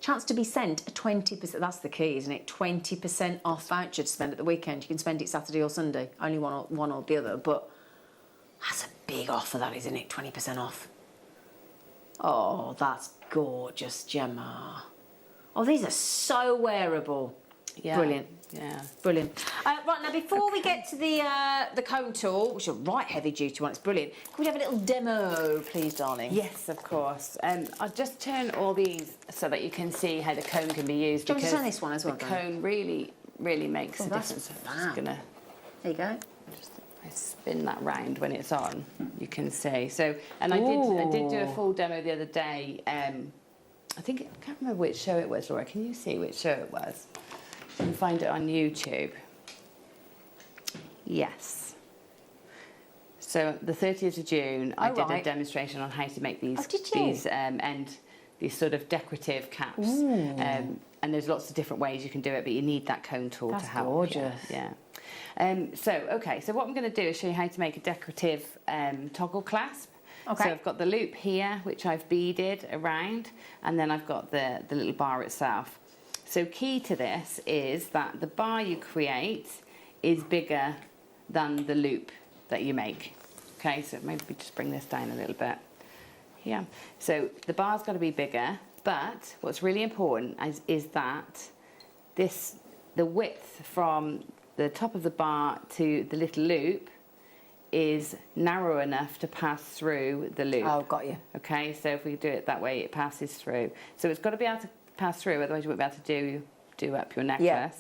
Chance to be sent a 20%, that's the key, isn't it? 20% off voucher to spend at the weekend. You can spend it Saturday or Sunday, only one or the other, but that's a big offer, that, isn't it? 20% off. Oh, that's gorgeous, Gemma. Oh, these are so wearable. Yeah. Brilliant. Yeah. Brilliant. Right, now before we get to the cone tool, which is a right heavy duty one, it's brilliant. Can we have a little demo, please, darling? Yes, of course. I'll just turn all these so that you can see how the cone can be used. Do you want to turn this one as well, the cone really makes a difference. I'm just gonna. There you go. I spin that round when it's on. You can see. So, and I did do a full demo the other day. I can't remember which show it was, Laura. Can you see which show it was? You can find it on YouTube. Yes. So the 30th of June, I did a demonstration on how to make these these sort of decorative caps. And there's lots of different ways you can do it, but you need that cone tool to help. Gorgeous. Yeah. So what I'm going to do is show you how to make a decorative toggle clasp. Okay. So I've got the loop here, which I've beaded around, and then I've got the little bar itself. So key to this is that the bar you create is bigger than the loop that you make. Okay, so maybe just bring this down a little bit. Yeah, so the bar's got to be bigger, but what's really important is that the width from the top of the bar to the little loop is narrow enough to pass through the loop. Oh, got you. Okay, so if we do it that way, it passes through. So it's got to be able to pass through, otherwise you won't be able to do up your necklace. Yeah.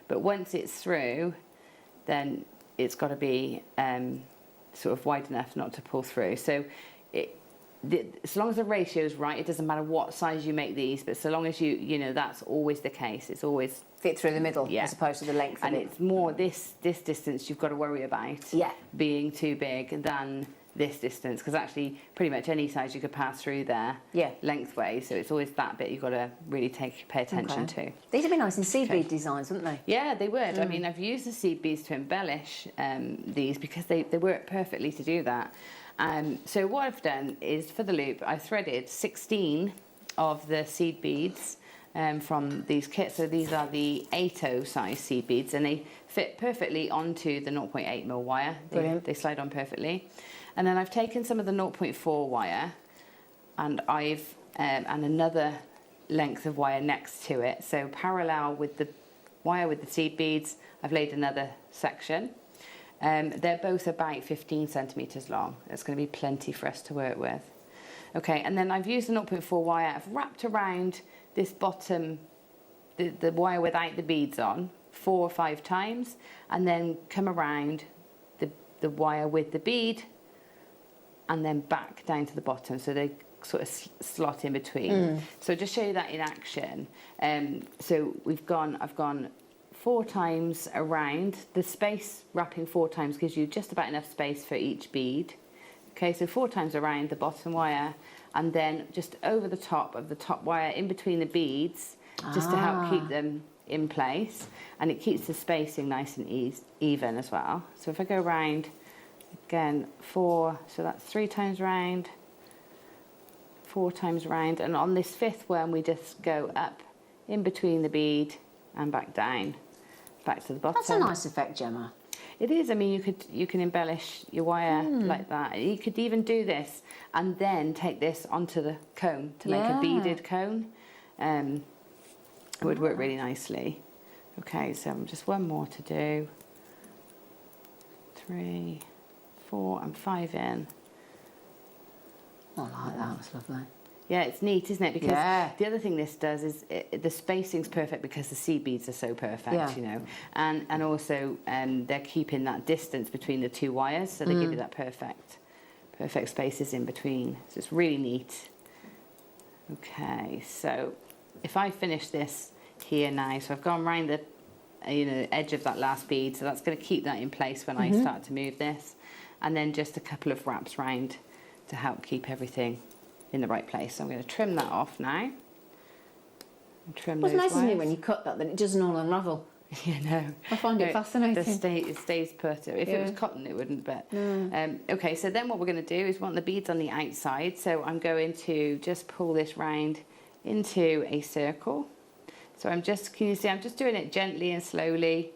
But once it's through, then it's got to be sort of wide enough not to pull through. So as long as the ratio is right, it doesn't matter what size you make these, but so long as you know that's always the case. It's always fit through the middle, as opposed to the length of it. And it's more this distance you've got to worry about being too big than this distance, because actually pretty much any size you could pass through there lengthways, so it's always that bit you've got to really pay attention to. These would be nice in seed bead designs, wouldn't they? Yeah, they would. I mean, I've used the seed beads to embellish these because they work perfectly to do that. So what I've done is, for the loop, I threaded 16 of the seed beads from these kits. So these are the 8.0 size seed beads, and they fit perfectly onto the 0.8mm wire. They slide on perfectly. And then I've taken some of the 0.4 wire, and I've and another length of wire next to it. So parallel with the wire with the seed beads, I've laid another section. They're both about 15 centimetres long. There's going to be plenty for us to work with. Okay, and then I've used the 0.4 wire. I've wrapped around this bottom, the wire without the beads on, 4 or 5 times, and then come around the wire with the bead, and then back down to the bottom, so they sort of slot in between. So just show you that in action. So I've gone 4 times around. The space wrapping 4 times gives you just about enough space for each bead. Okay, so 4 times around the bottom wire, and then just over the top of the top wire in between the beads, just to help keep them in place, and it keeps the spacing nice and even as well. So if I go around again, 4, so that's 3 times round, 4 times round, and on this 5th one we just go up in between the bead and back down, back to the bottom. That's a nice effect, Gemma. It is. I mean, you can embellish your wire like that. You could even do this and then take this onto the cone to make a beaded cone. It would work really nicely. Okay, so just one more to do. 3, 4 and 5 in. I like that. That's lovely. Yeah, it's neat, isn't it? Because the other thing this does is the spacing's perfect because the seed beads are so perfect, you know, and also they're keeping that distance between the 2 wires, so they give you that perfect spaces in between. So it's really neat. Okay, so if I finish this here now, so I've gone around the edge of that last bead, so that's going to keep that in place when I start to move this, and then just a couple of wraps round to help keep everything in the right place. So I'm going to trim that off now. What's nice, isn't it, when you cut that it doesn't all unravel? Yeah, no. I find it fascinating. It stays put. If it was cotton, it wouldn't, but... okay, so then what we're going to do is we want the beads on the outside, so I'm going to just pull this round into a circle. So I'm just, can you see, I'm just doing it gently and slowly,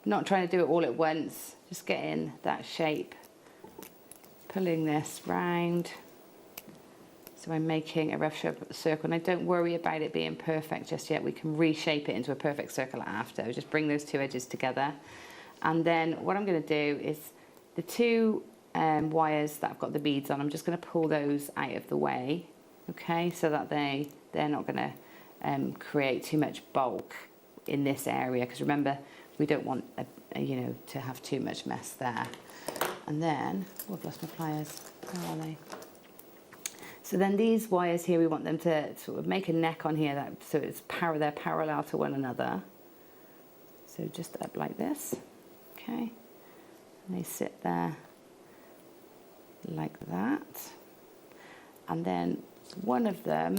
not trying to do it all at once, just getting that shape, pulling this round. So I'm making a rough circle, and I don't worry about it being perfect just yet. We can reshape it into a perfect circle after. Just bring those two edges together. And then what I'm going to do is the two wires that I've got the beads on, I'm just going to pull those out of the way, okay, so that they're not going to create too much bulk in this area, because remember, we don't want you know, to have too much mess there. And then, oh, I've lost my pliers. Where are they? So then these wires here, we want them to sort of make a neck on here, so they're parallel to one another. So just up like this, okay. And they sit there like that. And then one of them,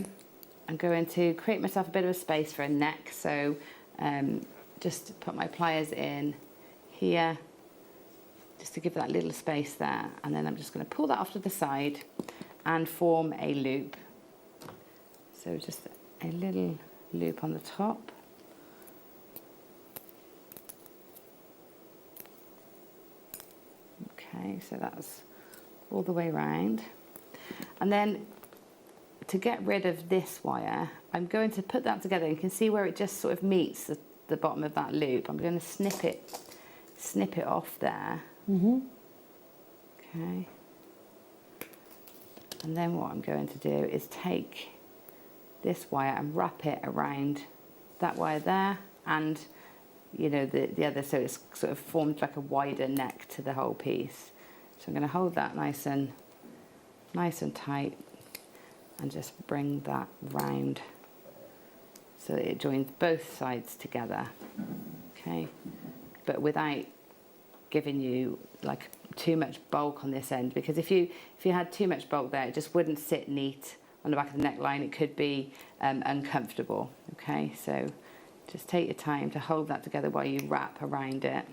I'm going to create myself a bit of a space for a neck. So just put my pliers in here, just to give that little space there. And then I'm just going to pull that off to the side and form a loop. So just a little loop on the top. Okay, so that's all the way around. And then to get rid of this wire, I'm going to put that together. You can see where it just sort of meets the bottom of that loop. I'm going to snip it off there. Mm-hmm. Okay. And then what I'm going to do is take this wire and wrap it around that wire there, and you know, the other, so it's sort of formed like a wider neck to the whole piece. So I'm going to hold that nice and tight and just bring that round so that it joins both sides together, okay, but without giving you like too much bulk on this end, because if you had too much bulk there, it just wouldn't sit neat on the back of the neckline. It could be uncomfortable, okay. So just take your time to hold that together while you wrap around it.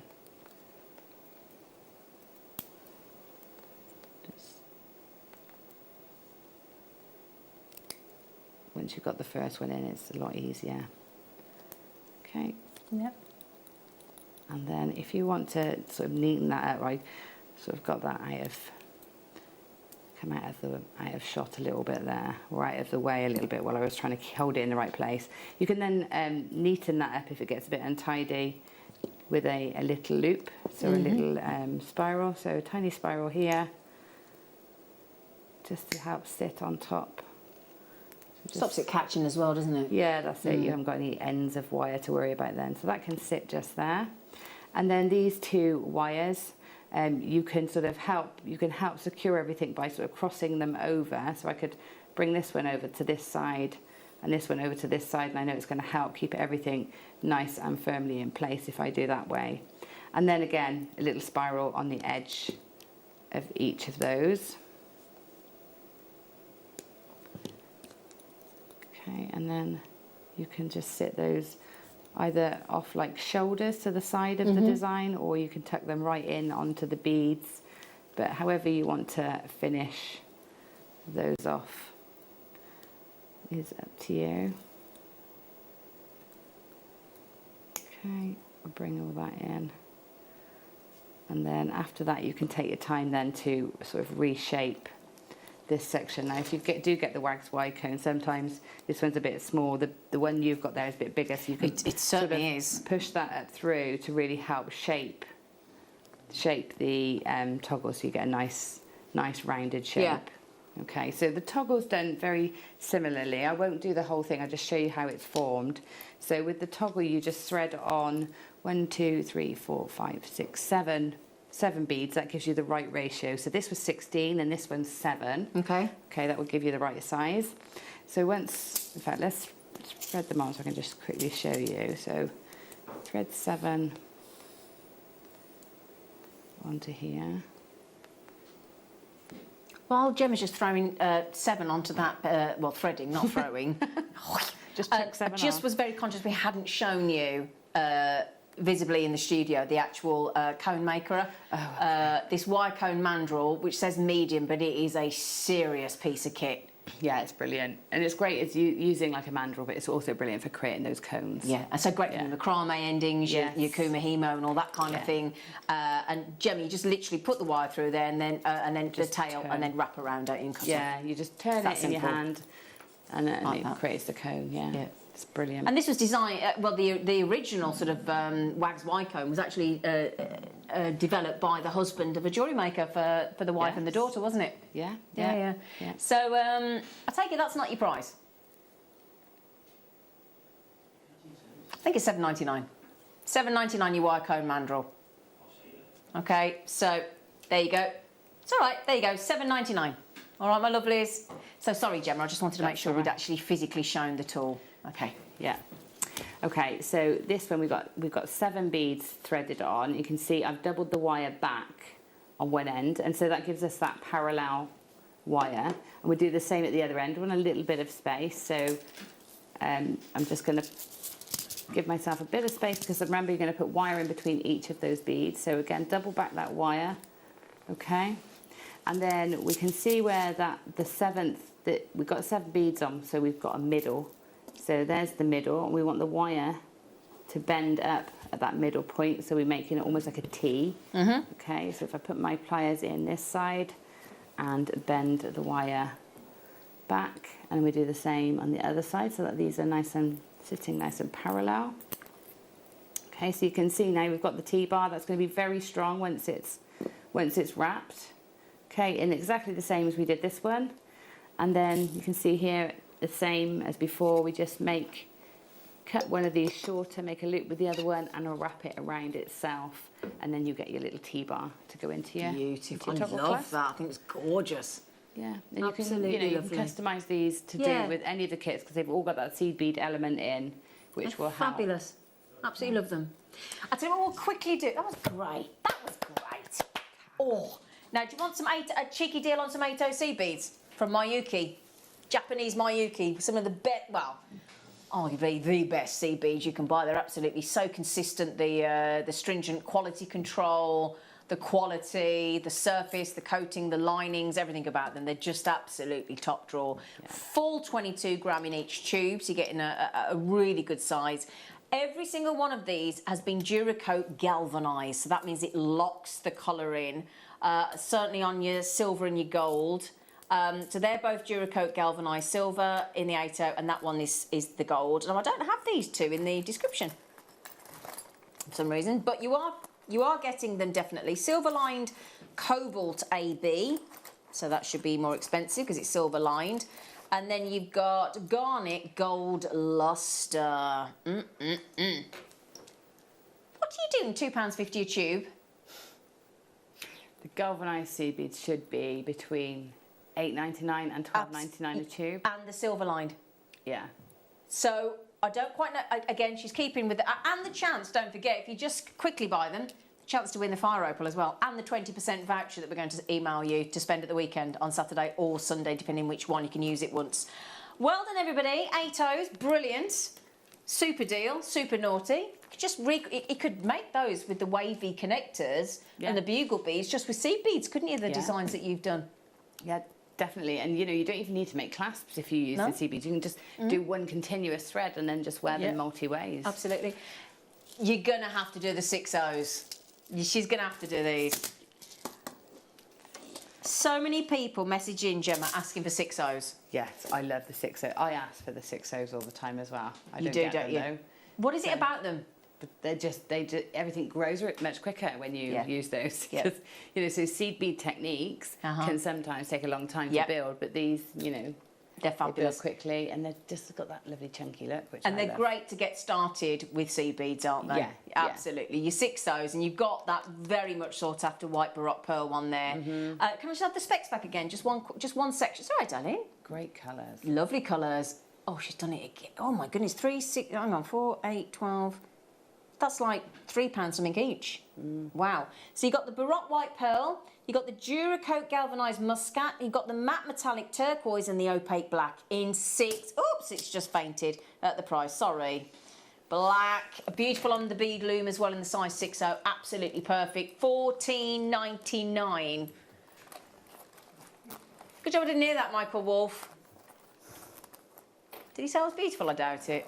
Once you've got the first one in, it's a lot easier. Okay. Yep. And then if you want to sort of neaten that up, I sort of got that come out of shot a little bit there, or out of the way a little bit while I was trying to hold it in the right place. You can then neaten that up if it gets a bit untidy with a little loop, so a little spiral, so a tiny spiral here, just to help sit on top. So Stops it catching as well, doesn't it? Yeah, that's it. You haven't got any ends of wire to worry about then. So that can sit just there. And then these two wires, you can help secure everything by sort of crossing them over. So I could bring this one over to this side and this one over to this side, and I know it's going to help keep everything nice and firmly in place if I do that way. And then again, a little spiral on the edge of each of those. Okay, and then you can just sit those either off like shoulders to the side of the design, or you can tuck them right in onto the beads, but however you want to finish those off is up to you. Okay, I'll bring all that in, and then after that you can take your time then to sort of reshape this section. Now if you do get the wax wide cone, sometimes this one's a bit small, the one you've got there is a bit bigger, so you can it certainly is push that up through to really help shape the toggle, so you get a nice rounded shape. Yeah. Okay, so the toggle's done very similarly. I won't do the whole thing, I'll just show you how it's formed. So with the toggle you just thread on 1, 2, 3, 4, 5, 6, 7 beads. That gives you the right ratio. So this was 16 and this one's 7. Okay. Okay, that will give you the right size. So once, in fact, let's thread them on so I can just quickly show you. So thread 7 onto here. While Gemma's just throwing 7 onto that, well, threading, not throwing. Just chuck 7 I just on. was very conscious we hadn't shown you visibly in the studio the actual cone maker. This wire cone mandrel, which says medium, but it is a serious piece of kit. Yeah, it's brilliant. And it's great, it's using like a mandrel, but it's also brilliant for creating those cones. Yeah, and so great for the macrame endings, Yes. your kumihimo and all that kind of thing. And generally, you just literally put the wire through there and then the tail turn. and then wrap around it and cut Yeah, you just turn That it in your simple. hand and Like it that. creates the cone, yeah. It's brilliant. And this was designed, well, the original sort of wags wire comb was actually developed by the husband of a jewellery maker for the wife and the daughter, wasn't it? Yeah. So I take it that's not your price. I think it's $7.99. $7.99 your wire comb mandrel. Okay, so there you go. It's all right. There you go. $7.99. All right, my lovelies. So sorry, Gemma. I just wanted to make sure we'd actually physically shown the tool. Okay. Yeah. Okay, so this one we've got 7 beads threaded on. You can see I've doubled the wire back on one end, and so that gives us that parallel wire. And we'll do the same at the other end. We want a little bit of space, so I'm just going to give myself a bit of space because remember you're going to put wire in between each of those beads. So again, double back that wire. Okay. And then we can see where the 7th, that we've got 7 beads on, so we've got a middle. So there's the middle, and we want the wire to bend up at that middle point, so we're making it almost like a T. Okay, so if I put my pliers in this side and bend the wire back, and we do the same on the other side, so that these are nice and sitting nice and parallel. Okay, so you can see now we've got the T-bar. That's going to be very strong once it's wrapped. Okay, and exactly the same as we did this one. And then you can see here the same as before. We just cut one of these shorter, make a loop with the other one, and I'll wrap it around itself. And then you get your little T-bar to go into your Beautiful. into I your love topper that. I think it's gorgeous. Yeah, and Absolutely you can lovely. customise these to do with any of the kits because they've all got that seed bead element in, which will help. Fabulous. Absolutely love them. I tell you what we'll quickly do. That was great. That was great. Oh, now do you want a cheeky deal on some 8OC beads from Mayuki? Japanese Mayuki, some of the best, well, arguably the best seed beads you can buy. They're absolutely so consistent. The stringent quality control, the quality, the surface, the coating, the linings, everything about them. They're just absolutely top drawer. Yeah. Full 22 gram in each tube, so you're getting a really good size. Every single one of these has been Duracoat galvanised, so that means it locks the colour in, certainly on your silver and your gold. So they're both Duracoat galvanised silver in the 8O, and that one is the gold. And I don't have these two in the description for some reason, but you are getting them definitely. Silver lined cobalt AB, so that should be more expensive because it's silver lined. And then you've got garnet gold luster. What are you doing? £2.50 a tube? The galvanised seed beads should be between $8.99 and $12.99 a tube. And the silver lined. Yeah. So I don't quite know. Again, she's keeping with and the chance. Don't forget, if you just quickly buy them, the chance to win the fire opal as well, and the 20% voucher that we're going to email you to spend at the weekend on Saturday or Sunday, depending which one. You can use it once. Well done, everybody. 8Os, brilliant, super deal, super naughty. You could make those with the wavy connectors and the bugle beads, just with seed beads, couldn't you? The designs that you've done. Yeah. Definitely, and you don't even need to make clasps if you use the seed beads. You can just do one continuous thread and then just wear them multi-ways. Absolutely. You're going to have to do the 6Os. She's going to have to do these. So many people message in, Gemma, asking for 6Os. Yes, I love the 6O. I ask for the 6Os all the time as well. You do, don't you? Though. What is it about them? But they just everything grows much quicker when you use those. Yep. Because so seed bead techniques can sometimes take a long time to build, but these they're fabulous. They build quickly, and they've just got that lovely chunky look. Which they're great to get started with seed beads, aren't they? Yeah, absolutely. You 6Os, and you've got that very much sought after white baroque pearl one there. Can I just have the specs back again? Just one section. Sorry, darling. Great colours. Lovely colours. Oh, she's done it again. Oh my goodness, 3, 6. Hang on, 4, 8, 12. That's like £3 something each. Wow. So you've got the baroque white pearl, you've got the Duracoat galvanised muscat, you've got the matte metallic turquoise and the opaque black in 6. Oops, it's just fainted at the price, sorry. Black, beautiful on the bead loom as well in the size 6O, absolutely perfect. $14.99. Good job I didn't hear that, Michael Wolf. Did he say I was beautiful? I doubt it.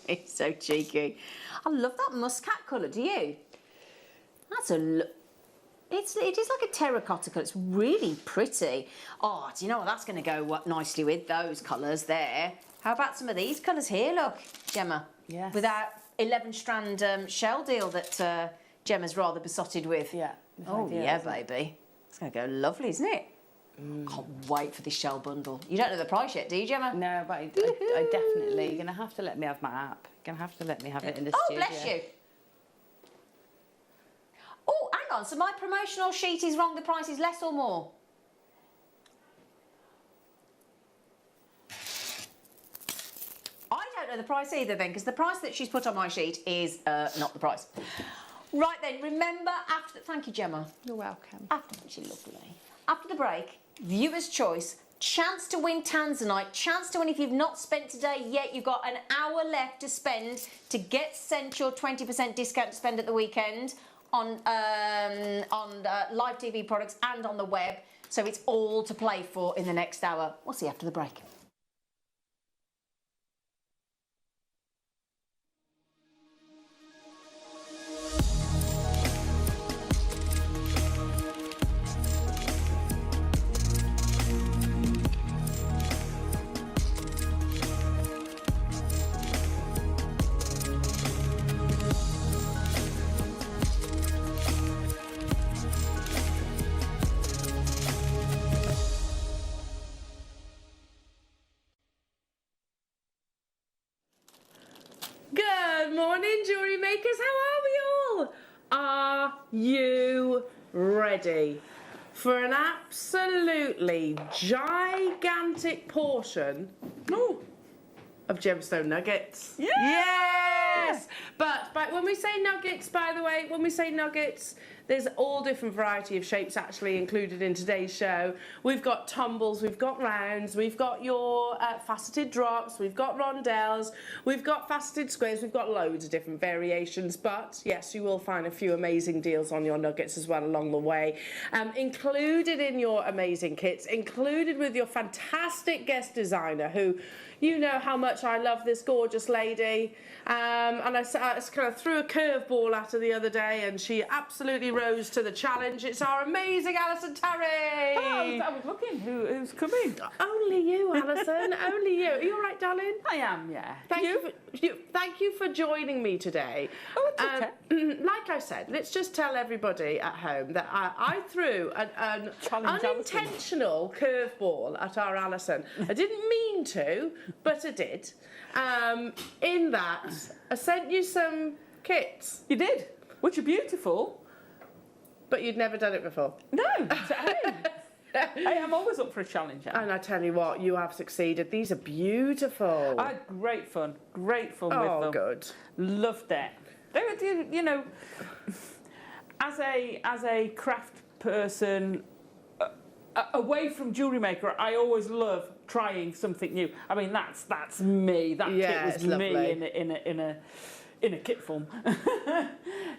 It's so cheeky. I love that muscat colour, do you? That's a look. It is like a terracotta colour. It's really pretty. Oh, do you know what? That's going to go nicely with those colours there. How about some of these colours here? Look, Gemma. Yes. With our 11-strand shell deal that Gemma's rather besotted with. Yeah. Oh, yeah, baby. It's going to go lovely, isn't it? Can't wait for this shell bundle. You don't know the price yet, do you, Gemma? No, but I definitely. You're going to have to let me have my app. You're going to have to let me have it in the studio. Oh, bless you. Oh, hang on. So my promotional sheet is wrong. The price is less or more? I don't know the price either then, because the price that she's put on my sheet is not the price. Right then, remember after... Thank you, Gemma. You're welcome. She's lovely. After the break, viewer's choice, chance to win Tanzanite, chance to win if you've not spent today yet. You've got an hour left to spend to get sent your 20% discount to spend at the weekend on live TV products and on the web. So it's all to play for in the next hour. We'll see you after the break. Good morning, jewellery makers. How are we all? Are you ready for an absolutely gigantic portion of gemstone nuggets? Yeah! Yes! But when we say nuggets, by the way, when we say nuggets, there's all different variety of shapes actually included in today's show. We've got tumbles, we've got rounds, we've got your faceted drops, we've got rondelles, we've got faceted squares, we've got loads of different variations. But yes, you will find a few amazing deals on your nuggets as well along the way. Included in your amazing kits, included with your fantastic guest designer who, you know how much I love this gorgeous lady. And I kind of threw a curveball at her the other day and she absolutely rose to the challenge. It's our amazing Alison Tarry. Oh, I was looking. Who's coming? Only you, Alison. Only you. Are you all right, darling? I am, yeah. Thank you for joining me today. Oh, it's okay. Like I said, let's just tell everybody at home that I threw an unintentional curveball at our Alison. I didn't mean to, but I did. In that, I sent you some kits. You did, which are beautiful. But you'd never done it before. No, I am always up for a challenge. And I tell you what, you have succeeded. These are beautiful. I had great fun with them. Oh, good. Loved it. They were, you know, as a craft person, away from Jewellery Maker, I always love trying something new. I mean, that's me. That kit was me in a kit form.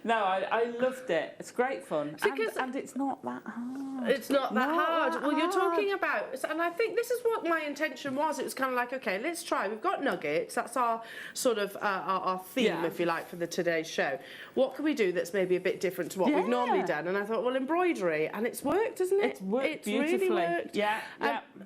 No, I loved it. It's great fun. And it's not that hard. It's not that hard. Well, you're talking about, and I think this is what my intention was. It was kind of like, okay, let's try. We've got nuggets. That's our sort of our theme, if you like, for the today's show. What can we do that's maybe a bit different to what we've normally done? And I thought, well, embroidery, and it's worked, hasn't it? It's worked Really beautifully. worked. Yeah.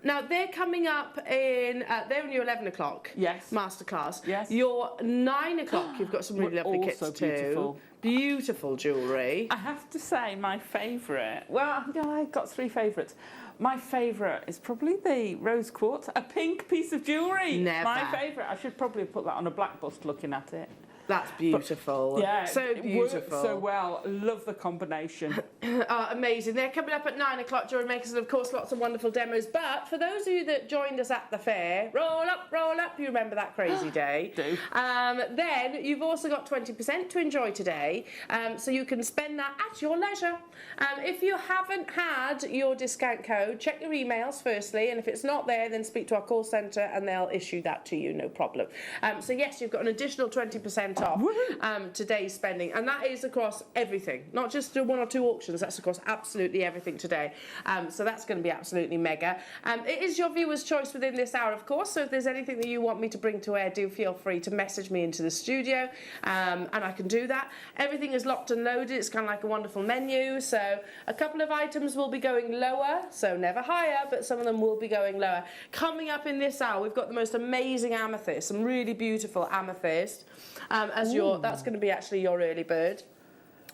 Now they're coming up in. They're in your 11 o'clock. Yes. Masterclass. Yes. Your 9 o'clock. You've got some really lovely kits also too. beautiful. Beautiful jewellery. I have to say my favourite, well, I've got three favourites. My favourite is probably the rose quartz, a pink piece of jewellery. Never. My favourite. I should probably put that on a black bust looking at it. That's beautiful. But, yeah, so it beautiful. works so well. Love the combination. Amazing. They're coming up at 9 o'clock, Jewellery Makers, and of course lots of wonderful demos. But for those of you that joined us at the fair, roll up, you remember that crazy day. Do. Then you've also got 20% to enjoy today, so you can spend that at your leisure. If you haven't had your discount code, check your emails firstly, and if it's not there, then speak to our call centre and they'll issue that to you, no problem. So yes, you've got an additional 20% off today's spending, and that is across everything, not just 1 or 2 auctions. That's across absolutely everything today. So that's going to be absolutely mega. It is your viewers' choice within this hour, of course. So if there's anything that you want me to bring to air, do feel free to message me into the studio, and I can do that. Everything is locked and loaded. It's kind of like a wonderful menu. So a couple of items will be going lower, so never higher, but some of them will be going lower. Coming up in this hour, we've got the most amazing amethyst, some really beautiful amethyst. That's going to be actually your early bird.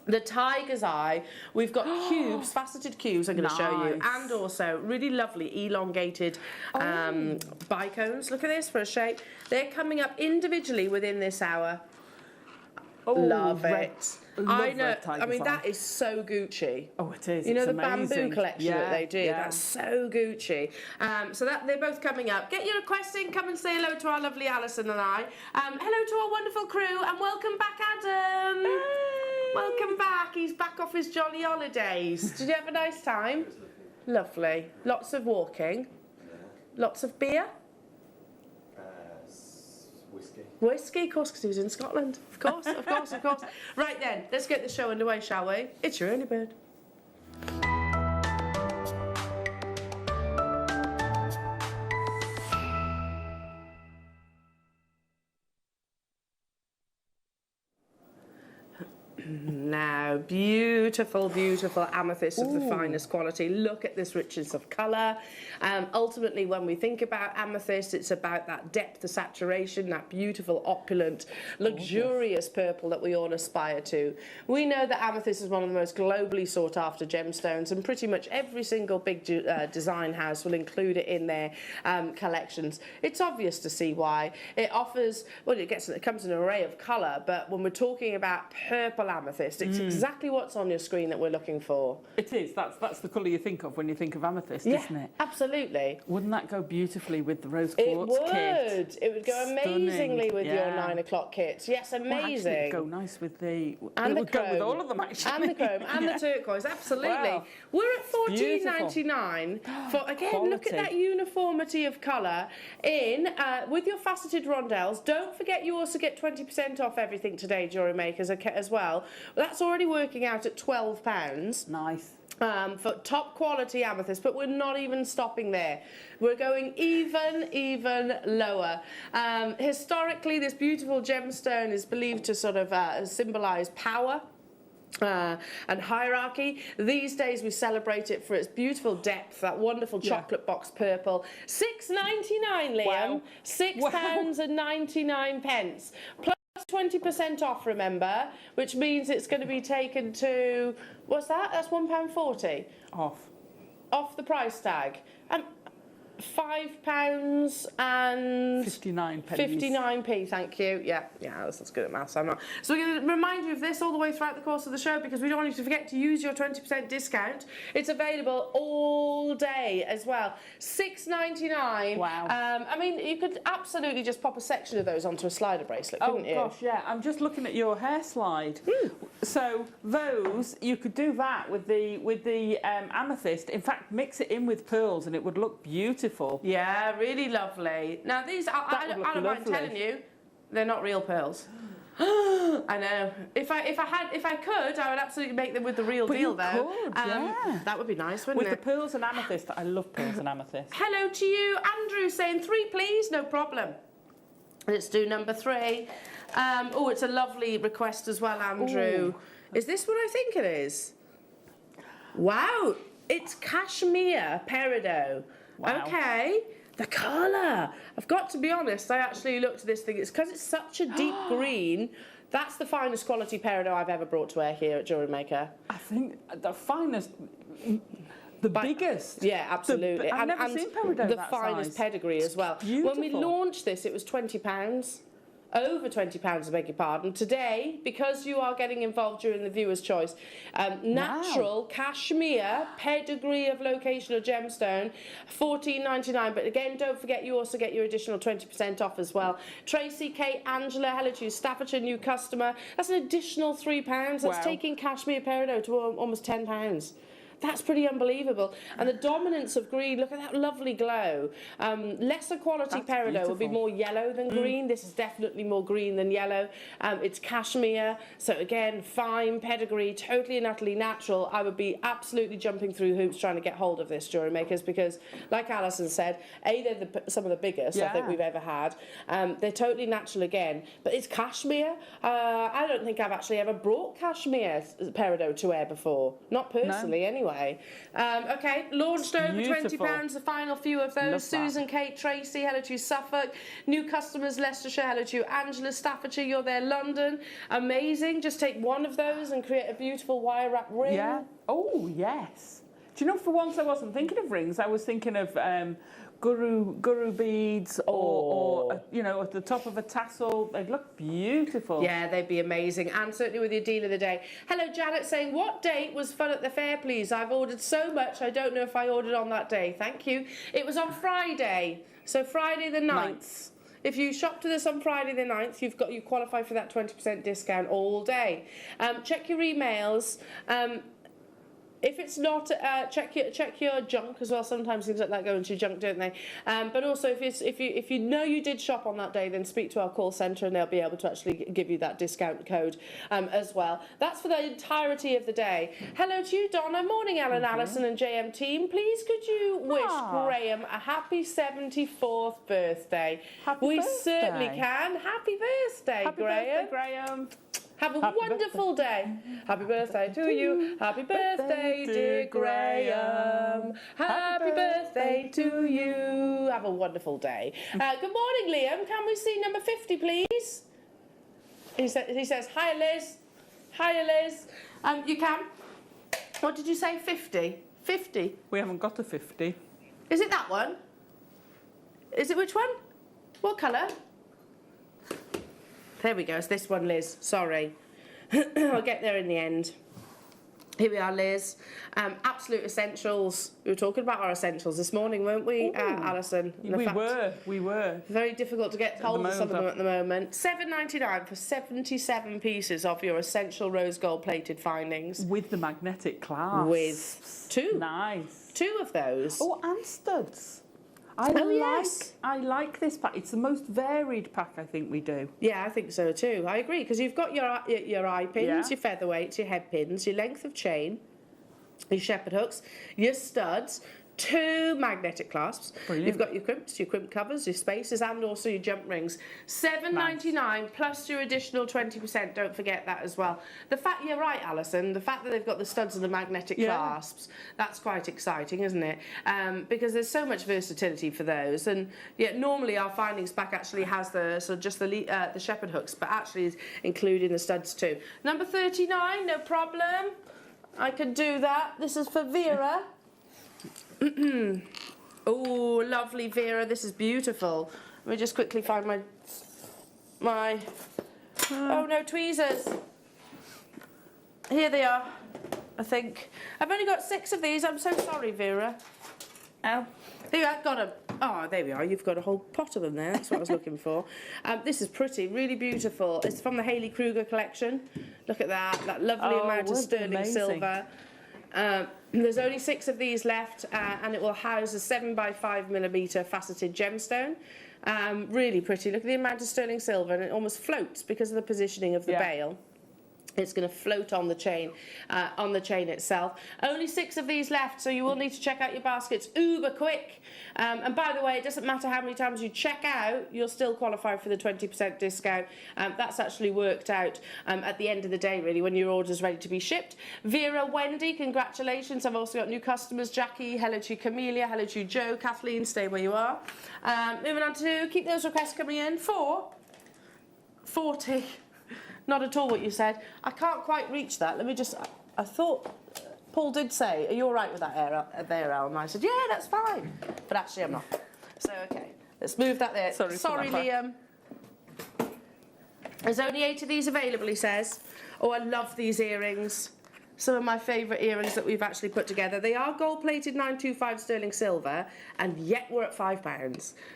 The tiger's eye, we've got cubes, faceted cubes I'm going to show you, and also really lovely elongated bicones. Look at this for a shape. They're coming up individually within this hour. Love it. I know. I mean, that is so Gucci. Oh, it is. You know, it's the amazing. bamboo collection that they do. Yeah. That's so Gucci. So that they're both coming up. Get your requests in. Come and say hello to our lovely Alison and I. Hello to our wonderful crew, and welcome back, Adam. Hey. Welcome back. He's back off his jolly holidays. Did you have a nice time? Lovely. Lots of walking. Lots of beer. Whiskey, of course, because he was in Scotland. Of course, of course, of course. Right then, let's get the show underway, shall we? It's your early bird. Now, beautiful, beautiful amethyst of the finest quality. Look at this richness of colour. Ultimately, when we think about amethyst, it's about that depth of saturation, that beautiful, opulent, luxurious purple that we all aspire to. We know that amethyst is one of the most globally sought after gemstones, and pretty much every single big design house will include it in their collections. It's obvious to see why. It offers, well, it comes in an array of colour, but when we're talking about purple amethyst, it's exactly what's on your screen that we're looking for. It is. That's the colour you think of when you think of amethyst, isn't it? Absolutely. Wouldn't that go beautifully with the rose quartz kit? It would go amazingly with your 9 o'clock kits. Yes, amazing. Well, actually, it'd go nice with the... And it would go with all of them, actually. And the chrome and the turquoise, absolutely. Wow. We're at $14.99 for, again, Quality. look at that uniformity of colour in with your faceted rondelles. Don't forget you also get 20% off everything today, Jewellery Makers, as well. That's already working out at £12. Nice. For top quality amethyst, but we're not even stopping there. We're going even lower. Historically, this beautiful gemstone is believed to sort of symbolise power. And hierarchy. These days we celebrate it for its beautiful depth, that wonderful chocolate box purple. £6.99, Liam. Wow. £6.99. Plus 20% off, remember, which means it's going to be taken to, what's that? That's £1.40. Off the price tag. £5 and 59p, thank you. Yeah, that's good at maths, I'm not. So we're going to remind you of this all the way throughout the course of the show, because we don't want you to forget to use your 20% discount. It's available all day as well. £6.99. Wow. I mean, you could absolutely just pop a section of those onto a slider bracelet, couldn't you? Oh gosh, yeah. I'm just looking at your hair slide. So those, you could do that with the amethyst. In fact, mix it in with pearls and it would look beautiful. Yeah, really lovely. Now these, I don't mind telling you, they're not real pearls. I know. If I could, I would absolutely make them with the real deal, though. Could, yeah. That would be nice, wouldn't with it? the pearls and amethyst. I love pearls and amethyst. Hello to you, Andrew, saying 3, please. No problem. Let's do number 3. Oh, it's a lovely request as well, Andrew. Ooh. Is this what I think it is? Wow, it's cashmere peridot. Wow. Okay. The colour. I've got to be honest, I actually looked at this thing. It's because it's such a deep green. That's the finest quality peridot I've ever brought to wear here at Jewellery Maker. I think the finest, the biggest. Yeah, absolutely. I've never seen peridot the that finest size. pedigree as well. Beautiful. When we launched this, it was £20. Over £20, I beg your pardon. Today, because you are getting involved during the viewer's choice, natural cashmere pedigree of locational gemstone, £14.99. But again, don't forget you also get your additional 20% off as well. Tracy, Kate, Angela, hello to you, Staffordshire, new customer. That's an additional £3. That's taking cashmere peridot to almost £10. That's pretty unbelievable. And the dominance of green, look at that lovely glow. Lesser quality That's peridot would be beautiful. more yellow than green. This is definitely more green than yellow. It's cashmere, so again, fine pedigree, totally and utterly natural. I would be absolutely jumping through hoops trying to get hold of this, Jewellery Makers, because, like Alison said, they're some of the biggest I think Yeah. we've ever had. They're totally natural again, but it's cashmere. I don't think I've actually ever brought cashmere peridot to wear before. Not personally, anyway. Okay, launched over Beautiful. £20, the final few of those. Love that. Susan, Kate, Tracy, hello to you, Suffolk. New customers, Leicestershire, hello to you. Angela, Staffordshire, you're there, London. Amazing. Just take one of those and create a beautiful wire wrap ring. Yeah. Oh, yes. Do you know, for once I wasn't thinking of rings, I was thinking of guru beads or you know, at the top of a tassel. They'd look beautiful. Yeah, they'd be amazing. And certainly with your deal of the day. Hello, Janet, saying, what date was fun at the fair, please? I've ordered so much, I don't know if I ordered on that day. Thank you. It was on Friday. So Friday the 9th. If you shop to this on Friday the 9th, you qualify for that 20% discount all day. Check your emails. If it's not, check your junk as well. Sometimes things like that go into your junk, don't they? But also, if you know you did shop on that day, then speak to our call centre and they'll be able to actually give you that discount code as well. That's for the entirety of the day. Hello to you, Donna. Morning, Ellen, Alison and JM team. Please could you wish Graham a happy 74th birthday? We certainly can. Happy birthday, Happy Graham. birthday, Graham. Have a wonderful day. Happy birthday to you. Happy birthday, dear Graham. Happy birthday to you. Have a wonderful day. Good morning, Liam. Can we see number 50, please? He says, hi, Liz. Hiya, Liz. You can. What did you say? 50? 50? We haven't got a 50. Is it that one? Is it which one? What colour? There we go, it's this one, Liz. Sorry. I'll get there in the end. Here we are, Liz. Absolute essentials. We were talking about our essentials this morning, weren't we, Alison? We were. Very difficult to get hold of some of them at the moment. $7.99 for 77 pieces of your essential rose gold plated findings. With the magnetic clasp. With two. Nice. Two of those. Oh, and studs. Yes. I like this pack. It's the most varied pack I think we do. Yeah, I think so too. I agree, because you've got your eye pins, Yeah. your featherweights, your head pins, your length of chain, your shepherd hooks, your studs, two magnetic clasps. Brilliant. You've got your crimp covers, your spacers, and also your jump rings. $7.99 plus your additional 20%. Don't forget that as well. The fact, you're right, Alison, the fact that they've got the studs and the magnetic clasps, that's quite exciting, isn't it? Because there's so much versatility for those. And yeah, normally our findings pack actually has the shepherd hooks, but actually is including the studs too. Number 39, no problem. I can do that. This is for Vera. Oh, lovely, Vera. This is beautiful. Let me just quickly find my oh no, tweezers. Here they are, I think. I've only got 6 of these. I'm so sorry, Vera. Oh. Here you are, got them. Oh, there we are. You've got a whole pot of them there. That's what I was looking for. This is pretty, really beautiful. It's from the Hayley Kruger collection. Look at that. That lovely amount of sterling silver. There's only 6 of these left, and it will house a 7x5mm faceted gemstone. Really pretty. Look at the amount of sterling silver, and it almost floats because of the positioning of the bail. It's going to float on the chain itself. Only 6 of these left, so you will need to check out your baskets uber quick. And by the way, it doesn't matter how many times you check out, you'll still qualify for the 20% discount. That's actually worked out at the end of the day, really, when your order's ready to be shipped. Vera, Wendy, congratulations. I've also got new customers. Jackie, hello to you. Camelia, hello to you. Joe, Kathleen, stay where you are. Moving on to keep those requests coming in for 40. Not at all what you said. I can't quite reach that. Let me just... I thought... Paul did say, are you all right with that there, Al? And I said, yeah, that's fine. But actually, I'm not. So, OK. Let's move that there. Sorry, Liam. There's only 8 of these available, he says. Oh, I love these earrings. Some of my favourite earrings that we've actually put together. They are gold-plated 925 sterling silver, and yet we're at £5.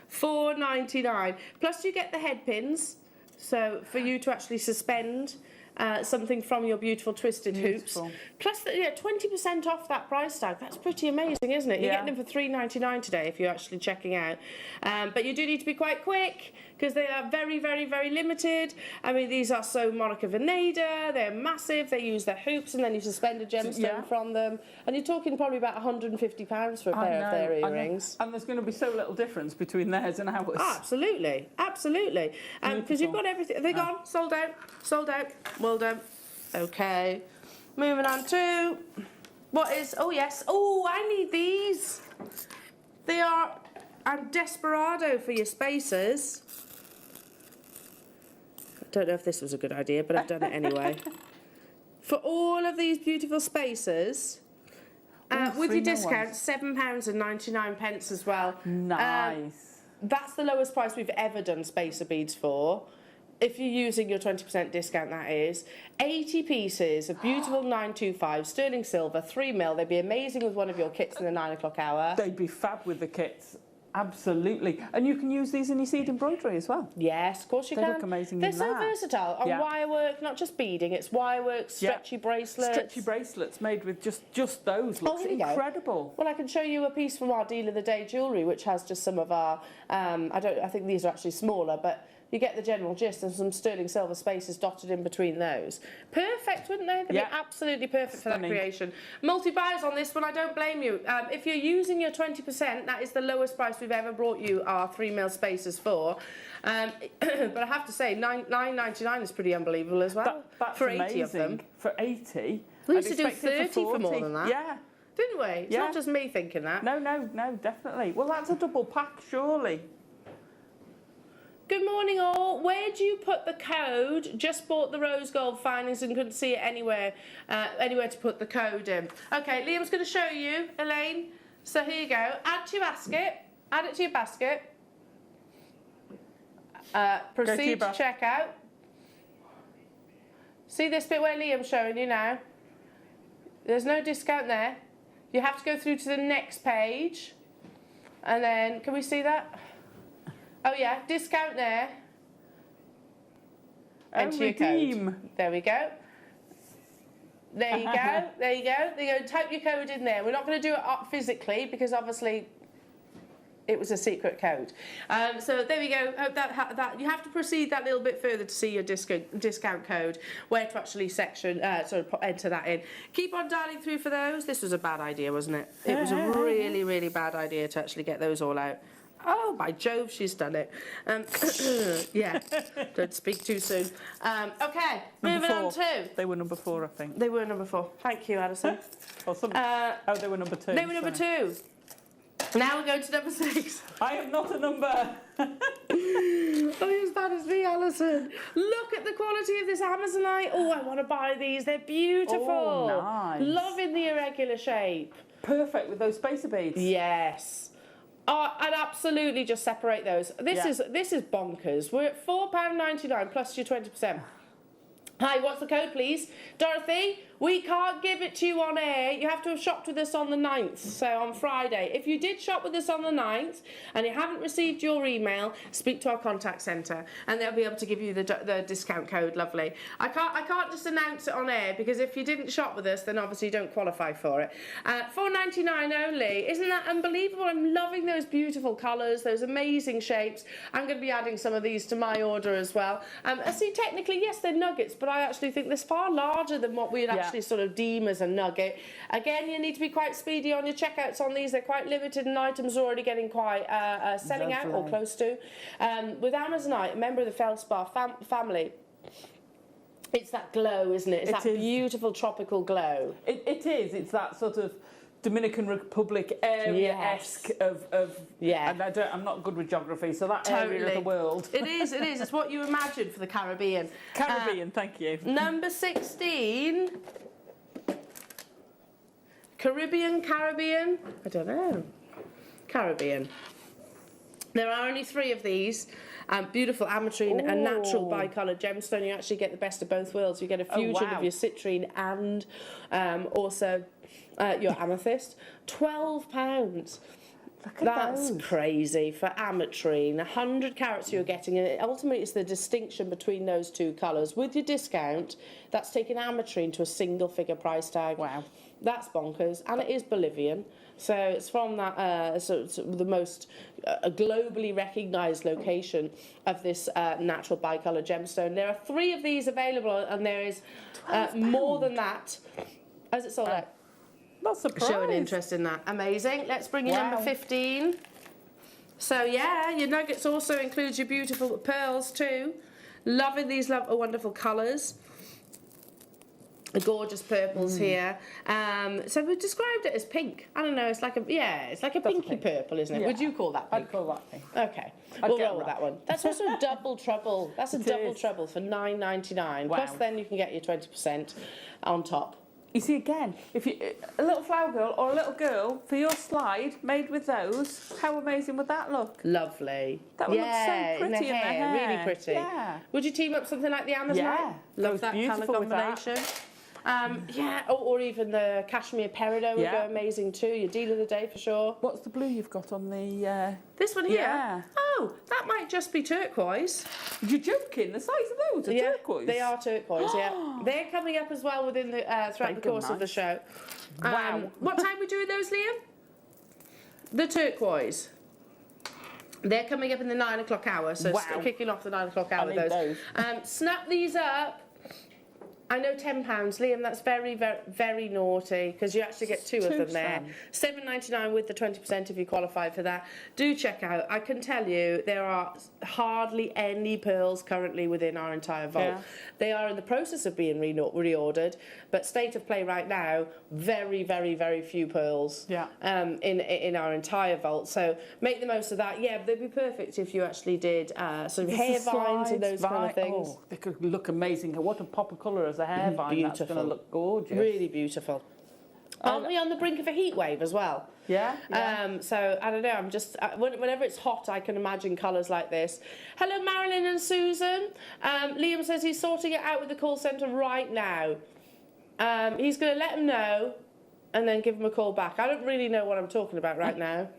$4.99. Plus, you get the head pins. So for you to actually suspend something from your beautiful twisted hoops. Plus, 20% off that price tag. That's pretty amazing, isn't it? You're getting them for £3.99 today if you're actually checking out. But you do need to be quite quick because they are very, very, very limited. I mean, these are so Monica Veneda. They're massive. They use their hoops and then you suspend a gemstone from them. And you're talking probably about £150 for a pair of their earrings. And there's going to be so little difference between theirs and ours. Oh, absolutely, absolutely. Because you've got everything. They're gone. Sold out. Sold out. Well done. Okay. Moving on to what is? Oh yes. Oh, I need these. They are. I'm desperado for your spacers. I don't know if this was a good idea, but I've done it anyway. For all of these beautiful spacers. With your discount, £7.99 as well. Nice. That's the lowest price we've ever done spacer beads for. If you're using your 20% discount, that is. 80 pieces of beautiful 925 sterling silver, 3mm. They'd be amazing with one of your kits in the 9 o'clock hour. They'd be fab with the kits. Absolutely. And you can use these in your seed embroidery as well. Yes, of course you can. They look amazing. They're so versatile. On wire work, not just beading, it's wire work, stretchy bracelets. Stretchy bracelets made with just those. Looks incredible. Well, I can show you a piece from our Deal of the Day jewellery, which has just some of our, I think these are actually smaller, but you get the general gist, and some sterling silver spaces dotted in between those. Perfect, wouldn't they? They'd be absolutely perfect for that creation. Multi-buyers on this one, I don't blame you. If you're using your 20%, that is the lowest price we've ever brought you our 3mm spacers for. But I have to say, $9.99 is pretty unbelievable as well. That's for 80 amazing. of them. For 80. We used to do 30 for more than that. Yeah. Didn't we? It's not just me thinking that. No, definitely. Well, that's a double pack, surely. Good morning all. Where do you put the code? Just bought the rose gold findings and couldn't see it anywhere to put the code in. Okay, Liam's going to show you, Elaine. So here you go. Add to your basket. Add it to your basket. Proceed to checkout. See this bit where Liam's showing you now? There's no discount there. You have to go through to the next page. And then, can we see that? Oh yeah, discount there. Enter your code. There we go. There you go. There you go. There you go. Type your code in there. We're not going to do it up physically because obviously it was a secret code. So there we go. Hope that you have to proceed that little bit further to see your discount code, where to actually enter that in. Keep on dialing through for those. This was a bad idea, wasn't it? It was a really, really bad idea to actually get those all out. Oh, by Jove, she's done it. Yeah, don't speak too soon. Okay, moving on to... They were number 4, I think. They were number 4. Thank you, Alison. They were number 2. They were number 2. Now we're going to number 6. I am not a number. Oh, you're as bad as me, Alison. Look at the quality of this Amazonite. Oh, I want to buy these. They're beautiful. Oh, nice. Loving the irregular shape. Perfect with those spacer beads. Yes. Oh, I'd absolutely just separate those. This is bonkers. We're at £4.99 plus your 20%. Hi, what's the code, please? Dorothy, we can't give it to you on air. You have to have shopped with us on the 9th, so on Friday. If you did shop with us on the 9th and you haven't received your email, speak to our contact centre and they'll be able to give you the discount code, lovely. I can't just announce it on air because if you didn't shop with us, then obviously you don't qualify for it. $4.99 only. Isn't that unbelievable? I'm loving those beautiful colours, those amazing shapes. I'm going to be adding some of these to my order as well. See, technically, yes, they're nuggets, but I actually think this far larger than what we'd actually sort of deem as a nugget. Again, you need to be quite speedy on your checkouts on these. They're quite limited and items are already getting quite selling out or close to. With Amazonite, a member of the Feldspar family, it's that glow, isn't it? It's that beautiful tropical glow. It is. It's that sort of Dominican Republic area-esque of and I'm not good with geography, so that area of the world. It is. It's what you imagine for the Caribbean. Thank you. Number 16. Caribbean? I don't know. Caribbean. There are only 3 of these. Beautiful ametrine and natural bicoloured gemstone. You actually get the best of both worlds. You get a fusion of your citrine and also your amethyst. £12. Look at That's those. crazy for ametrine. 100 carats you're getting, and ultimately it's the distinction between those two colours. With your discount, that's taking ametrine to a single figure price tag. Wow. That's bonkers, and it is Bolivian. So it's from that so the most globally recognised location of this natural bicolour gemstone. There are 3 of these available, and there is more than that. As it's sold out. Not surprised. Showing interest in that. Amazing. Let's bring in number 15. So yeah, your nuggets also includes your beautiful pearls too. Loving these wonderful colours. The gorgeous purples here. So we've described it as pink. I don't know. It's like a pinky purple, isn't it? Yeah. Would you call that pink? I'd call that pink. Okay, I'd we'll get roll with right. that one. That's also a double trouble. That's a It double is. trouble for $9.99. Wow. Plus, then you can get your 20% on top. You see, again, if you a little flower girl or a little girl for your slide made with those, how amazing would that look? Lovely. That would look so yeah, pretty in the hair, really pretty. Yeah. Would you team up something like the Amazon? Yeah, Love goes that colour beautiful with that. combination. Yeah, or even the cashmere peridot would Yeah. go amazing too. Your deal of the day for sure. What's the blue you've got on the? This one here. Yeah. Oh, that might just be turquoise. You're joking? The size of those are Yeah, turquoise. they are turquoise. Yeah, they're coming up as well within the throughout the They go course of the nice. show. Wow. What time are we doing those, Liam? The turquoise. They're coming up in the 9 o'clock hour, so Wow. kicking off the 9 o'clock hour with need those. Snap these up. I know £10, Liam. That's very, very, very naughty because you actually get 2 of them there. $7.99 with the 20% if you qualify for that. Do check out. I can tell you there are hardly any pearls currently within our entire vault. Yeah. They are in the process of being reordered, but state of play right now, very, very, very few pearls. Yeah. In our entire vault. So make the most of that. Yeah, they'd be perfect if you actually did sort of hair vines and those kind of things. Oh, they could look amazing. What a pop of colour as a hair vine. That's going to look gorgeous. Really beautiful. Aren't we on the brink of a heat wave as well? Yeah. So I don't know. I'm just whenever it's hot, I can imagine colours like this. Hello, Marilyn and Susan. Liam says he's sorting it out with the call centre right now. He's going to let them know, and then give them a call back. I don't really know what I'm talking about right now.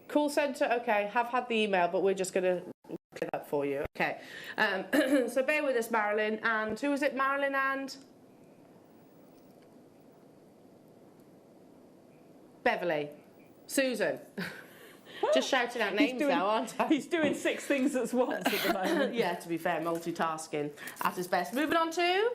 Call centre. Okay, have had the email, but we're just going to clear that for you. Okay. So bear with us, Marilyn. And who is it? Marilyn and Beverly. Susan. Just shouting out names now, aren't I? He's doing 6 things at once at the moment. Yeah, to be fair, multitasking at his best. Moving on to...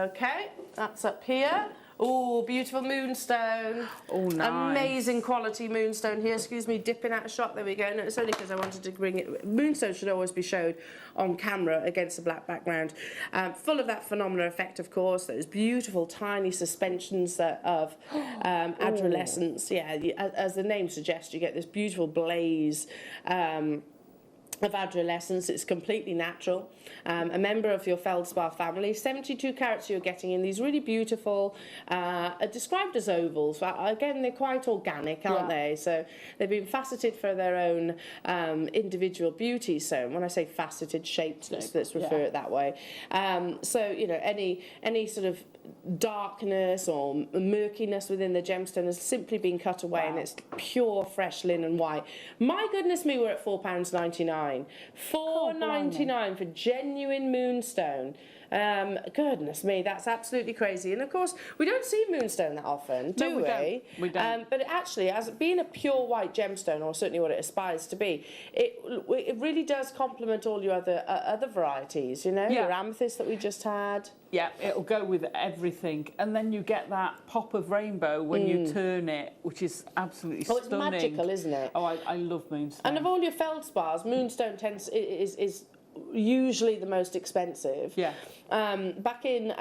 okay, that's up here. Oh, beautiful moonstone. Oh, nice. Amazing quality moonstone here. Excuse me, dipping out of shot. There we go. No, it's only because I wanted to bring it. Moonstone should always be showed on camera against a black background. Full of that phenomenal effect, of course. Those beautiful tiny suspensions of adolescence. Yeah, as the name suggests, you get this beautiful blaze. Of adolescence. It's completely natural. A member of your feldspar family. 72 carats you're getting in these really beautiful, described as ovals. But again, they're quite organic, aren't they? So they've been faceted for their own individual beauty. So when I say faceted, shaped, let's refer it that way. So you know, any sort of darkness or murkiness within the gemstone has simply been cut away, and it's pure fresh linen white. My goodness me, we're at £4.99. $4.99 for genuine moonstone. Goodness me, that's absolutely crazy. And of course, we don't see moonstone that often, do we? Don't. We don't. But actually, as being a pure white gemstone, or certainly what it aspires to be, it really does complement all your other varieties. You know, your amethyst that we just had. Yeah, it'll go with everything. And then you get that pop of rainbow when you turn it, which is absolutely stunning. It's magical, isn't it? Oh, I love moonstone. And of all your feldspars, moonstone is usually the most expensive. Yeah. Back in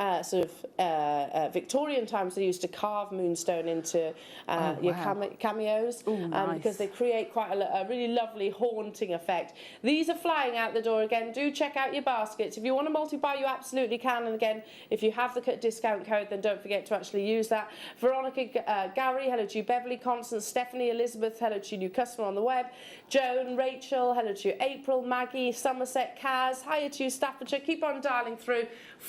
Victorian times, they used to carve moonstone into your cameos nice. because they create quite a really lovely haunting effect. These are flying out the door again. Do check out your baskets. If you want to multi-buy, you absolutely can. And again, if you have the discount code, then don't forget to actually use that. Veronica, Gary, hello to you. Beverly, Constance, Stephanie, Elizabeth, hello to you. New customer on the web. Joan, Rachel, hello to you. April, Maggie, Somerset, Kaz. Hiya to you, Staffordshire. Keep on dialing through.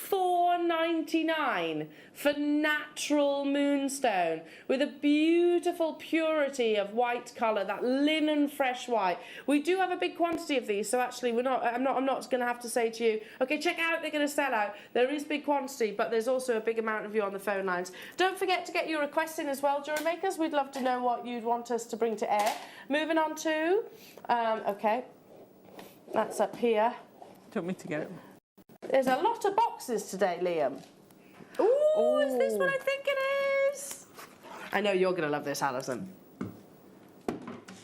$4.99 for natural moonstone with a beautiful purity of white colour, that linen fresh white. We do have a big quantity of these, so actually I'm not going to have to say to you, okay, check out, they're going to sell out. There is big quantity, but there's also a big amount of you on the phone lines. Don't forget to get your requests in as well, Jewellery Makers. We'd love to know what you'd want us to bring to air. Moving on to, okay, that's up here. Do you want me to get it? There's a lot of boxes today, Liam. Ooh, is this what I think it is? I know you're going to love this, Alison.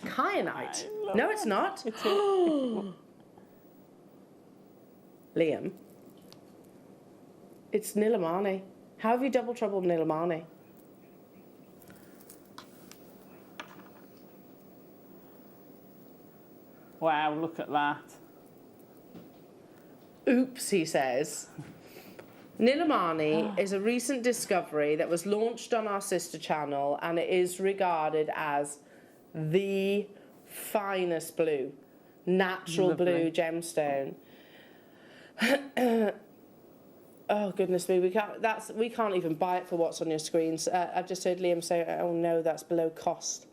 Kyanite. No, it's not. It's Liam. It's Nilamani. How have you double troubled Nilamani? Wow, look at that. Oops, he says. Nilamani is a recent discovery that was launched on our sister channel, and it is regarded as the finest blue, natural blue gemstone. Oh goodness me, we can't even buy it for what's on your screens. I've just heard Liam say, "Oh no, that's below cost."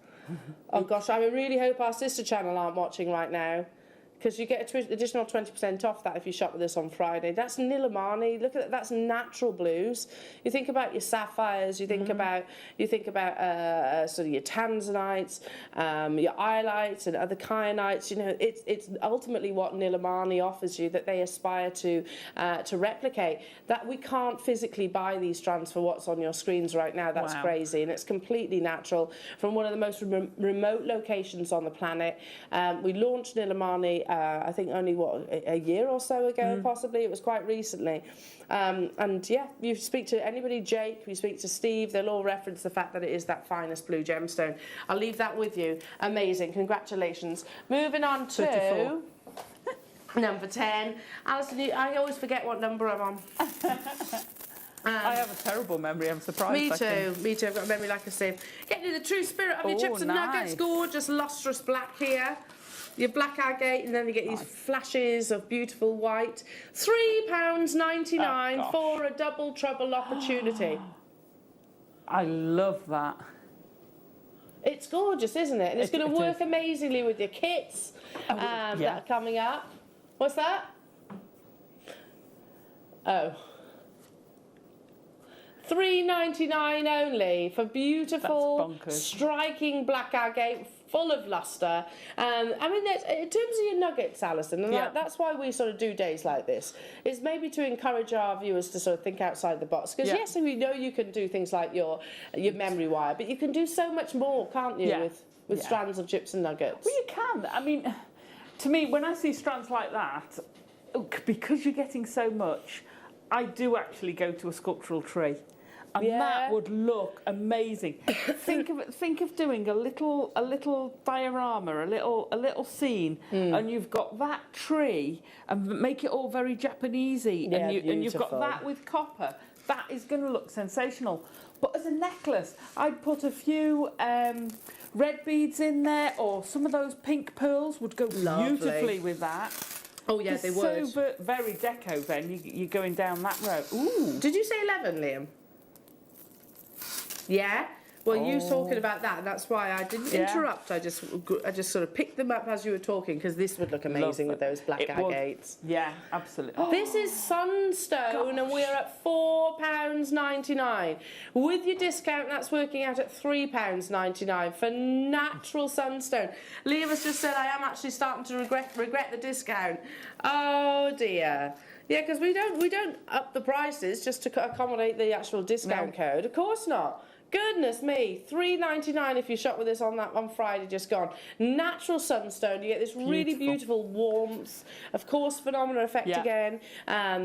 Oh gosh, I really hope our sister channel aren't watching right now, because you get an additional 20% off that if you shop with us on Friday. That's Nilamani. Look at that. That's natural blues. You think about your sapphires. You think about sort of your tanzanites, your iolites, and other kyanites. You know, it's ultimately what Nilamani offers you that they aspire to replicate. That we can't physically buy these strands for what's on your screens right now. That's crazy, and it's completely natural from one of the most remote locations on the planet. We launched Nilamani. I think only a year or so ago, possibly. It was quite recently, and yeah, you speak to anybody, Jake, you speak to Steve, they'll all reference the fact that it is that finest blue gemstone. I'll leave that with you. Amazing, congratulations. Moving on to 34. number 10. Alison, I always forget what number I'm on. I have a terrible memory. I'm surprised. Me too. I've got a memory like a sieve. Getting the true spirit of your chips and nuggets. Gorgeous, lustrous black here. Your black agate, and then you get these flashes of beautiful white. £3.99 for a double trouble opportunity. I love that. It's gorgeous, isn't it? And it's going to work amazingly with your kits that are coming up. What's that? Oh. £3.99 only for beautiful, striking black agate, full of lustre. I mean, in terms of your nuggets, Alison, and that's why we sort of do days like this, is maybe to encourage our viewers to sort of think outside the box. Because yes, we know you can do things like your memory wire, but you can do so much more, can't you, with strands of chips and nuggets? Well, you can. I mean, to me, when I see strands like that, because you're getting so much, I do actually go to a sculptural tree. And that would look amazing. think of doing a little diorama, a little scene, and you've got that tree, and make it all very Japanesey, and you've got that with copper. That is going to look sensational. But as a necklace, I'd put a few red beads in there, or some of those pink pearls would go beautifully with that. Oh yeah, they would. So very deco. Then you're going down that road. Ooh. Did you say 11, Liam? Yeah? Well, you talking about that, and that's why I didn't interrupt. I just sort of picked them up as you were talking, because this would look amazing with those black agates. Yeah, absolutely. This is Sunstone, and we're at £4.99. With your discount, that's working out at £3.99 for natural Sunstone. Liam has just said, I am actually starting to regret the discount. Oh dear. Yeah, because we don't up the prices just to accommodate the actual discount code. Of course not. Goodness me, £3.99 if you shop with us on Friday just gone. Natural Sunstone, you get this really beautiful warmth, of course, phenomena effect again.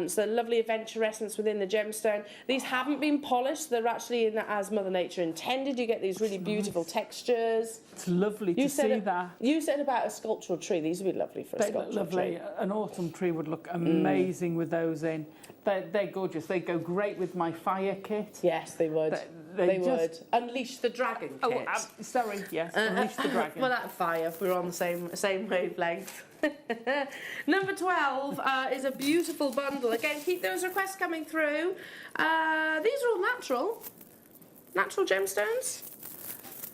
So lovely adventurescence within the gemstone. These haven't been polished, they're actually as Mother Nature intended. You get these really beautiful textures. It's lovely to see that. You said about a sculptural tree, these would be lovely for a sculptural tree. An autumn tree would look amazing with those in. They're gorgeous. They go great with my fire kit. Yes, they would. They would. Unleash the Dragon kit. Oh, sorry, yes, Unleash the Dragon. Well, that fire, if we're on the same wavelength. Number 12 is a beautiful bundle. Again, keep those requests coming through. These are all natural gemstones.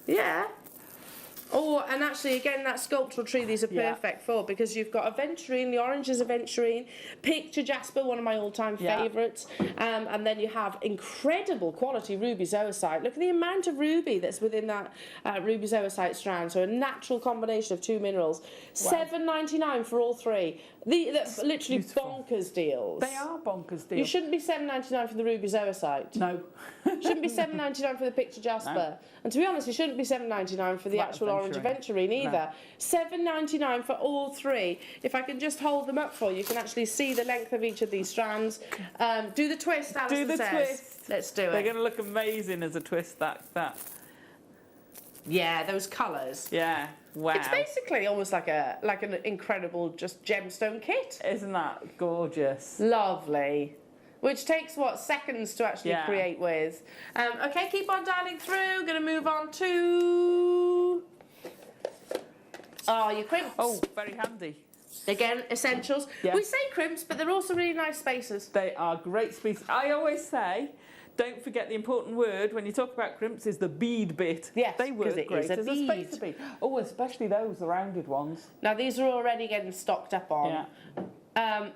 Yeah. Oh, and actually, again, that sculptural tree, these are perfect for, because you've got aventurine, the orange is aventurine, picture jasper, one of my all-time favourites, and then you have incredible quality ruby zoisite. Look at the amount of ruby that's within that ruby zoisite strand, so a natural combination of two minerals. Wow. $7.99 for all three. That's literally bonkers deals. They are bonkers deals. You shouldn't be $7.99 for the ruby zoisite. No. Shouldn't be $7.99 for the picture jasper. No. And to be honest, you shouldn't be $7.99 for the actual orange aventurine either. No. $7.99 for all three. If I can just hold them up for you, you can actually see the length of each of these strands. Do the twist, Alison Do the twist. Let's do it. They're going to look amazing as a twist, that. Yeah, those colours. Yeah. Wow. It's basically almost like an incredible just gemstone kit. Isn't that gorgeous? Lovely. Which takes, what, seconds to actually create with. Okay, keep on dialing through. Going to move on to... Oh, your crimps. Oh, very handy. Again, essentials. Yeah. We say crimps, but they're also really nice spacers. They are great spacers. I always say, don't forget the important word when you talk about crimps is the bead bit. Yes, they work it great is a as bead. a spacer bead. Oh, especially those, the rounded ones. Now, these are already getting stocked up on. Yeah.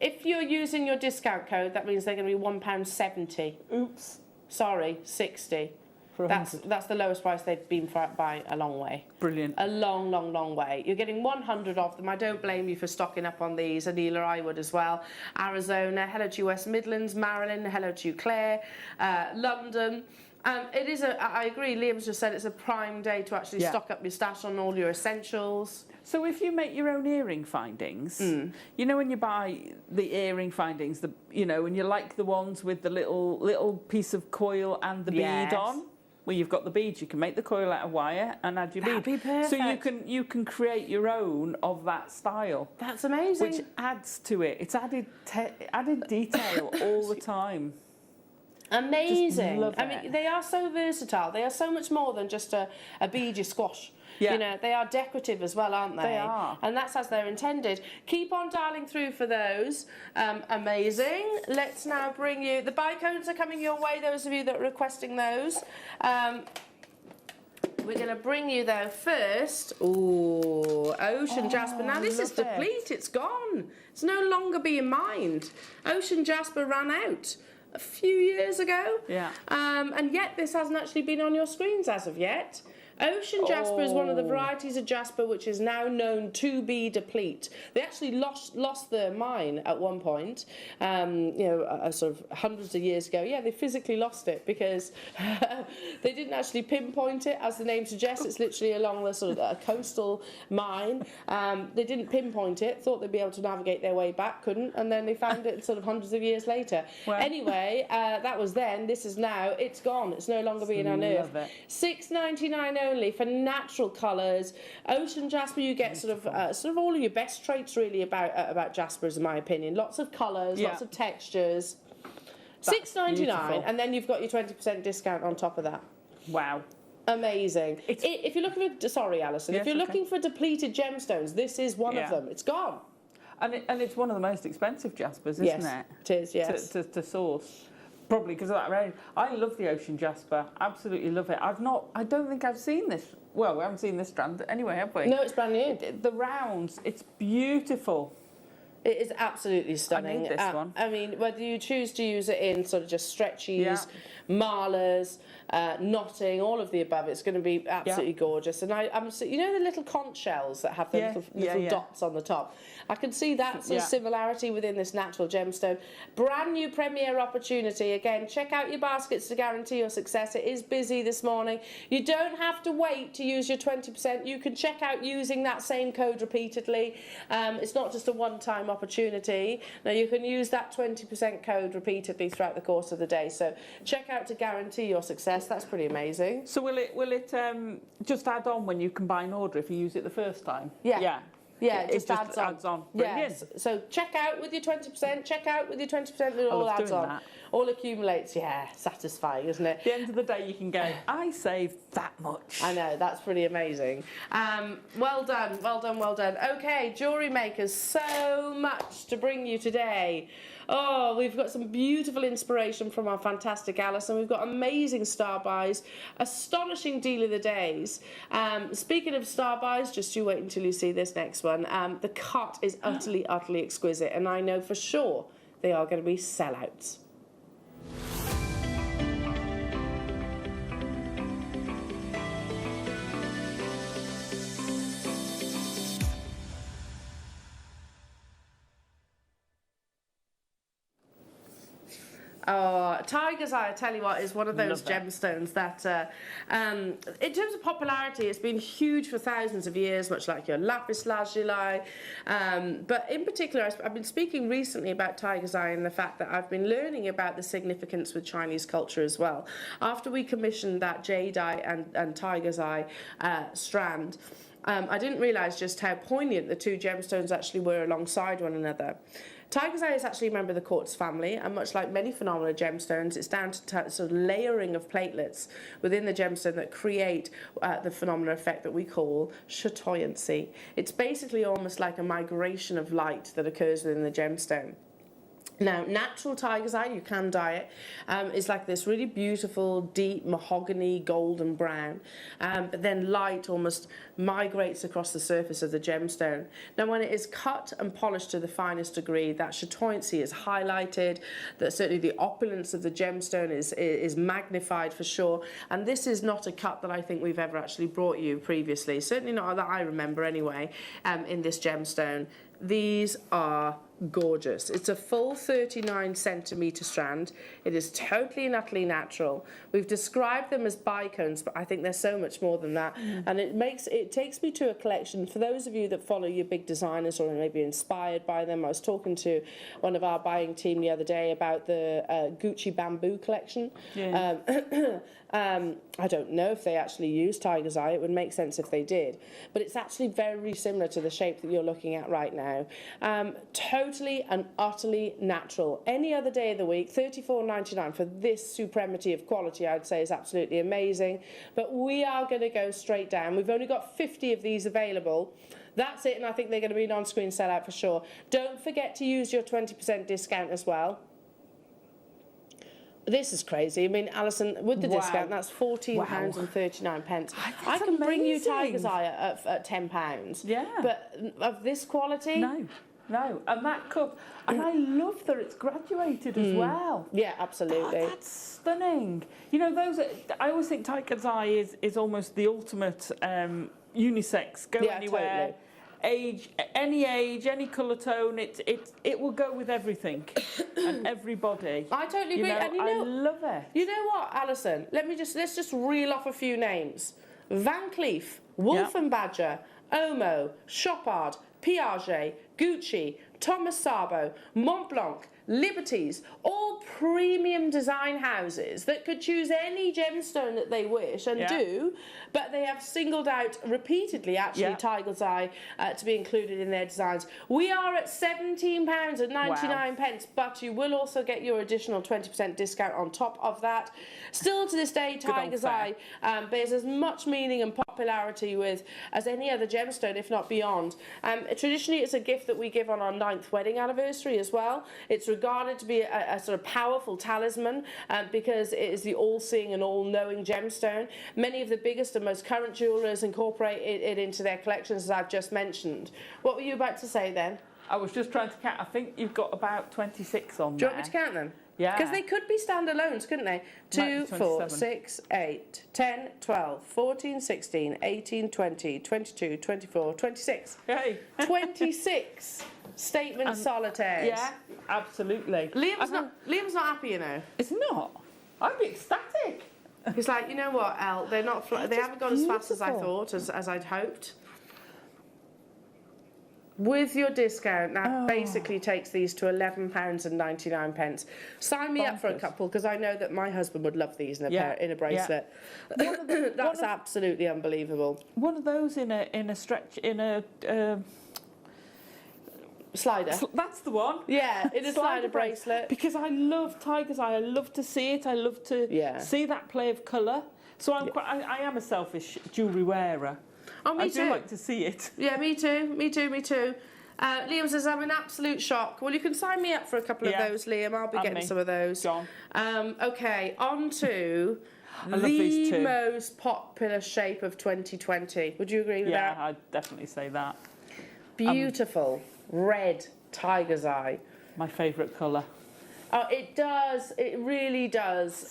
If you're using your discount code, that means they're going to be £1.70. Oops. Sorry, 60. That's the lowest price they've been by a long way. Brilliant. A long, long, long way. You're getting 100 of them. I don't blame you for stocking up on these. Anila, I would as well. Arizona, hello to you, West Midlands. Maryland, hello to you, Claire. London. It is I agree, Liam's just said it's a prime day to actually stock up your stash on all your essentials. So if you make your own earring findings, you know when you buy the earring findings, and you like the ones with the little piece of coil and the bead on? Well, you've got the beads. You can make the coil out of wire and add your bead. That'd be perfect. So you can create your own of that style. That's amazing. Which adds to it. It's added detail all the time. Amazing. Love I mean, they are so versatile. They are so much more than just a bead you squash. Yeah. You know, they are decorative as well, aren't they? They are. And that's as they're intended. Keep on dialing through for those. Amazing. Let's now bring you... The buy codes are coming your way, those of you that are requesting those. We're going to bring you, though, first... Ooh, Ocean Jasper. Now, this is deplete. It's gone. It's no longer being mined. Ocean Jasper ran out a few years ago. Yeah. And yet this hasn't actually been on your screens as of yet. Ocean Jasper is one of the varieties of jasper which is now known to be deplete. They actually lost their mine at one point, sort of hundreds of years ago. Yeah, they physically lost it because they didn't actually pinpoint it, as the name suggests. It's literally along the sort of a coastal mine. They didn't pinpoint it, thought they'd be able to navigate their way back, couldn't, and then they found it sort of hundreds of years later. Well, anyway, that was then. This is now. It's gone. It's no longer being unearthed. $6.99 only for natural colours. Ocean Jasper, you get sort of all of your best traits really about jaspers, in my opinion. Lots of colours, lots of textures. $6.99, and then you've got your 20% discount on top of that. Wow. Amazing. If you're looking for, sorry, Alison, if you're looking for depleted gemstones, this is one of them. It's gone. And it's one of the most expensive jaspers, isn't it? It is, yes. To source. Probably because of that rain. I love the Ocean Jasper. Absolutely love it. I don't think I've seen this. Well, we haven't seen this strand anyway, have we? No, it's brand new. The rounds, it's beautiful. It is absolutely stunning. I need this one. I mean, whether you choose to use it in sort of just stretchies, marlers, knotting, all of the above, it's going to be absolutely gorgeous. And I'm you know the little conch shells that have the little dots on the top? I can see that sort of similarity within this natural gemstone. Brand new premiere opportunity. Again, check out your baskets to guarantee your success. It is busy this morning. You don't have to wait to use your 20%. You can check out using that same code repeatedly. It's not just a one-time opportunity. Now, you can use that 20% code repeatedly throughout the course of the day. So check out to guarantee your success. That's pretty amazing. So will it just add on when you combine order if you use it the first time? Yeah. Yeah, it just adds on. Brilliant. Yes. So check out with your 20%, check out with your 20%, it all love adds doing on. that. All accumulates, yeah, satisfying, isn't it? At the end of the day, you can go, I saved that much. I know, that's pretty amazing. Well done, well done, well done. Okay, Jewellery Makers, so much to bring you today. Oh, we've got some beautiful inspiration from our fantastic Alison. We've got amazing star buys, astonishing deal of the days. Speaking of star buys, just you wait until you see this next one. The cut is utterly, utterly exquisite, and I know for sure they are going to be sellouts. Oh, Tiger's Eye, I tell you what, is one of those gemstones that, in terms of popularity, it's been huge for thousands of years, much like your lapis lazuli. But in particular, I've been speaking recently about Tiger's Eye and the fact that I've been learning about the significance with Chinese culture as well. After we commissioned that Jade Eye and Tiger's Eye strand, I didn't realise just how poignant the two gemstones actually were alongside one another. Tiger's Eye is actually a member of the quartz family, and much like many phenomenal gemstones, it's down to sort of layering of platelets within the gemstone that create the phenomenal effect that we call chatoyancy. It's basically almost like a migration of light that occurs within the gemstone. Now, natural Tiger's Eye, you can dye it, is like this really beautiful, deep mahogany golden brown, but then light almost migrates across the surface of the gemstone. Now, when it is cut and polished to the finest degree, that chatoyancy is highlighted, that certainly the opulence of the gemstone is magnified for sure, and this is not a cut that I think we've ever actually brought you previously, certainly not that I remember anyway, in this gemstone. These are gorgeous. It's a full 39 centimetre strand. It is totally and utterly natural. We've described them as bicones, but I think they're so much more than that. And it takes me to a collection. For those of you that follow your big designers or maybe inspired by them, I was talking to one of our buying team the other day about the Gucci bamboo collection. Yeah. I don't know if they actually use Tiger's Eye. It would make sense if they did. But it's actually very similar to the shape that you're looking at right now. Totally and utterly natural. Any other day of the week, $34.99 for this supremacy of quality, I'd say, is absolutely amazing. But we are going to go straight down. We've only got 50 of these available. That's it, and I think they're going to be an on-screen sellout for sure. Don't forget to use your 20% discount as well. This is crazy. I mean, Alison, with the discount, that's £14.39. I can bring you Tiger's Eye at £10. Yeah. But of this quality? No. And that cup, and I love that it's graduated as well. Yeah, absolutely. That's stunning. You know, I always think Tiger's Eye is almost the ultimate unisex, go anywhere. Totally. Age, any colour tone, it will go with everything and everybody. I totally agree. And I love it. You know what, Alison? Let's just reel off a few names: Van Cleef, Wolf and Badger, Omo, Chopard, Piaget, Gucci, Thomas Sabo, Montblanc, Liberties, all premium design houses that could choose any gemstone that they wish and do, but they have singled out repeatedly actually Tiger's Eye to be included in their designs. We are at £17.99, but you will also get your additional 20% discount on top of that. Still to this day, Tiger's Eye bears as much meaning and popularity with as any other gemstone, if not beyond. Traditionally, it's a gift that we give on our 9th wedding anniversary as well. It's regarded to be a sort of powerful talisman because it is the all-seeing and all-knowing gemstone. Many of the biggest and most current jewellers incorporate it into their collections, as I've just mentioned. What were you about to say then? I was just trying to count. I think you've got about 26 on there. Do you want me to count them? Yeah. Because they could be standalones, couldn't they? 2, 4, 6, 8, 10, 12, 14, 16, 18, 20, 22, 24, 26. Hey. 26 statement solitaires. Yeah, absolutely. Liam's not happy, you know. It's not. I'd be ecstatic. He's like, you know what, Elle, they haven't gone as fast as I thought, as I'd hoped. With your discount, that basically takes these to £11.99. Sign me up for a couple, because I know that my husband would love these in a bracelet. Yeah. That's absolutely unbelievable. One of those in a Slider. That's the one. Yeah, in a slider bracelet. Because I love tiger's eye. I love to see it. I love to see that play of colour. So I am a selfish jewellery wearer. Oh, me too. I do like to see it. Yeah, me too. Liam says, I'm in absolute shock. Well, you can sign me up for a couple of those, Liam. I'll be getting some of those. John. Okay, on to the most popular shape of 2020. Would you agree with that? Yeah, I'd definitely say that. Beautiful red tiger's eye. My favourite colour. Oh, it does. It really does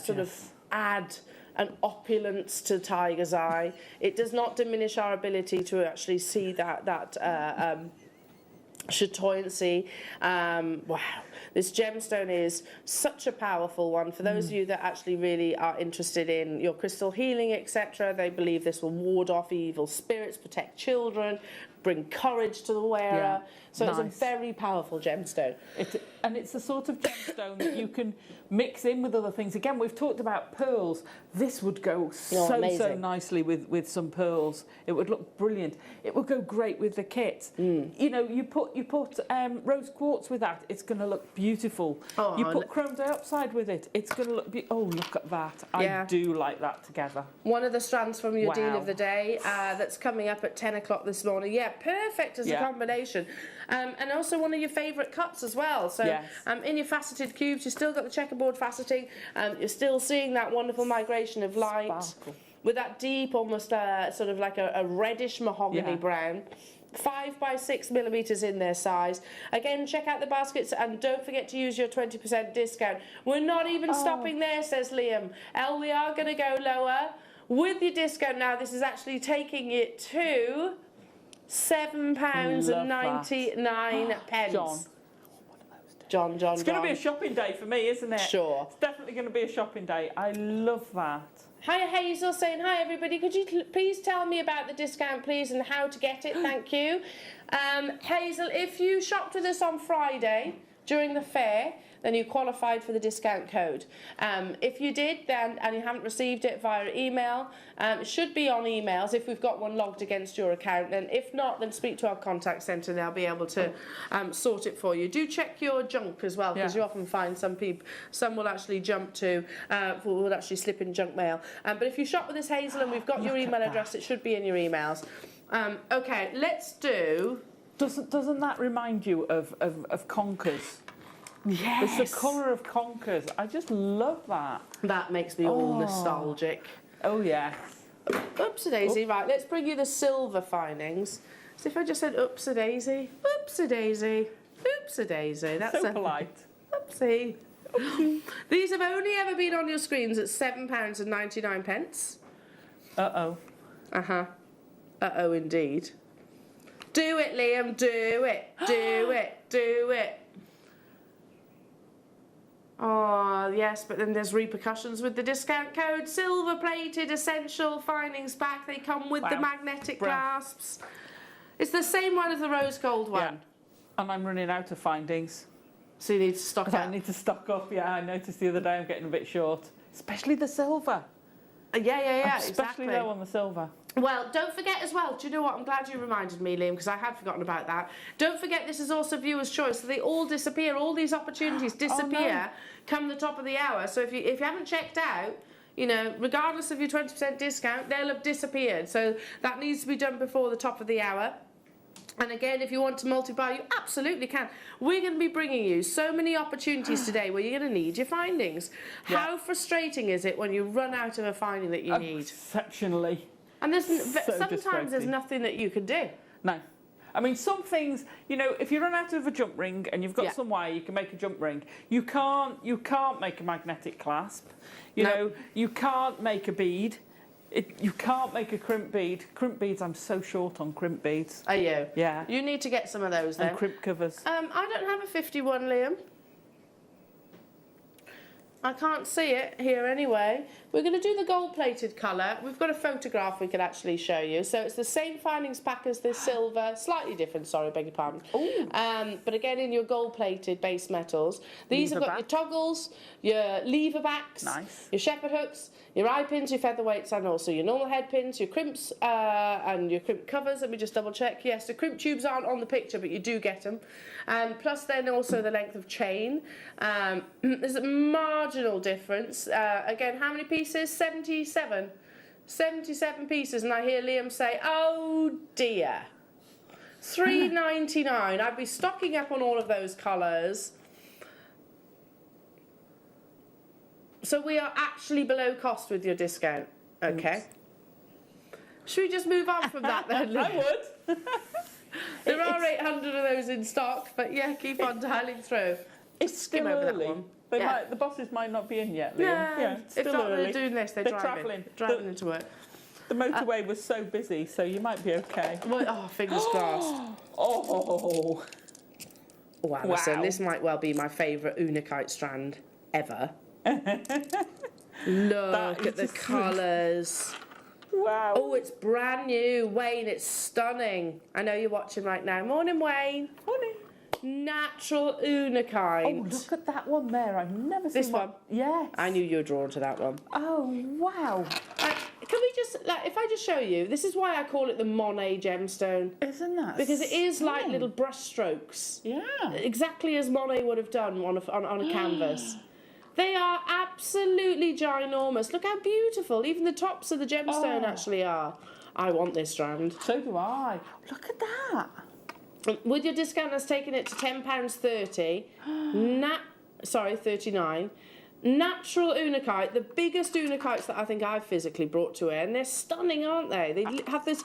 sort of add an opulence to tiger's eye. It does not diminish our ability to actually see that chatoyancy. Wow, this gemstone is such a powerful one. For those of you that actually really are interested in your crystal healing, etc., they believe this will ward off evil spirits, protect children, bring courage to the wearer. Yeah, so it's a very powerful gemstone. And it's the sort of gemstone that you can mix in with other things. Again, we've talked about pearls. This would go so nicely with some pearls. It would look brilliant. It would go great with the kit. You know, you put rose quartz with that. It's going to look beautiful. Oh, you put chrome dioxide with it. It's going to look oh, look at that. I do like that together. One of the strands from your deal of the day that's coming up at 10 o'clock this morning. Yeah, perfect as a combination. And also one of your favourite cuts as well. So in your faceted cubes, you've still got the checkerboard faceting. You're still seeing that wonderful migration of light. Sparkle. With that deep, almost sort of like a reddish mahogany brown. 5 by 6 millimetres in their size. Again, check out the baskets and don't forget to use your 20% discount. We're not even stopping there, says Liam. We are going to go lower. With your discount now, this is actually taking it to £7.99. John. It's going to be a shopping day for me, isn't it? Sure. It's definitely going to be a shopping day. I love that. Hi Hazel saying, hi everybody, could you please tell me about the discount please and how to get it, thank you. Hazel, if you shopped with us on Friday during the fair, then you qualified for the discount code. If you did then and you haven't received it via email, it should be on emails if we've got one logged against your account. And if not, then speak to our contact centre and they'll be able to sort it for you. Do check your junk as well, because you often find some will actually jump to, will actually slip in junk mail. But if you shop with us, Hazel, and we've got your email address, it should be in your emails. Okay, let's do... Doesn't that remind you of Conkers? Yes. It's the colour of Conkers. I just love that. That makes me all nostalgic. Oh, yes. Oopsie-daisy. Right, let's bring you the silver findings. So if I just said oopsie-daisy, oopsie-daisy, oopsie-daisy. That's so polite. Oopsie. These have only ever been on your screens at £7.99. Uh-oh. Uh-huh. Uh-oh, indeed. Do it, Liam, do it, do it, do it. Oh, yes, but then there's repercussions with the discount code. Silver-plated essential findings pack. They come with the magnetic clasps. It's the same one as the rose gold one. Yeah. And I'm running out of findings. So you need to stock up. I need to stock up, I noticed the other day I'm getting a bit short. Especially the silver. Yeah, especially low on the silver. Well, don't forget as well, do you know what? I'm glad you reminded me, Liam, because I had forgotten about that. Don't forget this is also viewer's choice, so they all disappear. All these opportunities disappear come the top of the hour. So if you haven't checked out, you know, regardless of your 20% discount, they'll have disappeared. So that needs to be done before the top of the hour. And again, if you want to multi-buy, you absolutely can. We're going to be bringing you so many opportunities today where you're going to need your findings. How frustrating is it when you run out of a finding that you need? Exceptionally. And sometimes there's nothing that you can do. No. I mean, some things, you know, if you run out of a jump ring and you've got some wire, you can make a jump ring. You can't make a magnetic clasp. You know, you can't make a bead. You can't make a crimp bead. Crimp beads, I'm so short on crimp beads. Are you? Yeah. You need to get some of those then. And crimp covers. I don't have a 51, Liam. I can't see it here anyway. We're going to do the gold-plated colour. We've got a photograph we can actually show you. So it's the same findings pack as this silver, slightly different, sorry, beg your pardon. But again, in your gold-plated base metals. These have got your toggles, your lever backs, your shepherd hooks, your eye pins, your featherweights, and also your normal head pins, your crimps and your crimp covers. Let me just double check. Yes, the crimp tubes aren't on the picture, but you do get them. Plus then also the length of chain. There's a marginal difference. Again, how many pieces? 77. 77 pieces. And I hear Liam say, oh dear. $3.99. I'd be stocking up on all of those colours. So we are actually below cost with your discount. Okay. Oops. Should we just move on from that then, Liam? I would. There are 800 of those in stock, but yeah, keep on dialing through. It's still early. The bosses might not be in yet, Liam. Yeah, it's still if not, early. they're doing this, they're driving into work. The motorway was so busy, so you might be okay. Well, oh, fingers crossed. Oh, Alison, this might well be my favourite Unakite strand ever. Look at the colours. Wow. Oh, it's brand new. Wayne, it's stunning. I know you're watching right now. Morning, Wayne. Morning. Natural Unakite. Oh, look at that one there. I've never seen this one. Yes. I knew you were drawn to that one. Oh, wow. Can we just, if I just show you, this is why I call it the Monet gemstone. Isn't that Because it is like stunning? little brush strokes. Yeah. Exactly as Monet would have done on a canvas. They are absolutely ginormous. Look how beautiful. Even the tops of the gemstone actually are. I want this strand. So do I. Look at that. With your discount, that's taken it to £10.30. 39. Natural Unakite, the biggest Unakites that I think I've physically brought to air, and they're stunning, aren't they? They have this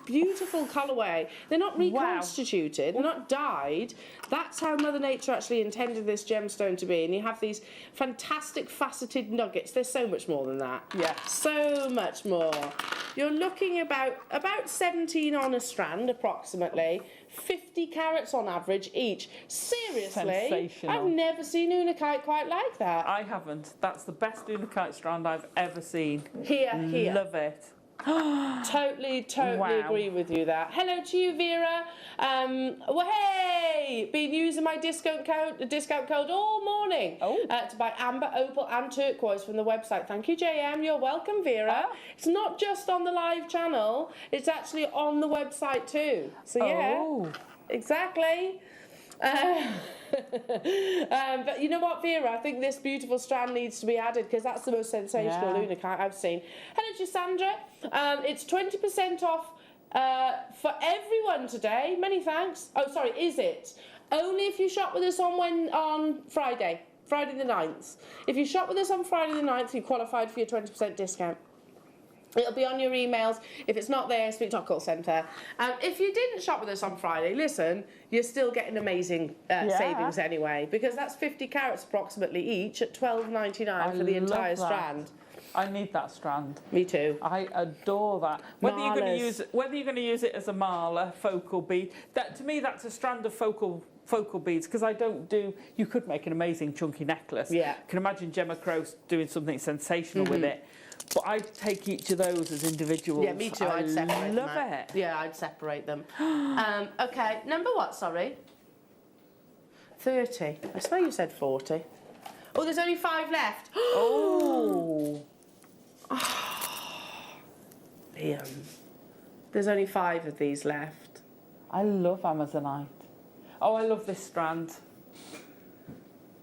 beautiful colourway. They're not reconstituted, they're not dyed. That's how Mother Nature actually intended this gemstone to be. And you have these fantastic faceted nuggets. There's so much more than that. Yeah. So much more. You're looking about 17 on a strand, approximately. 50 carats on average each. Seriously, sensational. I've never seen Unakite quite like that. I haven't. That's the best Unakite strand I've ever seen. Here. Love it. Totally agree with you there. Hello to you, Vera. Well, hey, been using my discount code all morning to buy amber, opal, and turquoise from the website. Thank you, JM. You're welcome, Vera. It's not just on the live channel; it's actually on the website too. So yeah, exactly. But you know what, Vera? I think this beautiful strand needs to be added because that's the most sensational Unakite I've seen. Hello, Sandra. It's 20% off for everyone today. Many thanks. Oh, sorry, is it? Only if you shop with us on Friday the 9th. If you shop with us on Friday the 9th, you qualified for your 20% discount. It'll be on your emails. If it's not there, speak to our call centre. If you didn't shop with us on Friday, listen, you're still getting amazing savings anyway, because that's 50 carats approximately each at $12.99 for the entire strand. I need that strand. Me too. I adore that. Whether you're going to use it as a mala, focal bead, to me that's a strand of focal beads, because I don't do. You could make an amazing chunky necklace. Yeah. I can imagine Gemma Crowe doing something sensational with it. But I'd take each of those as individuals. Yeah, me too. I'd separate them. Love it. Yeah, I'd separate them. Okay, number what, sorry? 30. I swear you said 40. Oh, there's only 5 left. Liam. There's only 5 of these left. I love Amazonite. Oh, I love this strand.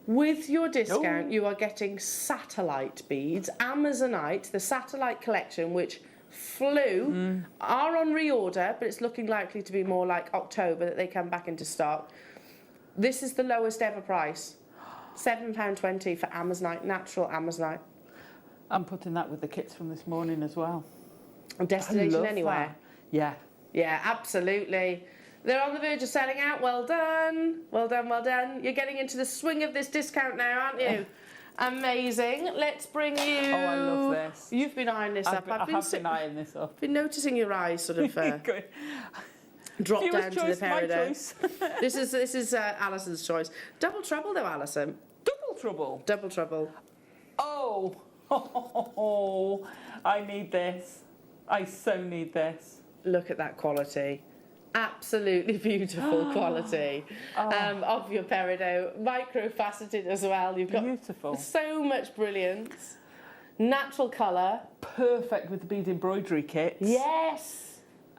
With your discount, you are getting satellite beads. Amazonite, the satellite collection, which flew, are on reorder, but it's looking likely to be more like October that they come back into stock. This is the lowest ever price. £7.20 for Amazonite, natural Amazonite. I'm putting that with the kits from this morning as well. Destination Anywhere. That. Yeah. Yeah, absolutely. They're on the verge of selling out. Well done. Well done, well done. You're getting into the swing of this discount now, aren't you? Amazing. Let's bring you... Oh, I love this. You've been eyeing this up. I have been eyeing this up. I've been noticing your eyes sort of drop down to the peridot. This is Alison's choice. Double trouble though, Alison. Double trouble? Double trouble. Oh, I need this. I so need this. Look at that quality. Absolutely beautiful quality of your peridot. Micro-faceted as well. You've got Beautiful. so much brilliance. Natural colour. Perfect with the bead embroidery kits. Yes.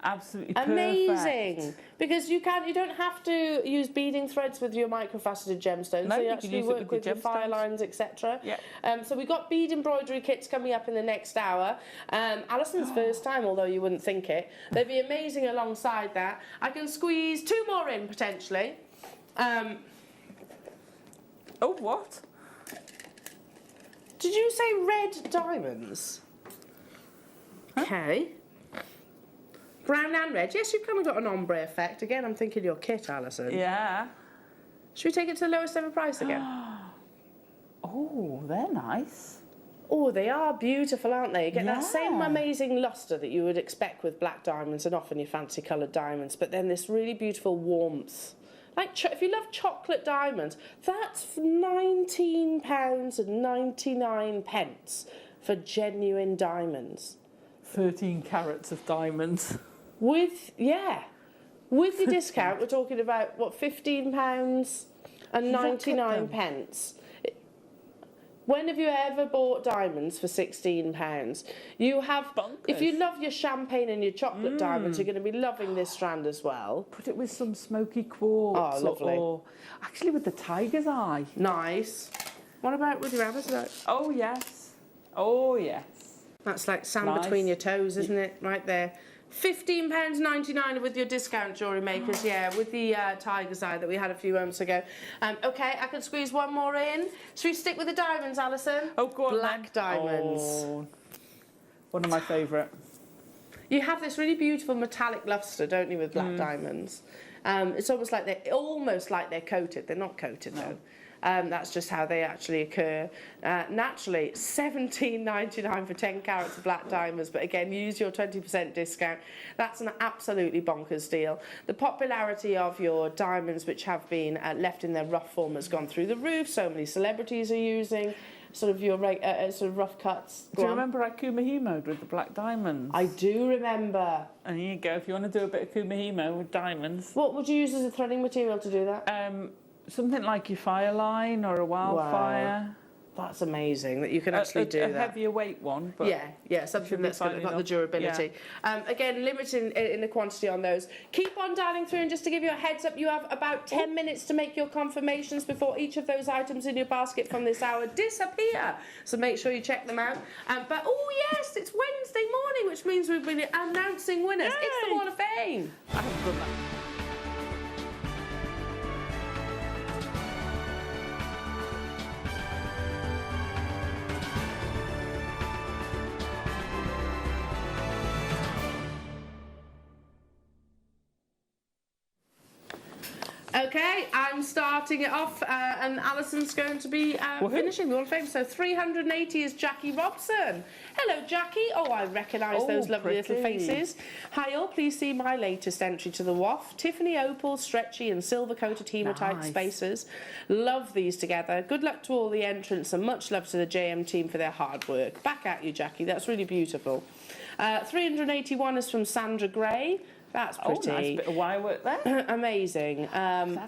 Absolutely Amazing. perfect. Because you don't have to use beading threads with your microfaceted gemstones. No, so you you actually can use it work with with your your fire gemstones. lines, etc. Yeah. So we've got bead embroidery kits coming up in the next hour. Alison's first time, although you wouldn't think it. They'd be amazing alongside that. I can squeeze 2 more in potentially. Oh, what? Did you say red diamonds? Okay. Brown and red. Yes, you've kind of got an ombre effect. Again, I'm thinking your kit, Alison. Yeah. Should we take it to the lowest ever price again? Oh, they're nice. Oh, they are beautiful, aren't they? You get that same Yeah. amazing lustre that you would expect with black diamonds and often your fancy coloured diamonds, but then this really beautiful warmth. Like, if you love chocolate diamonds, that's £19.99 for genuine diamonds. 13 carats of diamonds. With your discount, we're talking about, what, £15.99. When have you ever bought diamonds for £16? You have, Bonkers. if you love your champagne and your chocolate diamonds, you're going to be loving this strand as well. Put it with some smoky quartz. Oh, lovely. Or actually with the tiger's eye. Nice. What about with your amazonite? Oh, yes. Oh, yes. That's like sand Nice. between your toes, isn't it? Right there. £15.99 with your discount, Jewellery Makers, yeah, with the tiger's eye that we had a few moments ago. Okay, I can squeeze one more in. Should we stick with the diamonds, Alison? Oh, go on, Black then. diamonds. Oh, one of my favourite. You have this really beautiful metallic lustre, don't you, with black diamonds? It's almost like they're coated. They're not coated though. That's just how they actually occur. Naturally, £17.99 for 10 carats of black diamonds, but again, use your 20% discount. That's an absolutely bonkers deal. The popularity of your diamonds, which have been left in their rough form, has gone through the roof. So many celebrities are using sort of your sort of rough cuts. Do you remember I kumahemoed with the black diamonds? I do remember. And here you go. If you want to do a bit of kumahimo with diamonds. What would you use as a threading material to do that? Something like your fire line or a wildfire. That's amazing that you can actually do a that. heavier weight one. But Yeah, something should be that's got fine the enough. durability. Again, limiting in the quantity on those. Keep on dialing through, and just to give you a heads up, you have about 10 minutes to make your confirmations before each of those items in your basket from this hour disappear. So make sure you check them out. But oh yes, it's Wednesday morning, which means we've been announcing winners. Yay! It's the Wall of Fame. I haven't done that. Okay, I'm starting it off, and Alison's going to be finishing the Wall of Fame. So 380 is Jackie Robson. Hello, Jackie. Oh, I recognise Oh, those lovely little pretty. faces. Hi all, please see my latest entry to the WAF. Tiffany opal, stretchy and silver-coated hematite Nice. spacers. Love these together. Good luck to all the entrants and much love to the JM team for their hard work. Back at you, Jackie. That's really beautiful. 381 is from Sandra Gray. That's pretty. Oh, nice bit of wire work there. Amazing.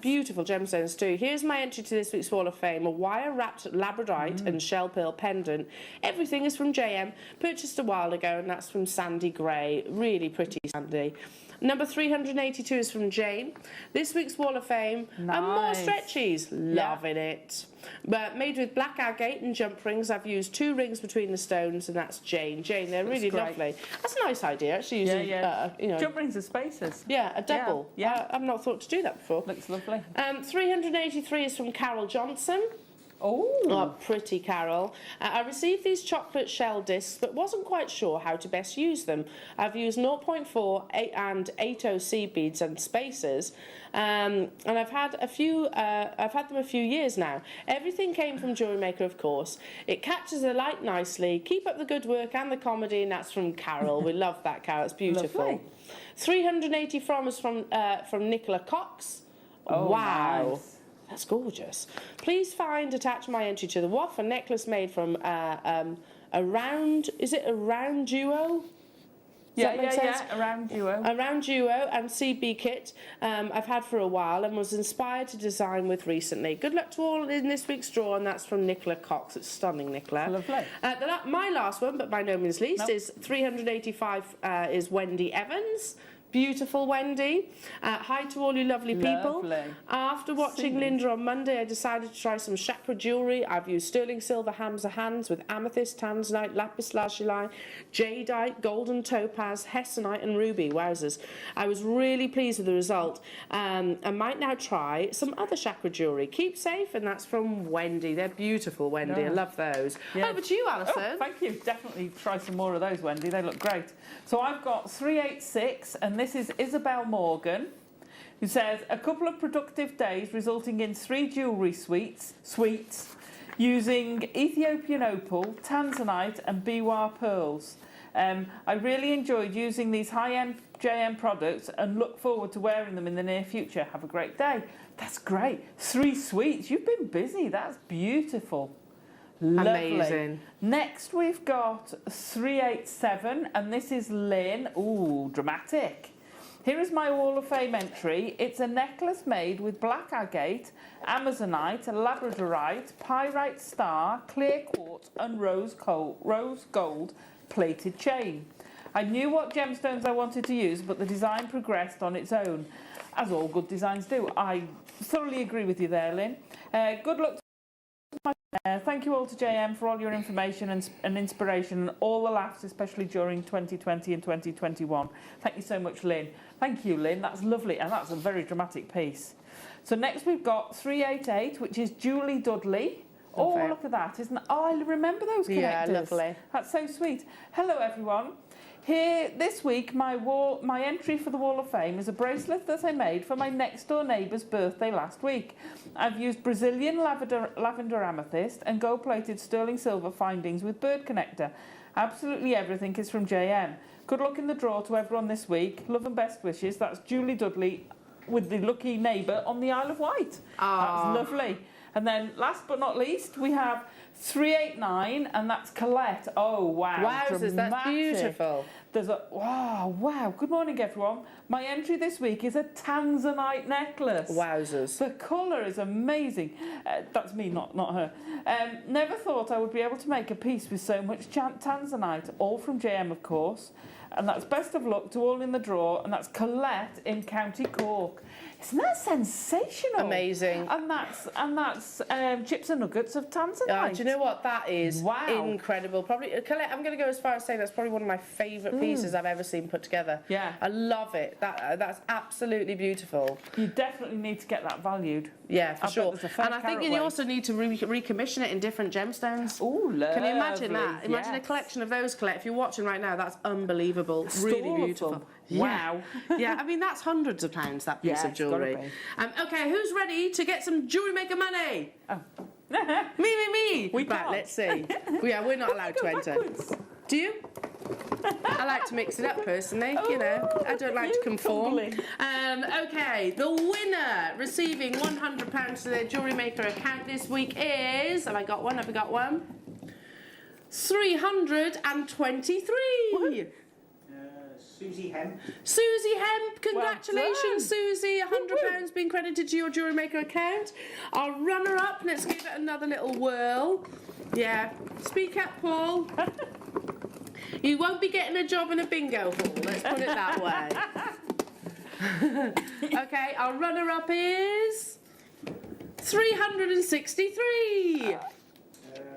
Beautiful gemstones too. Here's my entry to this week's Wall of Fame. A wire-wrapped labradorite and shell pearl pendant. Everything is from JM. Purchased a while ago, and that's from Sandy Gray. Really pretty, Sandy. Number 382 is from Jane. This week's Wall of Fame. And more Nice. stretchies. Loving it. But made with black agate and jump rings. I've used 2 rings between the stones, and that's Jane. Jane, they're really great. lovely. That's a nice idea, actually, using, you know, Jump rings and spacers. yeah, a double. Yeah. I've not thought to do that before. Looks lovely. 383 is from Carol Johnson. Oh. Oh, pretty Carol. I received these chocolate shell discs, but wasn't quite sure how to best use them. I've used 0.4 and 8.0 seed beads and spacers, and I've had them a few years now. Everything came from Jewellery Maker, of course. It catches the light nicely. Keep up the good work and the comedy, and that's from Carol. We love that, Carol. It's beautiful. Lovely. 380 is from Nicola Cox. Oh, Wow. nice. That's gorgeous. Please find attached my entry to the waff, a necklace made from a round duo? Around duo. A round duo and CB kit I've had for a while and was inspired to design with recently. Good luck to all in this week's draw, and that's from Nicola Cox. It's stunning, Nicola. Lovely. My last one, but by no means least, is 385 is Wendy Evans. Beautiful Wendy. Hi to all you lovely people. Lovely. After watching Linda on Monday, I decided to try some chakra jewellery. I've used sterling silver hammer hands with amethyst, tanzanite, lapis lazuli, jadeite, golden topaz, hessonite and ruby. Wowzers. I was really pleased with the result. I might now try some other chakra jewellery. Keep safe, and that's from Wendy. They're beautiful, Wendy. I love those. Yeah. Over to you, Alison. Oh, thank you. Definitely try some more of those, Wendy. They look great. So I've got 386, and this is Isabel Morgan, who says, a couple of productive days resulting in 3 jewellery sweets using Ethiopian opal, tanzanite and biwa pearls. I really enjoyed using these high-end JM products and look forward to wearing them in the near future. Have a great day. That's great. 3 sweets. You've been busy. That's beautiful. Lovely. Amazing. Next we've got 387, and this is Lynn. Ooh, dramatic. Here is my Wall of Fame entry. It's a necklace made with black agate, amazonite, labradorite, pyrite star, clear quartz and rose gold plated chain. I knew what gemstones I wanted to use, but the design progressed on its own, as all good designs do. I thoroughly agree with you there, Lynn. Good luck. Thank you all to JM for all your information and inspiration and all the laughs, especially during 2020 and 2021. Thank you so much, Lynn. Thank you, Lynn. That's lovely, and that's a very dramatic piece. So next we've got 388, which is Julie Dudley. Oh, look at that, isn't it? Oh, I remember those connectors. Yeah, lovely. That's so sweet. Hello, everyone. Here, this week, my entry for the Wall of Fame is a bracelet that I made for my next-door neighbour's birthday last week. I've used Brazilian lavender amethyst and gold-plated sterling silver findings with bird connector. Absolutely everything is from JM. Good luck in the draw to everyone this week. Love and best wishes. That's Julie Dudley with the lucky neighbour on the Isle of Wight. That's lovely. And then, last but not least, we have 389, and that's Colette. Oh, wow. Wowzers, that's beautiful. There's a... Wow. Good morning, everyone. My entry this week is a tanzanite necklace. Wowzers. The colour is amazing. That's me, not her. Never thought I would be able to make a piece with so much tanzanite, all from JM, of course. And that's best of luck to all in the draw, and that's Colette in County Cork. Isn't that sensational? Amazing. And that's chips and nuggets of tanzanite. Do you know what? That is incredible. Probably, Colette, I'm going to go as far as saying that's probably one of my favourite pieces I've ever seen put together. Yeah. I love it. That's absolutely beautiful. You definitely need to get that valued. Yeah, for sure. And I think you also need to recommission it in different gemstones. Oh, lovely. Can you imagine that? Imagine a collection of those, Colette. If you're watching right now, that's unbelievable. Really beautiful. Wow. Yeah, I mean, that's hundreds of pounds, that piece of jewellery. Okay, who's ready to get some Jewellery Maker money? Oh. Me. We right, can't. let's see. We're not allowed to enter. Backwards. Do you? I like to mix it up personally, you know. I don't like to conform. Okay, the winner receiving £100 to their Jewellery Maker account this week is... Have I got one? 323. Susie Hemp. Susie Hemp, congratulations, Well Susie. £100 being credited to your Jewellery Maker account. Our runner-up, let's give it another little whirl. Yeah, speak up, Paul. You won't be getting a job in a bingo hall, let's put it that way. Okay, our runner-up is 363.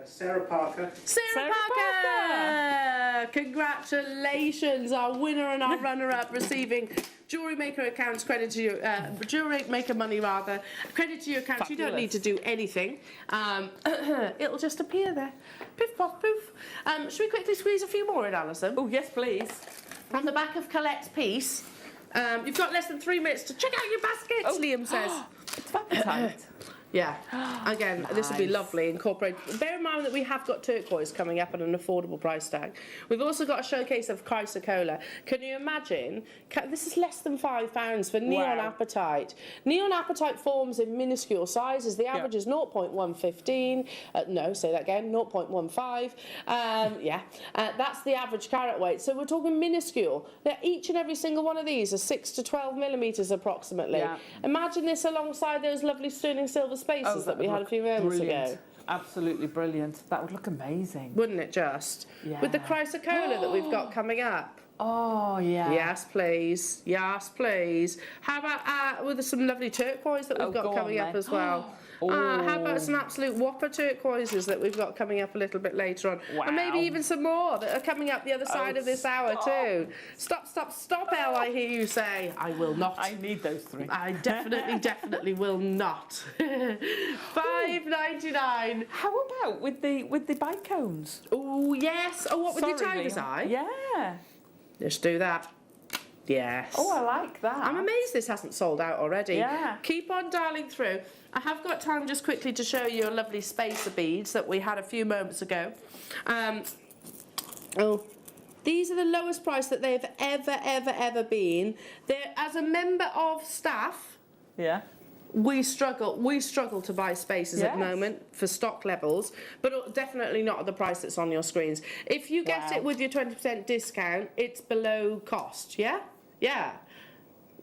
Sarah Parker. Sarah Parker! Congratulations, our winner and our runner-up receiving Jewellery Maker accounts credit to your Jewellery Maker money rather credit to your account. Fabulous. You don't need to do anything. It'll just appear there. Piff pop poof. Should we quickly squeeze a few more in, Alison? Oh, yes, please. On the back of Colette's piece, you've got less than 3 minutes to check out your baskets. Liam says. It's appetite. Yeah, again, this would be Nice. lovely. Incorporate. Bear in mind that we have got turquoise coming up at an affordable price tag. We've also got a showcase of chrysocolla. Can you imagine? This is less than £5 for neon Wow. apatite. Neon apatite forms in minuscule sizes. The average is 0.115. No, say that again. 0.15. That's the average carat weight. So we're talking minuscule. Now, each and every single one of these are 6 to 12 millimetres approximately. Yeah. Imagine this alongside those lovely sterling silver spaces that we had a few moments ago. Absolutely brilliant. That would look amazing. Wouldn't it just? With the Yeah. chrysocolla that we've got coming up. Oh, yeah. Yes, please. Yes, please. How about with some lovely turquoise that we've Oh, got go coming on, up then. as well? How about some absolute whopper turquoises that we've got coming up a little bit later on? And maybe Wow. even some more that are coming up the other side of this hour too. Stop, stop, stop, Elle, I hear you say. I will not. I need those three. I definitely will not. £5.99. How about with the bike cones? Oh, yes. Oh, what, with your Sorry, tiger's Leon. eye? Yeah. Let's do that. Yes. Oh, I like that. I'm amazed this hasn't sold out already. Yeah. Keep on dialing through. I have got time just quickly to show you a lovely spacer beads that we had a few moments ago. These are the lowest price that they've ever been. They're, as a member of staff, Yeah. we struggle to buy spaces at the Yes. moment for stock levels, but definitely not at the price that's on your screens. If you get Wow. it with your 20% discount, it's below cost, yeah? Yeah.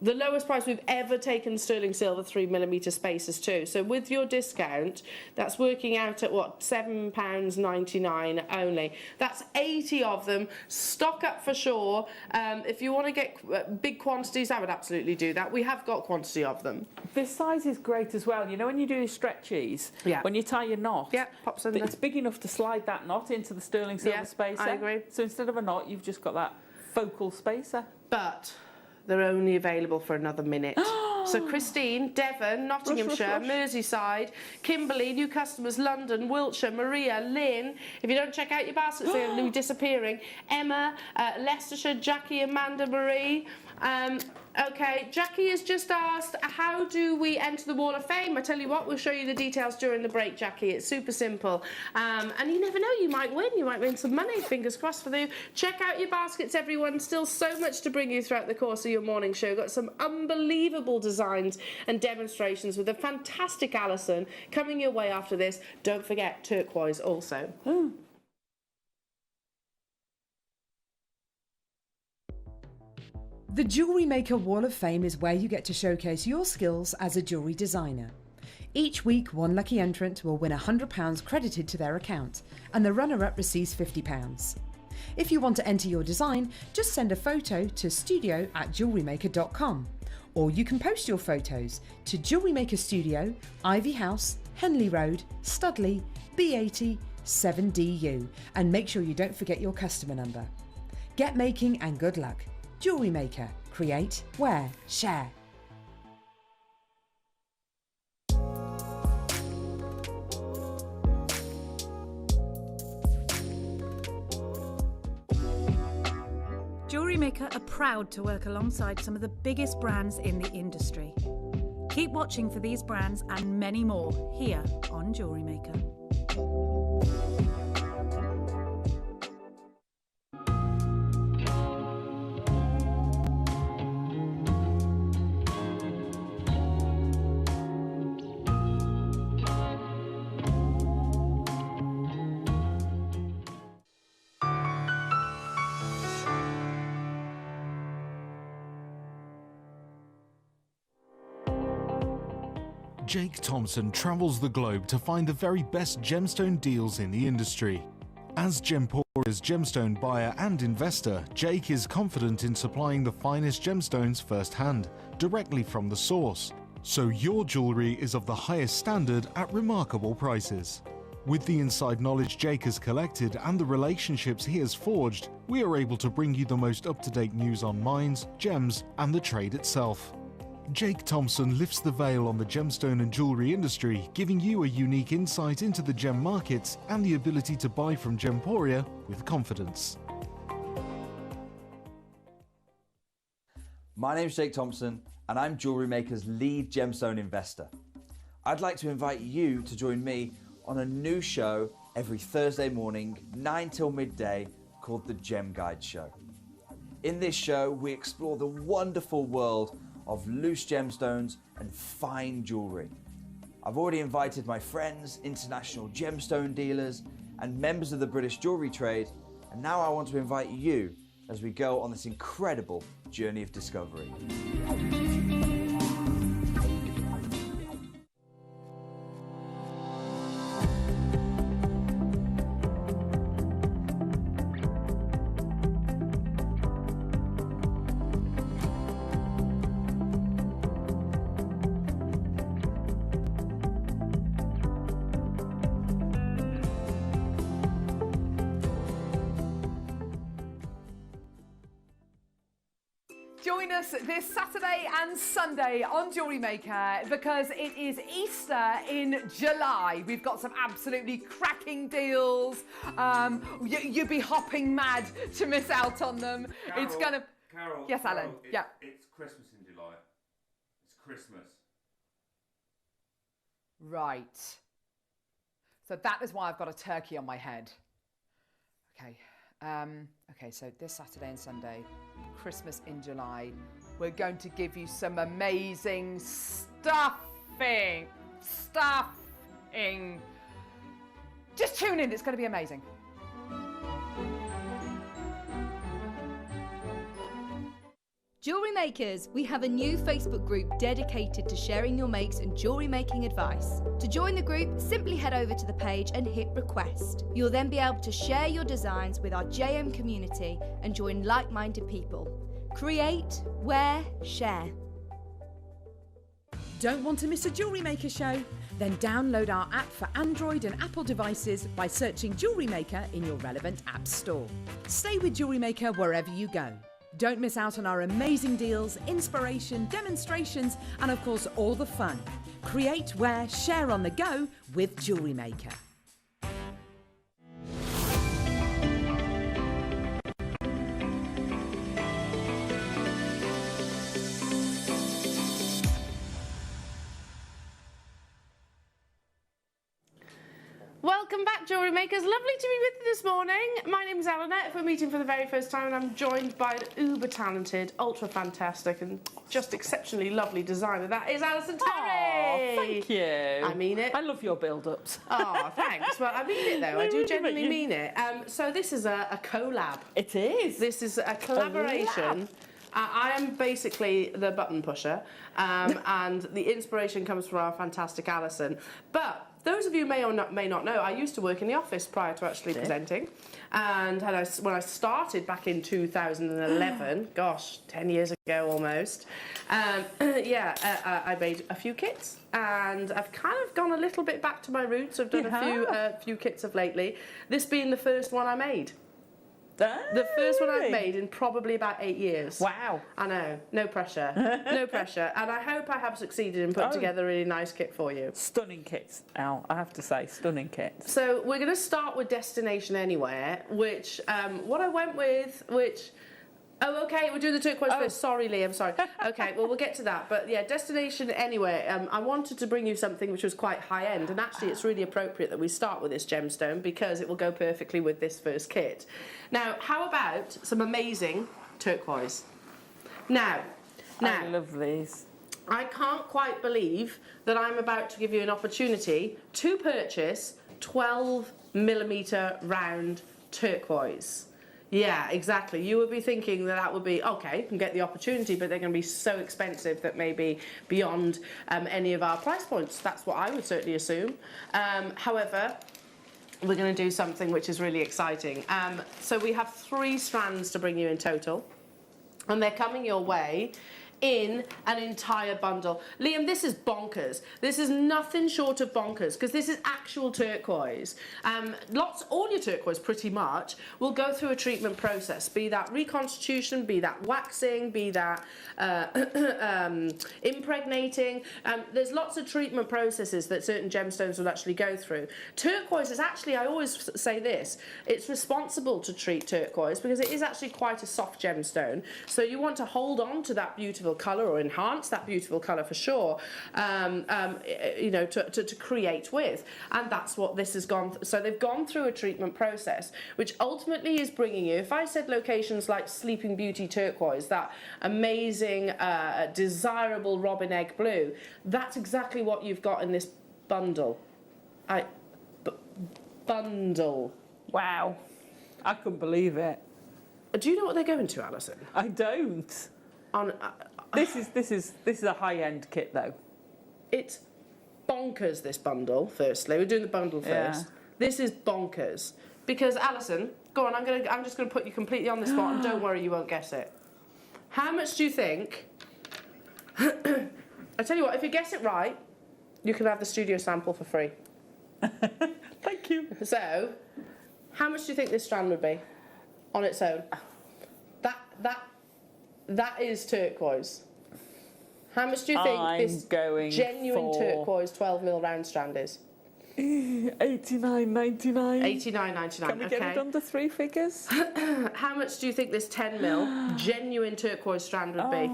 The lowest price we've ever taken sterling silver 3mm spaces too. So with your discount, that's working out at what, £7.99 only. That's 80 of them. Stock up for sure. If you want to get big quantities, I would absolutely do that. We have got quantity of them. This size is great as well. You know when you do your stretchies, Yeah. when you tie your knot, Yeah, pops under. it's big enough to slide that knot into the sterling silver Yeah, spacer. I agree. So instead of a knot, you've just got that focal spacer. But they're only available for another minute. So Christine, Devon, Nottinghamshire, rush. Merseyside, Kimberley, new customers, London, Wiltshire, Maria, Lynn. If you don't check out your baskets, they're going to be disappearing. Emma, Leicestershire, Jackie, Amanda, Marie. Okay, Jackie has just asked, how do we enter the Wall of Fame? I tell you what, we'll show you the details during the break, Jackie. It's super simple. And you never know, you might win. You might win some money. Fingers crossed for you. Check out your baskets, everyone. Still so much to bring you throughout the course of your morning show. Got some unbelievable designs and demonstrations with a fantastic Alison coming your way after this. Don't forget turquoise also. The Jewellery Maker Wall of Fame is where you get to showcase your skills as a jewellery designer. Each week, one lucky entrant will win £100 credited to their account, and the runner-up receives £50. If you want to enter your design, just send a photo to studio@jewellerymaker.com, or you can post your photos to Jewellery Maker Studio, Ivy House, Henley Road, Studley, B80 7DU, and make sure you don't forget your customer number. Get making and good luck. Jewellery Maker. Create, wear, share. Jewellery Maker are proud to work alongside some of the biggest brands in the industry. Keep watching for these brands and many more here on Jewellery Maker. Jake Thompson travels the globe to find the very best gemstone deals in the industry. As Gemporia's gemstone buyer and investor, Jake is confident in supplying the finest gemstones firsthand, directly from the source, so your jewellery is of the highest standard at remarkable prices. With the inside knowledge Jake has collected and the relationships he has forged, we are able to bring you the most up-to-date news on mines, gems, and the trade itself. Jake Thompson lifts the veil on the gemstone and jewellery industry, giving you a unique insight into the gem markets and the ability to buy from Gemporia with confidence. My name's Jake Thompson and I'm Jewellery Maker's lead gemstone investor. I'd like to invite you to join me on a new show every Thursday morning, 9 till midday, called The Gem Guide Show. In this show, we explore the wonderful world of loose gemstones and fine jewellery. I've already invited my friends, international gemstone dealers, and members of the British jewellery trade, and now I want to invite you as we go on this incredible journey of discovery. Join us this Saturday and Sunday on Jewellery Maker because it is Easter in July. We've got some absolutely cracking deals. You'd be hopping mad to miss out on them. Carol, it's gonna. Carol, yes, Alan. Carol, Yeah. It's Christmas in July. It's Christmas. Right. So that is why I've got a turkey on my head. Okay. Okay, so this Saturday and Sunday, Christmas in July, we're going to give you some amazing stuffing. Just tune in, it's going to be amazing. Jewellery Makers, we have a new Facebook group dedicated to sharing your makes and jewellery making advice. To join the group, simply head over to the page and hit request. You'll then be able to share your designs with our JM community and join like-minded people. Create, wear, share. Don't want to miss a Jewellery Maker show? Then download our app for Android and Apple devices by searching Jewellery Maker in your relevant app store. Stay with Jewellery Maker wherever you go. Don't miss out on our amazing deals, inspiration, demonstrations, and of course all the fun. Create, wear, share on the go with Jewellery Maker. Welcome back, Jewellery Makers. Lovely to be with you this morning. My name's Eleanor. If we're meeting for the very first time, and I'm joined by an uber-talented, ultra-fantastic and just exceptionally lovely designer. That is Alison Terry. Oh, thank you. I mean it. I love your build-ups. Oh, thanks. Well, I mean it, though. I do genuinely mean it. So this is a collab. It is. This is a collaboration. I am basically the button pusher, and the inspiration comes from our fantastic Alison. But those of you may or may not know, I used to work in the office prior to actually presenting, and when I started back in 2011, gosh, 10 years ago almost, I made a few kits, and I've kind of gone a little bit back to my roots. I've done a few kits of lately, this being the first one I made. The first one I've made in probably about 8 years. Wow. I know. No pressure. No pressure. And I hope I have succeeded in putting together a really nice kit for you. Stunning kits, Al. I have to say, stunning kits. So we're going to start with Destination Anywhere, which, what I went with, which... Oh, okay, we're doing the turquoise first. Sorry, Liam, sorry. Okay, well, we'll get to that. But yeah, Destination Anywhere, I wanted to bring you something which was quite high-end, and actually it's really appropriate that we start with this gemstone because it will go perfectly with this first kit. Now, how about some amazing turquoise? Now, I love these. I can't quite believe that I'm about to give you an opportunity to purchase 12mm round turquoise. Yeah, exactly. You would be thinking that would be, okay, you can get the opportunity, but they're going to be so expensive that maybe beyond any of our price points. That's what I would certainly assume. However, we're going to do something which is really exciting. So we have 3 strands to bring you in total, and they're coming your way in an entire bundle. Liam, this is bonkers. This is nothing short of bonkers because this is actual turquoise. All your turquoise pretty much will go through a treatment process, be that reconstitution, be that waxing, be that impregnating. There's lots of treatment processes that certain gemstones will actually go through. Turquoise is actually, I always say this, it's responsible to treat turquoise because it is actually quite a soft gemstone. So you want to hold on to that beautiful beautiful colour or enhance that beautiful colour for sure, you know, to create with. And that's what this has gone through. So they've gone through a treatment process, which ultimately is bringing you, if I said locations like Sleeping Beauty turquoise, that amazing, desirable robin egg blue, that's exactly what you've got in this bundle. Bundle. Wow. I couldn't believe it. Do you know what they're going to, Alison? I don't. This is a high-end kit, though. It's bonkers, this bundle. Firstly, we're doing the bundle first. Yeah. This is bonkers because Alison, go on. I'm just gonna put you completely on the spot, and don't worry, you won't guess it. How much do you think? I tell you what, if you guess it right, you can have the studio sample for free. Thank you. So, how much do you think this strand would be on its own? That is turquoise. How much do you think this genuine turquoise 12mm round strand is? $89.99. $89.99. Can we get it under 3 figures? How much do you think this 10mm genuine turquoise strand would be?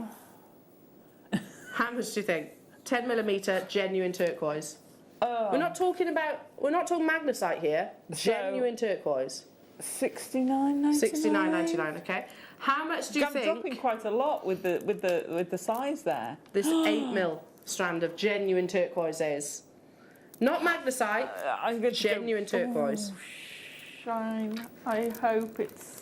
How much do you think? 10mm genuine turquoise. We're not talking magnesite here. Genuine turquoise. $69.99. $69.99. Okay. How much do you think? I'm dropping quite a lot with the size there. This 8mm strand of genuine turquoise is not magnesite. I'm going to genuine turquoise. Shine. I hope it's.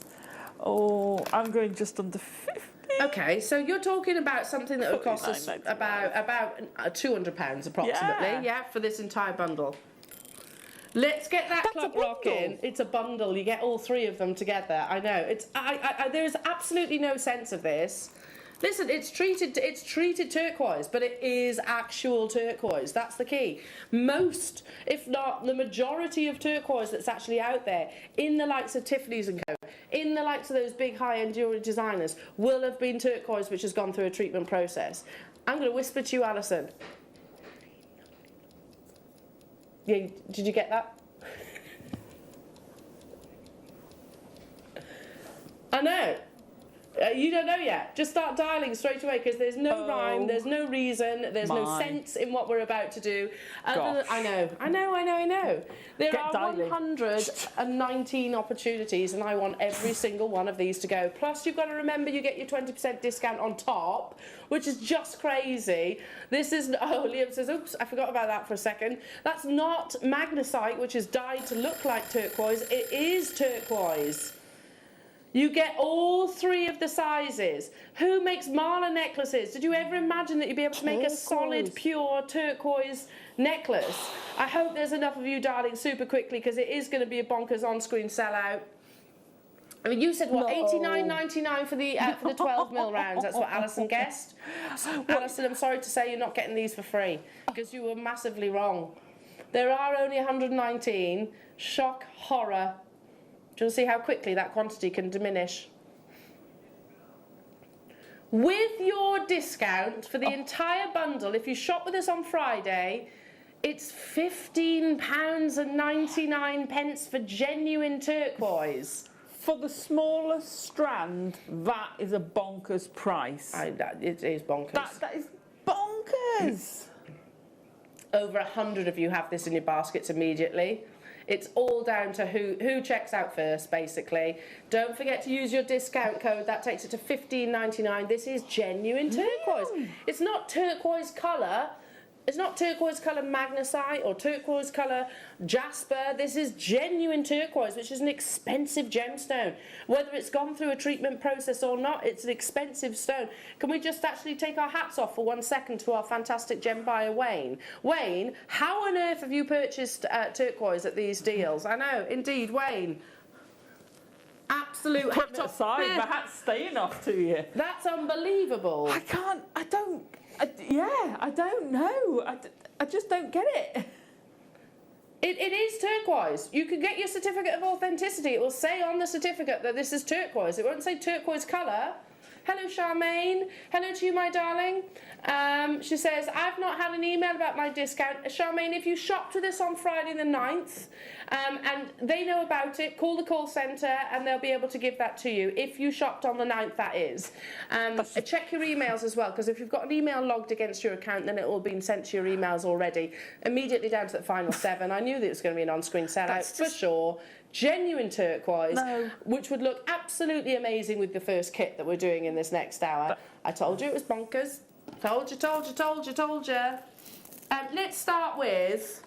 Oh, I'm going just under 50. Okay, so you're talking about something that would cost us about £200 approximately, yeah, for this entire bundle. Let's get that clock rocking. It's a bundle. You get all 3 of them together. I know. It's there's absolutely no sense of this. Listen, it's treated turquoise, but it is actual turquoise. That's the key. Most, if not the majority of turquoise that's actually out there, in the likes of Tiffany's & Co., in the likes of those big high-end jewellery designers, will have been turquoise which has gone through a treatment process. I'm going to whisper to you, Alison. Yeah, did you get that? I know. You don't know yet. Just start dialing straight away because there's no rhyme, there's no reason, there's no sense in what we're about to do. I know. There are 119 opportunities and I want every single one of these to go. Plus you've got to remember you get your 20% discount on top, which is just crazy. This is, Liam says, oops, I forgot about that for a second. That's not magnesite, which is dyed to look like turquoise. It is turquoise. You get all 3 of the sizes. Who makes mala necklaces? Did you ever imagine that you'd be able to make a solid, pure turquoise necklace? I hope there's enough of you darling super quickly because it is going to be a bonkers on-screen sellout. I mean, you said, what, $89.99 for the 12mm rounds? That's what Alison guessed. Alison, I'm sorry to say you're not getting these for free because you were massively wrong. There are only 119. Shock, horror. Do you want to see how quickly that quantity can diminish? With your discount for the entire bundle, if you shop with us on Friday, it's £15.99 for genuine turquoise. For the smallest strand, that is a bonkers price. It is bonkers. That is bonkers. Over 100 of you have this in your baskets immediately. It's all down to who checks out first, basically. Don't forget to use your discount code. That takes it to $15.99. This is genuine turquoise. It's not turquoise colour. It's not turquoise colour magnesite or turquoise colour jasper. This is genuine turquoise, which is an expensive gemstone. Whether it's gone through a treatment process or not, it's an expensive stone. Can we just actually take our hats off for 1 second to our fantastic gem buyer, Wayne? Wayne, how on earth have you purchased turquoise at these deals? I know, indeed, Wayne. Absolute Put it aside, my hat's staying off to you. That's unbelievable. I don't know. I just don't get it. It is turquoise. You can get your certificate of authenticity. It will say on the certificate that this is turquoise. It won't say turquoise colour. Hello, Charmaine. Hello to you, my darling. She says, I've not had an email about my discount. Charmaine, if you shopped with us on Friday the 9th, and they know about it, call the call centre and they'll be able to give that to you. If you shopped on the 9th, that is. Check your emails as well, because if you've got an email logged against your account, then it will have been sent to your emails already. Immediately down to the final 7. I knew that it was going to be an on-screen sellout for sure. Genuine turquoise, which would look absolutely amazing with the first kit that we're doing in this next hour. I told you it was bonkers. Told you, told you, told you, told you. Let's start with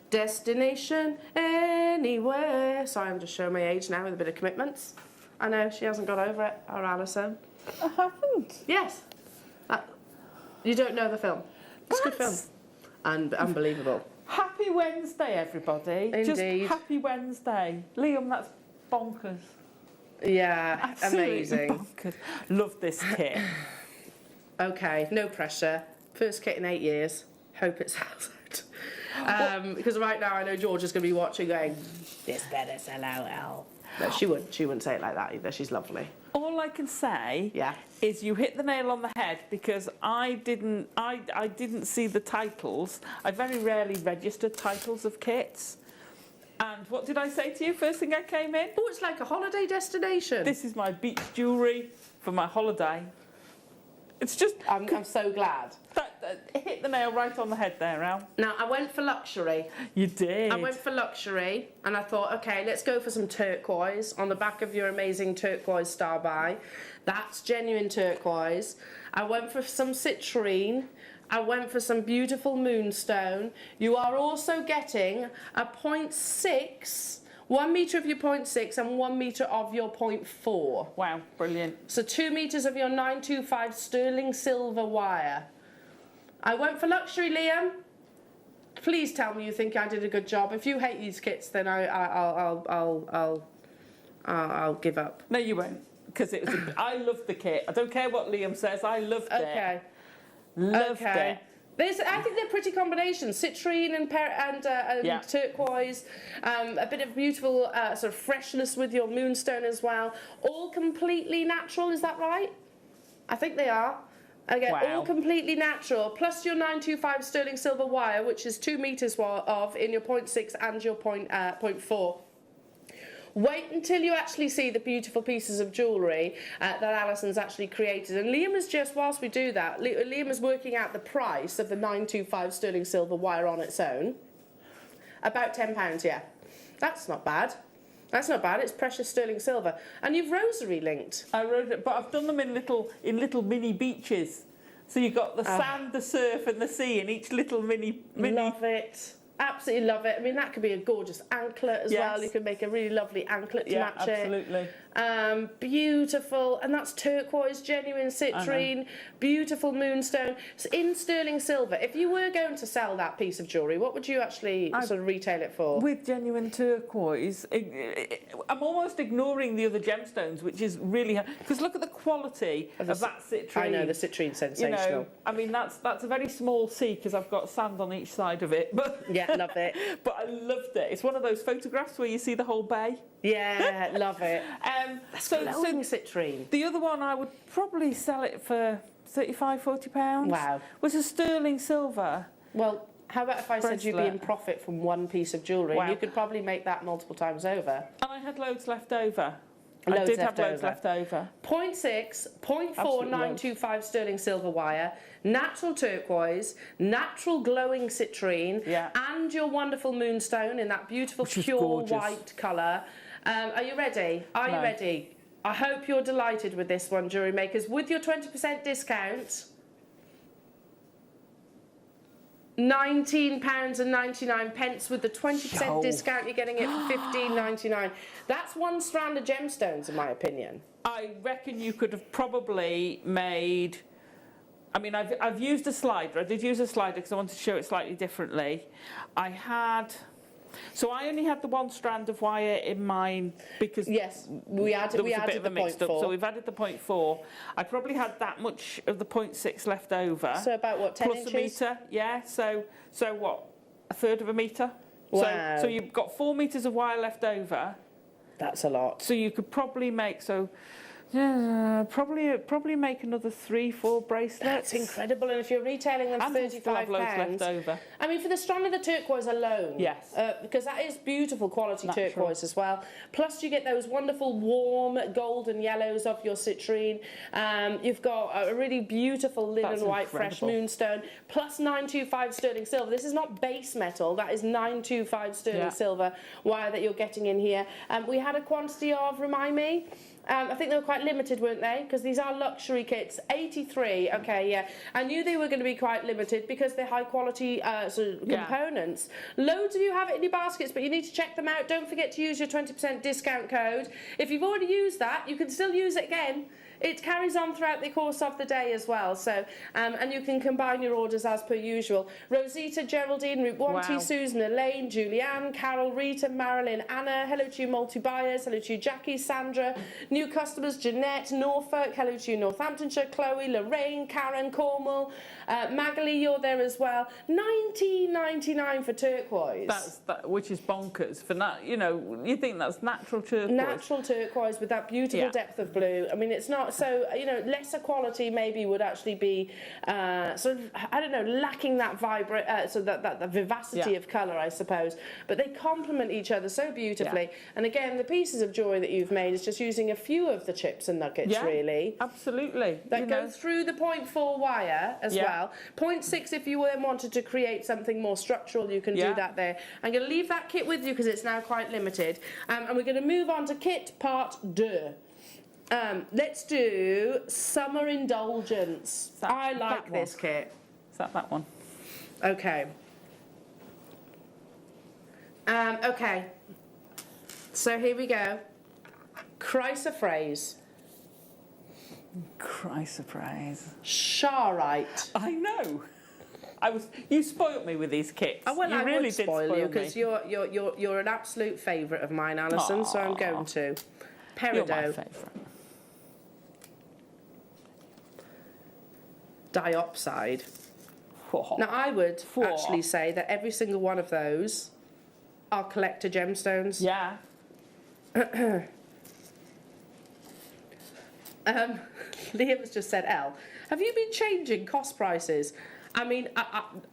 Destination Anywhere. Sorry, I'm just showing my age now with a bit of commitments. I know, she hasn't got over it, our Alison. I haven't. Yes. You don't know the film. It's a good film. And unbelievable. Happy Wednesday, everybody. Indeed. Just happy Wednesday. Liam, that's bonkers. Yeah, Absolutely amazing. Bonkers. Love this kit. Okay, no pressure. First kit in 8 years. Hope it sells out. Because right now I know George is going to be watching going, this better sell out, Al. No, she wouldn't say it like that either. She's lovely. All I can say is you hit the nail on the head, because I didn't see the titles. I very rarely registered titles of kits. And what did I say to you first thing I came in? Oh, it's like a holiday destination. This is my beach jewellery for my holiday. It's just... I'm so glad. That hit the nail right on the head there, Al. Now, I went for luxury. You did. I went for luxury, and I thought, OK, let's go for some turquoise on the back of your amazing turquoise star buy. That's genuine turquoise. I went for some citrine. I went for some beautiful moonstone. You are also getting a 0.6... 1 metre of your 0.6 and 1 metre of your 0.4. Wow, brilliant. So 2 metres of your 925 sterling silver wire. I went for luxury, Liam. Please tell me you think I did a good job. If you hate these kits, then I'll give up. No, you won't, because it was. I loved the kit. I don't care what Liam says. I loved it. Okay. Loved it. I think they're pretty combinations. Citrine and turquoise, a bit of beautiful sort of freshness with your moonstone as well. All completely natural, is that right? I think they are. Again, all completely natural, plus your 925 sterling silver wire, which is 2 metres of in your 0.6 and your 0.4. Wait until you actually see the beautiful pieces of jewellery that Alison's actually created. And Liam is just, whilst we do that, Liam is working out the price of the 925 sterling silver wire on its own. About £10, yeah. That's not bad. That's not bad. It's precious sterling silver. And you've rosary linked. I wrote it, but I've done them in little mini beaches. So you've got the sand, the surf and the sea in each little mini... Love it. Absolutely love it. I mean, that could be a gorgeous anklet as well. You could make a really lovely anklet to match absolutely. it. Beautiful. And that's turquoise, genuine citrine, beautiful moonstone. So in sterling silver, if you were going to sell that piece of jewellery, what would you actually sort of retail it for? With genuine turquoise, I'm almost ignoring the other gemstones, which is really... Because look at the quality of that citrine. I know, the citrine's sensational. You know, I mean, that's a very small sea, because I've got sand on each side of it. But yeah, love it. But I loved it. It's one of those photographs where you see the whole bay. Yeah, love it. That's glowing citrine. The other one, I would probably sell it for £35–40. Wow. Was a sterling silver. Well, how about if I said you'd be in profit from one piece of jewellery? Wow. You could probably make that multiple times over. And I had loads left over. I did have loads left over. 0.6, 0.4, 925 sterling silver wire, natural turquoise, natural glowing citrine, and your wonderful moonstone in that beautiful pure white colour. Are you ready? Are you ready? I hope you're delighted with this one, Jewellery Makers. With your 20% discount, £19.99. With the 20% discount, you're getting it for £15.99. That's one strand of gemstones, in my opinion. I reckon you could have probably made... I mean, I've used a slider. I did use a slider because I wanted to show it slightly differently. So I only had the one strand of wire in mine because we added a bit of a mixed up. 0.4. So we've added the 0.4. I probably had that much of the 0.6 left over. So about what, 10 plus inches? A metre, yeah. So what? A third of a metre. Wow. So you've got 4 metres of wire left over. That's a lot. So you could probably make Yeah, probably make another 3-4 bracelets. That's incredible, and if you're retailing them for And we'll still have loads £35, left over. I mean, for the strand of the turquoise alone, Yes. because that is beautiful quality Natural. turquoise as well. Plus, you get those wonderful warm golden yellows of your citrine. You've got a really beautiful linen That's white fresh incredible. moonstone, plus 925 sterling silver. This is not base metal; that is 925 sterling silver wire that you're getting in here. We had a quantity of, remind me. I think they were quite limited, weren't they? Because these are luxury kits. 83, okay, yeah. I knew they were going to be quite limited because they're high quality sort of components. Loads of you have it in your baskets, but you need to check them out. Don't forget to use your 20% discount code. If you've already used that, you can still use it again. It carries on throughout the course of the day as well. So, and you can combine your orders as per usual. Rosita, Geraldine, Route 1T, Susan, Elaine, Julianne, Carol, Rita, Marilyn, Anna. Hello to you, multi-buyers. Hello to you, Jackie, Sandra. New customers, Jeanette, Norfolk. Hello to you, Northamptonshire, Chloe, Lorraine, Karen, Cornwall. Magali, you're there as well. $19.99 for turquoise. Which is bonkers for that. You know, you think that's natural turquoise. Natural turquoise with that beautiful depth of blue. I mean, it's not so, you know, lesser quality maybe would actually be sort of, I don't know, lacking that vibrant, so that the vivacity of colour, I suppose. But they complement each other so beautifully. And again, the pieces of jewellery that you've made is just using a few of the chips and nuggets, really. Absolutely. That go through the 0.4 wire as well. 0.6 if you then wanted to create something more structural, you can do that there. I'm going to leave that kit with you because it's now quite limited. And we're going to move on to kit part 2. Let's do Summer Indulgence. I like this kit. Is that one? Okay. Okay. So here we go. Chrysoprase. Chrysoprase. Sharite. I know. You spoilt me with these kits. Oh, well, you I really would did spoil you because me. you're an absolute favourite of mine, Alison. So I'm going to. Peridot. You're my favourite. Diopside. Now, I would actually say that every single one of those are collector gemstones. Yeah. Liam's just said, Elle, have you been changing cost prices? I mean,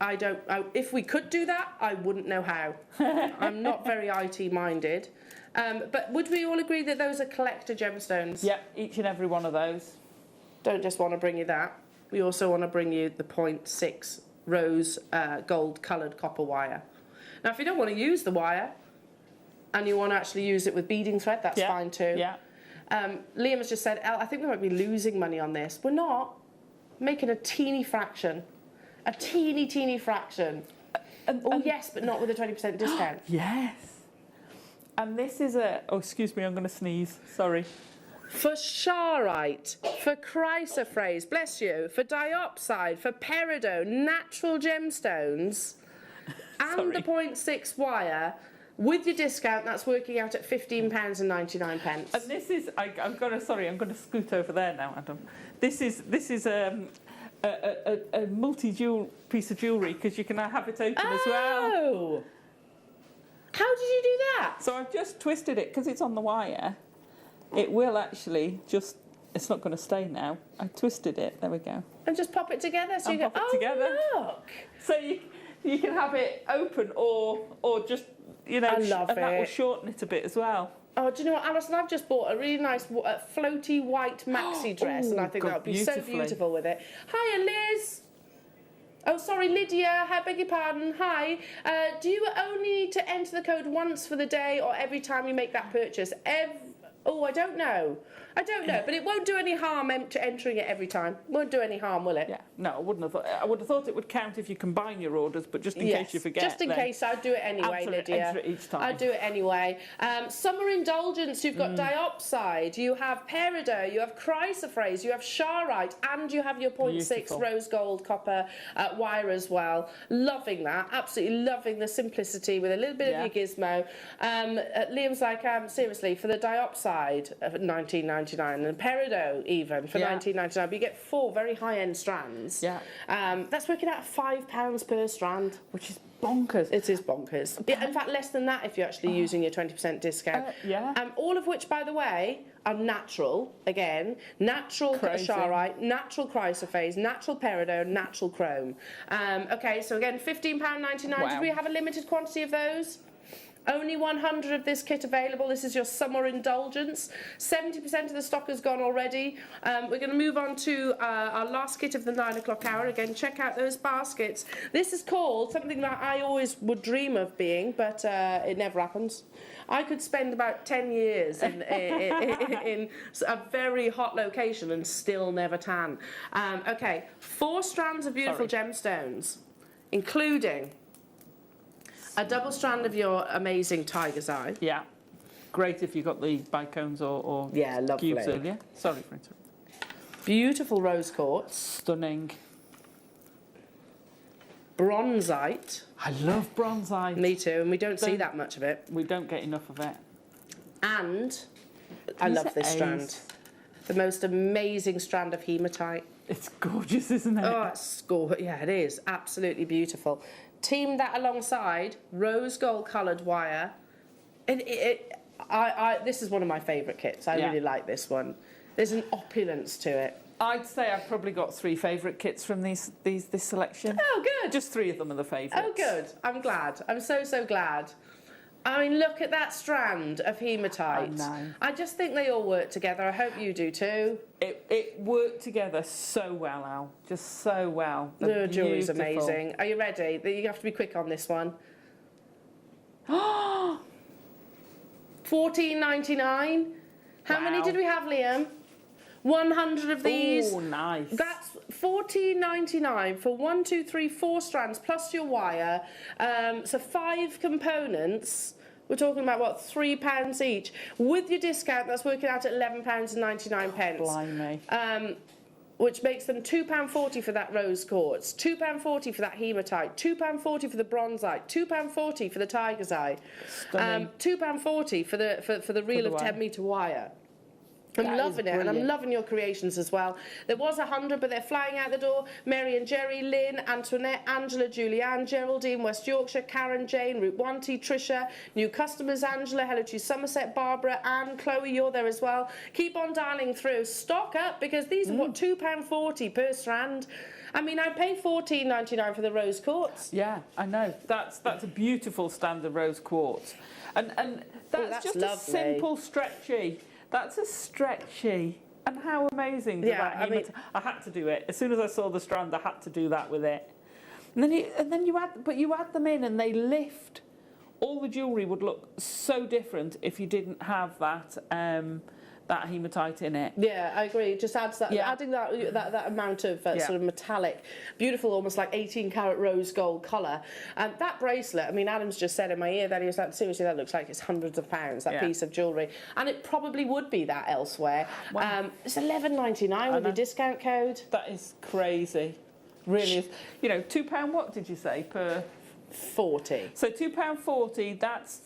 I don't. If we could do that, I wouldn't know how. I'm not very IT minded. But would we all agree that those are collector gemstones? Yep, each and every one of those. Don't just want to bring you that. We also want to bring you the 0.6 rose gold coloured copper wire. Now, if you don't want to use the wire and you want to actually use it with beading thread, that's fine too. Yeah. Liam has just said, I think we might be losing money on this. We're not. Making a teeny fraction. A teeny fraction. Oh, yes, but not with a 20% discount. Yes. And this is oh, excuse me, I'm going to sneeze. Sorry. For Sharite, for Chrysoprase, bless you, for Diopside, for Peridot, natural gemstones, and the 0.6 wire, with your discount, that's working out at £15.99. And this is, I'm going to scoot over there now, Adam. This is a multi-jewel piece of jewellery because you can have it open as well. Oh! How did you do that? So I've just twisted it because it's on the wire. It will actually just, it's not going to stay now. I twisted it, there we go. And just pop it together so you go, pop it together. Look! So you can have it open or just, you know, I love and that will it. shorten it a bit as well. Oh, do you know what, Alison? I've just bought a really nice floaty white maxi dress, and I think that would be so beautiful with it. Hiya, Liz. Oh, sorry, Lydia. I beg your pardon. Hi. Do you only need to enter the code once for the day, or every time you make that purchase? Oh, I don't know. But it won't do any harm entering it every time. Won't do any harm, will it? Yeah. No, I wouldn't have thought. I would have thought it would count if you combine your orders, but just in case you forget. Just in case, I'd do it anyway, Lydia. Enter it each time. I'd do it anyway. Summer Indulgence, you've got Diopside, you have Peridot, you have Chrysoprase, you have Sharite, and you have your 0.6 rose gold copper wire as well. Loving that. Absolutely loving the simplicity with a little bit of your gizmo. Liam's like, seriously, for the Diopside of $19.99 and Peridot even for $19.99, but you get 4 very high-end strands. Yeah. That's working out £5 per strand. Which is bonkers. It is bonkers. Yeah, in fact, less than that if you're actually using your 20% discount. Yeah. All of which, by the way, are natural, again, natural Crazy. Sharite, natural chrysoprase, natural peridot, natural chrome. Okay, so again, £15.99. Wow. Did we have a limited quantity of those? Only 100 of this kit available. This is your summer indulgence. 70% of the stock has gone already. We're going to move on to our last kit of the 9 o'clock hour. Again, check out those baskets. This is called something that I always would dream of being, but it never happens. I could spend about 10 years in a very hot location and still never tan. Okay, 4 strands of beautiful gemstones, including a double strand of your amazing tiger's eye. Yeah. Great if you got the bicones or Yeah, lovely. cubes earlier. Sorry for interrupting. Beautiful rose quartz. Stunning. Bronzite. I love bronzite. Me too, and we don't see that much of it. We don't get enough of it. And I love this strand. The most amazing strand of hematite. It's gorgeous, isn't it? Oh, it's gorgeous. Yeah, it is. Absolutely beautiful. Team that alongside rose gold coloured wire. This is one of my favourite kits. I really like this one. There's an opulence to it. I'd say I've probably got 3 favourite kits from this selection. Oh, good. Just 3 of them are the favourites. Oh, good. I'm glad. I'm so, so glad. I mean, look at that strand of hematite. I know. I just think they all work together. I hope you do too. It worked together so well, Al. Just so well. The jewellery's amazing. Are you ready? You have to be quick on this one. $14.99. How many did we have, Liam? 100 of these. Oh, nice. That's $14.99 for 1, 2, 3, 4 strands plus your wire. So 5 components. We're talking about what, £3 each. With your discount, that's working out at £11.99. Blimey. Which makes them £2.40 for that rose quartz, £2.40 for that hematite, £2.40 for the bronzite, £2.40 for the tiger's eye, £2.40 for the reel of 10-metre wire. I'm loving it, and I'm loving your creations as well. There was 100, but they're flying out the door. Mary and Jerry, Lynn, Antoinette, Angela, Julianne, Geraldine, West Yorkshire, Karen, Jane, Route 1T, Tricia, new customers, Angela, hello to Somerset, Barbara, Anne, Chloe, you're there as well. Keep on dialing through. Stock up, because these are, what, £2.40 per strand. I mean, I pay $14.99 for the rose quartz. Yeah, I know. That's a beautiful stand of rose quartz. And that's just lovely. A simple stretchy. That's a stretchy. And how amazing does that I had to do it. As soon as I saw the strand, I had to do that with it. And then you add them in and they lift. All the jewellery would look so different if you didn't have that that hematite in it. Yeah, I agree. It just adds that, adding that amount of sort of metallic, beautiful, almost like 18-carat rose gold colour. That bracelet, I mean, Adam's just said in my ear that he was like, seriously, that looks like it's hundreds of pounds, that piece of jewellery. And it probably would be that elsewhere. Wow. It's $11.99 with your discount code. That is crazy. Really is. You know, £2, what did you say, per? 40. So £2.40, that's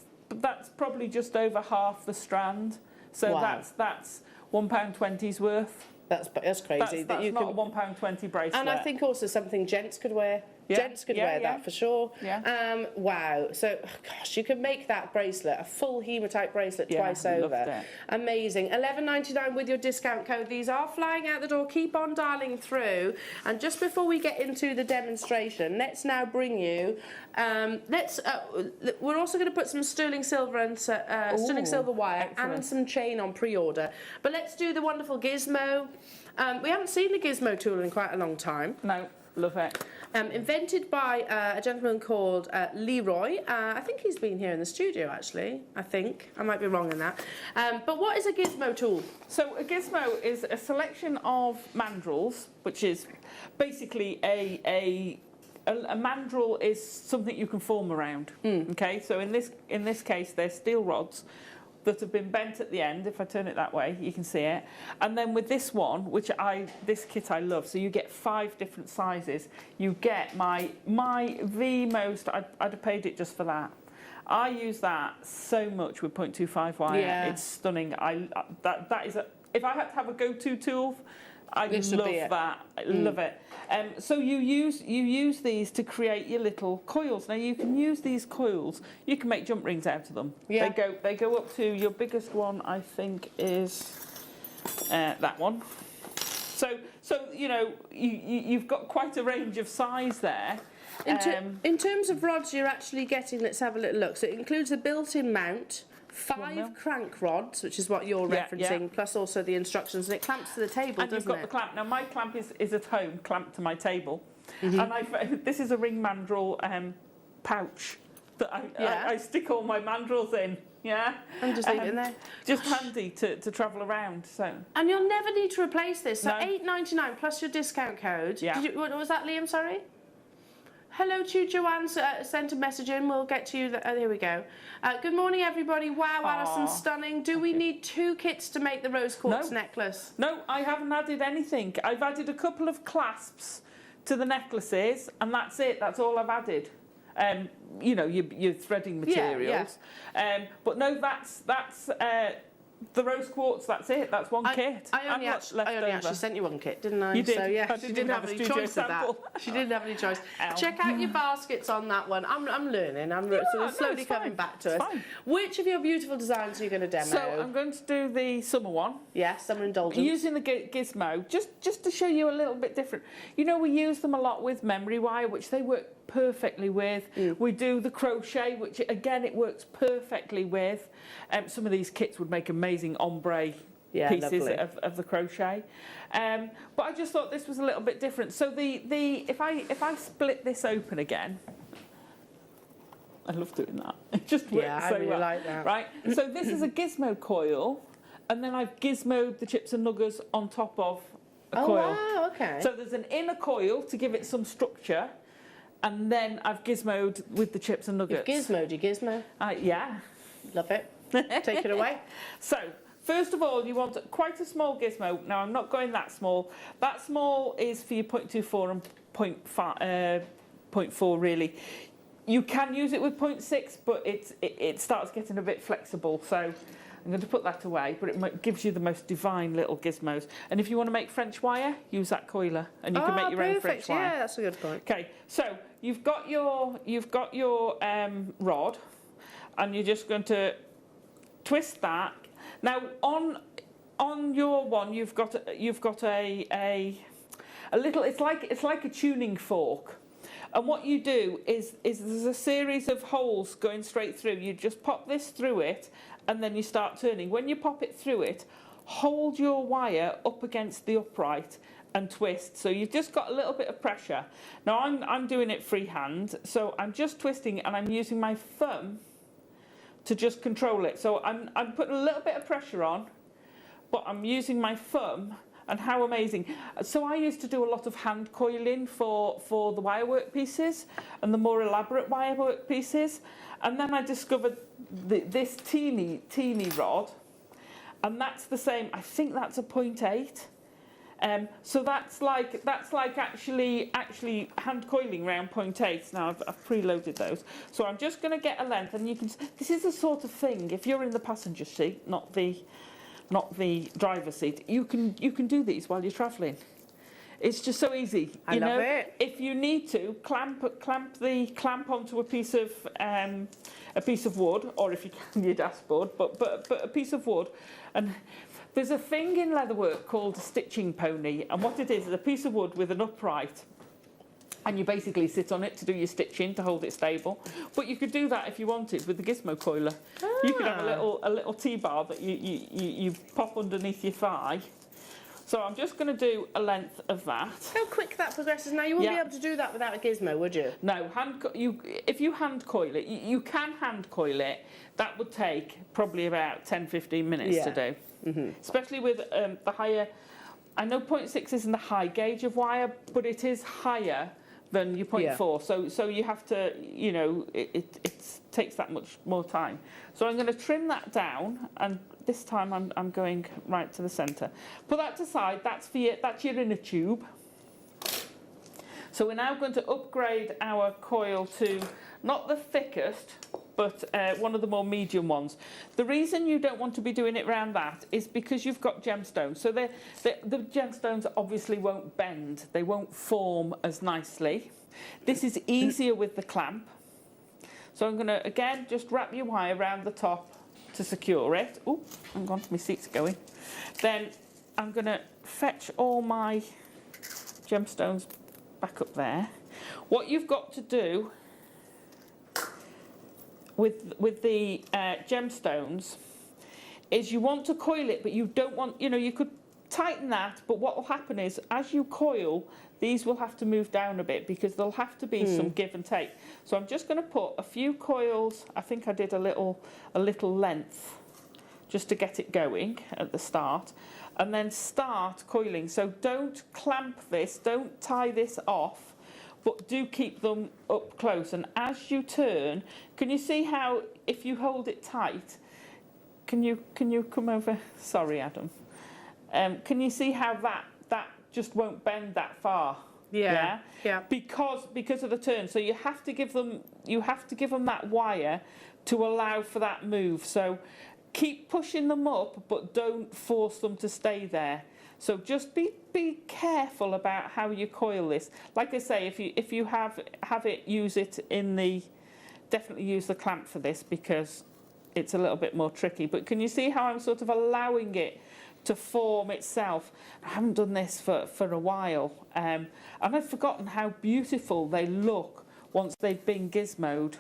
probably just over half the strand. So that's £1.20's worth. That's crazy. That's not a £1.20 bracelet. And I think also something gents could wear. Yeah. Gents could wear that for sure. Yeah. Wow. So, gosh, you could make that bracelet, a full hematite bracelet, twice over. It. Amazing. $11.99 with your discount code. These are flying out the door. Keep on dialing through. And just before we get into the demonstration, let's now bring you. We're also going to put some sterling silver and sterling silver wire and some chain on pre-order. But let's do the wonderful gizmo. We haven't seen the gizmo tool in quite a long time. No. Love it. Invented by a gentleman called Leroy. I think he's been here in the studio, actually. I might be wrong in that. But what is a gizmo tool? So a gizmo is a selection of mandrels, which is basically a mandrel is something you can form around. Okay, so in this case, they're steel rods that have been bent at the end. If I turn it that way, you can see it. And then with this one, this kit I love, so you get 5 different sizes. You get my V most, I'd have paid it just for that. I use that so much with 0.25 wire. Yeah. It's stunning. That is if I had to have a go-to tool, I love that. I love it. So you use these to create your little coils. Now you can use these coils. You can make jump rings out of them. Yeah. They go up to, your biggest one I think is that one. So you know you've got quite a range of size there. In terms of rods, you're actually getting. Let's have a little look. So it includes a built-in mount. 5 crank rods, which is what you're referencing, plus also the instructions, and it clamps to the table, and doesn't you've got it? the clamp. Now my clamp is at home, clamped to my table, and this is a ring mandrel pouch that I stick all my mandrels in. Yeah, and just leave it in there. Just handy to travel around. So. And you'll never need to replace this. So No. £8.99 plus your discount code. Yeah. What was that, Liam? Sorry. Hello to Joanne, sent a message in, we'll get to you, there we go. Good morning everybody, wow Alison, stunning. Do we need 2 kits to make the rose quartz necklace? No, I haven't added anything. I've added a couple of clasps to the necklaces and that's it, that's all I've added. You know, your threading materials. But no, that's the rose quartz, that's it, that's one kit. I only actually sent you 1 kit, didn't I? You did. So yeah, I she didn't have any choice of that. She didn't have any choice. Ow. Check out your baskets on that one. I'm learning, I'm sort of slowly coming back to us. Fine. Which of your beautiful designs are you going to demo? So I'm going to do the summer one. Yes, summer indulgence. Using the gizmo, just to show you a little bit different. You know, we use them a lot with memory wire, which they work perfectly with. We do the crochet, which again it works perfectly with. Some of these kits would make amazing ombre pieces of the crochet. But I just thought this was a little bit different. So if I split this open again, I love doing that. It just works so I really well. like that. Right. So this is a gizmo coil, and then I've gizmoed the chips and nuggers on top of a coil. Wow, okay. So there's an inner coil to give it some structure. And then I've gizmoed with the chips and nuggets. You've gizmoed your gizmo. Yeah. Love it. Take it away. So, first of all, you want quite a small gizmo. Now, I'm not going that small. That small is for your 0.24 and 0.4, really. You can use it with 0.6, but it starts getting a bit flexible. So, I'm going to put that away, but it gives you the most divine little gizmos. And if you want to make French wire, use that coiler, and you can make your own French wire. Yeah, that's a good point. Okay, so you've got your rod, and you're just going to twist that. Now on your one, you've got a little. It's like a tuning fork. And what you do is there's a series of holes going straight through. You just pop this through it, and then you start turning. When you pop it through it, hold your wire up against the upright and twist. So you've just got a little bit of pressure. Now I'm doing it freehand, so I'm just twisting and I'm using my thumb to just control it. So I'm putting a little bit of pressure on, but I'm using my thumb. And how amazing. So I used to do a lot of hand coiling for the wirework pieces and the more elaborate wirework pieces. And then I discovered this teeny rod, and that's the same. I think that's a 0.8. So that's like actually hand coiling around 0.8. Now I've preloaded those. So I'm just going to get a length, and you can. This is the sort of thing. If you're in the passenger seat, not the driver's seat, you can do these while you're travelling. It's just so easy. I love it. If you need to clamp onto a piece of wood, or if you can your dashboard, but a piece of wood. And there's a thing in leatherwork called a stitching pony, and what it is a piece of wood with an upright. And you basically sit on it to do your stitching to hold it stable. But you could do that if you wanted with the gizmo coiler. You could have a little T-bar that you pop underneath your thigh. So I'm just going to do a length of that. How quick that progresses. Now you wouldn't be able to do that without a gizmo, would you? No, if you hand coil it, you can hand coil it. That would take probably about 10-15 minutes to do. Mm-hmm. Especially with the higher. I know 0.6 isn't the high gauge of wire, but it is higher than your 0.4, so you have to, it takes that much more time. So I'm going to trim that down, and this time I'm going right to the centre. Put that to the side. That's your inner tube. So we're now going to upgrade our coil to not the thickest, but one of the more medium ones. The reason you don't want to be doing it around that is because you've got gemstones. So the gemstones obviously won't bend. They won't form as nicely. This is easier with the clamp. So I'm going to, again, just wrap your wire around the top to secure it. Oh, hang on, my seat's going. Then I'm going to fetch all my gemstones back up there. What you've got to do with the gemstones is you want to coil it, but you don't want, you know, you could tighten that, but what will happen is as you coil, these will have to move down a bit because there'll have to be some give and take. So I'm just going to put a few coils. I think I did a little length just to get it going at the start, and then start coiling. So don't clamp this, don't tie this off, but do keep them up close. And as you turn, can you see how if you hold it tight, can you come over? Sorry, Adam. Can you see how that just won't bend that far? Yeah. Because of the turn. So you have to give them that wire to allow for that move. So keep pushing them up, but don't force them to stay there. So just be careful about how you coil this. Like I say, if you have it, use it in the, definitely use the clamp for this because it's a little bit more tricky. But can you see how I'm sort of allowing it to form itself? I haven't done this for a while, and I've forgotten how beautiful they look once they've been gizmoed.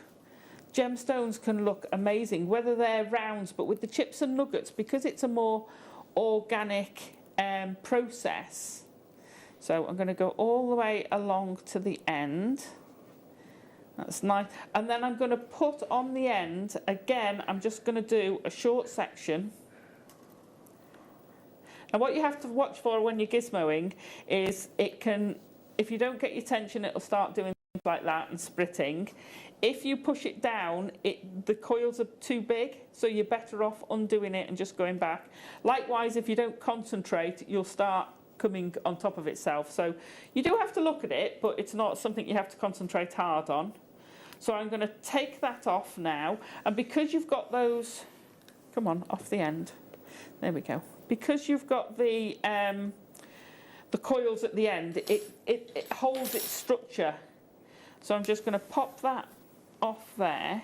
Gemstones can look amazing, whether they're rounds, but with the chips and nuggets, because it's a more organic process. So I'm going to go all the way along to the end. That's nice. And then I'm going to put on the end, again, I'm just going to do a short section. And what you have to watch for when you're gizmoing is it can, if you don't get your tension, it'll start doing things like that and splitting. If you push it down, the coils are too big, so you're better off undoing it and just going back. Likewise, if you don't concentrate, you'll start coming on top of itself. So you do have to look at it, but it's not something you have to concentrate hard on. So I'm going to take that off now, and because you've got those, come on, off the end. There we go. Because you've got the coils at the end, it holds its structure. So I'm just going to pop that off there,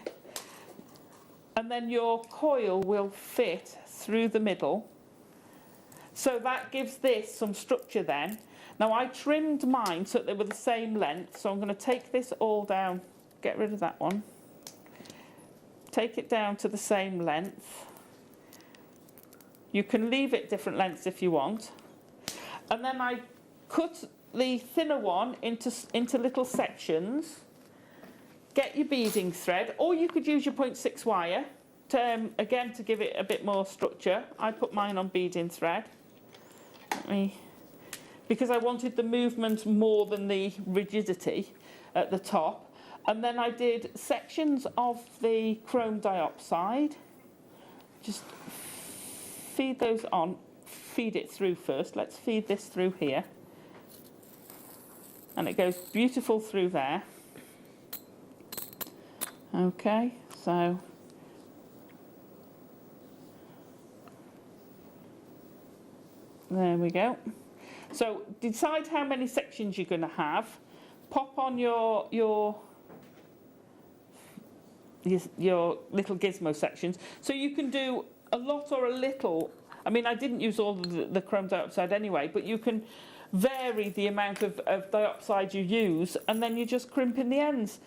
and then your coil will fit through the middle. So that gives this some structure then. Now I trimmed mine so that they were the same length, so I'm going to take this all down, get rid of that one, take it down to the same length. You can leave it different lengths if you want. And then I cut the thinner one into little sections. Get your beading thread, or you could use your 0.6 wire, again to give it a bit more structure. I put mine on beading thread. Because I wanted the movement more than the rigidity at the top. And then I did sections of the chrome dioxide. Just feed those on, feed it through first. Let's feed this through here. And it goes beautiful through there. Okay, so there we go. So decide how many sections you're going to have. Pop on your little gizmo sections. So you can do a lot or a little. I mean, I didn't use all the chrome dioxide anyway, but you can vary the amount of dioxide you use, and then you just crimp in the ends.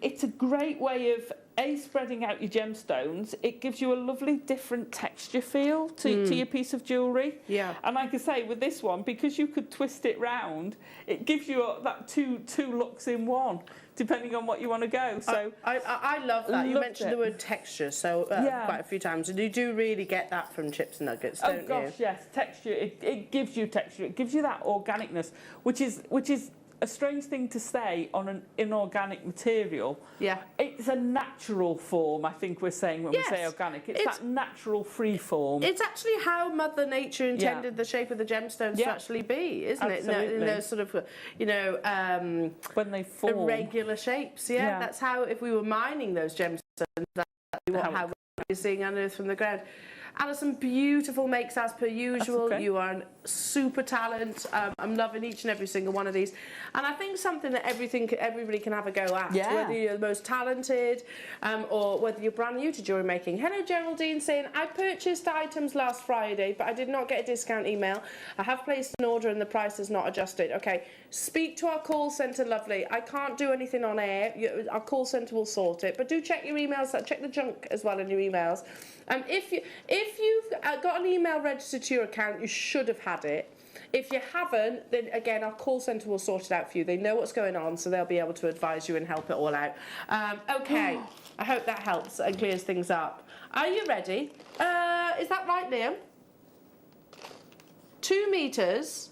It's a great way of spreading out your gemstones. It gives you a lovely different texture feel to your piece of jewellery. Yeah. And like I say, with this one, because you could twist it round, it gives you that two looks in one, depending on what you want to go. So I love that. You mentioned the word texture quite a few times, and you do really get that from chips and nuggets, don't you? Oh gosh, yes, texture. It gives you texture. It gives you that organicness, which is a strange thing to say on an inorganic material. Yeah. It's a natural form, I think we're saying when we say organic. It's that natural free form. It's actually how Mother Nature intended the shape of the gemstones to actually be, isn't it? In those sort of, you know, when they form. irregular shapes. Yeah, that's how, if we were mining those gemstones, that's how we're seeing unearthed from the ground. Alison, beautiful makes as per usual. You are a super talent. I'm loving each and every single one of these, and I think something that everybody can have a go at. Whether you're the most talented, or whether you're brand new to jewellery making. Hello, Geraldine, saying I purchased items last Friday, but I did not get a discount email. I have placed an order and the price is not adjusted. Okay, speak to our call centre, lovely. I can't do anything on air. Our call centre will sort it, but do check your emails. Check the junk as well in your emails. If you've got an email registered to your account, you should have had it. If you haven't, then again, our call centre will sort it out for you. They know what's going on, so they'll be able to advise you and help it all out. Okay, I hope that helps and clears things up. Are you ready? Is that right, Liam? 2 meters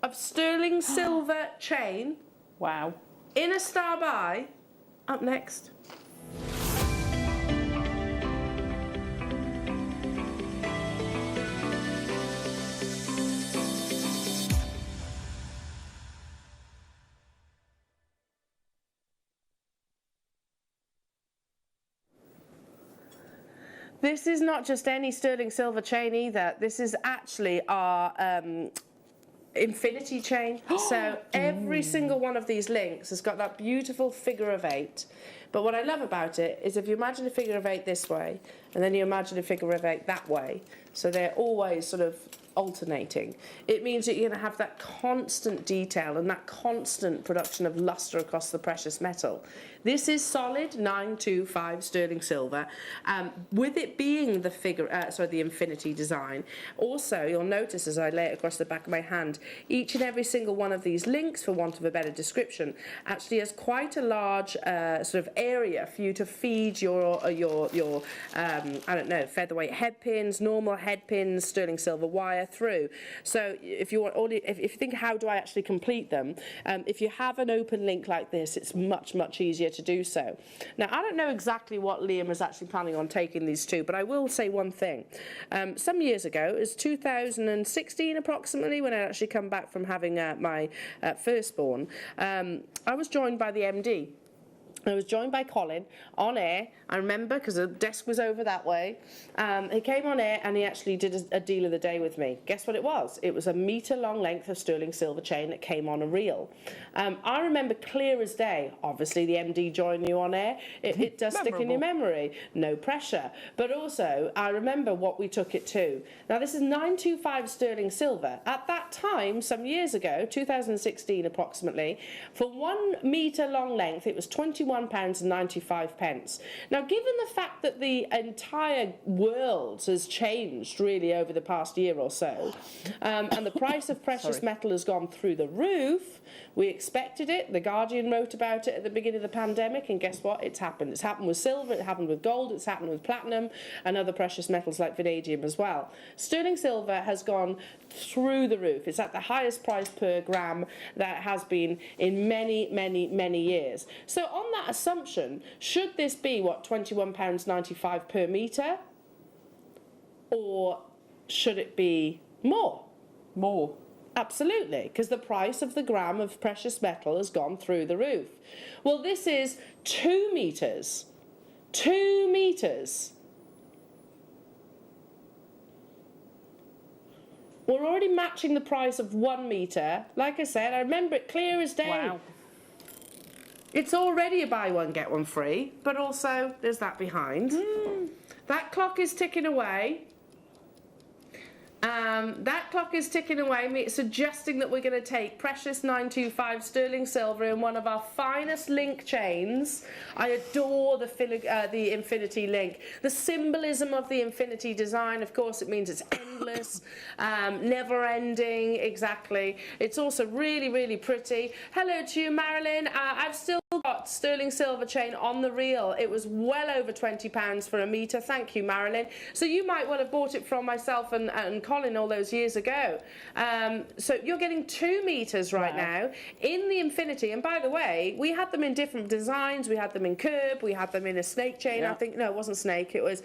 of sterling silver chain. Wow. In a star by. Up next. This is not just any sterling silver chain either. This is actually our infinity chain. So every single one of these links has got that beautiful figure of 8. But what I love about it is if you imagine a figure of 8 this way, and then you imagine a figure of 8 that way, so they're always sort of alternating, it means that you're going to have that constant detail and that constant production of luster across the precious metal. This is solid 925 sterling silver, with it being the the infinity design. Also, you'll notice as I lay it across the back of my hand, each and every single one of these links, for want of a better description, actually has quite a large sort of area for you to feed your I don't know, featherweight head pins, normal head pins, sterling silver wire through. So if you want, if you think, how do I actually complete them? If you have an open link like this, it's much easier to do so. Now, I don't know exactly what Liam is actually planning on taking these to, but I will say one thing. Some years ago, it was 2016 approximately, when I actually come back from having my firstborn, I was joined by the MD. I was joined by Colin on air. I remember, because the desk was over that way. He came on air and he actually did a deal of the day with me. Guess what it was? It was a metre-long length of sterling silver chain that came on a reel. I remember clear as day. Obviously, the MD joined you on air. It does stick in your memory. No pressure. But also, I remember what we took it to. Now, this is 925 sterling silver. At that time, some years ago, 2016 approximately, for 1 metre long length, it was £21.95. Now, given the fact that the entire world has changed really over the past year or so, and the price of precious metal has gone through the roof, we expected it. The Guardian wrote about it at the beginning of the pandemic, and guess what? It's happened. It's happened with silver, it happened with gold, it's happened with platinum, and other precious metals like vanadium as well. Sterling silver has gone through the roof. It's at the highest price per gram that it has been in many years. So on that assumption, should this be, what, £21.95 per metre? Or should it be more? More. Absolutely, because the price of the gram of precious metal has gone through the roof. Well, this is 2 metres. 2 metres. We're already matching the price of 1 metre. Like I said, I remember it clear as day. Wow. It's already a buy one, get one free, but also there's that behind. That clock is ticking away. That clock is ticking away, suggesting that we're going to take precious 925 sterling silver in one of our finest link chains. I adore the infinity link. The symbolism of the infinity design, of course, it means it's endless, never ending, exactly. It's also really pretty. Hello to you, Marilyn. I've still got got sterling silver chain on the reel. It was well over £20 for a metre. Thank you, Marilyn. So you might well have bought it from myself and Colin all those years ago. So you're getting 2 metres right now in the Infinity. And by the way, we had them in different designs. We had them in curb. We had them in a snake chain. I think, no, it wasn't snake. It was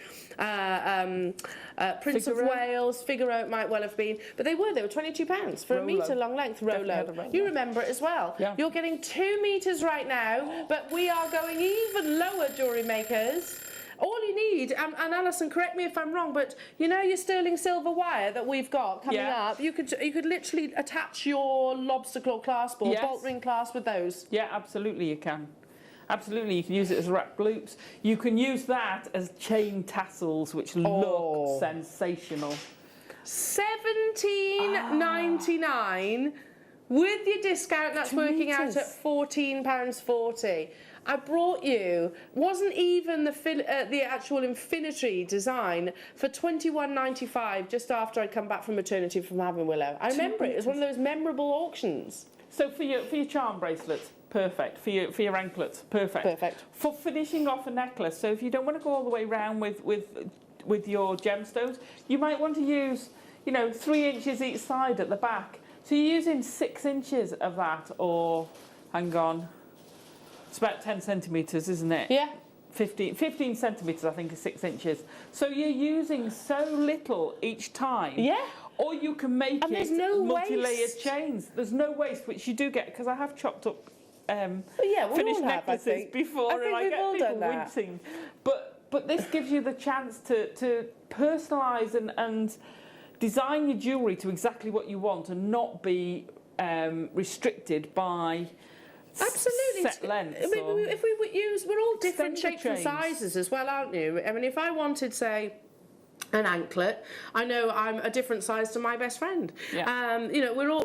Prince of Wales. Figaro it might well have been. But they were £22 for a metre long length Rolo. You remember it as well. Yeah. You're getting 2 metres right now, but we are going even lower, jewellery makers. All you need, and Alison, correct me if I'm wrong, but you know your sterling silver wire that we've got coming up. You could literally attach your lobster claw clasp or bolt ring clasp with those. Yeah, absolutely you can. Absolutely, you can use it as wrap loops. You can use that as chain tassels, which look sensational. £17.99 with your discount. That's working out at £14.40. I brought you, wasn't even the actual Infinity design, for £21.95 just after I'd come back from maternity from having Willow. I remember it. It was one of those memorable auctions. So for your charm bracelets, perfect. For your anklets, perfect. Perfect. For finishing off a necklace, so if you don't want to go all the way round with your gemstones, you might want to use, 3 inches each side at the back. So you're using 6 inches of that, or hang on. It's about 10 centimetres, isn't it? Yeah. 15 centimetres, I think, is 6 inches. So you're using so little each time. Yeah. Or you can make there's no multi-layered waste. chains. There's no waste, which you do get, because I have chopped up we finished all have, necklaces before, I think and I we've get all people done that. wincing. But this gives you the chance to personalise and design your jewellery to exactly what you want, and not be restricted by set lengths. If we use, we're all different Extended shapes and chains. sizes as well, aren't you? I mean, if I wanted, say, an anklet, I know I'm a different size to my best friend. Yeah.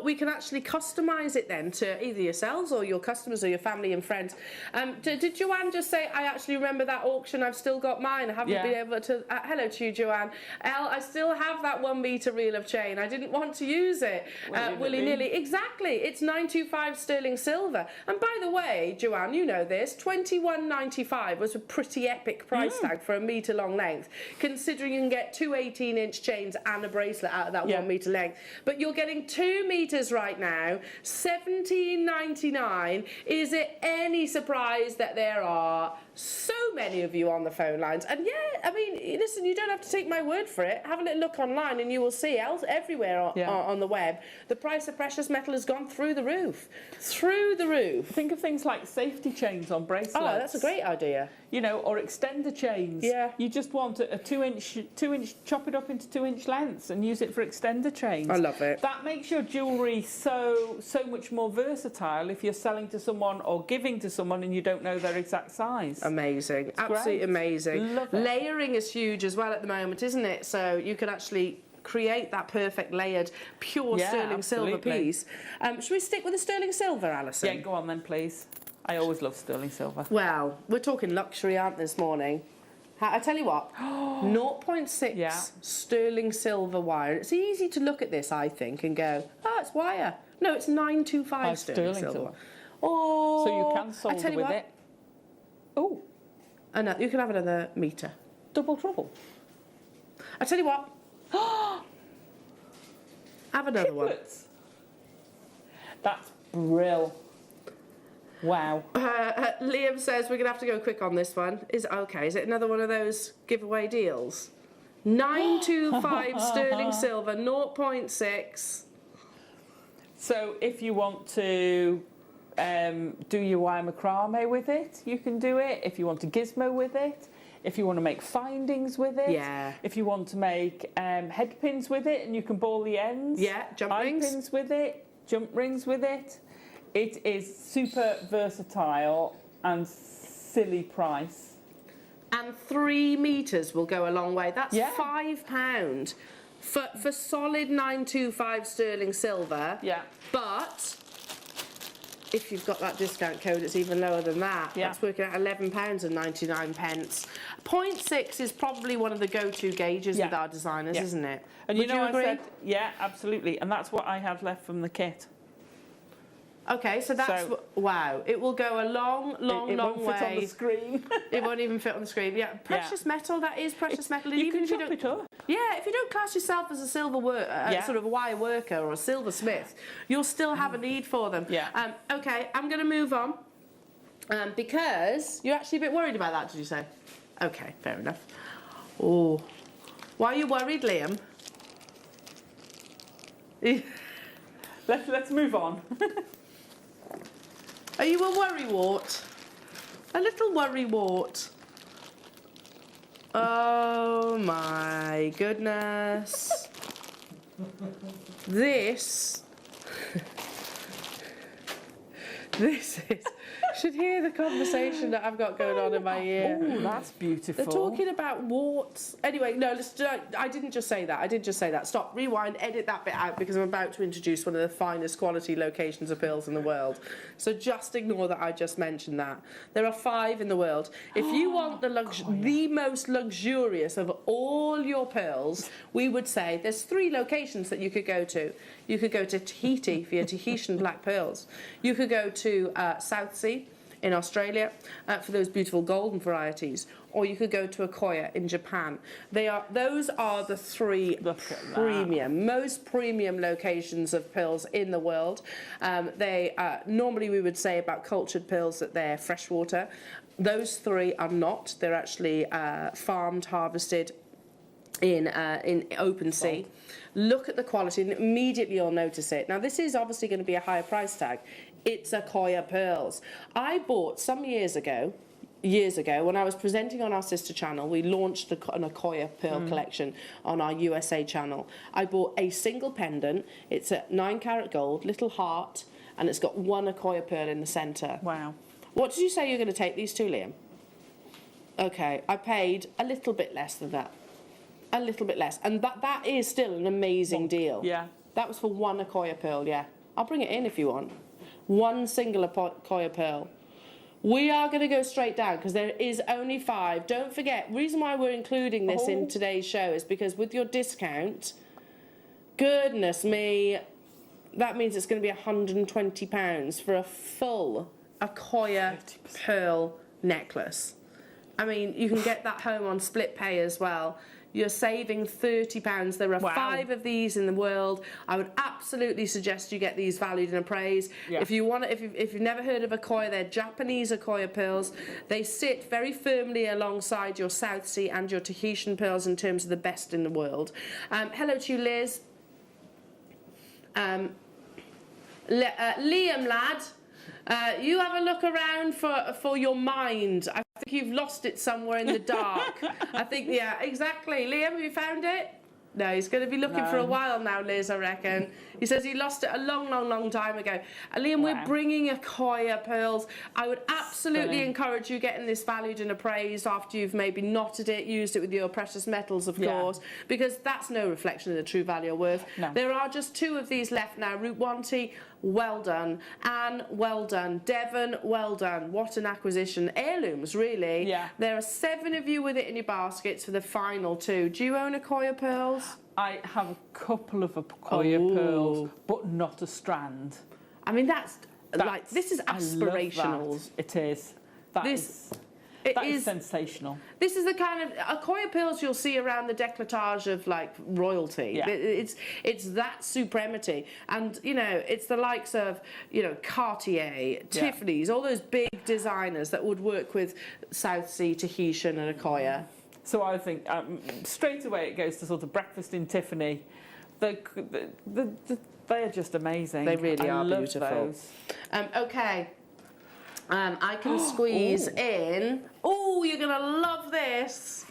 We can actually customise it then to either yourselves or your customers or your family and friends. Did Joanne just say, I actually remember that auction, I've still got mine, I haven't been able to... hello to you, Joanne. I still have that 1 metre reel of chain. I didn't want to use it willy-nilly. Exactly, it's £925 sterling silver. And by the way, Joanne, you know this, £21.95 was a pretty epic price tag for a metre long length, considering you can get 2 18-inch chains and a bracelet out of that 1 metre length. But you're getting 2 metres right now, £17.99. Is it any surprise that there are so many of you on the phone lines? And I mean, listen, you don't have to take my word for it. Have a little look online and you will see everywhere on the web, the price of precious metal has gone through the roof. Through the roof. Think of things like safety chains on bracelets. Oh, that's a great idea. Or extender chains. Yeah. You just want a 2-inch, chop it up into 2-inch lengths and use it for extender chains. I love it. That makes your jewellery so much more versatile if you're selling to someone or giving to someone and you don't know their exact size. Amazing. It's absolutely great. amazing. Love it. Layering is huge as well at the moment, isn't it? So you can actually create that perfect layered pure sterling silver piece. Should we stick with the sterling silver, Alison? Yeah, go on then, please. I always love sterling silver. Well, we're talking luxury, aren't we, this morning? I tell you what, 0.6 sterling silver wire. It's easy to look at this, I think, and go, oh, it's wire. No, it's 925 sterling silver. Or, so you can solder with it. Oh. You can have another metre. Double trouble. I tell you what. Have another one. That's brill. Wow. Liam says we're going to have to go quick on this one. Is it another one of those giveaway deals? 925 sterling silver, 0.6. So if you want to do your wire macrame with it, you can do it. If you want to gizmo with it, if you want to make findings with it, if you want to make head pins with it and you can ball the ends, jump rings. pins with it, jump rings with it. It is super versatile and silly price. And 3 metres will go a long way. That's £5 for solid 925 sterling silver. Yeah. But if you've got that discount code, it's even lower than that. Yeah. That's working at £11.99. 0.6 is probably one of the go-to gauges with our designers, isn't it? And Would you agree? I said, yeah, absolutely. And that's what I had left from the kit. Okay, so that's wow. It will go a long way. It won't fit on the screen. It won't even fit on the screen. Yeah, precious metal. That is precious metal. You can chop it up. Yeah, if you don't class yourself as a sort of a wire worker or a silversmith, you'll still have a need for them. Yeah. Okay, I'm going to move on because you're actually a bit worried about that. Did you say? Okay, fair enough. Oh, why are you worried, Liam? Let's move on. Are you a worrywart? A little worrywart. Oh my goodness. This is... You should hear the conversation that I've got going on in my ear. Oh, that's beautiful. They're talking about warts. Anyway, no, I didn't just say that. I did just say that. Stop, rewind, edit that bit out because I'm about to introduce one of the finest quality locations of pearls in the world. So just ignore that I just mentioned that. There are 5 in the world. If you want the most luxurious of all your pearls, we would say there's 3 locations that you could go to. You could go to Tahiti for your Tahitian black pearls. You could go to South Sea in Australia for those beautiful golden varieties, or you could go to Akoya in Japan. Those are the 3 most premium locations of pearls in the world. Normally we would say about cultured pearls that they're freshwater. Those 3 are not. They're actually farmed, harvested in open sea. Look at the quality and immediately you'll notice it. Now this is obviously going to be a higher price tag. It's Akoya pearls. I bought some years ago when I was presenting on our sister channel. We launched an Akoya pearl collection on our USA channel. I bought a single pendant. It's a 9-carat gold, little heart, and it's got 1 Akoya pearl in the centre. Wow. What did you say you're going to take these to, Liam? Okay, I paid a little bit less than that. A little bit less. And that is still an amazing deal. Yeah. That was for 1 Akoya pearl, yeah. I'll bring it in if you want. 1 single Akoya pearl. We are going to go straight down because there is only 5. Don't forget, reason why we're including this in today's show is because with your discount, goodness me, that means it's going to be £120 for a full Akoya pearl necklace. I mean, you can get that home on split pay as well. You're saving £30. There are 5 of these in the world. I would absolutely suggest you get these valued and appraised. Yeah. If you've never heard of Akoya, they're Japanese Akoya pearls. They sit very firmly alongside your South Sea and your Tahitian pearls in terms of the best in the world. Hello to you, Liz. Liam, lad. You have a look around for your mind. I think you've lost it somewhere in the dark. I think, yeah, exactly. Liam, have you found it? No, he's going to be looking for a while now, Liz, I reckon. He says he lost it a long time ago. Liam, we're bringing Akoya pearls. I would absolutely encourage you getting this valued and appraised after you've maybe knotted it, used it with your precious metals, of course, because that's no reflection of the true value or worth. No. There are just 2 of these left now. Route 1T, well done. Anne, well done. Devon, well done. What an acquisition. Heirlooms, really. Yeah. There are 7 of you with it in your baskets for the final 2. Do you own Akoya pearls? I have a couple of Akoya pearls, but not a strand. I mean, that's like, this is aspirational. It is. That is sensational. This is the kind of Akoya pearls you'll see around the décolletage of like royalty. Yeah. It's that supremacy, and you know, it's the likes of, you know, Cartier, Tiffany's, all those big designers that would work with South Sea, Tahitian, and Akoya. So I think straight away it goes to sort of breakfast in Tiffany. They are just amazing. They really are beautiful. Okay. I can squeeze in. Oh, you're going to love this.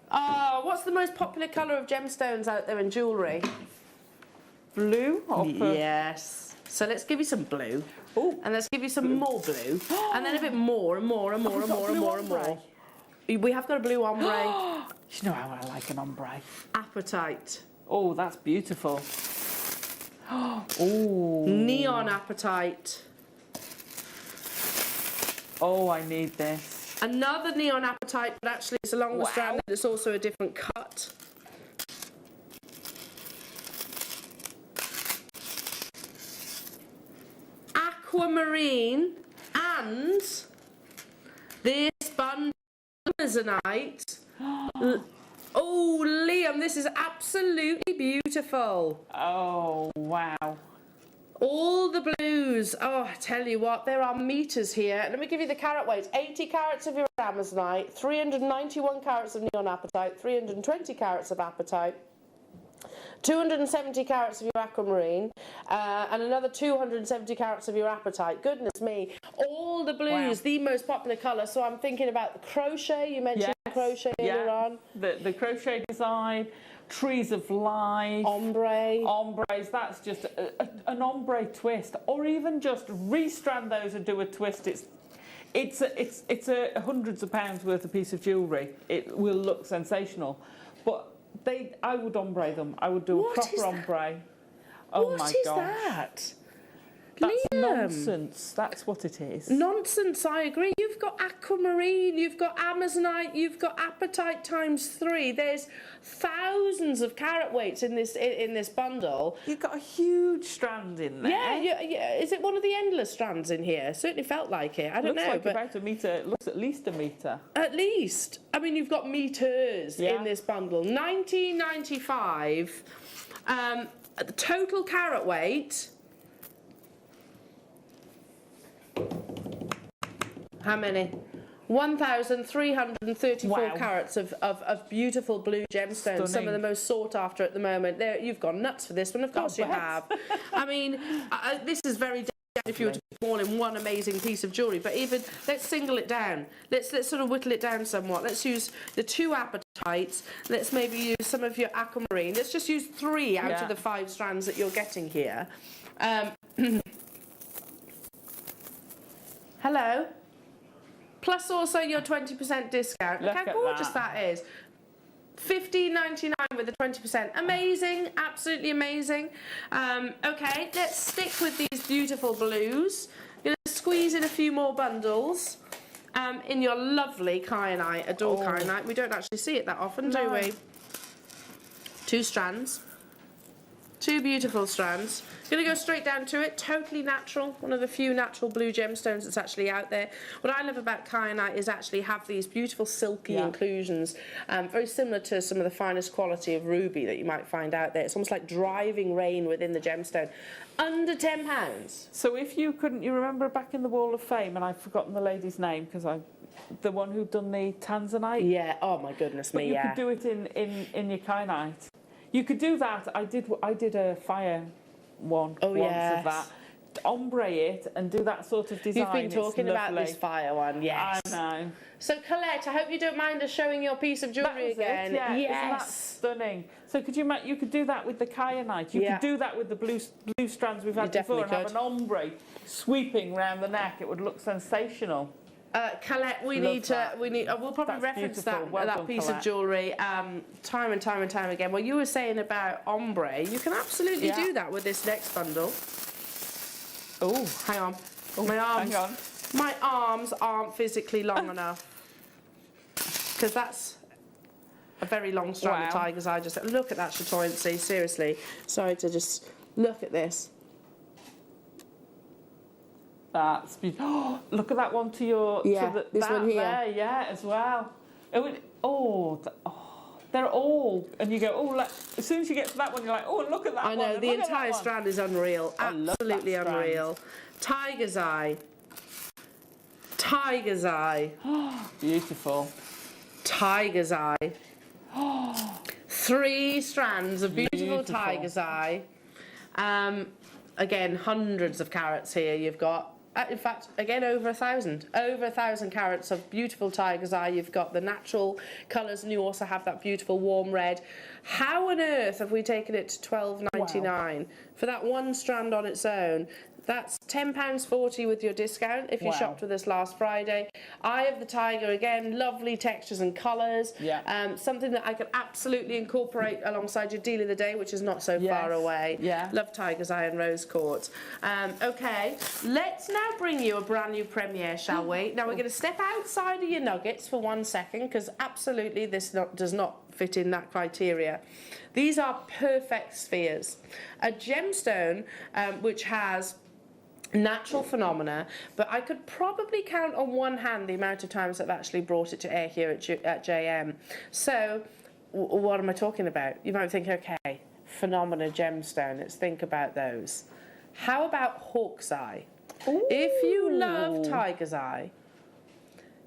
What's the most popular colour of gemstones out there in jewellery? Blue? Yes. So let's give you some blue. Ooh. And let's give you some more blue. And then a bit more and more and more and more and more and more. We have got a blue ombre. You know how I like an ombre. Apatite. Oh, that's beautiful. Oh. Neon apatite. Oh, I need this. Another neon apatite, but actually it's a longer strand. It's also a different cut. aquamarine and this bundle Amazonite. Oh, Liam, this is absolutely beautiful. Oh, wow. All the blues. Oh, I tell you what, there are meters here. Let me give you the carat weights. 80 carats of your Amazonite, 391 carats of neon apatite, 320 carats of apatite, 270 carats of your aquamarine, and another 270 carats of your apatite. Goodness me. All the blues, the most popular colour. So I'm thinking about the crochet. You mentioned crochet earlier on. The crochet design, trees of life. Ombres, that's just an ombre twist. Or even just restrand those and do a twist. It's a hundreds of pounds worth of piece of jewellery. It will look sensational. But I would ombre them. I would do a proper ombre. Oh my gosh. What is that? That's Liam. nonsense. That's what it is. Nonsense, I agree. You've got aquamarine, you've got Amazonite, you've got apatite ×3. There's thousands of carat weights in this bundle. You've got a huge strand in there. Yeah. Is it one of the endless strands in here? Certainly felt like it. I don't know. Looks like about a metre. It looks at least a metre. At least. I mean, you've got meters in this bundle. 1995. The total carat weight. How many? 1,334 carats of beautiful blue gemstones. Stunning. Some of the most sought after at the moment. You've gone nuts for this one, of course you have. I mean, this is very different if you were to put all in one amazing piece of jewellery. But even, let's single it down. Let's sort of whittle it down somewhat. Let's use the 2 apatites. Let's maybe use some of your aquamarine. Let's just use 3 out of the 5 strands that you're getting here. Hello. Plus also your 20% discount. Look how gorgeous that is. $15.99 with the 20%. Amazing, absolutely amazing. Okay, let's stick with these beautiful blues. You're going to squeeze in a few more bundles in your lovely kyanite. Adore kyanite. We don't actually see it that often, do we? 2 strands. 2 beautiful strands. Going to go straight down to it. Totally natural. One of the few natural blue gemstones that's actually out there. What I love about kyanite is actually have these beautiful silky inclusions, very similar to some of the finest quality of ruby that you might find out there. It's almost like driving rain within the gemstone. Under £10. So if you couldn't, you remember back in the Wall of Fame, and I've forgotten the lady's name because the one who'd done the tanzanite. Yeah. Oh my goodness me. You could do it in your kyanite. You could do that. I did a fire one once of that. Ombre it and do that sort of design. You've been talking about this fire one, yes. I know. So Colette, I hope you don't mind us showing your piece of jewellery again. Yes. Yes. Isn't that stunning? So you could do that with the kyanite. You could do that with the blue strands we've had before and have an ombre sweeping round the neck. It would look sensational. Colette, we'll probably reference that piece of jewellery time and time again. Well, you were saying about ombre. You can absolutely do that with this next bundle. Oh, hang on. My arms aren't physically long enough because that's a very long strand of tiger's eye. Just look at that chatoyancy. Seriously, sorry to just look at this. That's beautiful. Oh, look at that one to your... this one here. There, as well. They're all... And you go, as soon as you get to that one, you're like, look at that one. I know, the entire strand is unreal. Absolutely unreal. Tiger's eye. Tiger's eye. Beautiful. Tiger's eye. 3 strands of beautiful tiger's eye. Again, hundreds of carats here you've got. In fact, again, over 1,000. Over 1,000 carats of beautiful tiger's eye. You've got the natural colours, and you also have that beautiful warm red. How on earth have we taken it to $12.99 for that one strand on its own? That's £10.40 with your discount if you shopped with us last Friday. Eye of the Tiger, again, lovely textures and colours. Something that I could absolutely incorporate alongside your deal of the day, which is not so far away. Love Tiger's Eye and Rose Quartz. Okay, let's now bring you a brand new premiere, shall we? Now we're going to step outside of your nuggets for 1 second, because absolutely this does not fit in that criteria. These are perfect spheres. A gemstone which has natural phenomena, but I could probably count on one hand the amount of times I've actually brought it to air here at JM. So, what am I talking about? You might think, okay, phenomena gemstone, let's think about those. How about hawk's eye? Ooh. If you love tiger's eye,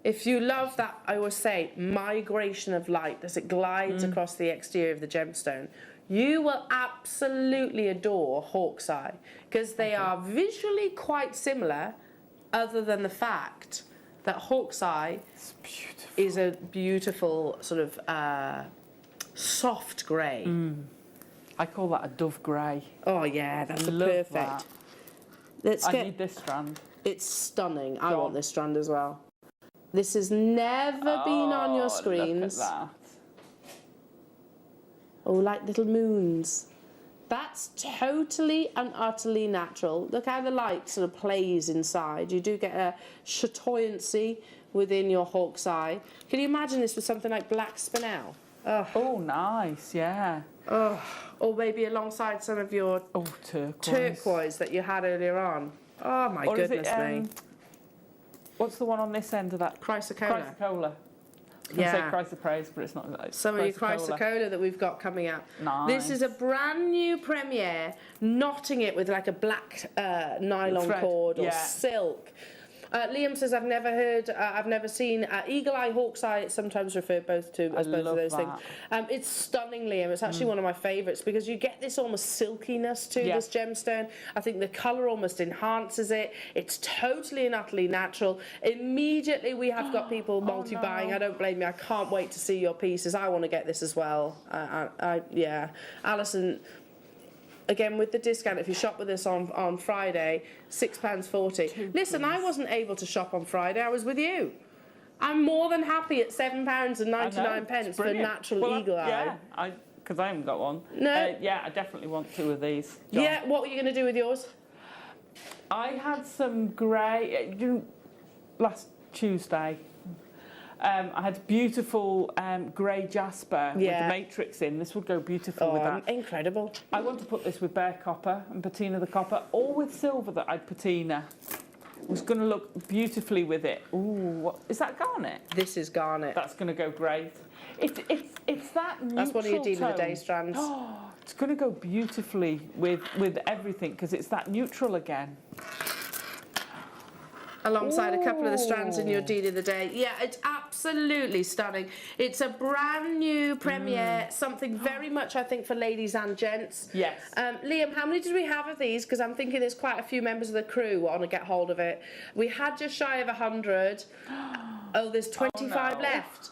if you love that, I always say, migration of light as it glides across the exterior of the gemstone, you will absolutely adore hawk's eye, because they are visually quite similar, other than the fact that hawk's eye is a beautiful sort of soft grey. I call that a dove grey. Oh yeah, that's perfect. That. I need this strand. It's stunning. I want this strand as well. This has never been on your screens. Look at that. Oh, like little moons. That's totally and utterly natural. Look how the light sort of plays inside. You do get a chatoyancy within your hawk's eye. Can you imagine this with something like black spinel? Oh, nice, yeah. Oh, or maybe alongside some of your turquoise that you had earlier on. Oh my goodness me. What's the one on this end of that? Chrysocolla. Chrysocolla. I was say chrysoprase, but it's not like some of your chrysocolla that we've got coming up. Nice. This is a brand new premiere, knotting it with like a black nylon cord or silk. Liam says, I've never seen eagle eye, hawk's eye. It's sometimes referred both to as both of those things. It's stunning, Liam. It's actually one of my favourites because you get this almost silkiness to this gemstone. I think the colour almost enhances it. It's totally and utterly natural. Immediately we have got people multi-buying. I don't blame you. I can't wait to see your pieces. I want to get this as well. Yeah. Alison, again, with the discount, if you shop with us on Friday, £6.40. Listen, I wasn't able to shop on Friday. I was with you. I'm more than happy at £7.99 for natural eagle eye. Yeah, because I haven't got one. No. Yeah, I definitely want two of these. John. Yeah, what were you going to do with yours? I had some grey last Tuesday. I had beautiful grey jasper with the matrix in. This would go beautiful with that. Incredible. I want to put this with bare copper and patina the copper, or with silver that I'd patina. It was going to look beautifully with it. Ooh, what, is that garnet? This is garnet. That's going to go great. It's that neutral That's one of your deal of the day strands. Oh, it's going to go beautifully with everything because it's that neutral again. Alongside a couple of the strands in your deal of the day. Yeah, it's absolutely stunning. It's a brand new premiere, something very much, I think, for ladies and gents. Yes. Liam, how many did we have of these? Because I'm thinking there's quite a few members of the crew want to get hold of it. We had just shy of 100. Oh, there's 25 left.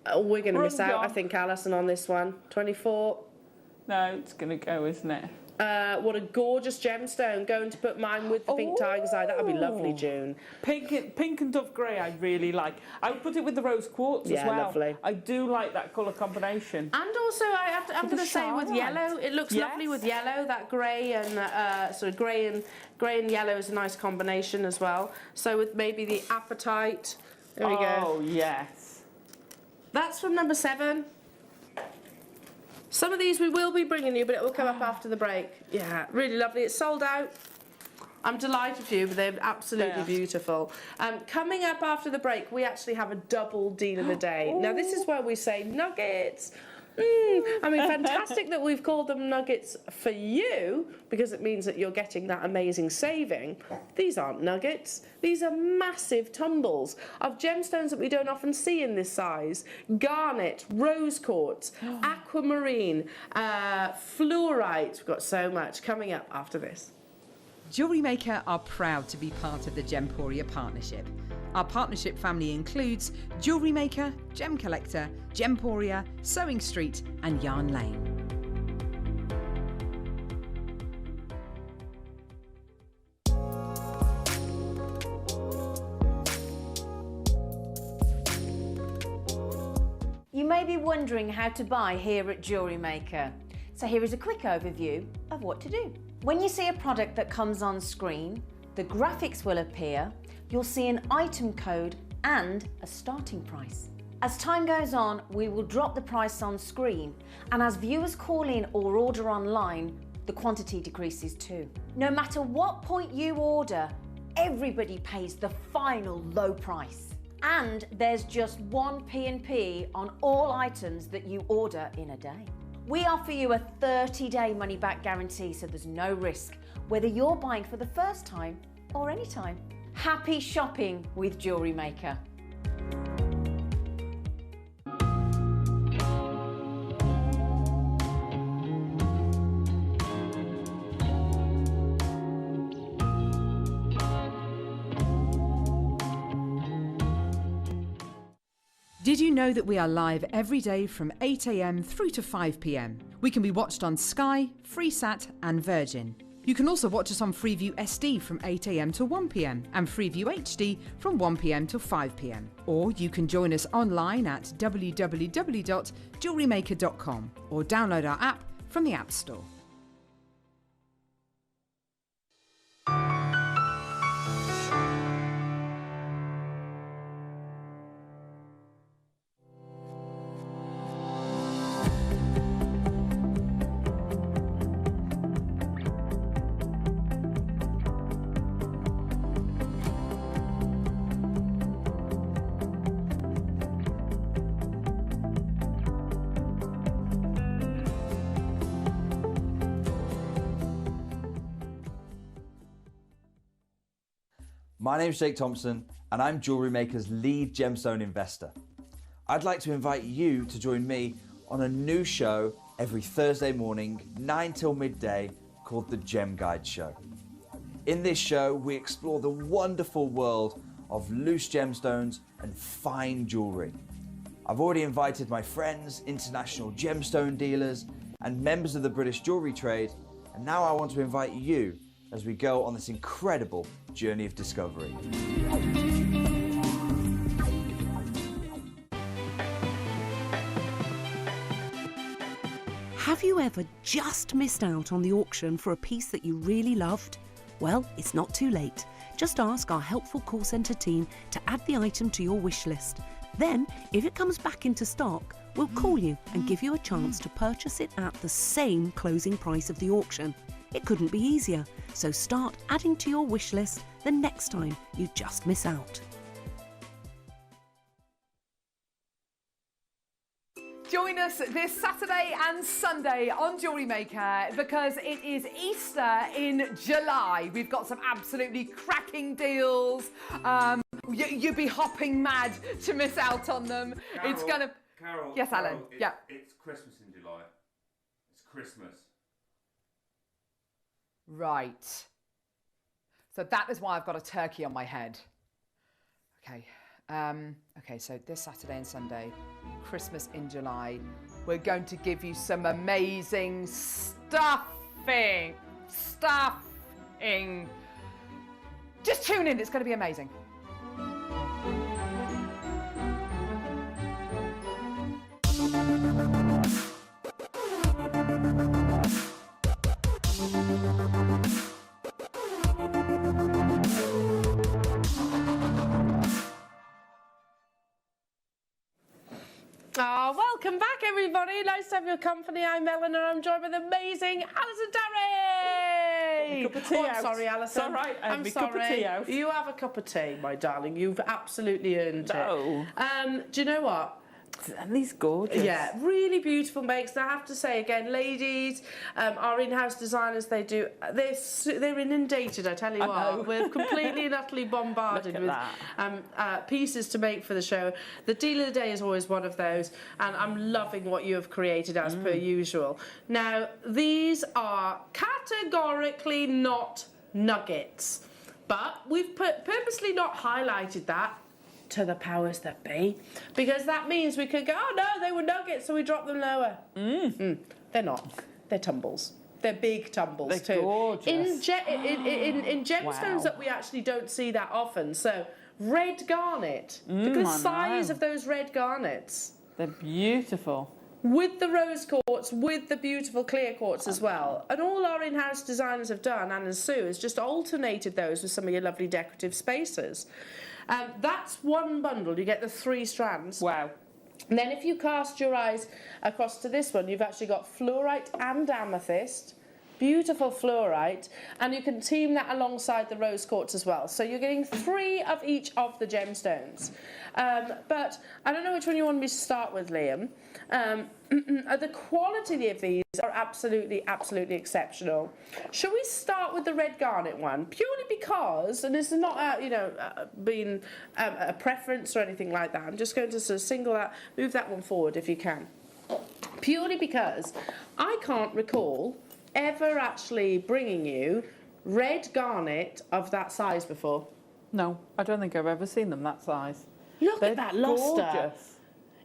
Oh, we're going to miss out, I think, Alison, on this one. 24. No, it's going to go, isn't it? What a gorgeous gemstone. Going to put mine with the pink tiger's eye. That would be lovely, June. Pink and dove grey I really like. I would put it with the rose quartz as well. Yeah, lovely. I do like that colour combination. And also, I'm going to say with yellow, it looks lovely with yellow. That grey and sort of grey and yellow is a nice combination as well. So with maybe the apatite. There we go. Oh yes. That's from number 7. Some of these we will be bringing you, but it will come up after the break. Yeah, really lovely. It's sold out. I'm delighted for you, but they're absolutely beautiful. Coming up after the break, we actually have a double deal of the day. Now, this is where we say nuggets. I mean, fantastic that we've called them nuggets for you, because it means that you're getting that amazing saving. These aren't nuggets. These are massive tumbles of gemstones that we don't often see in this size. Garnet, rose quartz, aquamarine, fluorite. We've got so much coming up after this. Jewellery Maker are proud to be part of the Gemporia partnership. Our partnership family includes Jewellery Maker, Gem Collector, Gemporia, Sewing Street and Yarn Lane. You may be wondering how to buy here at Jewellery Maker. So here is a quick overview of what to do. When you see a product that comes on screen, the graphics will appear, you'll see an item code and a starting price. As time goes on, we will drop the price on screen, and as viewers call in or order online, the quantity decreases too. No matter what point you order, everybody pays the final low price. And there's just one P&P on all items that you order in a day. We offer you a 30-day money-back guarantee, so there's no risk, whether you're buying for the first time or any time. Happy shopping with Jewellery Maker. Did you know that we are live every day from 8 a.m. through to 5 p.m? We can be watched on Sky, Freesat and Virgin. You can also watch us on Freeview SD from 8 a.m. to 1 p.m. and Freeview HD from 1 p.m. to 5 p.m. Or you can join us online at www.jewellerymaker.com or download our app from the App Store. My name's Jake Thompson and I'm Jewellery Maker's lead gemstone investor. I'd like to invite you to join me on a new show every Thursday morning, 9 till midday, called The Gem Guide Show. In this show, we explore the wonderful world of loose gemstones and fine jewellery. I've already invited my friends, international gemstone dealers and members of the British jewellery trade, and now I want to invite you as we go on this incredible journey of discovery. Have you ever just missed out on the auction for a piece that you really loved? Well, it's not too late. Just ask our helpful call centre team to add the item to your wish list. Then, if it comes back into stock, we'll call you and give you a chance to purchase it at the same closing price of the auction. It couldn't be easier, so start adding to your wish list the next time you just miss out. Join us this Saturday and Sunday on Jewellery Maker because it is Easter in July. We've got some absolutely cracking deals. You'd be hopping mad to miss out on them. Carol, Yes, Alan. Yeah. It's Christmas in July. It's Christmas. Right. So that is why I've got a turkey on my head. Okay. Okay, so this Saturday and Sunday, Christmas in July, we're going to give you some amazing stuffing. Just tune in, it's going to be amazing. Welcome back, everybody. Nice to have your company. I'm Eleanor. I'm joined with amazing Alison Derry. Cup of tea out. I'm sorry, Alison. It's all right. I'm sorry. Cup of tea out. You have a cup of tea, my darling. You've absolutely earned No. it. Do you know what? And these gorgeous. Yeah, really beautiful makes. And I have to say again, ladies, our in-house designers, they're inundated. I tell you what, we're completely and utterly bombarded with pieces to make for the show. The deal of the day is always one of those, and I'm loving what you have created as per usual. Now, these are categorically not nuggets, but we've purposely not highlighted that to the powers that be, because that means we could go, oh no, they were nuggets, so we dropped them lower. They're not. They're tumbles. They're big tumbles. They're too. gorgeous. In gemstones that we actually don't see that often. So red garnet. Look at the size of those red garnets. They're beautiful. With the rose quartz, with the beautiful clear quartz as well. And all our in-house designers have done, Anne and Sue, has just alternated those with some of your lovely decorative spacers. That's one bundle. You get the 3 strands. Wow. And then if you cast your eyes across to this one, you've actually got fluorite and amethyst, beautiful fluorite, and you can team that alongside the rose quartz as well. So you're getting 3 of each of the gemstones. But I don't know which one you want me to start with, Liam. The quality of these are absolutely exceptional. Shall we start with the red garnet one? Purely because, and this is not being a preference or anything like that. I'm just going to sort of single out, move that one forward if you can. Purely because I can't recall ever actually bringing you red garnet of that size before. No, I don't think I've ever seen them that size. Look They're at that luster. gorgeous.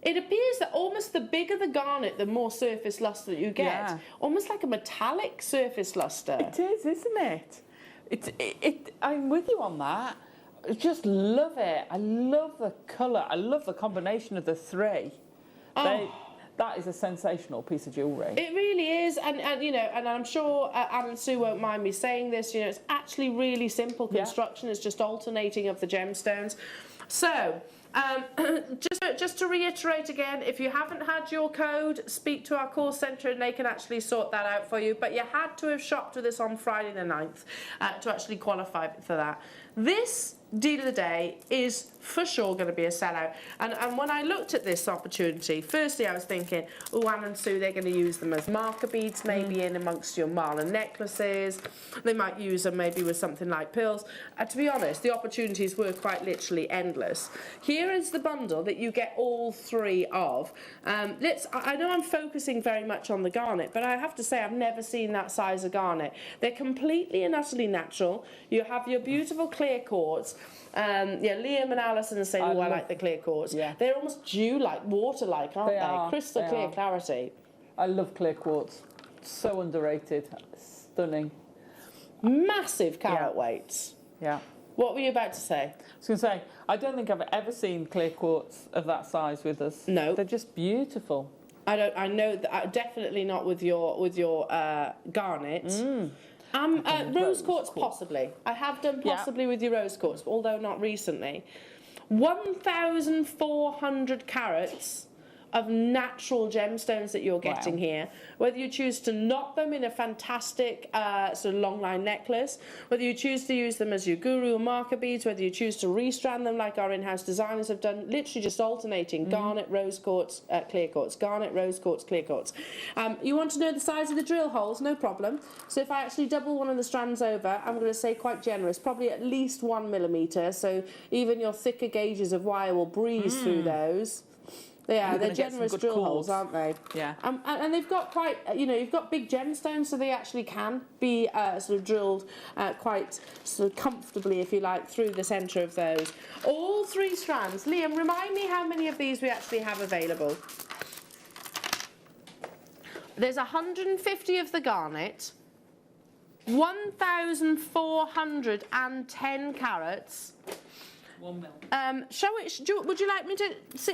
It appears that almost the bigger the garnet, the more surface luster that you get. Yeah. Almost like a metallic surface luster. It is, isn't it? I'm with you on that. I just love it. I love the colour. I love the combination of the 3. That is a sensational piece of jewellery. It really is, and I'm sure Anne and Sue won't mind me saying this. It's actually really simple construction. It's just alternating of the gemstones. So. Just to reiterate again, if you haven't had your code, speak to our call centre and they can actually sort that out for you. But you had to have shopped with us on Friday the 9th to actually qualify for that. This deal of the day is for sure going to be a sellout. And when I looked at this opportunity, firstly I was thinking, oh, Anne and Sue, they're going to use them as marker beads, maybe in amongst your mala necklaces. They might use them maybe with something like pearls. To be honest, the opportunities were quite literally endless. Here is the bundle that you get all 3 of. I know I'm focusing very much on the garnet, but I have to say I've never seen that size of garnet. They're completely and utterly natural. You have your beautiful clear quartz. Liam and Alison are saying, I like the clear quartz. Yeah. They're almost dew-like, water-like, aren't they? Crystal clear clarity. I love clear quartz. So underrated. Stunning. Massive carat weights. Yeah. What were you about to say? I was going to say, I don't think I've ever seen clear quartz of that size with us. No. They're just beautiful. I know that definitely not with your garnet. Rose quartz, possibly. I have done possibly with your rose quartz, although not recently. 1,400 carats of natural gemstones that you're getting here. Whether you choose to knot them in a fantastic sort of long line necklace, whether you choose to use them as your guru or marker beads, whether you choose to restrand them like our in-house designers have done, literally just alternating garnet, rose quartz, clear quartz, garnet, rose quartz, clear quartz. You want to know the size of the drill holes? No problem. So if I actually double one of the strands over, I'm going to say quite generous, probably at least 1 millimetre, so even your thicker gauges of wire will breeze through those. Yeah, they're generous drill holes, aren't they? Yeah. And they've got quite, you've got big gemstones, so they actually can be sort of drilled quite sort of comfortably, if you like, through the centre of those. All 3 strands. Liam, remind me how many of these we actually have available. There's 150 of the garnet, 1,410 carats. 1 mil. Would you like me to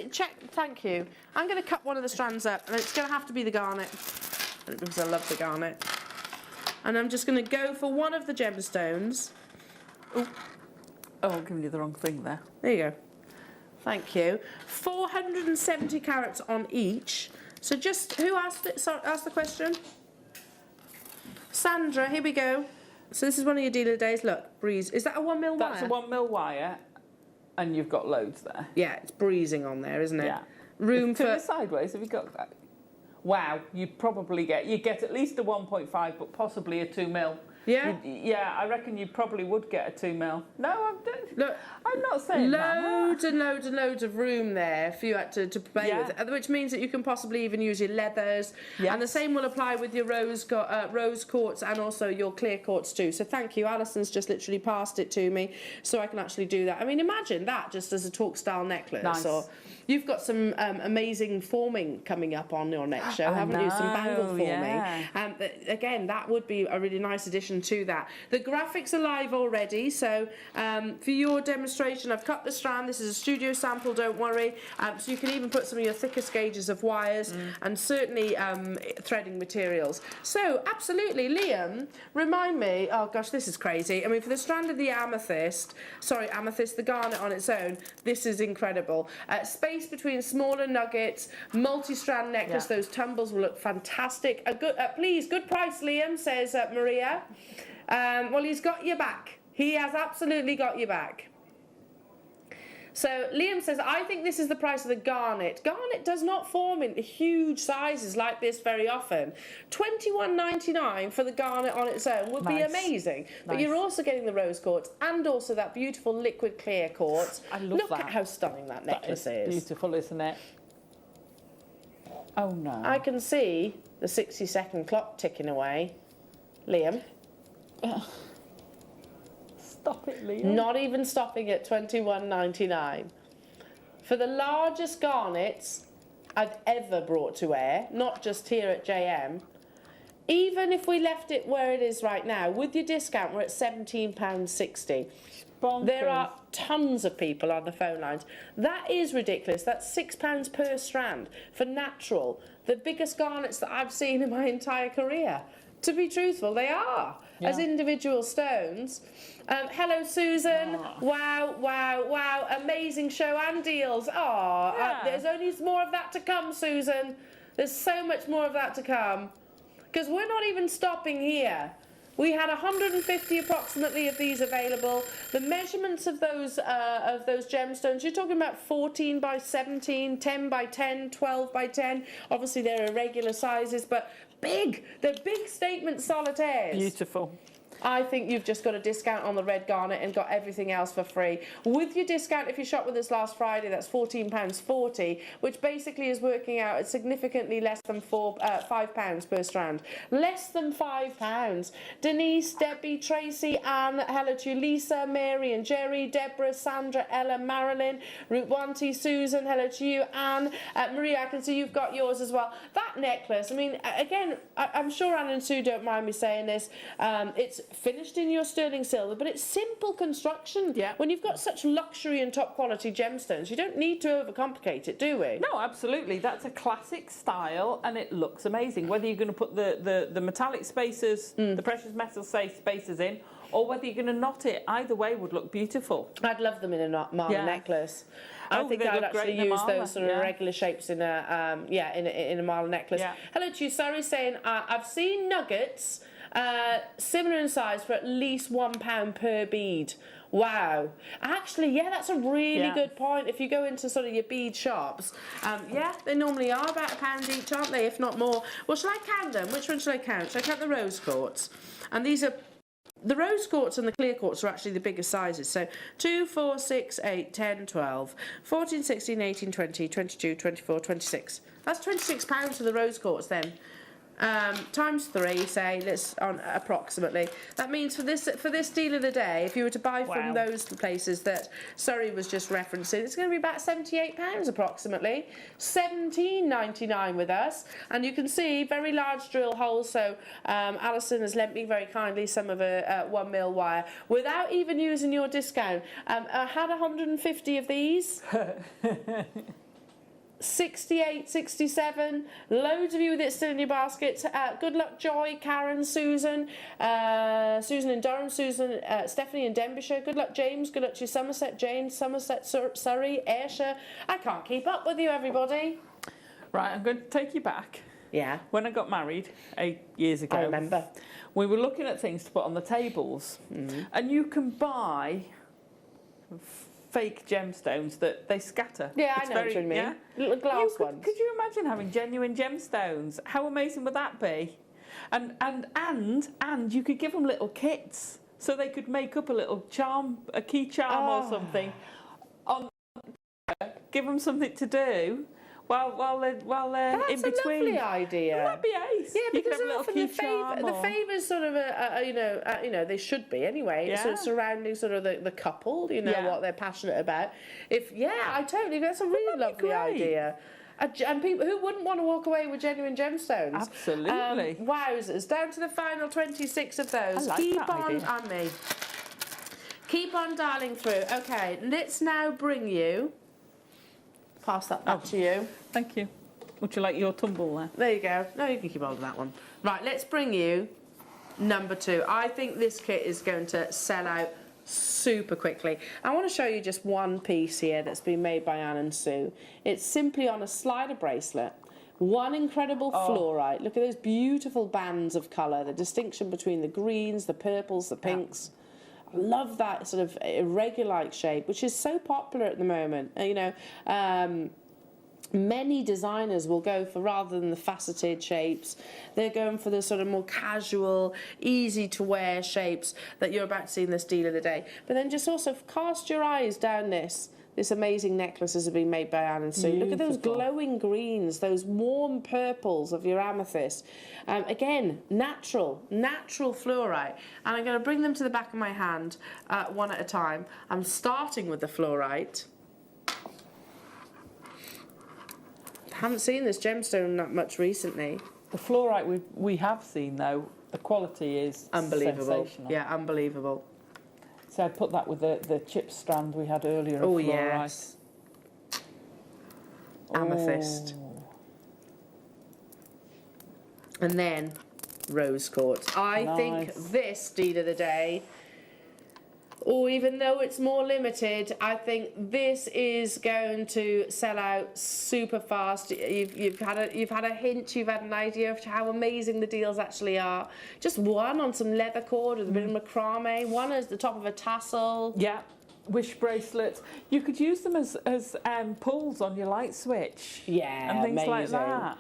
check? Thank you. I'm going to cut one of the strands up, and it's going to have to be the garnet, because I love the garnet. And I'm just going to go for one of the gemstones. Oh, I'm giving you the wrong thing there. There you go. Thank you. 470 carats on each. So just, who asked it? Sorry, asked the question? Sandra, here we go. So this is one of your dealer days. Look, breeze. Is that a 1 mil wire? That's a 1 mil wire. And you've got loads there. Yeah, it's breezing on there, isn't it? Yeah. Room for... Turn it sideways, have you got that? Wow, you get at least a 1.5, but possibly a 2 mil. Yeah? I reckon you probably would get a 2 mil. No, Look, I'm not saying loads and loads and loads of room there for you to play with, which means that you can possibly even use your leathers. Yes. And the same will apply with your rose quartz and also your clear quartz too. So thank you. Alison's just literally passed it to me so I can actually do that. I mean, imagine that just as a talk style necklace. Nice. Or you've got some amazing forming coming up on your next show, haven't you? Some bangle forming. Yeah. Again, that would be a really nice addition addition to that. The graphics are live already, so for your demonstration, I've cut the strand. This is a studio sample, don't worry. So you can even put some of your thickest gauges of wires and certainly threading materials. So, absolutely, Liam, remind me, oh gosh, this is crazy. I mean, for the strand of the amethyst, the garnet on its own, this is incredible. Space between smaller nuggets, multi-strand necklace, those tumbles will look fantastic. Please, good price, Liam, says Maria. Well, he's got your back. He has absolutely got your back. So Liam says, I think this is the price of the garnet. Garnet does not form in huge sizes like this very often. $21.99 for the garnet on its own would be amazing. But you're also getting the rose quartz and also that beautiful liquid clear quartz. I love Look at how stunning that necklace is. Beautiful, isn't it? Oh no. I can see the 60-second clock ticking away. Liam. Stop it, Liam. Not even stopping at $21.99. For the largest garnets I've ever brought to air, not just here at JM, even if we left it where it is right now, with your discount, we're at £17.60. There are tons of people on the phone lines. That is ridiculous. That's £6 per strand for natural. The biggest garnets that I've seen in my entire career. To be truthful, they are, as individual stones. Hello, Susan. Wow, wow, wow. Amazing show and deals. There's only more of that to come, Susan. There's so much more of that to come. Because we're not even stopping here. We had 150 approximately of these available. The measurements of those gemstones, you're talking about 14 by 17, 10 by 10, 12 by 10. Obviously, they're irregular sizes, but big. They're big statement solitaires. Beautiful. I think you've just got a discount on the red garnet and got everything else for free. With your discount, if you shop with us last Friday, that's £14.40, which basically is working out at significantly less than £5 per strand. Less than £5. Denise, Debbie, Tracy, Anne, hello to you, Lisa, Mary and Jerry, Deborah, Sandra, Ella, Marilyn, Route 1T, Susan, hello to you, Anne, Maria, I can see you've got yours as well. That necklace, I mean, again, I'm sure Anne and Sue don't mind me saying this, it's finished in your sterling silver, but it's simple construction. When you've got such luxury and top quality gemstones, you don't need to overcomplicate it, do we? No, absolutely. That's a classic style and it looks amazing. Whether you're going to put the metallic spacers, the precious metal spacers in, or whether you're going to knot it, either way would look beautiful. I'd love them in a marble necklace. I think I would actually use those sort of regular shapes in a in a marble necklace. Hello to you, sorry, saying I've seen nuggets similar in size for at least £1 per bead. Wow. Actually, that's a really good point. If you go into sort of your bead shops, they normally are about £1 each, aren't they, if not more. Well, shall I count them? Which one shall I count? Shall I count the rose quartz? And these are... The rose quartz and the clear quartz are actually the biggest sizes. So 2, 4, 6, 8, 10, 12, 14, 16, 18, 20, 22, 24, 26. That's £26 for the rose quartz then. Times 3, say, let's on approximately. That means for this deal of the day, if you were to buy from those places that Surrey was just referencing, it's going to be about £78 approximately. £17.99 with us, and you can see very large drill holes. So Alison has lent me very kindly some of a 1mm wire without even using your discount. I had 150 of these. 68, 67, loads of you with it still in your baskets. Good luck, Joy, Karen, Susan, Susan in Durham, Susan, Stephanie in Denbighshire. Good luck, James. Good luck to you, Somerset, Jane, Somerset, Surrey, Ayrshire. I can't keep up with you, everybody. Right, I'm going to take you back. Yeah. When I got married 8 years ago, I remember. We were looking at things to put on the tables, and you can buy fake gemstones that they scatter. Yeah, I know what you mean. Little glass ones. Could you imagine having genuine gemstones? How amazing would that be? And you could give them little kits so they could make up a little charm, a key charm or something. Give them something to do while they're in between. That's a lovely idea. That'd be ace. Yeah, you because could have a little the favours sort of they should be anyway. Sort of surrounding sort of the couple, what they're passionate about. I totally. That's a really lovely idea. And people who wouldn't want to walk away with genuine gemstones. Absolutely. Wowzers. Down to the final 26 of those. I like Keep that on, idea. and me. Keep on dialing through. Okay, let's now bring you. Pass that back to you. Thank you. Would you like your tumble there? There you go. No, you can keep hold of that one. Right, let's bring you number 2. I think this kit is going to sell out super quickly. I want to show you just one piece here that's been made by Anne and Sue. It's simply on a slider bracelet. One incredible fluorite. Look at those beautiful bands of colour, the distinction between the greens, the purples, the pinks. I love that sort of irregular-like shape, which is so popular at the moment. You know, many designers will go for, rather than the faceted shapes, they're going for the sort of more casual, easy to wear shapes that you're about to see in this deal of the day. But then just also cast your eyes down this. This amazing necklaces have been made by Anne and Sue. Look at those glowing greens, those warm purples of your amethyst. Again, natural fluorite. And I'm going to bring them to the back of my hand one at a time. I'm starting with the fluorite. Haven't seen this gemstone that much recently. The fluorite we have seen, though, the quality is unbelievable. Sensational. Yeah, unbelievable. So I put that with the chip strand we had earlier. Oh, of fluorite. yes. Amethyst. Oh. And then rose quartz. I think this deal of the day, even though it's more limited, I think this is going to sell out super fast. You've had a hint, you've had an idea of how amazing the deals actually are. Just one on some leather cord with a bit of macrame, one as the top of a tassel. Yeah, wish bracelets. You could use them as pulls on your light switch. Yeah, and things amazing. like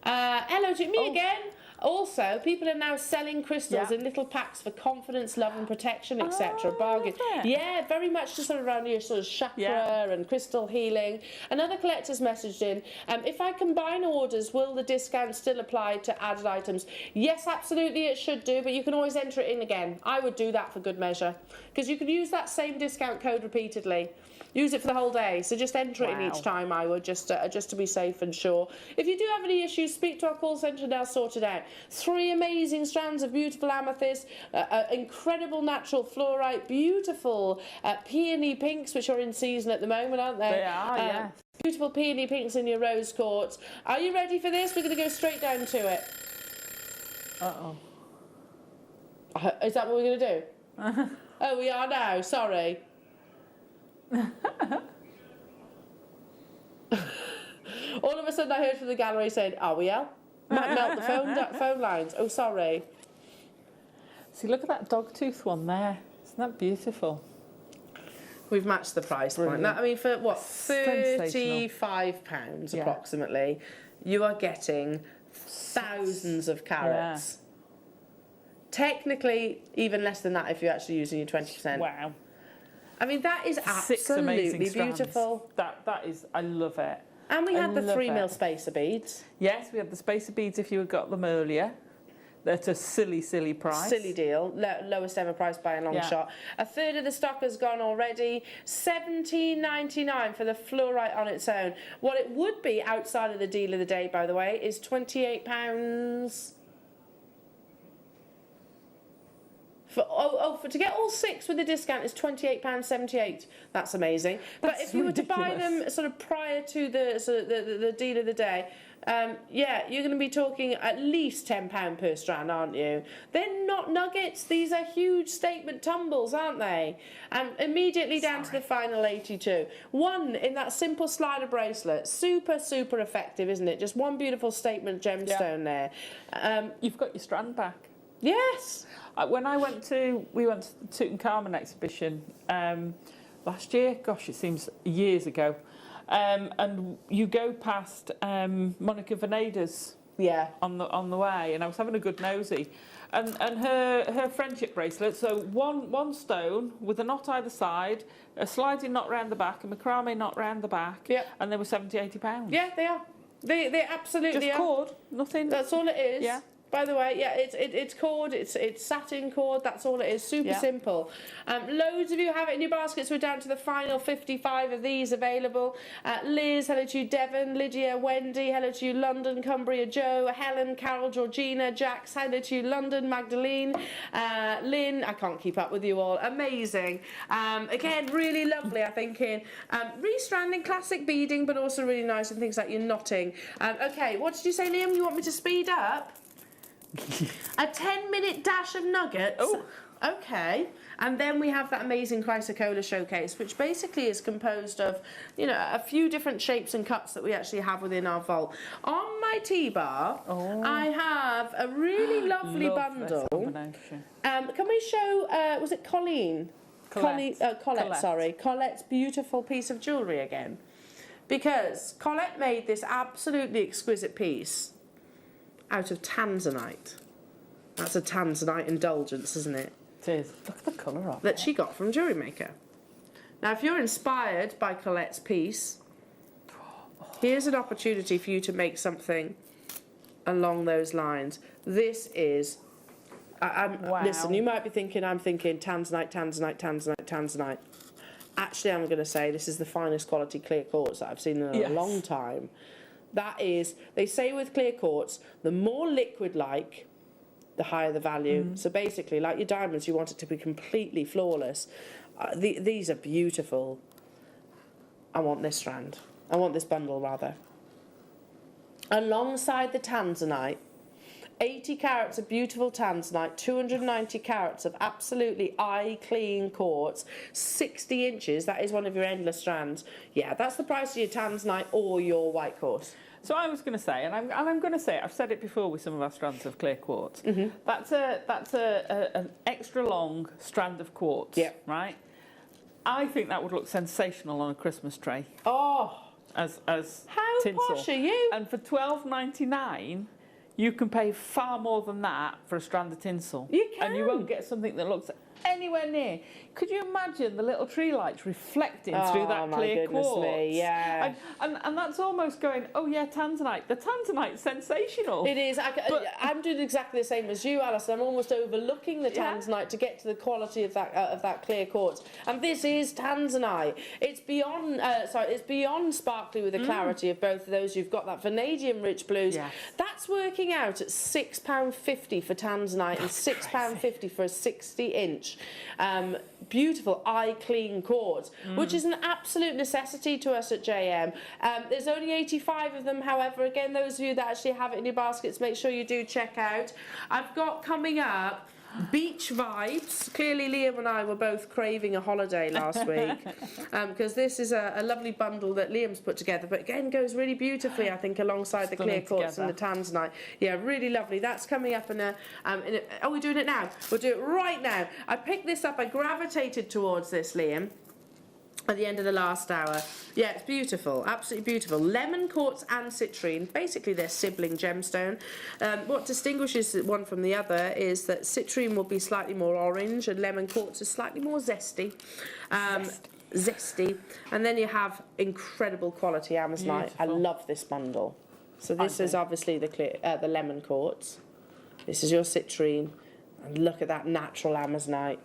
that. Hello to me again. Also, people are now selling crystals in little packs for confidence, love and protection, etc. Bargain. Yeah, very much just sort of around your sort of chakra and crystal healing. Another collector's messaged in, if I combine orders, will the discount still apply to added items? Yes, absolutely it should do, but you can always enter it in again. I would do that for good measure, because you could use that same discount code repeatedly. Use it for the whole day, so just enter it in each time, I would, just to be safe and sure. If you do have any issues, speak to our call centre and they'll sort it out. 3 amazing strands of beautiful amethyst, incredible natural fluorite, beautiful peony pinks, which are in season at the moment, aren't they? They are, yes. Beautiful peony pinks in your rose quartz. Are you ready for this? We're going to go straight down to it. Uh-oh. Is that what we're going to do? Oh, we are now, sorry. All of a sudden I heard from the gallery saying, are we out? Might melt the phone lines. Oh, sorry. See, look at that dogtooth one there. Isn't that beautiful? We've matched the price point. That, I mean, for what, £35 Yeah. approximately, you are getting thousands of carats. Technically, even less than that if you're actually using your 20%. Wow. I mean, that is 6 amazing absolutely strands. beautiful. That is, I love it. And we had the love 3mm it. spacer beads. Yes, we had the spacer beads if you had got them earlier. They're at a silly, silly price. Silly deal. Lowest ever price by a long shot. A third of the stock has gone already. $17.99 for the fluorite on its own. What it would be outside of the deal of the day, by the way, is £28. To get all 6 with the discount is £28.78. That's amazing. But if you were to buy them sort of prior to the deal of the day, you're going to be talking at least £10 per strand, aren't you? They're not nuggets. These are huge statement tumbles, aren't they? And immediately down to the final 82. One in that simple slider bracelet. Super, super effective, isn't it? Just one beautiful statement gemstone there. You've got your strand back. Yes. When we went to the Tutankhamun exhibition last year, gosh, it seems years ago, and you go past Monica Veneda's on the way, and I was having a good nosy, and her friendship bracelet, so one stone with a knot either side, a sliding knot round the back, a macrame knot round the back, and they were £70-80. Yeah, they are. They absolutely just are. cord, nothing. That's all it is. Yeah. by the way. Yeah, it's cord, it's satin cord, that's all it is, super simple. Loads of you have it in your baskets. We're down to the final 55 of these available. Liz, hello to you. Devon, Lydia, Wendy, hello to you. London, Cumbria, Joe, Helen, Carol, Georgina, Jax, hello to you. London, Magdalene, Lynn, I can't keep up with you all, amazing. Again, really lovely, I think, in restranding, classic beading, but also really nice in things like your knotting. Okay, what did you say, Liam? You want me to speed up? A 10-minute dash of nuggets. Oh, okay. And then we have that amazing chrysocolla showcase, which basically is composed of, you know, a few different shapes and cuts that we actually have within our vault. On my tea bar, I have a really lovely bundle. Can we show? Was it Colleen? Colette. Sorry, Colette's beautiful piece of jewellery again, because Colette made this absolutely exquisite piece out of tanzanite. That's a tanzanite indulgence, isn't it? It is. Look at the colour of it. That she got from Jewellery Maker. Now, if you're inspired by Colette's piece, here's an opportunity for you to make something along those lines. This is... Wow. Listen, you might be thinking, I'm thinking tanzanite, tanzanite, tanzanite, tanzanite. Actually, I'm going to say this is the finest quality clear quartz that I've seen in a long time. That is, they say with clear quartz, the more liquid-like, the higher the value. So basically, like your diamonds, you want it to be completely flawless. These are beautiful. I want this strand. I want this bundle, rather. Alongside the tanzanite, 80 carats of beautiful tanzanite, 290 carats of absolutely eye-clean quartz, 60 inches, that is one of your endless strands. Yeah, that's the price of your tanzanite or your white quartz. So I was going to say, and I'm going to say it, I've said it before with some of our strands of clear quartz. That's an extra long strand of quartz, right? I think that would look sensational on a Christmas tray. Oh, as how tinsel. posh are you? And for $12.99, you can pay far more than that for a strand of tinsel. You can. And you won't get something that looks anywhere near. Could you imagine the little tree lights reflecting through that clear quartz? Me, yeah. And that's almost going, oh yeah, tanzanite. The tanzanite's sensational. It is. I'm doing exactly the same as you, Alice. I'm almost overlooking the tanzanite to get to the quality of that clear quartz. And this is tanzanite. It's beyond. It's beyond sparkly with the clarity of both of those. You've got that vanadium rich blues. Yes. That's working out at £6.50 for tanzanite and £6.50 for a 60-inch. Beautiful eye clean quartz, which is an absolute necessity to us at JM. There's only 85 of them, however, again, those of you that actually have it in your baskets, make sure you do check out. I've got coming up beach vibes. Clearly Liam and I were both craving a holiday last week, because this is a lovely bundle that Liam's put together, but again goes really beautifully, I think, alongside the clear quartz and the tanzanite. Yeah, really lovely. That's coming up in a oh, we're doing it now. We'll do it right now. I picked this up, I gravitated towards this, Liam, at the end of the last hour. Yeah, it's beautiful, absolutely beautiful. Lemon quartz and citrine, basically they're sibling gemstone. What distinguishes one from the other is that citrine will be slightly more orange and lemon quartz is slightly more zesty. Zesty. And then you have incredible quality amazonite. Beautiful. I love this bundle. So this is obviously the lemon quartz. This is your citrine. And look at that natural amazonite.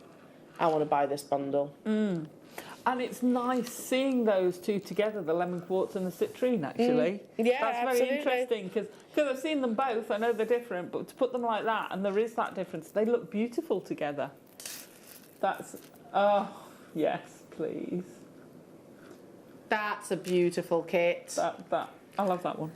I want to buy this bundle. And it's nice seeing those two together, the lemon quartz and the citrine, actually. Yeah, that's absolutely. very interesting, because I've seen them both, I know they're different, but to put them like that, and there is that difference, they look beautiful together. That's, oh, yes, please. That's a beautiful kit. I love that one.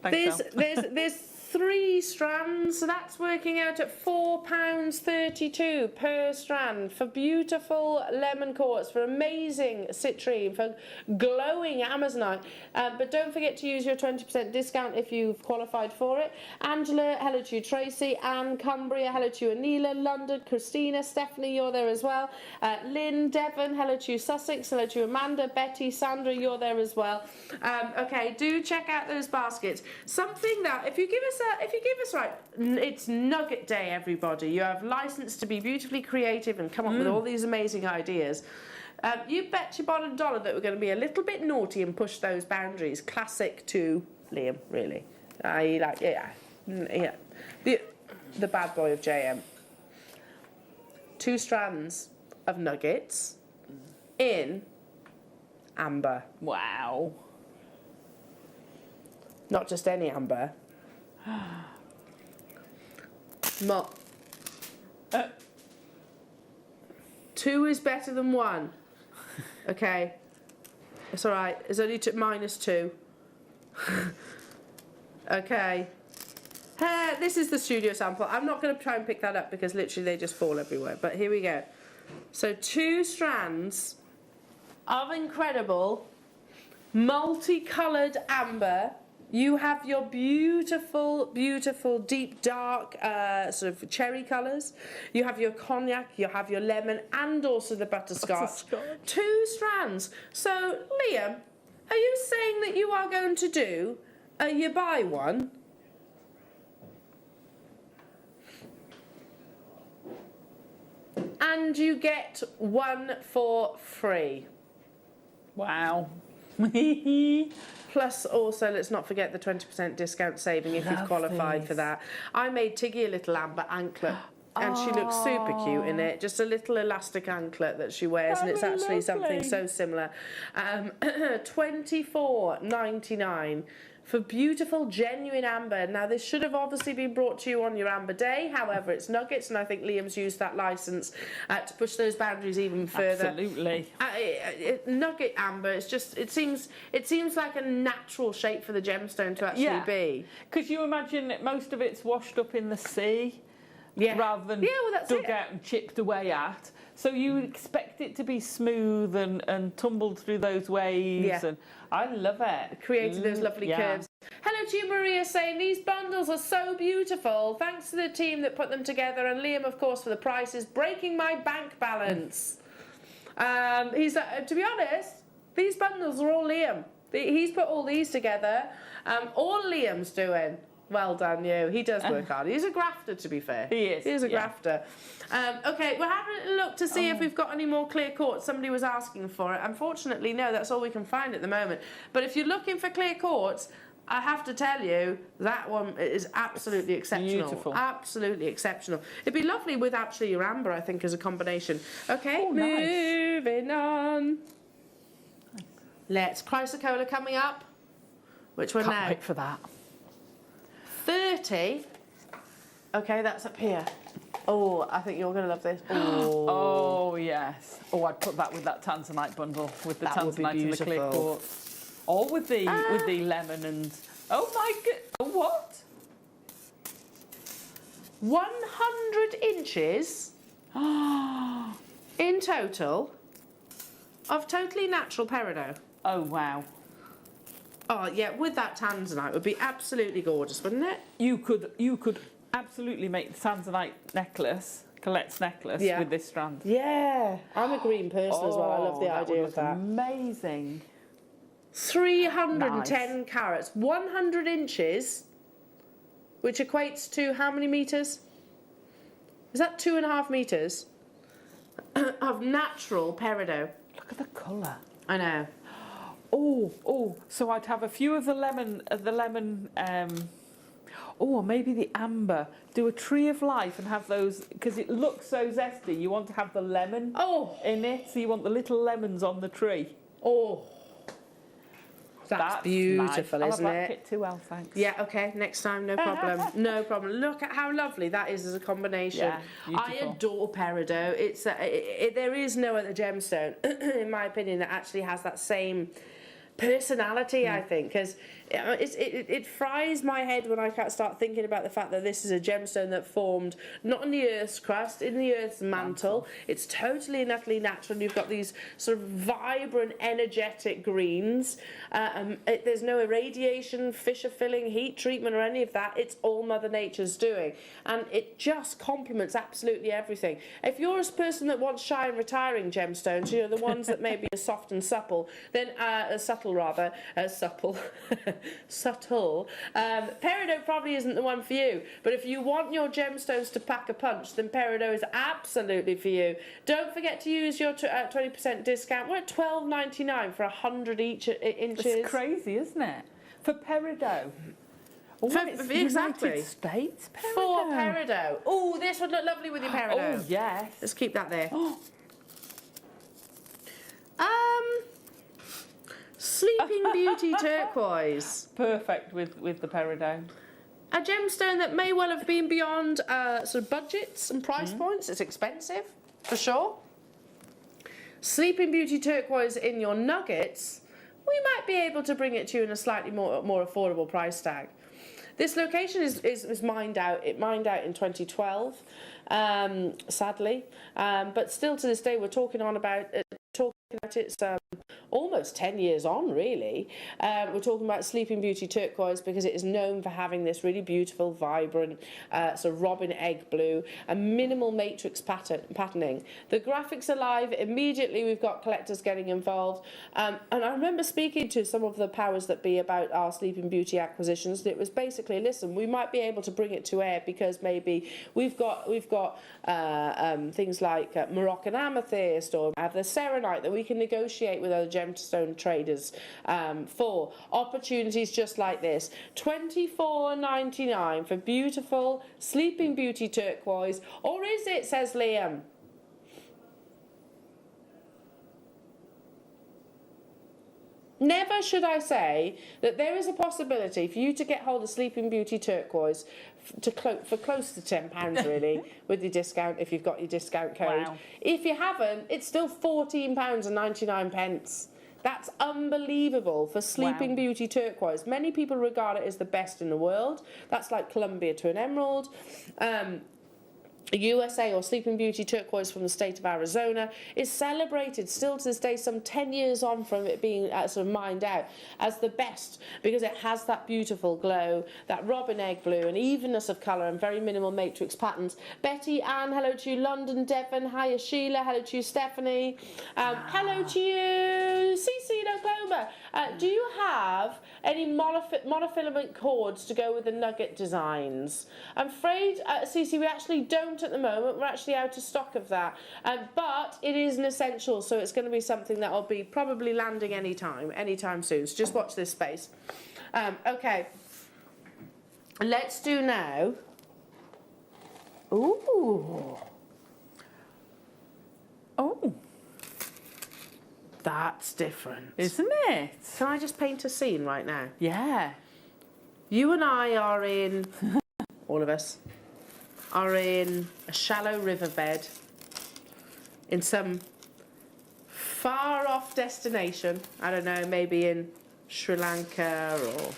Thanks, There's 3 strands, so that's working out at £4.32 per strand for beautiful lemon quartz, for amazing citrine, for glowing amazonite. But don't forget to use your 20% discount if you've qualified for it. Angela, hello to you. Tracy, Anne, Cumbria, hello to you. Anila, London, Christina, Stephanie, you're there as well. Lynn, Devon, hello to you. Sussex, hello to you. Amanda, Betty, Sandra, you're there as well. Okay, do check out those baskets. Something that, if you give us right, it's nugget day, everybody. You have license to be beautifully creative and come up with all these amazing ideas. You bet your bottom dollar that we're going to be a little bit naughty and push those boundaries. Classic to Liam, really. the bad boy of JM. 2 strands of nuggets in amber. Wow. Not just any amber. Not. 2 is better than 1. Okay. It's all right. It's only -2. Okay. This is the studio sample. I'm not going to try and pick that up because literally they just fall everywhere. But here we go. So 2 strands of incredible multicoloured amber. You have your beautiful, beautiful deep dark sort of cherry colours. You have your cognac, you have your lemon and also the butterscotch. 2 strands. So Liam, are you saying that you are going to do a you buy one? And you get 1 for free. Wow. Plus also, let's not forget the 20% discount saving if you've qualified for that. I made Tiggy a little amber anklet. And she looks super cute in it. Just a little elastic anklet that she wears, and it's actually something so similar. $24.99 for beautiful, genuine amber. Now, this should have obviously been brought to you on your amber day. However, it's nuggets, and I think Liam's used that licence to push those boundaries even further. Absolutely. Nugget amber, it seems like a natural shape for the gemstone to actually be. Because you imagine that most of it's washed up in the sea. Rather than dug out and chipped away at. So you expect it to be smooth and tumbled through those waves. And I love it. Created those lovely curves. Hello to you, Maria, saying these bundles are so beautiful. Thanks to the team that put them together, and Liam, of course, for the prices. Breaking my bank balance. He's to be honest, these bundles are all Liam. He's put all these together. All Liam's doing. Well done, you. He does work hard. He's a grafter, to be fair. He is. He is a grafter. Okay, we're having a look to see if we've got any more clear quartz. Somebody was asking for it. Unfortunately, no, that's all we can find at the moment. But if you're looking for clear quartz, I have to tell you, that one is absolutely exceptional. Beautiful. Absolutely exceptional. It'd be lovely with actually your amber, I think, as a combination. Okay, moving on. Let's Chrysocolla coming up. Which one now? Can't wait for that. 30. Okay, that's up here. Oh, I think you're going to love this. Oh, yes. Oh, I'd put that with that tanzanite bundle, with the tanzanite and the clear quartz. Or with the lemon and... Oh, my God. Oh, what? 100 inches in total of totally natural peridot. Oh, wow. Oh, yeah, with that tanzanite would be absolutely gorgeous, wouldn't it? You could absolutely make the tanzanite necklace, Colette's necklace, with this strand. Yeah, I'm a green person as well. I love the idea of that. Amazing. 310 carats, 100 inches, which equates to how many metres? Is that 2.5 metres of natural peridot? Look at the colour. I know. Oh, so I'd have a few of the lemon, or maybe the amber. Do a tree of life and have those, because it looks so zesty. You want to have the lemon in it, so you want the little lemons on the tree. Oh, that's beautiful, nice. isn't I'll have it? that kit too, Al, thanks. Yeah, okay, next time, no problem. No problem. Look at how lovely that is as a combination. Yeah, I adore peridot. It's there is no other gemstone, in my opinion, that actually has that same personality, I think, because it fries my head when I start thinking about the fact that this is a gemstone that formed not in the Earth's crust, in the Earth's mantle. It's totally and utterly natural. You've got these sort of vibrant, energetic greens. There's no irradiation, fissure filling, heat treatment or any of that. It's all Mother Nature's doing. And it just complements absolutely everything. If you're a person that wants shy and retiring gemstones, you know, the ones that maybe are soft and supple, then subtle. Peridot probably isn't the one for you, but if you want your gemstones to pack a punch, then peridot is absolutely for you. Don't forget to use your 20% discount. We're at $12.99 for 100 inches. It's crazy, isn't it? For peridot. Oh, it's exactly. United States peridot. For peridot. Oh, this would look lovely with your peridot. Oh, yes. Let's keep that there. Sleeping Beauty turquoise. Perfect with the peridot. A gemstone that may well have been beyond sort of budgets and price points. It's expensive, for sure. Sleeping Beauty turquoise in your nuggets, we might be able to bring it to you in a slightly more affordable price tag. This location is mined out. It mined out in 2012, sadly, but still to this day we're talking about it's almost 10 years on, really. We're talking about Sleeping Beauty turquoise because it is known for having this really beautiful, vibrant, sort of robin egg blue and minimal matrix patterning. The graphics are live. Immediately we've got collectors getting involved. And I remember speaking to some of the powers that be about our Sleeping Beauty acquisitions, and it was basically, listen, we might be able to bring it to air because maybe we've got things like Moroccan amethyst or the serenite that we can negotiate with other gemstone traders for opportunities just like this. $24.99 for beautiful Sleeping Beauty turquoise, or is it, says Liam? Never should I say that there is a possibility for you to get hold of Sleeping Beauty turquoise for close to £10 really with your discount if you've got your discount code. Wow. If you haven't, it's still £14.99. That's unbelievable for Sleeping Beauty turquoise. Many people regard it as the best in the world. That's like Columbia to an emerald. USA or Sleeping Beauty turquoise from the state of Arizona is celebrated still to this day, some 10 years on from it being sort of mined out, as the best because it has that beautiful glow, that robin egg blue and evenness of colour and very minimal matrix patterns. Betty Ann, hello to you. London, Devon, hiya Sheila, hello to you. Stephanie, hello to you. Cece in Oklahoma. Do you have any monofilament cords to go with the nugget designs? I'm afraid, Cece, we actually don't at the moment. We're actually out of stock of that, but it is an essential, so it's going to be something that will be probably landing anytime soon, so just watch this space. Okay, let's do now. Oh, that's different, isn't it? Can I just paint a scene right now? Yeah. You and I are in all of us are in a shallow riverbed in some far off destination. I don't know, maybe in Sri Lanka or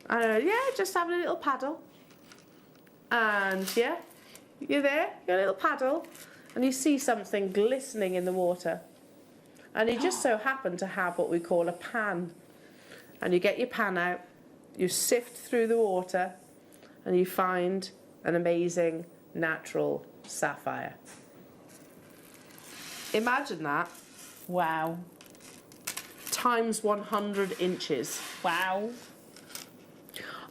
I don't know, yeah, just having a little paddle. And yeah, you're there, you got a little paddle and you see something glistening in the water. And you just so happen to have what we call a pan. And you get your pan out, you sift through the water and you find an amazing natural sapphire. Imagine that. Wow. Times 100 inches. Wow.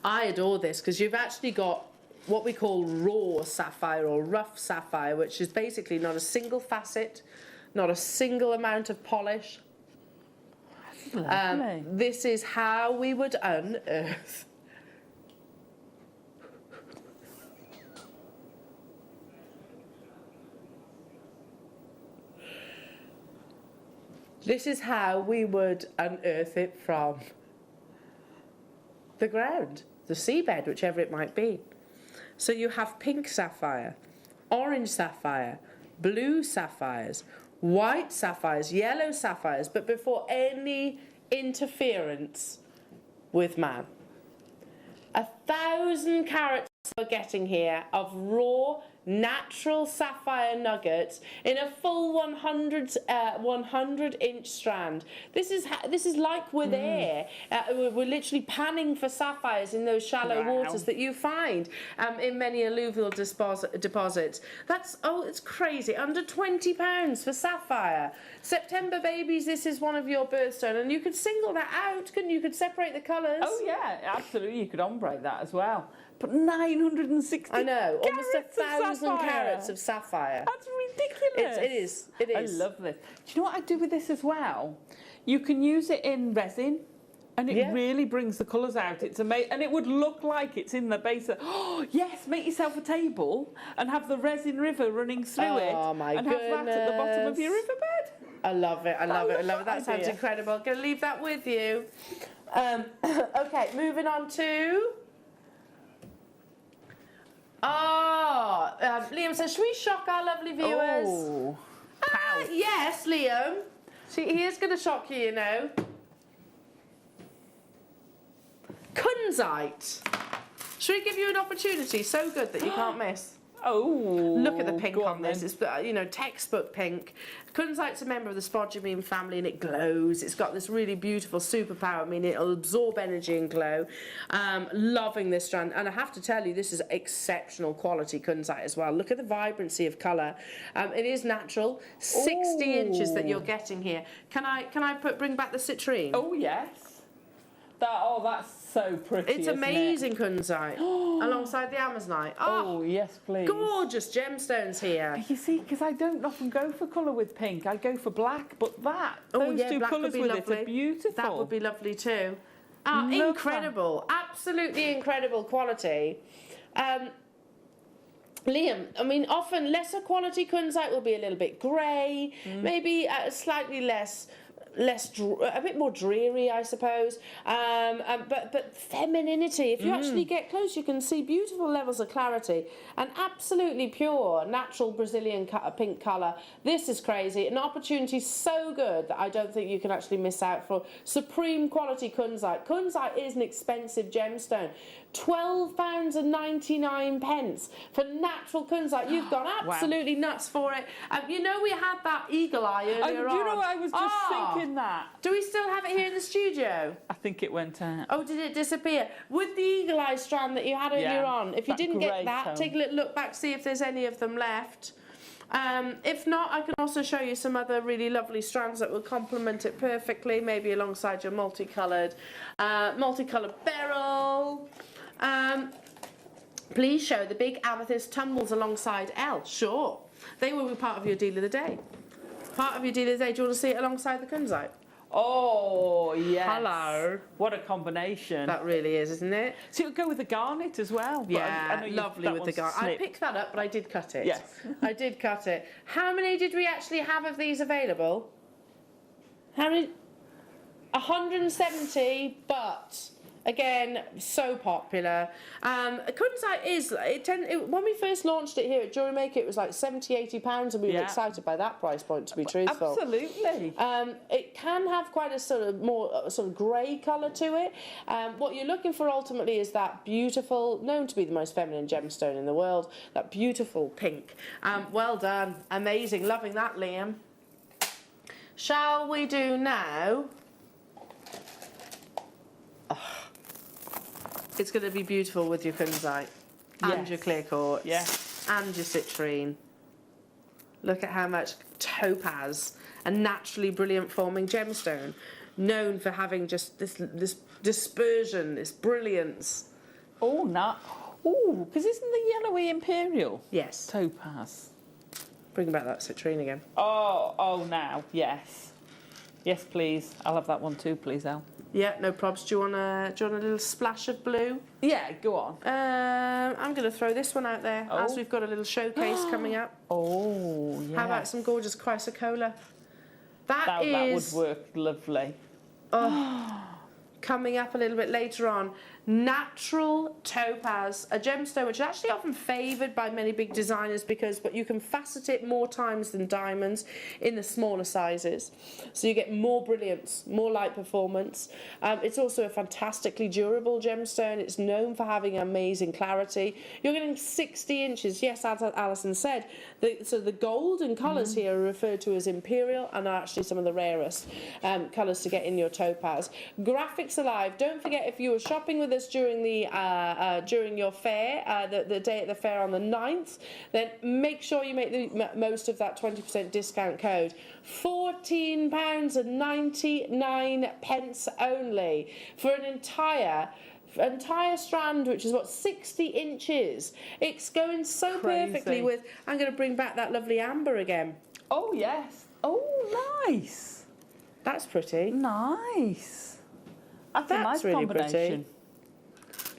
I adore this because you've actually got what we call raw sapphire or rough sapphire, which is basically not a single facet, not a single amount of polish. Lovely. This is how we would unearth. This is how we would unearth it from the ground, the seabed, whichever it might be. So you have pink sapphire, orange sapphire, blue sapphires, white sapphires, yellow sapphires, but before any interference with man. 1,000 carats we're getting here of raw natural sapphire nuggets in a full 100 inch strand. This is like we're there. We're literally panning for sapphires in those shallow waters that you find in many alluvial deposits. It's crazy. Under £20 for sapphire. September babies, this is one of your birthstone, and you could single that out, couldn't you? You could separate the colours. Oh yeah, absolutely. You could ombre that as well. But 960 I know, almost 1,000 sapphire. carats of sapphire. That's ridiculous. It is. I love this. Do you know what I do with this as well? You can use it in resin, And it really brings the colours out. It's amazing. And it would look like it's in the base of... Oh, yes, make yourself a table and have the resin river running through it. Oh, my and goodness. have that at the bottom of your riverbed. I love it. I love it. I love it. That sounds idea. incredible. Going to leave that with you. Okay, moving on to... Liam says, should we shock our lovely viewers? Oh, yes, Liam. He is going to shock you, you know. Kunzite. Should we give you an opportunity so good that you can't miss? Oh, look at the pink on this. It's, you know, textbook pink. Kunzite's a member of the spodumene family and it glows. It's got this really beautiful superpower. I mean, it'll absorb energy and glow. Loving this strand. And I have to tell you, this is exceptional quality kunzite as well. Look at the vibrancy of colour. It is natural. 60 inches that you're getting here. Can I bring back the citrine? Oh, yes. That's so pretty. It's amazing kunzite alongside the Amazonite. Oh, yes, please. Gorgeous gemstones here. You see, because I don't often go for colour with pink. I go for black, but those two colours with it are beautiful. That would be lovely too. Love Incredible. Absolutely incredible quality. Liam, I mean, often lesser quality kunzite will be a little bit grey, maybe slightly less, a bit more dreary, I suppose. But femininity. If you actually get close, you can see beautiful levels of clarity and absolutely pure, natural Brazilian pink colour. This is crazy. An opportunity so good that I don't think you can actually miss out for supreme quality kunzite. Kunzite is an expensive gemstone. £12.99 for natural kunzite. You've gone absolutely nuts for it. You know, we had that eagle eye earlier on. You know, I was just thinking that. Do we still have it here in the studio? I think it went out. Oh, did it disappear? With the eagle eye strand that you had earlier on, if you didn't get that, take a little look back, see if there's any of them left. If not, I can also show you some other really lovely strands that will complement it perfectly, maybe alongside your multicoloured beryl. Please show the big amethyst tumbles alongside L. Sure. They will be part of your deal of the day. Part of your deal of the day. Do you want to see it alongside the kunzite? Oh, yes. Hello. What a combination. That really is, isn't it? So it would go with the garnet as well. Yeah, lovely with the garnet. I picked that up, but I did cut it. Yes. I did cut it. How many did we actually have of these available? How many? 170, but... Again, so popular. Kunzite is, when we first launched it here at Jewellery Maker, it was like £70–80 and we were excited by that price point, to be truthful. Absolutely. It can have quite a sort of more grey colour to it. What you're looking for ultimately is that beautiful, known to be the most feminine gemstone in the world, that beautiful pink. Well done. Amazing. Loving that, Liam. Shall we do now? It's going to be beautiful with your kunzite and your clear quartz and your citrine. Look at how much topaz, a naturally brilliant forming gemstone, known for having just this dispersion, this brilliance. Oh, because isn't the yellowy imperial? Yes. Topaz. Bring back that citrine again. Oh, now, yes. Yes, please. I'll have that one too, please, Elle. Yeah, no probs. Do you want a little splash of blue? Yeah, go on. I'm going to throw this one out there as we've got a little showcase coming up. Oh, yeah. How about some gorgeous chrysocolla? That would work lovely. Coming up a little bit later on. Natural topaz, a gemstone which is actually often favoured by many big designers but you can facet it more times than diamonds in the smaller sizes, so you get more brilliance, more light performance. It's also a fantastically durable gemstone. It's known for having amazing clarity. You're getting 60 inches. Yes, as Alison said, so the golden colours here are referred to as imperial and are actually some of the rarest colours to get in your topaz. Graphics alive. Don't forget, if you were shopping with us during your fair, the day at the fair on the 9th, then make sure you make the most of that 20% discount code. £14.99 only for an entire strand, which is 60 inches. It's going so perfectly with. I'm going to bring back that lovely amber again. Oh yes. Oh, nice. That's pretty. Nice. That's a nice really combination. pretty.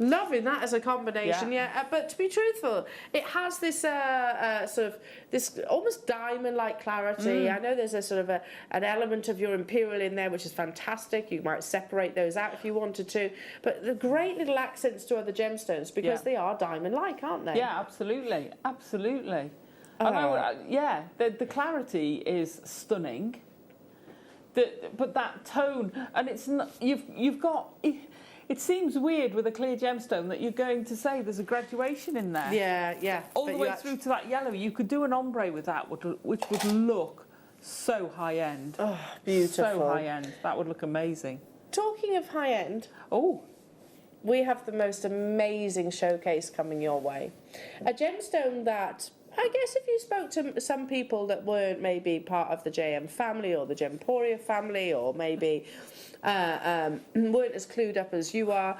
Loving that as a combination, yeah. But to be truthful, it has this sort of this almost diamond-like clarity. I know there's a sort of an element of your imperial in there, which is fantastic. You might separate those out if you wanted to. But the great little accents to other gemstones because they are diamond-like, aren't they? Yeah, absolutely, absolutely. The clarity is stunning. But that tone, and it's not, you've got. It seems weird with a clear gemstone that you're going to say there's a graduation in there. Yeah. All the way through to that yellow. You could do an ombre with that, which would look so high end. Oh, beautiful. So high end. That would look amazing. Talking of high end. Oh. We have the most amazing showcase coming your way. A gemstone that, I guess if you spoke to some people that weren't maybe part of the JM family or the Gemporia family or maybe weren't as clued up as you are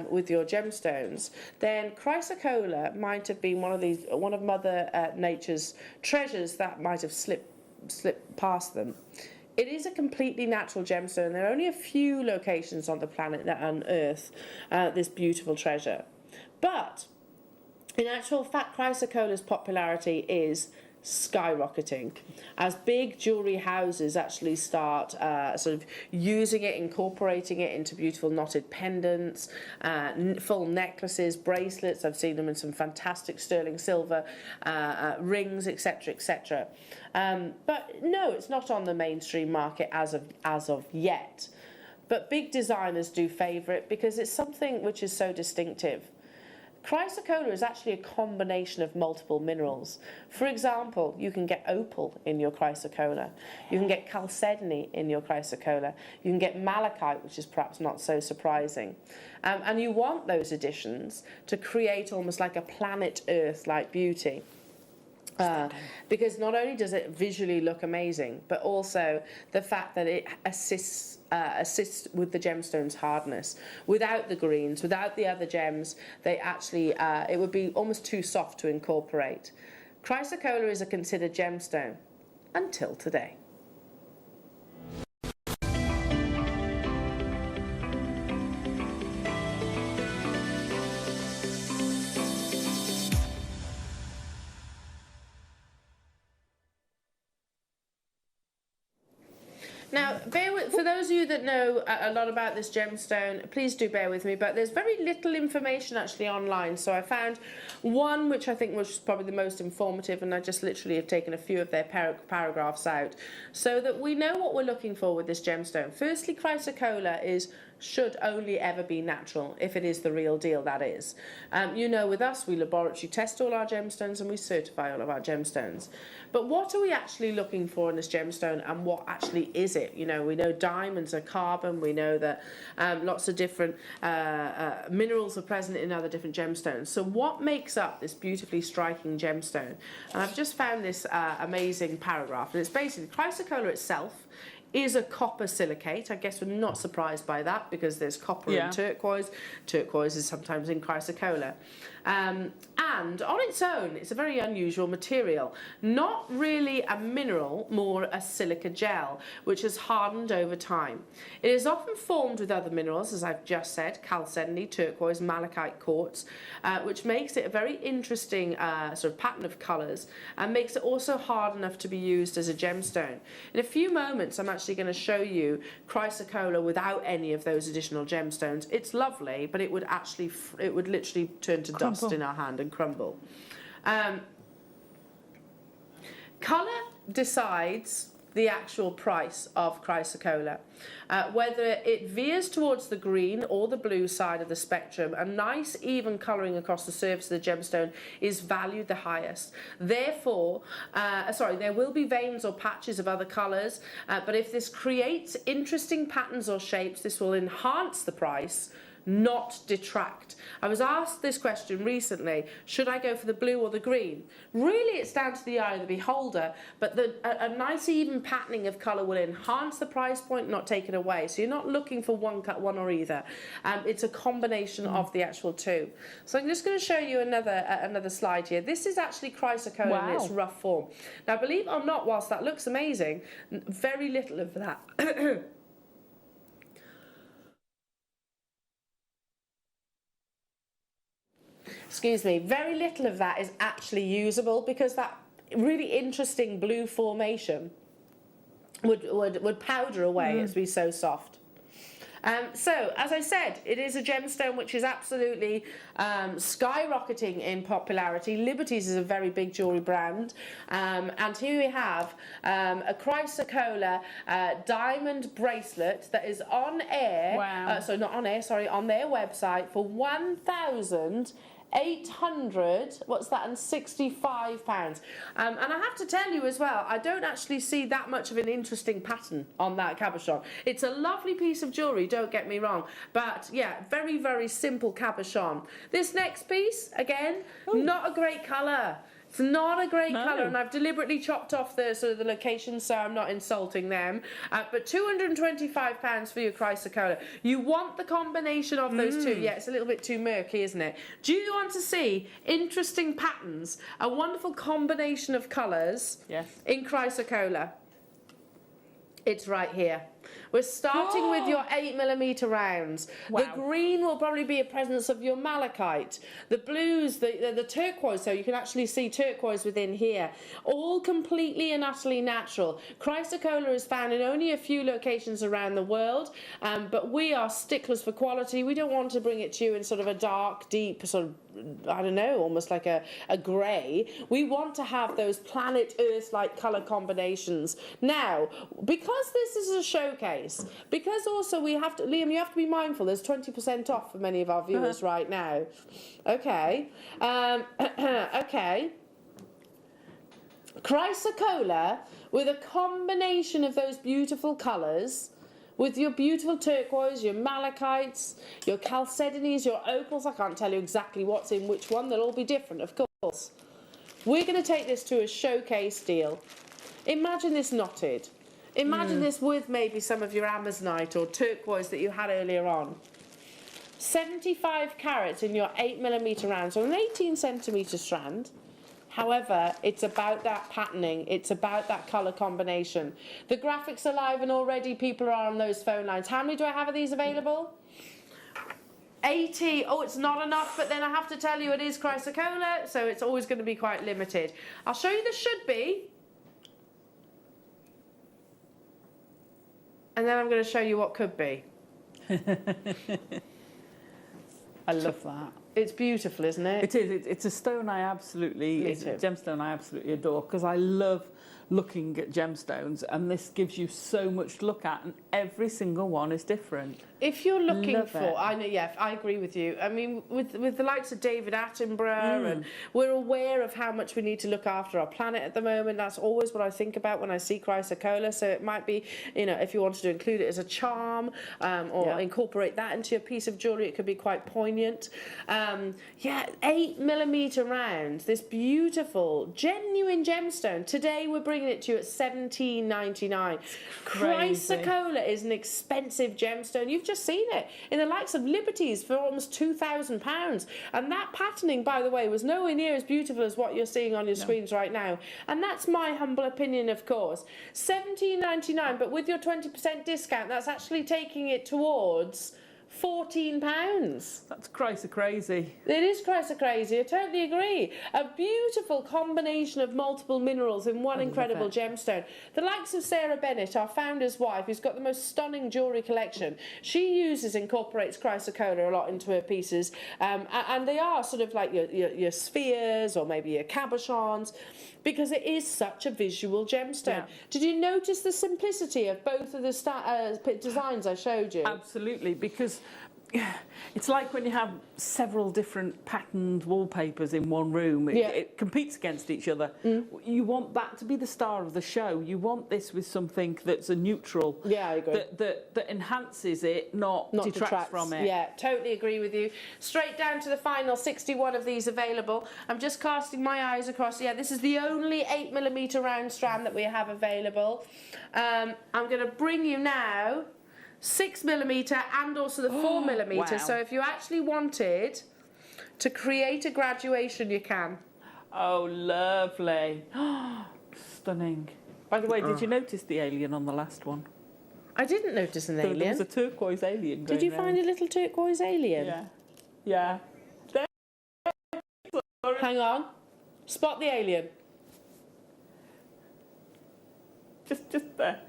with your gemstones, then chrysocolla might have been one of Mother Nature's treasures that might have slipped past them. It is a completely natural gemstone. There are only a few locations on the planet that unearth this beautiful treasure. But in actual fact, chrysocola's popularity is skyrocketing as big jewellery houses actually start sort of using it, incorporating it into beautiful knotted pendants, full necklaces, bracelets. I've seen them in some fantastic sterling silver rings, etc., etc. But no, it's not on the mainstream market as of yet. But big designers do favour it because it's something which is so distinctive. Chrysocolla is actually a combination of multiple minerals. For example, you can get opal in your chrysocolla. You can get chalcedony in your chrysocolla. You can get malachite, which is perhaps not so surprising. And you want those additions to create almost like a planet Earth-like beauty. Because not only does it visually look amazing, but also the fact that it assists with the gemstone's hardness. Without the greens, without the other gems, they actually it would be almost too soft to incorporate. Chrysocolla is a considered gemstone until today. Now, for those of you that know a lot about this gemstone, please do bear with me, but there's very little information actually online. So I found one which I think was probably the most informative, and I just literally have taken a few of their paragraphs out so that we know what we're looking for with this gemstone. Firstly, chrysocolla should only ever be natural, if it is the real deal, that is. You know, with us, we laboratory test all our gemstones and we certify all of our gemstones. But what are we actually looking for in this gemstone, and what actually is it? You know, we know diamonds are carbon, we know that lots of different minerals are present in other different gemstones. So what makes up this beautifully striking gemstone? And I've just found this amazing paragraph, and it's basically chrysocolla itself is a copper silicate. I guess we're not surprised by that because there's copper in turquoise. Turquoise is sometimes in chrysocolla. And on its own, it's a very unusual material. Not really a mineral, more a silica gel, which has hardened over time. It is often formed with other minerals, as I've just said, chalcedony, turquoise, malachite, quartz, which makes it a very interesting sort of pattern of colours and makes it also hard enough to be used as a gemstone. In a few moments, I'm actually going to show you chrysocolla without any of those additional gemstones. It's lovely, but it would actually, it would literally turn to dust in our hand and crumble. Colour decides the actual price of chrysocolla. Whether it veers towards the green or the blue side of the spectrum, a nice even colouring across the surface of the gemstone is valued the highest. Therefore, there will be veins or patches of other colours, but if this creates interesting patterns or shapes, this will enhance the price, not detract. I was asked this question recently, should I go for the blue or the green? Really, it's down to the eye of the beholder, but a nice even patterning of colour will enhance the price point, not take it away. So you're not looking for one or either. It's a combination of the actual two. So I'm just going to show you another slide here. This is actually chrysocolla in its rough form. Now, believe it or not, whilst that looks amazing, very little of that excuse me, very little of that is actually usable because that really interesting blue formation would powder away. It'd be so soft. So, as I said, it is a gemstone which is absolutely skyrocketing in popularity. Liberty's is a very big jewellery brand. And here we have a chrysocolla diamond bracelet that is on air. Wow. So not on air, sorry, on their website for £1,800, what's that, and £65. And I have to tell you as well, I don't actually see that much of an interesting pattern on that cabochon. It's a lovely piece of jewellery, don't get me wrong, but yeah, very, very simple cabochon. This next piece, again, not a great colour. It's not a great colour, and I've deliberately chopped off the sort of the location so I'm not insulting them. But £225 for your chrysocolla. You want the combination of those two. Yeah, it's a little bit too murky, isn't it? Do you want to see interesting patterns, a wonderful combination of colours in chrysocolla? It's right here. We're starting with your 8mm rounds. Wow. The green will probably be a presence of your malachite. The blues, the turquoise, so you can actually see turquoise within here. All completely and utterly natural. Chrysocolla is found in only a few locations around the world, but we are sticklers for quality. We don't want to bring it to you in sort of a dark, deep, sort of, I don't know, almost like a grey. We want to have those planet Earth-like colour combinations. Now, because this is a showcase, because also we have to, Liam, you have to be mindful, there's 20% off for many of our viewers right now. Okay. Okay. Chrysocolla with a combination of those beautiful colours, with your beautiful turquoise, your malachites, your chalcedonies, your opals. I can't tell you exactly what's in which one. They'll all be different, of course. We're going to take this to a showcase deal. Imagine this knotted. Imagine this with maybe some of your amazonite or turquoise that you had earlier on. 75 carats in your 8mm round, so an 18cm strand. However, it's about that patterning, it's about that colour combination. The graphics are live and already people are on those phone lines. How many do I have of these available? 80. Oh, it's not enough, but then I have to tell you it is chrysocolla, so it's always going to be quite limited. I'll show you the should be. And then I'm going to show you what could be. I love that. It's beautiful, isn't it? It is. It's a stone I absolutely, it's a gemstone I absolutely adore because I love looking at gemstones, and this gives you so much to look at, and every single one is different. If you're looking Love for, it. I know, yeah, I agree with you. I mean, with the likes of David Attenborough, and we're aware of how much we need to look after our planet at the moment. That's always what I think about when I see chrysocolla. So it might be, you know, if you wanted to include it as a charm or incorporate that into a piece of jewellery, it could be quite poignant. Yeah, 8mm round, this beautiful, genuine gemstone. Today we're bringing it to you at $17.99. Chrysocolla is an expensive gemstone. You've just seen it in the likes of Liberty's for almost £2,000. And that patterning, by the way, was nowhere near as beautiful as what you're seeing on your screens right now. And that's my humble opinion, of course. £17.99, but with your 20% discount, that's actually taking it towards £14. That's crazy. It is crazy. I totally agree. A beautiful combination of multiple minerals in one incredible gemstone. The likes of Sarah Bennett, our founder's wife, who's got the most stunning jewellery collection. She incorporates chrysocolla a lot into her pieces, and they are sort of like your spheres or maybe your cabochons, because it is such a visual gemstone. Yeah. Did you notice the simplicity of both of the designs I showed you? Absolutely, because it's like when you have several different patterned wallpapers in one room, it competes against each other. You want that to be the star of the show. You want this with something that's a neutral, I agree. that enhances it, not detracts from it. Yeah, totally agree with you. Straight down to the final 61 of these available. I'm just casting my eyes across. Yeah, this is the only 8mm round strand that we have available. I'm going to bring you now 6mm and also the 4mm. Wow. So if you actually wanted to create a graduation, you can. Oh, lovely. Stunning. By the way, did you notice the alien on the last one? I didn't notice an alien. There was a turquoise alien. Did you find a little turquoise alien? Yeah. Hang on. Spot the alien. Just there.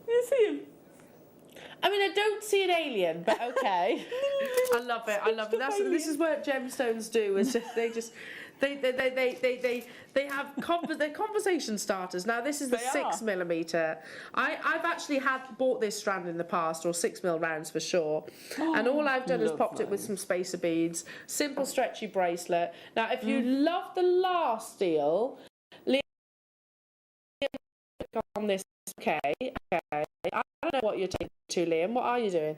You see him? I mean, I don't see an alien, but okay. I love it. I love it. This is what gemstones do. Is just they have they're conversation starters. Now this is the 6mm. I've actually bought this strand in the past, or 6mm rounds for sure. And all I've done is popped it with some spacer beads, simple stretchy bracelet. Now if you love the last deal, on this. Okay. I don't know what you're taking to, Liam. What are you doing?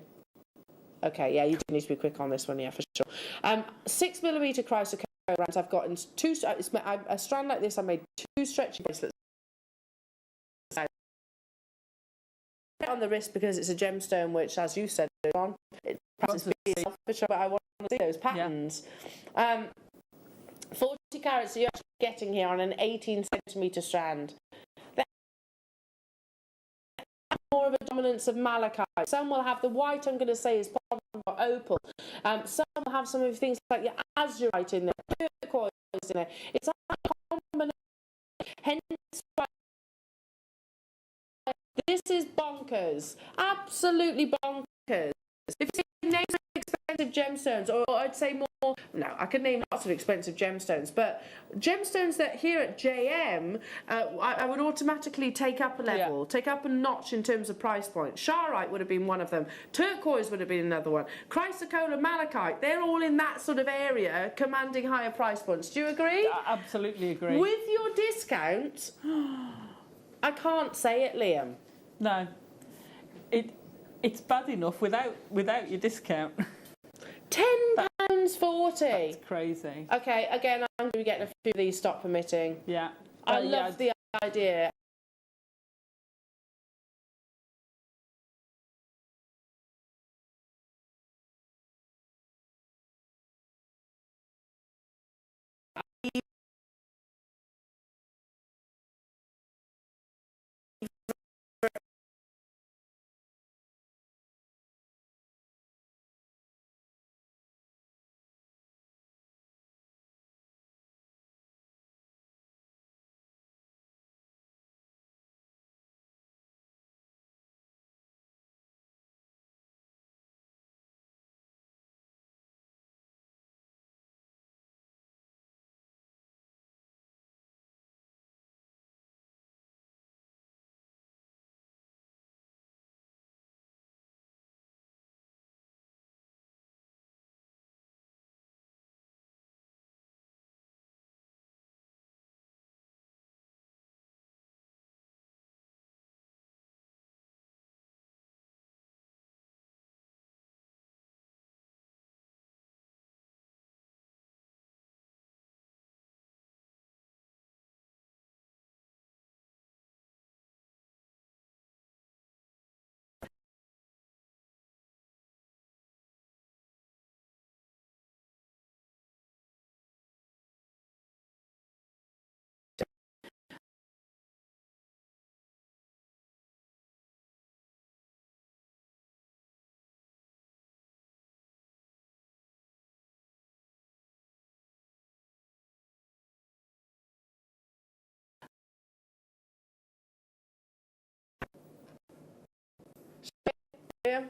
Okay, yeah, you do need to be quick on this one, yeah, for sure. 6mm chrysocolla rounds. I've got in two. A strand like this, I made 2 stretchy bracelets on the wrist because it's a gemstone, which, as you said, on it practices but I want to see those patterns. 40 carats you're actually getting here on an 18cm strand. More of a dominance of malachite. Some will have the white, I'm going to say, is probably opal. Some will have some of the things like your azurite in there, turquoise in there. It's a combination. Hence, this is bonkers. Absolutely bonkers. If you name expensive gemstones, or I'd say more, no, I could name lots of expensive gemstones, but gemstones that here at JM, I would automatically take up a level, take up a notch in terms of price point. Charoite would have been one of them. Turquoise would have been another one. Chrysocolla, malachite, they're all in that sort of area, commanding higher price points. Do you agree? I absolutely agree. With your discount, I can't say it, Liam. No. It's bad enough without your discount. £10.40. That's crazy. Okay, again, I'm going to be getting a few of these, stock permitting. Yeah. I love the idea. Oh,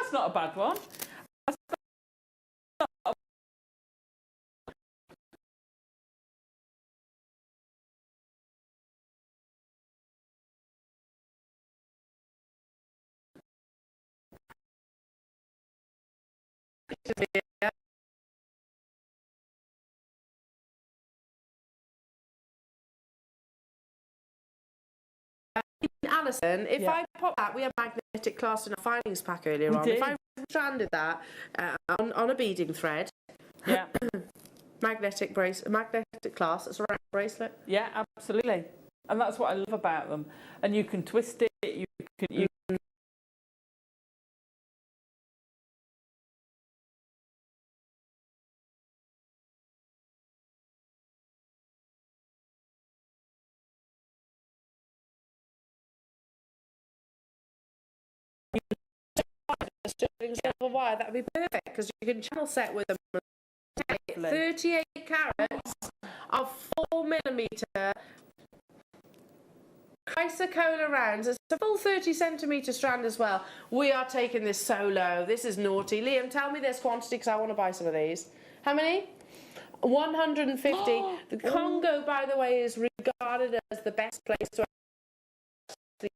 that's not a bad one. Alison, if I pop that, we had magnetic class in our findings pack earlier on. Did. If I stranded that on a beading thread, magnetic class, it's a round bracelet. Yeah, absolutely. And that's what I love about them. And you can twist it, you can sterling silver wire, that would be perfect because you can channel set with them. 38 carats of 4mm Chrysocolla rounds. It's a full 30cm strand as well. We are taking this so low. This is naughty. Liam, tell me this quantity because I want to buy some of these. How many? 150. The Congo, by the way, is regarded as the best place to take.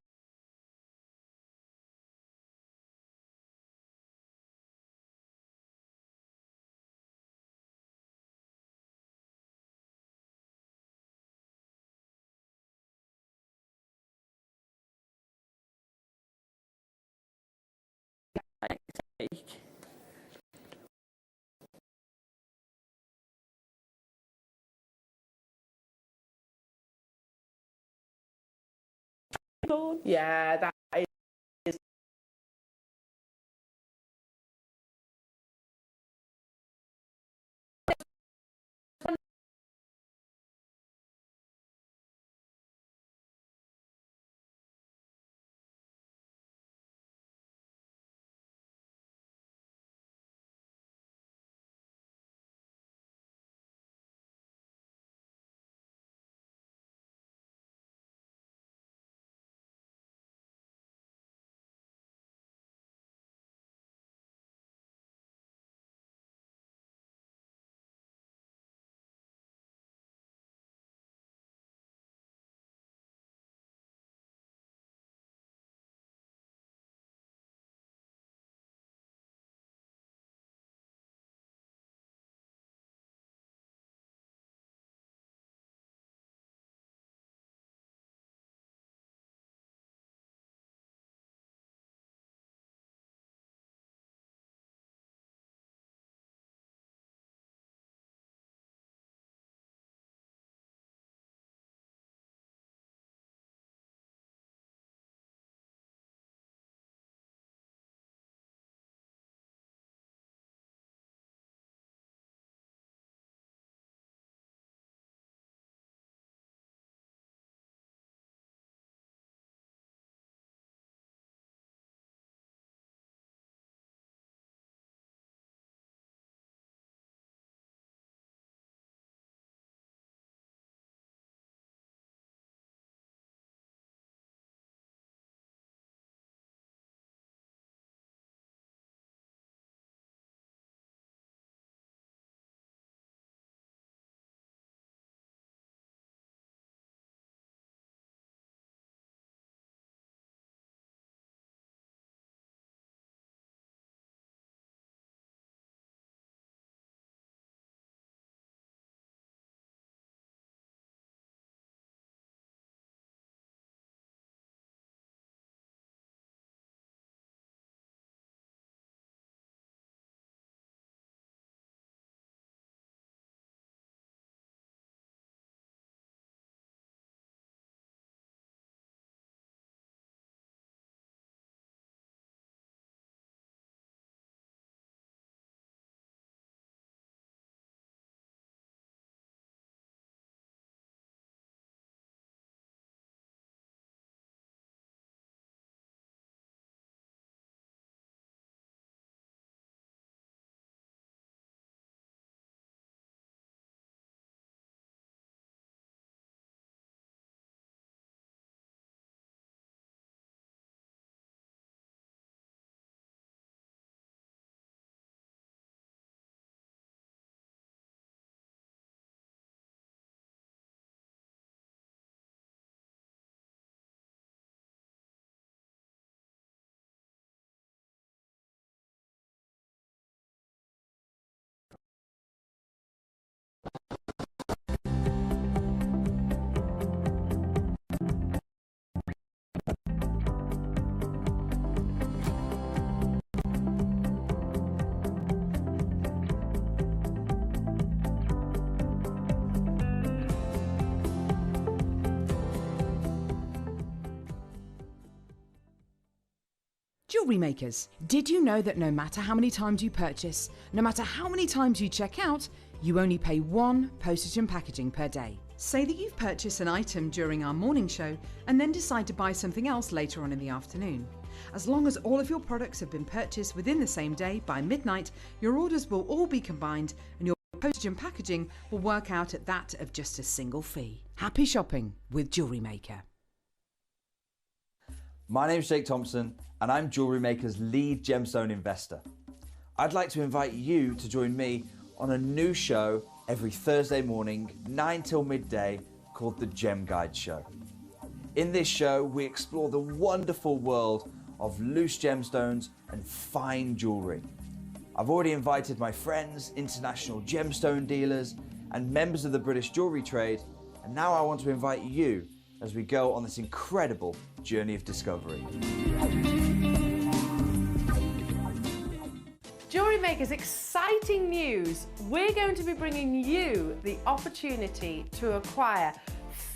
Yeah, that is. Jewellery makers, did you know that no matter how many times you purchase, no matter how many times you check out, you only pay one postage and packaging per day? Say that you've purchased an item during our morning show and then decide to buy something else later on in the afternoon. As long as all of your products have been purchased within the same day by midnight, your orders will all be combined and your postage and packaging will work out at that of just a single fee. Happy shopping with Jewellery Maker. My name's Jake Thompson and I'm Jewellery Maker's lead gemstone investor. I'd like to invite you to join me on a new show every Thursday morning, 9 till midday, called the Gem Guide Show. In this show, we explore the wonderful world of loose gemstones and fine jewellery. I've already invited my friends, international gemstone dealers, and members of the British jewellery trade, and now I want to invite you as we go on this incredible journey of discovery. Jewellery Maker's exciting news. We're going to be bringing you the opportunity to acquire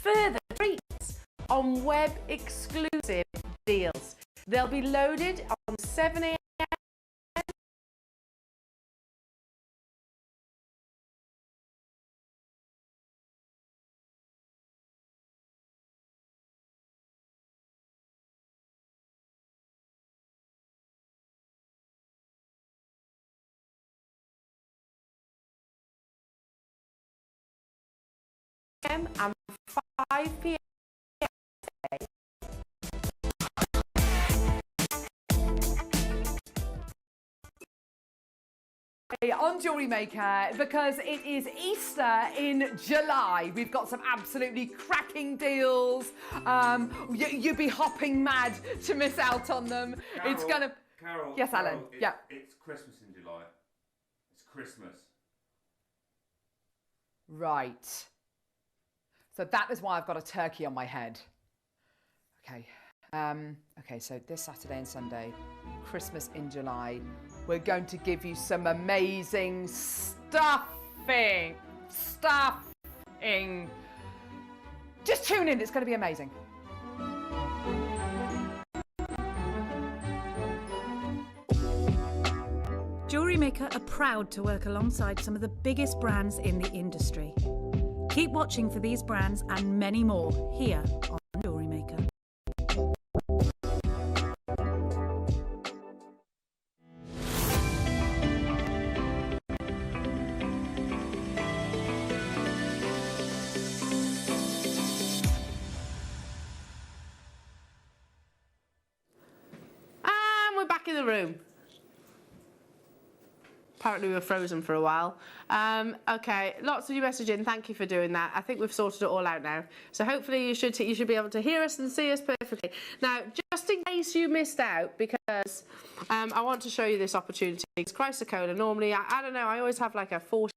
further treats on web exclusive deals. They'll be loaded on 7 a.m. and 5 p.m. On Jewellery Maker, because it is Easter in July. We've got some absolutely cracking deals. You'd be hopping mad to miss out on them. Carol, It's gonna... Carol, Yes, Carol, Alan. It's, Yeah. It's Christmas in July. It's Christmas. Right. So that is why I've got a turkey on my head. Okay. Okay, so this Saturday and Sunday, Christmas in July, we're going to give you some amazing stuffing. Just tune in, it's going to be amazing. Jewellery Maker are proud to work alongside some of the biggest brands in the industry. Keep watching for these brands and many more here on Jewellery Maker. And we're back in the room. Apparently we were frozen for a while. Okay, lots of you messaging. Thank you for doing that. I think we've sorted it all out now. So hopefully you should be able to hear us and see us perfectly. Now, just in case you missed out, because I want to show you this opportunity. It's Chrysocolla. Normally, I don't know, I always have like a 40+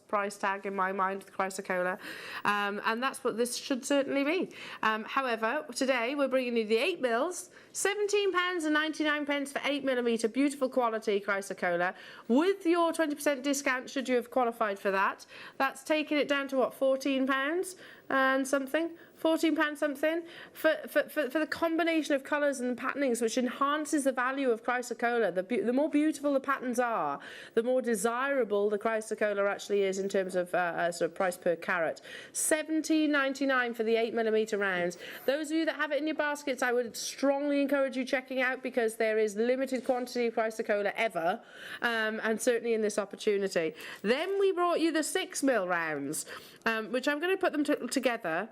price tag in my mind with Chrysocolla, and that's what this should certainly be. However, today we're bringing you the 8mm, £17.99 for 8mm, beautiful quality Chrysocolla, with your 20% discount should you have qualified for that. That's taking it down to what, £14 and something? £14 something for the combination of colours and patternings, which enhances the value of Chrysocolla. The more beautiful the patterns are, the more desirable the Chrysocolla actually is in terms of sort of price per carat. £17.99 for the 8mm rounds. Those of you that have it in your baskets, I would strongly encourage you checking out, because there is limited quantity of Chrysocolla ever, and certainly in this opportunity. Then we brought you the 6mm rounds, which I'm going to put them together.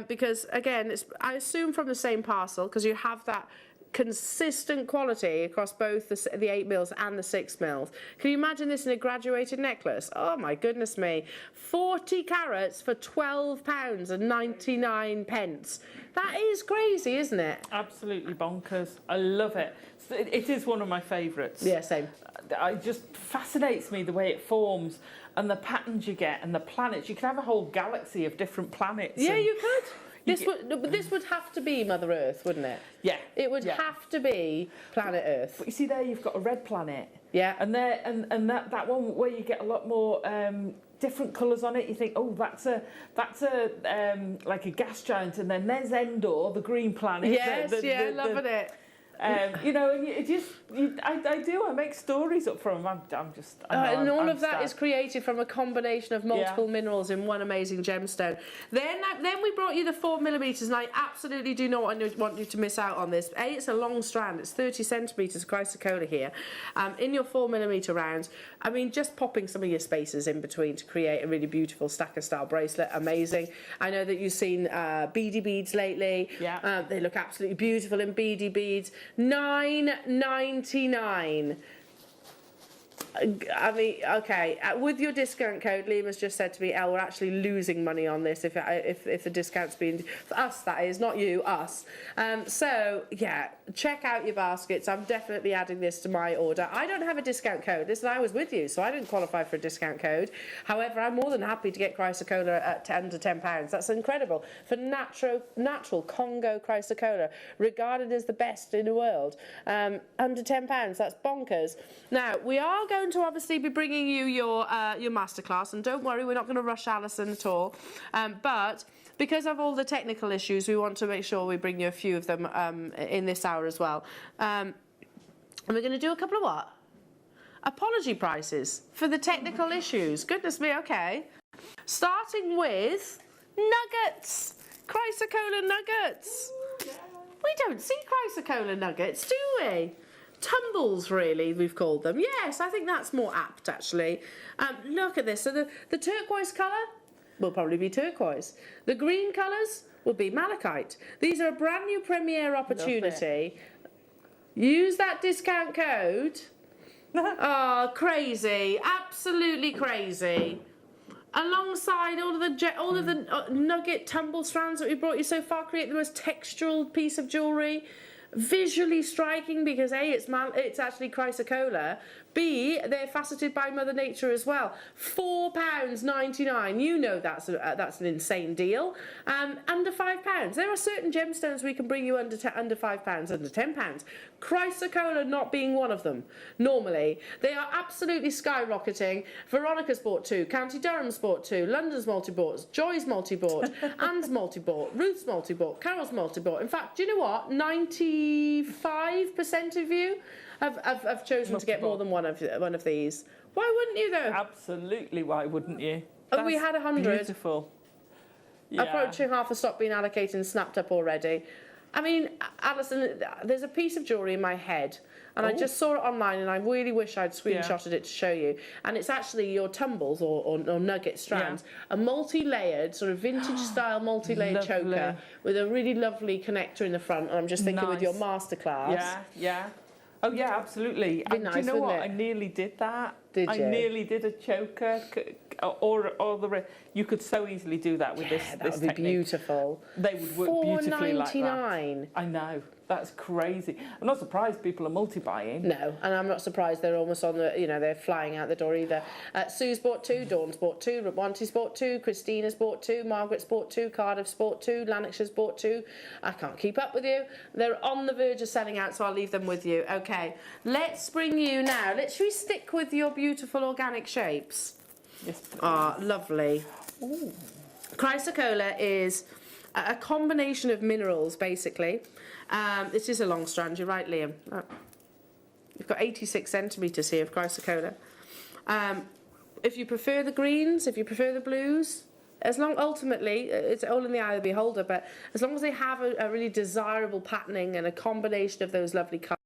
Because again, I assume from the same parcel, because you have that consistent quality across both the 8mm and the 6mm. Can you imagine this in a graduated necklace? Oh my goodness me. 40 carats for £12.99. That is crazy, isn't it? Absolutely bonkers. I love it. It is one of my favourites. Yeah, same. It just fascinates me the way it forms and the patterns you get and the planets. You could have a whole galaxy of different planets. Yeah, and you could. This would have to be Mother Earth, wouldn't it? Yeah. It would have to be planet Earth. But you see there, you've got a red planet. Yeah. And there, and that one where you get a lot more different colours on it. You think, oh, that's a like a gas giant, and then there's Endor, the green planet. Yes, loving it. You know, and I do. I make stories up from them. And all of that is created from a combination of multiple minerals in one amazing gemstone. Then we brought you the 4mm, and I absolutely do not want you to miss out on this. It's a long strand. It's 30 centimetres chrysocolla here. In your 4mm rounds, I mean, just popping some of your spaces in between to create a really beautiful stacker style bracelet. Amazing. I know that you've seen beady beads lately. Yeah. They look absolutely beautiful in beady beads. $9.99. I mean, okay, with your discount code, Liam has just said to me, Elle, we're actually losing money on this if the discount's been, for us that is, not you, us. So, yeah, check out your baskets. I'm definitely adding this to my order. I don't have a discount code. Listen, I was with you, so I didn't qualify for a discount code. However, I'm more than happy to get chrysocolla at under £10. That's incredible. For natural Congo chrysocolla, regarded as the best in the world, under £10, that's bonkers. Now, we are going to obviously be bringing you your masterclass, and don't worry, we're not going to rush Alison at all, but because of all the technical issues, we want to make sure we bring you a few of them in this hour as well. And we're going to do a couple of what? Apology prices for the technical issues. Goodness me, okay. Starting with nuggets, chrysocolla nuggets. We don't see chrysocolla nuggets, do we? Tumbles, really, we've called them. Yes, I think that's more apt, actually. Look at this. So the turquoise colour will probably be turquoise. The green colours will be malachite. These are a brand new premiere opportunity. Use that discount code. Oh, crazy. Absolutely crazy. Alongside all of the nugget tumble strands that we brought you so far, create the most textural piece of jewellery. Visually striking because A, it's actually chrysocolla, B, they're faceted by Mother Nature as well. £4.99. You know that's an insane deal. Under £5. There are certain gemstones we can bring you under £5, under £10. Chrysocolla not being one of them. Normally, they are absolutely skyrocketing. Veronica's bought 2, County Durham's bought 2, London's multi-bought, Joy's multi-bought, Anne's multi-bought, Ruth's multi-bought, Carol's multi-bought. In fact, do you know what? 95% of you have chosen to get more than one of these. Why wouldn't you, though? Absolutely, why wouldn't you? We had 100. Beautiful. Yeah. Approaching half a stock being allocated and snapped up already. I mean, Alison, there's a piece of jewellery in my head, and I just saw it online, and I really wish I'd screenshotted it to show you. And it's actually your tumbles or nugget strands, a multi-layered, sort of vintage-style multi-layered choker with a really lovely connector in the front. And I'm just thinking with your masterclass. Yeah, yeah. Oh yeah, absolutely. Nice, do you know what? it? I nearly did that. Did I you? nearly did a choker, or the. You could so easily do that with this. That this would be technique. beautiful. They would work beautifully like that. $4.99. I know. That's crazy. I'm not surprised people are multi-buying. No, and I'm not surprised they're almost on the, they're flying out the door either. Sue's bought 2, Dawn's bought 2, Rawanti's bought 2, Christina's bought 2, Margaret's bought 2, Cardiff's bought 2, Lanarkshire's bought 2. I can't keep up with you. They're on the verge of selling out, so I'll leave them with you. Okay, let's bring you now. Should we stick with your beautiful organic shapes? Yes, please. Ah, lovely. Ooh. Chrysocolla is a combination of minerals, basically. This is a long strand, you're right, Liam. Oh. You've got 86 centimetres here of chrysocolla. If you prefer the greens, if you prefer the blues, ultimately, it's all in the eye of the beholder, but as long as they have a really desirable patterning and a combination of those lovely colours,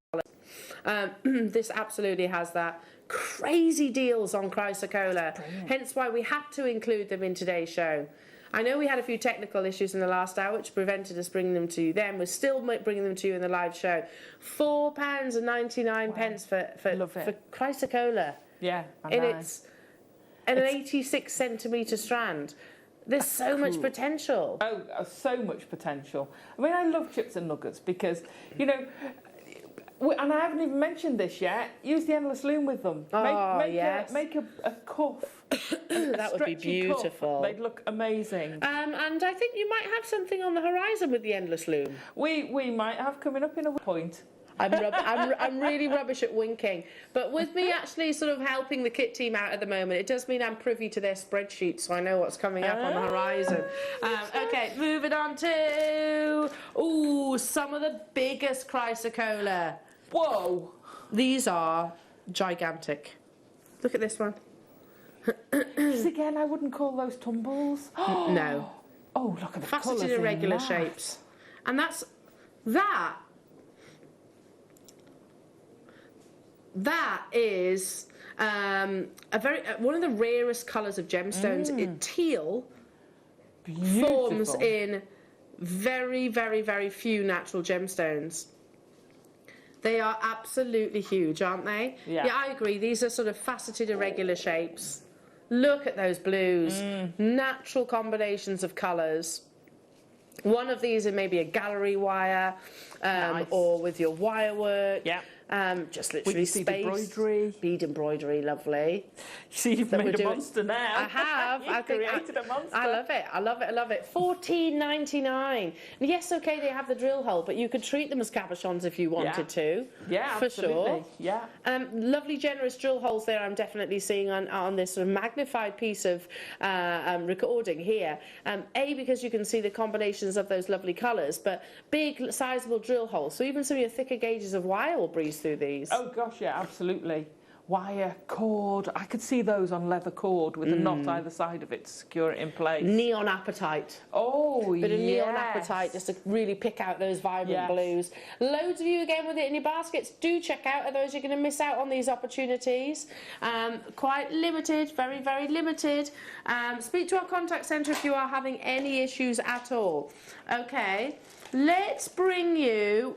this absolutely has that. Crazy deals on chrysocolla, hence why we had to include them in today's show. I know we had a few technical issues in the last hour which prevented us bringing them to you then. We're still bringing them to you in the live show. £4.99 for chrysocolla. Yeah, and it's an 86 centimetre strand. There's so much potential. Oh, so much potential. I mean, I love chips and nuggets because, and I haven't even mentioned this yet, use the endless loom with them. Make a cuff. That would be beautiful. Cuff. They'd look amazing. And I think you might have something on the horizon with the endless loom. We might have coming up in a point. I'm really rubbish at winking. But with me actually sort of helping the kit team out at the moment, it does mean I'm privy to their spreadsheet, so I know what's coming up on the horizon. Okay, moving on to some of the biggest chrysocolla. Whoa! These are gigantic. Look at this one. Again, I wouldn't call those tumbles. No. Oh, look at the colours Faceted in irregular that. shapes. And that is one of the rarest colours of gemstones. Teal forms in very, very, very few natural gemstones. They are absolutely huge, aren't they? Yeah. Yeah, I agree. These are sort of faceted irregular shapes. Look at those blues. Natural combinations of colours. One of these in maybe a gallery wire, Nice. or with your wire work. Yeah. Just literally With your space. embroidery. Bead embroidery, lovely. See, you've That made we're a doing- monster now. I have. You've created a monster. I love it. I love it. I love it. $14.99. Yes, okay, they have the drill hole, but you could treat them as cabochons if you wanted to. Yeah, for absolutely. sure. Yeah. Lovely, generous drill holes there. I'm definitely seeing on this sort of magnified piece of recording here. Because you can see the combinations of those lovely colours, but big, sizable drill holes. So even some of your thicker gauges of wire will breeze through these. Oh gosh, yeah, absolutely. Wire, cord. I could see those on leather cord with a knot either side of it to secure it in place. Neon apatite. Oh, Bit of neon yes. apatite just to really pick out those vibrant Yes. blues. Loads of you again with it in your baskets. Do check out, otherwise you're going to miss out on these opportunities. Quite limited, very, very limited. Speak to our contact centre if you are having any issues at all. Okay, let's bring you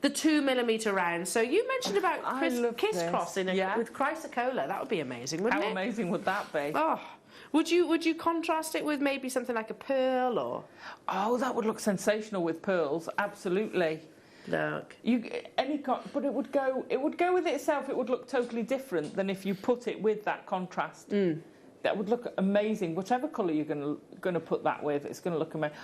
the 2mm round. So you mentioned about kiss this. crossing with chrysocolla. That would be amazing, wouldn't How it? amazing would that be? Oh, would you contrast it with maybe something like a pearl or? Oh, that would look sensational with pearls. Absolutely. Look. But it would go with it itself. It would look totally different than if you put it with that contrast. That would look amazing. Whichever colour you're going to put that with, it's going to look amazing.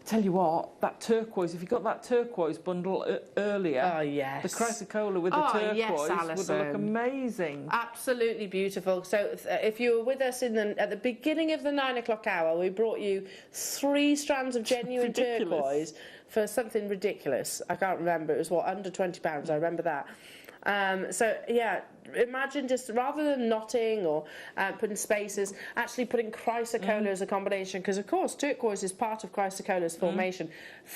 Tell you what, that turquoise, if you got that turquoise bundle earlier, oh yes, the chrysocolla with the turquoise would look amazing. Absolutely beautiful. So if you were with us at the beginning of the 9 o'clock hour, we brought you 3 strands of genuine turquoise for something ridiculous. I can't remember, it was under £20, I remember that. So yeah, imagine just rather than knotting or putting spaces, actually putting chrysocolla as a combination, because of course turquoise is part of chrysocolla's formation.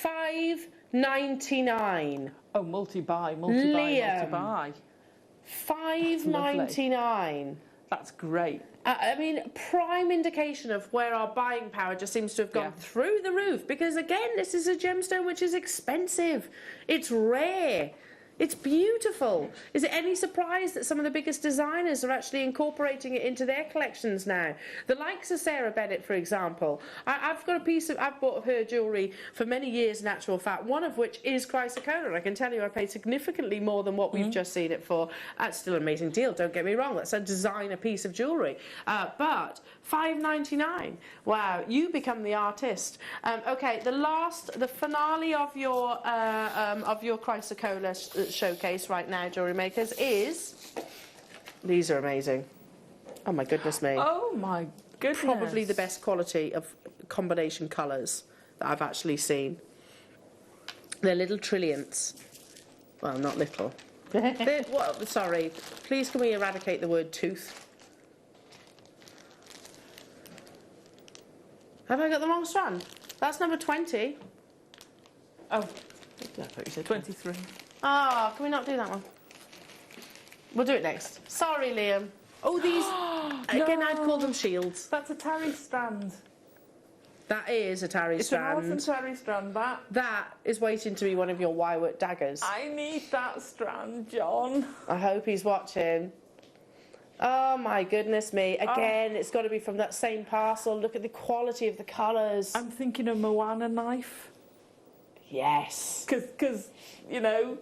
$5.99. Oh, multi-buy. $5.99. That's great. I mean, prime indication of where our buying power just seems to have gone through the roof, because again, this is a gemstone which is expensive. It's rare. It's beautiful. Is it any surprise that some of the biggest designers are actually incorporating it into their collections now? The likes of Sarah Bennett, for example. I've bought her jewellery for many years, in actual fact, one of which is chrysocolla, and I can tell you I paid significantly more than what we've just seen it for. That's still an amazing deal, don't get me wrong. That's a designer piece of jewellery. But $5.99. Wow, you become the artist. Okay, the finale of your chrysocolla showcase right now, Jewellery Makers, is these are amazing. Oh my goodness me. Oh my goodness. Probably the best quality of combination colours that I've actually seen. They're little trilliants. Well, not little. Sorry, please can we eradicate the word tooth? Have I got the wrong strand? That's number 20. Oh, I thought you said 23. Oh, can we not do that one? We'll do it next. Sorry, Liam. Oh, these, again, I'd call them shields. That's a tarry strand. That is a tarry strand. It's an awesome tarry strand, that. That is waiting to be one of your wirework daggers. I need that strand, John. I hope he's watching. Oh my goodness me. Again, it's got to be from that same parcel. Look at the quality of the colours. I'm thinking a Moana knife. Yes. Because you know,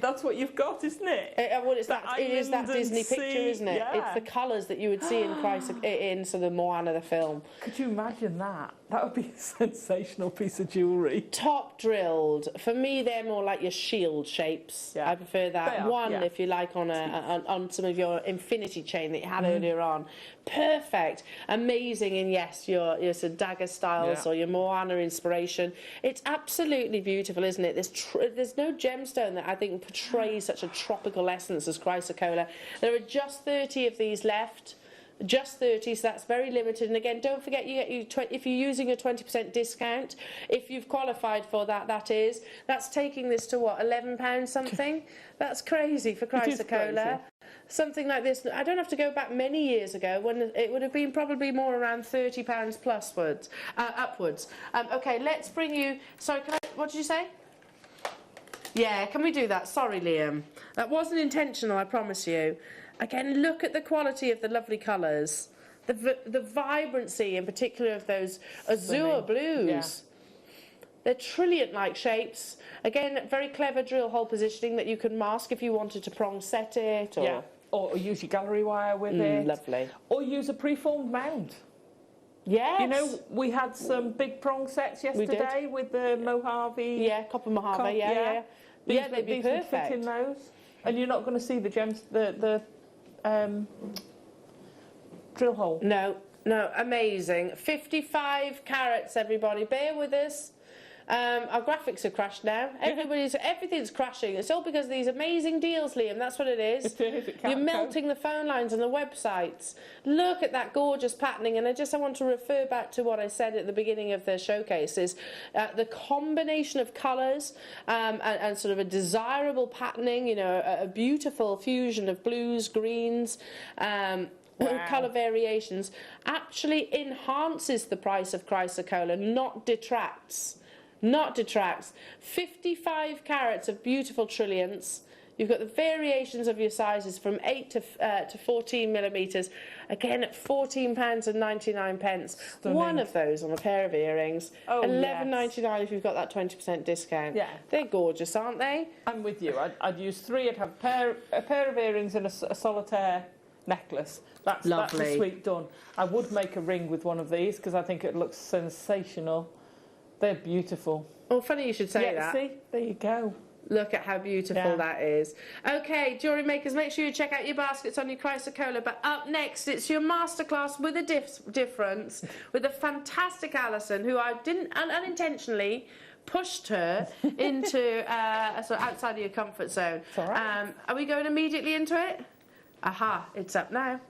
that's what you've got, isn't it? It is that Disney picture, isn't it? Yeah. It's the colours that you would see in sort of Moana the film. Could you imagine that? That would be a sensational piece of jewellery. Top drilled. For me, they're more like your shield shapes. Yeah. I prefer that. They are, One, yeah. if you like, on some of your infinity chain that you had earlier on. Perfect. Amazing. And yes, your sort of dagger styles or your Moana inspiration. It's absolutely beautiful, isn't it? There's no gemstone that I think portrays such a tropical essence as chrysocolla. There are just 30 of these left. Just 30, so that's very limited. And again, don't forget, if you're using a 20% discount, if you've qualified for that, that's taking this to what, £11 something? That's crazy for chrysocolla. Something like this. I don't have to go back many years ago when it would have been probably more around £30 plus upwards. Okay, let's bring you. Sorry, what did you say? Yeah, can we do that? Sorry, Liam. That wasn't intentional, I promise you. Again, look at the quality of the lovely colours. The vibrancy, in particular, of those azure blues. Yeah. They're trilliant-like shapes. Again, very clever drill hole positioning that you can mask if you wanted to prong set it. Or use your gallery wire with it. Lovely. Or use a preformed mound. Yes. You know, we had some big prong sets yesterday with the Mojave. Yeah, copper Mojave, yeah. They'd be perfect. Would fit in those. And you're not going to see the gems, the drill hole. No, amazing. 55 carats, everybody. Bear with us. Our graphics are crashed now. Everything's crashing. It's all because of these amazing deals, Liam. That's what it is. You're melting the phone lines on the websites. Look at that gorgeous patterning. And I want to refer back to what I said at the beginning of the showcases. The combination of colours and sort of a desirable patterning, you know, a beautiful fusion of blues, greens, colour variations, actually enhances the price of chrysocolla, not detracts. 55 carats of beautiful trilliants. You've got the variations of your sizes from 8 to 14 millimetres. Again, at £14.99. Stunning. One of those on a pair of earrings. Oh, £11.99 if you've got that 20% discount. Yeah. They're gorgeous, aren't they? I'm with you. I'd use 3. I'd have a pair of earrings and a solitaire necklace. That's a sweet done. I would make a ring with one of these because I think it looks sensational. They're beautiful. Oh, funny you should say that. See? There you go. Look at how beautiful that is. Okay, jewellery makers, make sure you check out your baskets on your chrysocolla. But up next, it's your masterclass with a difference with the fantastic Alison, who I didn't unintentionally pushed her into sort of outside of your comfort zone. It's all right. Are we going immediately into it? Aha, it's up now.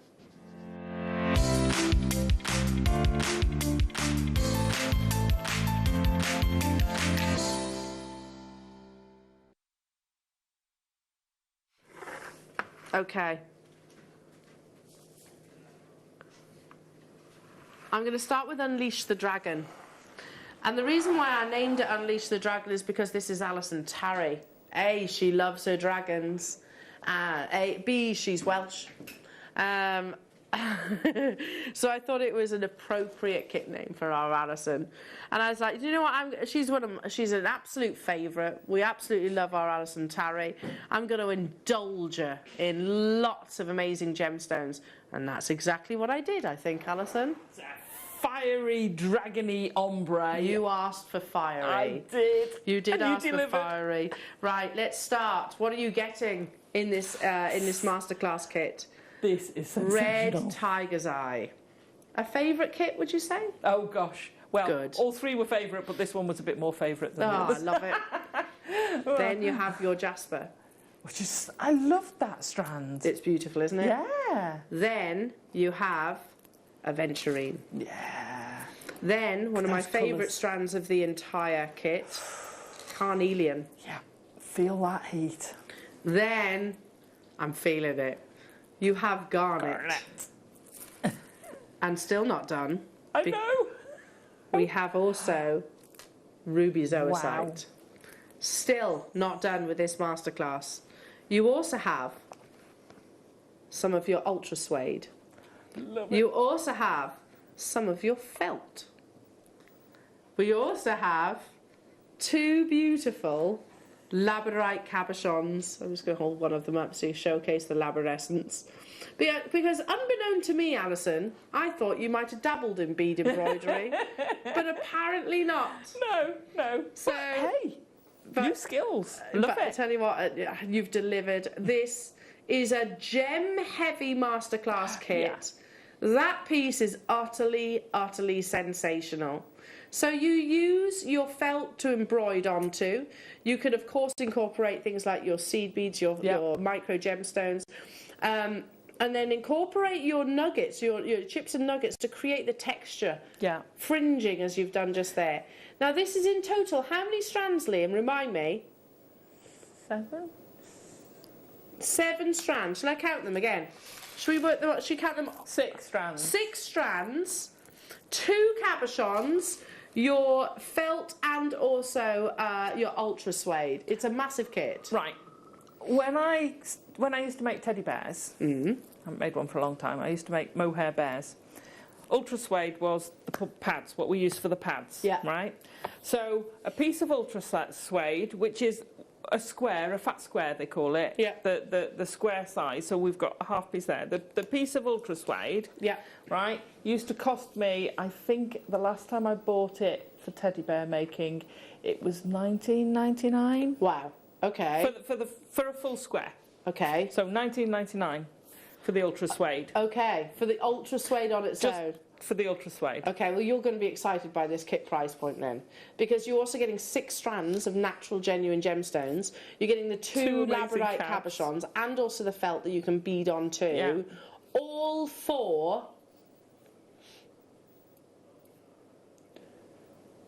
Okay. I'm going to start with Unleash the Dragon. And the reason why I named it Unleash the Dragon is because this is Alison Tarry. A, she loves her dragons. B, she's Welsh. So I thought it was an appropriate kit name for our Alison. And I was like, you know what? She's an absolute favourite. We absolutely love our Alison Tarry. I'm going to indulge her in lots of amazing gemstones. And that's exactly what I did, I think, Alison. Fiery, dragony ombre. You asked for fiery. I did. You did and ask you for fiery. Right, let's start. What are you getting in this masterclass kit? This is sensational. Red Tiger's Eye. A favourite kit, would you say? Oh, gosh. Well, good. All 3 were favourite, but this one was a bit more favourite than the others. I love it. Then you have your Jasper. Which is, I love that strand. It's beautiful, isn't it? Yeah. Then you have Aventurine. Yeah. Then, one of my Those favourite colours. strands of the entire kit, Carnelian. Yeah. Feel that heat. Then, I'm feeling it. You have Garnet. And still not done. I know. We have also Ruby Zoisite. Wow. Still not done with this masterclass. You also have some of your Ultra Suede. Love it. You also have some of your felt. We also have 2 beautiful labradorite cabochons. I'm just going to hold one of them up so you showcase the labrarescence. Because unbeknown to me, Alison, I thought you might have dabbled in bead embroidery, but apparently not. No. So, hey, new skills. Love but I it. tell you what, you've delivered. This is a gem-heavy masterclass kit. Yeah. That piece is utterly, utterly sensational. So you use your felt to embroider onto. You could, of course, incorporate things like your seed beads, your micro gemstones. And then incorporate your nuggets, your chips and nuggets to create the texture. Yeah. Fringing, as you've done just there. Now, this is in total, how many strands, Liam? Remind me. 7. 7 strands. Shall I count them again? Should we work them up? Should we count them? 6 strands. 6 strands, 2 cabochons, your felt and also your ultra suede. It's a massive kit. Right. When I used to make teddy bears, I haven't made one for a long time, I used to make mohair bears. Ultra suede was the pads, what we used for the pads, right? So a piece of ultra suede, which is a square, a fat square they call it, the square size, so we've got a half piece there. The piece of ultra suede, right, used to cost me, I think the last time I bought it for teddy bear making, it was $19.99. Wow. Okay. For a full square. Okay. So $19.99 for the ultra suede. Okay. For the ultra suede on its own. For the ultra suede. Okay. Well, you're going to be excited by this kit price point then, because you're also getting 6 strands of natural, genuine gemstones. You're getting the 2 labradorite cabochons and also the felt that you can bead onto. Yeah. All for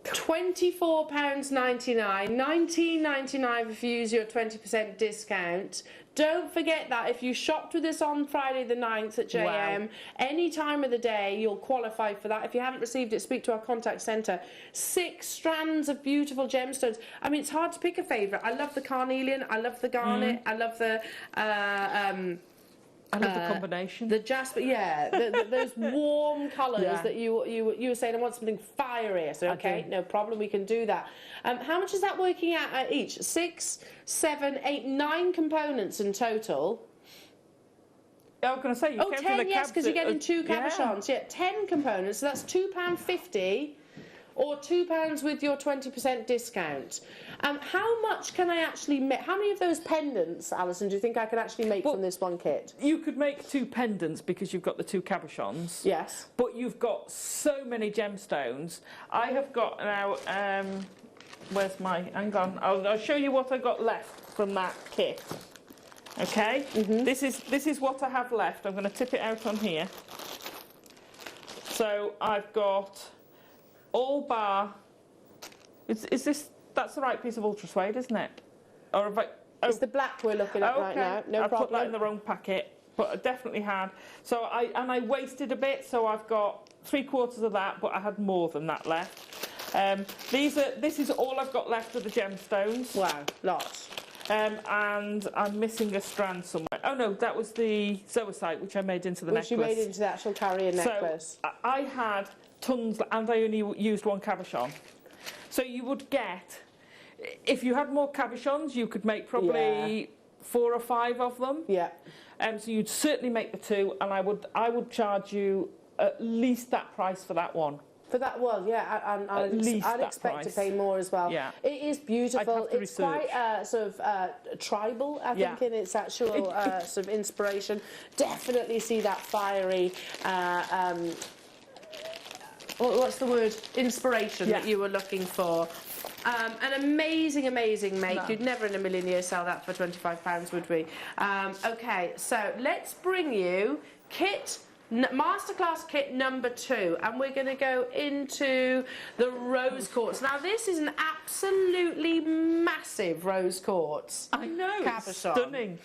£24.99, $19.99 if you use your 20% discount. Don't forget that if you shopped with us on Friday the 9th at JM, any time of the day, you'll qualify for that. If you haven't received it, speak to our contact centre. 6 strands of beautiful gemstones. I mean, it's hard to pick a favourite. I love the carnelian, I love the garnet, I love the... I love the combination. The jasper, those warm colours that you were saying, I want something fiery. So, okay, no problem, we can do that. How much is that working out at each? 6, 7, 8, 9 components in total. I was going to say, you came 10, to the yes, because you're getting 2 cabochons. Yeah, 10 components, so that's £2.50. Or £2 with your 20% discount. How much can I actually make? How many of those pendants, Alison, do you think I could actually make from this one kit? You could make 2 pendants because you've got the 2 cabochons. Yes. But you've got so many gemstones. I have got now. Where's my? Hang on. I'll show you what I got left from that kit. Okay. This is what I have left. I'm going to tip it out on here. So I've got. All bar. Is this? That's the right piece of ultra suede, isn't it? Or have I? Oh. It's the black we're looking at right now. No problem. I put that in the wrong packet, but I definitely had. So I wasted a bit. So I've got 3/4 of that, but I had more than that left. This is all I've got left of the gemstones. Wow, lots. And I'm missing a strand somewhere. Oh no, that was the zoisite, which I made into the necklace. Which you made into the actual carrier necklace. So I had tons, and I only used 1 cabochon. So you would get, if you had more cabochons, you could make probably 4 or 5 of them. Yeah. So you'd certainly make the 2, and I would charge you at least that price for that one. For that one, yeah, I'd expect to pay more as well. Yeah. It is beautiful. It's quite sort of tribal, I think, in its actual sort of inspiration. Definitely see that fiery. What's the word? Inspiration that you were looking for. An amazing, amazing make. You'd never in a million years sell that for £25, would we? Okay, so let's bring you Masterclass kit number 2, and we're going to go into the rose quartz. Now, this is an absolutely massive rose quartz. I know, cabochon. Stunning.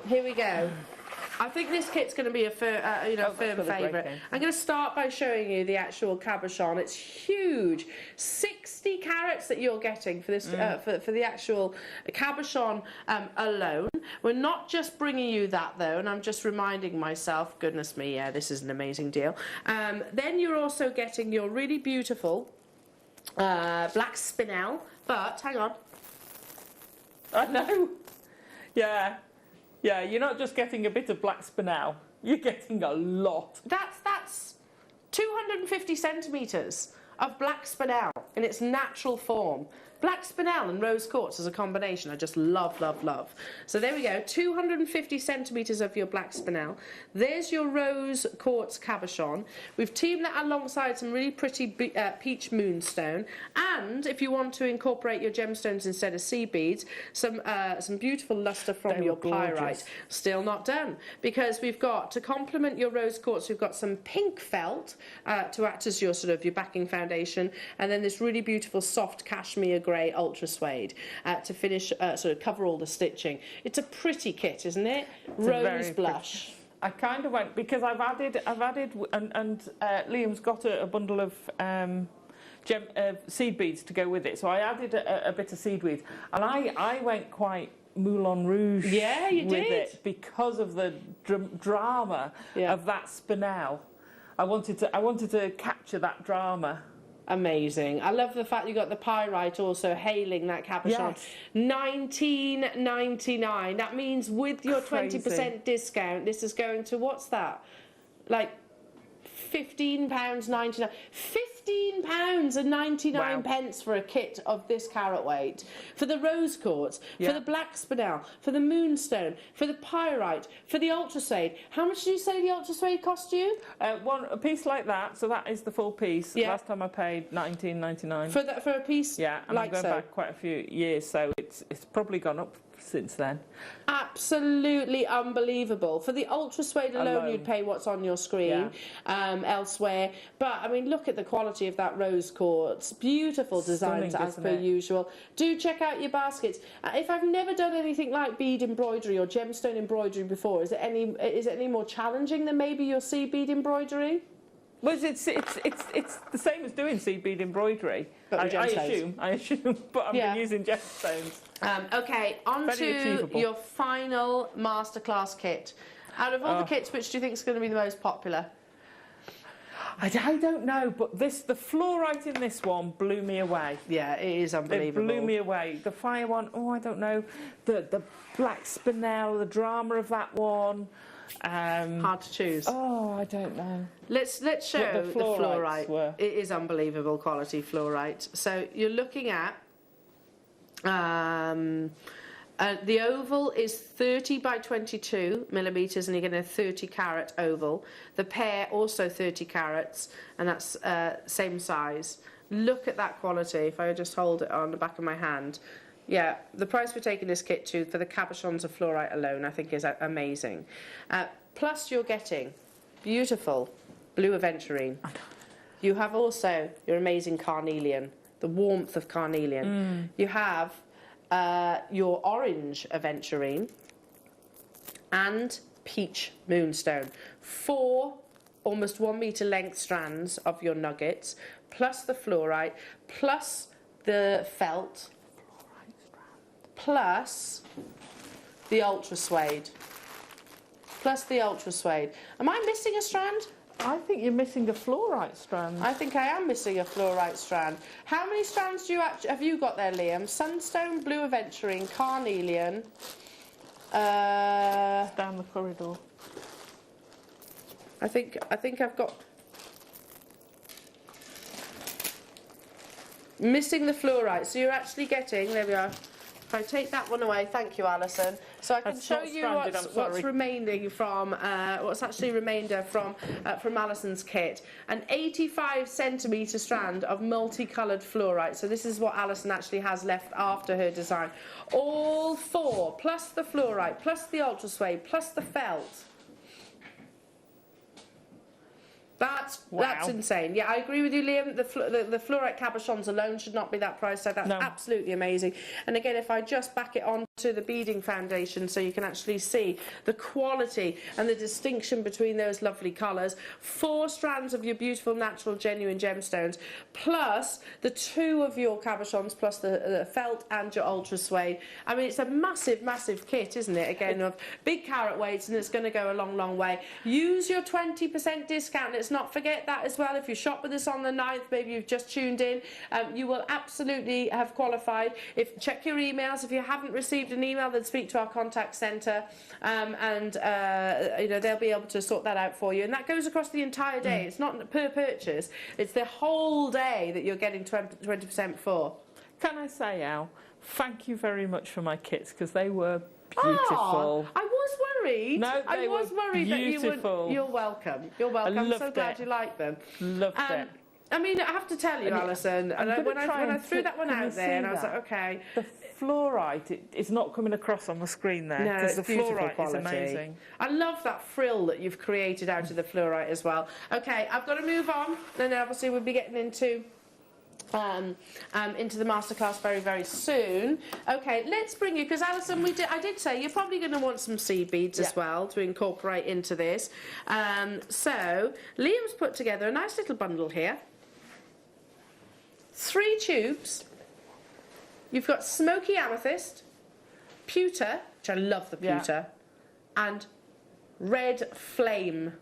Here we go. I think this kit's going to be a firm favourite. I'm going to start by showing you the actual cabochon. It's huge, 60 carats that you're getting for this for the actual cabochon alone. We're not just bringing you that though, and I'm just reminding myself. Goodness me, yeah, this is an amazing deal. Then you're also getting your really beautiful black spinel. But hang on. I know. Yeah. Yeah, you're not just getting a bit of black spinel. You're getting a lot. That's 250 centimetres of black spinel in its natural form. Black spinel and rose quartz as a combination, I just love, love, love. So there we go, 250 centimetres of your black spinel. There's your rose quartz cabochon. We've teamed that alongside some really pretty peach moonstone. And if you want to incorporate your gemstones instead of seed beads, some beautiful lustre from your pyrite. Still not done, because we've got, to complement your rose quartz, we've got some pink felt to act as your sort of your backing foundation, and then this really beautiful soft cashmere grey ultra suede to finish, sort of cover all the stitching. It's a pretty kit, isn't it? Rose blush. I kind of went, because I've added, and Liam's got a bundle of seed beads to go with it, so I added a bit of seed beads, and I went quite Moulin Rouge with it because of the drama of that spinel. I wanted to capture that drama. Amazing. I love the fact you got the pyrite also hailing that cabochon. Yes. $19.99. That means with your 20% discount, this is going to, what's that? Like £15.99. £15.99 pence for a kit of this carat weight. For the rose quartz, for the black spinel, for the moonstone, for the pyrite, for the ultra suede. How much did you say the ultra suede cost you? A piece like that, so that is the full piece. Yeah. Last time I paid $19.99. For a piece. Yeah, and like I'm going back quite a few years, so it's probably gone up since then. Absolutely unbelievable. For the ultra suede alone, you'd pay what's on your screen elsewhere. But I mean, look at the quality of that rose quartz. Beautiful designs as per usual. Do check out your baskets. If I've never done anything like bead embroidery or gemstone embroidery before, is it any more challenging than maybe your seed bead embroidery? Well, it's the same as doing seed bead embroidery. I assume, but I've been using gemstones. Okay, on to your final masterclass kit. Out of all the kits, which do you think is going to be the most popular? I don't know, but the fluorite in this one blew me away. Yeah, it is unbelievable. It blew me away. The fire one, I don't know. The black spinel, the drama of that one. Hard to choose. Oh, I don't know. Let's show the fluorite. It is unbelievable quality fluorite. So you're looking at the oval is 30 by 22 millimeters, and you're getting a 30 carat oval. The pear also 30 carats, and that's same size. Look at that quality. If I just hold it on the back of my hand. Yeah, the price we're taking this kit to for the cabochons of fluorite alone, I think, is amazing. Plus, you're getting beautiful blue aventurine. You have also your amazing carnelian, the warmth of carnelian. You have your orange aventurine and peach moonstone. 4 almost 1 metre length strands of your nuggets, plus the fluorite, plus the felt, plus the ultra suede. Am I missing a strand? I think you're missing a fluorite strand. I think I am missing a fluorite strand. How many strands do you have you got there, Liam? Sunstone, blue aventurine, carnelian. Down the corridor. I think I've got missing the fluorite. So you're actually getting, there we are. If I take that one away, thank you, Alison. So I can show you what's remaining from, what's actually remainder from Alison's kit. An 85 centimetre strand of multicoloured fluorite. So this is what Alison actually has left after her design. All 4, plus the fluorite, plus the ultra suede, plus the felt. That's insane. Yeah, I agree with you, Liam. The fluorite cabochons alone should not be that price tag. That's absolutely amazing. And again, if I just back it on to the beading foundation so you can actually see the quality and the distinction between those lovely colours. 4 strands of your beautiful natural genuine gemstones, plus the 2 of your cabochons, plus the felt and your ultra suede. I mean, it's a massive kit, isn't it? Again, of big carat weights, and it's going to go a long way. Use your 20% discount. Let's not forget that as well. If you shop with us on the 9th, maybe you've just tuned in, you will absolutely have qualified. Check your emails. If you haven't received an email, then speak to our contact centre, and you know, they'll be able to sort that out for you. And that goes across the entire day. It's not per purchase. It's the whole day that you're getting 20% for. Can I say, Al, thank you very much for my kits, because they were beautiful. Oh, I was worried. No, I was worried that you would. You're welcome. You're welcome. I'm so glad you like them. Loved it. I mean, I have to tell you, Alison, and when I threw that one out there, and I was like, okay. The fluorite, it's not coming across on the screen there, No, because it's the fluorite quality. is amazing. I love that frill that you've created out of the fluorite as well. Okay, I've got to move on, and obviously we'll be getting into the masterclass very soon. Okay, let's bring you, because Alison, I did say you're probably going to want some seed beads as well to incorporate into this. So Liam's put together a nice little bundle here. 3 tubes. You've got smoky amethyst, pewter, which I love the pewter, and red flame.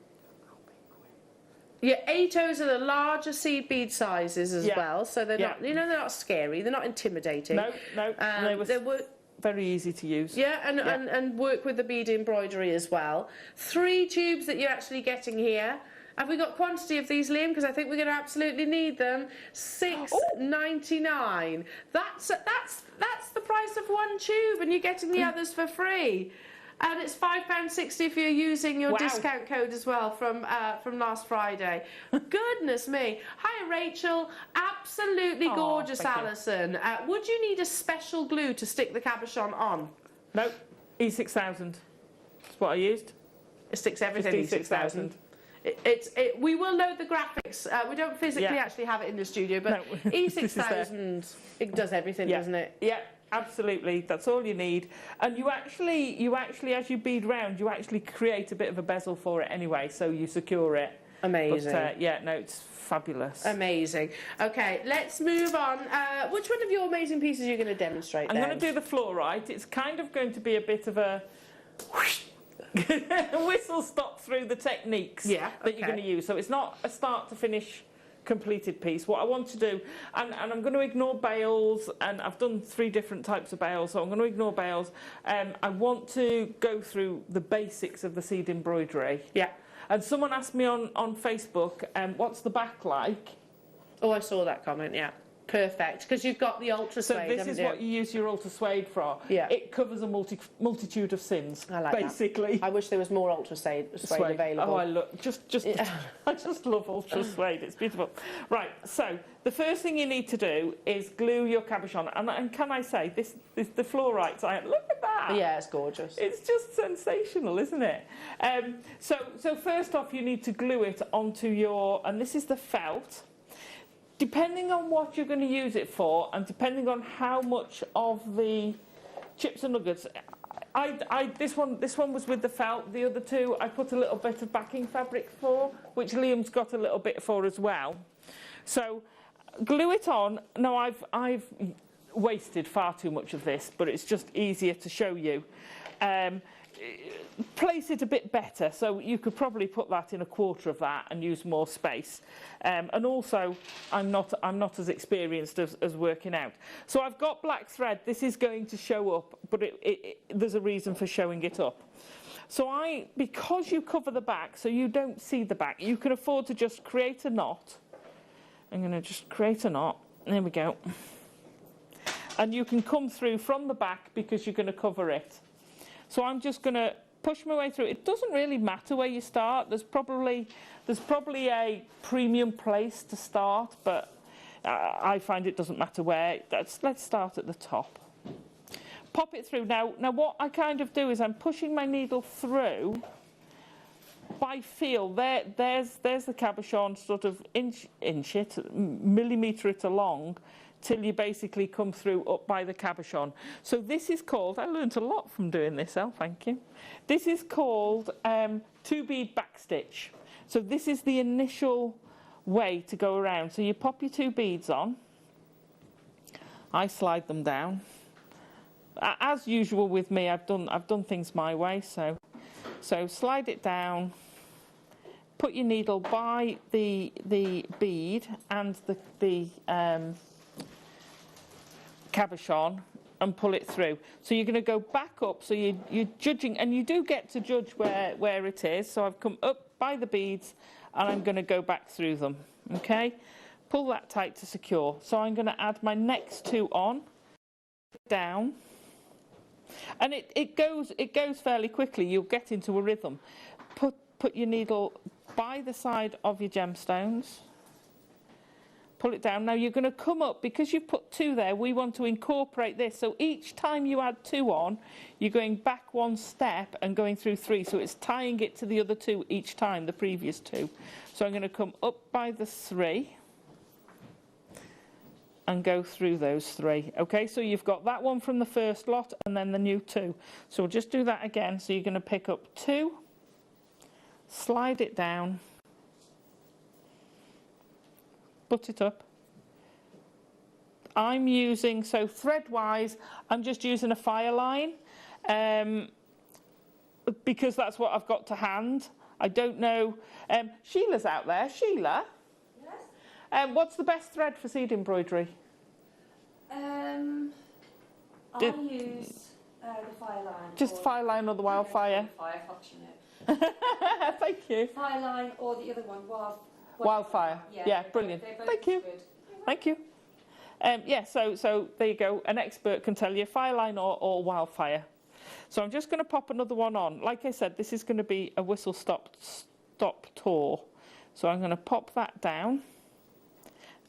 Your 8Os are the larger seed bead sizes as well, so they're not, you know, they're not scary, they're not intimidating. No, they were very easy to use. Yeah, and work with the bead embroidery as well. 3 tubes that you're actually getting here. Have we got quantity of these, Liam? Because I think we're going to absolutely need them. $6.99. That's the price of 1 tube, and you're getting the others for free. And it's £5.60 if you're using your discount code as well from last Friday. Goodness me. Hi, Rachel. Absolutely gorgeous, Alison. Would you need a special glue to stick the cabochon on? No, E6000. That's what I used. It sticks everything E6000. We will load the graphics. We don't physically actually have it in the studio, but E6000, it does everything, doesn't it? Yeah, absolutely. That's all you need. And you actually, as you bead round, you actually create a bit of a bezel for it anyway, so you secure it. Amazing. But, yeah, no, it's fabulous. Amazing. Okay, let's move on. Which one of your amazing pieces are you going to demonstrate I'm going to do the fluorite. It's kind of going to be a bit of a whistle stop through the techniques that you're going to use. So it's not a start to finish completed piece. What I want to do, and I'm going to ignore bails, and I've done 3 different types of bails, so I'm going to ignore bails. I want to go through the basics of the seed embroidery. Yeah. And someone asked me on Facebook, what's the back like? Oh, I saw that comment, yeah. Perfect, because you've got the ultra suede. So this is what you use your ultra suede for. Yeah. It covers a multitude of sins. I like basically. That. I wish there was more ultra suede available. Oh, I love I just love ultra suede. It's beautiful. Right. So the first thing you need to do is glue your cabochon. And can I say this the fluorite? Look at that. Yeah, it's gorgeous. It's just sensational, isn't it? So first off, you need to glue it onto your, and this is the felt. Depending on what you're going to use it for, and depending on how much of the chips and nuggets, this one was with the felt. The other 2 I put a little bit of backing fabric for, which Liam's got a little bit for as well. So glue it on. Now I've wasted far too much of this, but it's just easier to show you. Place it a bit better, so you could probably put that in a quarter of that and use more space. And also, I'm not as experienced as working out. So I've got black thread. This is going to show up, but there's a reason for showing it up. So because you cover the back, so you don't see the back, you can afford to just create a knot. I'm going to just create a knot. There we go. And you can come through from the back because you're going to cover it. So I'm just going to push my way through. It doesn't really matter where you start. There's probably a premium place to start, but I find it doesn't matter where. Let's start at the top. Pop it through. Now what I kind of do is I'm pushing my needle through by feel. There's the cabochon, sort of inch it, millimetre it along, till you basically come through up by the cabochon. So this is called, I learnt a lot from doing this, Elle, thank you. This is called 2-bead backstitch. So this is the initial way to go around. So you pop your 2 beads on. I slide them down. As usual with me, I've done things my way. So slide it down. Put your needle by the bead and the cabochon and pull it through. So you're going to go back up. So you're judging, and you do get to judge where it is. So I've come up by the beads, and I'm going to go back through them. Okay, pull that tight to secure. So I'm going to add my next 2 on, down, and it goes fairly quickly. You'll get into a rhythm. Put your needle by the side of your gemstones. Pull it down. Now you're going to come up, because you've put 2 there, we want to incorporate this. So each time you add 2 on, you're going back 1 step and going through 3. So it's tying it to the other 2 each time, the previous 2. So I'm going to come up by the 3 and go through those 3. Okay, so you've got that one from the first lot and then the new 2. So we'll just do that again. So you're going to pick up 2, slide it down, put it up. I'm using, so thread-wise, I'm just using a fire line because that's what I've got to hand. I don't know. Sheila's out there. Sheila? Yes? What's the best thread for seed embroidery? I use the fire line. Just fire line or the wildfire? Firefox, you know. Thank you. Fire line or the other one, wildfire. Yeah, brilliant. Thank you. Good. Thank you. Yeah, so there you go. An expert can tell you fire line or wildfire. So I'm just going to pop another one on. Like I said, this is going to be a whistle stop tour. So I'm going to pop that down.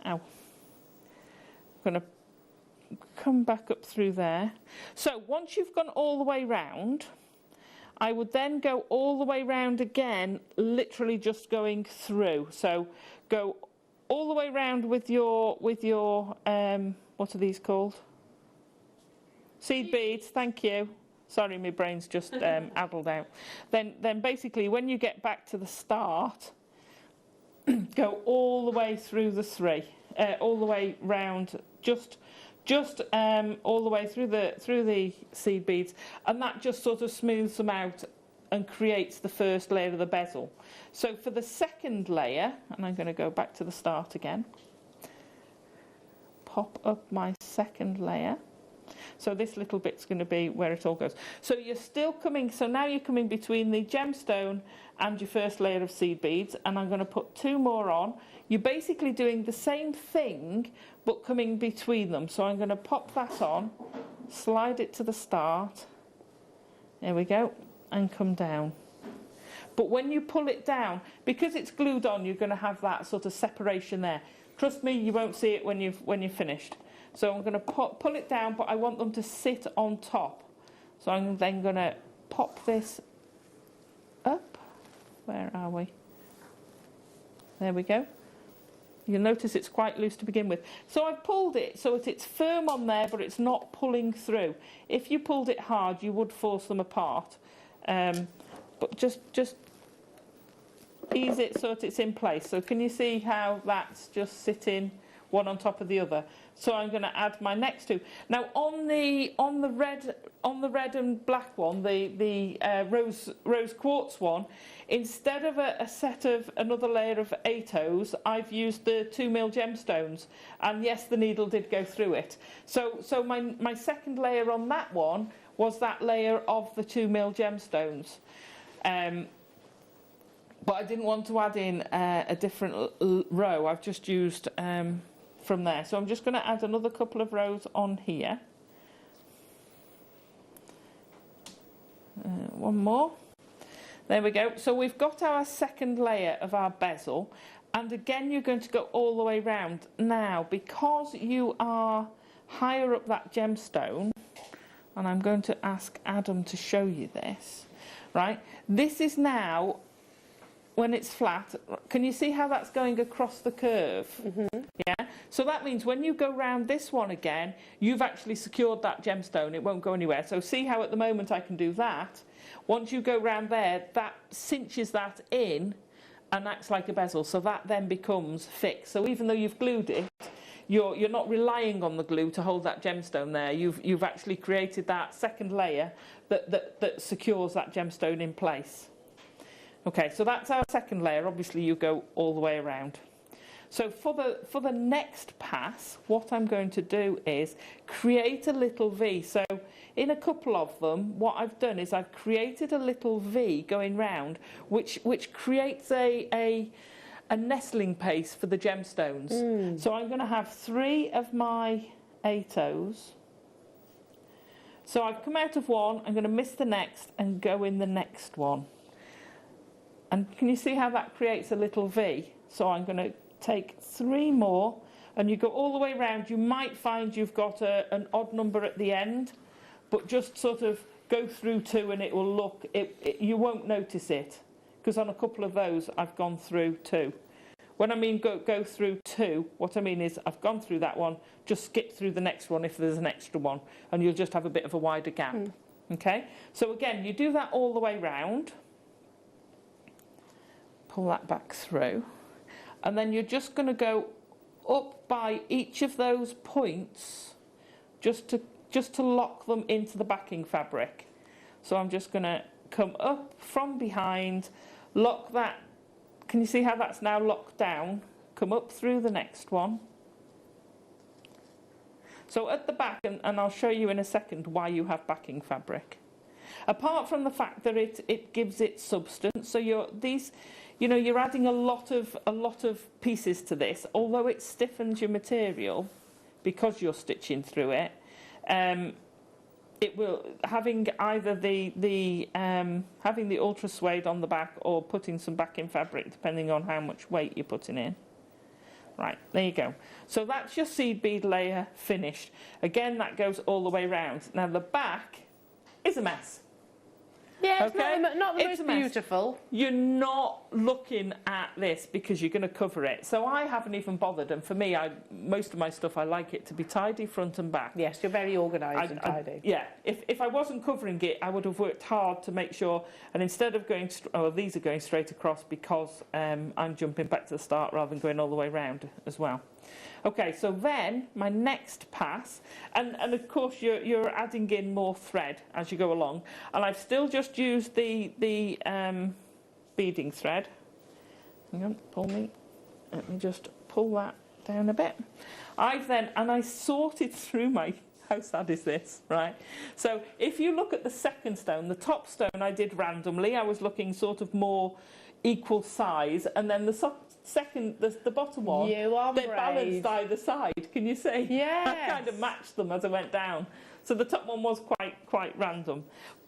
Ow. I'm going to come back up through there. So once you've gone all the way round, I would then go all the way round again, literally just going through. So go all the way round with your what are these called? Seed beads, thank you. Sorry, my brain's just addled out. Then basically when you get back to the start, go all the way through the 3, all the way round, just all the way through the seed beads, and that just sort of smooths them out and creates the first layer of the bezel. So for the second layer, and I'm going to go back to the start again, pop up my second layer. So this little bit's going to be where it all goes. So you're still coming, so now you're coming between the gemstone and your first layer of seed beads, and I'm going to put 2 more on. You're basically doing the same thing, but coming between them. So I'm going to pop that on, slide it to the start, there we go, and come down. But when you pull it down, because it's glued on, you're going to have that sort of separation there. Trust me, you won't see it when you've finished. So I'm going to pull it down, but I want them to sit on top. So I'm then going to pop this up. Where are we? There we go. You'll notice it's quite loose to begin with. So I've pulled it so that it's firm on there, but it's not pulling through. If you pulled it hard, you would force them apart. But just ease it so that it's in place. So can you see how that's just sitting one on top of the other? So I'm going to add my next 2. Now on the red and black one, the rose quartz one, instead of a set of another layer of 8Os, I've used the 2mm gemstones, and yes, the needle did go through it. So my second layer on that one was that layer of the 2mm gemstones. But I didn't want to add in a different row. I've just used from there. So I'm just going to add another couple of rows on here. One more. There we go. So we've got our second layer of our bezel, and again you're going to go all the way round. Now, because you are higher up that gemstone, and I'm going to ask Adam to show you this, right? This is now, when it's flat, can you see how that's going across the curve? Mm-hmm. Yeah. So that means when you go round this one again, you've actually secured that gemstone. It won't go anywhere. So see how at the moment I can do that. Once you go round there, that cinches that in and acts like a bezel. So that then becomes fixed. So even though you've glued it, you're not relying on the glue to hold that gemstone there. You've actually created that second layer that secures that gemstone in place. Okay, so that's our second layer. Obviously you go all the way around. So for the next pass, what I'm going to do is create a little V. So in a couple of them, what I've done is I've created a little V going round, which creates a nestling pace for the gemstones. So I'm going to have 3 of my 8Os. So I've come out of one, I'm going to miss the next and go in the next one. And can you see how that creates a little V? So I'm going to take 3 more, and you go all the way around. You might find you've got an odd number at the end, but just sort of go through 2 and it will look, you won't notice it, because on a couple of those I've gone through 2. When I mean go through 2, what I mean is I've gone through that one, just skip through the next one if there's an extra one, and you'll just have a bit of a wider gap. Okay, so again, you do that all the way round, pull that back through, and then you're just going to go up by each of those points just to lock them into the backing fabric. So I'm just going to come up from behind, lock that. Can you see how that's now locked down? Come up through the next one. So at the back, and I'll show you in a second why you have backing fabric. Apart from the fact that it gives it substance, so you're adding a lot of pieces to this. Although it stiffens your material because you're stitching through it, it will having either having the ultra suede on the back or putting some backing fabric, depending on how much weight you're putting in. Right, there you go. So that's your seed bead layer finished. Again, that goes all the way around. Now the back is a mess. Yeah, it's okay? not the most beautiful. You're not looking at this because you're going to cover it. So I haven't even bothered. And for me, most of my stuff, I like it to be tidy front and back. Yes, you're very organised and tidy. Yeah, if I wasn't covering it, I would have worked hard to make sure. And instead of going, these are going straight across because I'm jumping back to the start rather than going all the way around as well. Okay, so then my next pass, and of course you're adding in more thread as you go along, and I've still just used the beading thread. Hang on, let me just pull that down a bit. I sorted through my, how sad is this, right? So if you look at the second stone, the top stone I did randomly, I was looking sort of more equal size, and then the bottom one, they're balanced either side. Can you see? Yes. I kind of matched them as I went down. So the top one was quite random.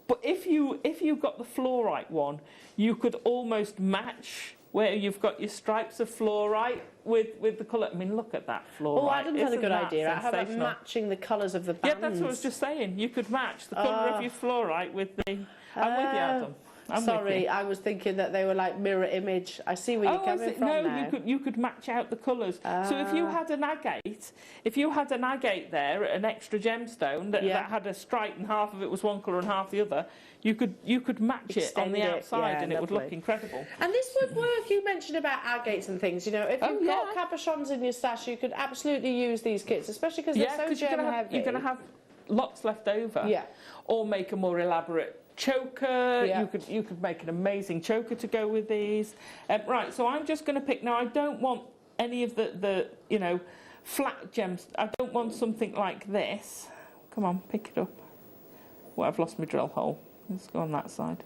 But if you got the fluorite one, you could almost match where you've got your stripes of fluorite with the colour. I mean, look at that fluorite. Oh, Adam's had a good idea. How about Sensational. matching the colours of the bands? Yeah, that's what I was just saying. You could match the colour of your fluorite with the... I'm with you, Adam. Sorry, I was thinking that they were like mirror image. I see where you're coming from no, now. you could match out the colours. So if you had an agate there, an extra gemstone that had a stripe and half of it was one colour and half the other, you could match it on the outside and it would look incredible. And this would work. You mentioned about agates and things. You know, if you've got cabochons in your stash, you could absolutely use these kits, especially because they're so gem heavy. You're going to have lots left over. Yeah. Or make a more elaborate choker. Yeah. You could make an amazing choker to go with these. Right, so I'm just going to pick now. I don't want any of the flat gems. I don't want something like this. Come on, pick it up. Well, I've lost my drill hole. Let's go on that side.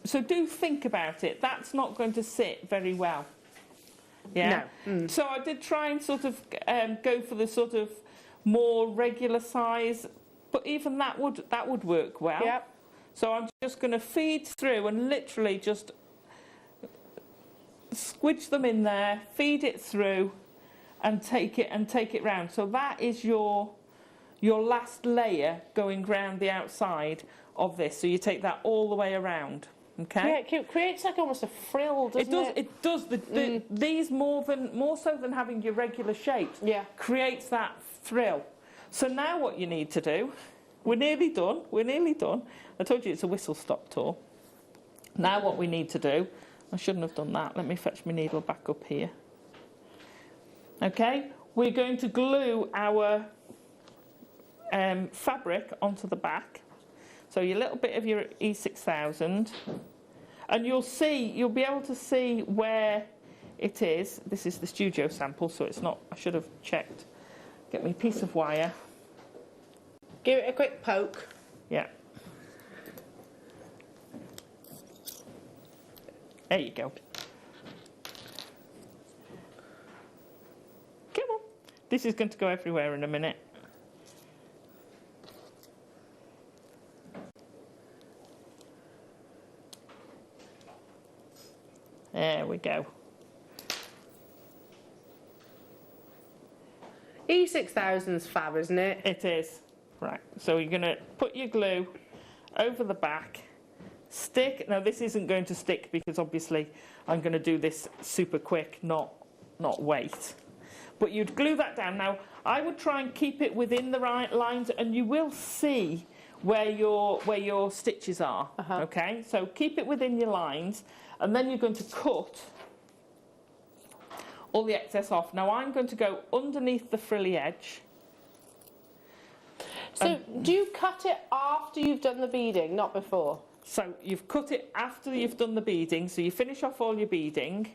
So do think about it. That's not going to sit very well. Yeah. No. So I did try and sort of go for the sort of more regular size. But even that would work well. Yep. So I'm just going to feed through and literally just squidge them in there, feed it through, and take it round. So that is your last layer going round the outside of this. So you take that all the way around. Okay. Yeah, it creates like almost a frill, doesn't it? It does. These more so than having your regular shapes. Yeah. Creates that thrill. So now what you need to do, we're nearly done. We're nearly done. I told you it's a whistle-stop tour. Now what we need to do, I shouldn't have done that. Let me fetch my needle back up here. Okay. We're going to glue our fabric onto the back. So your little bit of your E6000, and you'll be able to see where it is. This is the studio sample, so it's not, I should have checked. Get me a piece of wire. Give it a quick poke. Yeah. There you go. Come on. This is going to go everywhere in a minute. There we go. E6000's fab, isn't it? It is. Right, so you're going to put your glue over the back, stick. Now this isn't going to stick because obviously I'm going to do this super quick, not wait. But you'd glue that down. Now I would try and keep it within the right lines, and you will see where your stitches are. Okay, so keep it within your lines, and then you're going to cut all the excess off. Now I'm going to go underneath the frilly edge. So do you cut it after you've done the beading, not before? So you've cut it after you've done the beading, so you finish off all your beading.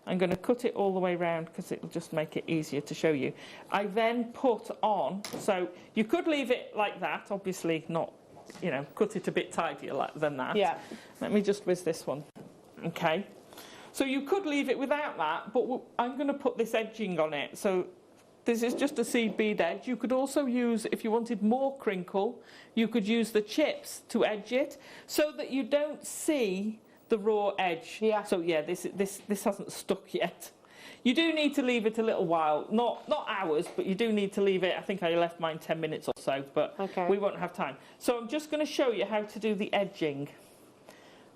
I'm going to cut it all the way around because it will just make it easier to show you. I then put on, so you could leave it like that, obviously not, you know, cut it a bit tidier than that. Yeah. Let me just whiz this one. Okay. So you could leave it without that, but I'm going to put this edging on it. So this is just a seed bead edge. You could also use, if you wanted more crinkle, you could use the chips to edge it so that you don't see the raw edge. Yeah. So yeah, this hasn't stuck yet. You do need to leave it a little while, not hours, but you do need to leave it. I think I left mine 10 minutes or so, but we won't have time. So I'm just going to show you how to do the edging.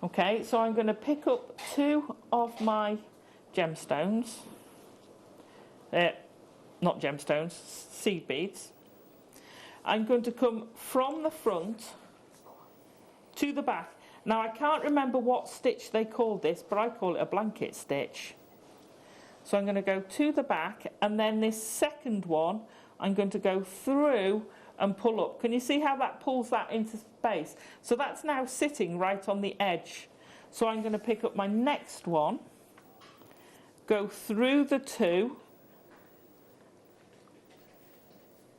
Okay, so I'm going to pick up 2 of my gemstones. Not gemstones, seed beads. I'm going to come from the front to the back. Now I can't remember what stitch they called this, but I call it a blanket stitch. So I'm going to go to the back, and then this second one I'm going to go through and pull up. Can you see how that pulls that into space? So that's now sitting right on the edge. So I'm going to pick up my next one, go through the 2,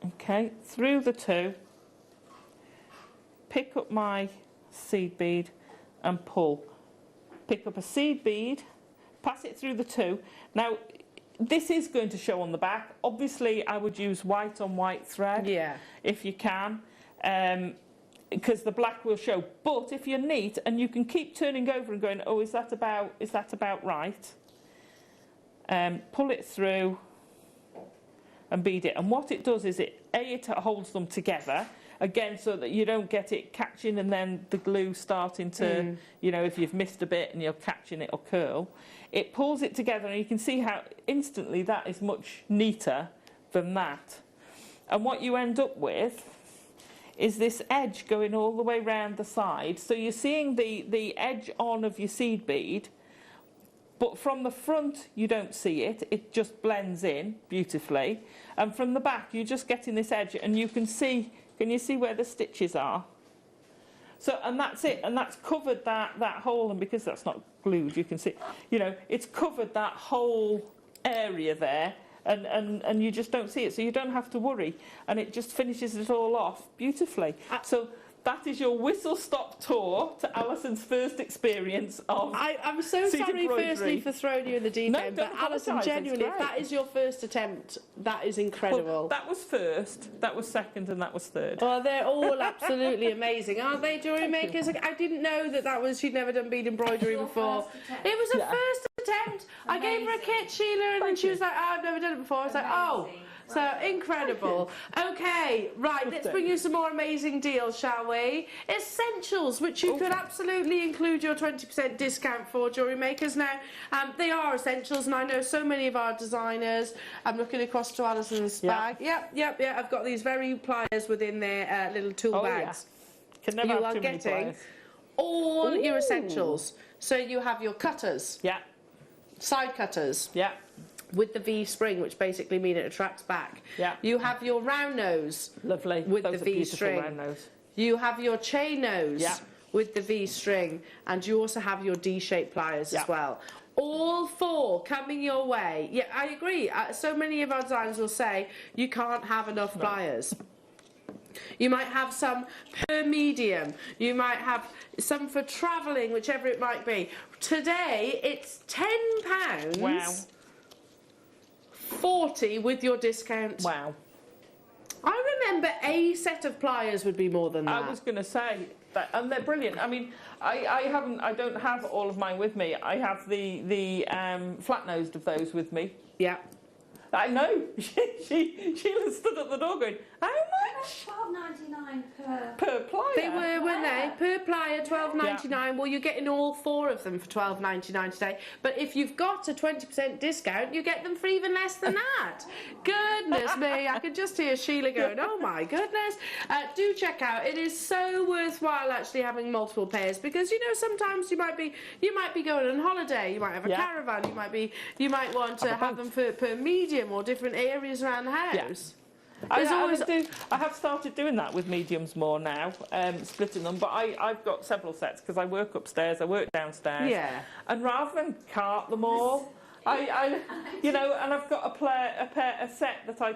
okay, through the 2, pick up my seed bead and pull. Pick up a seed bead, pass it through the 2. Now this is going to show on the back. Obviously I would use white on white thread, if you can, because the black will show. But if you're neat and you can keep turning over and going, oh, is that about right, pull it through and bead it. And what it does is it holds them together again, so that you don't get it catching and then the glue starting to, you know, if you've missed a bit and you're catching it or curl. It pulls it together, and you can see how instantly that is much neater than that. And what you end up with is this edge going all the way round the side. So you're seeing the edge on of your seed bead, but from the front you don't see it. It just blends in beautifully. And from the back you're just getting this edge, and you can see, can you see where the stitches are? So, and that's it, and that's covered that hole, and because that's not glued, you can see, you know, it's covered that whole area there, and you just don't see it, so you don't have to worry, and it just finishes it all off beautifully. So that is your whistle-stop tour to Alison's first experience of I'm so seed sorry, embroidery. firstly, for throwing you in the deep end, but Alison, apologise, genuinely, it's if that great. is your first attempt, that is incredible. Well, that was first, that was second, and that was third. Well, they're all absolutely amazing, aren't they, jewellery makers? I didn't know that was, she'd never done bead embroidery before. It was a first attempt. I gave her a kit, Sheila, and then she was like, oh, I've never done it before. I was like, oh. So incredible. Okay, right, let's bring you some more amazing deals, shall we? Essentials, which you could absolutely include your 20% discount for, Jewellery Makers. Now, they are essentials, and I know so many of our designers. I'm looking across to Alison's bag. Yep. I've got these very pliers within their little tool bags. Can never You have are too many getting pliers. all your essentials. So you have your cutters. Side cutters. With the V spring, which basically mean it attracts back. You have your round nose. Lovely. With Those the are V beautiful string. round nose. You have your chain nose with the V string, and you also have your D-shaped pliers as well. All four coming your way. Yeah, I agree. So many of our designers will say you can't have enough pliers. You might have some per medium. You might have some for travelling, whichever it might be. Today, it's £10. Wow. 40 with your discount. Wow. I remember a set of pliers would be more than that. I was going to say that, and they're brilliant. I mean, I don't have all of mine with me. I have the flat nosed of those with me. Yeah. I know. Sheila stood at the door going, how much? £12.99 per plier. They were, weren't they? Per plier, £12.99. Well, you're getting all four of them for £12.99 today. But if you've got a 20% discount, you get them for even less than that. Goodness me, I can just hear Sheila going, oh my goodness. Do check out. It is so worthwhile actually having multiple pairs, because you know sometimes you might be going on holiday, you might have a caravan, you might want to have them for per medium or different areas around the house. I have started doing that with mediums more now, splitting them. But I've got several sets because I work upstairs, I work downstairs. Yeah. And rather than cart them all, you know, and I've got a set that I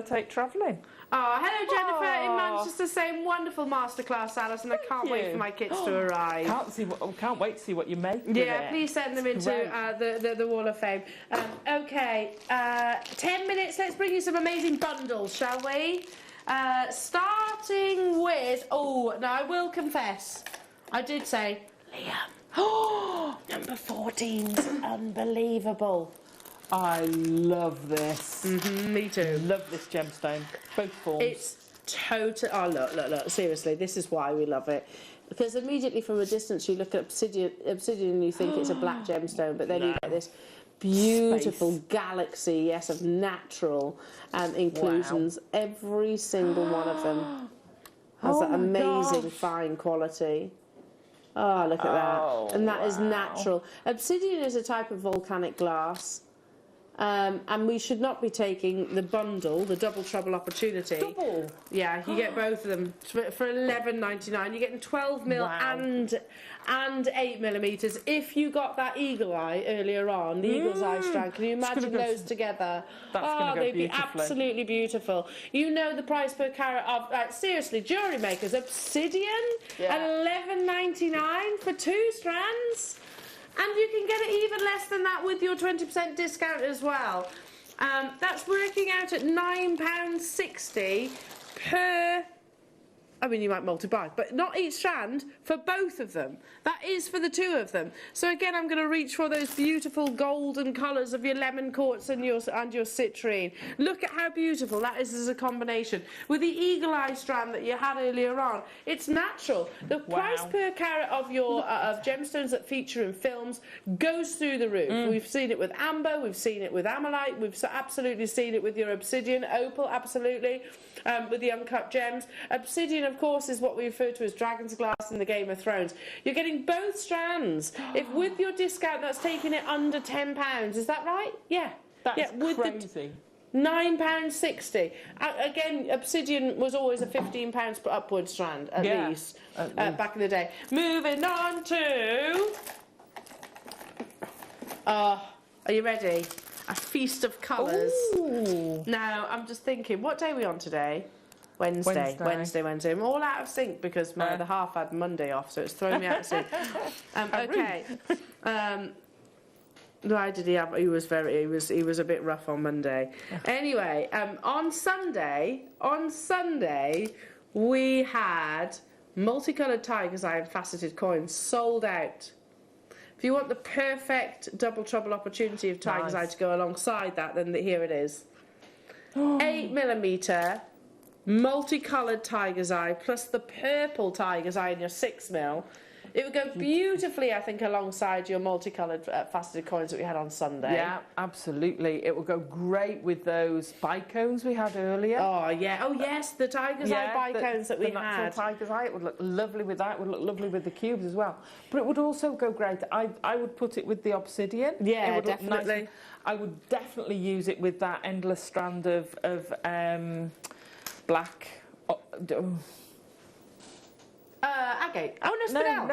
take travelling. Oh, hello Jennifer in Manchester saying wonderful masterclass, Alice, and I can't wait for my kits to arrive. Can't wait to see what you make. Yeah, please send them into the Wall of Fame. Okay, 10 minutes. Let's bring you some amazing bundles, shall we? Starting with now I will confess, I did say Liam. Oh, number 14's unbelievable. I love this. Me too. Love this gemstone. Both forms. It's total. Oh, look. Seriously, this is why we love it. Because immediately from a distance you look at obsidian and you think it's a black gemstone, but then you get this beautiful galaxy, of natural inclusions. Wow. Every single one of them has that amazing fine quality. Oh, look at that. And that is natural. Obsidian is a type of volcanic glass. And we should not be taking the bundle, the double trouble opportunity. Double? Yeah, you get both of them for £11.99. You're getting 12mm and 8mm. If you got that eagle eye earlier on, the eagle's eye strand, can you imagine those together? They'd be absolutely beautiful. You know the price per carat of, seriously, Jewellery Makers, obsidian at £11.99 for 2 strands. And you can get it even less than that with your 20% discount as well. That's working out at £9.60 per... I mean, you might multiply, but not each strand, for both of them. That is for the 2 of them. So again, I'm going to reach for those beautiful golden colours of your lemon quartz and your citrine. Look at how beautiful that is as a combination. With the eagle eye strand that you had earlier on, it's natural. The price per carat of your of gemstones that feature in films goes through the roof. We've seen it with amber, we've seen it with amalite, we've absolutely seen it with your obsidian, opal, absolutely. With the uncut gems. Obsidian, of course, is what we refer to as dragon's glass in the Game of Thrones. You're getting both strands. If with your discount, that's taking it under £10. Is that right? Yeah. That's crazy. £9.60. Again, obsidian was always a £15 upward strand, at least, back in the day. Moving on to... are you ready? A feast of colours. Now, I'm just thinking, what day are we on today? Wednesday. I'm all out of sync because the half had Monday off, so it's thrown me out of sync. Okay. Why did he have? He was a bit rough on Monday. Anyway, on Sunday we had multicoloured tiger's eye and faceted coins sold out. If you want the perfect double trouble opportunity of tiger's eye to go alongside that, then here it is. 8mm multicoloured tiger's eye plus the purple tiger's eye in your 6mm. It would go beautifully, I think, alongside your multicoloured faceted coins that we had on Sunday. Yeah, absolutely. It would go great with those bicones we had earlier. Oh, yeah. Oh, yes, the tiger's eye bicones that we the had. natural tiger's eye. It would look lovely with that. It would look lovely with the cubes as well. But it would also go great. I would put it with the obsidian. Yeah, it would look definitely. nice. I would definitely use it with that endless strand of black. Agate. Oh, no, spinel.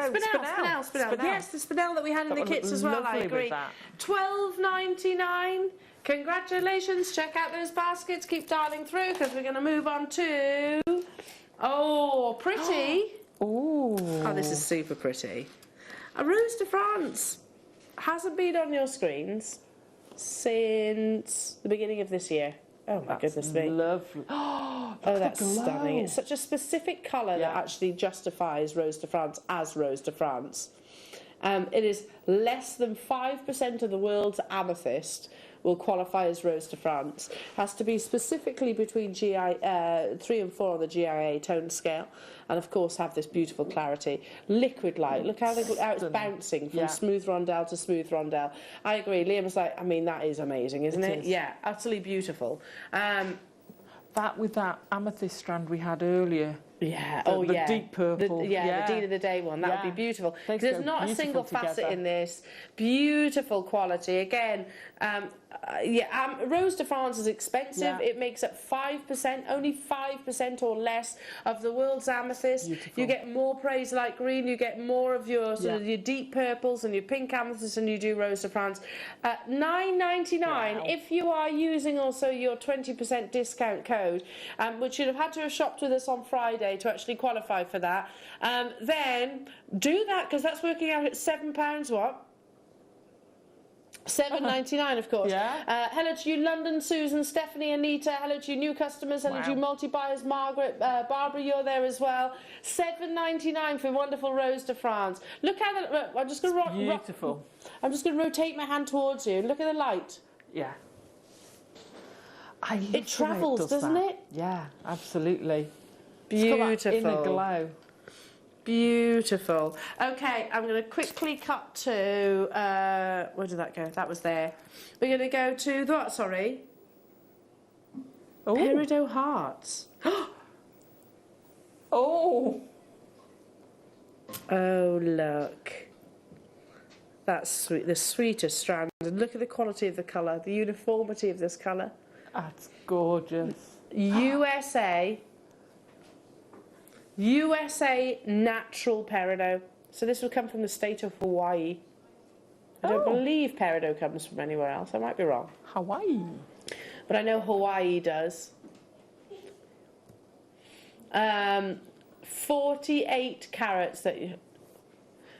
Yes, the spinel that we had in the kits as well, I agree. $12.99. Congratulations. Check out those baskets. Keep dialing through because we're going to move on to... Oh, pretty. Oh, this is super pretty. A Rose de France. Hasn't been on your screens since the beginning of this year. Oh my goodness me. Lovely. Oh, that's stunning. It's such a specific colour that actually justifies Rose de France as Rose de France. It is less than 5% of the world's amethyst will qualify as Rose de France. Has to be specifically between 3 and 4 on the GIA tone scale, and of course have this beautiful clarity. Liquid light. Look how it's bouncing from smooth rondelle to smooth rondelle. I agree. Liam was like, I mean, that is amazing, isn't it? Yeah, utterly beautiful. That with that amethyst strand we had earlier. Yeah. The deep purple. The Dean of the Day one. That would be beautiful. There's not a single facet in this. Beautiful quality. Again, Rose de France is expensive. Yeah. It makes up 5%, only 5% or less of the world's amethyst. Beautiful. You get more praise light green. You get more of your sort of your deep purples and your pink amethyst, and you do Rose de France. $9.99 Wow. if you are using also your 20% discount code, which you'd have had to have shopped with us on Friday to actually qualify for that. Then do that because that's working out at £7. What? $7.99, of course. Yeah. Hello to you, London, Susan, Stephanie, Anita. Hello to you, new customers. Hello to you, multi-buyers, Margaret, Barbara, you're there as well. $7.99 for wonderful Rose de France. Look how that. I'm just going to beautiful. I'm just going to rotate my hand towards you. Look at the light. Yeah. It travels, doesn't it? Yeah, absolutely. Beautiful. It's got that inner glow. Beautiful. Okay, I'm going to quickly cut to... where did that go? That was there. We're going to go to... the what, sorry? Peridot Hearts. Oh! Oh, look. That's sweet. The sweetest strand. And look at the quality of the colour, the uniformity of this colour. That's gorgeous. USA natural peridot. So this would come from the state of Hawaii. I don't believe peridot comes from anywhere else. I might be wrong. Hawaii. But I know Hawaii does. 48 carats that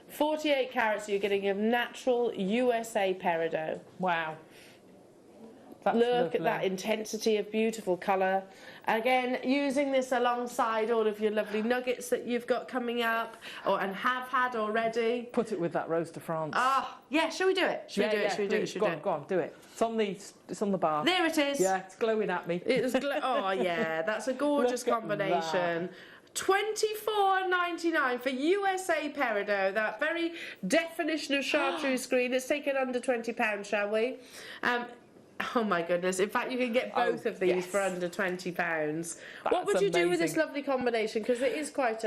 48 carats you're getting of natural USA peridot. Wow. That's Look lovely. at that intensity of beautiful colour. Again, using this alongside all of your lovely nuggets that you've got coming up and have had already. Put it with that Rose de France. Yeah, shall we do it? Shall we do it? Go on, do it. It's on the bar. There it is. Yeah, it's glowing at me. Oh yeah, that's a gorgeous combination. $24.99 for USA peridot. That very definition of chartreuse green. Let's take it under £20, shall we? Oh my goodness! In fact, you can get both of these for under £20. What would you do with this lovely combination? Because it is quite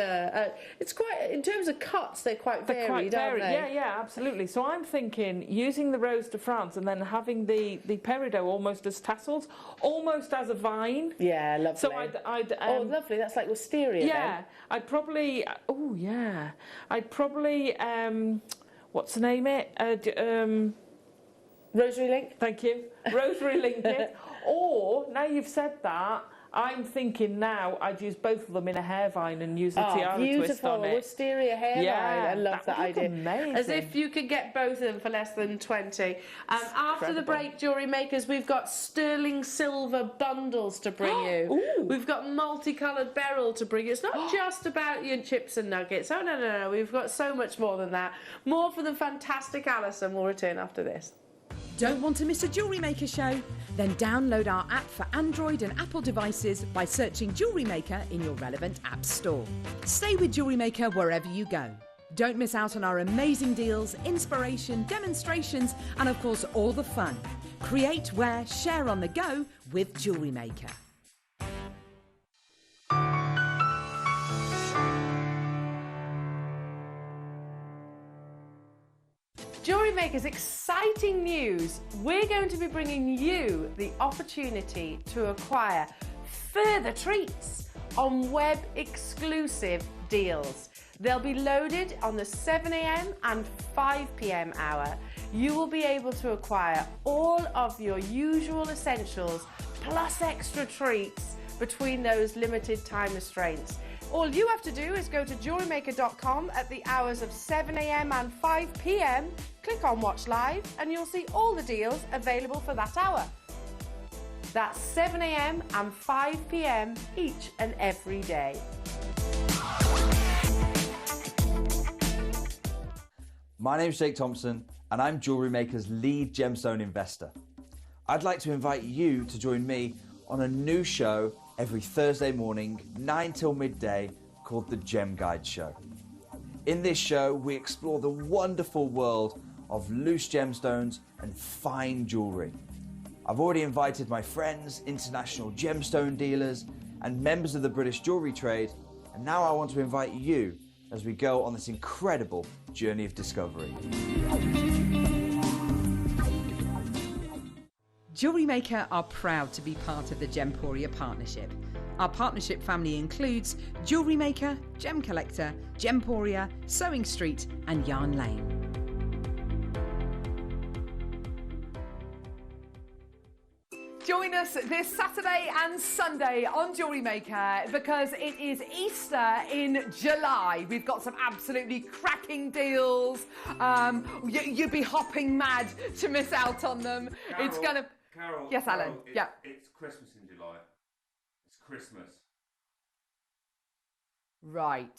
it's quite, in terms of cuts, they're quite varied, aren't they? Yeah, absolutely. So I'm thinking using the Rose de France and then having the peridot almost as tassels, almost as a vine. Yeah, lovely. So I'd lovely. That's like wisteria. Yeah, then. I'd probably. Oh yeah, I'd probably. What's the name? Rosary link. Thank you. Rosary link it. Or, now you've said that, I'm thinking now I'd use both of them in a hair vine and use a tiara twist on it. Wisteria hair vine. I love that idea. Amazing. As if you could get both of them for less than 20. After the break, Jewellery Makers, we've got sterling silver bundles to bring you. We've got multicoloured beryl to bring you. It's not just about your chips and nuggets. Oh, no. We've got so much more than that. More for the fantastic Alison. We'll return after this. Don't want to miss a Jewellery Maker show? Then download our app for Android and Apple devices by searching Jewellery Maker in your relevant app store. Stay with Jewellery Maker wherever you go. Don't miss out on our amazing deals, inspiration, demonstrations, and of course all the fun. Create, wear, share on the go with Jewellery Maker. Jewellery Maker's exciting news. We're going to be bringing you the opportunity to acquire further treats on web exclusive deals. They'll be loaded on the 7 a.m. and 5 p.m. hour. You will be able to acquire all of your usual essentials plus extra treats between those limited time restraints. All you have to do is go to JewelleryMaker.com at the hours of 7 a.m. and 5 p.m. Click on Watch Live and you'll see all the deals available for that hour. That's 7 a.m. and 5 p.m. each and every day. My name's Jake Thompson and I'm Jewellery Maker's lead gemstone investor. I'd like to invite you to join me on a new show every Thursday morning, 9 till midday, called the Gem Guide Show. In this show, we explore the wonderful world of loose gemstones and fine jewellery. I've already invited my friends, international gemstone dealers, and members of the British jewellery trade, and now I want to invite you as we go on this incredible journey of discovery. Jewellery Maker are proud to be part of the Gemporia partnership. Our partnership family includes Jewellery Maker, Gem Collector, Gemporia, Sewing Street and Yarn Lane. Join us this Saturday and Sunday on Jewellery Maker because it is Easter in July. We've got some absolutely cracking deals. You'd be hopping mad to miss out on them. Carol, Yes, Alan. Yeah. It's Christmas in July. It's Christmas. Right.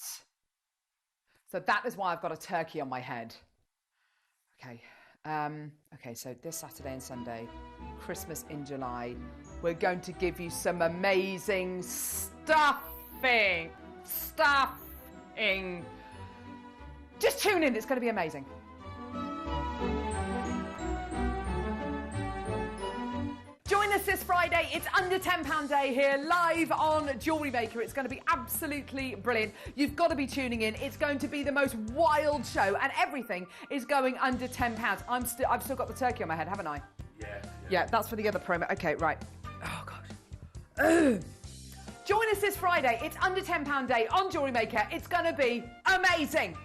So that is why I've got a turkey on my head. Okay. Okay, so this Saturday and Sunday, Christmas in July, we're going to give you some amazing stuffing. Just tune in, it's going to be amazing. Join us this Friday. It's under £10 day here, live on Jewellery Maker. It's going to be absolutely brilliant. You've got to be tuning in. It's going to be the most wild show, and everything is going under £10. I've still got the turkey on my head, haven't I? Yeah, that's for the other promo. Okay, right. Oh, gosh. Join us this Friday. It's under £10 day on Jewellery Maker. It's going to be amazing.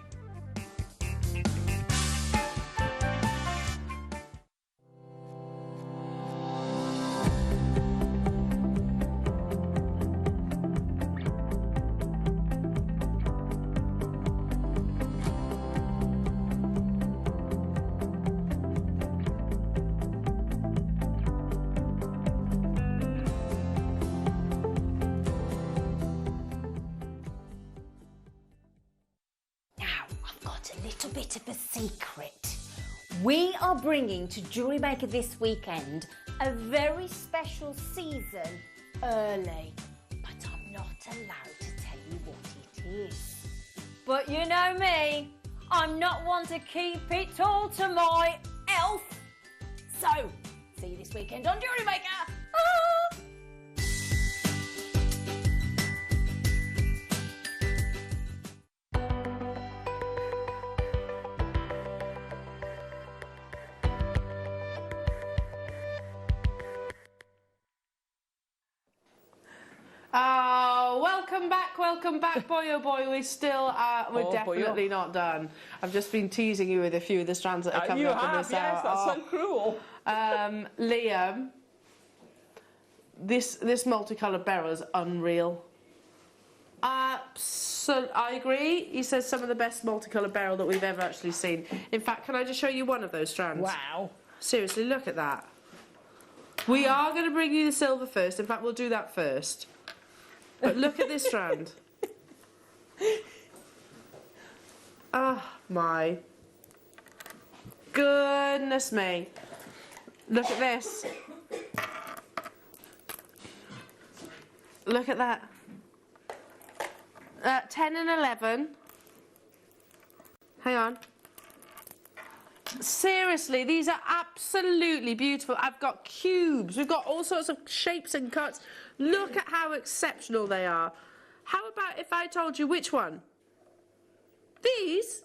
Bit of a secret. We are bringing to Jewellery Maker this weekend a very special season early, but I'm not allowed to tell you what it is. But you know me, I'm not one to keep it all to myself. So, see you this weekend on Jewellery Maker. Ah! Welcome back, boy oh boy. We're still, we're definitely not done. I've just been teasing you with a few of the strands that are coming up in this hour. That's so cruel. Liam, this multicoloured beryl is unreal. I agree. He says some of the best multicoloured beryl that we've ever actually seen. In fact, can I just show you one of those strands? Wow. Seriously, look at that. We are going to bring you the silver first. In fact, we'll do that first. But look at this strand. Oh, my goodness me. Look at this. Look at that. 10 and 11. Hang on. Seriously, these are absolutely beautiful. I've got cubes. We've got all sorts of shapes and cuts. Look at how exceptional they are. How about if I told you which one? These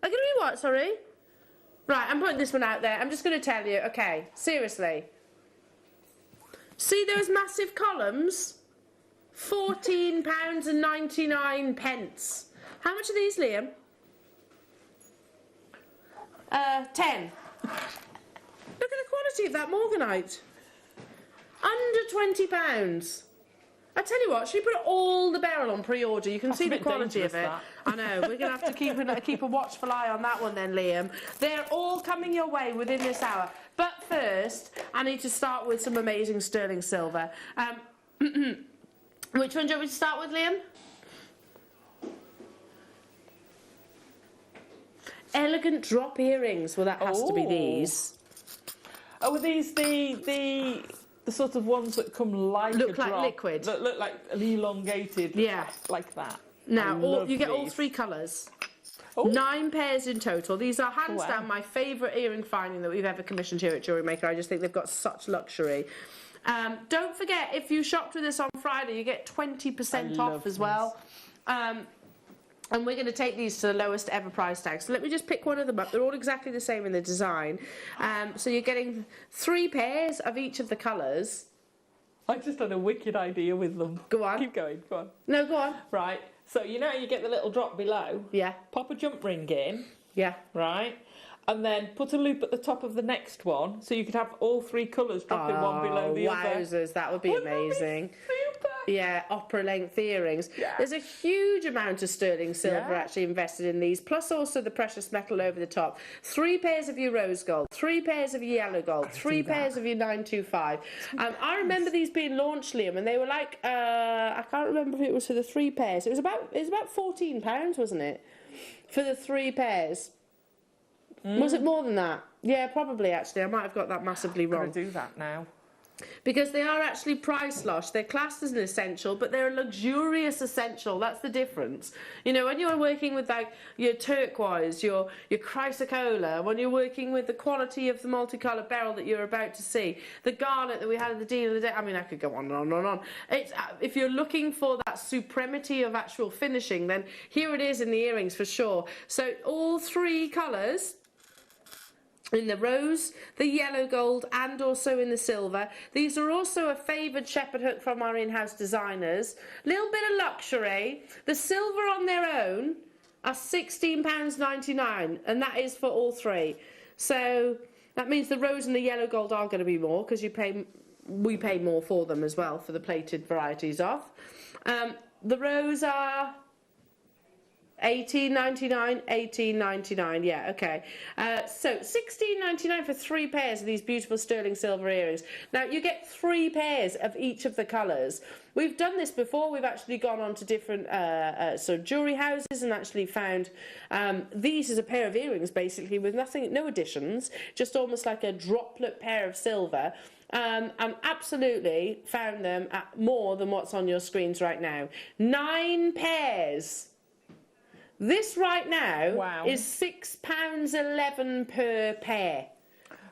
are going to be what, sorry? Right, I'm putting this one out there. I'm just going to tell you. Okay, seriously. See those massive columns? £14.99. How much are these, Liam? 10. Look at the quality of that morganite. Under £20. I tell you what, should we put all the barrel on pre-order? You can see the quality of it. That. I know, we're going to have to keep a watchful eye on that one then, Liam. They're all coming your way within this hour. But first, I need to start with some amazing sterling silver. Which one do you want me to start with, Liam? Elegant drop earrings. Well, that has to be these. Oh, are these the sort of ones that come like look a like drop, liquid. that look like an elongated, like that. Now, you get all three colours. 9 pairs in total. These are hands down my favourite earring finding that we've ever commissioned here at Jewellery Maker. I just think they've got such luxury. Don't forget, if you shopped with us on Friday, you get 20% off as well. And we're going to take these to the lowest ever price tag. So let me just pick one of them up. They're all exactly the same in the design. So you're getting 3 pairs of each of the colours. I just had a wicked idea with them. Go on. Keep going, go on. No, go on. Right, so you know you get the little drop below? Yeah. Pop a jump ring in. Yeah. Right? And then put a loop at the top of the next one, so you could have all 3 colours dropping one below the other. Wowzers, that would be amazing. Yeah, opera length earrings. Yeah. There's a huge amount of sterling silver actually invested in these, plus also the precious metal over the top. 3 pairs of your rose gold, 3 pairs of your yellow gold, 3 pairs of your 925. I remember these being launched, Liam, and they were like, I can't remember if it was for the 3 pairs. It was about £14, wasn't it? For the 3 pairs. Was it more than that? Yeah, probably actually. I might have got that massively wrong. I'm going to do that now. Because they are actually price losh. They're classed as an essential, but they're a luxurious essential. That's the difference. You know, when you're working with like your turquoise, your chrysocolla, when you're working with the quality of the multicoloured beryl that you're about to see, the garnet that we had at the deal of the day. I mean, I could go on and on and on. It's, if you're looking for that supremacy of actual finishing, then here it is in the earrings for sure. So all 3 colours. In the rose, the yellow gold, and also in the silver. These are also a favoured shepherd hook from our in-house designers. Little bit of luxury. The silver on their own are £16.99, and that is for all 3. So that means the rose and the yellow gold are going to be more, because we pay more for them as well, for the plated varieties of. The rose are £18.99, £18.99, yeah, okay. So £16.99 for 3 pairs of these beautiful sterling silver earrings. Now, you get 3 pairs of each of the colours. We've done this before. We've actually gone on to different sort of jewellery houses and actually found these as a pair of earrings, basically, with no additions, just almost like a droplet pair of silver. And absolutely found them at more than what's on your screens right now. 9 pairs. This right now is £6.11 per pair.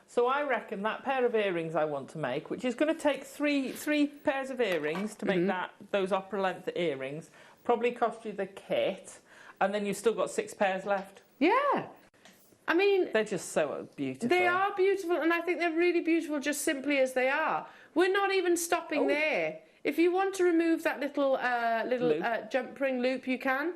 So I reckon that pair of earrings I want to make, which is going to take three pairs of earrings to make those opera length earrings, probably cost you the kit, and then you've still got 6 pairs left. Yeah. I mean, they're just so beautiful. They are beautiful, and I think they're really beautiful just simply as they are. We're not even stopping there. If you want to remove that little jump ring loop, you can.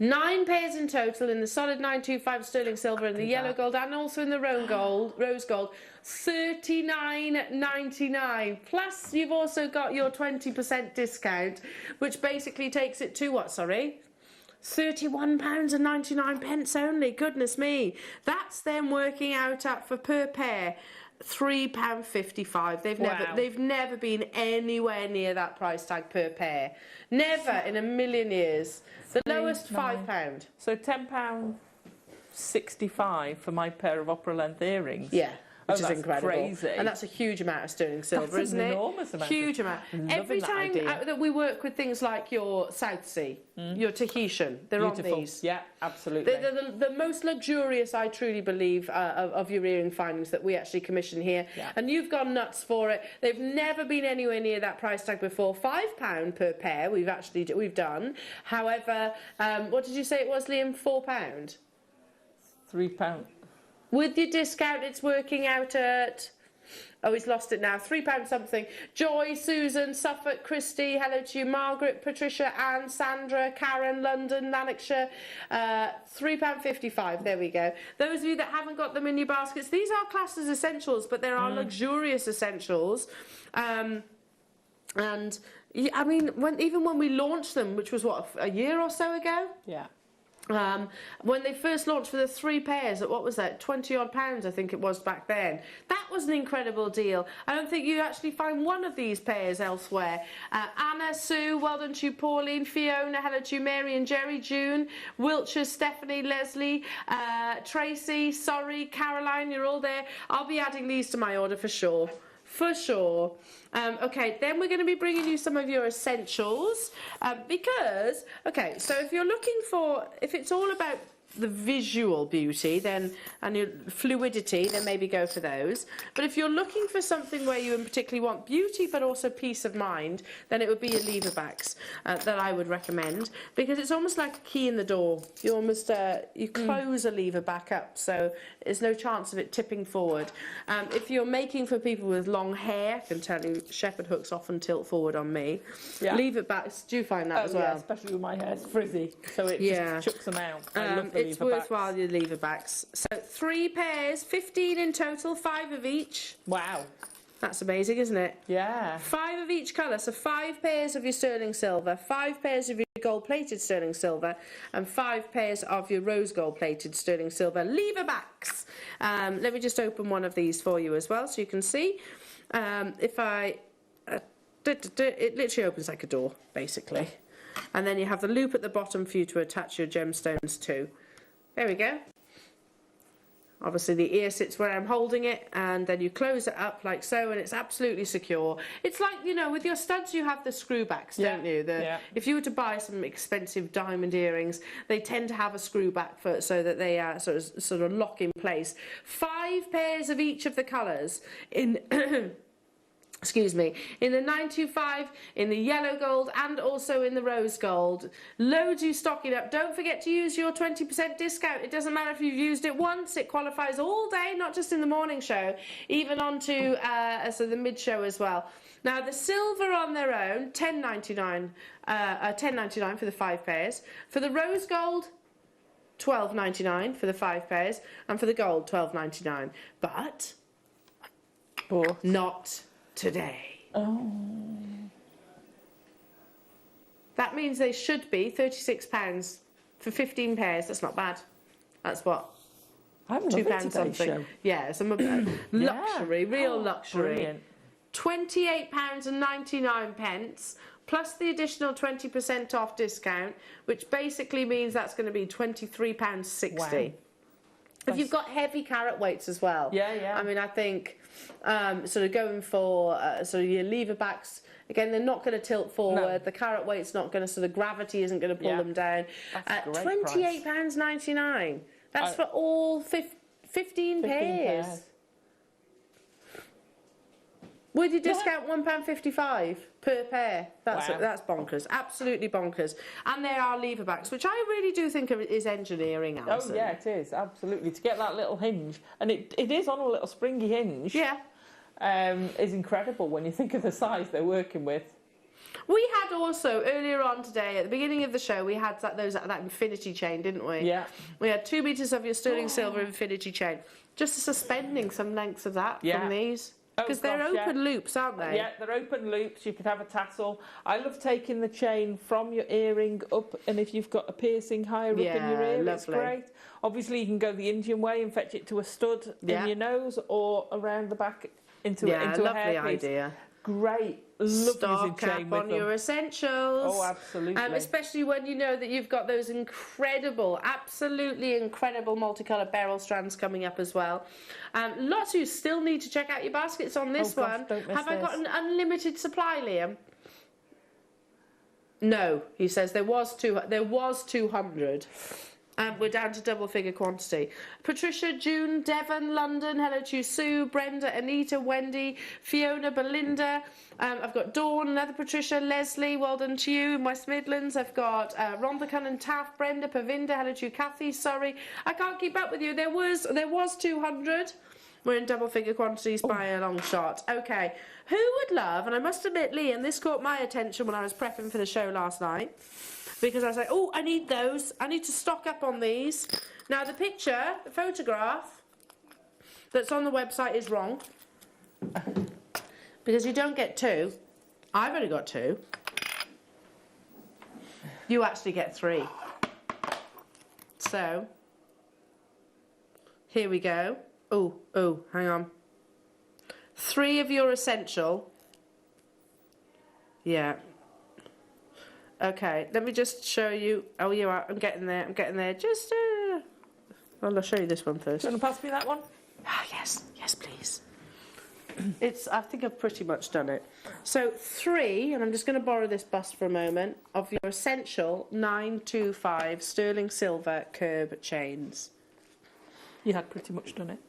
9 pairs in total in the solid 925 sterling silver and the yellow gold, and also in the rose gold, $39.99. Plus, you've also got your 20% discount, which basically takes it to what? Sorry. £31.99 only. Goodness me. That's them working out at, for per pair, £3.55. They've never been anywhere near that price tag per pair. Never in a million years. The lowest £5. So £10.65 for my pair of opera length earrings. Yeah. which is that's incredible. crazy. And that's a huge amount of sterling silver, That's isn't an it? enormous amount. Huge amount. Every that time idea. that we work with things like your South Sea, your Tahitian, they're Beautiful. on these. Yeah, absolutely. They're the most luxurious, I truly believe, of your earring findings that we actually commission here. Yeah. And you've gone nuts for it. They've never been anywhere near that price tag before. £5 per pair we've done. However, what did you say it was, Liam? £4? £3. With your discount, it's working out at... Oh, he's lost it now. £3 something. Joy, Susan, Suffolk, Christy, hello to you. Margaret, Patricia, Anne, Sandra, Karen, London, Lanarkshire. £3.55. There we go. Those of you that haven't got them in your baskets, these are classed as essentials, but there are luxurious essentials. And I mean, even when we launched them, which was what, a year or so ago? Yeah. When they first launched for the 3 pairs at, what was that, £20 odd, I think it was back then. That was an incredible deal. I don't think you actually find one of these pairs elsewhere. Anna, Sue, well done to you, Pauline, Fiona, hello to you, Mary and Jerry, June, Wiltshire, Stephanie, Leslie, Tracy, sorry, Caroline, you're all there. I'll be adding these to my order for sure. For sure. Okay, then we're going to be bringing you some of your essentials because, okay, so if you're looking for, if it's all about the visual beauty then and your fluidity, then maybe go for those. But if you're looking for something where you particularly want beauty but also peace of mind, then it would be your lever backs that I would recommend, because it's almost like a key in the door. You almost you close a lever back up, so there's no chance of it tipping forward. If you're making for people with long hair, I can tell you shepherd hooks often tilt forward on me. Yeah. Lever backs, do you find that as well? Yeah, especially with my hair's frizzy, so it just chucks them out. I love the it's lever backs. worthwhile, your lever backs. So 3 pairs, 15 in total, 5 of each. Wow. That's amazing, isn't it? Yeah. 5 of each colour, so 5 pairs of your sterling silver, 5 pairs of your gold-plated sterling silver, and 5 pairs of your rose gold-plated sterling silver lever backs. Let me just open one of these for you as well, so you can see. If I... it literally opens like a door, basically. And then you have the loop at the bottom for you to attach your gemstones to. There we go. Obviously the ear sits where I'm holding it, and then you close it up like so, and it's absolutely secure. It's like, you know, with your studs you have the screw backs, don't you? If you were to buy some expensive diamond earrings, they tend to have a screw back so that they sort of lock in place. 5 pairs of each of the colours in... excuse me, in the 925, in the yellow gold, and also in the rose gold. Loads you stocking up. Don't forget to use your 20% discount. It doesn't matter if you've used it once, it qualifies all day, not just in the morning show, even onto so the mid show as well. Now the silver on their own, $10.99 for the 5 pairs. For the rose gold, $12.99 for the 5 pairs, and for the gold, $12.99. But not today. Oh. That means they should be £36 for 15 pairs. That's not bad. That's what? £2 something. Show. Yeah, some luxury, real luxury. Brilliant. £28.99 plus the additional 20% off discount, which basically means that's going to be £23.60. Wow. If you've got heavy carat weights as well. Yeah. I mean, I think sort of going for sort of your lever backs, again, they're not going to tilt forward. No. The carat weight's not going to, sort of gravity isn't going to pull them down. £28.99. That's for all 15 pairs. With your discount, £1.55 per pair. That's bonkers. Absolutely bonkers. And there are lever backs, which I really do think is engineering, Alison. Oh, yeah, it is. Absolutely. To get that little hinge, and it is on a little springy hinge. Yeah. Is incredible when you think of the size they're working with. We had also, earlier on today, at the beginning of the show, we had that infinity chain, didn't we? Yeah. We had 2 metres of your sterling silver infinity chain. Just suspending some lengths of that from these. Because they're open loops, aren't they? Yeah, they're open loops. You could have a tassel. I love taking the chain from your earring up, and if you've got a piercing higher up in your ear, it's great. Obviously, you can go the Indian way and fetch it to a stud in your nose or around the back into a hairpiece. idea. great. Love Stock using chain up with on them. your essentials. Oh, absolutely. Especially when you know that you've got those incredible, absolutely incredible multicolored beryl strands coming up as well. Lots of you still need to check out your baskets on this Oh, gosh, one. don't miss Have I got this. an unlimited supply, Liam? No, he says there was 200. We're down to double figure quantity. Patricia, June, Devon, London, hello to you, Sue, Brenda, Anita, Wendy, Fiona, Belinda. I've got Dawn, another Patricia, Leslie, well done to you in West Midlands. I've got Rhonda Cunnan, Taft, Brenda, Pavinda, hello to you, Kathy, sorry. I can't keep up with you. There was 200. We're in double figure quantities by a long shot. Okay, who would love, and I must admit, Liam, this caught my attention when I was prepping for the show last night. Because I was like, oh, I need those. I need to stock up on these. Now, the picture, the photograph that's on the website is wrong. Because you don't get 2. I've only got 2. You actually get 3. So, here we go. Oh, hang on. 3 of your essential. Yeah. Okay, let me just show you. Oh, you are. I'm getting there. Just, well, I'll show you this one first. Do you want to pass me that one? Ah, yes, please. I think I've pretty much done it. So 3, and I'm just going to borrow this bust for a moment, of your essential 925 sterling silver curb chains. You had pretty much done it.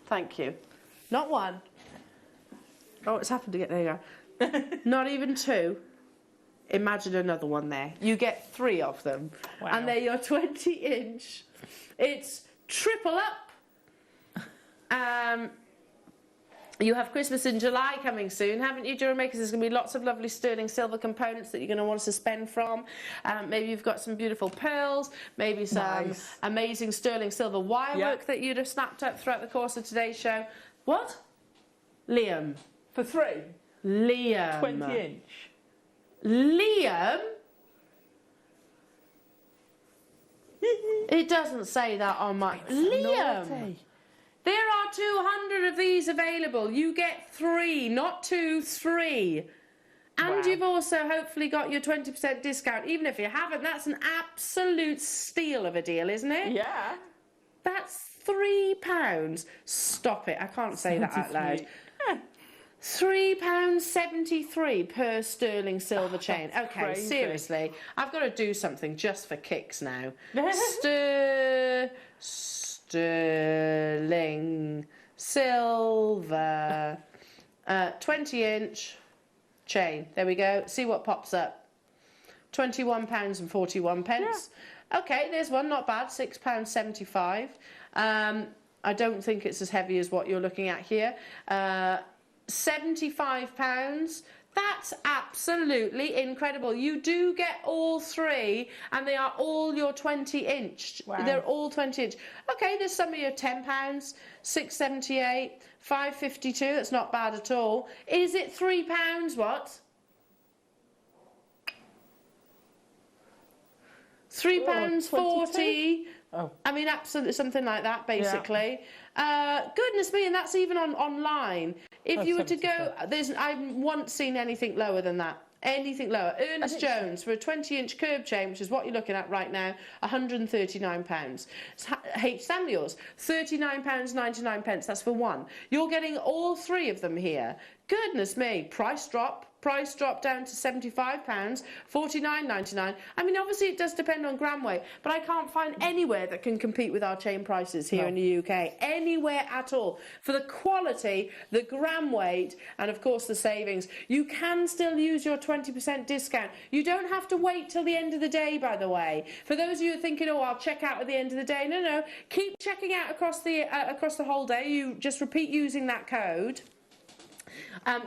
Thank you. Not 1. Oh, it's happened again. There you go. Not even 2. Imagine another one there. You get 3 of them. Wow. And they're your 20-inch. It's triple up. You have Christmas in July coming soon, haven't you, Jewellery Makers? There's going to be lots of lovely sterling silver components that you're going to want to spend from. Maybe you've got some beautiful pearls, maybe some amazing sterling silver wire work that you'd have snapped up throughout the course of today's show. What? Liam. For 3? Liam. 20-inch. Liam? It doesn't say that on my... Liam! Naughty. There are 200 of these available. You get 3, not 2, 3. And you've also hopefully got your 20% discount. Even if you haven't, that's an absolute steal of a deal, isn't it? Yeah. That's £3. Stop it. I can't say that out loud. £3.73 per sterling silver chain. Okay, crazy. Seriously, I've got to do something just for kicks now. Sterling silver 20-inch chain. There we go. See what pops up. £21.41. Yeah. Okay, there's one. Not bad. £6.75. I don't think it's as heavy as what you're looking at here. £75. That's absolutely incredible. You do get all 3, and they are all your 20-inch. Wow. They're all 20-inch. Okay, there's some of your £10, £6.78, £5.52. That's not bad at all. Is it £3? What? £3.40. Oh. I mean, absolutely something like that, basically. Goodness me, and that's even online. If you were to go, I haven't once seen anything lower than that. Anything lower. Ernest Jones for a 20-inch curb chain, which is what you're looking at right now, £139. H. Stanley's, £39.99. That's for 1. You're getting all 3 of them here. Goodness me, price drop down to £75, £49.99. I mean, obviously it does depend on gram weight, but I can't find anywhere that can compete with our chain prices here in the UK. Anywhere at all. For the quality, the gram weight, and of course the savings. You can still use your 20% discount. You don't have to wait till the end of the day, by the way. For those of you who are thinking, oh, I'll check out at the end of the day. No. Keep checking out across the whole day. You just repeat using that code.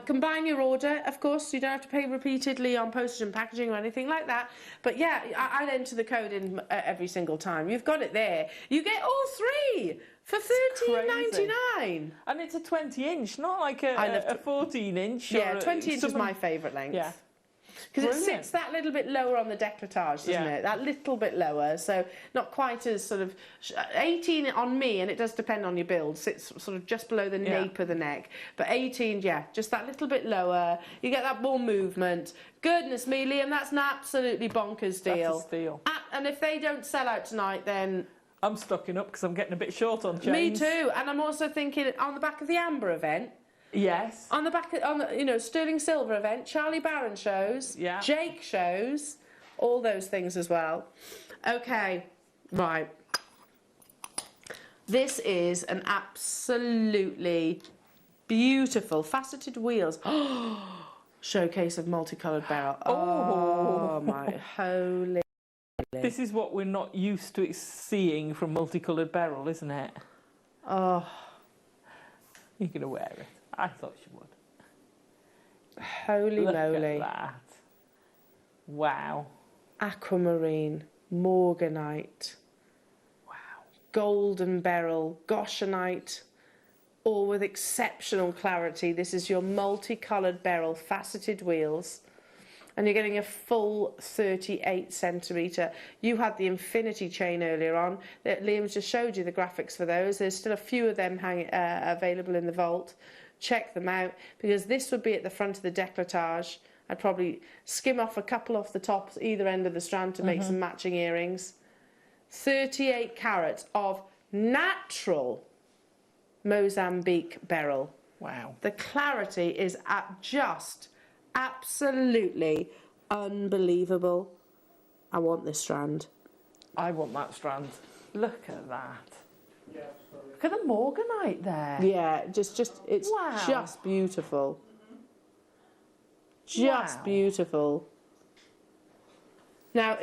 Combine your order, of course, you don't have to pay repeatedly on postage and packaging or anything like that. But yeah, I'd enter the code in every single time. You've got it there. You get all 3 for £13.99. And it's a 20-inch, not like a 14-inch. Yeah, 20 inch is my favourite length. Yeah. Because it sits that little bit lower on the décolletage, doesn't it? That little bit lower, so not quite as sort of 18 on me, and it does depend on your build, sits sort of just below the nape of the neck, but 18, just that little bit lower. You get that more movement. Goodness me, Liam, that's an absolutely bonkers deal. That's a steal. And if they don't sell out tonight, then I'm stocking up because I'm getting a bit short on chains. Me too, and I'm also thinking on the back of the Amber event. Yes. On the back of, Sterling Silver event, Charlie Barron shows, Jake shows, all those things as well. Okay, right. This is an absolutely beautiful faceted wheels. Showcase of multicoloured barrel. Oh my holy. This is what we're not used to seeing from multicoloured beryl, isn't it? Oh. You're going to wear it. I thought you would. Holy moly. Look at that. Wow. Aquamarine, morganite. Wow. Golden beryl, goshenite, all with exceptional clarity. This is your multicoloured beryl, faceted wheels. And you're getting a full 38 centimetre. You had the infinity chain earlier on. Liam's just showed you the graphics for those. There's still a few of them available in the vault. Check them out, because this would be at the front of the décolletage. I'd probably skim off a couple off the top, either end of the strand, to make some matching earrings. 38 carats of natural Mozambique beryl. Wow. The clarity is just absolutely unbelievable. I want this strand. I want that strand. Look at that. Look at the morganite there. Yeah, it's just beautiful. Just beautiful. Now,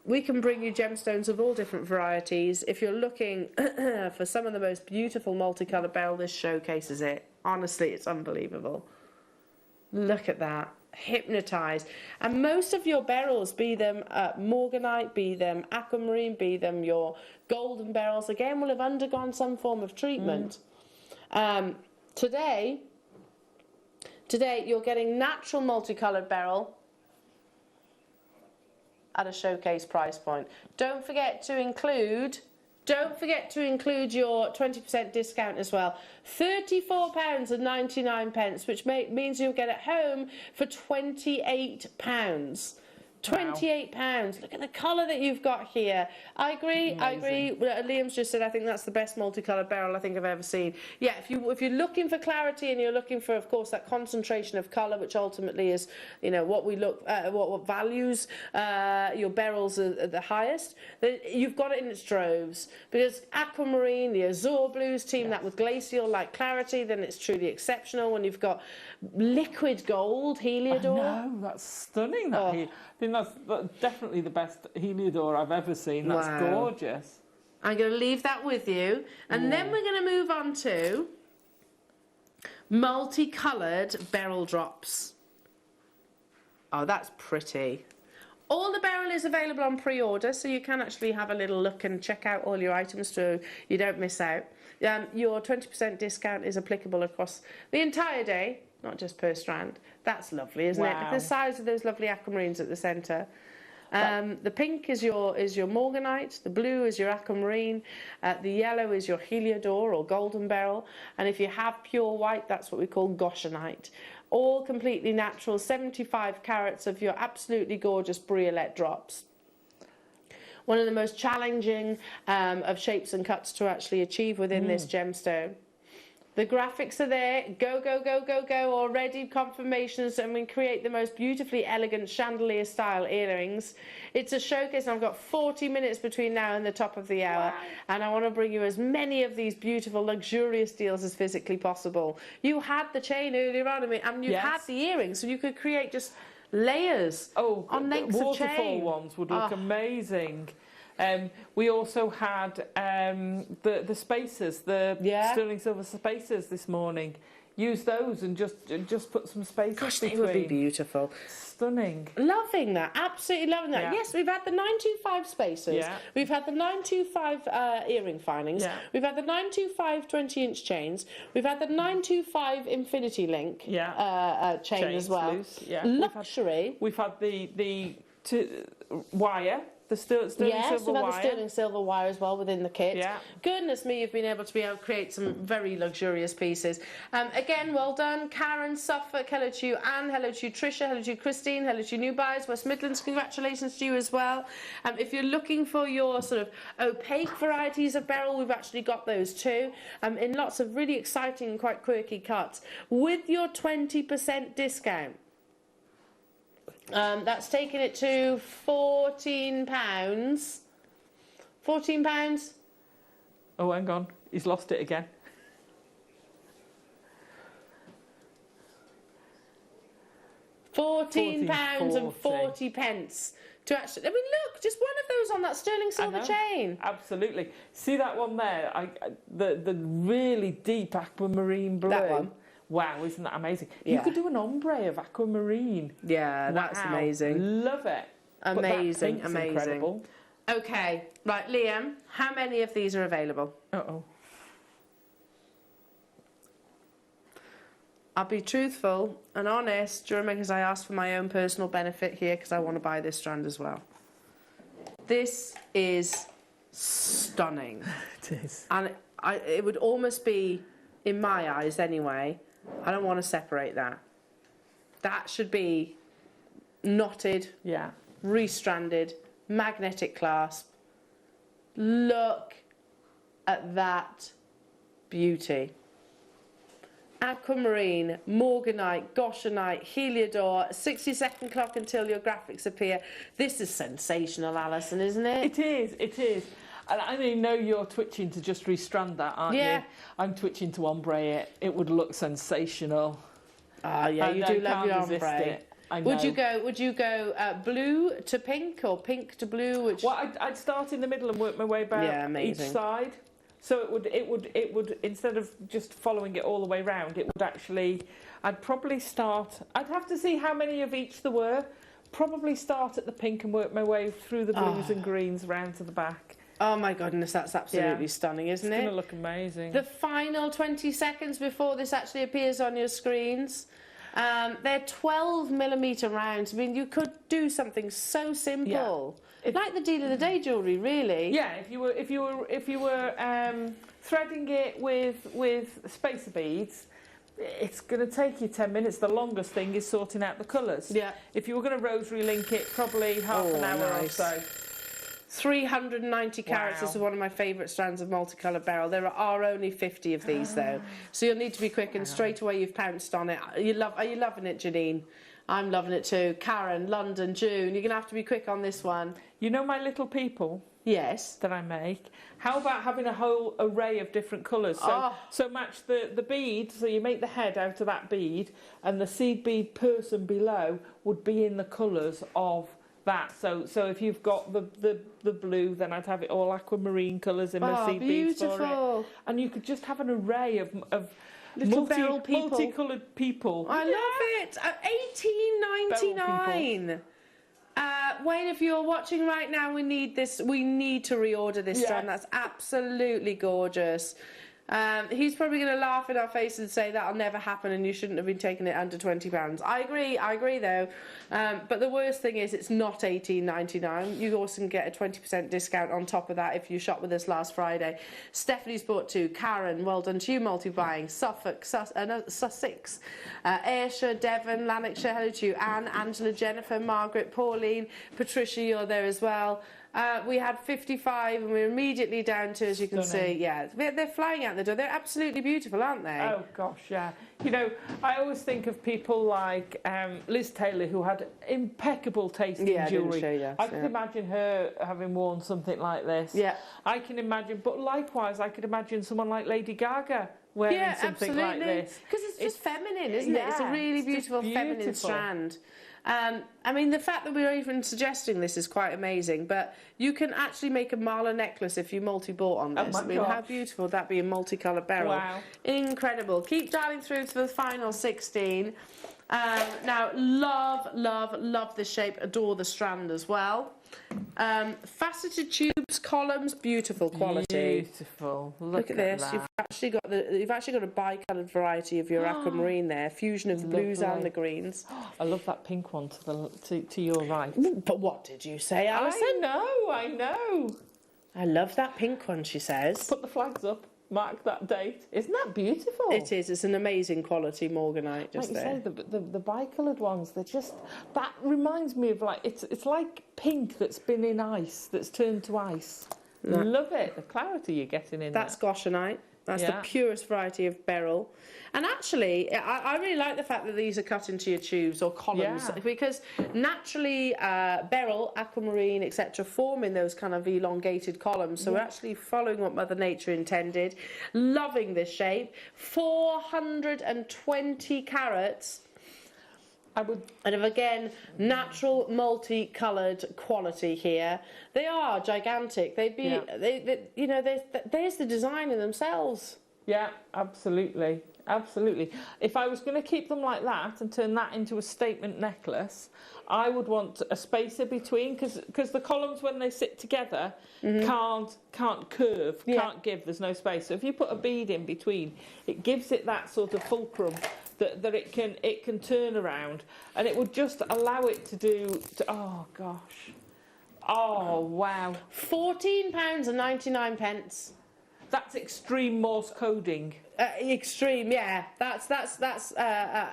we can bring you gemstones of all different varieties. If you're looking for some of the most beautiful multicoloured beryl, this showcases it. Honestly, it's unbelievable. Look at that. Hypnotised. And most of your beryls, be them morganite, be them aquamarine, be them your golden beryls, again, will have undergone some form of treatment. Today you're getting natural multicoloured beryl at a showcase price point. Don't forget to include your 20% discount as well. £34.99, which means you'll get it home for £28. £28. Look at the colour that you've got here. I agree. Amazing. I agree. Liam's just said I think that's the best multicoloured beryl I think I've ever seen. Yeah, if you're looking for clarity and you're looking for, of course, that concentration of colour, which ultimately is, what we look at, what values your beryls are the highest, then you've got it in its droves. Because aquamarine, the azure blues team that with glacial-like clarity, then it's truly exceptional. When you've got liquid gold, heliodor. I know, that's stunning. I think that's definitely the best heliodor I've ever seen. That's gorgeous. I'm going to leave that with you. And then we're going to move on to multicoloured beryl drops. Oh, that's pretty. All the beryl is available on pre-order, so you can actually have a little look and check out all your items so you don't miss out. Your 20% discount is applicable across the entire day, not just per strand. That's lovely, isn't it? The size of those lovely aquamarines at the centre. The pink is your morganite, the blue is your aquamarine, the yellow is your heliodor or golden beryl, and if you have pure white, that's what we call goshenite. All completely natural, 75 carats of your absolutely gorgeous briolette drops. One of the most challenging of shapes and cuts to actually achieve within this gemstone. The graphics are there. Go, go, go, go, go. Already confirmations, and we create the most beautifully elegant chandelier style earrings. It's a showcase, and I've got 40 minutes between now and the top of the hour. And I want to bring you as many of these beautiful, luxurious deals as physically possible. You had the chain earlier on, and you had the earrings, so you could create just layers on lengths of chain. Waterfall ones would look amazing. We also had the spacers, the sterling silver spacers this morning use those and just put some space Gosh, between. they would be beautiful. Stunning. Loving that, absolutely loving that. Yeah. Yes, we've had the 925 spacers. Yeah. We've had the 925 earring findings. Yeah. We've had the 925 20-inch chains. We've had the 925 infinity link chain as well. Loose, yeah. Luxury. We've had the wire. The sterling silver we've had wire. the sterling silver wire as well within the kit. Yeah. Goodness me, you've been able to create some very luxurious pieces. Again, well done, Karen, Suffolk, hello to you, Anne, hello to you, Tricia, hello to you, Christine, hello to you, new buyers, West Midlands, congratulations to you as well. If you're looking for your sort of opaque varieties of beryl, we've actually got those too, in lots of really exciting and quite quirky cuts. With your 20% discount, that's taking it to £14. £14. Oh, hang on. He's lost it again. £14.40 to actually. I mean, look, just one of those on that sterling silver chain. Absolutely. See that one there? The really deep aquamarine blue. That one. Wow, isn't that amazing? Yeah. You could do an ombre of aquamarine. Yeah, that's Wow. amazing. Love it. Amazing, But that pink's amazing. incredible. Okay, right, Liam, how many of these are available? Uh-oh. I'll be truthful and honest, because I asked for my own personal benefit here because I want to buy this strand as well. This is stunning. It is. And it would almost be, in my eyes anyway, I don't want to separate that. That should be knotted, restranded, magnetic clasp. Look at that beauty. Aquamarine, Morganite, Goshenite, Heliodor, 60-second clock until your graphics appear. This is sensational, Alison, isn't it? It is, it is. And I know you're twitching to just restrand that, aren't you? I'm twitching to ombre it. It would look sensational. Ah, yeah, you do love your ombre. I know. Would you go blue to pink or pink to blue? Well, I'd start in the middle and work my way back each side. So it would instead of just following it all the way round, it would actually. I'd probably start. I'd have to see how many of each there were. Probably start at the pink and work my way through the blues and greens round to the back. Oh my goodness, that's absolutely stunning, isn't it? It's going to look amazing. The final 20 seconds before this actually appears on your screens. They're 12mm rounds. I mean, you could do something so simple, like the deal of the day jewellery, really. Yeah, if you were threading it with spacer beads, it's going to take you 10 minutes. The longest thing is sorting out the colours. Yeah. If you were going to rosary link it, probably half an hour or so. 390 carats. This is one of my favourite strands of multicoloured beryl. There are only 50 of these though, so you'll need to be quick, and straight away you've pounced on it. Are you loving it, Janine? I'm loving it too. Karen, London, June. You're gonna have to be quick on this one. You know my little people? Yes. That I make. How about having a whole array of different colours? So match the bead. So you make the head out of that bead, and the seed bead person below would be in the colours of that. So if you've got the blue, then I'd have it all aquamarine colours in my seed beads for it. And you could just have an array of little beryl people. Multicoloured people. I love it. $18.99. Wayne, if you're watching right now, we need this. We need to reorder this strand. That's absolutely gorgeous. He's probably going to laugh in our face and say that'll never happen and you shouldn't have been taking it under £20. I agree though. But the worst thing is it's not $18.99. You also can get a 20% discount on top of that if you shop with us last Friday. Stephanie's bought two. Karen, well done to you, multi-buying. Suffolk, Sussex, Ayrshire, Devon, Lanarkshire, hello to you. Anne, Angela, Jennifer, Margaret, Pauline, Patricia, you're there as well. We had 55 and we're immediately down to, as you can see, they're flying out the door. They're absolutely beautiful, aren't they? Oh gosh, yeah. You know, I always think of people like Liz Taylor, who had impeccable taste in jewellery. I can imagine her having worn something like this. Yeah. I can imagine, but likewise, I could imagine someone like Lady Gaga wearing something like this. Because it's just feminine, isn't it? It's a really beautiful feminine strand. I mean, the fact that we're even suggesting this is quite amazing, but you can actually make a mala necklace if you multi-bought on this. my I mean, how gosh. beautiful would that be, a multicoloured beryl? Wow. Incredible. Keep dialing through to the final 16. Now, love this shape. Adore the strand as well. Faceted tubes, columns, beautiful quality. Beautiful. Look at this. That. You've actually got a bi-coloured variety of your aquamarine there. Fusion of the blues and the greens. I love that pink one to your right. But what did you say, Alison? I know. I love that pink one, she says. Put the flags up. Mark that date. Isn't that beautiful? It is. It's an amazing quality morganite. Just like there. you say, the bi-coloured ones, they're just... That reminds me of like... It's like pink that's been in ice, that's turned to ice. Love it. The clarity you're getting in That's goshenite. That's the purest variety of beryl. And actually, I really like the fact that these are cut into your tubes or columns, because naturally beryl, aquamarine, etc. form in those kind of elongated columns. So we're actually following what Mother Nature intended. Loving this shape. 420 carats. And of again, natural multi-coloured quality here. They are gigantic. They'd be, you know, there's the design in themselves. Yeah, absolutely. Absolutely. If I was going to keep them like that and turn that into a statement necklace, I would want a spacer between, because the columns, when they sit together, can't curve, can't give. There's no space. So if you put a bead in between, it gives it that sort of fulcrum that it can turn around, and it would just allow it to do. Oh gosh. Oh wow. £14.99. That's extreme Morse coding. Extreme, yeah. That's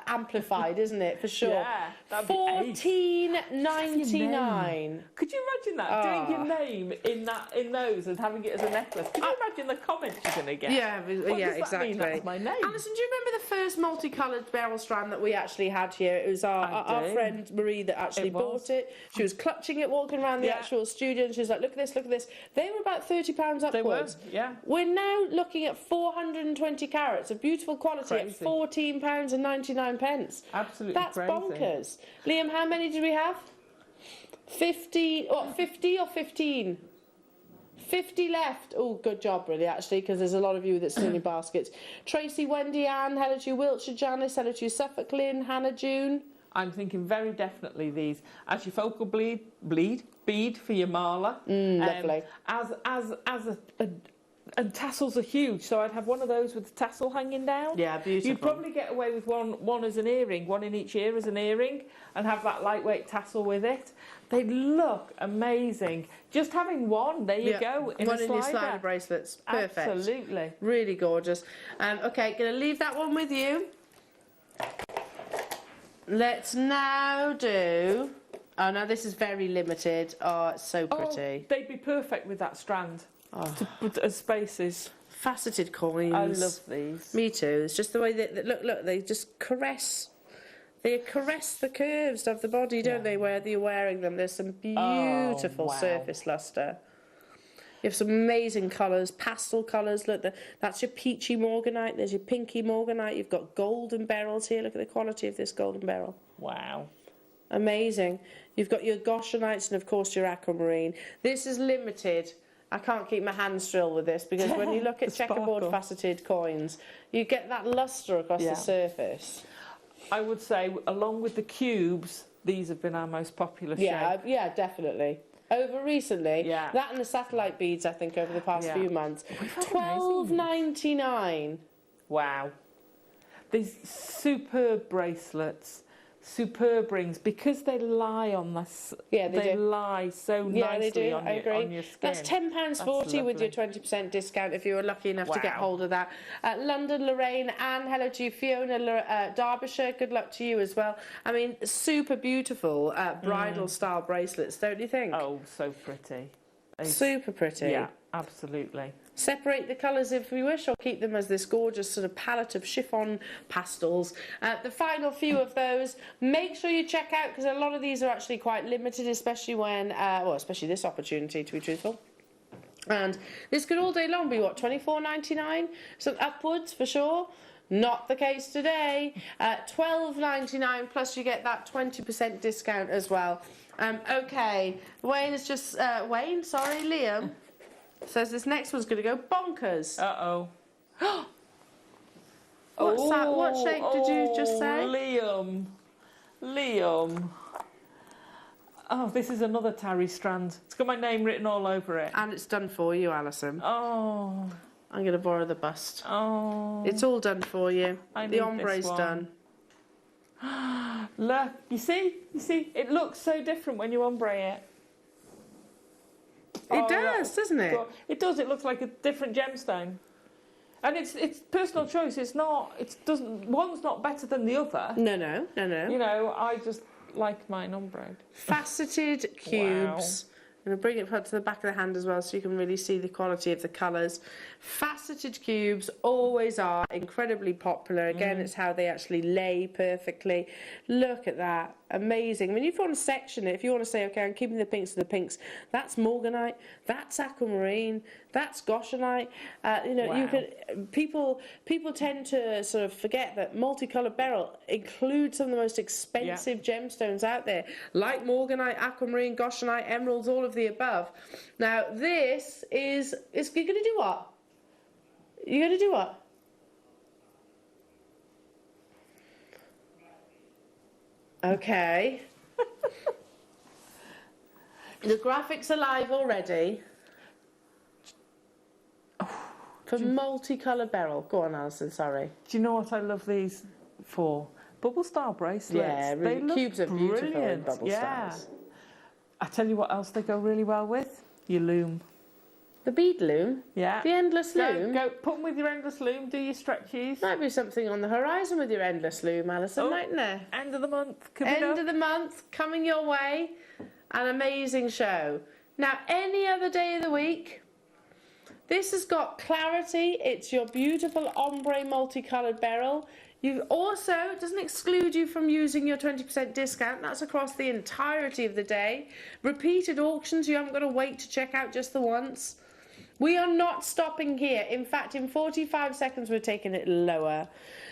amplified, isn't it? For sure. Yeah, £14.99. Could you imagine that? Doing your name in those and having it as a necklace. Can you imagine the comments you're going to get? Yeah, what does exactly. That mean? That's my name. Alison, do you remember the first multicoloured beryl strand that we actually had here? It was our friend Marie that actually bought it. She was clutching it, walking around the actual studio, and she was like, "Look at this, look at this." They were about £30 upwards. They were, yeah. We're now looking at 420 carats of beautiful quality at £14.99. Absolutely That's crazy. bonkers. Liam, how many did we have? 50 or 15? 50 left. Oh, good job, really, actually, because there's a lot of you that's in your baskets. Tracy, Wendy, Ann, hello to you, Wiltshire, Janice, hello to you, Suffolk, Lynn, Hannah, June. I'm thinking very definitely these as your focal bead for your mala. Lovely. And tassels are huge, so I'd have one of those with the tassel hanging down. Yeah, beautiful. You'd probably get away with one as an earring, one in each ear as an earring, and have that lightweight tassel with it. They look amazing. Just having one, there you go. One in your slider bracelets. Perfect. Absolutely. Really gorgeous. Okay, going to leave that one with you. Let's now do... Oh, now this is very limited. Oh, it's so pretty. Oh, they'd be perfect with that strand. To put as spaces. Faceted coins. I love these. Me too. It's just the way that look, they just caress. They caress the curves of the body, don't they? Where you're wearing them. There's some beautiful surface luster. You have some amazing colours, pastel colours. Look, that's your peachy morganite. There's your pinky morganite. You've got golden beryls here. Look at the quality of this golden beryl. Wow. Amazing. You've got your goshenites and, of course, your aquamarine. This is limited. I can't keep my hands still with this, because when you look at checkerboard faceted coins, you get that lustre across the surface. I would say, along with the cubes, these have been our most popular shape. Yeah, definitely. Over recently, that and the satellite beads, I think, over the past few months. $12.99. Wow. These superb bracelets. Superb rings, because they lie on this. Yeah, they do. Lie so nicely on your skin. That's £10.40 with your 20% discount if you were lucky enough to get hold of that. London, Lorraine, Anne, hello to you. Fiona, Derbyshire, good luck to you as well. I mean, super beautiful bridal style bracelets, don't you think? Oh, so pretty. Super pretty. Yeah, absolutely. Separate the colours if we wish, or keep them as this gorgeous sort of palette of chiffon pastels. The final few of those, make sure you check out, because a lot of these are actually quite limited, especially when, especially this opportunity, to be truthful. And this could all day long be, what, $24.99? So upwards for sure. Not the case today. $12.99 plus you get that 20% discount as well. Okay, Liam says this next one's going to go bonkers. Uh-oh. What's that? What shape did you just say? Liam. Oh, this is another tarry strand. It's got my name written all over it. And it's done for you, Alison. Oh. I'm going to borrow the bust. Oh. It's all done for you. I The need ombre's this one. done. Look, you see? It looks so different when you ombre it. It does, doesn't it? It does. It looks like a different gemstone. And it's personal choice. It's not. It doesn't. One's not better than the other. No. You know, I just like mine ombre. Faceted cubes. I'm going to bring it up to the back of the hand as well so you can really see the quality of the colours. Faceted cubes always are incredibly popular. Again, it's how they actually lay perfectly. Look at that. Amazing. I mean, if you want to section it, if you want to say, okay, I'm keeping the pinks to the pinks, that's morganite, that's aquamarine, that's goshenite. You know, you can. People tend to sort of forget that multicoloured beryl includes some of the most expensive gemstones out there, like morganite, aquamarine, goshenite, emeralds, all of the above. Now, this is you're going to do what? You're going to do what? Okay. The graphics are live already. For multicoloured beryl. Go on, Alison, sorry. Do you know what I love these for? Bubble star bracelets. Yeah, they look cubes are beautiful in brilliant. bubble stars. I tell you what else they go really well with. Your loom. The bead loom? Yeah. The endless loom? Go put them with your endless loom, do your stretchies. Might be something on the horizon with your endless loom, Alison, mightn't there? End of the month. End of the month, coming your way. An amazing show. Now, any other day of the week, this has got clarity. It's your beautiful ombre multicoloured beryl. You've also, it doesn't exclude you from using your 20% discount. That's across the entirety of the day. Repeated auctions, you haven't got to wait to check out just the once. We are not stopping here. In fact, in 45 seconds, we're taking it lower.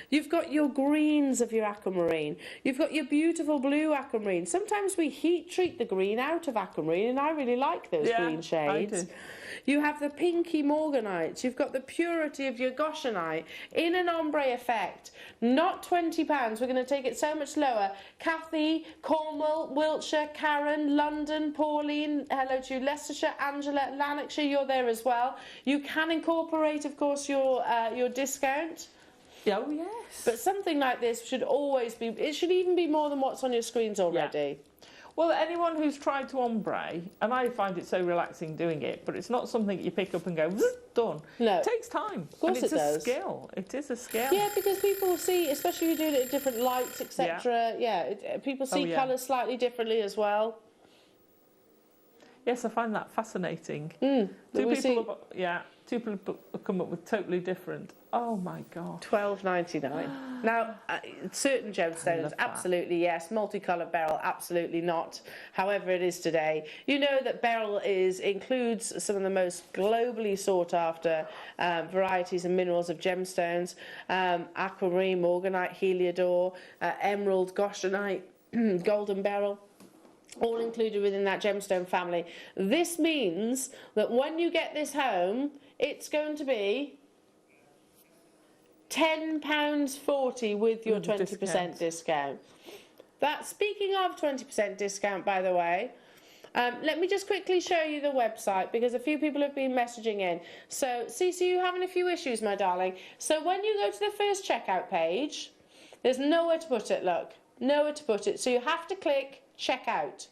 You've got your greens of your aquamarine. You've got your beautiful blue aquamarine. Sometimes we heat treat the green out of aquamarine, and I really like those green shades. You have the pinky morganites. You've got the purity of your goshenite in an ombre effect. Not £20. We're going to take it so much lower. Kathy, Cornwall, Wiltshire, Karen, London, Pauline, hello to you, Leicestershire, Angela, Lanarkshire, you're there as well. You can incorporate, of course, your discount. Oh, yes. But something like this should always be, it should even be more than what's on your screens already. Yeah. Well, anyone who's tried to ombre, and I find it so relaxing doing it, but it's not something that you pick up and go, done. No. It takes time. Of course and it's it does. a skill. It is a skill. Yeah, because people see, especially if you're doing it at different lights, etc. People see colours slightly differently as well. Yes, I find that fascinating. Two people have come up with totally different. Oh my God. $12.99. Now, certain gemstones, absolutely yes. Multicoloured beryl, absolutely not. However, it is today. You know that beryl includes some of the most globally sought after varieties and minerals of gemstones. Aquamarine, morganite, heliodor, emerald, goshenite, golden beryl. All included within that gemstone family. This means that when you get this home, it's going to be £10.40 with your 20% discount. Speaking of 20% discount, by the way, let me just quickly show you the website because a few people have been messaging in. So, Cece, you're having a few issues, my darling. So when you go to the first checkout page, there's nowhere to put it, look. Nowhere to put it. So you have to click checkout.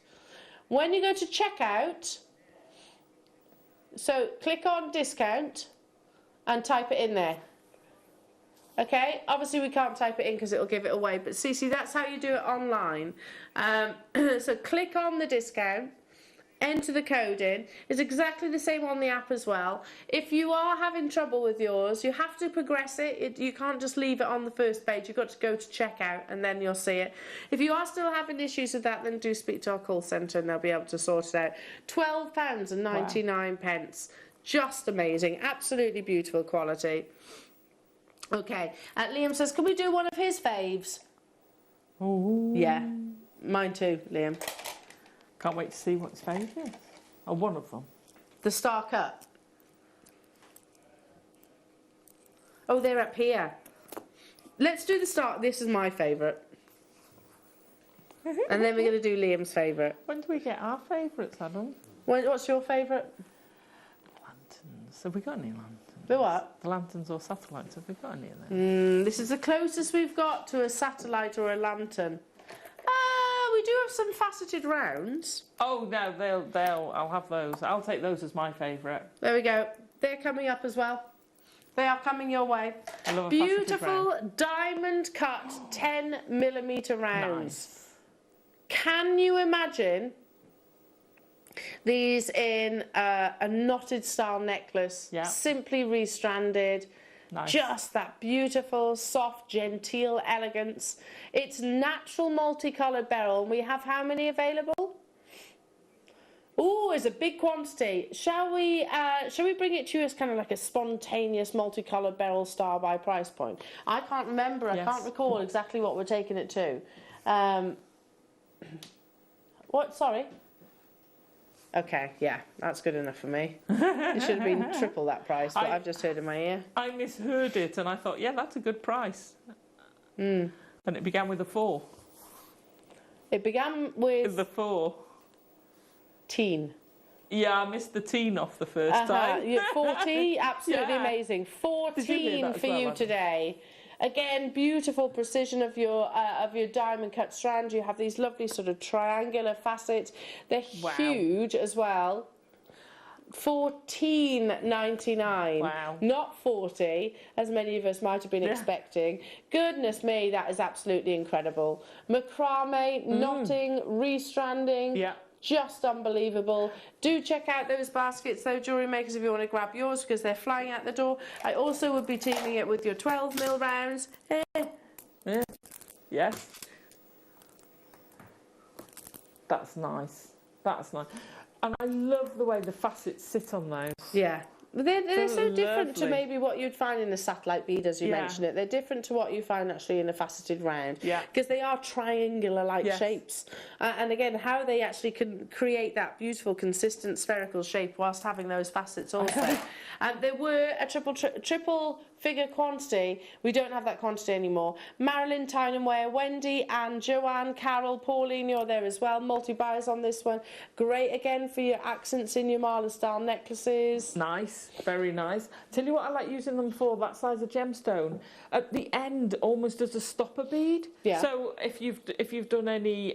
When you go to checkout, so click on discount and type it in there. Okay, obviously we can't type it in because it'll give it away, but Cece, that's how you do it online. So click on the discount, enter the code in. It's exactly the same on the app as well. If you are having trouble with yours, you have to progress it. You can't just leave it on the first page. You've got to go to checkout and then you'll see it. If you are still having issues with that, then do speak to our call centre and they'll be able to sort it out. £12.99. Just amazing. Absolutely beautiful quality. Okay. Liam says, can we do one of his faves? Oh. Yeah. Mine too, Liam. Can't wait to see what his favourite is. Oh, one of them. The Star Cut. Oh, they're up here. Let's do the Star. This is my favourite. And then we're going to do Liam's favourite. When do we get our favourites, Adam? What's your favourite? Lanterns. Have we got any lanterns? The what? The lanterns or satellites. Have we got any of them? This is the closest we've got to a satellite or a lantern. We do have some faceted rounds. Oh no, I'll have those. I'll take those as my favourite. There we go. They're coming up as well. They are coming your way. I love a faceted Beautiful round. diamond cut 10mm rounds. Nice. Can you imagine these in a knotted style necklace, simply restranded? Nice. Just that beautiful, soft, genteel elegance. It's natural multicoloured beryl. We have how many available? Oh, it's a big quantity. Shall we bring it to you as kind of like a spontaneous multicoloured beryl style by price point? I can't remember. Yes. I can't recall exactly what we're taking it to. What? Sorry. Okay, yeah, that's good enough for me. It should have been triple that price, but I've just heard in my ear. I misheard it and I thought, yeah, that's a good price. And it began with a 4. It began with... The 4. Teen. Yeah, I missed the teen off the first time. Yeah, 40, absolutely Yeah. amazing. Did you hear 14 that as for well, you Adam? today. Again, beautiful precision of your diamond cut strand. You have these lovely sort of triangular facets. They're huge as well. $14.99. Wow. Not 40, as many of us might have been expecting. Goodness me, that is absolutely incredible. Macrame, knotting, restranding. Yeah. Just unbelievable. Do check out those baskets though, Jewellery Makers, if you want to grab yours, because they're flying out the door. I also would be teaming it with your 12mm rounds. Yeah. Yes. That's nice. That's nice. And I love the way the facets sit on those. Yeah. They're so different to lovely. maybe what you'd find in the satellite bead, as you mentioned it. They're different to what you find actually in a faceted round. Yeah. Because they are triangular-like Yes. shapes. And again, how they actually can create that beautiful, consistent spherical shape whilst having those facets also. And there were a triple figure quantity. We don't have that quantity anymore. Marilyn, Tyne and Ware, Wendy, Anne, Joanne, Carol, Pauline, you're there as well. Multi-buyers on this one. Great again for your accents in your Marla style necklaces. Nice, very nice. Tell you what I like using them for, that size of gemstone. At the end, almost as a stopper bead. Yeah. So if you've done any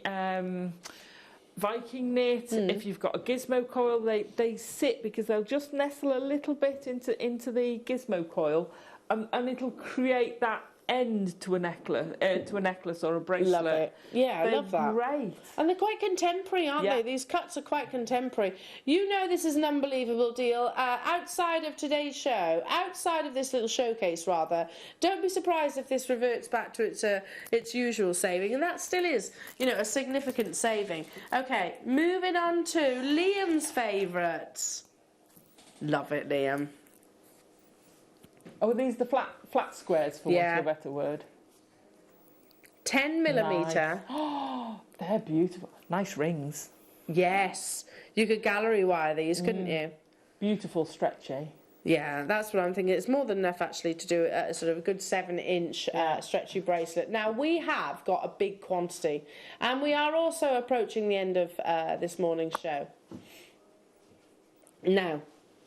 Viking knit, if you've got a gizmo coil, they sit because they'll just nestle a little bit into the gizmo coil, and it'll create that end to a necklace or a bracelet. Love it. Yeah, I love that. Great. And they're quite contemporary, aren't Yeah. they? These cuts are quite contemporary. You know this is an unbelievable deal. Outside of today's show, outside of this little showcase rather, don't be surprised if this reverts back to its usual saving, and that still is, you know, a significant saving. Okay, moving on to Liam's favourites. Love it, Liam. Oh, are these the flat squares, for want of a better word? 10mm. Nice. Oh, they're beautiful. Nice rings. Yes. You could gallery wire these, couldn't you? Beautiful stretchy. Yeah, that's what I'm thinking. It's more than enough actually to do a sort of a good 7-inch stretchy bracelet. Now we have got a big quantity, and we are also approaching the end of this morning's show. Now,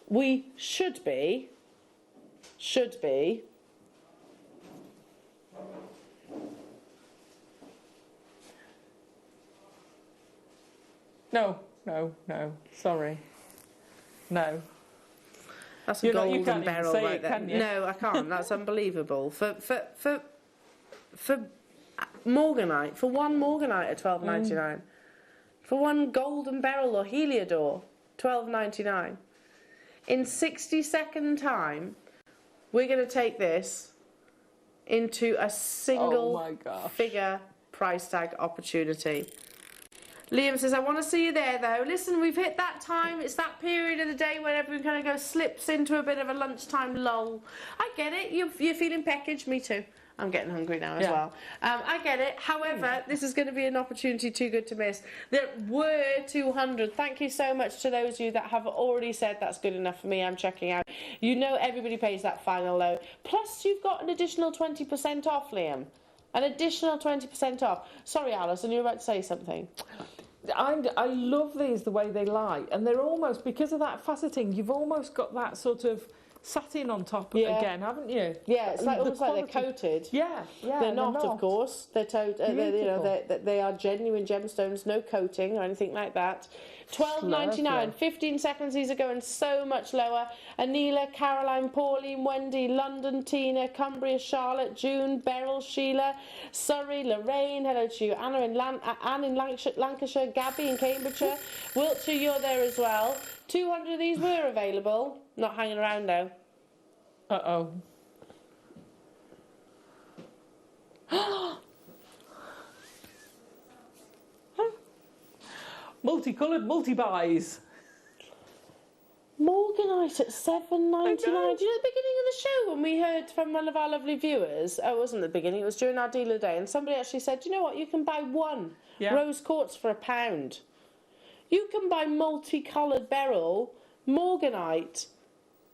we should be No, sorry. No. That's a golden barrel say right it, there. can you? No, I can't. That's unbelievable. For Morganite, for one Morganite at $12.99. For one golden beryl or Heliodor, $12.99. In 60-second time, we're going to take this into a single figure price tag opportunity. Liam says, I want to see you there, though. Listen, we've hit that time. It's that period of the day where everyone kind of slips into a bit of a lunchtime lull. I get it. You're feeling peckish. Me too. I'm getting hungry now as well. I get it. However, this is going to be an opportunity too good to miss. There were 200. Thank you so much to those of you that have already said that's good enough for me. I'm checking out. You know everybody pays that final low. Plus, you've got an additional 20% off, Liam. An additional 20% off. Sorry, Alison, you were about to say something. I love these the way they lie, and they're almost, because of that faceting, you've almost got that sort of satin on top again, haven't you? Yeah, it's like almost like they're coated. Yeah, they're not, of course. They're they are genuine gemstones, no coating or anything like that. $12.99, 15 seconds. These are going so much lower. Anila, Caroline, Pauline, Wendy, London, Tina, Cumbria, Charlotte, June, Beryl, Sheila, Surrey, Lorraine. Hello to you, Anne in Lancashire, Gabby in Cambridgeshire, Wiltshire. You're there as well. 200 of these were available. Not hanging around though. Uh-oh. Multicoloured multi-buys. Morganite at $7.99. Do you know at the beginning of the show when we heard from one of our lovely viewers? Oh, it wasn't the beginning, it was during our dealer day, and somebody actually said, you know what, you can buy one rose quartz for £1. You can buy multicoloured beryl, morganite,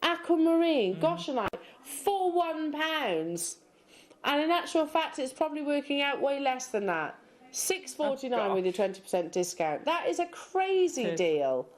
aquamarine, goshenite for £1. And in actual fact, it's probably working out way less than that. $6.49 with your 20% discount. That is a crazy deal.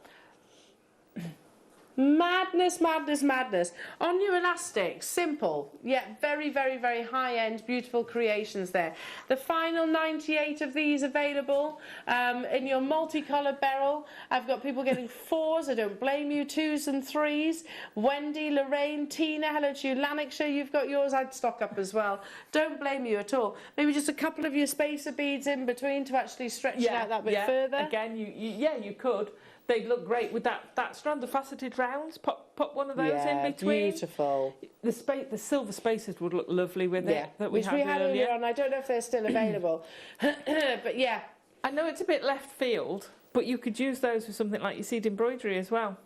Madness, madness, madness. On your elastics, simple, yet very, very, very high-end, beautiful creations there. The final 98 of these available in your multicoloured beryl. I've got people getting 4s, I don't blame you, 2s and 3s. Wendy, Lorraine, Tina, hello to you. Lanarkshire, you've got yours, I'd stock up as well. Don't blame you at all. Maybe just a couple of your spacer beads in between to actually stretch it out that bit further. Again, you could. They'd look great with that strand of faceted rounds. Pop one of those in between. Beautiful. The silver spacers would look lovely with it. That which we had earlier on. I don't know if they're still available, but yeah. I know it's a bit left field, but you could use those with something like your seed embroidery as well.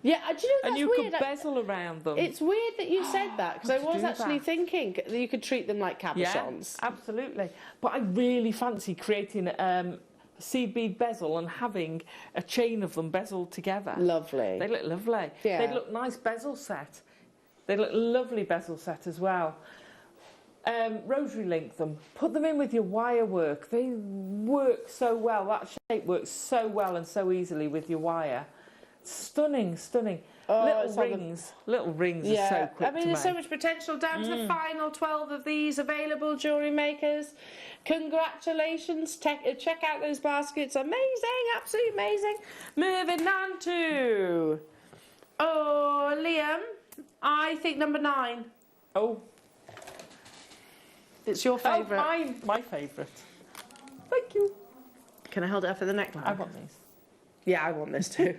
Yeah, do you know that's and you weird? could bezel around them. It's weird that you said that, because I was actually thinking that you could treat them like cabochons. Yeah, absolutely. But I really fancy creating seed bead bezel and having a chain of them bezeled together. Lovely. They look lovely. Yeah. They look nice bezel set. They look lovely bezel set as well. Rosary link them. Put them in with your wire work. They work so well. That shape works so well and so easily with your wire. Stunning, stunning. Oh, Little rings are so quick I mean, to there's so make. much potential. Down to the final 12 of these available, Jewellery Makers. Congratulations. Check out those baskets. Amazing, absolutely amazing. Moving on to... Oh, Liam, I think number 9. Oh. It's your favourite. Oh, my favourite. Thank you. Can I hold it up for the neckline? I want these. Yeah, I want this too.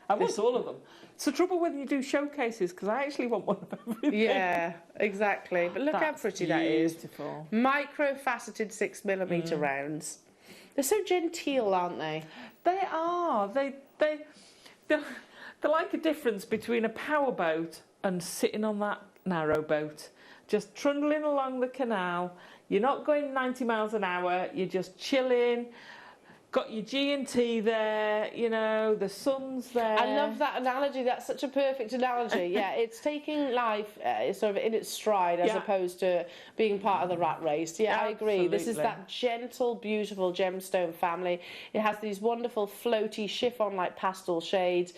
I want all of them. It's the trouble when you do showcases, because I actually want one of everything. Yeah, exactly. But look how pretty that is. Beautiful. Micro-faceted 6mm rounds. They're so genteel, aren't they? They are. They're like a difference between a powerboat and sitting on that narrow boat. Just trundling along the canal. You're not going 90 miles an hour. You're just chilling. Got your G&T there, you know, the sun's there. I love that analogy. That's such a perfect analogy. Yeah, it's taking life sort of in its stride as opposed to being part of the rat race. Yeah, I agree. This is that gentle, beautiful gemstone family. It has these wonderful floaty chiffon-like pastel shades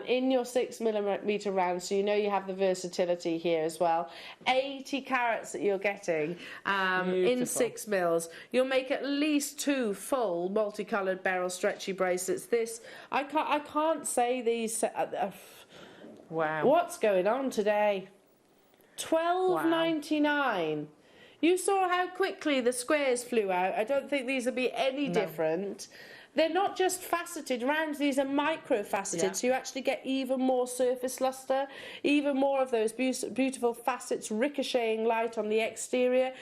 in your 6mm round, so you know you have the versatility here as well. 80 carats that you're getting in 6 mils. You'll make at least 2 full multicoloured beryl stretchy bracelets. I can't say these. Wow. What's going on today? $12.99. You saw how quickly the squares flew out. I don't think these will be any different. they're not just faceted rounds, these are micro-faceted, so you actually get even more surface luster, even more of those beautiful facets ricocheting light on the exterior,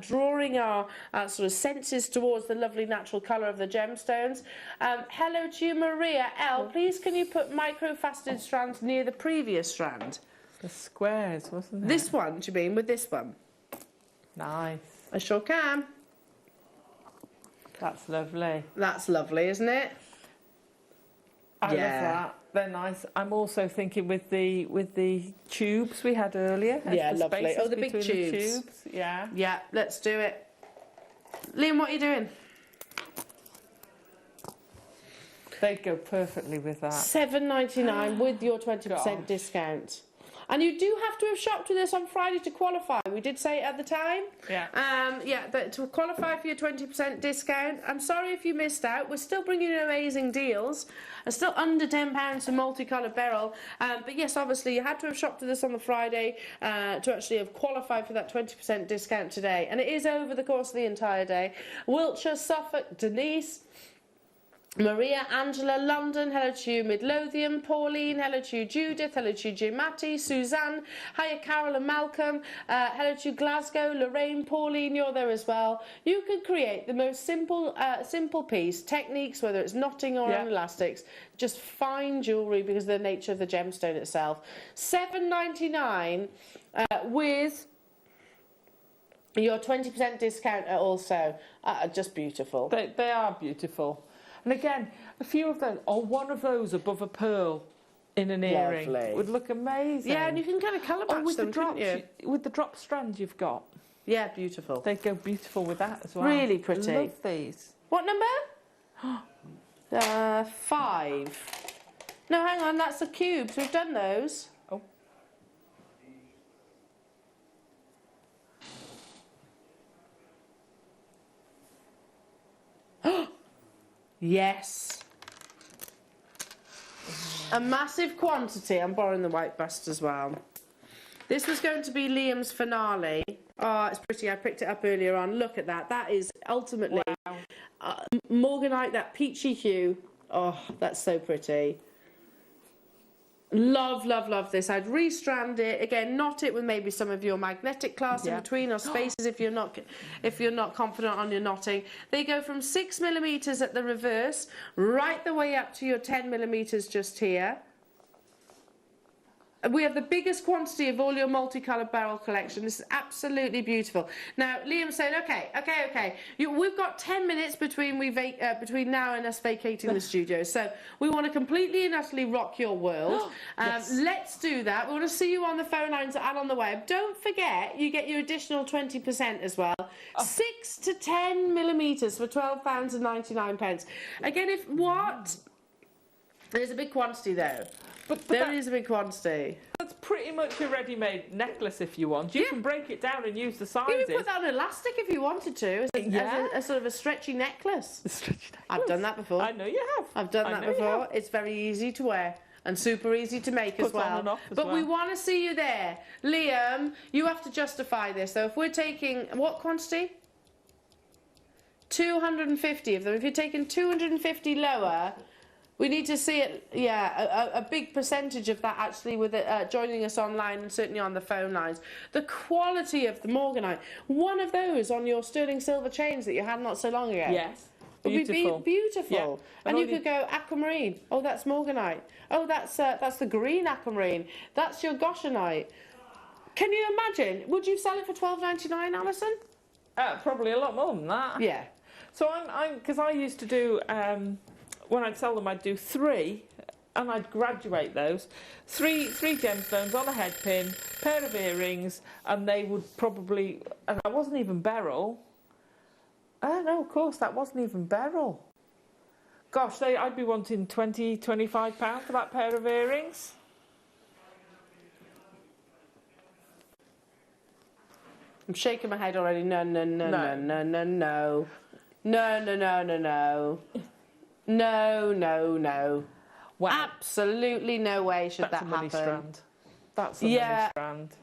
drawing our sort of senses towards the lovely natural colour of the gemstones. Hello to you, Maria L. Please can you put micro-faceted strands near the previous strand? The squares, wasn't it? This one, do you mean, with this one? Nice. I sure can. That's lovely. That's lovely, isn't it? I love that. They're nice. I'm also thinking with the tubes we had earlier. Yeah, the lovely. spaces Oh, the big between the tubes. Yeah. Yeah, let's do it. Liam, what are you doing? They'd go perfectly with that. $7.99 with your 20% discount. And you do have to have shopped with us on Friday to qualify. We did say it at the time. Yeah. Yeah, but to qualify for your 20% discount, I'm sorry if you missed out. We're still bringing you amazing deals. Still under £10 for multicoloured beryl. But yes, obviously, you had to have shopped with us on the Friday to actually have qualified for that 20% discount today. And it is over the course of the entire day. Wiltshire, Suffolk, Denise, Maria, Angela, London, hello to you, Midlothian, Pauline, hello to you, Judith, hello to you, Jimati, Suzanne, hiya, Carol and Malcolm, hello to you, Glasgow, Lorraine, Pauline, you're there as well. You can create the most simple piece, techniques, whether it's knotting or on elastics, just fine jewellery because of the nature of the gemstone itself. $7.99 with your 20% discount also. Just beautiful. They are beautiful. And again, a few of those, or one of those above a pearl in an earring would look amazing. Yeah, and you can kind of colour match with them, the drop, couldn't you? with the drop strands you've got. Yeah, beautiful. They'd go beautiful with that as well. Really pretty. Love these. What number? 5. No, hang on, that's the cubes. We've done those. Oh. Yes. A massive quantity. I'm borrowing the white bust as well. This was going to be Liam's finale. Oh, it's pretty. I picked it up earlier on. Look at that. That is ultimately Morganite, that peachy hue. Oh, that's so pretty. Love, love, love this. I'd restrand it again, knot it with maybe some of your magnetic clasp in between or spaces if you're not confident on your knotting. They go from 6mm at the reverse right the way up to your 10mm just here. We have the biggest quantity of all your multicoloured beryl collection. This is absolutely beautiful. Now, Liam's saying, okay. We've got 10 minutes between now and us vacating the studio. So we want to completely and utterly rock your world. Let's do that. We want to see you on the phone lines and on the web. Don't forget, you get your additional 20% as well. 6 to 10mm for £12.99. Again, there's a big quantity though. But there is a big quantity. That's pretty much a ready-made necklace if you want. You can break it down and use the sizes. You can put that on elastic if you wanted to, as a sort of a stretchy necklace. I've done that before. I know you have. I've done that before. It's very easy to wear and super easy to make as well. On and off as but well. we want to see you there. Liam, you have to justify this. So if we're taking, what quantity? 250 of them. If you're taking 250 lower, we need to see it, a big percentage of that actually with joining us online and certainly on the phone lines. The quality of the Morganite. One of those on your sterling silver chains that you had not so long ago. Yes. Beautiful. Would be beautiful. Yeah. And you could go aquamarine. Oh, that's Morganite. Oh, that's the green aquamarine. That's your goshenite. Can you imagine? Would you sell it for $12.99, Alison? Probably a lot more than that. Yeah. So because I used to do, when I'd sell them, I'd do 3, and I'd graduate those. 3 gemstones on a head pin, pair of earrings, and they would probably, and that wasn't even beryl. Oh no, of course, that wasn't even beryl. Gosh, I'd be wanting £20, £25 for that pair of earrings. I'm shaking my head already. No. No. Wow. Absolutely no way should that happen. Strand. That's a money strand.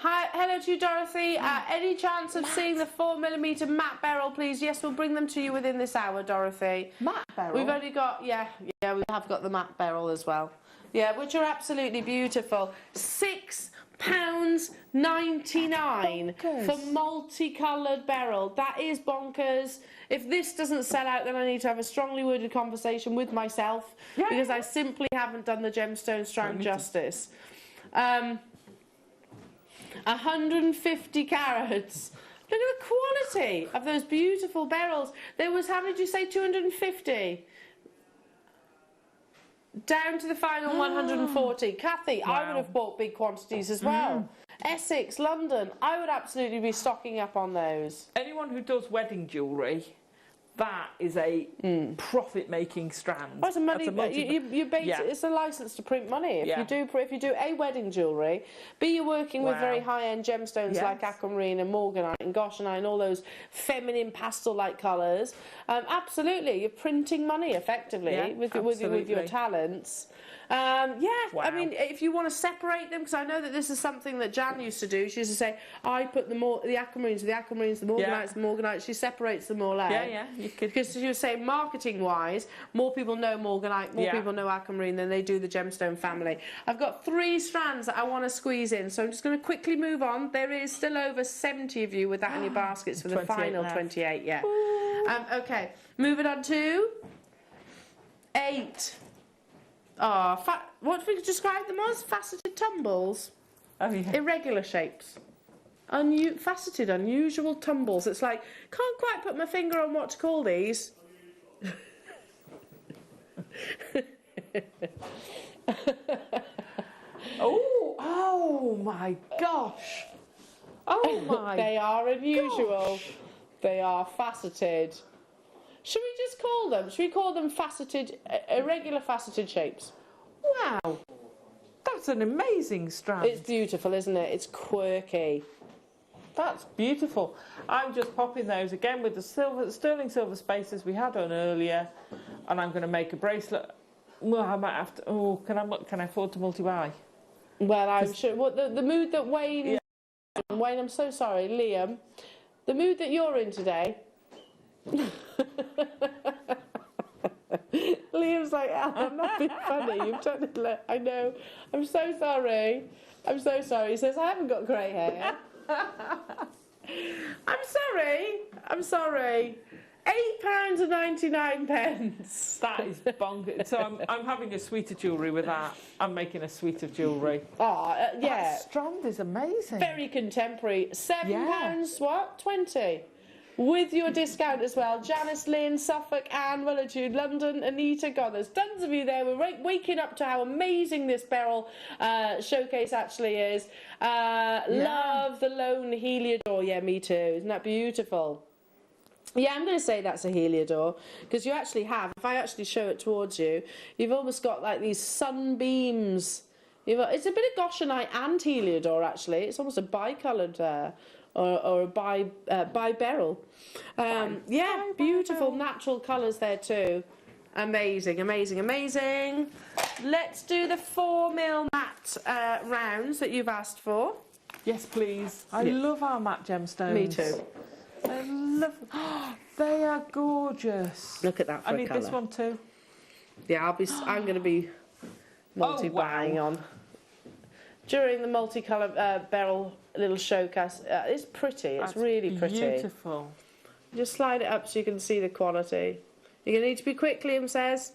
Hi, hello to you, Dorothy. Any chance of seeing the 4mm matte beryl, please? Yes, we'll bring them to you within this hour, Dorothy. Matte beryl? We've only got, we have got the matte beryl as well. Yeah, which are absolutely beautiful. £6.99 for multicoloured beryl. That is bonkers. If this doesn't sell out, then I need to have a strongly worded conversation with myself because I simply haven't done the gemstone strand justice. 150 carats. Look at the quality of those beautiful beryls. There was, how did you say, 250? Down to the final 140. Kathy, I would have bought big quantities as well. Essex, London, I would absolutely be stocking up on those. Anyone who does wedding jewellery, that is a profit-making strand. Well, it's a money. It's a license to print money. If you do a wedding jewellery, you're working with very high-end gemstones like aquamarine and morganite and goshenite and all those feminine pastel-like colours. Absolutely, you're printing money effectively with your talents. I mean, if you want to separate them, because I know that this is something that Jan used to do. She used to say, I put the aquamarines, the morganites. She separates them all out. Because she was saying, marketing-wise, more people know morganite, more people know aquamarine than they do the gemstone family. I've got 3 strands that I want to squeeze in, so I'm just going to quickly move on. There is still over 70 of you with that in your baskets for the final 28. Okay, moving on to 8. What do we describe them as? Faceted tumbles? Oh, yeah. Irregular shapes. Faceted, unusual tumbles. It's like, can't quite put my finger on what to call these. Oh my gosh. Oh my They are unusual. Gosh. They are faceted. Should we just call them? Should we call them faceted, irregular faceted shapes? Wow. That's an amazing strand. It's beautiful, isn't it? It's quirky. That's beautiful. I'm just popping those again with the sterling silver spacers we had on earlier, and I'm going to make a bracelet. Well, I might have to. Oh, can I afford to multi-buy? Well, I'm sure. The mood that Wayne, Wayne, I'm so sorry, Liam, the mood that you're in today. Liam's like, I'm not being funny. You've done it. I know. I'm so sorry. I'm so sorry. He says, I haven't got grey hair. I'm sorry. I'm sorry. £8.99. That is bonkers. So I'm having a suite of jewellery with that. I'm making a suite of jewellery. That strand is amazing. Very contemporary. £7, what? 20. With your discount as well. Janice Lynn, Suffolk, Anne, Willitude, London, Anita. God, there's tons of you there. We're waking up to how amazing this beryl showcase actually is. Love the lone Heliodor. Yeah, me too. Isn't that beautiful? Yeah, I'm going to say that's a Heliodor, because you actually have, if I actually show it towards you, you've almost got like these sunbeams. It's a bit of goshenite and Heliodor actually. It's almost a bicoloured or a bi beryl. Beautiful natural colours there too. Amazing, amazing, amazing. Let's do the 4mm matte rounds that you've asked for. Yes, please. I love our matte gemstones. Me too. I love them. They are gorgeous. Look at that for I need colour. this one too. Yeah, I'm going to be multi-buying on. During the multicolour beryl little showcase, it's pretty. It's really pretty. Beautiful. Just slide it up so you can see the quality. You're going to need to be quick, Liam says.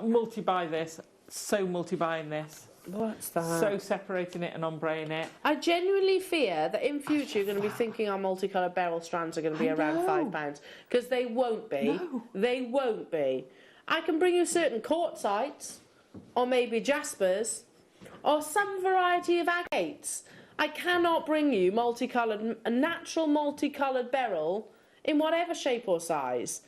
Multi-buy this. So multi-buying this. What's that? So separating it and ombreing it. I genuinely fear that in future you're going to be thinking our multicoloured beryl strands are going to be around £5, because they won't be. No. They won't be. I can bring you certain quartzites, or maybe jaspers, or some variety of agates. I cannot bring you a natural multicoloured beryl in whatever shape or size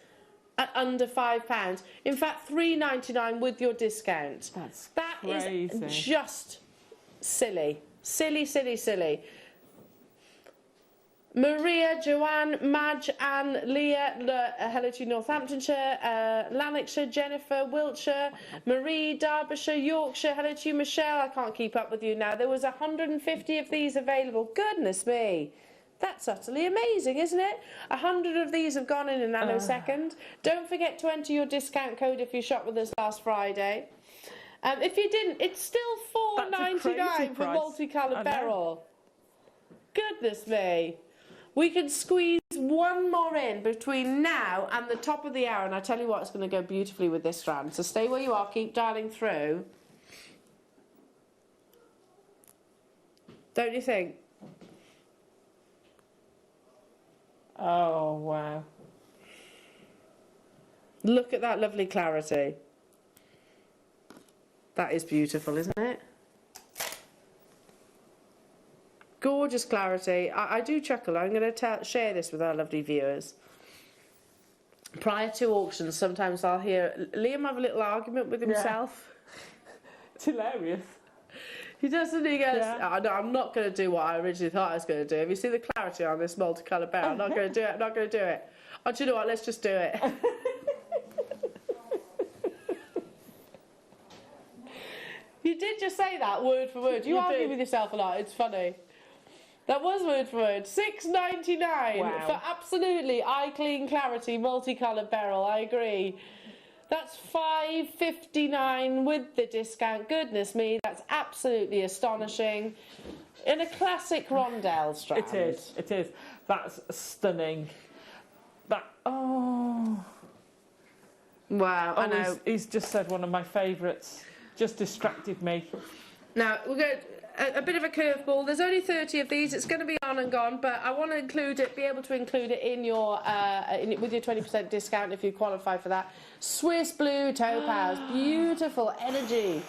at under £5. In fact, £3.99 with your discount. That crazy. Is just silly. Silly, silly, silly. Maria, Joanne, Madge, Anne, Leah, hello to you, Northamptonshire, Lanarkshire, Jennifer, Wiltshire, Marie, Derbyshire, Yorkshire, hello to you, Michelle. I can't keep up with you now. There was 150 of these available. Goodness me. That's utterly amazing, isn't it? 100 of these have gone in a nanosecond. Don't forget to enter your discount code if you shop with us last Friday. If you didn't, it's still $4.99 for multicoloured beryl. Goodness me. We can squeeze one more in between now and the top of the hour, and I tell you what, it's going to go beautifully with this strand. So stay where you are, keep dialing through. Don't you think? Oh, wow. Look at that lovely clarity. That is beautiful, isn't it? Gorgeous clarity. I do chuckle. I'm going to share this with our lovely viewers. Prior to auctions, sometimes I'll hear Liam have a little argument with himself. It's hilarious. He doesn't. He goes, oh, no, I'm not going to do what I originally thought I was going to do. Have you seen the clarity on this multicoloured beryl? I'm not going to do it. I'm not going to do it. Oh, do you know what? Let's just do it. You did just say that word for word. You argue with yourself a lot. It's funny. That was word for word. $6.99 for absolutely eye-clean clarity multicoloured beryl. I agree. That's $5.59 with the discount. Goodness me, that's absolutely astonishing. In a classic rondelle strand. It is. It is. That's stunning. That wow. I know. He's just said one of my favourites. Just distracted me. Now we're going. A bit of a curveball. There's only 30 of these. It's going to be on and gone, but I want to include it, be able to include it in your with your 20% discount if you qualify for that. Swiss blue topaz, beautiful energy,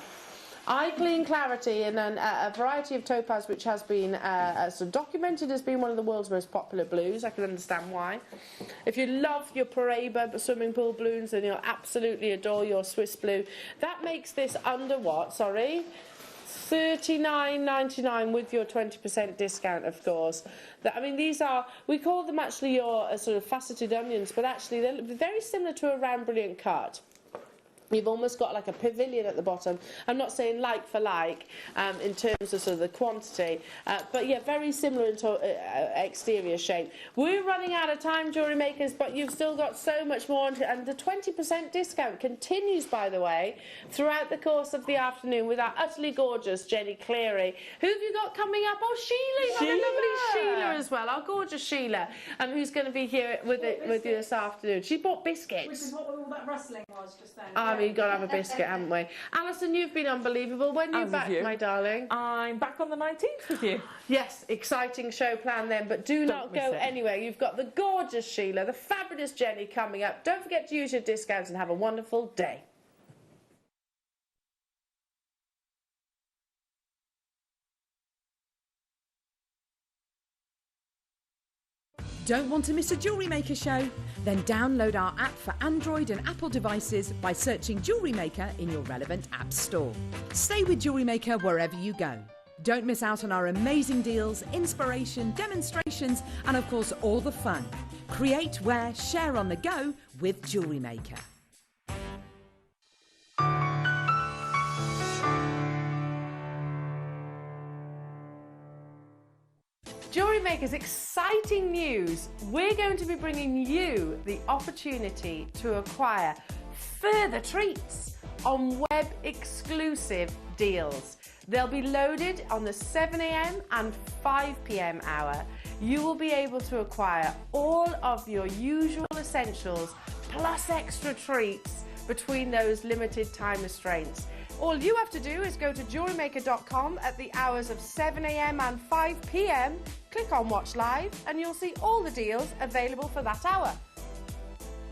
eye clean clarity, and then a variety of topaz which has been sort of documented as being one of the world's most popular blues. I can understand why. If you love your Paraiba swimming pool blues, then you'll absolutely adore your Swiss blue. That makes this under what? Sorry. $39.99 with your 20% discount, of course. I mean, these are, we call them actually your sort of faceted onions, but actually they're very similar to a round brilliant cut. You've almost got like a pavilion at the bottom. I'm not saying like for like in terms of sort of the quantity, but yeah, very similar into exterior shape. We're running out of time, jewellery makers, but you've still got so much more, and the 20% discount continues, by the way, throughout the course of the afternoon with our utterly gorgeous Jenny Cleary. Who have you got coming up? Oh, Sheila, you've got a lovely Sheila as well, our gorgeous Sheila, who's going to be here with you this afternoon. She bought biscuits. Which is what all that rustling was just then. We've got to have a biscuit, haven't we? Alison, you've been unbelievable. When are you back, my darling? I'm back on the 19th with you. Yes, exciting show planned then, but do not go anywhere. You've got the gorgeous Sheila, the fabulous Jenny coming up. Don't forget to use your discounts and have a wonderful day. Don't want to miss a Jewellery Maker show? Then download our app for Android and Apple devices by searching Jewellery Maker in your relevant app store. Stay with Jewellery Maker wherever you go. Don't miss out on our amazing deals, inspiration, demonstrations, and of course all the fun. Create, wear, share on the go with Jewellery Maker. Jewellery Maker's exciting news. We're going to be bringing you the opportunity to acquire further treats on web exclusive deals. They'll be loaded on the 7 a.m. and 5 p.m. hour. You will be able to acquire all of your usual essentials plus extra treats between those limited time restraints. All you have to do is go to JewelleryMaker.com at the hours of 7 a.m. and 5 p.m. Click on Watch Live and you'll see all the deals available for that hour.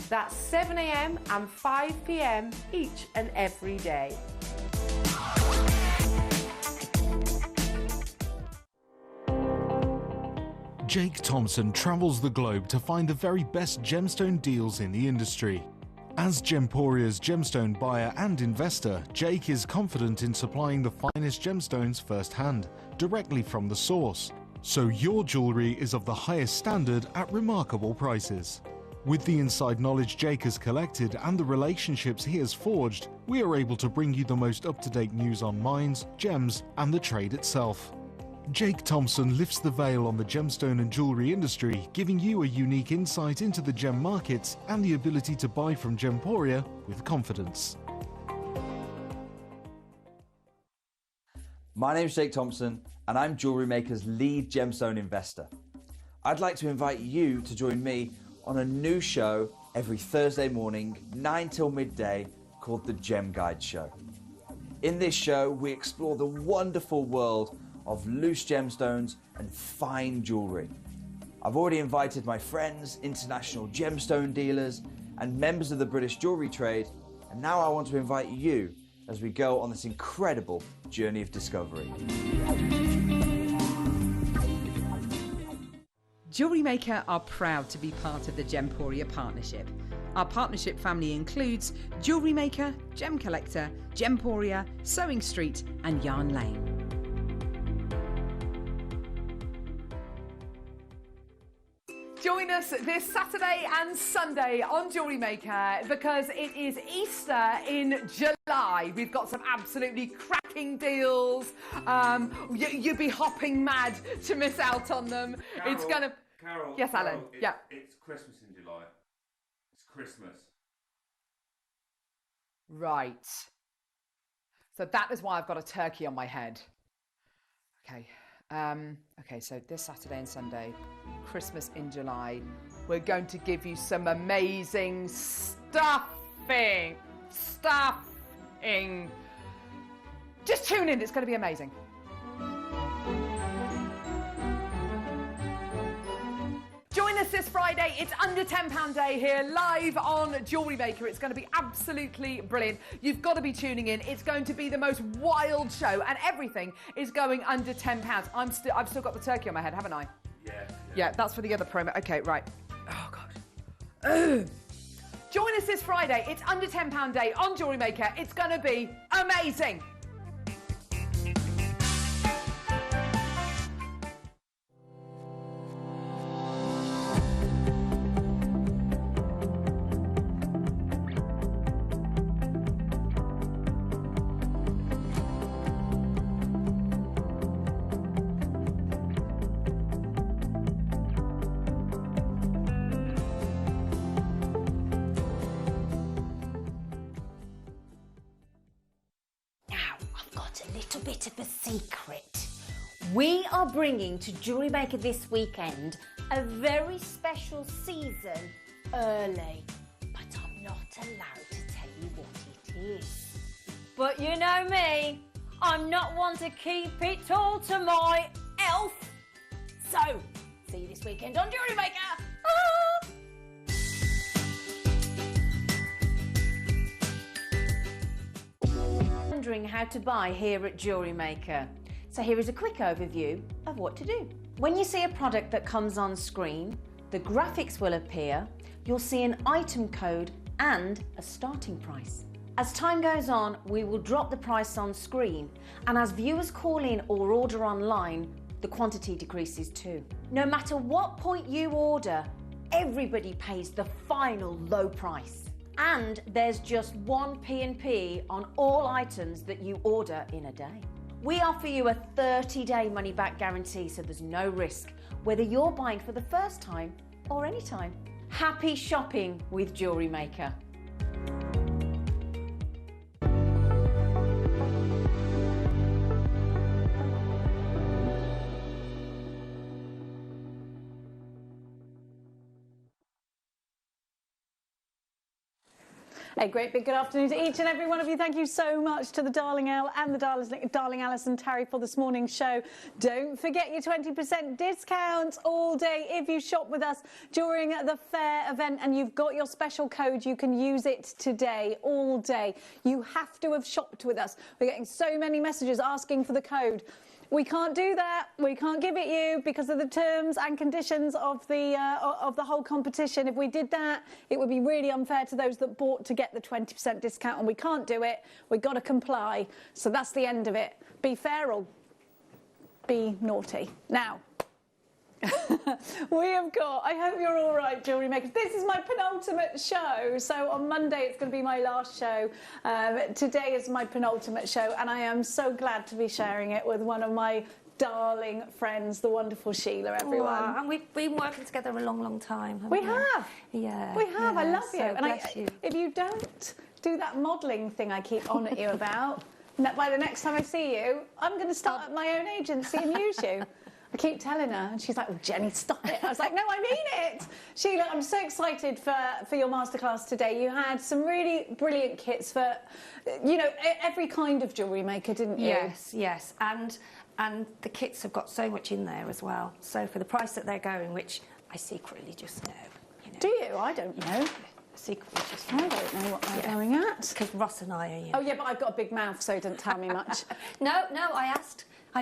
That's 7 a.m. and 5 p.m. each and every day. Jake Thompson travels the globe to find the very best gemstone deals in the industry. As Gemporia's gemstone buyer and investor, Jake is confident in supplying the finest gemstones firsthand, directly from the source. So your jewellery is of the highest standard at remarkable prices. With the inside knowledge Jake has collected and the relationships he has forged, we are able to bring you the most up-to-date news on mines, gems and the trade itself. Jake Thompson lifts the veil on the gemstone and jewellery industry, giving you a unique insight into the gem markets and the ability to buy from Gemporia with confidence. My name's Jake Thompson and I'm Jewellery Maker's lead gemstone investor. I'd like to invite you to join me on a new show every Thursday morning, 9 till midday, called the Gem Guide Show. In this show, we explore the wonderful world of loose gemstones and fine jewellery. I've already invited my friends, international gemstone dealers, and members of the British jewellery trade, and now I want to invite you as we go on this incredible journey of discovery. Jewellery Maker are proud to be part of the Gemporia partnership. Our partnership family includes Jewellery Maker, Gem Collector, Gemporia, Sewing Street and Yarn Lane. Join us this Saturday and Sunday on Jewellery Maker because it is Easter in July. We've got some absolutely cracking deals. You'd be hopping mad to miss out on them. Carol, It's gonna. Carol, Yes, Alan. Carol, Yeah. It's Christmas in July. It's Christmas. Right. So that is why I've got a turkey on my head. Okay. Okay, so this Saturday and Sunday, Christmas in July, we're going to give you some amazing stuffing. Just tune in, it's going to be amazing. Join us this Friday. It's under £10 day here, live on Jewellery Maker. It's going to be absolutely brilliant. You've got to be tuning in. It's going to be the most wild show, and everything is going under £10. I've still got the turkey on my head, haven't I? Yeah, that's for the other promo. Okay, right. Oh, God. Join us this Friday. It's under £10 day on Jewellery Maker. It's going to be amazing. Bit of a secret. We are bringing to Jewellery Maker this weekend a very special season early, but I'm not allowed to tell you what it is. But you know me, I'm not one to keep it all to myself. So, see you this weekend on Jewellery Maker. Ah! Wondering how to buy here at Jewellery Maker. So here is a quick overview of what to do. When you see a product that comes on screen, the graphics will appear, you'll see an item code and a starting price. As time goes on, we will drop the price on screen, and as viewers call in or order online, the quantity decreases too. No matter what point you order, everybody pays the final low price. And there's just one P&P on all items that you order in a day. We offer you a 30-day money-back guarantee, so there's no risk, whether you're buying for the first time or any time. Happy shopping with Jewellery Maker. A great big good afternoon to each and every one of you. Thank you so much to the Darling Elle and the Darling Alison Terry for this morning's show. Don't forget your 20% discounts all day if you shop with us during the fair event and you've got your special code. You can use it today, all day. You have to have shopped with us. We're getting so many messages asking for the code. We can't do that. We can't give it you because of the terms and conditions of the whole competition. If we did that, it would be really unfair to those that bought to get the 20% discount, and we can't do it. We've got to comply. So that's the end of it. Be fair or be naughty. Now, We have got, I hope you're all right, Jewellery Makers. This is my penultimate show. So on Monday, it's going to be my last show. Today is my penultimate show, and I am so glad to be sharing it with one of my darling friends, the wonderful Sheila, everyone. Wow, and we've been working together a long, long time. We have. Yeah. We have. I love you. So And you. if you don't do that modelling thing I keep on at you about, by the next time I see you, I'm going to start up my own agency and use you. I keep telling her, and she's like, "Oh, Jenny, stop it." I was like, "No, I mean it." Sheila, I'm so excited for your masterclass today. You had some really brilliant kits for, you know, every kind of jewellery maker, didn't you? Yes, yes. And the kits have got so much in there as well. So for the price that they're going, which I secretly just know. You know. Do you? I don't know. Secretly just know. I don't know what they're going at. Because Ross and I are, you know. Oh, yeah, but I've got a big mouth, so don't tell me much. No, I asked. Oh,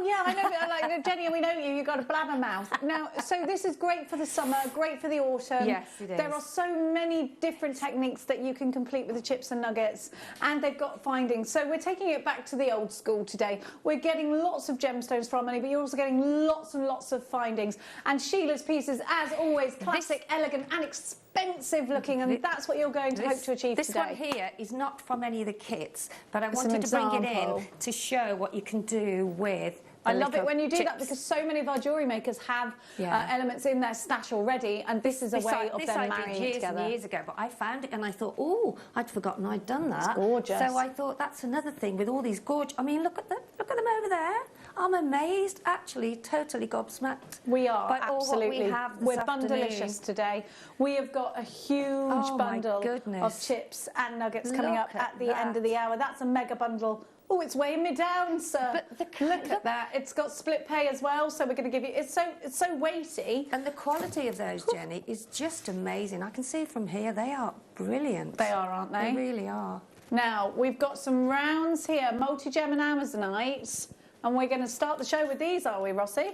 yeah, I know. Like, Jenny, we know you've got a blabber mouth. Now, so this is great for the summer, great for the autumn. Yes, it is. There are so many different techniques that you can complete with the chips and nuggets, and they've got findings. So we're taking it back to the old school today. We're getting lots of gemstones from money, but you're also getting lots and lots of findings. And Sheila's pieces, as always, classic, elegant, and expensive looking, and that's what you're going to hope to achieve today. This one here is not from any of the kits, but I wanted to bring it in to show what you can do with. I love it when you do that, because so many of our jewellery makers have elements in their stash already, and this is a way of them marrying it together. Years ago, but I found it and I thought, oh, I'd forgotten I'd done that. It's gorgeous. So I thought that's another thing with all these gorgeous. I mean, look at them over there. I'm amazed, actually, totally gobsmacked. We are, by all what absolutely. we have this We're afternoon. bundleicious today. We have got a huge bundle of chips and nuggets coming up at the end of the hour. That's a mega bundle. Oh, it's weighing me down, sir. But look at that. It's got split pay as well, so we're going to give you... It's so weighty. And the quality of those, Jenny, is just amazing. I can see from here, they are brilliant. They are, aren't they? They really are. Now, we've got some rounds here, multi-gem and Amazonites, and we're going to start the show with these, are we, Rossi?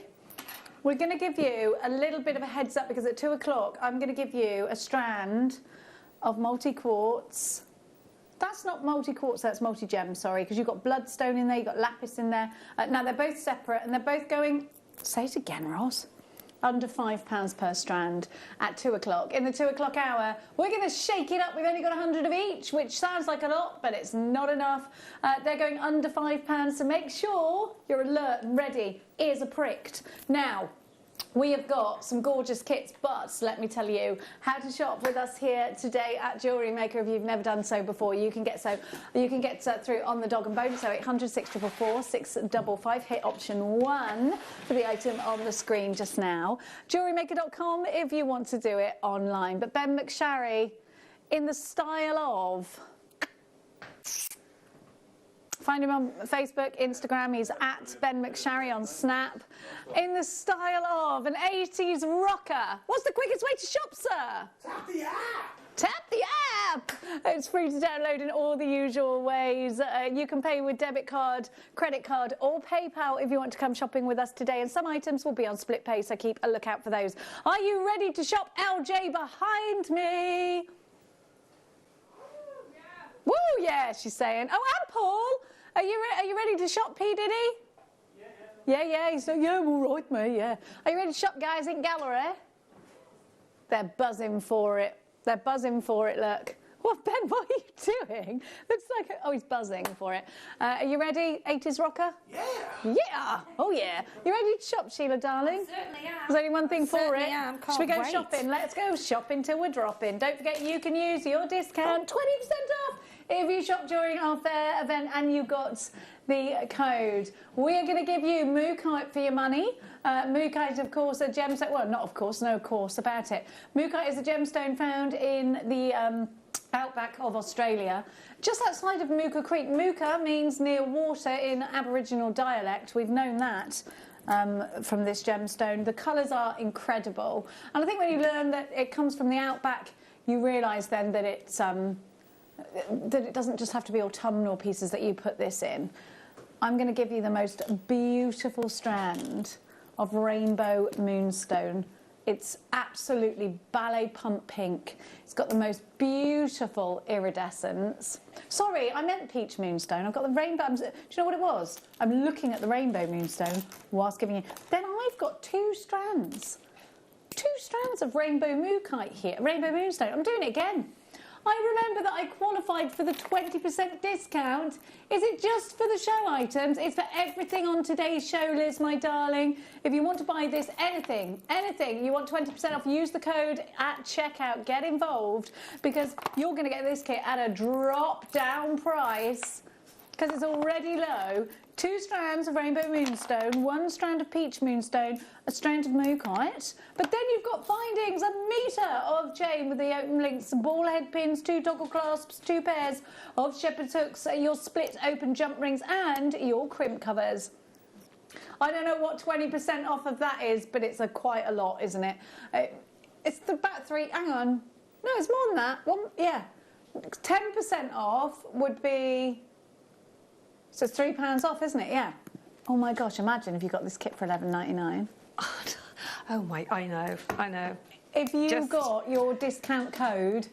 We're going to give you a little bit of a heads up, because at 2 o'clock, I'm going to give you a strand of multi-quartz. That's not multi-quartz, that's multi-gem, sorry, because you've got bloodstone in there, you've got lapis in there. Now, they're both separate, and they're both going, say it again, Ross, under £5 per strand at 2 o'clock. In the 2 o'clock hour, we're going to shake it up. We've only got 100 of each, which sounds like a lot, but it's not enough. They're going under £5, so make sure you're alert and ready. Ears are pricked. Now, we have got some gorgeous kits, but let me tell you how to shop with us here today at Jewellery Maker. If you've never done so before, you can get through on the dog and bone. So 800 644 655. Hit option 1 for the item on the screen just now. JewelleryMaker.com if you want to do it online. But Ben McSharry, in the style of... Find him on Facebook, Instagram. He's at Ben McSharry on Snap. In the style of an 80s rocker. What's the quickest way to shop, sir? Tap the app! Tap the app! It's free to download in all the usual ways. You can pay with debit card, credit card, or PayPal if you want to come shopping with us today. And some items will be on split pay, so keep a lookout for those. Are you ready to shop? LJ behind me. Woo, yeah, she's saying. Oh, and Paul, are you ready to shop, P. Diddy? Yeah. He's like, yeah, I'm all right, mate, yeah. Are you ready to shop, guys, in gallery? They're buzzing for it. They're buzzing for it, look. What, Ben, what are you doing? Looks like, oh, he's buzzing for it. Are you ready, 80s rocker? Yeah. Oh, yeah. You ready to shop, Sheila, darling? I certainly am. There's only one thing for it. Am. Should we go wait. shopping? Let's go shopping till we're dropping. Don't forget you can use your discount, 20% off, if you shop during our fair event and you got the code. We're going to give you mookaite for your money. Mookaite, of course, a gemstone. Well, not of course, no course about it. Mookaite is a gemstone found in the outback of Australia, just outside of Mooka Creek. Mooka means near water in Aboriginal dialect. We've known that from this gemstone. The colours are incredible. And I think when you learn that it comes from the outback, you realise then that it's that it doesn't just have to be autumnal pieces that you put this in. I'm going to give you the most beautiful strand of rainbow moonstone It's absolutely ballet pump pink. It's got the most beautiful iridescence. Sorry, I meant peach moonstone. I've got the rainbow. Do you know what it was? I'm looking at the rainbow moonstone whilst giving you. Then I've got two strands of rainbow moonstone here. Rainbow moonstone. I'm doing it again. I remember that I qualified for the 20% discount. Is it just for the show items? It's for everything on today's show, Liz, my darling. If you want to buy this, anything, you want 20% off, use the code at checkout, get involved, because you're going to get this kit at a drop-down price, because it's already low. 2 strands of rainbow moonstone, 1 strand of peach moonstone, a strand of mookaite. But then you've got findings, a metre of chain with the open links, ball head pins, 2 toggle clasps, 2 pairs of shepherd's hooks, your split open jump rings and your crimp covers. I don't know what 20% off of that is, but it's quite a lot, isn't it? It's about 3, hang on. No, it's more than that. 10% off would be... So it's £3 off, isn't it? Yeah. Oh my gosh, imagine if you got this kit for $11.99. Oh my, I know. If you've got your discount code,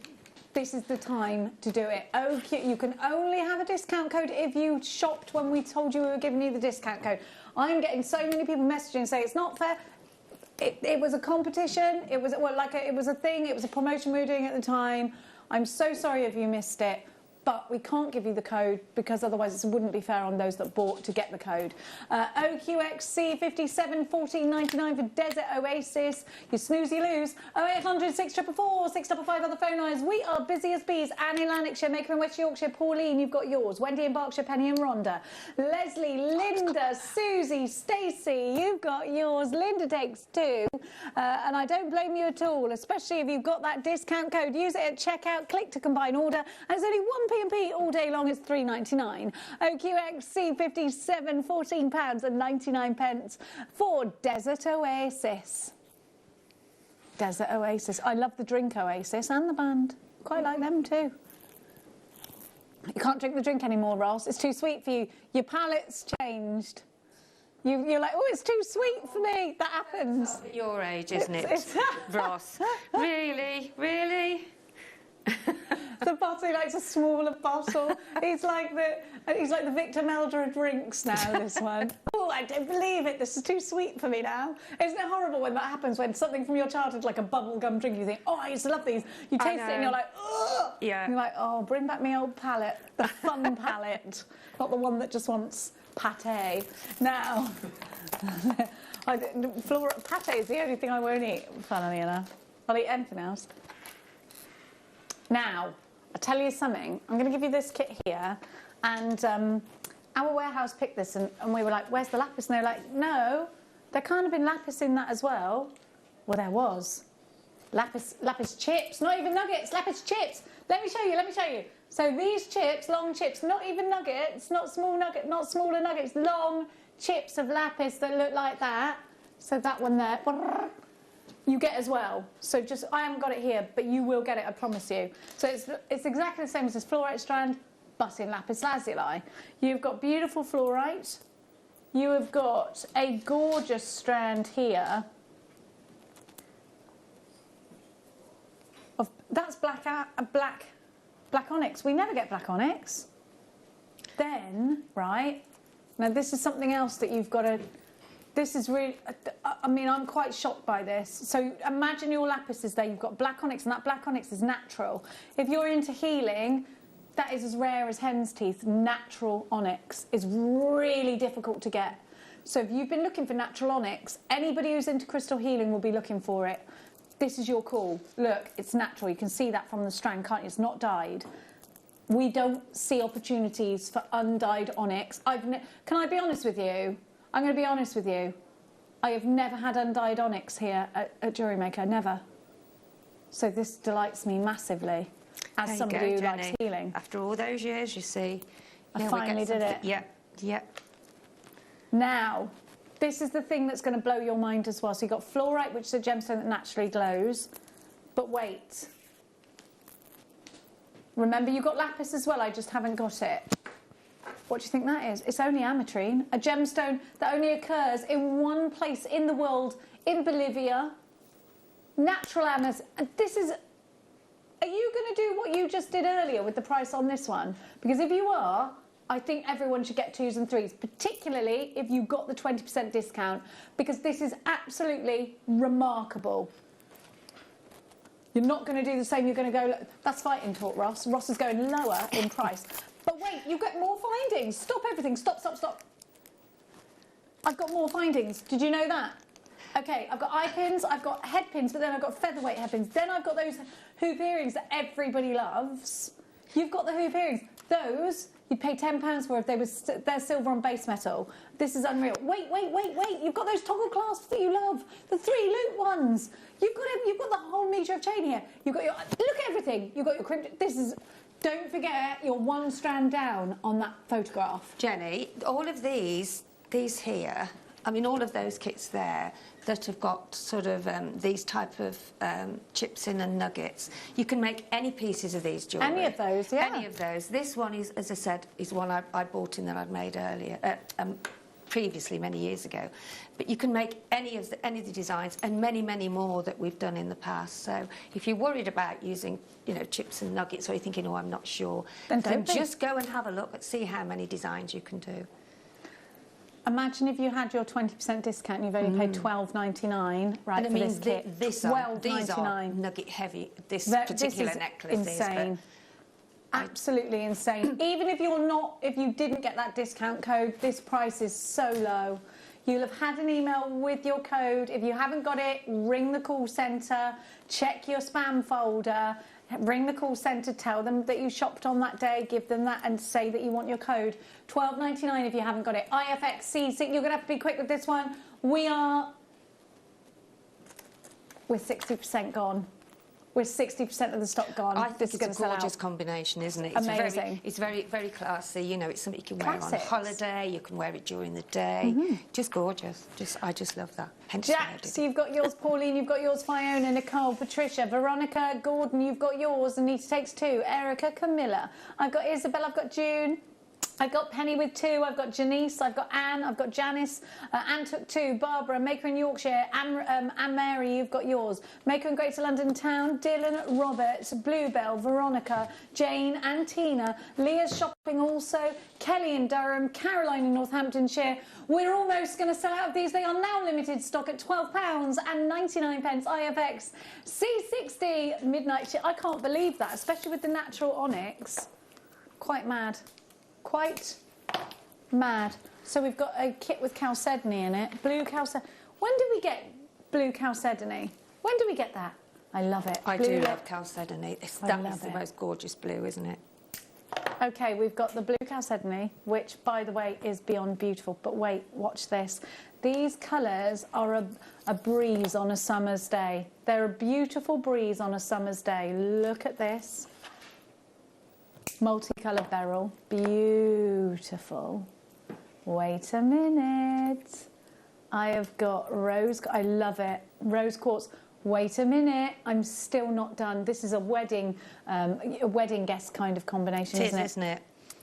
this is the time to do it. Okay, you can only have a discount code if you shopped when we told you we were giving you the discount code. I'm getting so many people messaging saying it's not fair. It was a competition. It was a thing. It was a promotion we were doing at the time. I'm so sorry if you missed it. But we can't give you the code because otherwise it wouldn't be fair on those that bought to get the code. OQXC57 14.99 for Desert Oasis. You snooze, you lose. 0800 644 655 on the phone lines. We are busy as bees. Anne in Lanarkshire, Maker in West Yorkshire. Pauline, you've got yours. Wendy in Berkshire, Penny and Rhonda. Leslie, Linda, Susie, Stacey, you've got yours. Linda takes 2. And I don't blame you at all, especially if you've got that discount code. Use it at checkout. Click to combine order. And it's only £1p all day long. It's £3.99. OQXC57 £14.99 for Desert Oasis. Desert Oasis. I love the drink Oasis and the band. Quite like them too. You can't drink the drink anymore, Ross. It's too sweet for you. Your palate's changed. You're like, oh, it's too sweet for me. That happens. At your age, isn't it, Ross? Really? The bottle, he likes a smaller bottle. He's like the Victor Meldrew drinks now, this one. Oh, I don't believe it. This is too sweet for me now. Isn't it horrible when that happens, when something from your childhood, like a bubblegum drink, you think, oh, I used to love these. You taste it and you're like, ugh. Yeah. And you're like, oh, bring back my old palate, the fun palate, not the one that just wants pate. Now, pate is the only thing I won't eat, funnily enough. I'll eat anything else. Now, I'll tell you something. I'm going to give you this kit here, and our warehouse picked this, and we were like, where's the lapis? And they're like, no, there can't have been lapis in that as well. Well, there was. Lapis chips, not even nuggets, lapis chips. Let me show you. So these chips, long chips, not even nuggets, not smaller nuggets, long chips of lapis that look like that. So that one there, you get as well. So just, I haven't got it here, but you will get it, I promise you. So it's exactly the same as this fluorite strand, but in lapis lazuli. You've got beautiful fluorite. You have got a gorgeous strand here. That's black onyx. We never get black onyx. Then, right, now this is something else that you've got to... This is really, I mean, I'm quite shocked by this. So imagine your lapis is there, you've got black onyx, and that black onyx is natural. If you're into healing, that is as rare as hen's teeth. Natural onyx is really difficult to get. So if you've been looking for natural onyx, anybody who's into crystal healing will be looking for it. This is your call. Look, it's natural. You can see that from the strand, can't you? It's not dyed. We don't see opportunities for undyed onyx. Can I be honest with you? I'm going to be honest with you. I have never had undyed onyx here at Jewellery Maker, never. So this delights me massively as somebody who likes healing. After all those years, you see. I finally did it. Yep. Now, this is the thing that's going to blow your mind as well. So you've got fluorite, which is a gemstone that naturally glows. But wait. Remember, you've got lapis as well. I just haven't got it. What do you think that is? It's only ametrine, a gemstone that only occurs in one place in the world, in Bolivia. natural amethyst. And this is... Are you going to do what you just did earlier with the price on this one? Because if you are, I think everyone should get 2s and 3s, particularly if you got the 20% discount, because this is absolutely remarkable. You're not going to do the same. You're going to go... That's fighting talk, Ross. Ross is going lower in price. But wait, you get more findings. Stop everything. Stop, stop, stop. I've got more findings. Did you know that? Okay, I've got eye pins, I've got head pins, but then I've got featherweight head pins. Then I've got those hoop earrings that everybody loves. You've got the hoop earrings. Those, you'd pay £10 for if they're silver on base metal. This is unreal. Wait, wait, wait, wait. You've got those toggle clasps that you love. The 3 loop ones. You've got the whole metre of chain here. You've got your... Look at everything. You've got your crimp... This is... Don't forget your 1 strand down on that photograph. Jenny, all of these here, I mean, all of those kits there that have got sort of these type of chips in and nuggets, you can make any pieces of these jewellery. Any of those, yeah. Any of those. This one is, as I said, is one I bought in that I'd made earlier, previously many years ago. But you can make any of the designs and many, many more that we've done in the past. So if you're worried about using, you know, chips and nuggets, or you're thinking, oh, I'm not sure, then just go and have a look and see how many designs you can do. Imagine if you had your 20% discount and you've only paid $12.99 right, for this kit. These are nugget heavy, this particular necklace. Insane. Absolutely insane. Even if you didn't get that discount code, this price is so low. You'll have had an email with your code. If you haven't got it, ring the call centre, check your spam folder, ring the call centre, tell them that you shopped on that day, give them that and say that you want your code. $12.99 if you haven't got it. IFXC, you're going to have to be quick with this one. We're 60% gone. We're 60% of the stock gone. I think it's a gorgeous combination, isn't it? It's amazing. It's very, very classy. You know, it's something you can wear on holiday. You can wear it during the day. Just gorgeous. I just love that. Hence Jax, you've got yours. Pauline, you've got yours. Fiona, Nicole, Patricia, Veronica, Gordon, you've got yours. Anita takes 2. Erica, Camilla. I've got Isabel. I've got June. I've got Penny with 2, I've got Janice, I've got Anne, I've got Janice, Anne took 2, Barbara, Maker in Yorkshire, Anne Mary, you've got yours, Maker in Greater London Town, Dylan, Robert, Bluebell, Veronica, Jane and Tina, Leah's shopping also, Kelly in Durham, Caroline in Northamptonshire. We're almost going to sell out of these. They are now limited stock at £12.99 IFX, C60 midnight. I can't believe that, especially with the natural onyx. Quite mad. Quite mad. So we've got a kit with chalcedony in it. Blue chalcedony. When did we get blue chalcedony? When do we get that? I love it. I do love chalcedony. That is the most gorgeous blue, isn't it? Okay, we've got the blue chalcedony, which, by the way, is beyond beautiful. But wait, watch this. These colours are a breeze on a summer's day. They're a beautiful breeze on a summer's day. Look at this. Multicoloured beryl, beautiful. Wait a minute. I have got rose, I love it. Rose quartz. Wait a minute, I'm still not done. This is a wedding guest kind of combination, isn't it?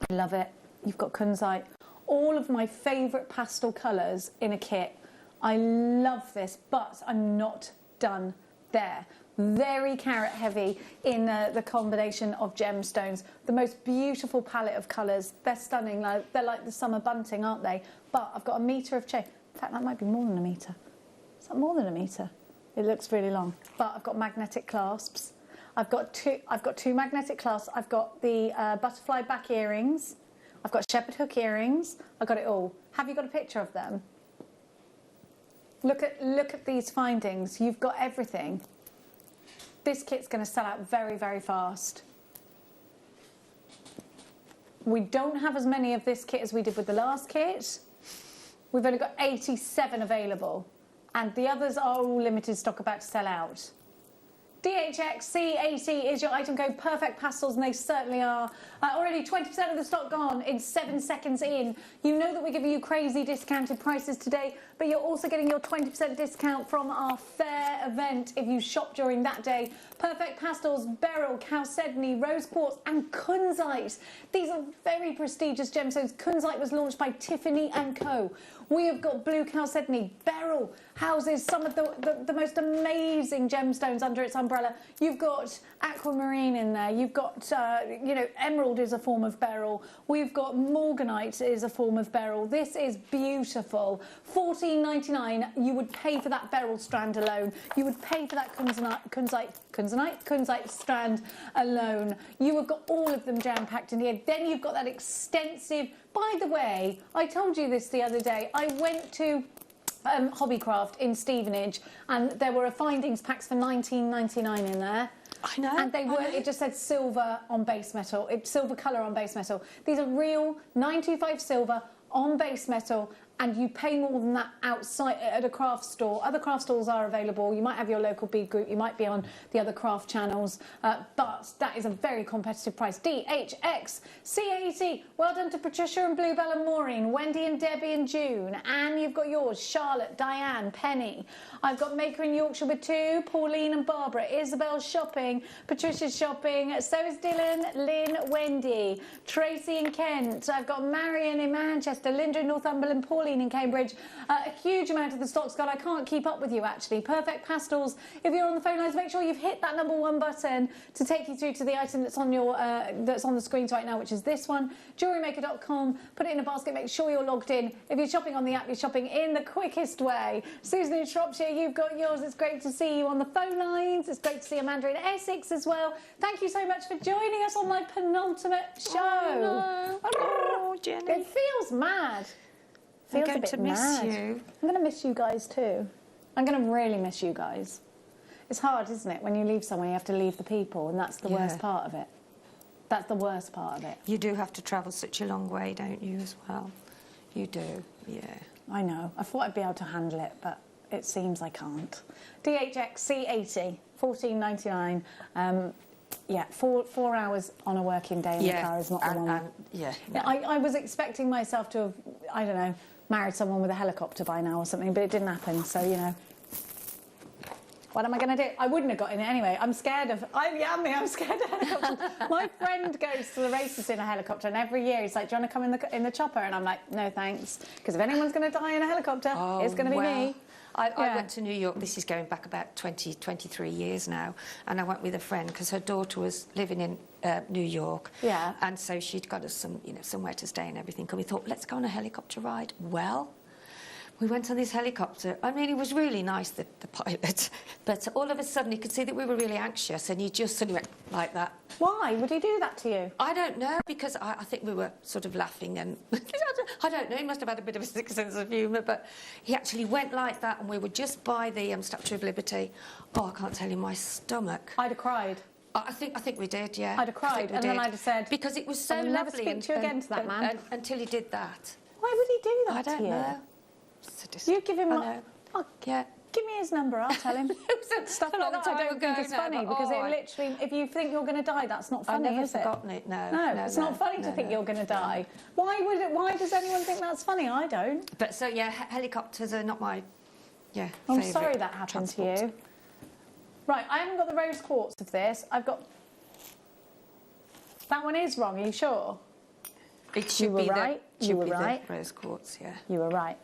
I love it. You've got kunzite. All of my favourite pastel colours in a kit. I love this, but I'm not done there. Very carat heavy in the combination of gemstones. The most beautiful palette of colours. They're stunning. They're like the summer bunting, aren't they? But I've got a metre of chain. In fact, that might be more than a metre. Is that more than a metre? It looks really long. But I've got magnetic clasps. I've got two magnetic clasps. I've got the butterfly back earrings. I've got shepherd hook earrings. I've got it all. Have you got a picture of them? Look at these findings. You've got everything. This kit's going to sell out very, very fast. We don't have as many of this kit as we did with the last kit. We've only got 87 available. And the others are all limited stock, about to sell out. DHX C80 is your item code. Perfect pastels, and they certainly are. Already 20% of the stock gone in 7 seconds in. You know that we're giving you crazy discounted prices today, but you're also getting your 20% discount from our fair event if you shop during that day. Perfect pastels, beryl, chalcedony, rose quartz, and kunzite. These are very prestigious gemstones. Kunzite was launched by Tiffany & Co. We have got blue chalcedony. Beryl houses some of the most amazing gemstones under its umbrella. You've got aquamarine in there. You've got, you know, emerald is a form of beryl. We've got morganite is a form of beryl. This is beautiful. $14.99. You would pay for that beryl strand alone. You would pay for that kunzite strand alone. You have got all of them jam-packed in here. Then you've got that extensive... By the way, I told you this the other day. I went to Hobbycraft in Stevenage, and there were findings packs for $19.99 in there. I know. And they were, it just said silver on base metal, silver colour on base metal. These are real 925 silver on base metal, and you pay more than that outside at a craft store. Other craft stores are available. You might have your local bead group. You might be on the other craft channels. But that is a very competitive price. DHX C80. Well done to Patricia and Bluebell and Maureen, Wendy and Debbie and June. Anne, you've got yours. Charlotte, Diane, Penny. I've got Maker in Yorkshire with 2. Pauline and Barbara. Isabel's shopping. Patricia's shopping. So is Dylan, Lynn, Wendy. Tracy in Kent. I've got Marion in Manchester. Linda in Northumberland. Pauline in Cambridge. A huge amount of the stock's gone. I can't keep up with you, actually. Perfect pastels. If you're on the phone lines, make sure you've hit that number 1 button to take you through to the item that's on your that's on the screens right now, which is this one. JewelleryMaker.com. Put it in a basket. Make sure you're logged in. If you're shopping on the app, you're shopping in the quickest way. Susan in Shropshire, you've got yours. It's great to see you on the phone lines. It's great to see Amanda in Essex as well. Thank you so much for joining us on my penultimate show. Oh, no. Oh, Jenny. It feels mad. I'm going to miss you. I'm going to miss you guys too. I'm going to really miss you guys. It's hard, isn't it? When you leave someone, you have to leave the people, and that's the worst part of it. That's the worst part of it. You do have to travel such a long way, don't you, as well? You do, yeah. I know. I thought I'd be able to handle it, but it seems I can't. DHX C80, $14.99. Yeah, 4 hours on a working day in the car is not the one. I was expecting myself to have, I don't know, married someone with a helicopter by now or something, but it didn't happen, so, you know. What am I going to do? I wouldn't have got in it anyway. I'm scared of... I'm scared of helicopters. My friend goes to the races in a helicopter, and every year he's like, do you want to come in the chopper? And I'm like, no, thanks. Because if anyone's going to die in a helicopter, it's going to be me. I went to New York, this is going back about 23 years now, and I went with a friend because her daughter was living in New York. Yeah. And so she'd got us somewhere to stay and everything, and we thought, let's go on a helicopter ride. Well, we went on this helicopter. I mean, it was really nice, the pilot, but all of a sudden you could see that we were really anxious, and he just suddenly went like that. Why would he do that to you? I don't know, because I think we were sort of laughing, and I don't know, he must have had a bit of a sick sense of humour, but he actually went like that, and we were just by the Statue of Liberty. Oh, I can't tell you, my stomach. I'd have cried. I think we did, yeah. I'd have cried, and then I'd have said... Because it was so I'll lovely. never speak to you again to that man. Until he did that. Why would he do that to you? I don't know. You give him... Yeah. Give me his number, I'll tell him. Stuff like that I don't think is funny, because it literally, if you think you're going to die, that's not funny, is it? I've never forgotten it, no. No, it's not funny to think you're going to die. Why does anyone think that's funny? I don't. But so, yeah, helicopters are not my, I'm sorry that happened to you. Right, I haven't got the rose quartz of this. I've got... That one is wrong, are you sure? It should be right. You were right. The rose quartz, yeah. You were right.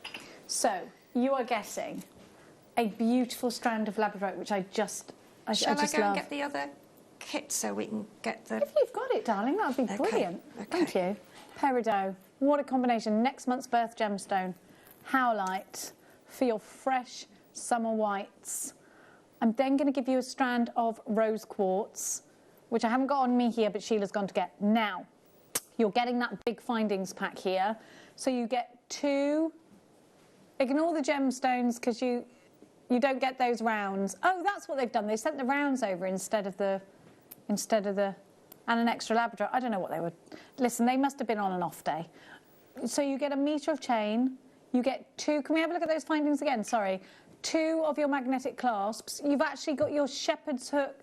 So, you are getting a beautiful strand of labradorite, which I just love. Shall I go and get the other kit so we can get the... If you've got it, darling, that would be brilliant. Thank you. Peridot. What a combination. Next month's birth gemstone. Howlite for your fresh summer whites. I'm then going to give you a strand of rose quartz, which I haven't got on me here, but Sheila's gone to get. Now, you're getting that big findings pack here. So you get 2... Ignore the gemstones, because you don't get those rounds. Oh, that's what they've done. They sent the rounds over instead of the, and an extra labradorite. I don't know what they would. Listen, they must have been on an off day. So you get 1 metre of chain. You get 2. Can we have a look at those findings again? Sorry. 2 of your magnetic clasps. You've actually got your shepherd's hook,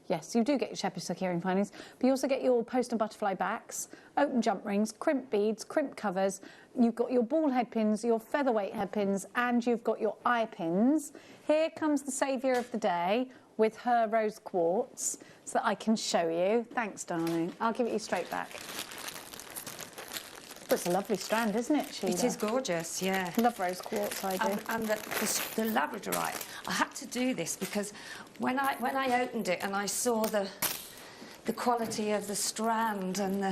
yes, you do get your shepherd's hook earring findings, but you also get your post and butterfly backs, open jump rings, crimp beads, crimp covers. You've got your ball head pins, your featherweight head pins, and you've got your eye pins. Here comes the saviour of the day with her rose quartz so that I can show you. Thanks, darling. I'll give it you straight back. But it's a lovely strand, isn't it, Sheila? It is gorgeous, yeah. I love rose quartz, I do. And the labradorite. I had to do this because when I opened it and I saw the quality of the strand and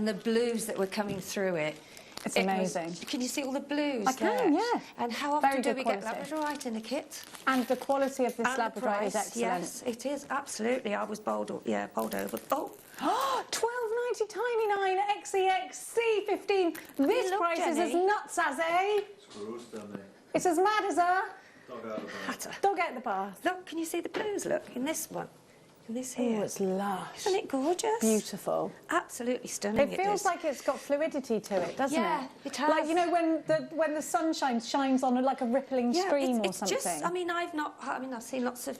the blues that were coming through it. It's amazing. Can you see all the blues? I can, there? yeah. And how often do we get labradorite in a kit? And the quality of this and labradorite is excellent. Yes, it is, absolutely. I was bowled over. Oh! $12.99 XEXC15. This look, price is Jenny. as nuts as It's as mad as a dog out the bath. Look, can you see the blues? Look, in this one. In this here. Oh, it's lush. Isn't it gorgeous? Beautiful. Absolutely stunning. It feels like it's got fluidity to it, doesn't it? Yeah, it has. Like, you know, when the sun shines on like a rippling stream or something. Just, I've seen lots of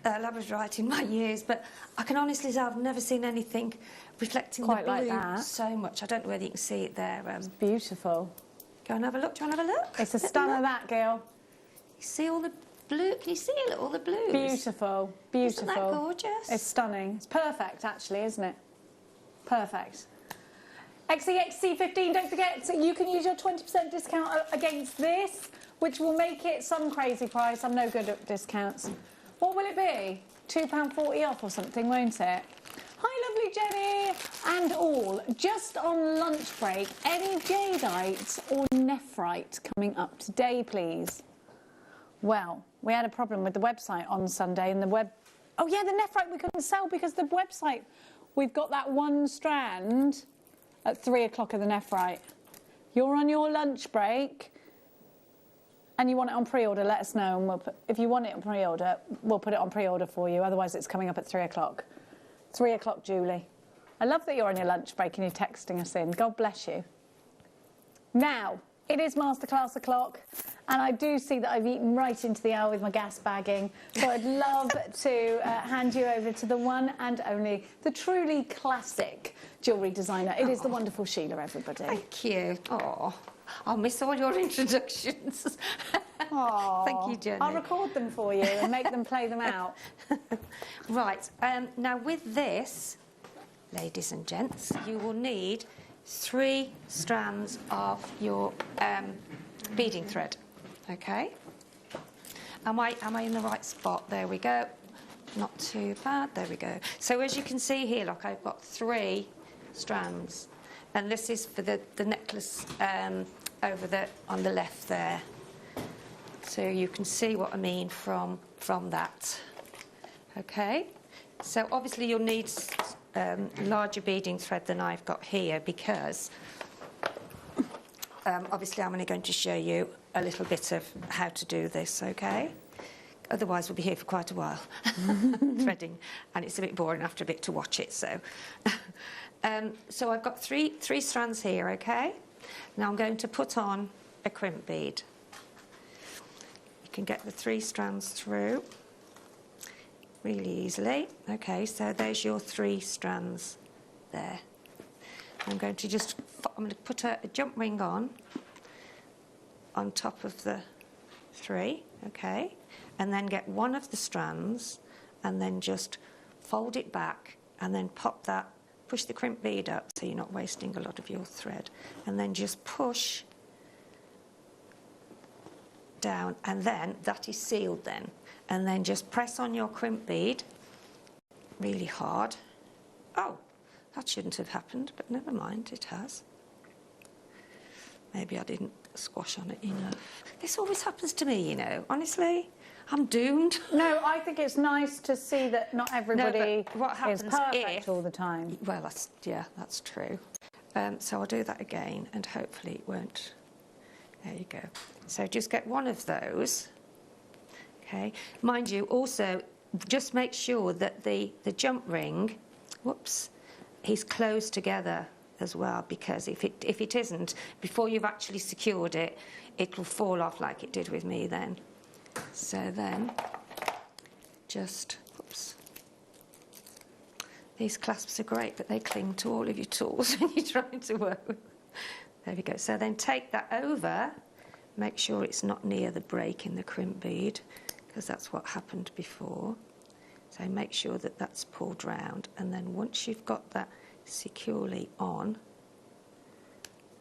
labradorite in my years, but I can honestly say I've never seen anything reflecting Quite the blue like that. so much. I don't know whether you can see it there. It's beautiful. Go and have a look. Do you want to have a look? It's a stunner, that girl. You see all the blue? Can you see all the blues? Beautiful, beautiful. Isn't that gorgeous? It's stunning. It's perfect, actually, isn't it? Perfect. XEXC15, don't forget, you can use your 20% discount against this, which will make it some crazy price. I'm no good at discounts. What will it be? £2.40 off or something, won't it? Hi, lovely Jenny. And all, just on lunch break, any jadeite or nephrite coming up today, please? Well, we had a problem with the website on Sunday and oh yeah, the nephrite we couldn't sell because the website, we've got that one strand at 3 o'clock of the nephrite. You're on your lunch break and you want it on pre-order, let us know, and if you want it on pre-order, we'll put it on pre-order for you. Otherwise, it's coming up at 3 o'clock. 3 o'clock, Julie. I love that you're on your lunch break and you're texting us in. God bless you. Now, it is masterclass o'clock, and I do see that I've eaten right into the hour with my gas bagging. So I'd love to hand you over to the one and only, the truly classic jewellery designer. It is the wonderful Sheila, everybody. Thank you. Oh, I'll miss all your introductions. Thank you, Jenny. I'll record them for you and make them play them out. Right, now with this, ladies and gents, you will need 3 strands of your beading thread. Okay? Am I in the right spot? There we go. Not too bad. There we go. So as you can see here, look, I've got 3 strands, and this is for the necklace on the left there. So you can see what I mean from that. Okay? So obviously you'll need larger beading thread than I've got here because obviously I'm only going to show you a little bit of how to do this, okay? Otherwise we'll be here for quite a while threading, and it's a bit boring after a bit to watch it. So so I've got three strands here, okay? Now I'm going to put on a crimp bead. You can get the 3 strands through really easily. Okay, so there's your 3 strands there. I'm going to put a jump ring on top of the 3, okay, and then get one of the strands and then just fold it back and then push the crimp bead up so you're not wasting a lot of your thread, and then just push down, and then that is sealed then. And then just press on your crimp bead really hard. Oh, that shouldn't have happened, but never mind, it has. Maybe I didn't squash on it enough. This always happens to me, you know, honestly. I'm doomed. No, I think it's nice to see that not everybody what happens is perfect all the time. Well, that's true. So I'll do that again, and hopefully it won't. There you go. So just get one of those. Okay. Mind you, also, just make sure that the jump ring, is closed together as well, because if it isn't, before you've actually secured it, it will fall off like it did with me then. So then, just, oops. These clasps are great, but they cling to all of your tools when you're trying to work with them. There we go. So then take that over, make sure it's not near the break in the crimp bead, because that's what happened before. So make sure that that's pulled round, and then once you've got that securely on,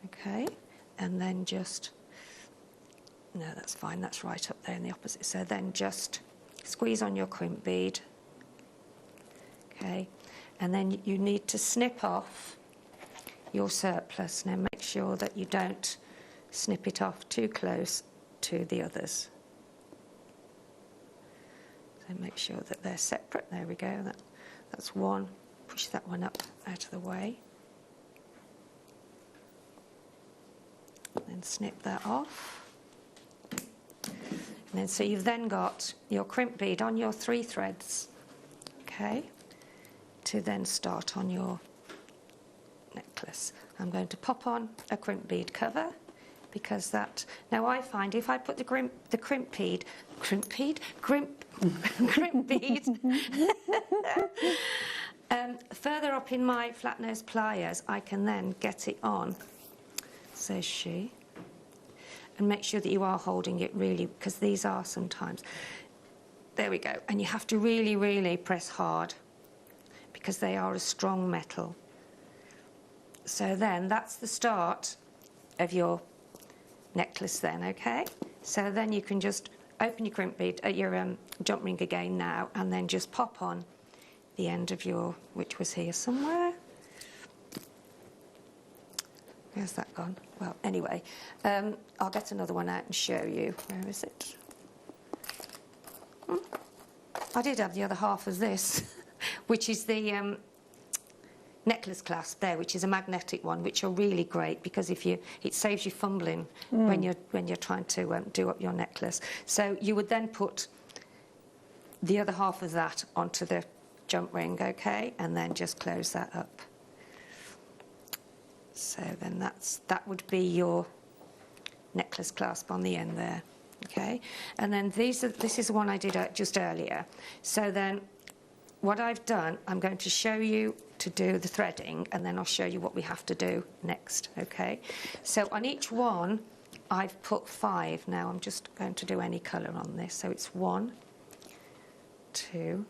okay, and then just, no, that's fine, that's right up there in the opposite. So then just squeeze on your crimp bead, okay, and then you need to snip off your surplus. Now make sure that you don't snip it off too close to the others. So make sure that they're separate. There we go. That's one. Push that one up out of the way. And then snip that off. And then so you've then got your crimp bead on your 3 threads, okay, to then start on your necklace. I'm going to pop on a crimp bead cover, because that, now I find if I put the crimp bead further up in my flat nose pliers, I can then get it on, says she, and make sure that you are holding it really, because these are sometimes, there we go, and you have to really, really press hard, because they are a strong metal. So then that's the start of your necklace then, okay? So then you can just open your crimp bead, your jump ring again now, and then just pop on the end of your, which was here somewhere. Where's that gone? Well, anyway, I'll get another one out and show you. Where is it? I did have the other half of this, which is the necklace clasp there, which is a magnetic one, which are really great because it saves you fumbling when you're trying to do up your necklace. So you would then put the other half of that onto the jump ring, okay, and then just close that up. So then that would be your necklace clasp on the end there, okay. And then this is the one I did just earlier. So then what I've done, I'm going to show you to do the threading, and then I'll show you what we have to do next, okay? So on each one, I've put 5. Now I'm just going to do any colour on this. So it's 1, 2,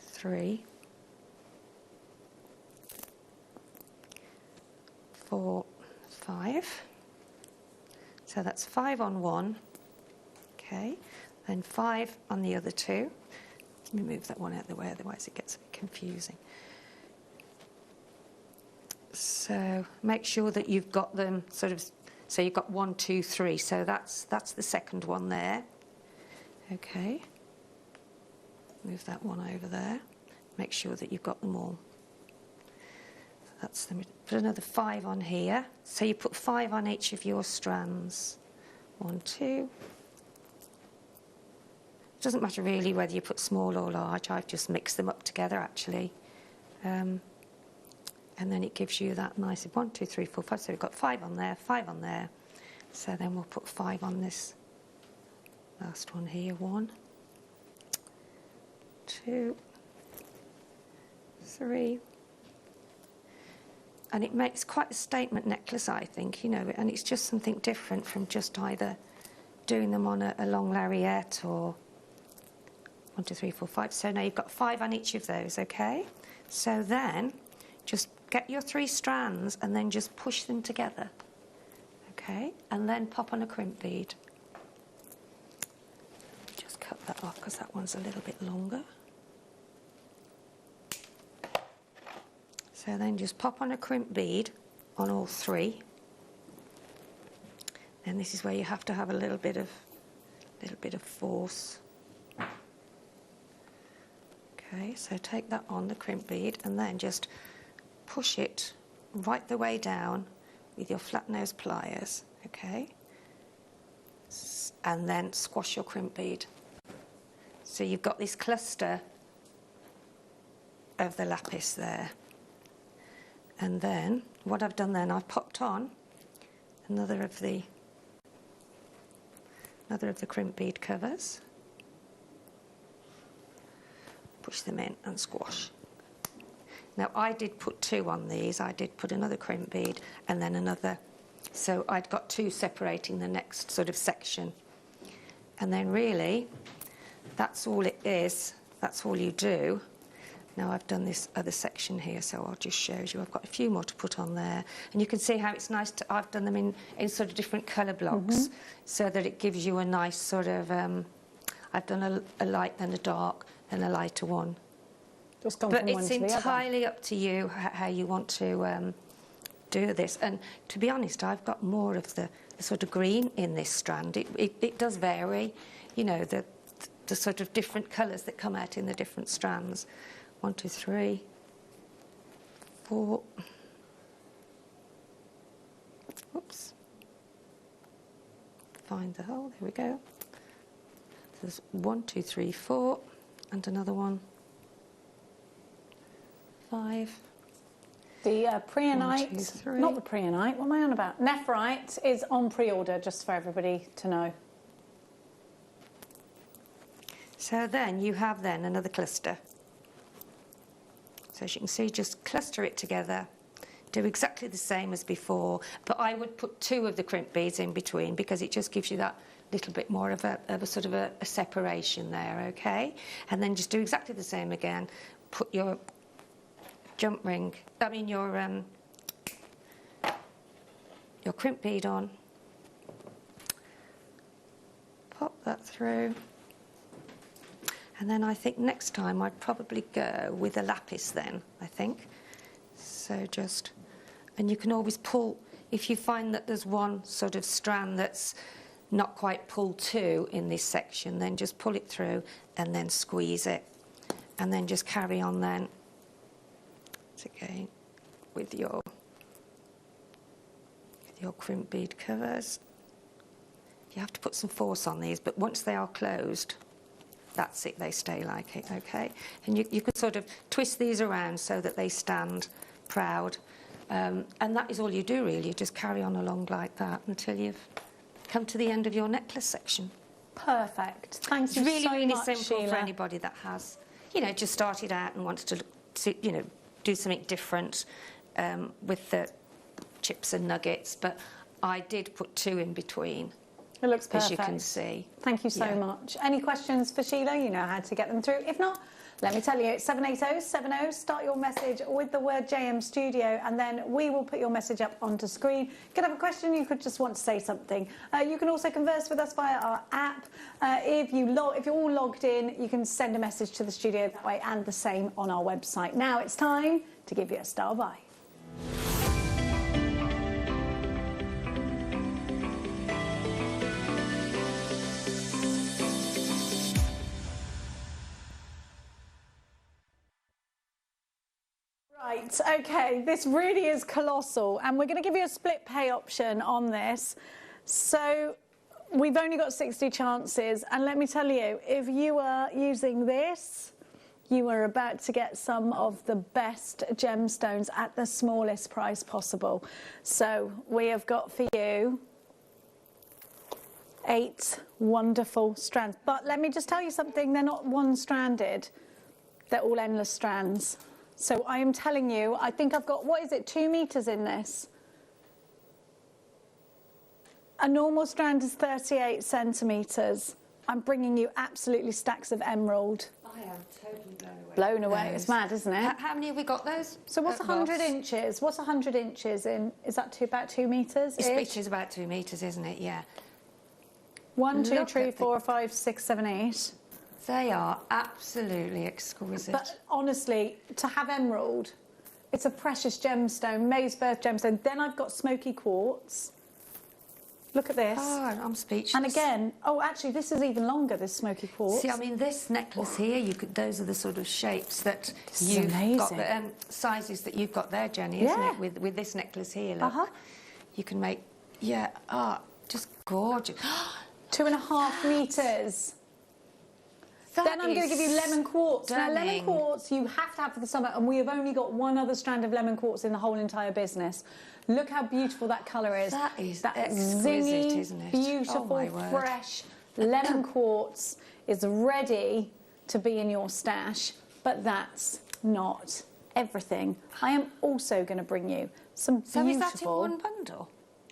3, 4, 5. So that's 5 on one, okay? Then 5 on the other 2. Let me move that one out of the way, otherwise it gets a bit confusing. So make sure that you've got them sort of, so you've got 1, 2, 3. So that's the second one there. Okay. Move that one over there. Make sure that you've got them all. That's put another 5 on here. So you put 5 on each of your strands. 1, 2. It doesn't matter really whether you put small or large. I've just mixed them up together actually. And then it gives you that nice 1, 2, 3, 4, 5. So we've got 5 on there, 5 on there. So then we'll put 5 on this last one here. 1, 2, 3. And it makes quite a statement necklace, I think, you know, and it's just something different from just either doing them on a long lariat or 1, 2, 3, 4, 5. So now you've got 5 on each of those, okay? So then just get your 3 strands and then just push them together, okay? And then pop on a crimp bead. Just cut that off because that one's a little bit longer. So then just pop on a crimp bead on all 3. And this is where you have to have a little bit of force. Okay, so take that on the crimp bead and then just push it right the way down with your flat nose pliers, okay? And then squash your crimp bead. So you've got this cluster of the lapis there, And then what I've done then, I've popped on another of the crimp bead covers. Push them in and squash. Now I did put 2 on these. I did put another crimp bead and then another. So I'd got 2 separating the next sort of section. And then really, that's all it is. That's all you do. Now I've done this other section here, so I'll just show you. I've got a few more to put on there. And you can see how it's nice to, I've done them in sort of different colour blocks, so that it gives you a nice sort of, I've done a light, then a dark, then a lighter one. Just gone but from one it's to the other. entirely up to you how you want to do this. And to be honest, I've got more of the sort of green in this strand. It does vary, you know, the sort of different colours that come out in the different strands. 1, 2, 3, 4. Oops. Find the hole. There we go. There's 1, 2, 3, 4, and another one. 5. The preonite, 1, 2, 3. not the preonite, what am I on about? Nephrite is on pre-order, just for everybody to know. So then you have then another cluster. So as you can see, just cluster it together. Do exactly the same as before, but I would put 2 of the crimp beads in between because it just gives you that little bit more of a sort of a separation there, okay? And then just do exactly the same again. Put your jump ring, your crimp bead on. Pop that through. And then I think next time I'd probably go with a lapis then, I think. So just, and you can always pull, if you find that there's one sort of strand that's not quite pulled to in this section, then just pull it through and then squeeze it. And then just carry on then, again, with your crimp bead covers. You have to put some force on these, but once they are closed, that's it, they stay like it, okay? And you can sort of twist these around so that they stand proud. And that is all you do, really. You just carry on along like that until you've come to the end of your necklace section. Perfect. Thank you It's really much, simple Sheila. for anybody that has, you know, just started out and wants to you know, do something different with the chips and nuggets. But I did put 2 in between. It looks perfect. As you can see. Thank you so much. Any questions for Sheila? You know how to get them through. If not, let me tell you, it's 78070. Start your message with the word JM Studio, and then we will put your message up onto screen. You could have a question, you could just want to say something. You can also converse with us via our app. If you're all logged in, you can send a message to the studio that way, and the same on our website. Now it's time to give you a style buy. Right, okay, this really is colossal, and we're going to give you a split pay option on this. So we've only got 60 chances, and let me tell you, if you are using this, you are about to get some of the best gemstones at the smallest price possible. So we have got for you 8 wonderful strands. But let me just tell you something, they're not one-stranded, they're all endless strands. So I am telling you, I think I've got, what is it, 2 meters in this? A normal strand is 38 centimeters. I'm bringing you absolutely stacks of emerald. I am totally blown away. Blown away, it's mad, isn't it? How many have we got those? So what's 100 inches? What's 100 inches in? Is that about 2 meters? It is about 2 meters, isn't it? Yeah. 1, 2, Look 3, at 4, 5, 6, 7, 8. They are absolutely exquisite. But honestly, to have emerald, it's a precious gemstone, May's birth gemstone. Then I've got smoky quartz. Look at this. Oh, I'm speechless. And again, oh, actually, this is even longer, this smoky quartz. See, I mean, this necklace here, those are the sort of shapes that This is you've got, amazing. sizes that you've got there, Jenny, isn't Yeah. it? With this necklace here, look. You can make, just gorgeous. 2.5 meters. Then I'm going to give you lemon quartz. Now, lemon stunning. quartz you have to have for the summer, and we have only got one other strand of lemon quartz in the whole entire business. Look how beautiful that colour is. That is exquisite, zingy, isn't it? beautiful, Oh, my word. fresh lemon quartz is ready to be in your stash, but that's not everything. I am also going to bring you some beautiful... So is that in one bundle?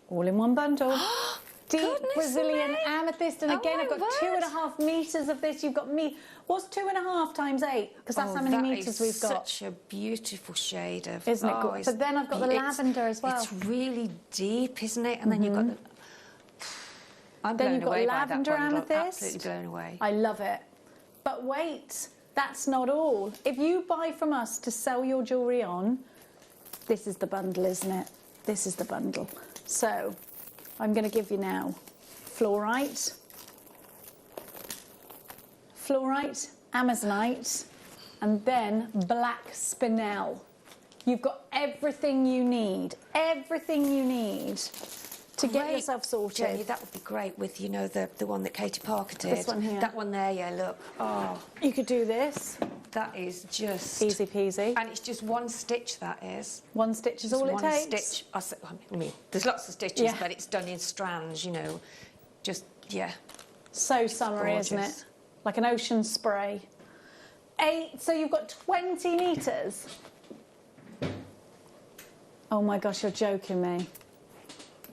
All in one bundle. Deep Goodness Brazilian me. amethyst, and Oh again, my I've got word. 2.5 metres of this. You've got me. What's 2.5 times 8? Because that's how many metres we've got. Such a beautiful shade of. Isn't it good? But then I've got the lavender as well. It's really deep, isn't it? And then you've got the. I'm Then blown you've got away by lavender that bundle. amethyst. Absolutely blown away. I love it. But wait, that's not all. If you buy from us to sell your jewellery on, this is the bundle, isn't it? This is the bundle. So I'm going to give you now fluorite, amazonite, and then black spinel. You've got everything you need to get yourself sorted. Jenny, that would be great with, you know, the one that Katie Parker did. This one here. That one there, yeah, look. Oh. You could do this. That is just... Easy peasy. And it's just one stitch, that is. One stitch is Just all it one takes. Stitch. I mean, there's lots of stitches, Yeah. but it's done in strands, you know. Just, yeah. So summery, isn't gorgeous. it? Like an ocean spray. 8, so you've got 20 metres. Oh my gosh, you're joking me.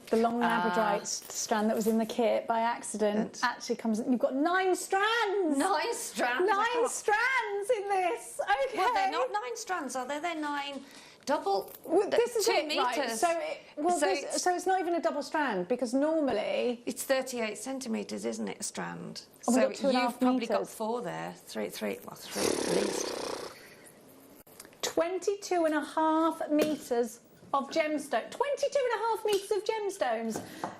The long labradorite strand that was in the kit by accident actually comes... You've got 9 strands! 9 strands? 9 strands in this! Okay. Well, they're not 9 strands, are they? They're 9 double... Well, this is 2 it, metres. right? So it's not even a double strand, because normally... It's 38 centimetres, isn't it, a strand? Oh, we've so got 2.5 you've probably got metres. 4 there. 3 at least. 22.5 metres of gemstone. 22.5 metres of gemstones.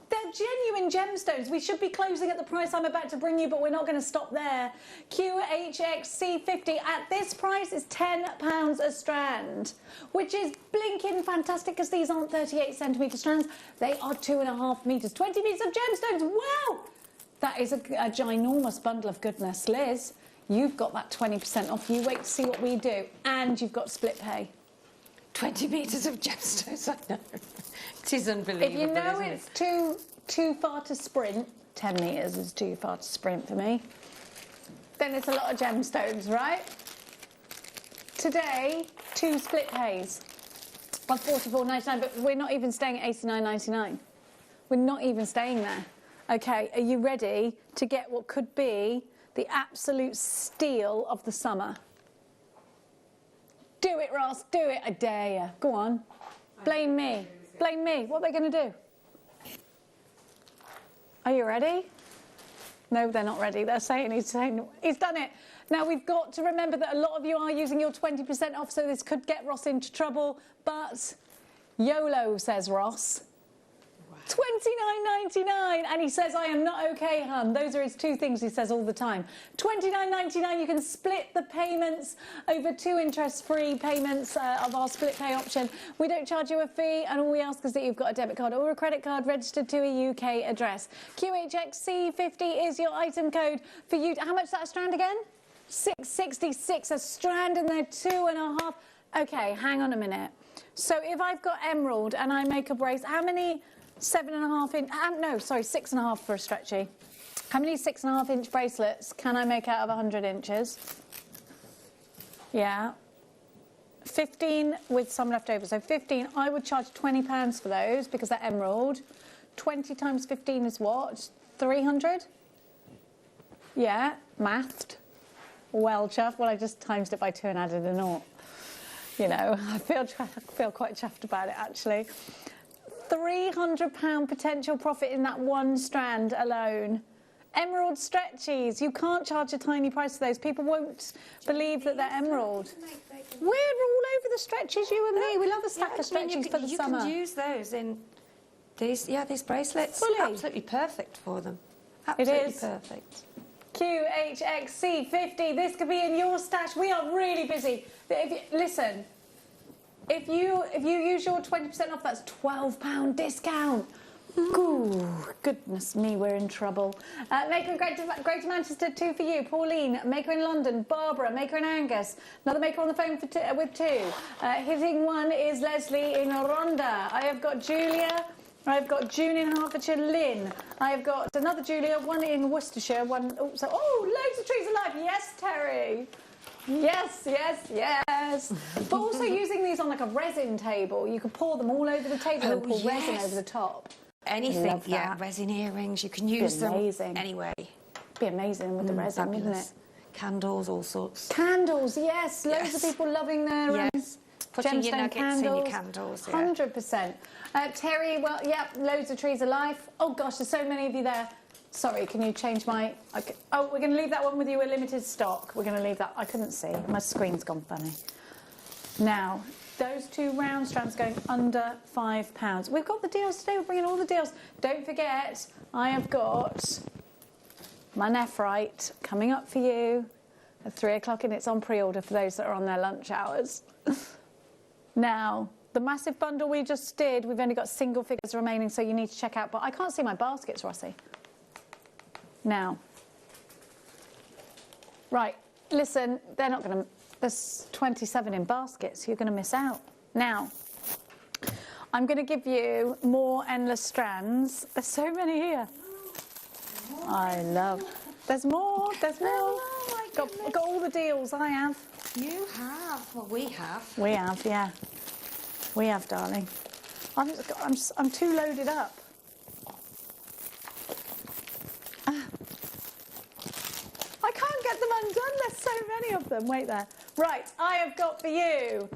They're genuine gemstones. We should be closing at the price I'm about to bring you, but we're not going to stop there. QHXC50 at this price is £10 a strand, which is blinking fantastic because these aren't 38 centimetre strands. They are 2.5 metres. 20 metres of gemstones. Wow! That is a ginormous bundle of goodness. Liz, you've got that 20% off. You wait to see what we do. And you've got split pay. 20 metres of gemstones, I know. It is unbelievable, If you know isn't it's it? too far to sprint, 10 metres is too far to sprint for me, then it's a lot of gemstones, right? Today, 2 split pays of $44.99, but we're not even staying at $89.99. We're not even staying there. Okay, are you ready to get what could be the absolute steal of the summer? Do it, Ross, do it, I dare you. Go on. Blame me. Blame me. What are they going to do? Are you ready? No, they're not ready. They're saying he's done it. Now, we've got to remember that a lot of you are using your 20% off, so this could get Ross into trouble. But YOLO, says Ross. $29.99, and he says, I am not okay, hun. Those are his 2 things he says all the time. $29.99, you can split the payments over 2 interest-free payments of our split pay option. We don't charge you a fee, and all we ask is that you've got a debit card or a credit card registered to a UK address. QHXC50 is your item code for you. How much is that a strand again? $6.66 a strand, and they're 2.5. Okay, hang on a minute. So if I've got emerald and I make a brace, how many... 7.5 inch, no, sorry, 6.5 for a stretchy. How many 6.5 inch bracelets can I make out of 100 inches? Yeah. 15 with some left over. So 15, I would charge £20 for those because they're emerald. 20 times 15 is what? 300? Yeah, mathed. Well, chuffed. Well, I just times it by 2 and added a naught. You know, I feel quite chuffed about it, actually. £300 potential profit in that one strand alone. Emerald stretchies. You can't charge a tiny price for those. People won't believe that they're emerald. We're all over the stretchies, you and me. We love a stack of stretchies for the summer. You can use those in these bracelets. Fully. Absolutely perfect for them. It Absolutely is. perfect. QHXC50. This could be in your stash. We are really busy. Listen. If you use your 20% off, that's £12 discount. Ooh, goodness me, we're in trouble. Maker in Greater Manchester, 2 for you. Pauline, Maker in London. Barbara, Maker in Angus. Another Maker on the phone for with 2. Hitting 1 is Leslie in Rhondda. I have got Julia. I've got June in Hertfordshire, Lynn. I have got another Julia, 1 in Worcestershire, 1... Oh, so, loads of trees alive. Yes, Terry. Yes, yes, yes. But also using these on like a resin table. You could pour them all over the table and pour resin over the top. Anything, yeah, resin earrings, you can use them anyway. Be amazing with the resin, fabulous. wouldn't it? Candles, all sorts. Candles, yes. Loads of people loving their Putting your gemstone nuggets candles. in your candles, yeah. 100%. Terry, well, yeah, loads of trees alive. Oh gosh, there's so many of you there. Sorry, can you change my... Okay. Oh, we're going to leave that one with you. We're limited stock. We're going to leave that. I couldn't see. My screen's gone funny. Now, those 2 round strands going under £5. We've got the deals today. We're bringing all the deals. Don't forget, I have got my nephrite coming up for you at 3 o'clock, and it's on pre-order for those that are on their lunch hours. Now, the massive bundle we just did, we've only got single figures remaining, so you need to check out. But I can't see my baskets, Rossi. Now, right, listen, they're not going to... There's 27 in baskets. You're going to miss out. Now, I'm going to give you more endless strands. There's so many here. I love... There's more. There's more. Oh, got all the deals. I have. You have. Well, we have. We have, yeah. We have, darling. I'm too loaded up. I can't get them undone. There's so many of them. Wait there. Right, I have got for you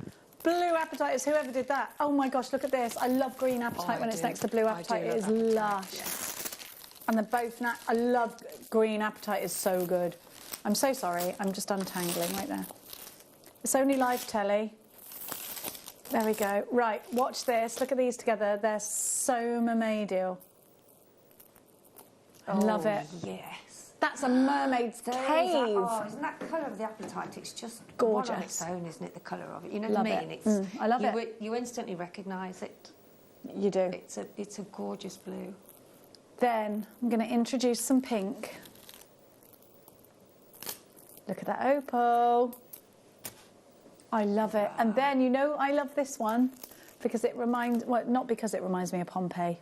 blue apatites. Whoever did that. Oh my gosh, look at this. I love green apatite when it's next to blue apatite. It is lush. Yes. And they're both I love green apatite. Is so good. I'm so sorry. I'm just untangling right there. It's only live telly. There we go. Right, watch this. Look at these together. They're so mermaidial. I love it. Yes. That's a mermaid's cave. Isn't that colour of the apatite? It's just gorgeous. One on its own, isn't it? The colour of it. You know love what I mean? It. It's, I love it. You instantly recognise it. You do. It's a gorgeous blue. Then I'm going to introduce some pink. Look at that opal. I love it. And then, you know, I love this one because it reminds... Well, not because it reminds me of Pompeii,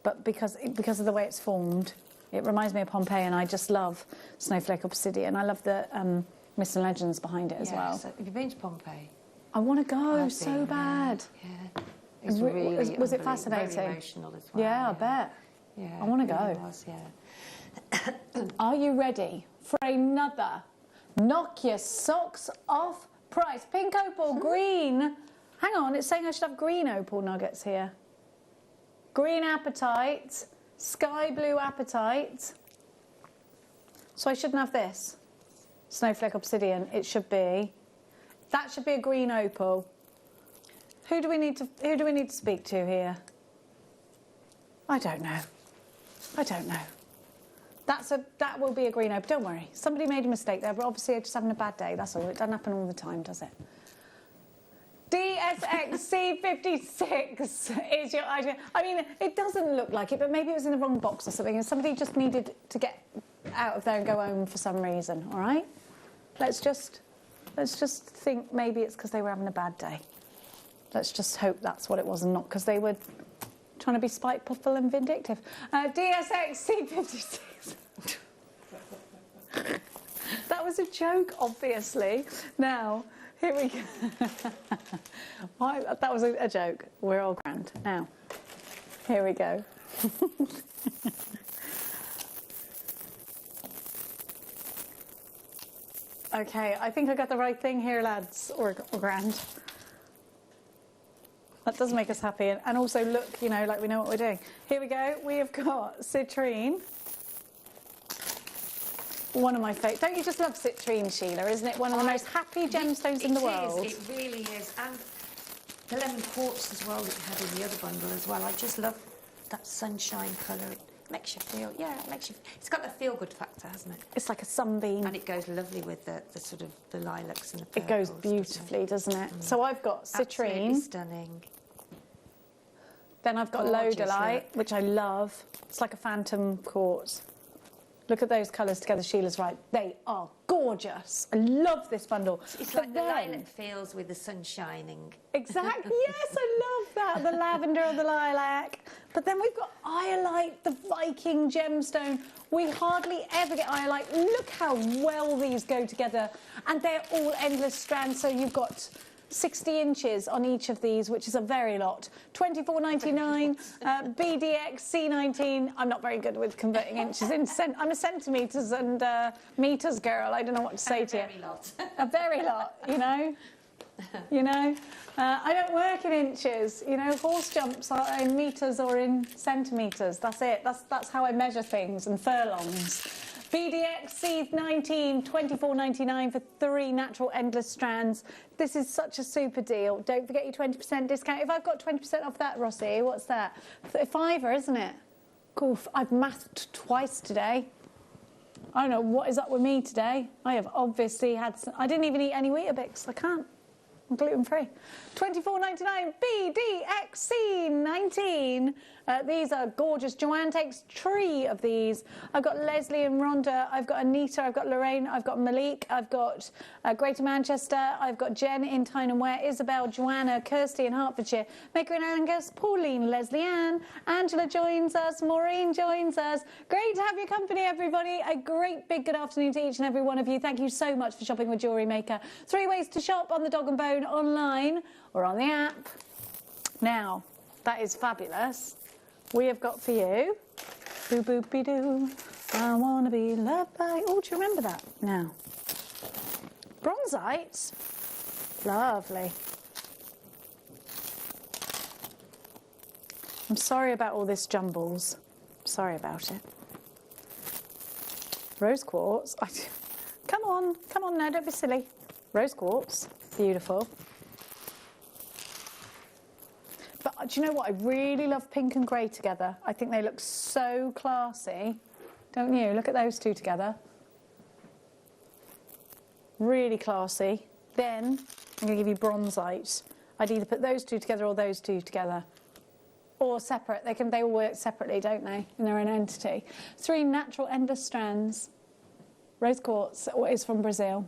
but because of the way it's formed. It reminds me of Pompeii, and I just love Snowflake Obsidian. I love the myths and legends behind it as well. So have you been to Pompeii? I want to go so bad. Yeah. It's really was it fascinating? Very emotional as well. Yeah, I bet. Yeah, I want to it really go. was, yeah. Are you ready for another knock your socks off price? Pink opal, green. Hang on, it's saying I should have green opal nuggets here. Green apatite, sky blue apatite. So I shouldn't have this. Snowflake obsidian. It should be. That should be a green opal. Who do we need to speak to here? I don't know. I don't know. That will be a green opal. Don't worry. Somebody made a mistake there, but obviously I'm just having a bad day. That's all. It doesn't happen all the time, does it? DSXC56 is your idea. I mean, it doesn't look like it, but maybe it was in the wrong box or something, and somebody just needed to get out of there and go home for some reason. All right? Let's just think maybe it's because they were having a bad day. Let's just hope that's what it was, and not because they were trying to be spiteful and vindictive. DSXC56. That was a joke, obviously. Now, here we go. That was a joke. We're all grand. Now, here we go. Okay, I think I got the right thing here, lads, or grand. That does make us happy. And also, look, you know, like we know what we're doing. Here we go. We have got citrine. One of my favourites. Don't you just love citrine, Sheila? Isn't it one of the most happy gemstones in the world? It really is. And the lemon quartz as well that you had in the other bundle as well. I just love that sunshine colour. It makes you feel, it's got a feel-good factor, hasn't it? It's like a sunbeam. And it goes lovely with the sort of the lilacs and the purples. It goes beautifully, doesn't it? So I've got citrine. Absolutely stunning. Then I've got Gorgeous, Lodolite, which I love. It's like a phantom quartz. Look at those colours together, Sheila's right. They are gorgeous. I love this bundle. It's But like the then- lilac fields with the sun shining. Exactly. Yes, I love that. The lavender or the lilac. But then we've got Iolite, the Viking gemstone. We hardly ever get Iolite. Look how well these go together. And they're all endless strands. So you've got 60 inches on each of these, which is a very lot. $24.99, BDX C19. I'm not very good with converting inches in I'm a centimetres and metres girl. I don't know what to say to you. A very lot. A very lot, you know. You know, I don't work in inches. You know, horse jumps are in metres or in centimetres. That's it. That's how I measure things, and furlongs. BDX C19, $24.99 for 3 natural endless strands. This is such a super deal. Don't forget your 20% discount. If I've got 20% off that, Rossi, what's that? £5, isn't it? Oof, I've mathed twice today. I don't know what is up with me today. I have obviously had I didn't even eat any Weetabix. I can't. I'm gluten-free. $24.99 BDXC19. These are gorgeous. Joanne takes 3 of these. I've got Leslie and Rhonda. I've got Anita. I've got Lorraine. I've got Malik. I've got Greater Manchester. I've got Jen in Tyne and Ware. Isabel, Joanna, Kirsty in Hertfordshire. Maker in Angus. Pauline, Leslie Ann. Angela joins us. Maureen joins us. Great to have your company, everybody. A great big good afternoon to each and every one of you. Thank you so much for shopping with Jewellery Maker. 3 ways to shop on the Dog and Bone, online or on the app. Now, that is fabulous. We have got for you, boo boopy doo, I wanna be loved by. Oh, do you remember that? Now, bronzite, lovely. I'm sorry about all this jumbles. Sorry about it. Rose quartz. Come on now, don't be silly. Rose quartz, beautiful. But do you know what? I really love pink and grey together. I think they look so classy. Don't you? Look at those two together. Really classy. Then I'm going to give you bronzite. I'd either put those two together or those two together. Or separate. They all work separately, don't they? In their own entity. 3 natural endless strands. Rose quartz is from Brazil.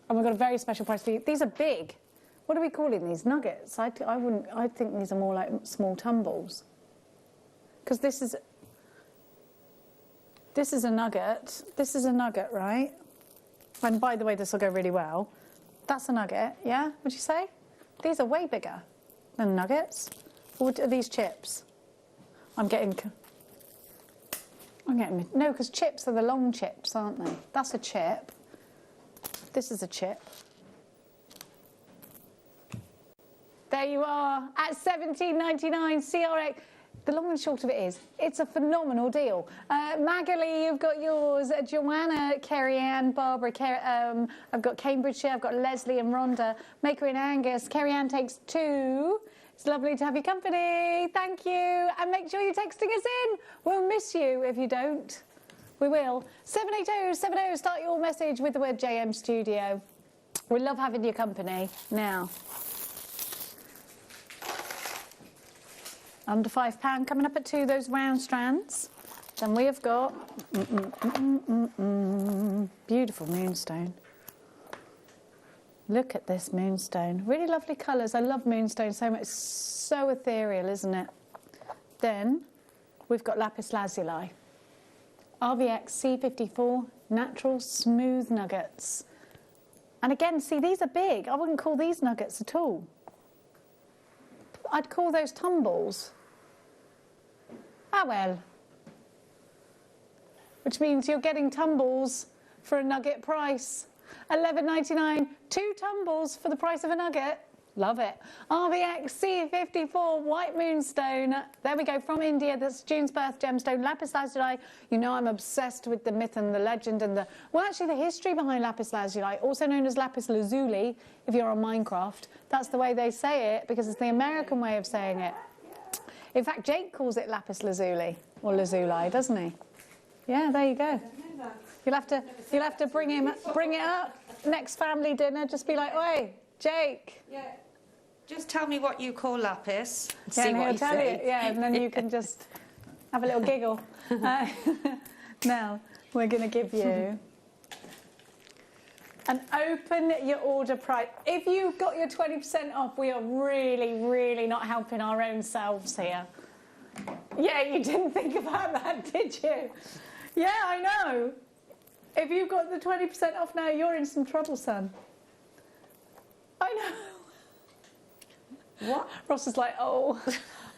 And we've got a very special price for you. These are big. What are we calling these? Nuggets? I think these are more like small tumbles. Because this is a nugget. This is a nugget, right? And by the way, this will go really well. That's a nugget, yeah? Would you say? These are way bigger than nuggets. Or are these chips? I'm getting no, because chips are the long chips, aren't they? That's a chip. This is a chip. There you are, at $17.99 CRX. The long and short of it is, it's a phenomenal deal. Magali, you've got yours. Joanna, Kerry-Ann, Barbara, I've got Cambridgeshire, I've got Leslie and Rhonda. Maker in Angus, Kerry-Ann takes 2. It's lovely to have your company. Thank you. And make sure you're texting us in. We'll miss you if you don't. We will. 78070, start your message with the word JM Studio. We love having your company. Now, under £5 coming up at 2, those round strands. Then we have got beautiful moonstone. Look at this moonstone. Really lovely colours. I love moonstone so much. It's so ethereal, isn't it? Then we've got lapis lazuli. RVX C54 natural smooth nuggets. And again, see, these are big. I wouldn't call these nuggets at all. I'd call those tumbles. Ah, well. Which means you're getting tumbles for a nugget price. $11.99, 2 tumbles for the price of a nugget. Love it. RVX C54 white moonstone. There we go, from India. That's June's birth gemstone, lapis lazuli. You know I'm obsessed with the myth and the legend and the history behind lapis lazuli, also known as lapis lazuli if you're on Minecraft. That's the way they say it because it's the American way of saying it. In fact, Jake calls it lapis lazuli or lazuli, doesn't he? Yeah, there you go. You'll have to bring it up next family dinner. Just be like, "Oi, Jake, Just tell me what you call lapis. And Yeah, see and what he'll you tell say. you. Yeah, and then you can just have a little giggle. Now, we're going to give you an open your order price. If you've got your 20% off, we are really, really not helping our own selves here. Yeah, you didn't think about that, did you? Yeah, I know. If you've got the 20% off now, you're in some trouble, son. I know. What? Ross is like, oh,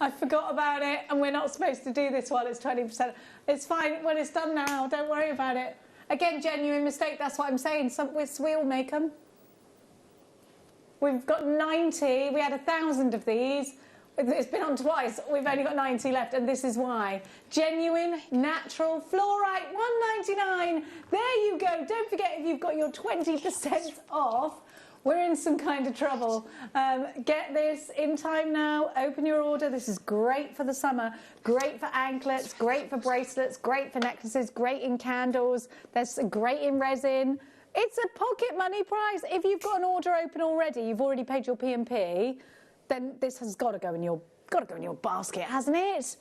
I forgot about it, and we're not supposed to do this while it's 20%. It's fine when it's done now. Don't worry about it. Again, genuine mistake. That's what I'm saying. We all make them. We've got 90. We had 1,000 of these. It's been on twice. We've only got 90 left, and this is why. Genuine, natural, fluorite, $1.99. There you go. Don't forget, if you've got your 20% off, we're in some kind of trouble. Get this in time now. Open your order. This is great for the summer. Great for anklets. Great for bracelets. Great for necklaces. Great in candles. There's great in resin. It's a pocket money price. If you've got an order open already, you've already paid your P&P, then this has got to go in your basket, hasn't it? It's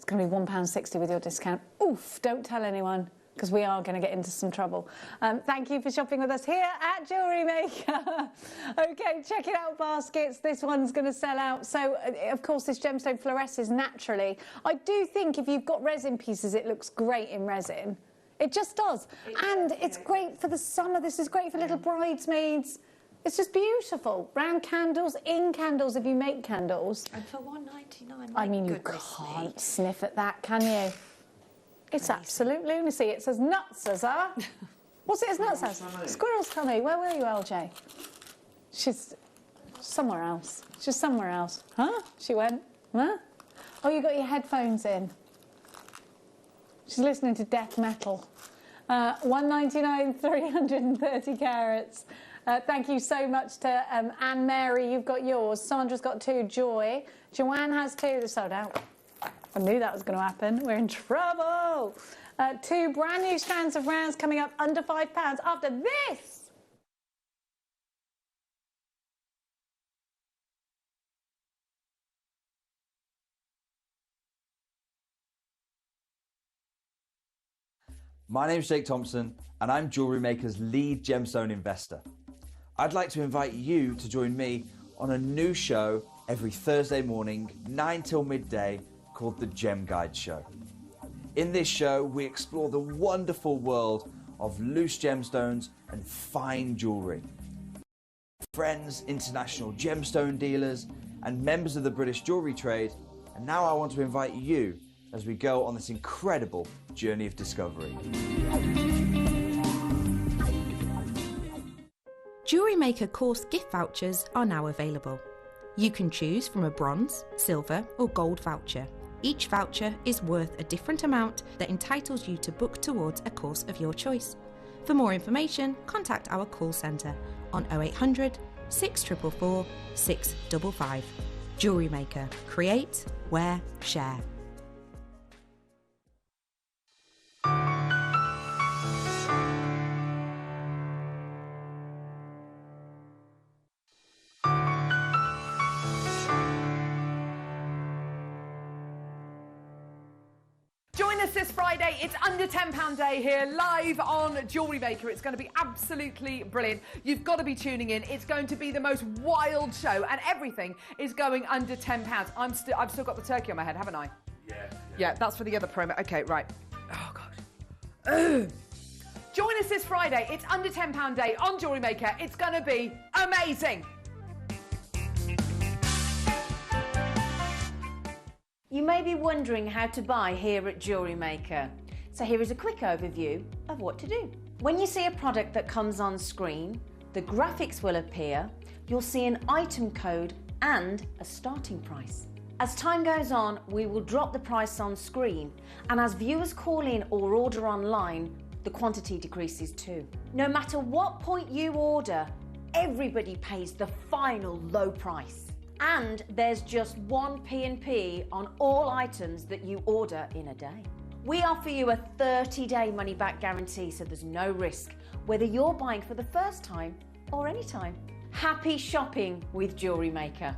going to be £1.60 with your discount. Oof! Don't tell anyone, because we are going to get into some trouble. Thank you for shopping with us here at Jewellery Maker. Okay, check it out, baskets. This one's going to sell out. So, of course, this gemstone fluoresces naturally. I do think if you've got resin pieces, it looks great in resin. It just does. And it's great for the summer. This is great for little bridesmaids. It's just beautiful. Round candles, in candles if you make candles. And for $1.99, I mean, you can't sniff at that, can you? It's absolute lunacy. It's as nuts as her. What's it as nuts as? Squirrel's tummy. Where were you, LJ? She's somewhere else. She's somewhere else. Huh? She went, huh? Oh, you got your headphones in. She's listening to death metal. $1.99, 330 carats. Thank you so much to Anne-Mary, you've got yours. Sandra's got 2. Joy. Joanne has 2. They're sold out. I knew that was going to happen. We're in trouble. 2 brand new strands of rounds coming up under £5 after this. My name's Jake Thompson, and I'm Jewellery Maker's lead gemstone investor. I'd like to invite you to join me on a new show every Thursday morning, 9 till midday, called the Gem Guide Show. In this show, we explore the wonderful world of loose gemstones and fine jewellery. Friends, international gemstone dealers, and members of the British jewellery trade, and now I want to invite you as we go on this incredible journey of discovery. Jewellery Maker course gift vouchers are now available. You can choose from a bronze, silver or gold voucher. Each voucher is worth a different amount that entitles you to book towards a course of your choice. For more information, contact our call centre on 0800 644 655. Jewellery Maker. Create, wear, share. Join us this Friday. It's under £10 day here, live on Jewellery Maker. It's going to be absolutely brilliant. You've got to be tuning in. It's going to be the most wild show, and everything is going under £10. I've still got the turkey on my head, haven't I? Yeah, that's for the other promo. Okay, right. Oh, gosh. Join us this Friday. It's under £10 day on Jewellery Maker. It's going to be amazing. You may be wondering how to buy here at Jewellery Maker. So here is a quick overview of what to do. When you see a product that comes on screen, the graphics will appear, you'll see an item code and a starting price. As time goes on, we will drop the price on screen, and as viewers call in or order online, the quantity decreases too. No matter what point you order, everybody pays the final low price. And there's just one P&P on all items that you order in a day. We offer you a 30-day money-back guarantee, so there's no risk, whether you're buying for the first time or any time. Happy shopping with Jewellery Maker.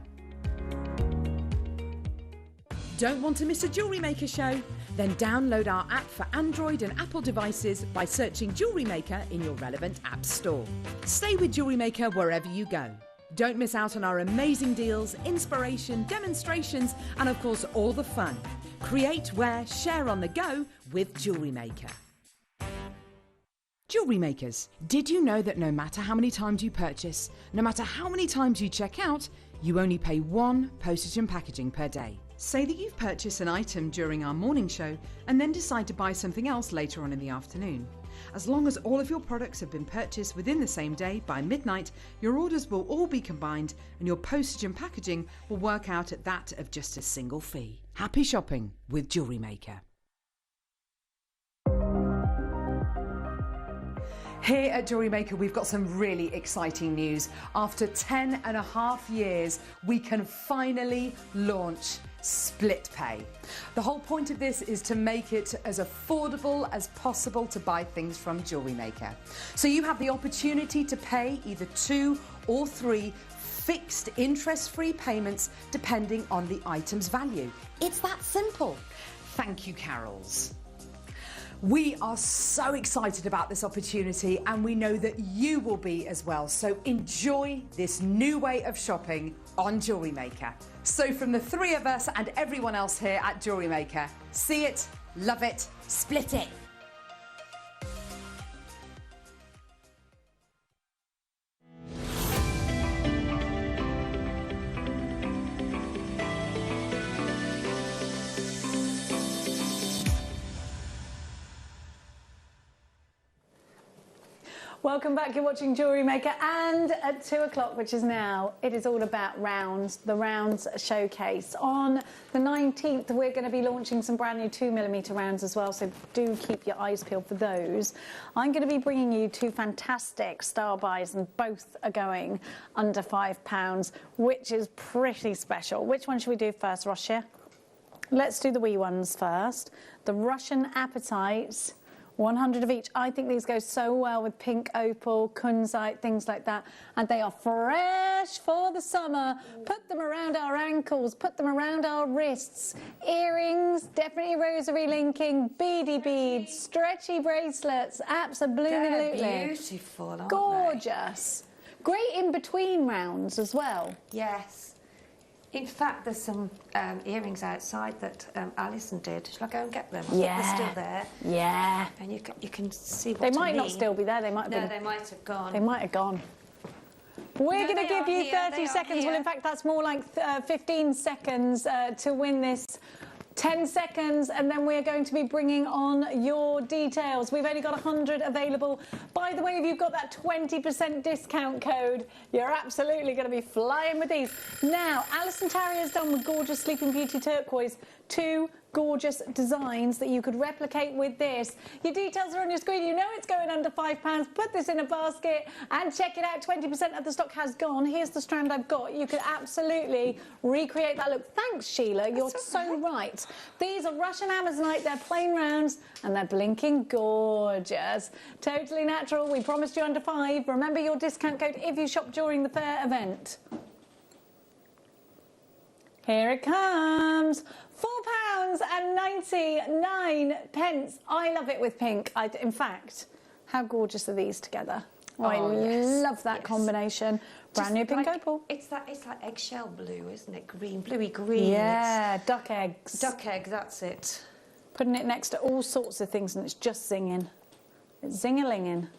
Don't want to miss a Jewellery Maker show? Then download our app for Android and Apple devices by searching Jewellery Maker in your relevant app store. Stay with Jewellery Maker wherever you go. Don't miss out on our amazing deals, inspiration, demonstrations, and of course all the fun. Create, wear, share on the go with Jewellery Maker. Jewellery Makers, did you know that no matter how many times you purchase, no matter how many times you check out, you only pay 1 postage and packaging per day? Say that you've purchased an item during our morning show and then decide to buy something else later on in the afternoon. As long as all of your products have been purchased within the same day by midnight, your orders will all be combined and your postage and packaging will work out at that of just a single fee. Happy shopping with Jewellery Maker. Here at Jewellery Maker, we've got some really exciting news. After 10.5 years, we can finally launch split pay. The whole point of this is to make it as affordable as possible to buy things from Jewellery Maker. So you have the opportunity to pay either 2 or 3 fixed interest-free payments depending on the item's value. It's that simple. Thank you, Carols. We are so excited about this opportunity and we know that you will be as well. So enjoy this new way of shopping on Jewellery Maker. So from the 3 of us and everyone else here at Jewellery Maker, see it, love it, split it. Welcome back, you're watching Jewellery Maker, and at 2 o'clock, which is now, it is all about rounds, the rounds showcase. On the 19th, we're going to be launching some brand new 2mm rounds as well, so do keep your eyes peeled for those. I'm going to be bringing you 2 fantastic star buys, and both are going under £5, which is pretty special. Which one should we do first, Roshia? Let's do the wee ones first. The Russian Appetites. 100 of each. I think these go so well with pink opal, kunzite, things like that. And they are fresh for the summer. Put them around our ankles, put them around our wrists. Earrings, definitely rosary linking, beady beads, stretchy bracelets. Absolutely. They're beautiful, aren't Gorgeous. Great in between rounds as well. Yes. In fact, there's some earrings outside that Alison did. Shall I go and get them? I think they're still there. Yeah. And you can see what they I might mean. not still be there. They might have been. No, they might have gone. They might have gone. We're going to give you 30 They are seconds. here. Well, in fact, that's more like 15 seconds to win this. 10 seconds, and then we're going to be bringing on your details. We've only got 100 available. By the way, if you've got that 20% discount code, you're absolutely going to be flying with these. Now, Alison Tarry has done with gorgeous Sleeping Beauty turquoise 2 gorgeous designs that you could replicate with this. Your details are on your screen. You know it's going under £5. Put this in a basket and check it out. 20% of the stock has gone. Here's the strand I've got. You could absolutely recreate that look. Thanks, Sheila. You're so right. These are Russian Amazonite. They're plain rounds and they're blinking gorgeous. Totally natural. We promised you under £5. Remember your discount code if you shop during the fair event. Here it comes. £4.99. I love it with pink. In fact, how gorgeous are these together? Oh, I love that combination. Brand new pink opal. It's like eggshell blue, isn't it? Green, bluey green. Yeah, duck eggs. Duck egg, that's it. Putting it next to all sorts of things and it's just zinging. It's zing-a-linging.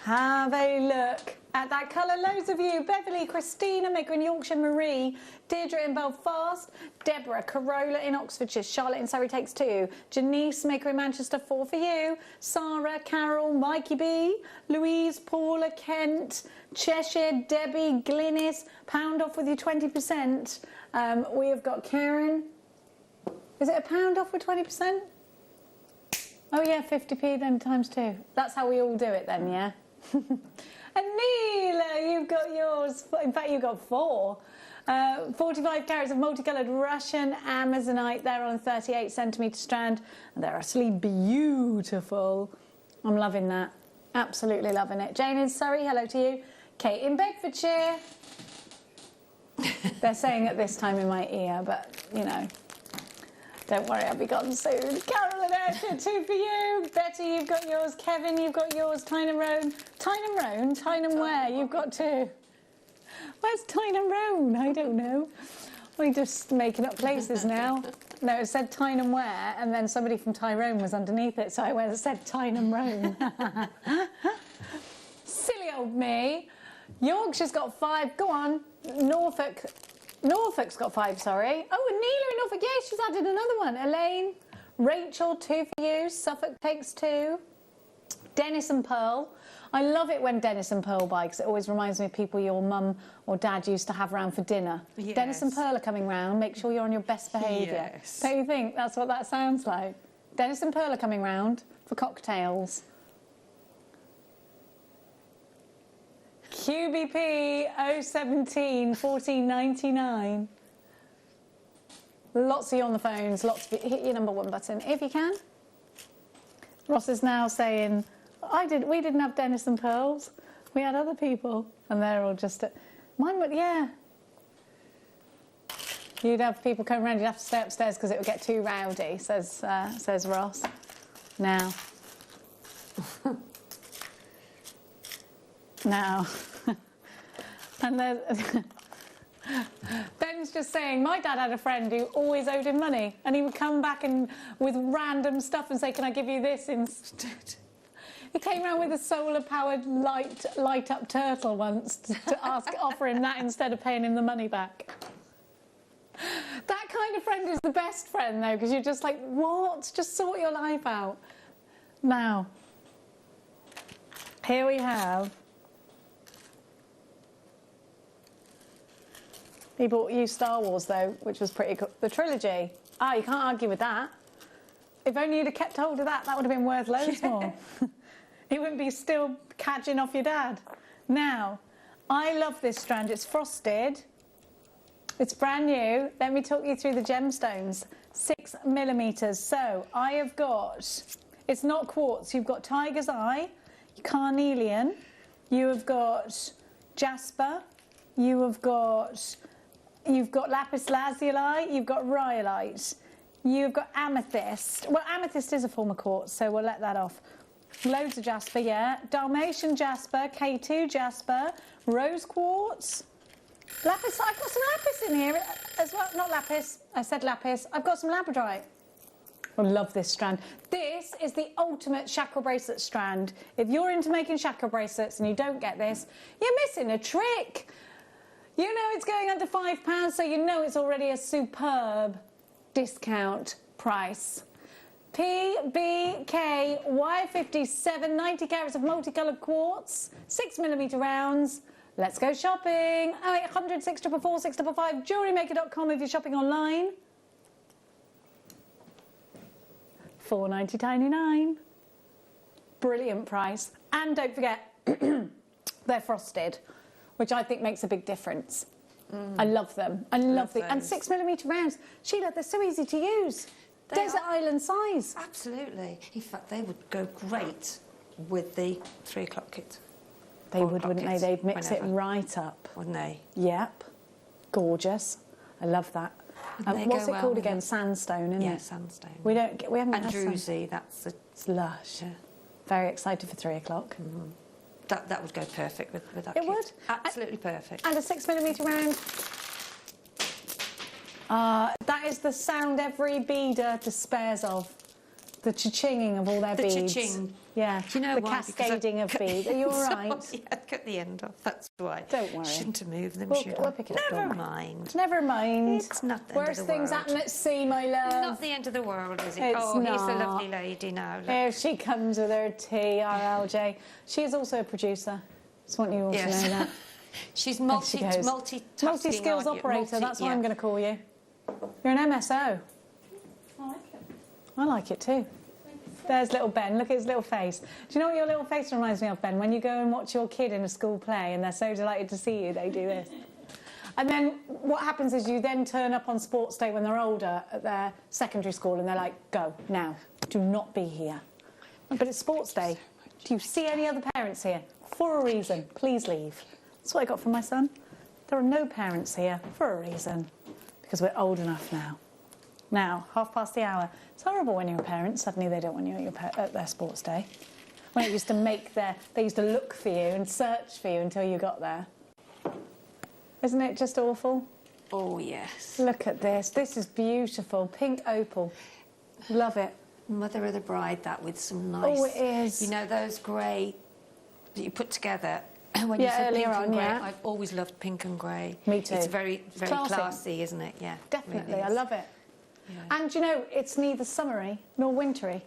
Have a look at that colour. Loads of you. Beverly, Christina, Maker in Yorkshire, Marie, Deirdre in Belfast, Deborah, Corolla in Oxfordshire, Charlotte in Surrey takes 2, Janice, Maker in Manchester, 4 for you, Sarah, Carol, Mikey B, Louise, Paula, Kent, Cheshire, Debbie, Glynis, pound off with you 20%. We have got Karen. Is it a pound off with 20%? Oh yeah, 50p then times 2. That's how we all do it then, yeah? And Neela, you've got yours. In fact, you've got 4. 45 carats of multicoloured Russian Amazonite. They're on a 38cm strand. And they're absolutely beautiful. I'm loving that. Absolutely loving it. Jane in Surrey, hello to you. Kate in Bedfordshire. They're saying at this time in my ear, but, you know, don't worry, I'll be gone soon. Carolyn Asher, 2 for you. Betty, you've got yours. Kevin, you've got yours. Tynham Roan. Tynham Roan? Tynham where? You've got 2. Where's Tynham Roan? I don't know. We're just making up places now. No, it said Tynham where, and then somebody from Tyrone was underneath it, so I went and said Tynham Roan. Silly old me. Yorkshire's got 5. Go on. Norfolk's got 5, sorry. Oh, and Neela in Norfolk. Yeah, she's added another one. Elaine. Rachel, 2 for you. Suffolk takes 2. Dennis and Pearl. I love it when Dennis and Pearl buy, because it always reminds me of people your mum or dad used to have round for dinner. Yes. Dennis and Pearl are coming round. Make sure you're on your best behaviour. Yes. Don't you think that's what that sounds like? Dennis and Pearl are coming round for cocktails. QBP 017 14.99. Lots of you on the phones, lots of you. Hit your number 1 button if you can. Ross is now saying, we didn't have Dennis and Pearls, we had other people, and they're all just mine would, yeah. You'd have people coming around, you'd have to stay upstairs because it would get too rowdy, says Ross. Now. Now. And then Ben's just saying, my dad had a friend who always owed him money, and he would come back and with random stuff and say, can I give you this instead? He came around with a solar-powered light-up turtle once to offer him that instead of paying him the money back. That kind of friend is the best friend, though, because you're just like, what? Just sort your life out. Now, here we have... He bought you Star Wars, though, which was pretty cool. The trilogy. Ah, you can't argue with that. If only you'd have kept hold of that, that would have been worth loads more. It wouldn't be still cadging off your dad. Now, I love this strand. It's frosted. It's brand new. Let me talk you through the gemstones. 6mm. So I have got, it's not quartz. You've got tiger's eye, carnelian. You have got jasper. You've got lapis lazuli. You've got rhyolite. You've got amethyst. Well, amethyst is a form of quartz, so we'll let that off. Loads of jasper, yeah. Dalmatian jasper, K2 jasper, rose quartz. Lapis, I've got some lapis in here as well. Not lapis, I said lapis. I've got some labradorite. I love this strand. This is the ultimate chakra bracelet strand. If you're into making chakra bracelets and you don't get this, you're missing a trick. You know it's going under £5, so you know it's already a superb discount price. PBK Y57, 90 carats of multicoloured quartz, 6mm rounds. Let's go shopping. 0800 644 655, JewelleryMaker.com if you're shopping online. $4.99. Brilliant price. And don't forget, they're frosted, which I think makes a big difference. I love them. I love them. And 6mm rounds. Sheila, they're so easy to use. Desert island size. Absolutely. In fact, they would go great with the 3 o'clock kit. They would, wouldn't they? They'd mix it right up. Wouldn't they? Yep. Gorgeous. I love that. What's it called again? Sandstone, isn't it? Yeah, sandstone. We haven't and had druzy, that's it's lush. Yeah. Very excited for 3 o'clock. Mm-hmm. That would go perfect with that It kit. would. Absolutely perfect. And a 6mm round. That is the sound every beader despairs of. The cha-chinging of all their beads. The cha-ching. Yeah. Do you know the why? cascading of beads. Are you all right? Yeah, I cut the end off. That's why. Don't worry. Shouldn't have moved them, should We'll pick it up. Never mind. Never mind. It's not the Worst end of the things world. happen at sea, my love. Not the end of the world, is it? It's oh, here's the not. lovely lady now. Look. Here she comes with her tea, RLJ. She is also a producer. Just want you all to know that. She's multi-skills operator. That's what I'm going to call you. You're an MSO. I like it. I like it too. There's little Ben. Look at his little face. Do you know what your little face reminds me of, Ben? When you go and watch your kid in a school play and they're so delighted to see you, they do this. And then what happens is you then turn up on sports day when they're older at their secondary school and they're like, go, now, do not be here. But it's sports day. Do you see any other parents here? For a reason, please leave. That's what I got from my son. There are no parents here for a reason, because we're old enough now. Now, hour. It's horrible when you're a parent. Suddenly they don't want you at their sports day. When it used to they used to look for you and search for you until you got there. Isn't it just awful? Oh, yes. Look at this. This is beautiful. Pink opal. Love it. Mother of the bride, that with some nice... Oh, it is. You know, those grey that you put together... When Yeah, you said earlier pink and on, grey, yeah. I've always loved pink and grey. Me too. It's very, very classy. classy, isn't it? Yeah. Definitely. really I is. love it. Yeah. And, you know, it's neither summery nor wintry.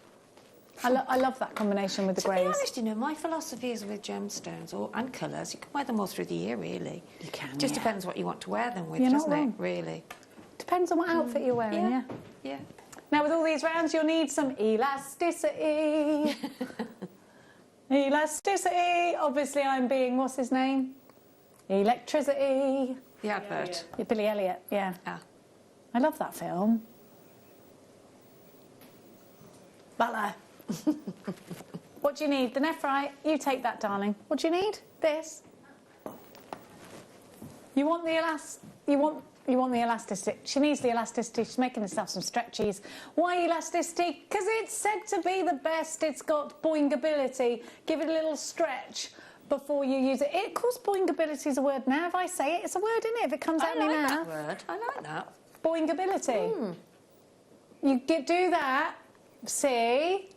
I love that combination with the To be greys. honest, you know, my philosophy is with gemstones and colours, you can wear them all through the year, really. You can, Just yeah. depends what you want to wear them with, You're not doesn't it? wrong. Really. Depends on what outfit you're wearing, yeah. Yeah. Now, with all these rounds, you'll need some elasticity. Elasticity. Obviously, I'm being, what's his name? Electricity. The advert. Yeah, Billy Elliot, yeah. Ah. I love that film. Butler. What do you need? The nephrite? You take that, darling. What do you need? This. You want the You want the elasticity. She needs the elasticity. She's making herself some stretchies. Why elasticity? Because it's said to be the best. It's got boingability. Give it a little stretch before you use it. Of course, boingability is a word now. If I say it, it's a word, isn't it? If it comes out of me now. I like that word. I like that. Boingability. You do that. See?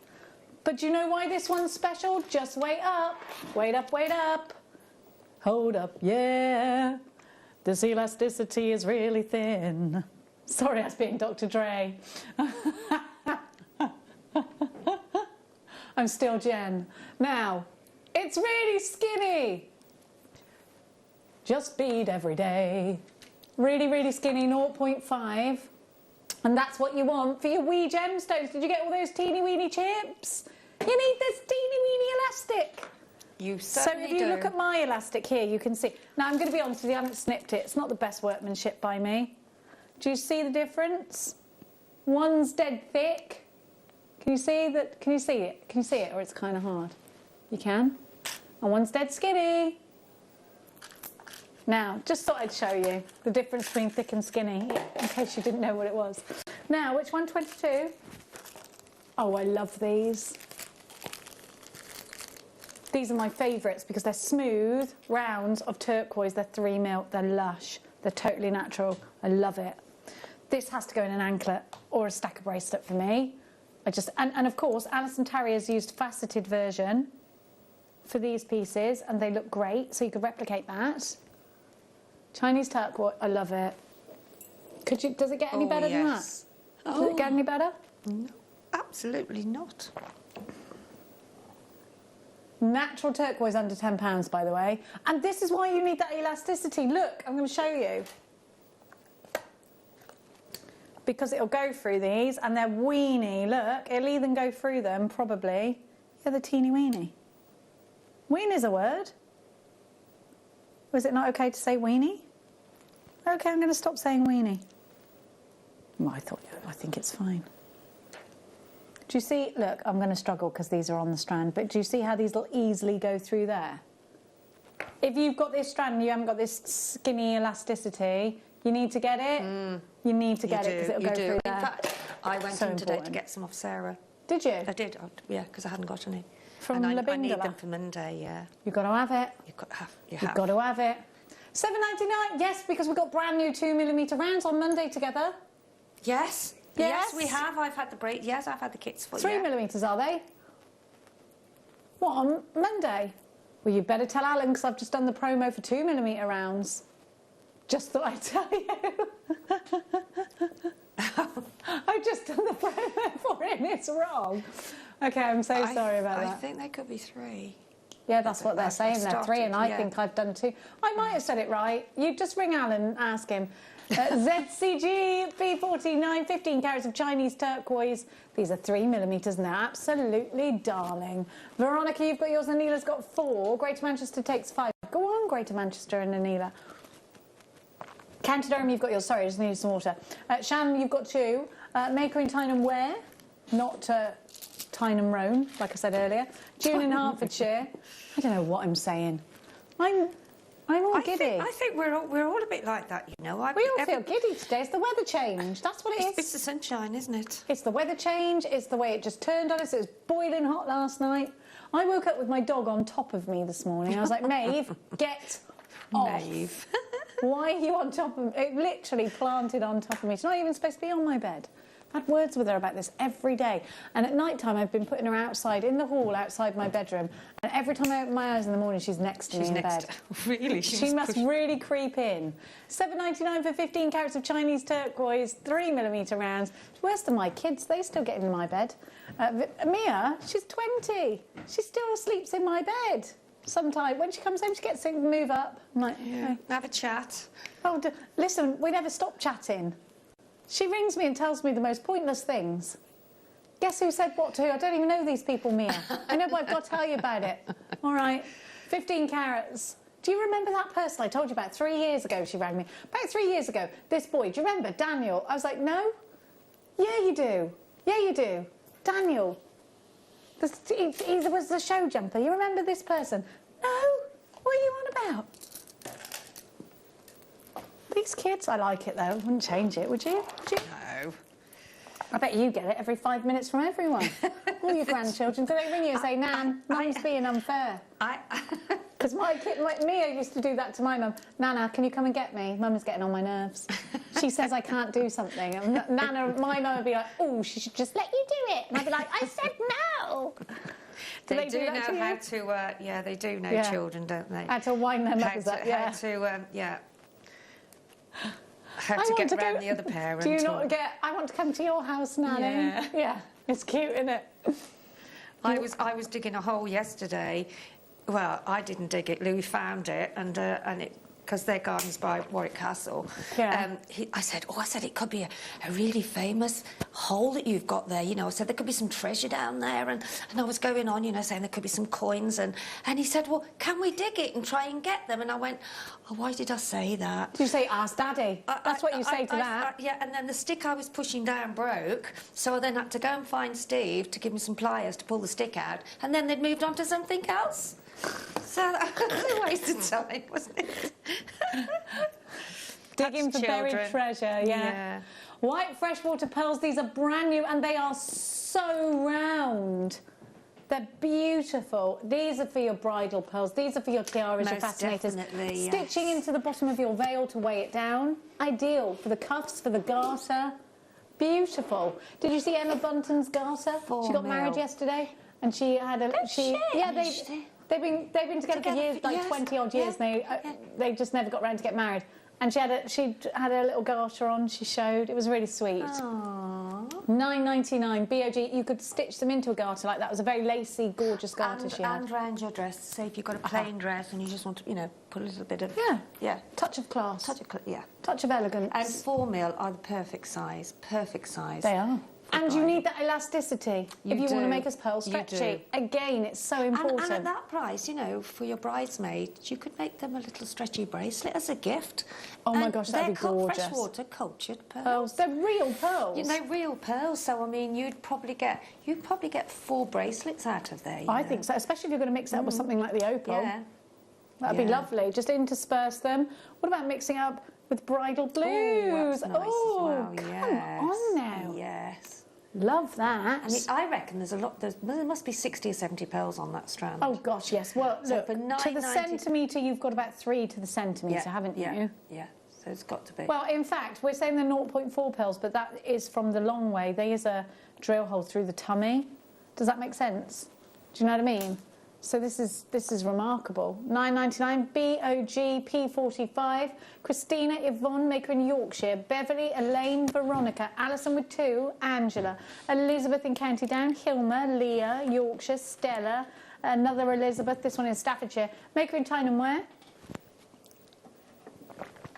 But do you know why this one's special? Just wait up. Wait up, wait up. Hold up, yeah. This elasticity is really thin. Sorry, that's being Dr. Dre. I'm still Jen. Now, it's really skinny. Just bead every day. Really, really skinny, 0.5. And that's what you want for your wee gemstones. Did you get all those teeny weeny chips? You need this teeny weeny elastic. You So certainly if you do. look at my elastic here, you can see. Now, I'm going to be honest with you, I haven't snipped it. It's not the best workmanship by me. Do you see the difference? One's dead thick. Can you see that? Can you see it? Can you see it? Or it's kind of hard? You can. And one's dead skinny. Now, just thought I'd show you the difference between thick and skinny, in case you didn't know what it was. Now, which one? 22? Oh, I love these. These are my favourites because they're smooth rounds of turquoise. They're 3 mil. They're lush. They're totally natural. I love it. This has to go in an anklet or a stacker bracelet for me. And of course, Alison Tarry has used faceted version for these pieces, and they look great. So you could replicate that. Chinese turquoise. I love it. Does it get any better than that? Does it get any better? No, absolutely not. Natural turquoise under £10, by the way. And this is why you need that elasticity. Look, I'm going to show you. Because it'll go through these, and they're weeny. Look, it'll even go through them, probably. Yeah, the teeny weeny. Weenie's a word. Was it not okay to say weenie? Okay, I'm going to stop saying weenie. Well, I think it's fine. Do you see, look, I'm going to struggle because these are on the strand, but do you see how these will easily go through there? If you've got this strand and you haven't got this skinny elasticity, you need to get it. You need to get it because it'll go through there. In fact, I went So in today to important. get some off Sarah. Did you? I did, yeah, because I hadn't got any. From and La I need Bindola? them for Monday, yeah. You've got to have it. You've got to have it. £7.99, yes, because we've got brand new 2mm rounds on Monday together. Yes. Yes. Yes, we have. I've had the Yes, I've had the kits for 3mm, are they? What, on Monday? Well, you better tell Alan, because I've just done the promo for 2mm rounds. Just thought I'd tell you. I've just done the promo for it and it's wrong. Okay, I'm so sorry about that. I think they could be 3. Yeah, that's what they're saying. They're 3 and I yeah. think I've done 2. I might have said it right. You just ring Alan and ask him. ZCG B49, 15 carats of Chinese turquoise. These are 3mm and they're absolutely darling. Veronica, you've got yours and Anila's got 4. Greater Manchester takes 5. Go on, Greater Manchester and Anila. County Durham, you've got yours. Sorry, I just needed some water. Shannon, you've got 2. Maker in Tyneham Ware, not Tyneham Roan, like I said earlier. June in Hertfordshire. I don't know what I'm saying. I'm I'm all giddy. I think we're all a bit like that, you know. We all feel giddy today. It's the weather change. That's what it is. It's the sunshine, isn't it? It's the weather change. It's the way it just turned on us. It was boiling hot last night. I woke up with my dog on top of me this morning. I was like, Maeve, get off. Maeve. Why are you on top of me? It literally planted on top of me. It's not even supposed to be on my bed. I've had words with her about this every day. And at night time, I've been putting her outside, in the hall, outside my bedroom. And every time I open my eyes in the morning, she's next to me in bed. Really? She must really creep in. $7.99 for 15 carats of Chinese turquoise, 3mm rounds. It's worse than my kids. They still get in my bed. Mia, she's 20. She still sleeps in my bed. Sometimes when she comes home, she gets to move up. I'm like, okay. Have a chat. Oh, listen, we never stop chatting. She rings me and tells me the most pointless things. Guess who said what to who? I don't even know these people, Mia. I know, but I've got to tell you about it. All right, 15 carats. Do you remember that person I told you about 3 years ago? She rang me. About 3 years ago, this boy, do you remember, Daniel? I was like, no. Yeah, you do. Yeah, you do. Daniel. He was the show jumper. You remember this person? No. What are you on about? These kids, I like it though. Wouldn't change it, would you? Would you? No. I bet you get it every 5 minutes from everyone. All your grandchildren. Do they ring you and say, Nan, Mum's being unfair? Because my kid, like Mia, used to do that to my mum. Nana, can you come and get me? Mum is getting on my nerves. She says I can't do something. And my mum would be like, oh, she should just let you do it. And I'd be like, I said no. They do know how to, yeah, they do know children, don't they? How to wind their mothers up, yeah. How to get around the other parent. Do you not get, I want to come to your house, Nanny? Yeah, it's cute, isn't it? I was digging a hole yesterday. Well, I didn't dig it. Louis found it, and it, because their garden's by Warwick Castle. Yeah. I said, it could be a really famous hole that you've got there. You know, I said there could be some treasure down there, and I was going on, you know, saying there could be some coins, and he said, well, can we dig it and try and get them? And I went, oh, why did I say that? Did you say, ask Daddy? That's what you say to that. Yeah, and then the stick I was pushing down broke, so I then had to go and find Steve to give me some pliers to pull the stick out, and then they'd moved on to something else. So that was a waste of time, wasn't it? Digging for buried treasure, yeah. White freshwater pearls, these are brand new and they are so round. They're beautiful. These are for your bridal pearls. These are for your tiaras, your fascinators. Definitely, Stitching into the bottom of your veil to weigh it down. Ideal for the cuffs, for the garter. Beautiful. Did you see Emma Bunton's garter? She got married yesterday, and she had a. They've been together for years, like 20 odd years. They just never got round to get married. And she had a little garter on. She showed. It was really sweet. Aww. $9.99 BOG. You could stitch them into a garter like that. It was a very lacy, gorgeous garter she had. And round your dress. Say if you've got a plain dress and you just want to, you know, put a little bit of touch of class. Touch of elegance. And 4 mil are the perfect size. Perfect size. They are. And you need that elasticity if you want to make us pearl stretchy. Again, it's so important. And at that price, you know, for your bridesmaid, you could make them a little stretchy bracelet as a gift. Oh my gosh, that'd be gorgeous. They're freshwater cultured pearls. They're real pearls. You know, real pearls. So I mean, you'd probably get 4 bracelets out of there. I think so, especially if you're going to mix it up with something like the opal. Yeah. That'd be lovely. Just intersperse them. What about mixing up with bridal blues? Oh, that's nice as well. Come on now. Yes. Love that. I mean, I reckon there must be 60 or 70 pearls on that strand. Oh gosh, yes. Well, so look, for to the centimetre, you've got about 3 to the centimetre, haven't you? Yeah. So it's got to be. Well, in fact, we're saying they're 0.4 pearls, but that is from the long way. There is a drill hole through the tummy. Does that make sense? Do you know what I mean? So this is remarkable. $9.99 BOG P45. Christina, Yvonne, Maker in Yorkshire. Beverly, Elaine, Veronica. Alison with 2. Angela. Elizabeth in County Down. Hilma, Leah, Yorkshire. Stella. Another Elizabeth. This one in Staffordshire. Maker in Tyneham Ware.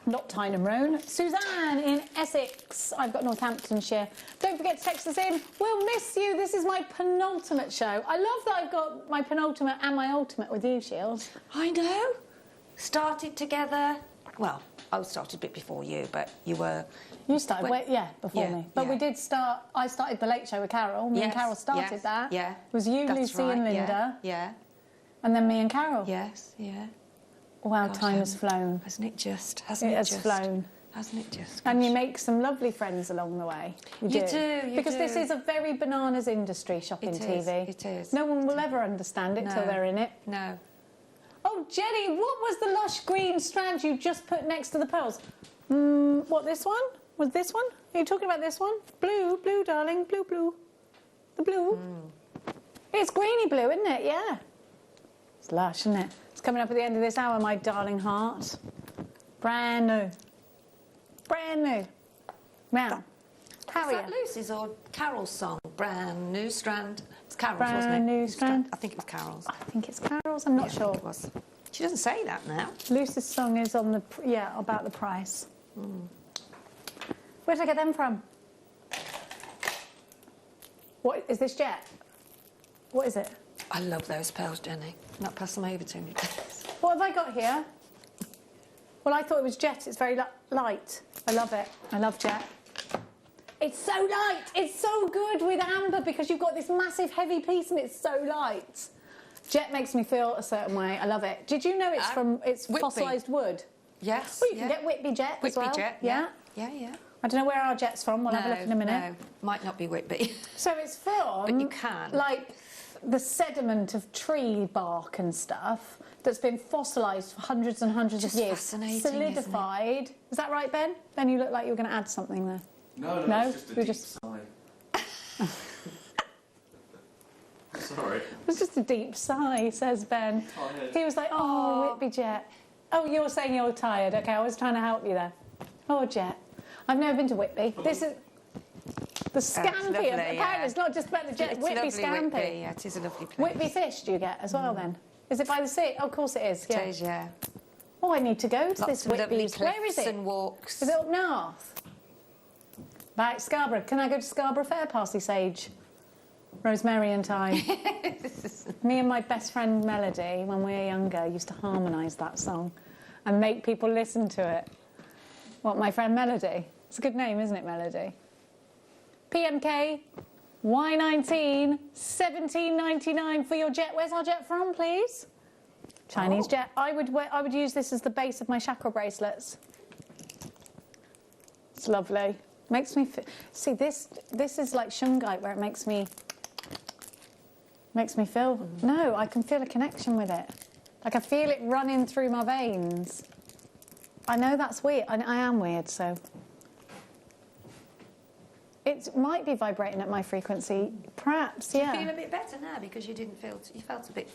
Not Tyneham Roan. Suzanne in Essex. I've got Northamptonshire. Don't forget to text us in. We'll miss you. This is my penultimate show. I love that I've got my penultimate and my ultimate with you, Shields. I know. Started together. Well, I started a bit before you, but you were... You started, before me. But we did start... I started The Late Show with Carol. Me and Carol started that. Yeah. It was you, Lucy and Linda. Yeah. And then me and Carol. Yes, yeah. Wow, time has flown. Hasn't it just? Hasn't It it has just? flown. Hasn't it just? And you make some lovely friends along the way. You do, you because this do. is a very bananas industry, shopping It is, TV. it is. No one will ever understand it till No. they're in it. No. Oh, Jenny, what was the lush green strand you just put next to the pearls? What, this one? Was this one? Are you talking about this one? Blue, blue, darling, blue, blue. The blue. It's greeny blue, isn't it? Yeah. It's lush, isn't it? It's coming up at the end of this hour, my darling heart. Brand new. Brand new. Now, how are Is that you? Lucy's or Carol's song? Brand new strand. It's Carol's, wasn't it? Brand new strand. I think it was Carol's. I think it's Carol's. I'm not Yeah, I sure. think it was. She doesn't say that now. Lucy's song is on the about the price. Where did I get them from? What is this jet? What is it? I love those pearls, Jenny. Not pass them over to me. What have I got here? Well, I thought it was jet. It's very light. I love it. I love jet. It's so light. It's so good with amber because you've got this massive heavy piece and it's so light. Jet makes me feel a certain way. I love it. Did you know it's Whitby. fossilised wood? Yes. Well, you can get Whitby jet as well. Whitby jet. Yeah. Yeah. I don't know where our jet's from. We'll have a look in a minute. No, might not be Whitby. So it's from, But you can. like, the sediment of tree bark and stuff that's been fossilised for hundreds and hundreds Just of years. fascinating, Solidified. Is that right, Ben? Ben, you look like you were going to add something there. No, it's just a deep sigh. Sorry. It was just a deep sigh, says Ben. Tired. He was like, oh, Whitby jet. Oh, you're saying you're tired. OK, I was trying to help you there. Oh, jet. I've never been to Whitby. This is... The scampi, lovely, apparently it's not just about the jet, It's Whitby lovely, scampi. Whitby. Yeah, it is a lovely place. Whitby fish do you get as well then? Is it by the sea? Oh, of course it is, yeah. It is, yeah. Oh, I need to go to Lots this of lovely Whitby's. Where is cliffs it? and walks. Is it up north? Right, Scarborough. Can I go to Scarborough Fair, Parsley Sage? Rosemary and thyme. Me and my best friend Melody, when we were younger, used to harmonise that song and make people listen to it. What, my friend Melody? It's a good name, isn't it, Melody? PMK, Y19, 17.99 for your jet. Where's our jet from, please? Chinese jet. I would use this as the base of my chakra bracelets. It's lovely. Makes me see this is like shungite where it makes me feel. No, I can feel a connection with it. Like I feel it running through my veins. I know that's weird. I am weird, so. It might be vibrating at my frequency, perhaps, yeah. You feel a bit better now because you felt a bit...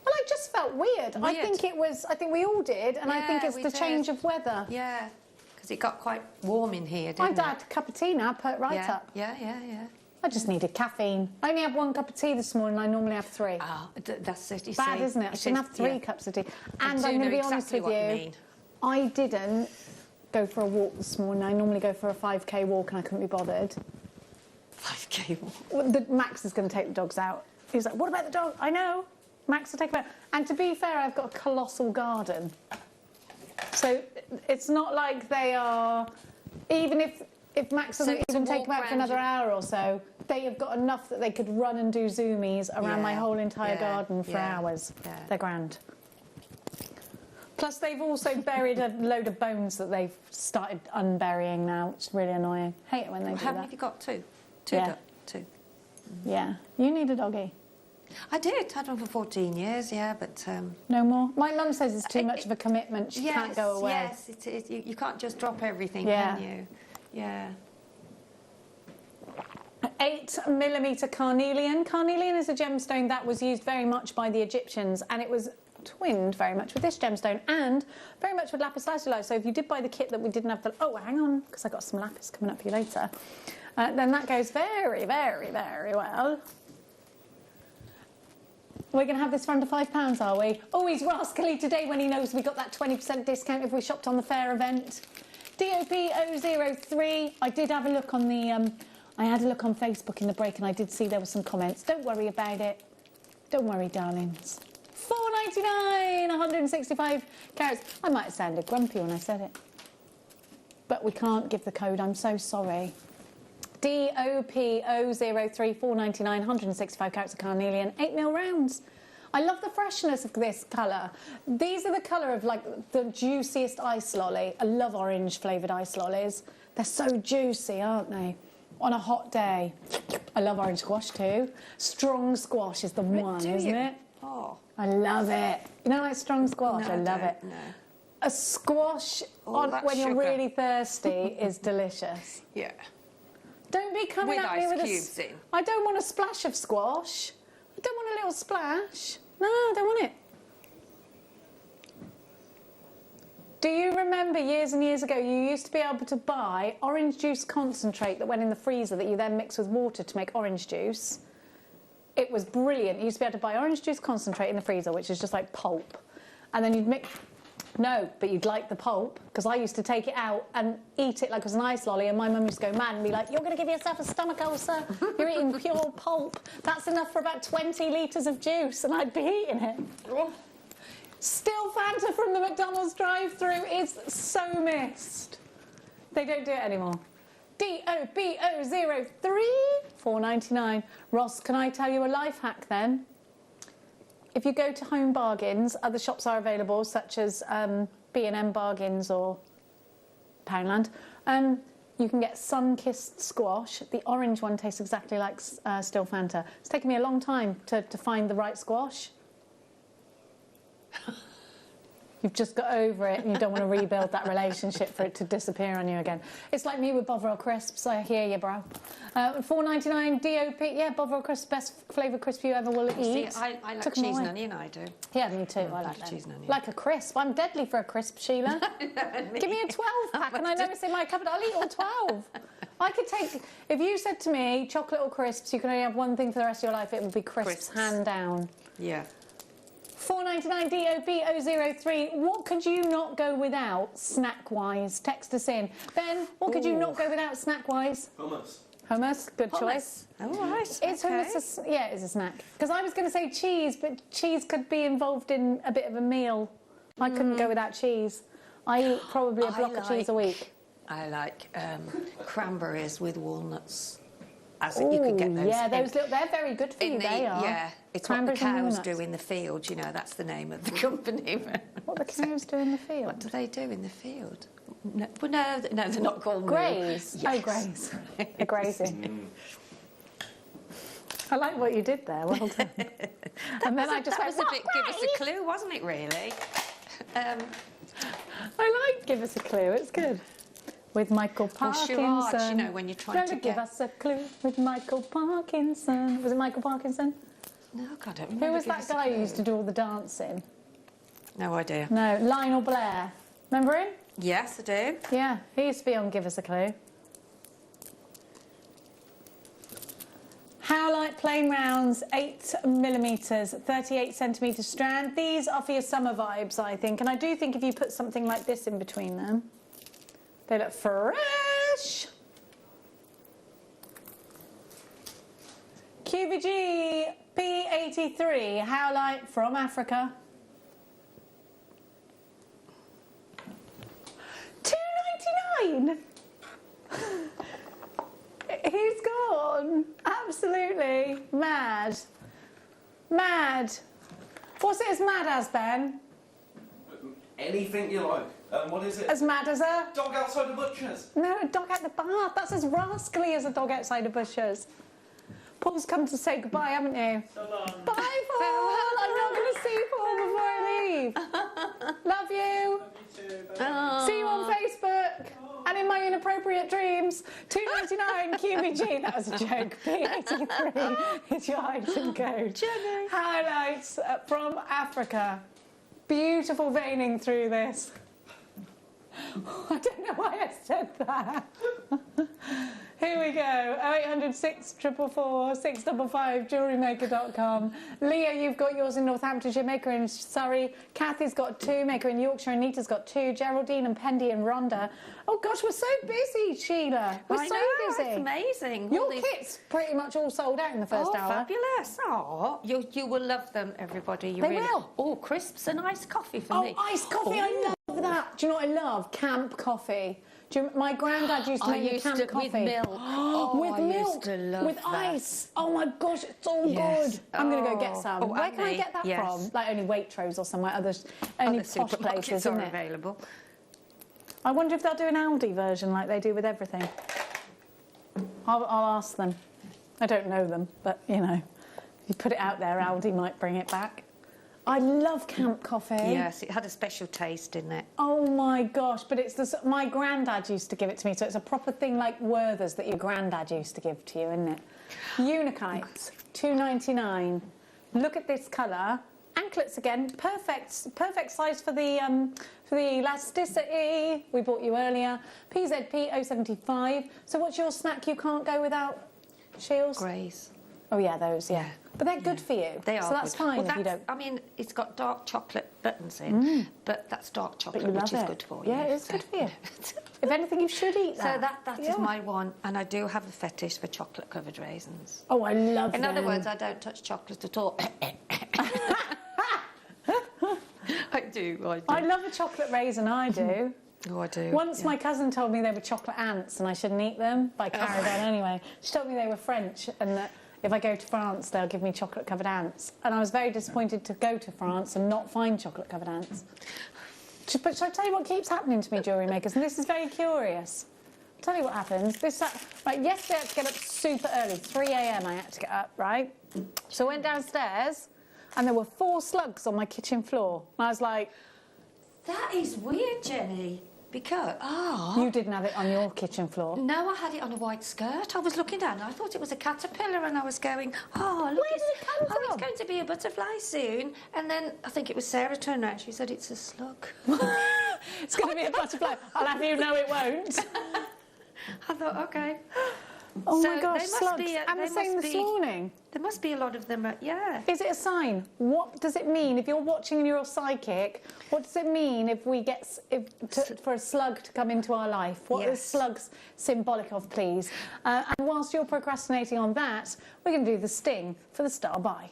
Well, I just felt weird. I think we all did, and I think it's the change of weather. Yeah, because it got quite warm in here, didn't it? I'd had a cup of tea now, put right up. Yeah. I just needed caffeine. I only had 1 cup of tea this morning, I normally have 3. Oh, that's it, you Bad, see. isn't it? I shouldn't have 3 cups of tea. And I'm going to be honest with you, I didn't go for a walk this morning. I normally go for a 5k walk and I couldn't be bothered. 5k walk? Well, Max is going to take the dogs out. He was like, what about the dog? I know. Max will take them out. And to be fair, I've got a colossal garden. So it's not like they are... Even if Max doesn't even take them out for another hour or so, they have got enough that they could run and do zoomies around my whole entire garden for hours. Yeah. They're grand. Plus, they've also buried a load of bones that they've started unburying now, which is really annoying. Hate it when they do that. How many have you got? 2? Two. Yeah. You need a doggy. I did. Had one for 14 years, yeah, but... No more? My mum says it's too much of a commitment. She can't go away. Yes, it is. You can't just drop everything, Yeah. can you? Yeah. 8mm carnelian. Carnelian is a gemstone that was used very much by the Egyptians, and it was twinned very much with this gemstone and very much with lapis lazuli. So if you did buy the kit that we didn't have the... Oh, hang on, because I got some lapis coming up for you later. Then that goes very, very, very well. We're going to have this for under £5, are we? Oh, he's rascally today when he knows we got that 20% discount if we shopped on the fair event. DOP003. I did have a look on the... I had a look on Facebook in the break and I did see there were some comments. Don't worry about it. Don't worry, darlings. $4.99, 165 carats. I might have sounded grumpy when I said it. But we can't give the code, I'm so sorry. DOP003, $4.99, 165 carats of carnelian, 8mm rounds. I love the freshness of this colour. These are the colour of like the juiciest ice lolly. I love orange flavoured ice lollies. They're so juicy, aren't they? On a hot day. I love orange squash too. Strong squash is the one, isn't it? Oh. I love it. You know, like strong squash? No, I love it. No. A squash that when you're sugar. really thirsty is delicious. Yeah. Don't be coming With at me ice with cubes in. I don't want a splash of squash. I don't want a little splash. No, I don't want it. Do you remember years and years ago you used to be able to buy orange juice concentrate that went in the freezer that you then mix with water to make orange juice? It was brilliant. You used to be able to buy orange juice concentrate in the freezer, which is just like pulp. And then you'd mix... No, but you'd like the pulp, because I used to take it out and eat it like it was an ice lolly, and my mum used to go mad and be like, you're going to give yourself a stomach ulcer. You're eating pure pulp. That's enough for about 20 litres of juice, and I'd be eating it. Still Fanta from the McDonald's drive-thru is so missed. They don't do it anymore. DOBO03 $4.99. Ross, can I tell you a life hack then? If you go to Home Bargains, other shops are available, such as B&M Bargains or Poundland. You can get sun-kissed squash. The orange one tastes exactly like still Fanta. It's taken me a long time to find the right squash. You've just got over it and you don't want to rebuild that relationship for it to disappear on you again. It's like me with Bovril crisps. I hear you, bro. $4.99 DOP. Yeah, Bovril crisps, best flavoured crisp you ever will eat. See, I like Took 'em cheese and away. onion, I do. Yeah, me too. I like cheese and onion. Like a crisp. I'm deadly for a crisp, Sheila. Give me a 12-pack and I know it's in my cupboard. I'll eat all 12. I could take... If you said to me, chocolate or crisps, you can only have one thing for the rest of your life, it would be crisps, hand down. Yeah. $4.99 DOB003. What could you not go without snack-wise? Text us in. Ben, what could you not go without snack-wise? Hummus. Hummus, good choice. Oh, right. Is hummus yeah, it is a snack. Because I was going to say cheese, but cheese could be involved in a bit of a meal. I couldn't go without cheese. I eat probably a block of cheese a week. I like cranberries with walnuts. You could get those. Yeah, they're very good for you, they are. Yeah, it's what the cows do in the field, you know, that's the name of the company. What the cows do in the field? What do they do in the field? No, well, no, they're not called graze. Yes. Oh, graze. They're grazing. I like what you did there, well done. And then I just went, that was a bit, give us a clue, wasn't it, really? I like give us a clue, it's good. With Michael Parkinson. Well, charades, you know, when you're trying to give us a clue with Michael Parkinson. Was it Michael Parkinson? No, God, I don't remember. Who was that guy who used to do all the dancing? No idea. No, Lionel Blair. Remember him? Yes, I do. Yeah, he used to be on Give Us a Clue. Howlite plain rounds, 8mm, 38 centimetre strand. These are for your summer vibes, I think. And I do think if you put something like this in between them, they look fresh. QVG P83, Howlite from Africa. $2.99. He's gone. Absolutely mad. Mad. What's it as mad as, Ben? Anything you like. What is it? As mad as a... Dog outside the butcher's. No, a dog at the bath. That's as rascally as a dog outside the butcher's. Paul's come to say goodbye, haven't you? So long. Bye, Paul. I'm not going to see Paul before I leave. Love you. Love you too. Bye. See you on Facebook. And in my inappropriate dreams. $2.99 QVG. That was a joke. P83 is your item code. Jenny. Highlights from Africa. Beautiful veining through this. I don't know why I said that. Here we go. 0800 644 655 JewelleryMaker.com. Leah, you've got yours in Northamptonshire, Maker in Surrey. Kathy's got 2, Maker in Yorkshire. Anita's got 2. Geraldine and Pendy and Rhonda. Oh gosh, we're so busy, Sheila. We're so busy. It's amazing. Your kit's pretty much all sold out in the first hour. Fabulous. Oh, you will love them, everybody. You They really will. Oh, crisps and iced coffee for me. Oh, iced coffee, I love that. Do you know what I love? Camp coffee. My granddad used to make me camp coffee. With milk. Oh, with I milk, used to love with that. ice. Oh my gosh, it's all good. I'm going to go get some. Where can I get that from? Like only Waitrose or somewhere. Only Other posh places, supermarkets isn't are it? available. I wonder if they'll do an Aldi version like they do with everything. I'll ask them. I don't know them, but you know, if you put it out there, Aldi might bring it back. I love camp coffee. Yes, it had a special taste, didn't it? Oh my gosh, but it's my granddad used to give it to me, so it's a proper thing like Werther's that your granddad used to give to you, isn't it? Unikites, $2.99. Look at this colour. Anklets again, perfect size for the elasticity. We bought you earlier. PZP 075. So what's your snack you can't go without, Shields? Greys. Oh yeah, those, yeah. But they're good for you. They are. So that's good. fine Well, if you don't. I mean, it's got dark chocolate buttons in, but that's dark chocolate, which is good for you. Yeah, it's good for you. If anything, you should eat that. So that is my one, and I do have a fetish for chocolate-covered raisins. Oh, I love them. In other words, I don't touch chocolate at all. I do. I love a chocolate raisin, I do. Oh, I do. Once my cousin told me they were chocolate ants and I shouldn't eat them, but I carried on anyway. She told me they were French and that if I go to France, they'll give me chocolate-covered ants. And I was very disappointed to go to France and not find chocolate-covered ants. But shall I tell you what keeps happening to me, jewellery makers? And this is very curious. I'll tell you what happens. Right, yesterday I had to get up super early, 3 a.m. I had to get up, right? So I went downstairs and there were 4 slugs on my kitchen floor. And I was like... That is weird, Jenny. Because, You didn't have it on your kitchen floor? No, I had it on a white skirt. I was looking down and I thought it was a caterpillar and I was going, oh, look, it's going to be a butterfly soon. And then I think it was Sarah turned around, she said, it's a slug. It's going to be a butterfly. I'll have you know it won't. I thought, OK. Oh So my gosh, they must slugs. be, And the same this morning. There must be a lot of them, yeah. Is it a sign? What does it mean? If you're watching and you're a psychic, what does it mean if we get for a slug to come into our life? What is slugs symbolic of, please? And whilst you're procrastinating on that, we're going to do the sting for the star buy.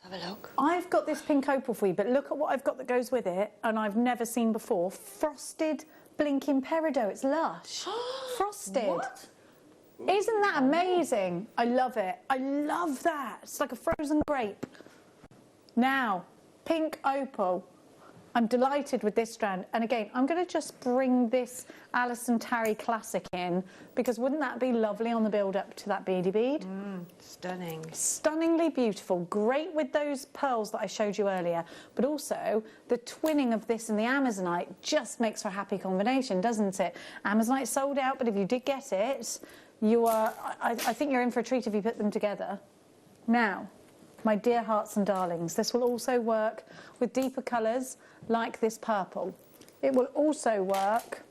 Have a look. I've got this pink opal for you, but look at what I've got that goes with it, and I've never seen before. Frosted blinking peridot. It's lush. Frosted. What? Isn't that amazing? I love it. I love that. It's like a frozen grape. Now, pink opal. I'm delighted with this strand. And again, I'm going to just bring this Alison Tarry Classic in, because wouldn't that be lovely on the build-up to that beady bead? Stunning. Stunningly beautiful. Great with those pearls that I showed you earlier. But also, the twinning of this and the Amazonite just makes for a happy combination, doesn't it? Amazonite sold out, but if you did get it, you are... I think you're in for a treat if you put them together. Now, my dear hearts and darlings, this will also work with deeper colours like this purple. It will also work...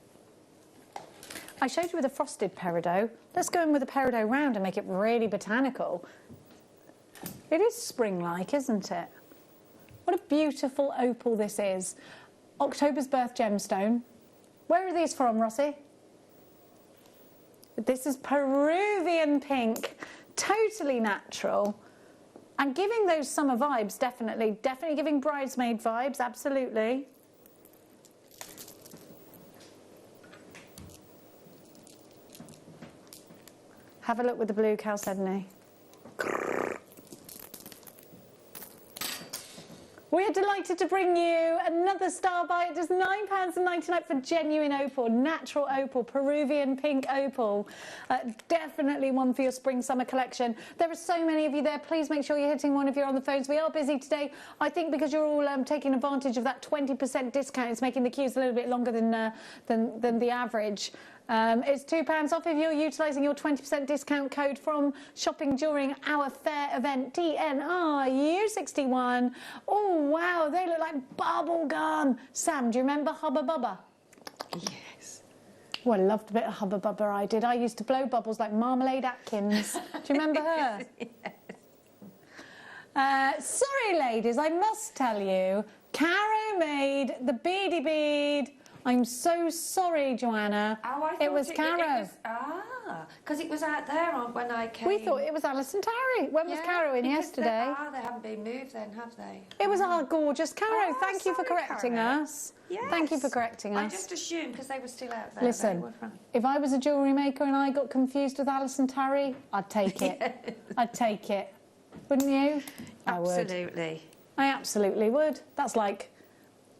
I showed you with a frosted peridot. Let's go in with a peridot round and make it really botanical. It is spring-like, isn't it? What a beautiful opal this is. October's birth gemstone. Where are these from, Rossi? This is Peruvian pink. Totally natural. And giving those summer vibes, definitely. Definitely giving bridesmaid vibes, absolutely. Have a look with the blue chalcedony. We are delighted to bring you another star buy at just £9.99 for genuine opal, natural opal, Peruvian pink opal. Definitely one for your spring-summer collection. There are so many of you there. Please make sure you're hitting one if you're on the phones. We are busy today. I think because you're all taking advantage of that 20% discount, it's making the queues a little bit longer than the average. It's £2 off if you're utilising your 20% discount code from shopping during our fair event, DNRU61. Oh, wow, they look like bubble gum. Sam, do you remember Hubba Bubba? Yes. Oh, I loved a bit of Hubba Bubba, I did. I used to blow bubbles like Marmalade Atkins. Do you remember her? Yes. Sorry, ladies, I must tell you, Caro made the beady bead I'm so sorry, Joanna. Oh, I thought it was Caro. Because it was out there when I came. We thought it was Alison Tarry. When was Caro in yesterday? They haven't been moved then, have they? It was our gorgeous Caro. Thank you for correcting us. Yes. Thank you for correcting us. I just assumed because they were still out there. Listen, if I was a jewellery maker and I got confused with Alison Tarry, I'd take it. I'd take it. Wouldn't you? Absolutely. I absolutely would. That's like,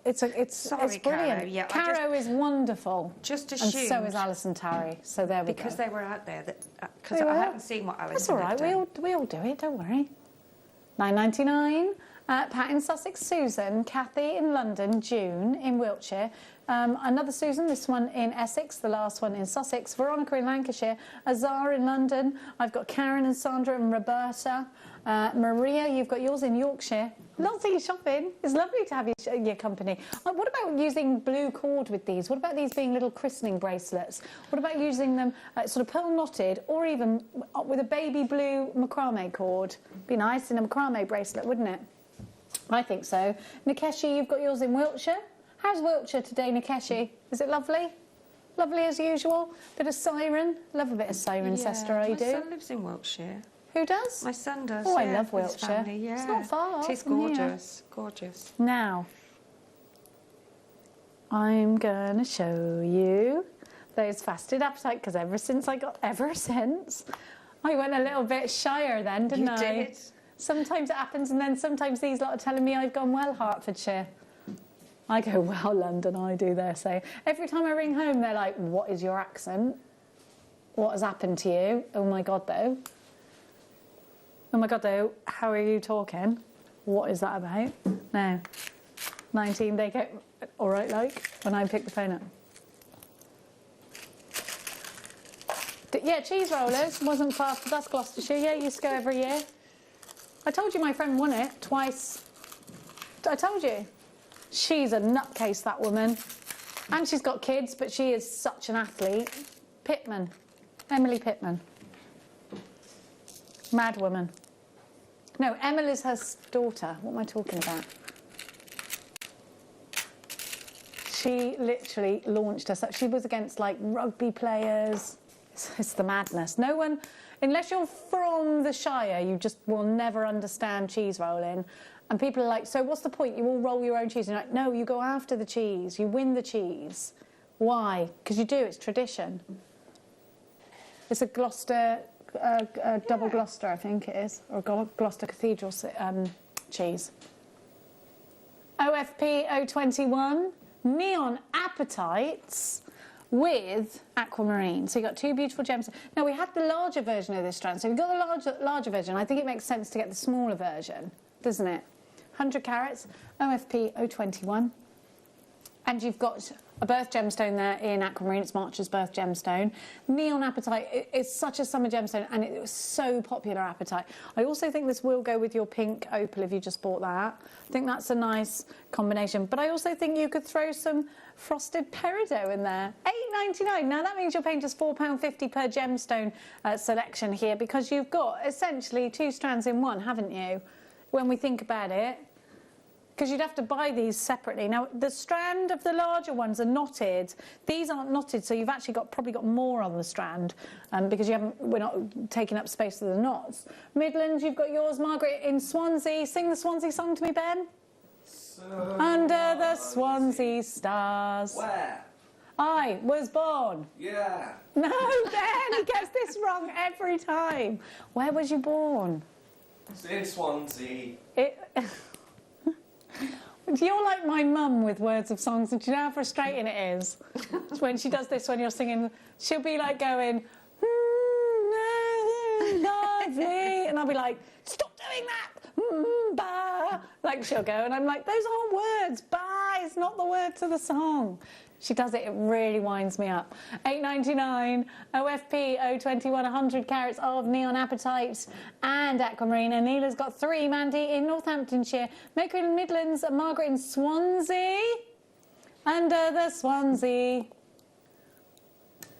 it's brilliant. Caro. Yeah, Caro is wonderful. Just and assumed. so is Alison Tarry. So there we go. Because they were out there. Because I haven't seen what Alison. That's all right. We all do it. Don't worry. £9.99. Pat in Sussex, Susan, Kathy in London, June in Wiltshire, another Susan, this one in Essex, the last one in Sussex, Veronica in Lancashire, Azar in London, I've got Karen and Sandra and Roberta, Maria, you've got yours in Yorkshire. Lovely shopping. It's lovely to have your company. What about using blue cord with these? What about these being little christening bracelets? What about using them sort of pearl knotted or even with a baby blue macrame cord? Be nice in a macrame bracelet, wouldn't it? I think so. Nikeshi, you've got yours in Wiltshire. How's Wiltshire today, Nikeshi? Is it lovely? Lovely as usual? Bit of siren? Love a bit of siren, sister, I do. My son lives in Wiltshire. Who does? My son does. Oh, yeah, I love with his Wiltshire. family, yeah. It's not far. It is from here. gorgeous. Gorgeous. Now, I'm going to show you those fasted appetite because ever since I went a little bit shyer then, didn't I? You did. Sometimes it happens, and then sometimes these lot are telling me I've gone well, Hertfordshire. I go, well, London, I do, they're saying. Every time I ring home, they're like, what is your accent? What has happened to you? Oh, my God, though. Oh, my God, though, how are you talking? What is that about? No. 19, they get all right, like, when I pick the phone up. Yeah, cheese rollers, wasn't far, that's Gloucestershire. Yeah, used to go every year. I told you my friend won it twice. I told you. She's a nutcase, that woman. And she's got kids, but she is such an athlete. Pittman. Emily Pittman. Mad woman. No, Emily's her daughter. What am I talking about? She literally launched herself. She was against, like, rugby players. It's the madness. No one... Unless you're from the Shire, you just will never understand cheese rolling. And people are like, so what's the point? You all roll your own cheese. And you're like, no, you go after the cheese. You win the cheese. Why? Because you do. It's tradition. It's a Gloucester, double Gloucester, I think it is, or Gloucester Cathedral cheese. OFP 021, Neon Appetites with aquamarine. So you've got two beautiful gems. Now, we had the larger version of this strand. So we've got the larger version. I think it makes sense to get the smaller version, doesn't it? 100 carats, OFP 021. And you've got a birth gemstone there in aquamarine. It's March's birth gemstone. Neon Appetite is such a summer gemstone, and it was so popular, Appetite. I also think this will go with your pink opal if you just bought that. I think that's a nice combination. But I also think you could throw some frosted peridot in there. £8.99. Now, that means you're paying just £4.50 per gemstone selection here, because you've got essentially two strands in one, haven't you, when we think about it? Because you'd have to buy these separately. Now, the strand of the larger ones are knotted. These aren't knotted, so you've actually probably got more on the strand because we're not taking up space with the knots. Midlands, you've got yours, Margaret, in Swansea. Sing the Swansea song to me, Ben. Under the Swansea stars. Where? I was born. Yeah. No, Ben, he gets this wrong every time. Where was you born? It's in Swansea. You're like my mum with words of songs, and do you know how frustrating it is? When she does this when you're singing, she'll be like going, lovely, and I'll be like, stop doing that, bah. Like she'll go, and I'm like, those aren't words, bah is not the word to the song. She does it, it really winds me up. £8.99, OFP 021, 100 carats of Neon Appetite and aquamarine. And Neela's got 3, Mandy in Northamptonshire, Maker in Midlands, Margaret in Swansea. Under the Swansea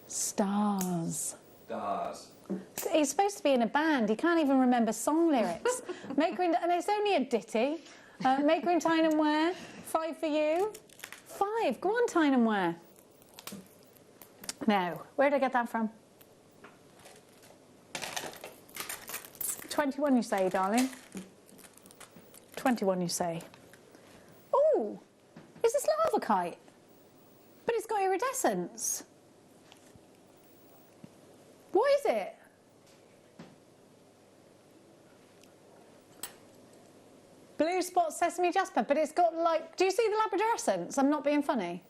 stars. Stars. He's supposed to be in a band, he can't even remember song lyrics. Maker in, and it's only a ditty. Maker in Tyne and Wear, 5 for you. 5. Go on, Tyne and wear. Now, where did I get that from? 21 you say, darling? 21 you say. Oh, is this lava kite? But it's got iridescence. What is it? Blue spot sesame jasper, but it's got like, do you see the labradorescence? I'm not being funny.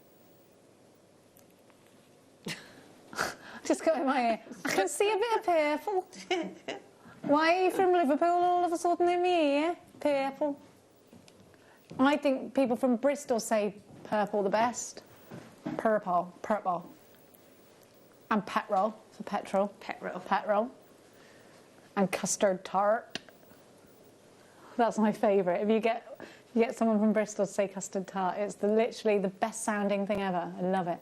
Just got in my ear. I can see a bit of purple. Why are you from Liverpool all of a sudden in my ear? Purple. I think people from Bristol say purple the best. Purple, purple. And petrol for petrol. Petrol. Petrol. And custard tart. That's my favourite. If you get someone from Bristol to say custard tart, it's literally the best sounding thing ever. I love it.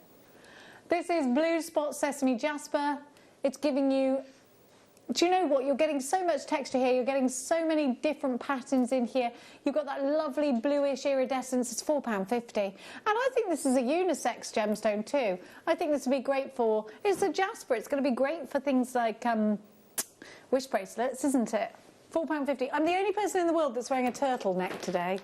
This is Blue Spot Sesame Jasper. It's giving you, do you know what? You're getting so much texture here. You're getting so many different patterns in here. You've got that lovely bluish iridescence. It's £4.50. And I think this is a unisex gemstone too. I think this would be great for, it's a jasper. It's going to be great for things like wish bracelets, isn't it? £4.50. I'm the only person in the world that's wearing a turtleneck today.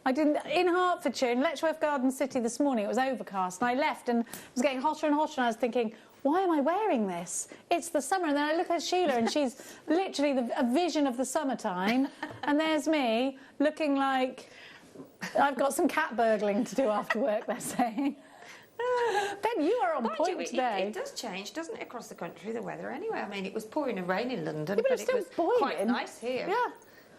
I didn't, in Hertfordshire, in Letchworth Garden City this morning, it was overcast, and I left and it was getting hotter and hotter, and I was thinking, why am I wearing this? It's the summer. And then I look at Sheila, and she's literally a vision of the summertime, and there's me looking like I've got some cat burgling to do after work, they're saying. Ben, you are on point today. It does change, doesn't it, across the country, the weather anyway. I mean, it was pouring and raining in London, Yeah, but but it's still it was boiling. quite nice here. Yeah.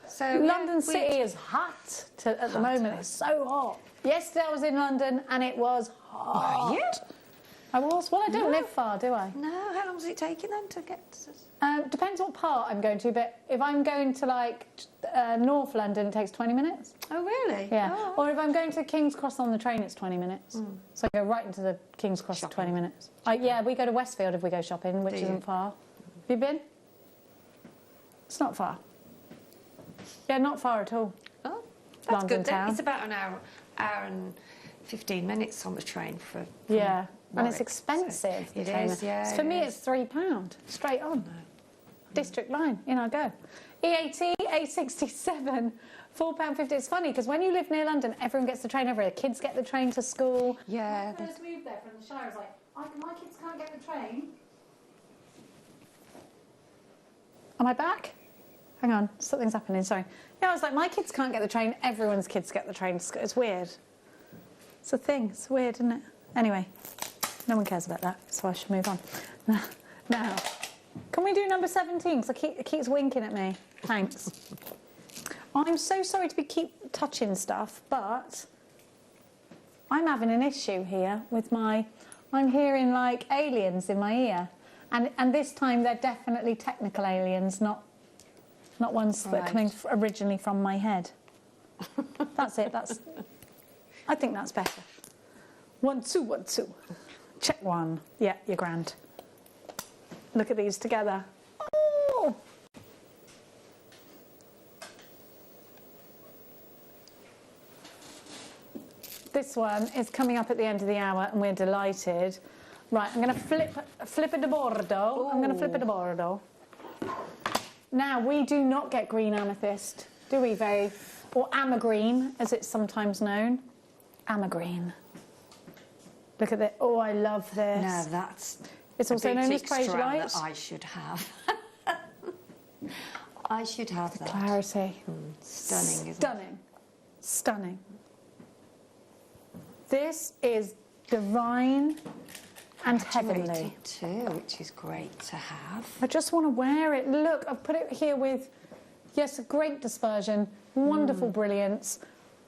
So London City is hot at the moment. It's so hot. Yesterday I was in London and it was hot. Were you? I was. Well, I don't live far, do I? No, how long does it take you then to get to... Depends what part I'm going to, but if I'm going to like North London, it takes 20 minutes. Oh, really? Yeah. Oh. Or if I'm going to King's Cross on the train, it's 20 minutes. So I go right into the King's Cross at 20 minutes. Yeah, we go to Westfield if we go shopping, which isn't far. Have you been? It's not far. Yeah, not far at all. Oh, that's London good then. town. It's about an hour and 15 minutes on the train from Yeah, and Warwick, it's expensive. so the it train. is, yeah, For it me, is. it's £3 straight on. District line, in I go. EAT, A67, £4.50. It's funny because when you live near London, everyone gets the train over. The kids get the train to school. Yeah. When I first moved there from the Shire, I was like, my kids can't get the train. Am I back? Hang on, something's happening, sorry. Yeah, I was like, my kids can't get the train, everyone's kids get the train to school. It's weird. It's a thing, it's weird, isn't it? Anyway, no one cares about that, so I should move on. Now, can we do number 17? Because it keeps winking at me. Thanks. I'm so sorry to keep touching stuff, but I'm having an issue here with I'm hearing like aliens in my ear. And this time they're definitely technical aliens, not ones that are coming originally from my head. That's it. I think that's better. 1, 2, 1, 2. Check 1. Yeah, you're grand. Look at these together. Oh! This one is coming up at the end of the hour, and we're delighted. Right, I'm going to flip it to Bordeaux. I'm going to flip it to Bordeaux. Now, we do not get green amethyst, do we, Vay? Or amagreen, as it's sometimes known. Amagreen. Look at that. Oh, I love this. No, that's... It's also known as praise praisiolite. that I should have. I should have that. Clarity. Stunning, isn't it? Stunning. Stunning. This is divine and heavenly. Too, which is great to have. I just want to wear it. Look, I've put it here with, yes, a great dispersion, wonderful brilliance.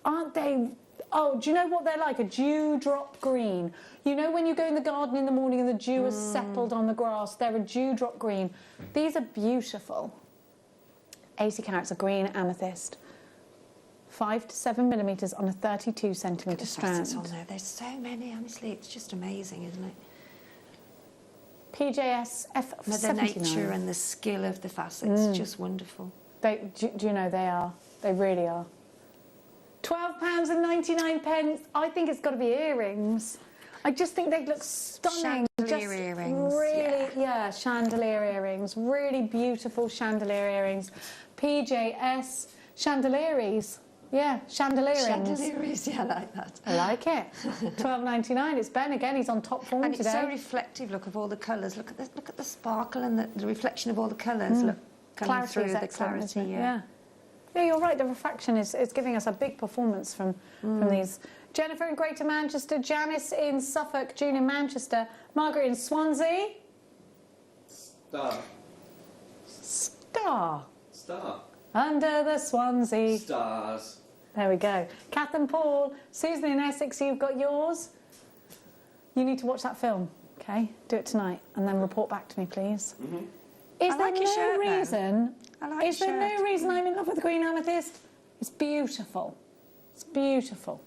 Aren't they? Oh, do you know what they're like? A dewdrop green. You know when you go in the garden in the morning and the dew has settled on the grass? They're a dewdrop green. These are beautiful. 80 carats of green amethyst. 5 to 7 millimetres on a 32 centimetre strand. On there. There's so many, honestly. It's just amazing, isn't it? PJS F79. The nature and the skill of the facets, just wonderful. Do you know they are? They really are. £12.99. I think it's got to be earrings. I just think they look stunning. Chandelier earrings. Really, yeah, chandelier earrings. Really beautiful chandelier earrings. PJS chandeliers. Yeah, chandelierings. Chandelieries, yeah, I like that. I like it. £12.99. It's Ben again. He's on top form and today. it's so reflective. Look of all the colours. Look at the sparkle and the reflection of all the colours. Look, coming Clarity through is the excellent, clarity. isn't it? Yeah. Yeah, you're right. The refraction is giving us a big performance from these. Jennifer in Greater Manchester, Janice in Suffolk, June in Manchester, Margaret in Swansea. Star. Under the Swansea. Stars. There we go. Kath and Paul, Susan in Essex, you've got yours. You need to watch that film, okay? Do it tonight and then report back to me, please. Is there no reason? Is there no reason I'm in love with the green amethyst? It's beautiful. It's beautiful.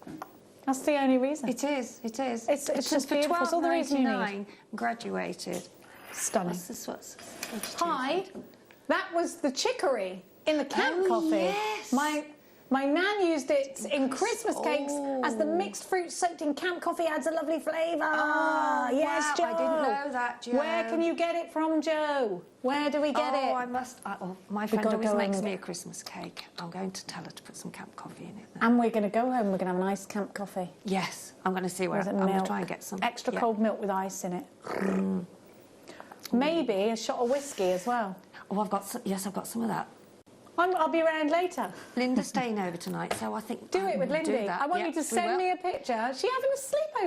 That's the only reason. It is. It is. It's just for beautiful. It's all the reason you need. Graduated. Stunning. What's Hi. That was the chicory in the camp coffee. Yes. My nan used it in Christmas cakes as the mixed fruit soaked in camp coffee adds a lovely flavour. Oh, yes, wow, Joe. I didn't know that, Joe. Where can you get it from, Joe? Where do we get it? I must. My friend always makes me a Christmas cake. I'm going to tell her to put some camp coffee in it. Now. And we're going to go home. We're going to have a nice camp coffee. Yes, I'm going to see where. I'm going to try and get some extra cold milk with ice in it. Maybe a shot of whiskey as well. Oh, I've got some, yes, I've got some of that. I'll be around later. Linda's staying over tonight, so I think do it with Lindy. I want you to send me a picture. Is she having a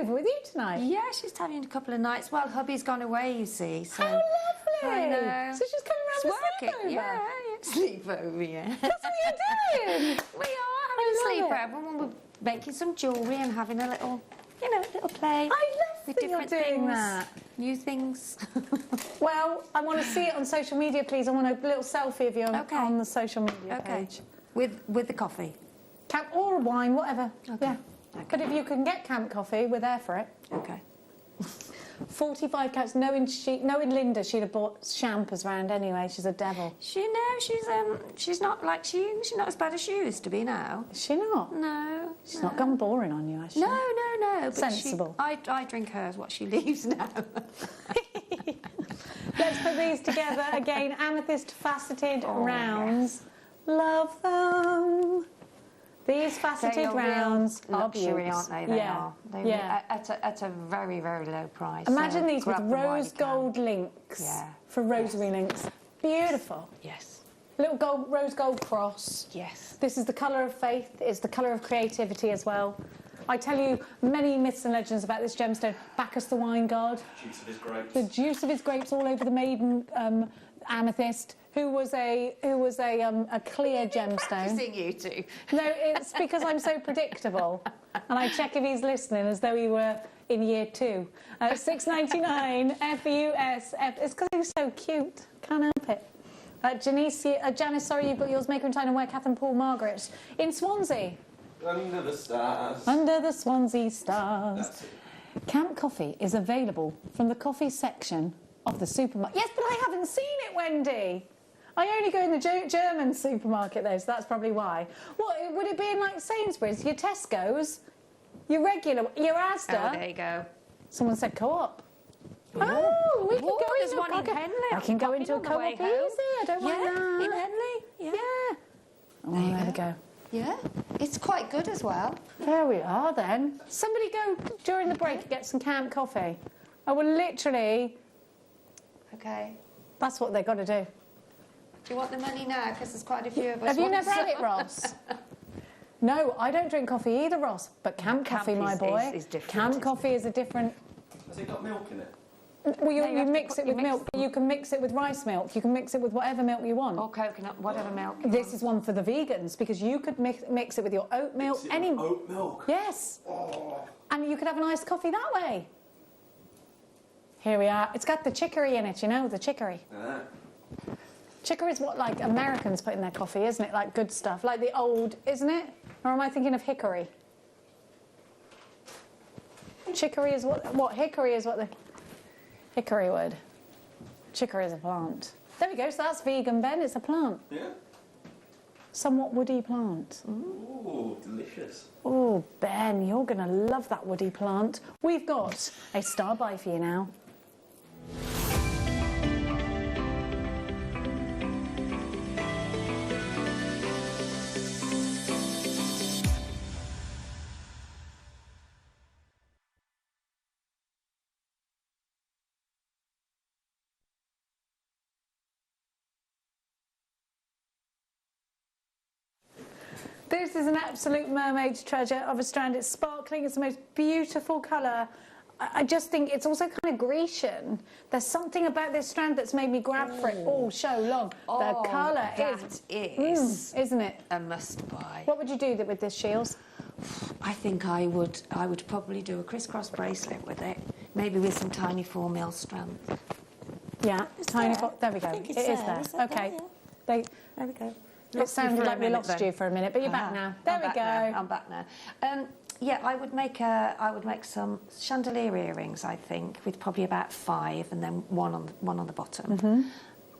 sleepover with you tonight? Yeah, she's having a couple of nights. Well, hubby's gone away, you see. So. How lovely! I know. So she's coming around It's for working. sleepover. Yeah, sleepover. Yeah. That's what you're doing. We are having a sleepover, and we're making some jewellery and having a little, little play. I love with that you're different doing things, that. New things. Well, I want to see it on social media, please. I want a little selfie of you on the social media page. With the coffee. Camp or wine, whatever. Yeah. But if you can get camp coffee, we're there for it. Okay. 45 counts. Knowing Linda, she'd have bought champers round anyway. She's a devil. She's not like she's not as bad as she used to be now. Is she not? No. She's not gone boring on you, has she? No. But sensible. I drink hers what she leaves now. Let's put these together again. Amethyst faceted rounds. Love them. These faceted rounds are luxury, aren't they? They are. Yeah. At a very, very low price. Imagine so these with grab them while rose you can. gold links. Yeah. For rosary links. Beautiful. Yes. Little rose gold cross. Yes. This is the colour of faith. It's the colour of creativity as well. I tell you many myths and legends about this gemstone. Bacchus the wine god. Juice of his grapes. The juice of his grapes all over the maiden amethyst. Who was a clear gemstone. Practicing you two. No, it's because I'm so predictable, and I check if he's listening as though he were in year 2. $6.99 FUS. It's because he's so cute. Can't help it. Janice, sorry, you've got yours. Maker and Tyne and Wear. Kath and Paul Margaret in Swansea. Under the stars. Under the Swansea stars. Camp coffee is available from the coffee section of the supermarket. Yes, but I haven't seen it, Wendy. I only go in the German supermarket, though, so that's probably why. What, would it be in, like, Sainsbury's, your Tesco's, your regular, your Asda? Oh, there you go. Someone said Co-op. Oh, we can go there's into one a in Henley. I can go into a Co-op easy. I don't mind that. In Henley. Yeah. Oh, there we go. Yeah. It's quite good as well. There we are, then. Somebody go during the break and get some camp coffee. I will literally... Okay. That's what they've got to do. Do you want the money now? Because there's quite a few of us. Have you never had it, Ross? No, I don't drink coffee either, Ross. But camp coffee, my boy. Is different. Camp coffee is a different... Has it got milk in it? Well, you mix it with milk. You can mix it with rice milk. You can mix it with whatever milk you want. Or coconut, whatever milk. This is one for the vegans because you could mix it with your oat milk. Oat milk? Yes. Oh. And you could have an iced coffee that way. Here we are. It's got the chicory in it, you know, the chicory. Ah. Chicory is what, like, Americans put in their coffee, isn't it? Like, good stuff. Like the old, isn't it? Or am I thinking of hickory? Chicory is what hickory is what the... Hickory wood. Chicory is a plant. There we go, so that's vegan, Ben. It's a plant. Yeah. somewhat woody plant. Ooh, delicious. Oh, Ben, you're going to love that woody plant. We've got a star buy for you now. This is an absolute mermaid's treasure of a strand. It's sparkling, it's the most beautiful colour. I just think it's also kind of Grecian. There's something about this strand that's made me grab for it all so long. The colour is, isn't it? A must buy. What would you do with this, Shields? I think I would probably do a crisscross bracelet with it, maybe with some tiny 4mm strands. Yeah, tiny. There we go. It is there. Okay. There we go. It sounded like we lost you for a minute, but you're back now. There we go. I'm back now. Yeah, I would make some chandelier earrings, I think, with probably about 5 and then one on the bottom.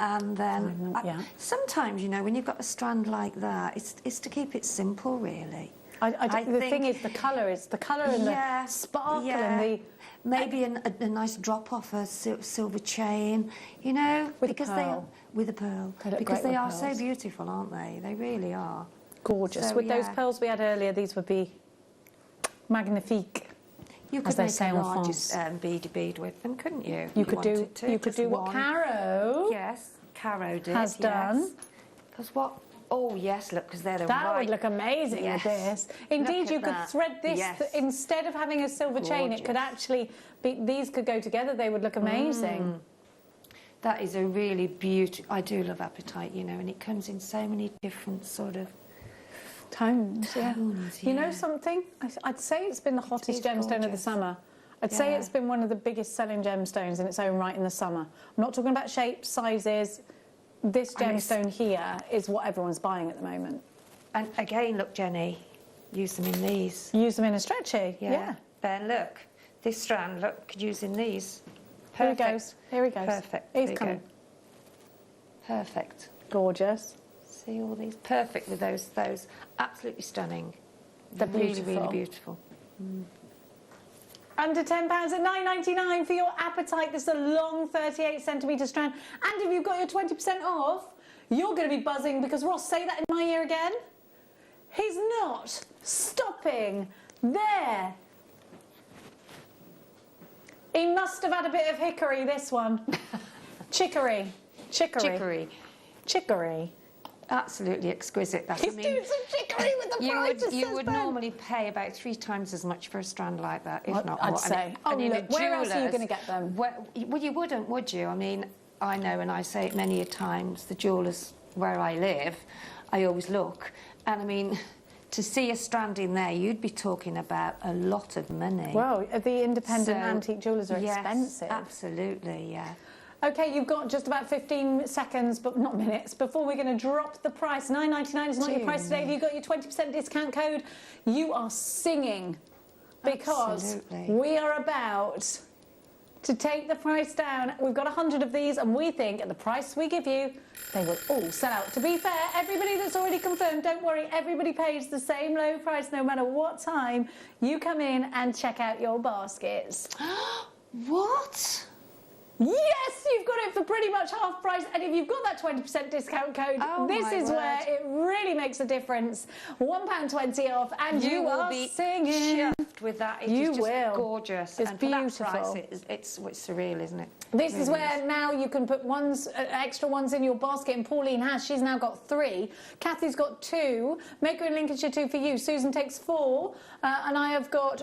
And then sometimes, you know, when you've got a strand like that, it's to keep it simple, really. The thing is, the colour and the sparkle and the maybe a nice drop off a silver chain, you know, with a pearl. With a pearl, because they are so beautiful, aren't they? They really are gorgeous. So, with those pearls we had earlier, these would be magnifique. You could make a large bead with them, couldn't you? You could do what Caro has done. Because what? Oh yes, look, because they're the that would look amazing with this. Indeed, you could thread this instead of having a silver chain. It could actually be. These could go together. They would look amazing. That is a really beautiful. I do love apatite, you know, and it comes in so many different sort of tones. You know something? I'd say it's been the hottest gemstone of the summer. I'd say it's been one of the biggest selling gemstones in its own right in the summer. I'm not talking about shapes, sizes. This gemstone here is what everyone's buying at the moment. And again, look, Jenny, use them in these. Use them in a stretchy. Yeah. Then look, this strand, look, could use in these. Perfect. Here he goes. Here he goes. Perfect. He's coming. Perfect. Gorgeous. See all these? Perfect with those. Absolutely stunning. They're really, really beautiful. Under £10 at $9.99 for your apatite. This is a long 38 centimetre strand. And if you've got your 20% off, you're going to be buzzing because Ross, say that in my ear again. He's not stopping there. He must have had a bit of hickory, this one. Chicory. Absolutely exquisite. He's doing some chicory with the price. You would normally pay about 3 times as much for a strand like that, if not more. I'd say. Look, where else are you going to get them? Well, you wouldn't, would you? I mean, I know, and I say it many a times, the jewellers where I live, I always look, and I mean, to see a strand in there, you'd be talking about a lot of money. Well, the independent antique jewellers are expensive. Absolutely, yeah. OK, you've got just about 15 seconds, but not minutes, before we're going to drop the price. $9.99 is not your price today. If you've got your 20% discount code, you are singing. Because we are about to take the price down. We've got 100 of these, and we think at the price we give you, they will all sell out. To be fair, everybody that's already confirmed, don't worry, everybody pays the same low price no matter what time you come in and check out your baskets. What? Yes, you've got it for pretty much half price, and if you've got that 20% discount code, this is where it really makes a difference. £1.20 off, and you are singing. Chuffed with that. It is just gorgeous. It's and beautiful. For that price, it's surreal, isn't it? This is where now you can put extra ones in your basket, and Pauline has. She's now got 3. Kathy's got 2. Maker in Lincolnshire 2 for you. Susan takes 4, and I have got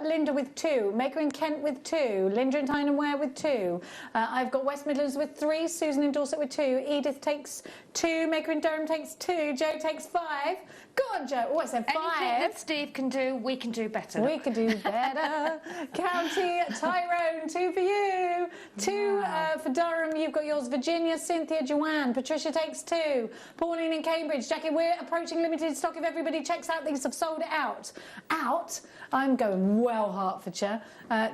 Linda with 2. Maker in Kent with 2. Linda in Tyne and Ware with 2. I've got West Midlands with 3, Susan in Dorset with 2, Edith takes 2, Maker in Durham takes 2, Jo takes 5. Go on, Jo. Oh, I said 5. Anything that Steve can do, we can do better. We can do better. County Tyrone, 2 for you. 2 for Durham. You've got yours. Virginia, Cynthia, Joanne. Patricia takes 2. Pauline in Cambridge. Jackie, we're approaching limited stock. If everybody checks out, these have sold it out. I'm going well, Hertfordshire.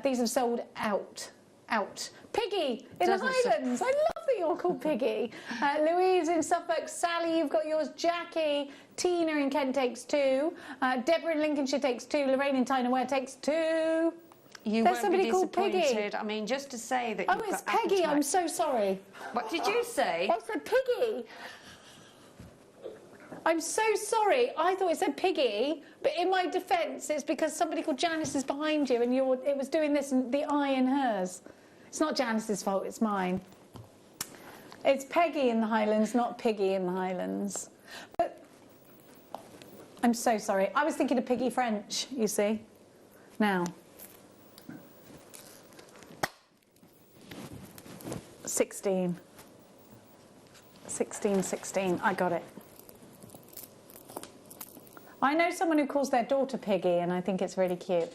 These have sold out. out. Piggy in the Doesn't Highlands. I love that you're called Piggy. Louise in Suffolk. Sally, you've got yours. Jackie. Tina in Kent takes 2. Deborah in Lincolnshire takes 2. Lorraine in Tyne and Wear takes 2. You There's won't somebody be called Piggy. disappointed. I mean, just to say that. Oh, it's Peggy. I'm so sorry. What did you say? I said Piggy. I'm so sorry. I thought it said Piggy, but in my defence, it's because somebody called Janice is behind you, and it was doing this, and the I in hers. It's not Janice's fault. It's mine. It's Peggy in the Highlands, not Piggy in the Highlands. But I'm so sorry. I was thinking of Piggy French. You see. Now. 16. 16, 16. I got it. I know someone who calls their daughter Piggy, and I think it's really cute.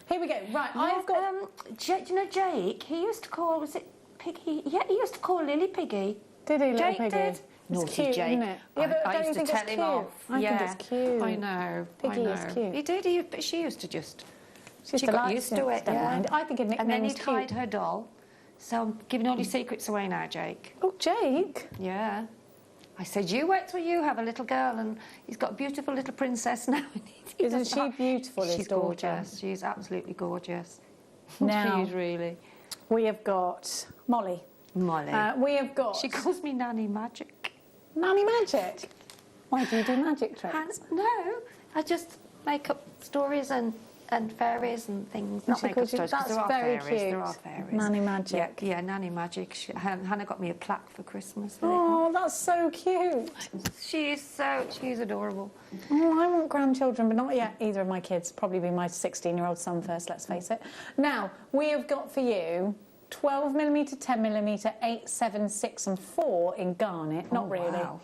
Here we go. Right, Yeah, I've got... do you know Jake? He used to call, was it Piggy? Yeah, he used to call Lily Piggy. Did he, little Jake Piggy? did. It's Naughty cute, Jake. isn't it? Yeah, but I don't you used to think tell it's him cute? off. I Yeah. think it's cute. I know. Piggy I know. is cute. He did, but she used to just... She got likes used to it, don't yeah. mind. I think a nickname And then is he'd cute. hide her doll. So I'm giving all your secrets away now, Jake. Oh, Jake? Yeah. I said, you wait till you have a little girl, and he's got a beautiful little princess now. Isn't she beautiful, his She's daughter? gorgeous. She's absolutely gorgeous. Now, She is really. we have got Molly. Molly. We have got... She calls me Nanny Magic. Nanny Magic? Why do you do magic tricks? No, I just make up stories and fairies and things. And Not she make up calls you- stories, 'cause that's there are very fairies. cute. There are fairies. Nanny Magic. Yeah, Nanny Magic. Hannah got me a plaque for Christmas. Oh, that's so cute. She's adorable. Oh, I want grandchildren, but not yet either of my kids. Probably be my 16-year-old son first, let's face it. Now, we have got for you 12mm, 10mm, 8, 7, 6 and 4 in garnet. Not really. Wow.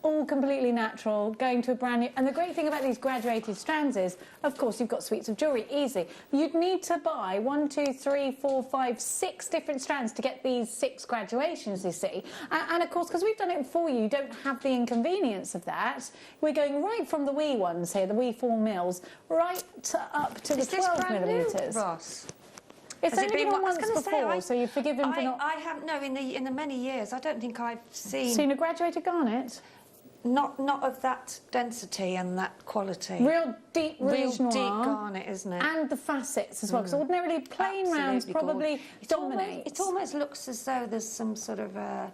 All completely natural, going to a brand new... And the great thing about these graduated strands is, of course, you've got suites of jewellery, easy. You'd need to buy 1, 2, 3, 4, 5, 6 different strands to get these 6 graduations, you see. And of course, because we've done it for you, you don't have the inconvenience of that. We're going right from the wee ones here, the wee 4 mils, right up to the 12mm. Ross? It's Has it only been on I was once gonna before, say, so you've forgiven for not... I haven't, no, in the many years, I don't think I've Seen a graduated garnet? Not of that density and that quality. Real deep rouge Real noir. deep garnet, isn't it? And the facets as well, because ordinarily plain rounds probably dominate. It almost looks as though there's some sort of I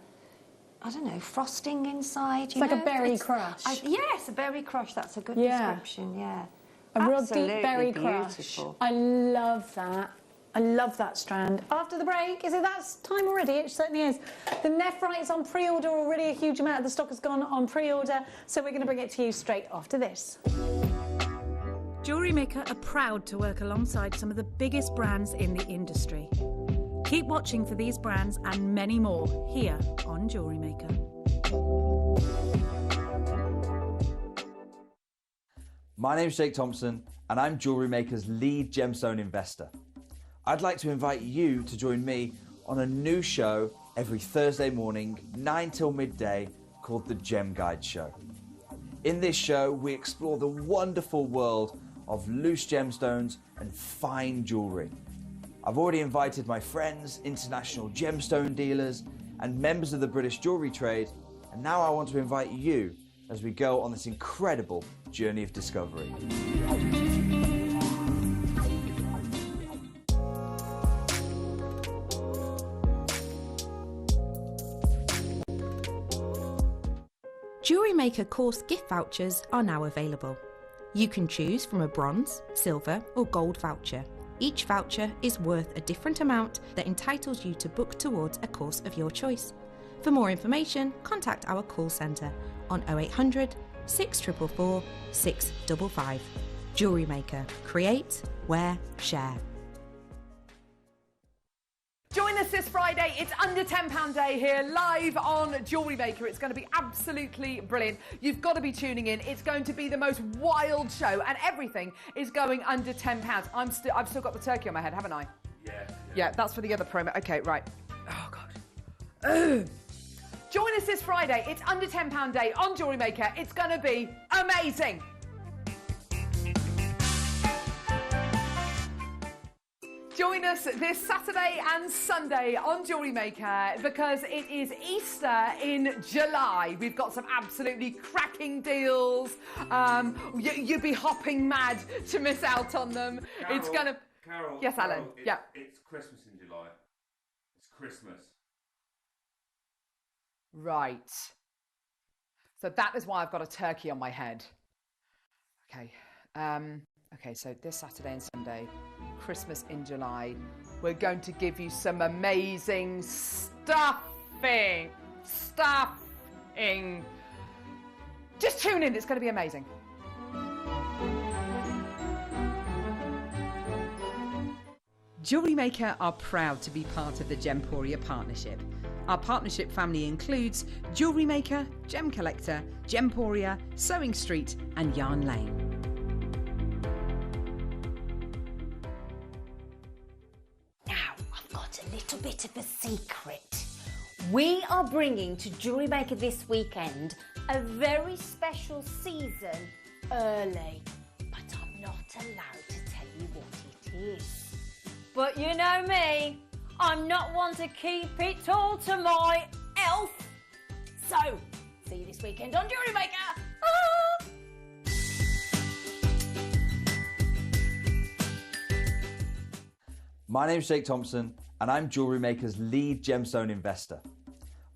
don't know, frosting inside. It's like a berry crush. Yes, a berry crush. That's a good Yeah. description. Yeah, A real Absolutely deep berry crush. beautiful. I love that. I love that strand. After the break, is it that time already? It certainly is. The Nephrite is on pre-order already. A huge amount of the stock has gone on pre-order, so we're going to bring it to you straight after this. Jewellery Maker are proud to work alongside some of the biggest brands in the industry. Keep watching for these brands and many more here on Jewellery Maker. My name's Jake Thompson, and I'm Jewellery Maker's lead gemstone investor. I'd like to invite you to join me on a new show every Thursday morning, 9 till midday, called the Gem Guide Show. In this show, we explore the wonderful world of loose gemstones and fine jewellery. I've already invited my friends, international gemstone dealers, and members of the British jewellery trade, and now I want to invite you as we go on this incredible journey of discovery. Jewellery Maker course gift vouchers are now available. You can choose from a bronze, silver or gold voucher. Each voucher is worth a different amount that entitles you to book towards a course of your choice. For more information, contact our call centre on 0800 644 655. Jewellery Maker. Create, wear, share. Join us this Friday. It's under £10 day here, live on Jewellery Maker. It's going to be absolutely brilliant. You've got to be tuning in. It's going to be the most wild show, and everything is going under £10. I've still got the turkey on my head, haven't I? Yeah, that's for the other promo. Okay, right. Oh, God. Ugh. Join us this Friday. It's under £10 day on Jewellery Maker. It's going to be amazing. Join us this Saturday and Sunday on Jewellery Maker because it is Easter in July. We've got some absolutely cracking deals. You'd be hopping mad to miss out on them. It's gonna. Carol. Yes, Alan. Yeah. It's Christmas in July. It's Christmas. Right. So that is why I've got a turkey on my head. Okay. Okay, so this Saturday and Sunday, Christmas in July, we're going to give you some amazing stuffing. Just tune in, it's going to be amazing. Jewellery Maker are proud to be part of the Gemporia partnership. Our partnership family includes Jewellery Maker, Gem Collector, Gemporia, Sewing Street and Yarn Lane. A little bit of a secret. We are bringing to Jewellery Maker this weekend a very special season early, but I'm not allowed to tell you what it is. But you know me, I'm not one to keep it all to myself. So, see you this weekend on Jewellery Maker. Ah! My name's Jake Thompson and I'm Jewellery Maker's lead gemstone investor.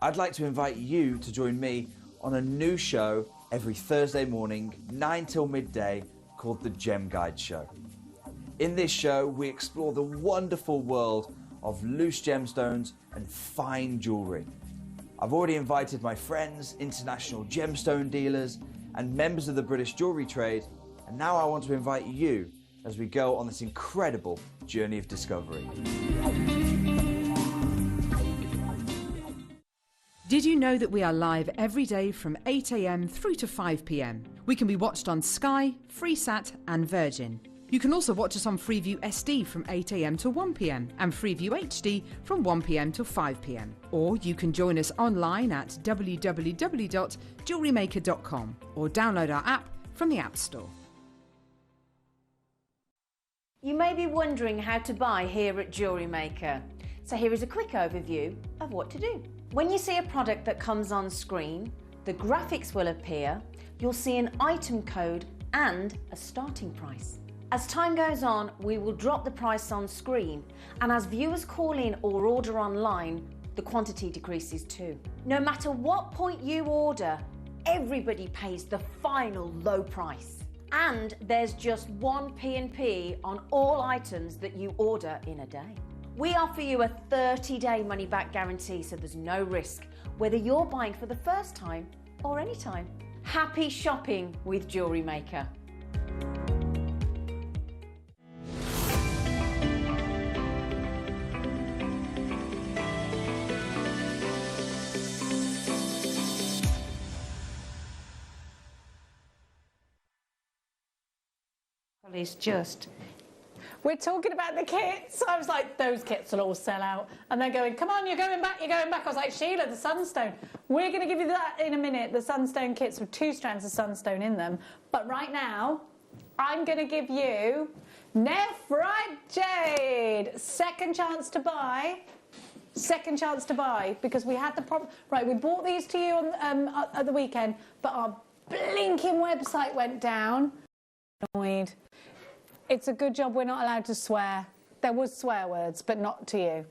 I'd like to invite you to join me on a new show every Thursday morning, 9 till midday, called the Gem Guide Show. In this show, we explore the wonderful world of loose gemstones and fine jewellery. I've already invited my friends, international gemstone dealers and members of the British jewellery trade, and now I want to invite you as we go on this incredible journey of discovery. Did you know that we are live every day from 8 a.m. through to 5 p.m? We can be watched on Sky, Freesat and Virgin. You can also watch us on Freeview SD from 8 a.m. to 1 p.m. and Freeview HD from 1 p.m. to 5 p.m. Or you can join us online at www.jewellerymaker.com or download our app from the App Store. You may be wondering how to buy here at Jewellery Maker. So here is a quick overview of what to do. When you see a product that comes on screen, the graphics will appear, you'll see an item code and a starting price. As time goes on, we will drop the price on screen, and as viewers call in or order online, the quantity decreases too. No matter what point you order, everybody pays the final low price. And there's just one P&P on all items that you order in a day. We offer you a 30-day money-back guarantee, so there's no risk, whether you're buying for the first time or any time. Happy shopping with Jewellery Maker. It's just... We're talking about the kits. I was like, those kits will all sell out. And they're going, come on, you're going back, you're going back. I was like, Sheila, the sunstone. We're going to give you that in a minute, the sunstone kits with 2 strands of sunstone in them. But right now, I'm going to give you Nephrite Jade. Second chance to buy. Second chance to buy, because we had the problem. Right, we bought these to you on, at the weekend, but our blinking website went down. Annoyed. It's a good job we're not allowed to swear. There was swear words, but not to you.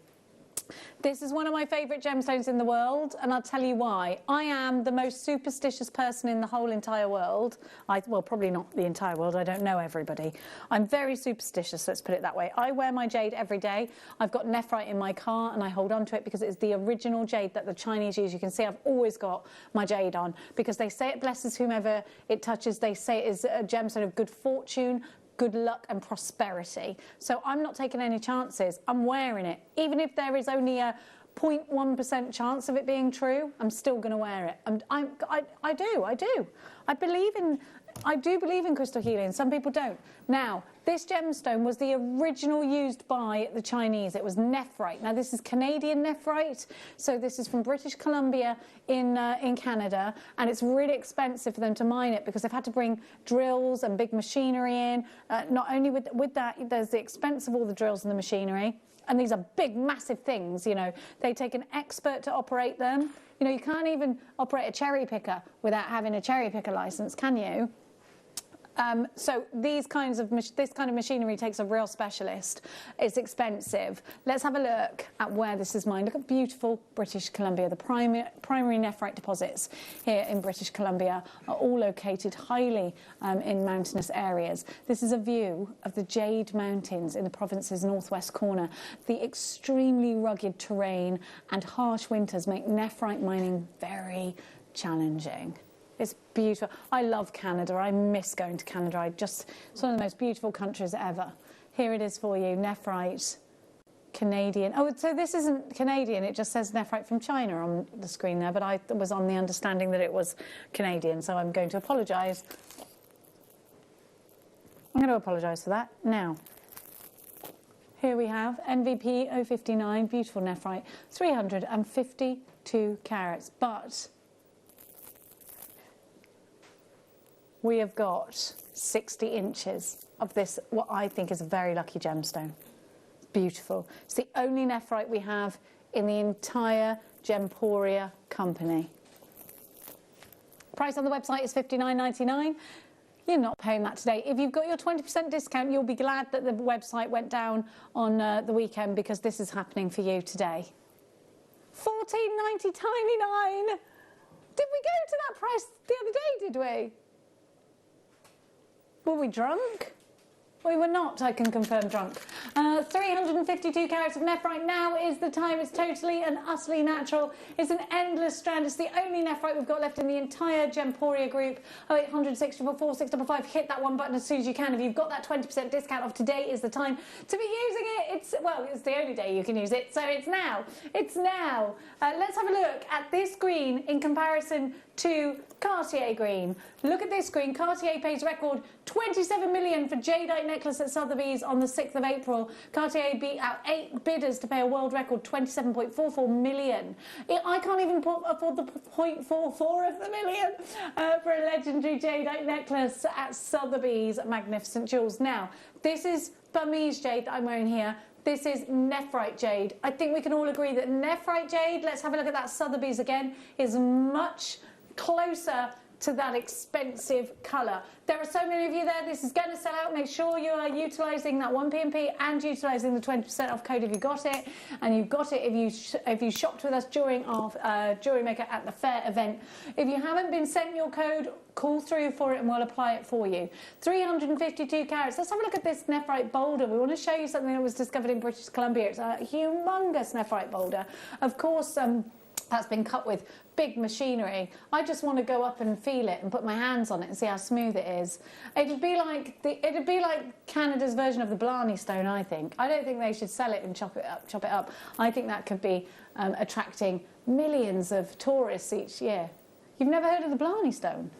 This is one of my favourite gemstones in the world, and I'll tell you why. I am the most superstitious person in the whole entire world. Well, probably not the entire world. I don't know everybody. I'm very superstitious, let's put it that way. I wear my jade every day. I've got nephrite in my car, and I hold on to it because it's the original jade that the Chinese use. You can see I've always got my jade on because they say it blesses whomever it touches. They say it is a gemstone of good fortune, good luck and prosperity. So I'm not taking any chances. I'm wearing it. Even if there is only a 0.1% chance of it being true, I'm still going to wear it. I do. I do believe in crystal healing. Some people don't. Now, this gemstone was the original used by the Chinese. It was nephrite. Now, this is Canadian nephrite. So this is from British Columbia in Canada. And it's really expensive for them to mine it because they've had to bring drills and big machinery in. Not only with that, there's the expense of all the drills and the machinery. And these are big, massive things, you know. They take an expert to operate them. You know, you can't even operate a cherry picker without having a cherry picker license, can you? So this kind of machinery takes a real specialist. It's expensive. Let's have a look at where this is mined. Look at beautiful British Columbia. The primary nephrite deposits here in British Columbia are all located highly in mountainous areas. This is a view of the Jade Mountains in the province's northwest corner. The extremely rugged terrain and harsh winters make nephrite mining very challenging. It's beautiful. I love Canada. I miss going to Canada. It's one of the most beautiful countries ever. Here it is for you, nephrite, Canadian. Oh, so this isn't Canadian. It just says nephrite from China on the screen there, but I was on the understanding that it was Canadian, so I'm going to apologise. I'm going to apologise for that. Now, here we have MVP 059, beautiful nephrite, 352 carats, but we have got 60 inches of this, what I think is a very lucky gemstone. It's beautiful. It's the only nephrite we have in the entire Gemporia company. Price on the website is $59.99. You're not paying that today. If you've got your 20% discount, you'll be glad that the website went down on the weekend because this is happening for you today. $14.99. Did we go to that price the other day, did we? Were we drunk? We were not, I can confirm, drunk. 352 carats of nephrite. Now is the time. It's totally and utterly natural. It's an endless strand. It's the only nephrite we've got left in the entire Gemporia group. 0800 644 655. Hit that one button as soon as you can. If you've got that 20% discount off, today is the time to be using it. It's the only day you can use it, so it's now. It's now. Let's have a look at this green in comparison to Cartier green. Look at this green. Cartier pays record 27 million for jadeite necklace at Sotheby's on the 6th of April. Cartier beat out 8 bidders to pay a world record 27.44 million. I can't even afford the 0.44 of the million for a legendary jadeite necklace at Sotheby's Magnificent Jewels. Now, this is Burmese jade that I'm wearing here. This is nephrite jade. I think we can all agree that nephrite jade, let's have a look at that Sotheby's again, is much closer to that expensive colour. There are so many of you there. This is going to sell out. Make sure you are utilising that 1pmp and utilising the 20% off code if you got it. And you've got it if you shopped with us during our Jewellery Maker at the fair event. If you haven't been sent your code, call through for it and we'll apply it for you. 352 carats. Let's have a look at this nephrite boulder. We want to show you something that was discovered in British Columbia. It's a humongous nephrite boulder. Of course, that's been cut with big machinery. I just want to go up and feel it and put my hands on it and see how smooth it is. It'd be like Canada's version of the Blarney Stone, I think. I don't think they should sell it and chop it up. I think that could be attracting millions of tourists each year. You've never heard of the Blarney Stone?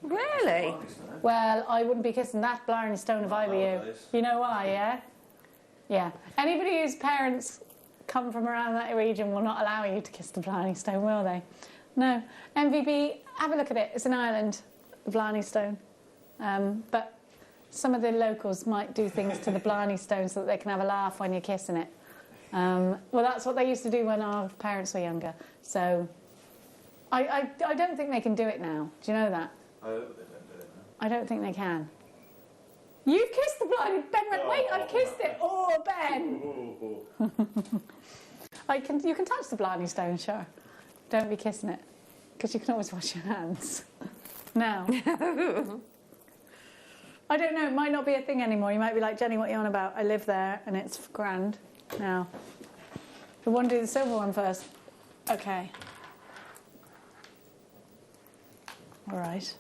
Really? Well, I wouldn't be kissing that Blarney Stone if I were you. You know why, yeah? Yeah. Anybody whose parents come from around that region will not allow you to kiss the Blarney Stone, will they? No. MVP, have a look at it. It's an island, the Blarney Stone. But some of the locals might do things to the Blarney Stone so that they can have a laugh when you're kissing it. Well, that's what they used to do when our parents were younger. So I don't think they can do it now. Do you know that? I hope they don't do it now. I don't think they can. You've kissed the Blarney. Ben went, wait, I've kissed it. Oh, Ben. You can touch the Blarney Stone, sure. Don't be kissing it, because you can always wash your hands. Now. I don't know, it might not be a thing anymore. You might be like, Jenny, what are you on about? I live there, and it's grand. Now, we want to do the silver one first. Okay. All right.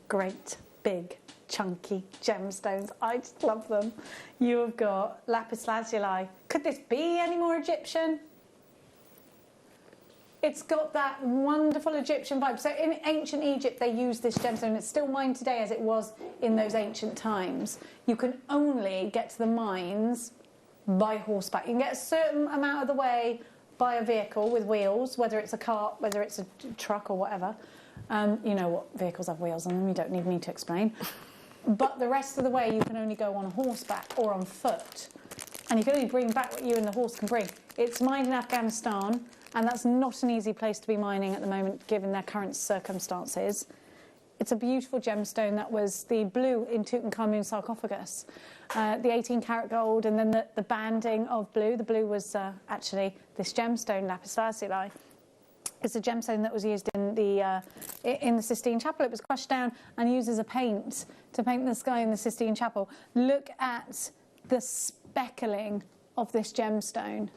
Great, big, chunky gemstones. I just love them. You have got lapis lazuli. Could this be any more Egyptian? It's got that wonderful Egyptian vibe. So in ancient Egypt, they used this gemstone. It's still mined today as it was in those ancient times. You can only get to the mines by horseback. You can get a certain amount of the way by a vehicle with wheels, whether it's a cart, whether it's a truck or whatever. You know what vehicles have wheels on them, you don't need me to explain. But the rest of the way, you can only go on horseback or on foot. And you can only bring back what you and the horse can bring. It's mined in Afghanistan, and that's not an easy place to be mining at the moment, given their current circumstances. It's a beautiful gemstone that was the blue in Tutankhamun's sarcophagus. The 18-karat gold, and then the banding of blue. The blue was actually this gemstone, lapis lazuli. It's a gemstone that was used in the Sistine Chapel. It was crushed down and used as a paint to paint the sky in the Sistine Chapel. Look at the speckling of this gemstone.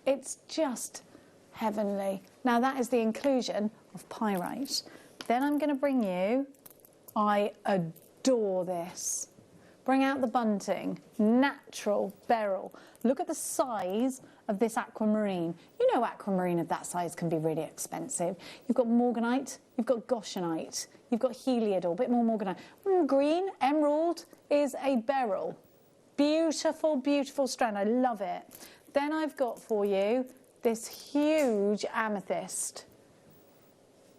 It's just heavenly. Now that is the inclusion of pyrite. Then I'm going to bring you, I adore this. Bring out the bunting, natural beryl. Look at the size of this aquamarine. You know aquamarine of that size can be really expensive. You've got morganite, you've got goshenite, you've got heliodor, a bit more morganite. Green, emerald is a beryl. Beautiful, beautiful strand, I love it. Then I've got for you this huge amethyst.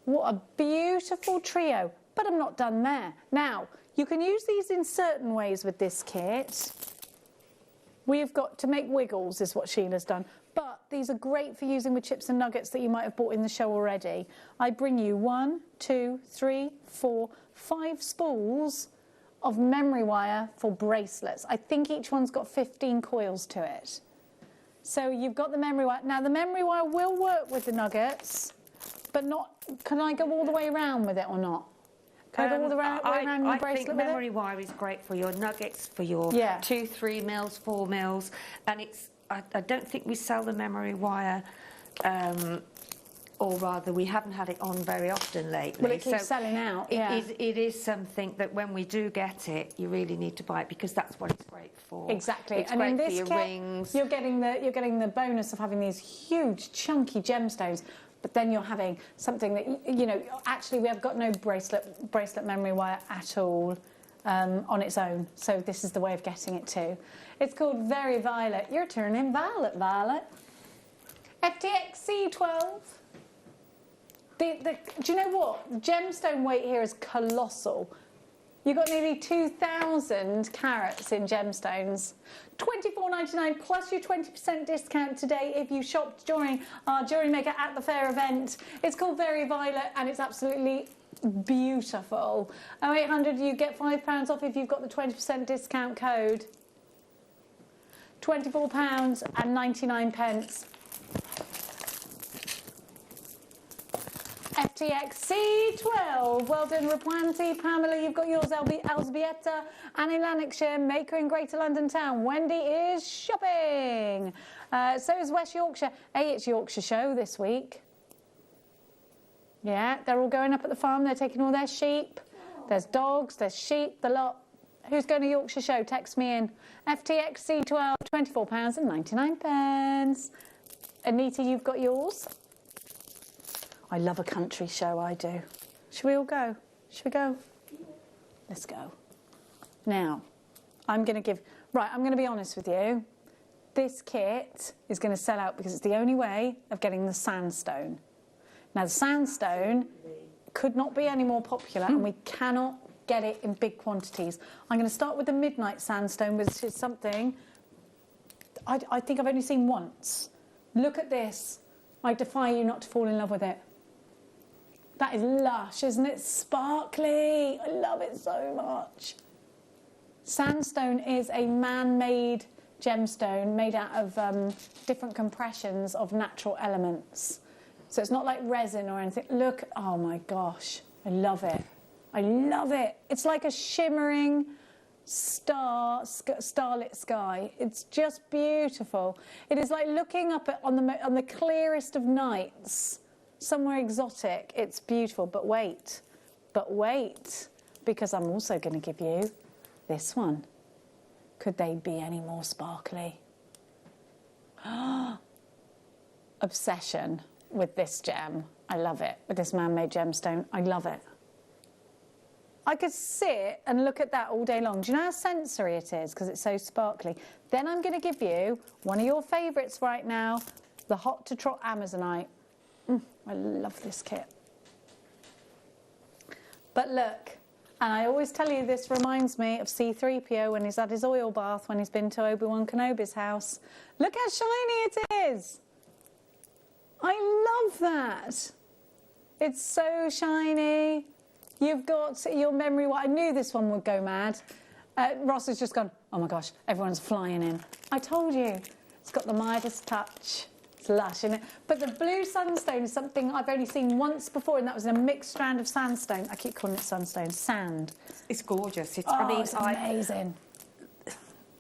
What a beautiful trio, but I'm not done there. Now, you can use these in certain ways with this kit. We've got to make wiggles is what Sheila's done, but these are great for using with chips and nuggets that you might have bought in the show already. I bring you 1, 2, 3, 4, 5 spools of memory wire for bracelets. I think each one's got 15 coils to it. So you've got the memory wire. Now the memory wire will work with the nuggets, but not, can I go all the way around with it or not? Can I go all the way around your bracelet I think with memory it? wire is great for your nuggets, for your 2, 3 mils, 4 mils, and it's. I don't think we sell the memory wire, or rather, we haven't had it on very often lately. Well, it keeps selling out. It is something that when we do get it, you really need to buy it because that's what it's great for. Exactly, It's and great in for this your kit, rings. you're getting the bonus of having these huge chunky gemstones. But then you're having something that, you know, actually we have got no bracelet memory wire at all on its own. So this is the way of getting it too. It's called Very Violet. You're turning violet, Violet. FTX C12. Do you know what? Gemstone weight here is colossal. You've got nearly 2,000 carats in gemstones. $24.99 plus your 20% discount today if you shopped during our Jewellery Maker at the fair event. It's called Very Violet and it's absolutely beautiful. 0800, you get £5 off if you've got the 20% discount code. £24.99. FTX C12. Well done, Rapanti. Pamela, you've got yours. Elzbieta. Annie Lanarkshire. Maker in Greater London Town. Wendy is shopping. So is West Yorkshire. Hey, it's Yorkshire Show this week. Yeah, they're all going up at the farm. They're taking all their sheep. There's dogs, there's sheep, the lot. Who's going to Yorkshire Show? Text me in. FTX C12, £24.99. Anita, you've got yours. I love a country show, I do. Should we all go? Should we go? Let's go. Now, I'm going to be honest with you. This kit is going to sell out because it's the only way of getting the sandstone. Now, the sandstone could not be any more popular and we cannot get it in big quantities. I'm going to start with the midnight sandstone, which is something I think I've only seen once. Look at this. I defy you not to fall in love with it. That is lush, isn't it? Sparkly. I love it so much. Sandstone is a man-made gemstone made out of different compressions of natural elements. So it's not like resin or anything. Look, oh my gosh, I love it. I love it. It's like a shimmering starlit sky. It's just beautiful. It is like looking up on the clearest of nights. Somewhere exotic, it's beautiful, but wait, because I'm also going to give you this one. Could they be any more sparkly? Obsession. with this gem. I love it. With this man-made gemstone. I love it. I could sit and look at that all day long. Do you know how sensory it is? Because it's so sparkly. Then I'm going to give you one of your favourites right now, the Hot to Trot Amazonite. I love this kit. But look, and I always tell you this reminds me of C-3PO when he's had his oil bath, when he's been to Obi-Wan Kenobi's house. Look how shiny it is. I love that. It's so shiny. You've got your memory. I knew this one would go mad. Ross has just gone, oh my gosh, everyone's flying in. I told you. It's got the Midas touch. It's lush, isn't it? But the blue sunstone is something I've only seen once before, and that was in a mixed strand of sandstone. I keep calling it sunstone. Sand. It's gorgeous. It's amazing.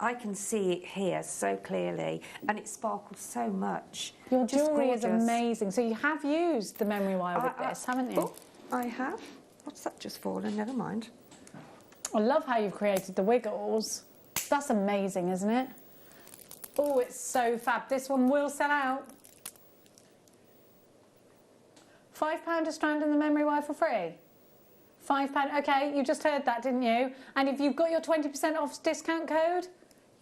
I can see it here so clearly, and it sparkles so much. Your Just jewellery is gorgeous. amazing. So you have used the memory wire with this, haven't you? Oh, I have. What's that just fallen? Never mind. I love how you've created the wiggles. That's amazing, isn't it? Oh, it's so fab. This one will sell out. £5 a strand in the memory wire for free. £5. Okay, you just heard that, didn't you? And if you've got your 20% off discount code,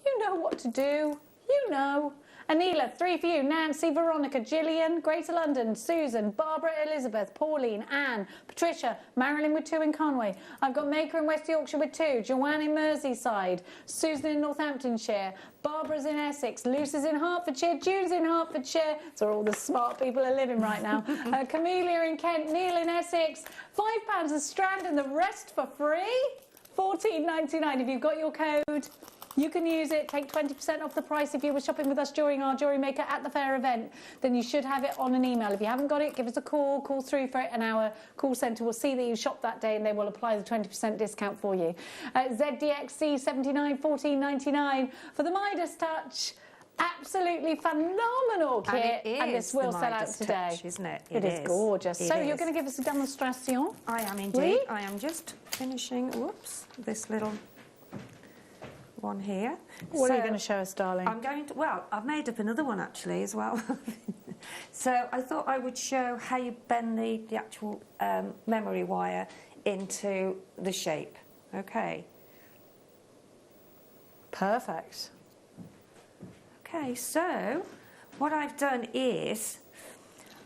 you know what to do. You know. Anila, 3 for you. Nancy, Veronica, Gillian, Greater London, Susan, Barbara, Elizabeth, Pauline, Anne, Patricia, Marilyn with 2 in Conway. I've got Maker in West Yorkshire with 2, Joanne in Merseyside, Susan in Northamptonshire, Barbara's in Essex, Lucy's in Hertfordshire, June's in Hertfordshire. That's where all the smart people are living right now. Camelia in Kent, Neil in Essex. £5 a strand and the rest for free? £14.99 if you've got your code. You can use it, take 20% off the price if you were shopping with us during our Jewellery Maker at the fair event. Then you should have it on an email. If you haven't got it, give us a call through for it, and our call centre will see that you shopped that day and they will apply the 20% discount for you. ZDXC 79 14.99 for the Midas Touch. Absolutely phenomenal kit, and this will sell out today, touch, isn't it? It is gorgeous. It so is. you're going to give us a demonstration? I am indeed. Oui? I am just finishing. Whoops, this little one here. What are you going to show us, darling? I'm going to, well, I've made up another one actually as well. So I thought I would show how you bend the actual memory wire into the shape. Okay. Perfect. Okay, so what I've done is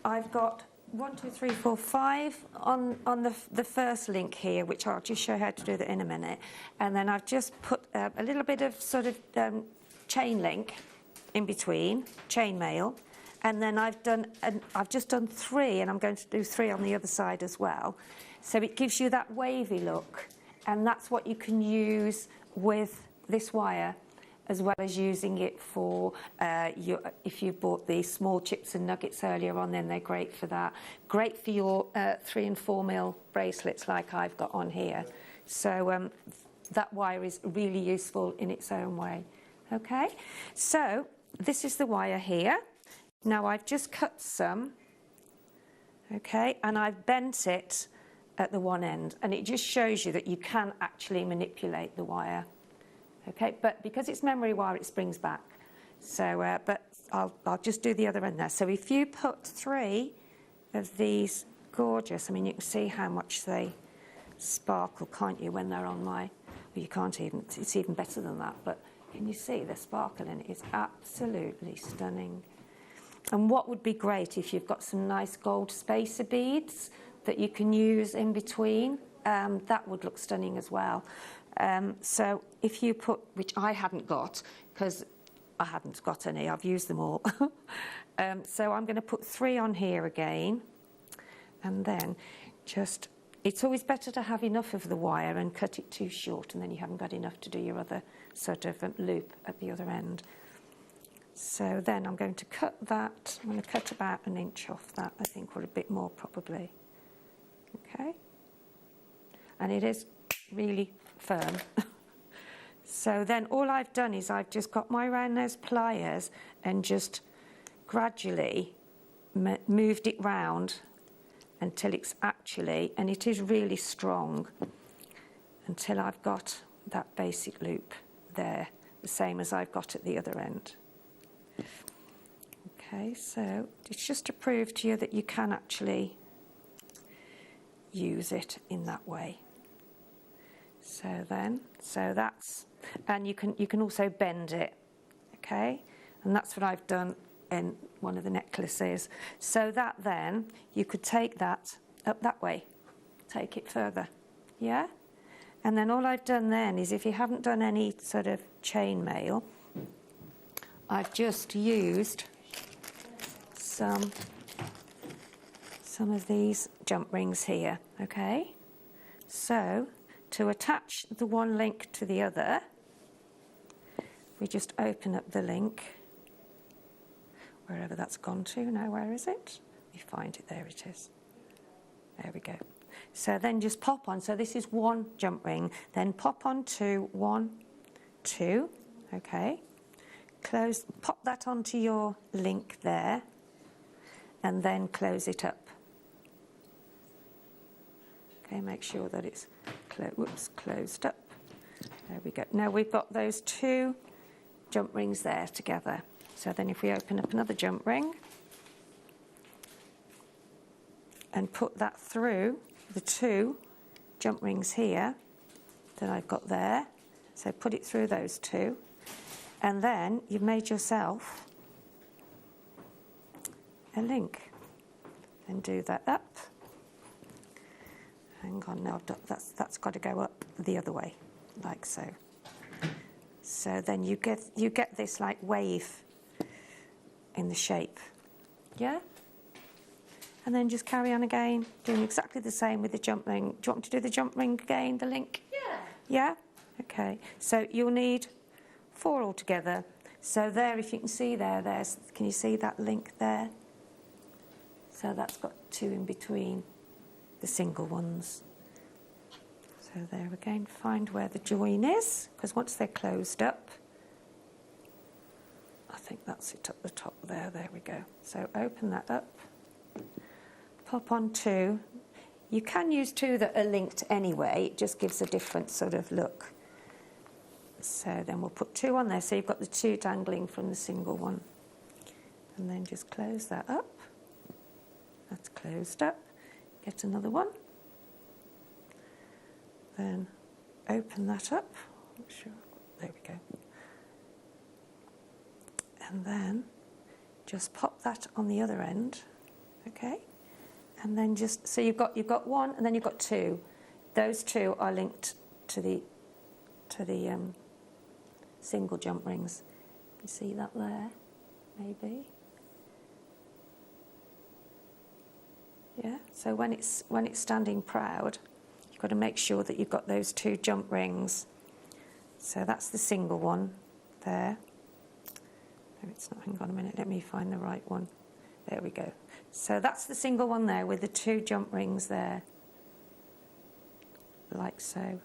I've got 1, 2, 3, 4, 5 on the first link here, which I'll just show how to do that in a minute. And then I've just put a little bit of sort of chain link in between, chain mail. And then I've just done 3, and I'm going to do 3 on the other side as well. So it gives you that wavy look, and that's what you can use with this wire, as well as using it for if you bought the small chips and nuggets earlier on, then they're great for that. Great for your 3 and 4 mil bracelets like I've got on here. So that wire is really useful in its own way. Okay, so this is the wire here. Now I've just cut some, okay, and I've bent it at the one end, and it just shows you that you can actually manipulate the wire. Okay, but because it's memory wire, it springs back. So, but I'll just do the other end there. So if you put 3 of these gorgeous, I mean, you can see how much they sparkle, can't you, when they're on my, well, you can't even, it's even better than that, but can you see the sparkle in it? It's absolutely stunning. And what would be great if you've got some nice gold spacer beads that you can use in between, that would look stunning as well. So if you put, which I hadn't got, because I hadn't got any, I've used them all. So I'm going to put 3 on here again, and then just, it's always better to have enough of the wire and cut it too short, and then you haven't got enough to do your other sort of loop at the other end. So then I'm going to cut that, I'm going to cut about 1 inch off that, I think, or a bit more probably. Okay. And it is really firm. So then all I've done is I've just got my round nose pliers and just gradually moved it round until it's actually, and it is really strong, until I've got that basic loop there, the same as I've got at the other end. Okay, so it's just to prove to you that you can actually use it in that way. So that's, and you can also bend it, okay? And that's what I've done in one of the necklaces. So that then, you could take that up that way, take it further, yeah? And then all I've done then is, if you haven't done any sort of chain mail, I've just used some of these jump rings here, okay? So, to attach the one link to the other, we just open up the link, wherever that's gone to. Now, where is it? We find it, there it is. There we go. So then just pop on, so this is one jump ring, then pop on to 1, 2, okay? Close, pop that onto your link there, and then close it up. Okay, make sure that it's closed up. There we go. Now we've got those 2 jump rings there together. So then if we open up another jump ring and put that through the 2 jump rings here that I've got there, so put it through those 2, and then you've made yourself a link. And do that up. Hang on, now that's got to go up the other way, like so. So then you get this like wave in the shape, yeah? And then just carry on again, doing exactly the same with the jump ring. Do you want me to do the jump ring again, the link? Yeah. Yeah? Okay. So you'll need 4 altogether. So there, if you can see there's, can you see that link there? So that's got 2 in between the single ones. So there again, find where the join is, because once they're closed up, I think that's it up the top there, there we go. So open that up, pop on 2. You can use 2 that are linked anyway, it just gives a different sort of look. So then we'll put 2 on there, so you've got the 2 dangling from the single one. And then just close that up. That's closed up. Get another one. Then open that up. Sure. There we go. And then just pop that on the other end, okay? And then just, so you've got 1 and then you've got 2. Those 2 are linked to the single jump rings. You see that there, maybe? Yeah. So when it's standing proud, you've got to make sure that you've got those 2 jump rings. So that's the single one there. No, it's not. Hang on a minute. Let me find the right one. There we go. So that's the single one there with the 2 jump rings there, like so.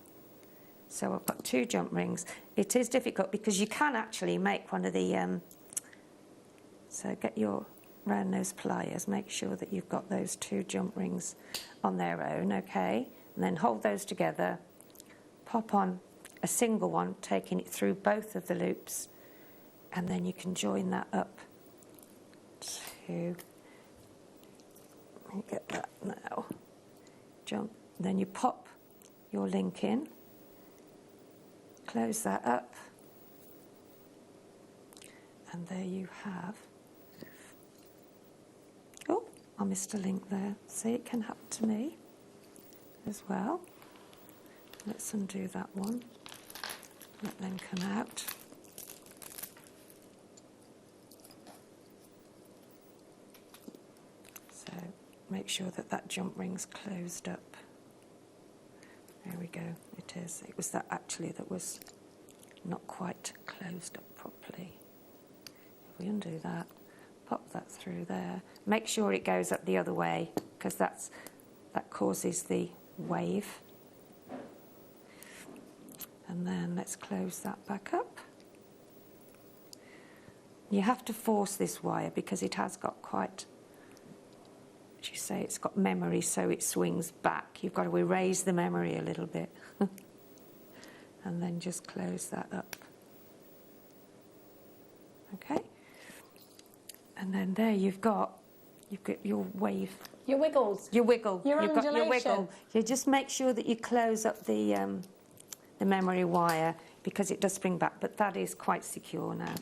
So I've got 2 jump rings. It is difficult because you can actually make one of the. So get your round nose pliers, make sure that you've got those 2 jump rings on their own, okay? And then hold those together, pop on a single one, taking it through both of the loops, and then you can join that up to, let me get that now, jump, then you pop your link in, close that up, and there you have. Oh, I missed a link there. See, it can happen to me as well. Let's undo that one. Let them come out. So make sure that that jump ring's closed up. There we go. It is. It was that actually that was not quite closed up properly. If we undo that, pop that through there. Make sure it goes up the other way, because that causes the wave. And then let's close that back up. You have to force this wire because it has got quite, as you say, it's got memory, so it swings back. You've got to erase the memory a little bit. And then just close that up. Okay? And then there you've got your wave. Your wiggles. Your wiggle. Your You've got your undulation. wiggle. You just make sure that you close up the memory wire because it does spring back, but that is quite secure now.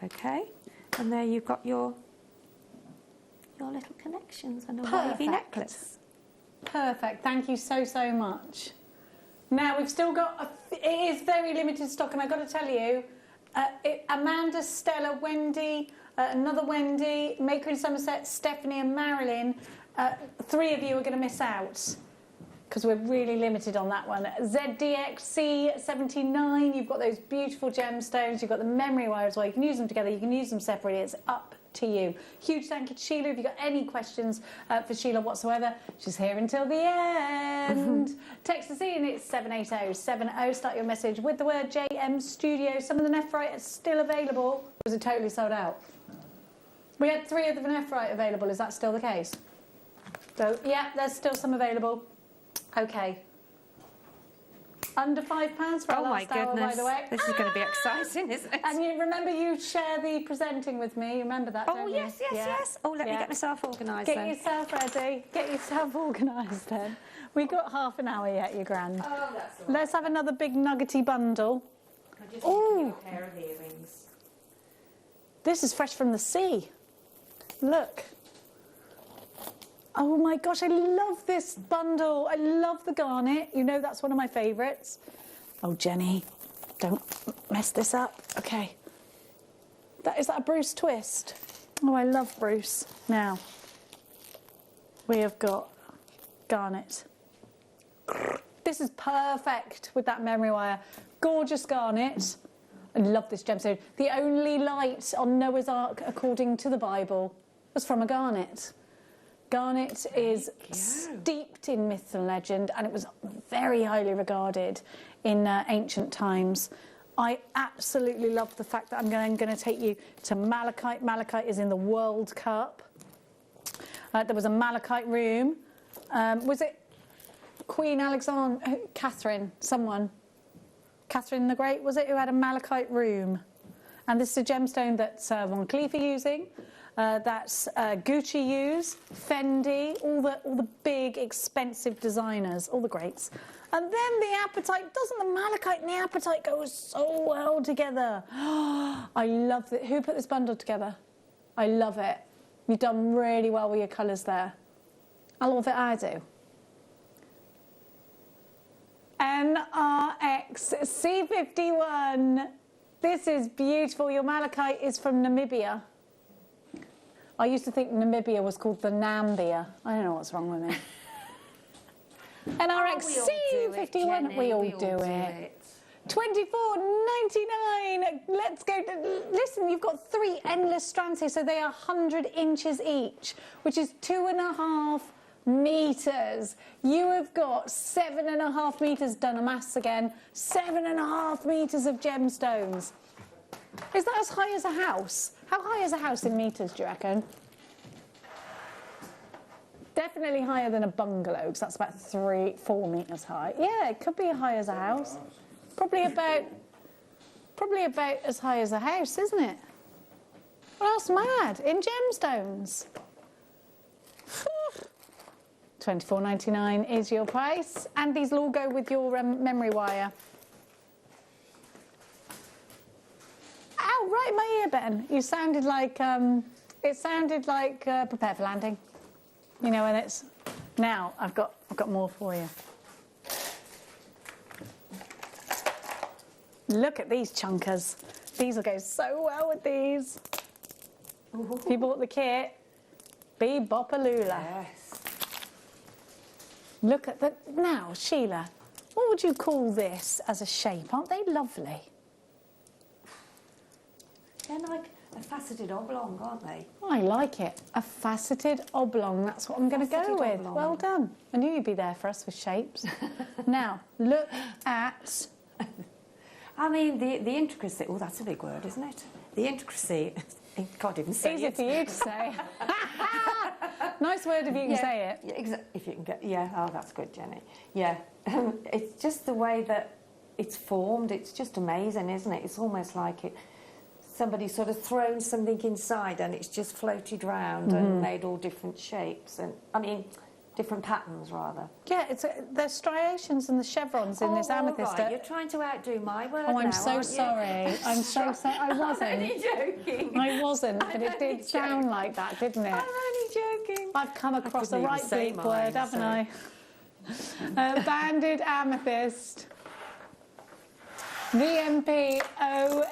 Okay, and there you've got your little connections and a wavy necklace. Perfect. Thank you so, so much. Now, we've still got... it is very limited stock, and I've got to tell you, Amanda, Stella, Wendy, another Wendy, Maker in Somerset, Stephanie and Marilyn, 3 of you are going to miss out because we're really limited on that one. ZDXC79, you've got those beautiful gemstones, you've got the memory wire as well. You can use them together, you can use them separately. It's up to you. Huge thank you to Sheila. If you've got any questions for Sheila whatsoever, she's here until the end. Text us in, it's 78070. Start your message with the word JM Studio. Some of the nephrite are still available. Was it totally sold out? We had 3 of the nephrite available. Is that still the case? So, yeah, there's still some available. Okay. Under £5 for our last hour, by the way. This is going to be exciting, isn't it? And you remember you share the presenting with me. You remember that, don't you? Yes. Oh, let me get myself organised Get then. yourself ready. Get yourself organised then. We've got half an hour yet, you grand. Oh, that's all right. Let's have another big nuggety bundle. I just need a pair of earrings. This is fresh from the sea. Look. Oh my gosh, I love this bundle. I love the garnet. You know that's one of my favourites. Oh, Jenny, don't mess this up. Okay. Is that a Bruce twist? Oh, I love Bruce. Now, we have got garnet. This is perfect with that memory wire. Gorgeous garnet. I love this gemstone. The only light on Noah's Ark, according to the Bible, was from a garnet. Garnet is steeped in myth and legend, and it was very highly regarded in ancient times. I absolutely love the fact that I'm going to take you to malachite. Malachite is in the World Cup. There was a malachite room. Was it Queen Alexandra, Catherine, someone? Catherine the Great, was it, who had a malachite room? And this is a gemstone that Von Cleef are using. That's Gucci use, Fendi, all the big expensive designers, all the greats. And then the apatite, doesn't the malachite and the apatite go so well together? I love it. Who put this bundle together? I love it. You've done really well with your colours there. I love it, I do. NRXC51. This is beautiful. Your malachite is from Namibia. I used to think Namibia was called the Nambia. I don't know what's wrong with me. NRXC51. We all do it. $24.99. Let's go. Listen, you've got 3 endless strands here, so they are 100 inches each, which is 2.5 meters. You have got 7.5 meters. Done a maths again. 7.5 meters of gemstones. Is that as high as a house? How high is a house in meters, do you reckon? Definitely higher than a bungalow, because that's about 3-4 meters high. Yeah, it could be as high as a house. Probably about as high as a house, isn't it? Well, that's mad. In gemstones. $24.99 is your price, and these will all go with your memory wire. Ow, right in my ear, Ben. You sounded like, it sounded like Prepare for Landing. You know, and it's... Now, I've got more for you. Look at these chunkers. These will go so well with these. If you bought the kit, Bebopalula. Yes. Look at that. Now, Sheila, what would you call this as a shape? Aren't they lovely? They're like a faceted oblong, aren't they? I like it. A faceted oblong. That's what I'm going to go with. Oblong. Well done. I knew you'd be there for us with shapes. Now, look at... I mean, the intricacy... Oh, that's a big word, isn't it? The intricacy... I can't even say Easy it. for you to say. Nice word if you can say it. Yeah, if you can get... Yeah, oh, that's good, Jenny. Yeah. It's just the way that it's formed. It's just amazing, isn't it? It's almost like it somebody sort of thrown something inside and it's just floated round and made all different shapes and, I mean, different patterns rather. Yeah, there's striations and the chevrons in this amethyst. Right. You're trying to outdo my work Oh, now, I'm so aren't sorry. You? I'm so sorry. I wasn't. I'm only joking. I wasn't, but it did sound like that, didn't it? I'm only joking. I've come across the couldn't right even say bleep mine, word, haven't so. I? Banded amethyst. VMP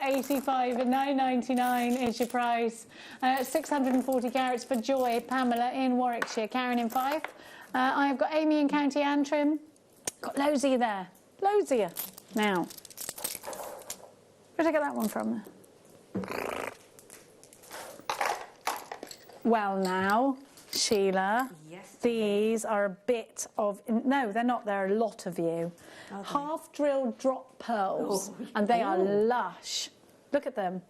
085 at £9.99 is your price. 640 carats for Joy, Pamela in Warwickshire, Karen in Fife. I've got Amy in County Antrim. Got loads of you there. Loads of you. Now, where'd I get that one from? Well now, Sheila, these are a bit of... No, they're not. They're a lot of you. Okay. Half-drilled drop pearls, and they are lush. Look at them.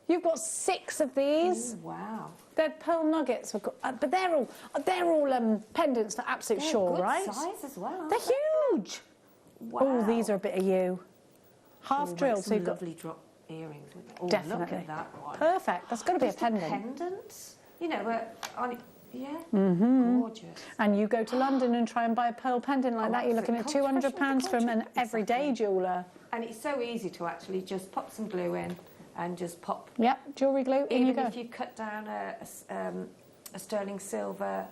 You've got 6 of these. Ooh, wow. They're pearl nuggets, but they're all pendants for absolute They're sure, good right? size as well. They're huge. Wow. Oh, these are a bit of you. Half drilled, so you've got lovely drop earrings with it. Oh, definitely. Look at that one. Perfect. That's got to be a Just pendant. Pendants, you know, on it. Yeah. Gorgeous. And you go to London and try and buy a pearl pendant like that, you're looking at £200 from an everyday jeweller. And it's so easy to actually just pop some glue in and just pop. Yep, jewellery glue, in you go. Even if you cut down a sterling silver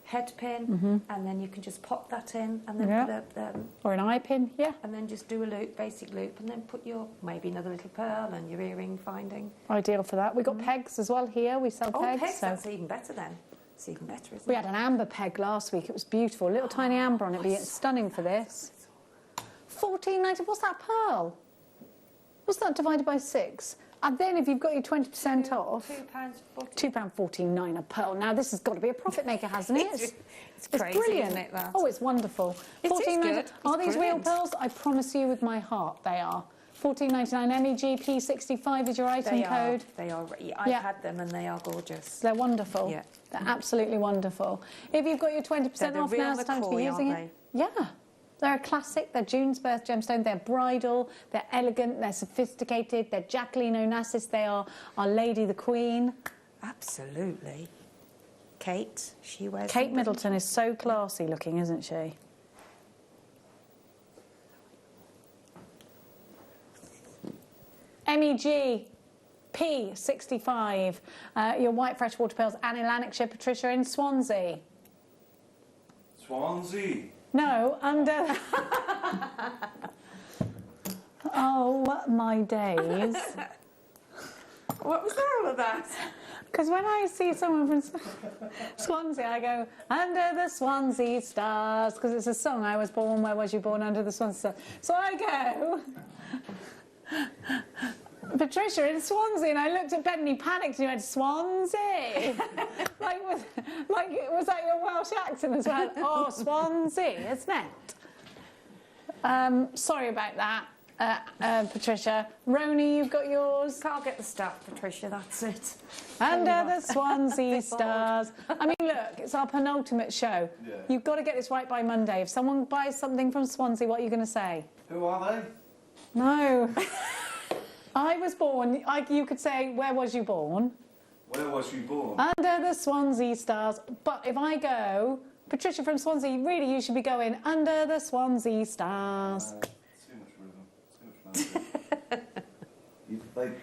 head pin, and then you can just pop that in, and then put a... or an eye pin, yeah. And then just do a loop, basic loop, and then put your, maybe another little pearl and your earring finding. Ideal for that. We've got pegs as well here, we sell pegs. Oh, pegs, that's even better then. It's even better, isn't it? We had an amber peg last week, it was beautiful. Little tiny amber on it, be stunning for this. $14.90, what's that pearl? What's that divided by 6? And then if you've got your 20% off... £2.49 a pearl. Now this has got to be a profit maker, hasn't it? It's crazy, brilliant. isn't it, that? Oh, it's wonderful. It is $14.90. good. Are It's these real brilliant. pearls? I promise you with my heart they are. $14.99. MEGP65 is your item code. They are. I've had them and they are gorgeous. They're wonderful. Yeah. They're absolutely wonderful. If you've got your 20% They're off real now, it's time to be McCoy, using aren't it. Yeah. They're a classic. They're June's birth gemstone. They're bridal. They're elegant. They're sophisticated. They're Jacqueline Onassis. They are Our Lady the Queen. Absolutely. Kate, she wears Kate them, Middleton is so classy looking, isn't she? MEG P65. Your white freshwater pearls. Anne in Lanarkshire. Patricia in Swansea. Swansea. No, under... Oh, my days. What was all of that? Because when I see someone from Swansea, I go, under the Swansea stars, because it's a song, I was born, where was you born, under the Swansea stars. So I go, Patricia in Swansea, and I looked at Ben and he panicked and he went, Swansea? Was that your Welsh accent as well? Oh, Swansea, isn't it? Sorry about that. Patricia. Roni, you've got yours. Can't get the stuff, Patricia, that's it. Under the Swansea stars. I mean, look, it's our penultimate show. Yeah. You've got to get this right by Monday. If someone buys something from Swansea, what are you going to say? Who are they? No. I was born, you could say, where was you born? Where was you born? Under the Swansea stars. But if I go, Patricia from Swansea, really you should be going, under the Swansea stars. They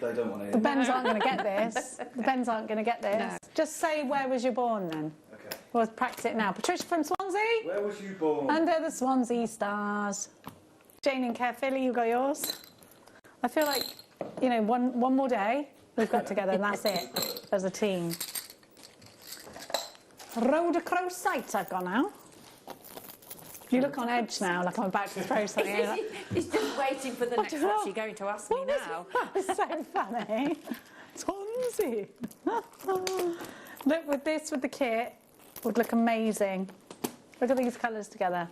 don't want to hear The Bens aren't going to get this. The Bens aren't going to get this. No. Just say, where was you born then? Okay. We'll practice it now. Patricia from Swansea. Where was you born? Under the Swansea stars. Jane in Caerphilly, you got yours. I feel like, you know, one more day we've got together and that's it as a team. Road across sight I've got now. You look on edge now, like I'm about to throw something in. He's just waiting for the next one. You're going to ask me now. That's so funny. Swansea. Look, with this, with the kit, would look amazing. Look at these colours together.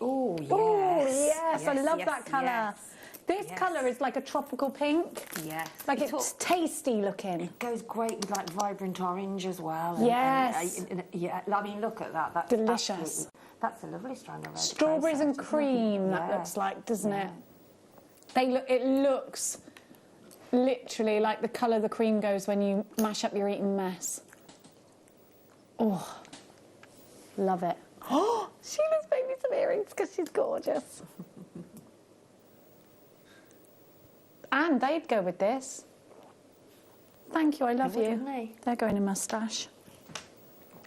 Oh, yes. Oh, yes, I love yes, that colour. yes. This colour is like a tropical pink. Yes. Like it's tasty looking. It goes great with like vibrant orange as well. Yes. Yeah, I mean, look at that. That's delicious. That's a lovely strand of red. Strawberries and process, isn't it? cream, that Yeah. looks like, doesn't it? It looks literally like the colour the cream goes when you mash up your eating mess. Oh, love it. Oh, Sheila's made me some earrings because she's gorgeous. And they'd go with this. Thank you, I love you. They're going in my stash.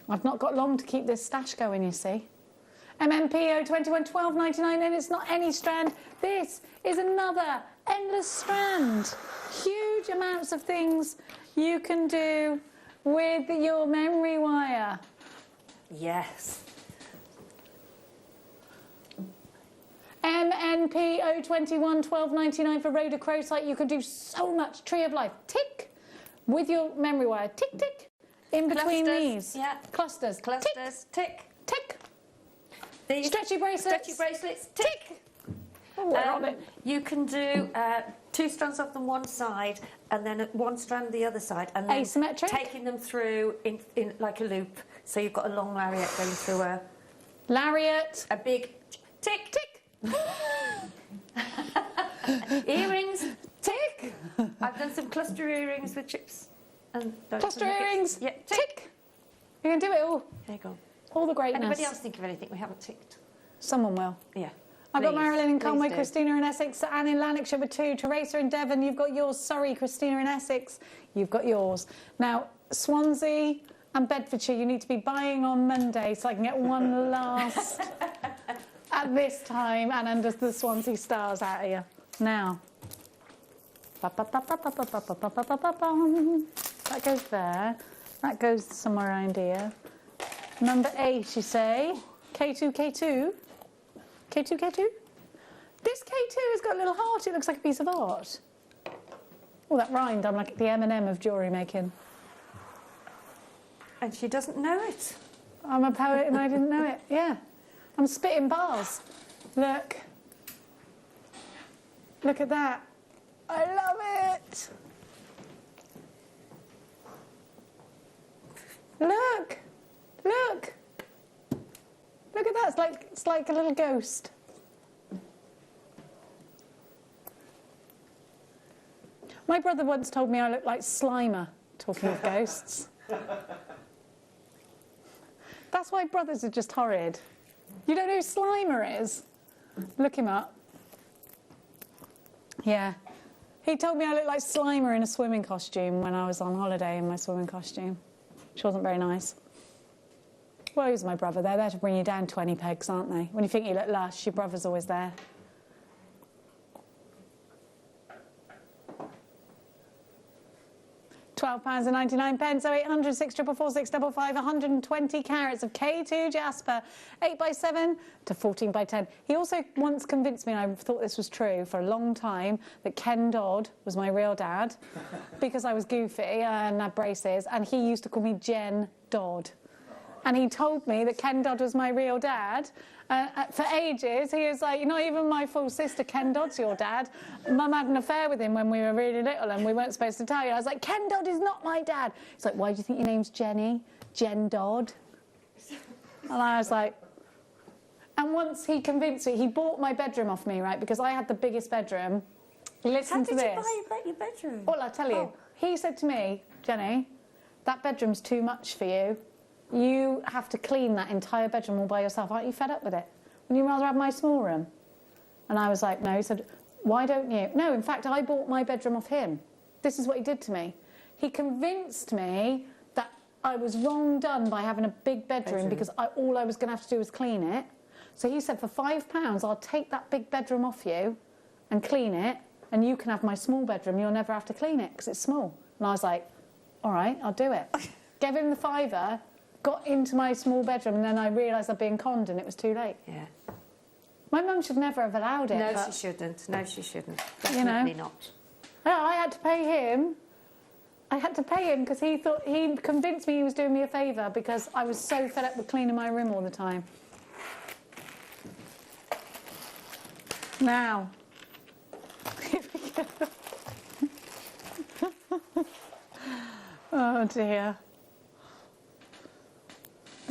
I've not got long to keep this stash going, you see. MMPO 21 12.99, and it's not any strand. This is another endless strand. Huge amounts of things you can do with your memory wire. Yes. MNPO 21 12.99 for rhodochrosite. You can do so much. Tree of life. Tick with your memory wire. Tick, tick. In between these. Yeah. Clusters. Clusters. Tick. Tick. These Stretchy bracelets. Stretchy bracelets. Tick. Oh, you can do 2 strands of them one side and then 1 strand the other side, and then asymmetric, taking them through in like a loop. So you've got a long lariat going through a lariat, a big tick tick. Earrings, tick. I've done some cluster earrings with chips and cluster earrings. Yeah, tick. You can do it all. There you go. All the greatness. Anybody else think of anything we haven't ticked? Someone will. Yeah. I've got Marilyn in Conway, do. Christina in Essex, Anne in Lanarkshire with 2, Teresa in Devon, you've got yours. Sorry, Christina in Essex, you've got yours. Now, Swansea and Bedfordshire, you need to be buying on Monday so I can get one last at this time and under the Swansea stars out of you. Now, that goes there, that goes somewhere around here. Number 8, you say? K2, K2? K2, K2? This K2 has got a little heart. It looks like a piece of art. Oh, that rhymed. I'm like the M&M of jewellery making. And she doesn't know it. I'm a poet and I didn't know it. Yeah. I'm spitting bars. Look. Look at that. I love it. Look. Look. Look at that, it's like a little ghost. My brother once told me I look like Slimer, talking of ghosts. That's why brothers are just horrid. You don't know who Slimer is? Look him up. Yeah. He told me I looked like Slimer in a swimming costume when I was on holiday in my swimming costume, which wasn't very nice. Well, he's my brother. They're there to bring you down 20 pegs, aren't they? When you think you look lush, your brother's always there. £12.99, so 800 644 655, 120 carats of K2 Jasper, 8x7 to 14x10. He also once convinced me, and I thought this was true for a long time, that Ken Dodd was my real dad because I was goofy and had braces, and he used to call me Jen Dodd. And he told me that Ken Dodd was my real dad. For ages, he was like, you're not even my full sister, Ken Dodd's your dad. Mum had an affair with him when we were really little and we weren't supposed to tell you. I was like, Ken Dodd is not my dad. He's like, why do you think your name's Jenny? Jen Dodd. And I was like... And once he convinced me, he bought my bedroom off me, right, because I had the biggest bedroom. Listen to this. How did you buy your bedroom? Well, I'll tell you. He said to me, Jenny, that bedroom's too much for you. You have to clean that entire bedroom all by yourself. Aren't you fed up with it? Wouldn't you rather have my small room? And I was like, no. He said, why don't you? No, in fact, I bought my bedroom off him. This is what he did to me. He convinced me that I was wrong done by having a big bedroom because all I was going to have to do was clean it. So he said, for £5, I'll take that big bedroom off you and clean it, and you can have my small bedroom. You'll never have to clean it because it's small. And I was like, all right, I'll do it. Gave him the £5, got into my small bedroom, and then I realised I'd been conned and it was too late. Yeah. My mum should never have allowed it. No, but, she shouldn't. No, she shouldn't. You know. Definitely not. No, I had to pay him. I had to pay him because he convinced me he was doing me a favour because I was so fed up with cleaning my room all the time. Now, here we go. Oh dear.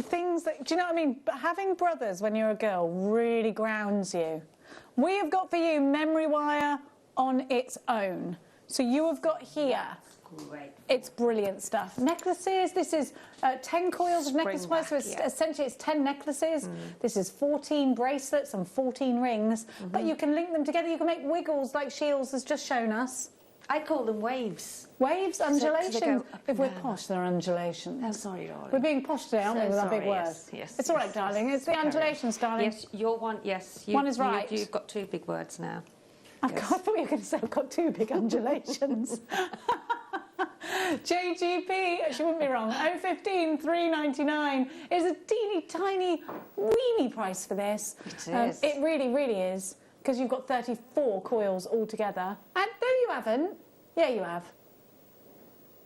Things that, do you know what I mean? But having brothers when you're a girl really grounds you. We have got for you memory wire on its own. So you have got here. Great. It's brilliant stuff. Necklaces, this is 10 coils of necklace back, so it's, yeah. essentially it's 10 necklaces. This is 14 bracelets and 14 rings. But you can link them together. You can make wiggles like Shields has just shown us. I call them waves. Waves, So- so they undulations. go up If we're and down. posh, they're undulations. I'm sorry, darling. We're being posh today, aren't we, with our big sorry, words? yes, It's all right, yes, darling. yes. It's the Carry on. undulations, darling. Yes, your one, yes. One is right. You've got two big words now. I thought you were going to say I've got two big undulations. JGP, she wouldn't be wrong. 015 399 is a teeny tiny weeny price for this. It is. It really, really is, because you've got 34 coils altogether. And no, you haven't. Yeah, you have.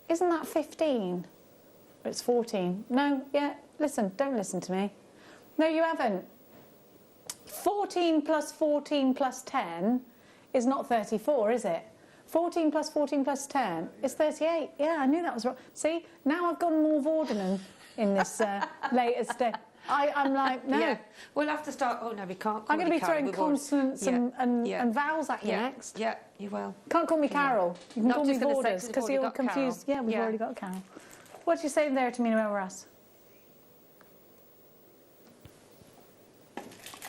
Isn't that 15? It's 14. No, yeah, listen, don't listen to me. No, you haven't. 14 plus 14 plus 10 is not 34, is it? 14 plus 14 plus 10 is 38. Yeah, I knew that was wrong. See, now I've gone more Vorderman in this latest day. I'm like, no. Yeah. We'll have to start. Oh, no, we can't. I'm going to be throwing consonants and vowels at you next. Yeah, you will. Can't call me Carol. You can Not call me just gonna say, 'cause Borders, we've because already you're got confused. Carol. Yeah, we've Yeah. already got Carol. What are you saying there to me over us?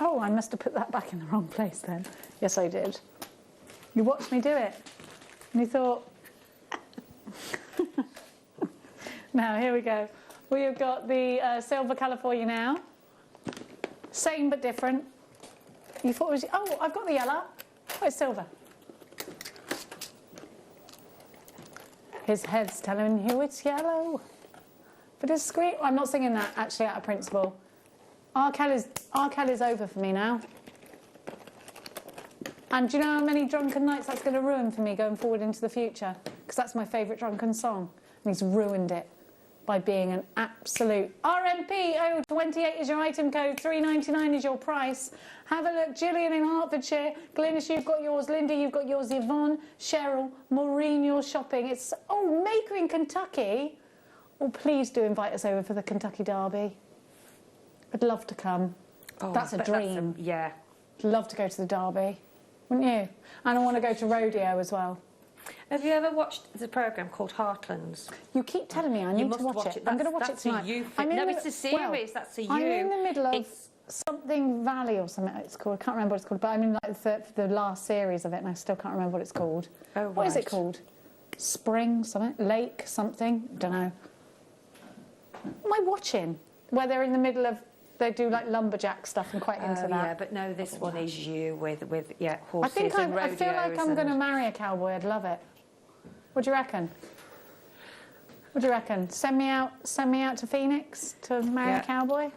Oh, I must have put that back in the wrong place then. Yes, I did. You watched me do it. And you thought... Now, here we go. We have got the silver colour for you now. Same but different. You thought it was... Oh, I've got the yellow. Oh, it's silver. His head's telling you it's yellow. But it's great. I'm not singing that, actually, out of principle. R. Kelly's over for me now. And do you know how many drunken nights that's going to ruin for me going forward into the future? Because that's my favourite drunken song. And he's ruined it by being an absolute... RMP 028 is your item code, 399 is your price. Have a look. Gillian in Hertfordshire. Glynis, you've got yours. Linda, you've got yours. Yvonne, Cheryl, Maureen, you're shopping. It's... Oh, Maker in Kentucky. Oh, please do invite us over for the Kentucky Derby. I'd love to come. Oh, that's a but dream. Yeah. I'd love to go to the Derby. Wouldn't you? And I want to go to rodeo as well. Have you ever watched the programme called Heartlands? You keep telling me I need to watch it. I'm going to watch it tonight. No, it's a series. That's a you. I'm in the middle of something Valley or something it's called. I can't remember what it's called, but I'm in like the last series of it and I still can't remember what it's called. Oh, What is it right. called? Spring something? Lake something? Don't know. What am I watching? Where they're in the middle of... They do like lumberjack stuff. I'm quite into that. Yeah, but no, this one is you with horses I think and rodeos. I feel like I'm going to marry a cowboy. I'd love it. What do you reckon? What do you reckon? Send me out to Phoenix to marry a cowboy?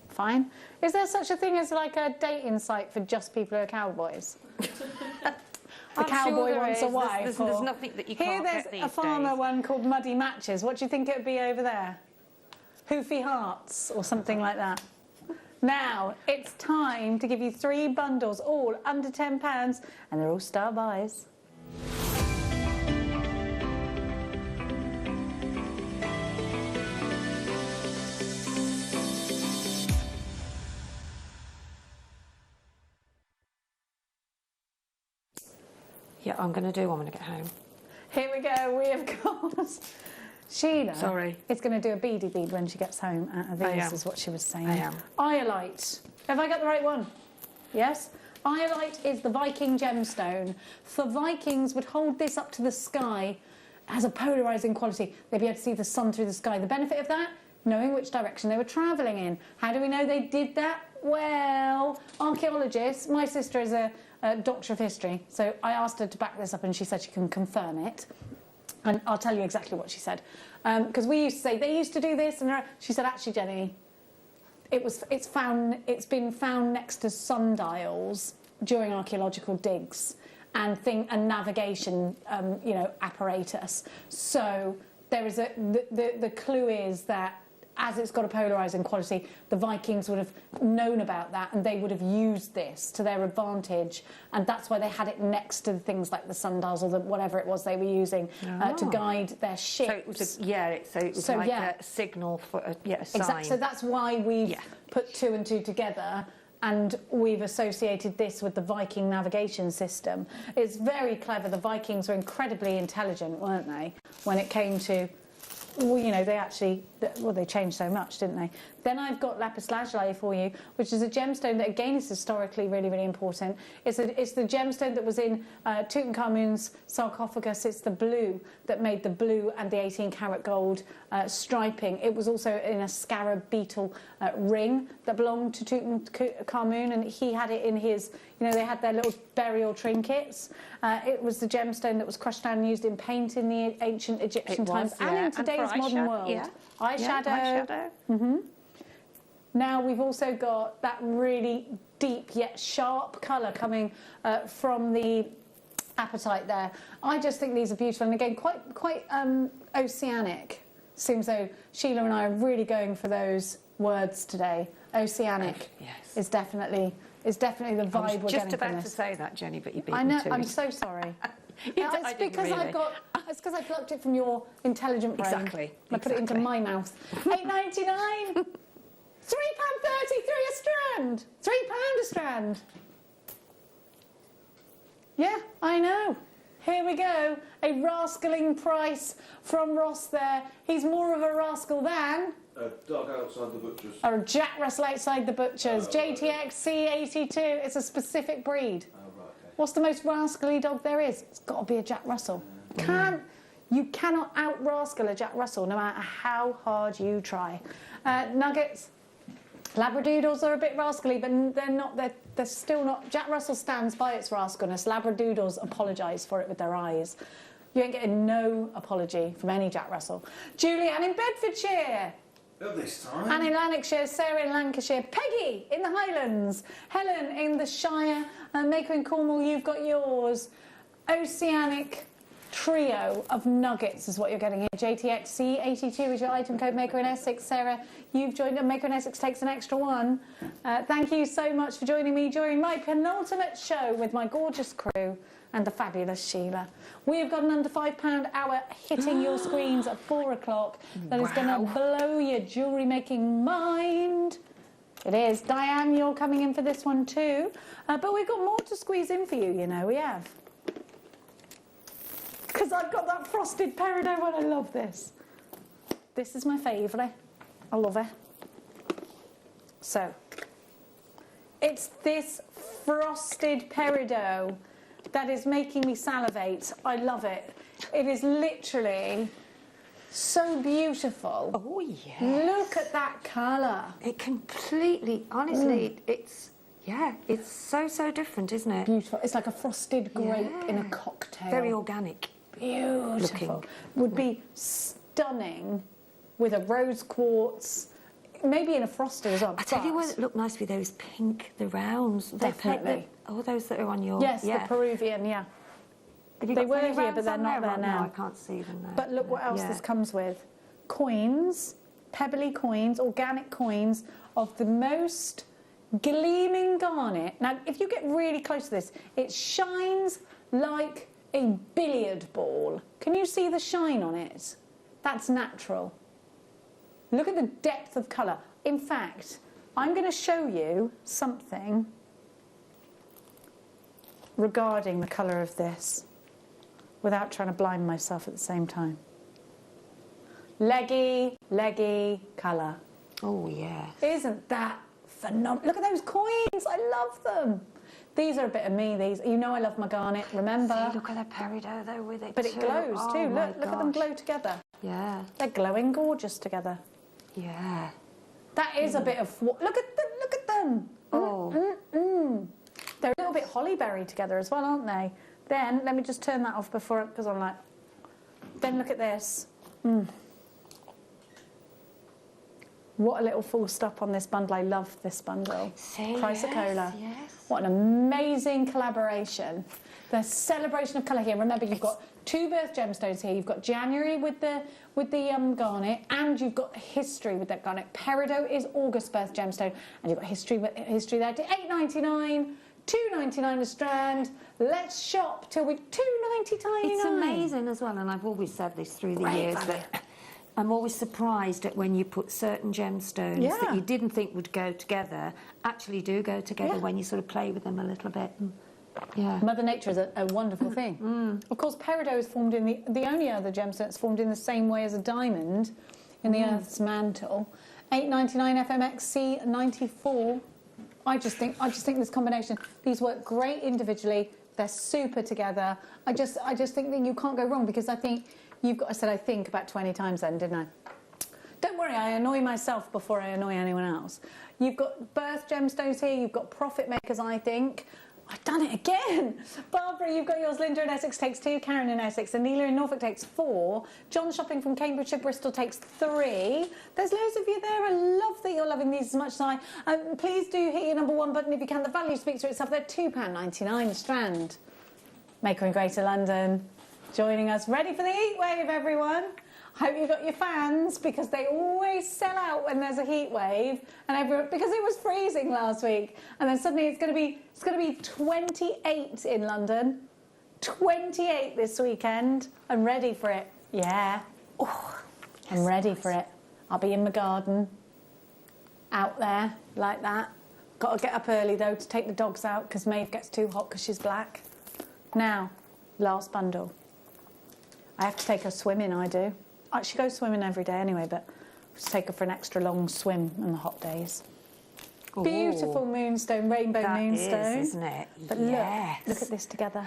Fine. Is there such a thing as like a dating site for just people who are cowboys? The I'm cowboy sure there wants is. a wife. There's or- nothing that you Here can't there's get these a farmer days. one called Muddy Matches. What do you think it would be over there? Hoofy Hearts or something like that. Now, it's time to give you 3 bundles, all under £10, and they're all star buys. Yeah, I'm going to do one when I get home. Here we go, we have got... Sheila Sorry. is going to do a beady bead when she gets home out of I these, am. is what she was saying. I am. Iolite. Have I got the right one? Yes? Iolite is the Viking gemstone. The Vikings would hold this up to the sky. It has a polarising quality. They'd be able to see the sun through the sky. The benefit of that? Knowing which direction they were travelling in. How do we know they did that? Well, archaeologists... My sister is a doctor of history, so I asked her to back this up and she said she can confirm it. And I'll tell you exactly what she said. Because we used to say, they used to do this, and she said, actually, Jenny, it's been found next to sundials during archaeological digs and navigation, apparatus. So there is the clue is that as it's got a polarising quality, the Vikings would have known about that and they would have used this to their advantage, and that's why they had it next to things like the sundials or whatever it was they were using to guide their ships. So it was a signal for a sign. Exactly. So that's why we've put 2 and 2 together and we've associated this with the Viking navigation system. It's very clever. The Vikings were incredibly intelligent, weren't they, when it came to, well, you know, they actually, well, they changed so much, didn't they? Then I've got lapis lazuli for you, which is a gemstone that, again, is historically really, really important. It's the gemstone that was in Tutankhamun's sarcophagus. It's the blue that made the blue and the 18-karat gold striping. It was also in a scarab beetle ring that belonged to Tutankhamun, and he had it in his, you know, they had their little burial trinkets. It was the gemstone that was crushed down and used in paint in the ancient Egyptian times and in today's modern world. Yeah. Eyeshadow. Yeah, eyeshadow. Mm-hmm. Now we've also got that really deep yet sharp colour coming from the apatite there. I just think these are beautiful, and again quite oceanic. Seems though Sheila and I are really going for those words today. Oceanic is definitely the vibe we're getting from this. I was just about to say that, Jenny, but you beat I me know. to I'm it. so sorry. It's because it's because I plucked it from your intelligent brain. Exactly. I put it into my mouth. £8.99. £3.33 a strand. £3 a strand. Yeah, I know. Here we go. A rascaling price from Ross there. He's more of a rascal than... A dog outside the butcher's. Or a Jack Russell outside the butcher's. JTX C82. It's a specific breed. Oh, right, okay. What's the most rascally dog there is? It's got to be a Jack Russell. You cannot out-rascal a Jack Russell, no matter how hard you try. Nuggets. Labradoodles are a bit rascally, but they're still not. Jack Russell stands by its rascalness. Labradoodles apologise for it with their eyes. You ain't getting no apology from any Jack Russell. Julianne in Bedfordshire. Not this time. Anne in Lanarkshire, Sarah in Lancashire, Peggy in the Highlands, Helen in the Shire, Maker in Cornwall, you've got yours. Oceanic trio of nuggets is what you're getting here. JTX C82 is your item code. Maker in Essex. Sarah, you've joined us. Maker in Essex takes an extra one. Thank you so much for joining me during my penultimate show with my gorgeous crew and the fabulous Sheila. We have got an under £5 hour hitting your screens at 4 o'clock that is going to blow your jewellery making mind. It is. Diane, you're coming in for this one too. But we've got more to squeeze in for you, you know, we have. Because I've got that frosted peridot one. I love this. This is my favourite. I love it. So, it's this frosted peridot that is making me salivate. I love it. It is literally so beautiful. Oh, yeah. Look at that colour. It completely, honestly, it's so different, isn't it? Beautiful. It's like a frosted grape in a cocktail. Very organic. Beautiful. Looking. Would be stunning with a rose quartz, maybe in a frosted as well. I tell you what, it looked nice with those pink, the rounds. Definitely. Those that are on your... Yes, the Peruvian, yeah. They were here, but they're not there now. No, I can't see them now. But look what else this comes with. Coins, pebbly coins, organic coins of the most gleaming garnet. Now, if you get really close to this, it shines like a billiard ball. Can you see the shine on it? That's natural. Look at the depth of colour. In fact, I'm going to show you something regarding the colour of this without trying to blind myself at the same time. Leggy colour. Oh, yeah. Isn't that phenomenal? Look at those coins. I love them. These are a bit of me, these. You know I love my garnet, remember? See, look at the peridot though with it But it glows too. Look at them glow together. Yeah. They're glowing gorgeous together. Yeah. That is a bit of... Look at them. Oh. They're a little bit hollyberry together as well, aren't they? Then, let me just turn that off before... Because I'm like... Then look at this. What a little full stop on this bundle. I love this bundle. Chrysocolla. Yes. What an amazing collaboration. The celebration of colour here. Remember, you've got two birth gemstones here. You've got January with the garnet, and you've got history with that garnet. Peridot is August birth gemstone, and you've got history there. $8.99, $2.99 a strand. Let's shop till we $2.99. It's amazing as well, and I've always said this through the years that I'm always surprised at when you put certain gemstones that you didn't think would go together actually do go together when you sort of play with them a little bit. Yeah. Mother Nature is a wonderful thing. Of course, peridot is formed in the only other gemstone that's formed in the same way as a diamond in the Earth's mantle. 899 FMX C94. I just think this combination, these work great individually. They're super together. I just think that you can't go wrong, because I think you've got. I said I think about 20 times then, didn't I? Don't worry, I annoy myself before I annoy anyone else. You've got birth gemstones here. You've got profit makers, I think. I've done it again. Barbara, you've got yours. Linda in Essex takes 2. Karen in Essex. Anelia in Norfolk takes 4. John shopping from Cambridgeshire, Bristol takes 3. There's loads of you there. I love that you're loving these as much as I. Please do hit your number 1 button if you can. The value speaks for itself. They're £2.99 a strand. Maker in Greater London joining us. Ready for the heat wave, everyone. Hope you got your fans, because they always sell out when there's a heat wave, and everyone, because it was freezing last week, and then suddenly it's going to be 28 in London, 28 this weekend. I'm ready for it. Yeah. Oh, I'm ready for it. I'll be in my garden, out there like that. Got to get up early though to take the dogs out, because Maeve gets too hot because she's black. Now, last bundle. I have to take her swimming. I do. She goes swimming every day anyway, but I just take her for an extra long swim on the hot days. Ooh. Beautiful moonstone, rainbow moonstone. That is, isn't it? But look at this together.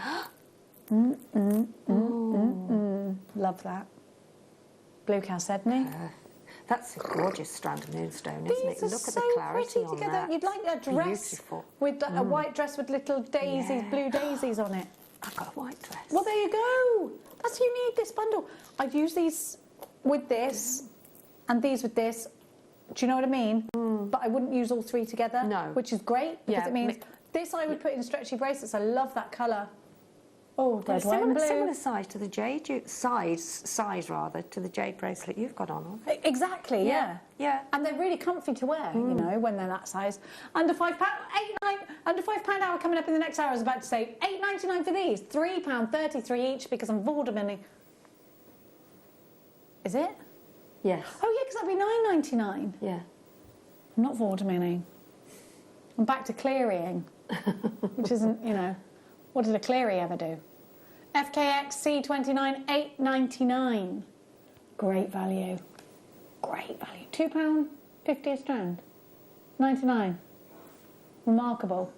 Love that. Blue Chalcedony. That's a gorgeous strand of moonstone, isn't it? Look at the clarity on together. that. You'd like a dress Beautiful. with a white dress with little daisies, blue daisies on it. I've got a white dress. Well, there you go. That's you need this bundle. I'd use these with this and these with this. Do you know what I mean? But I wouldn't use all 3 together. No. Which is great, because it means this I would put in stretchy bracelets. I love that colour. Oh, red, white and blue. Similar size to the jade size rather to the jade bracelet you've got on. Exactly, yeah. And they're really comfy to wear, you know, when they're that size. Under £5, under £5 hour coming up in the next hour. I was about to say £8.99 for these, £3.33 each, because I'm Vorderman. Is it? Yes. Oh yeah, because that'd be £9.99. Yeah. I'm not Vordermaning. I'm back to clearying, which isn't, you know. What did a Cleary ever do? FKX C29, £8.99. Great value. Great value. £2.50 a strand. 99. Remarkable.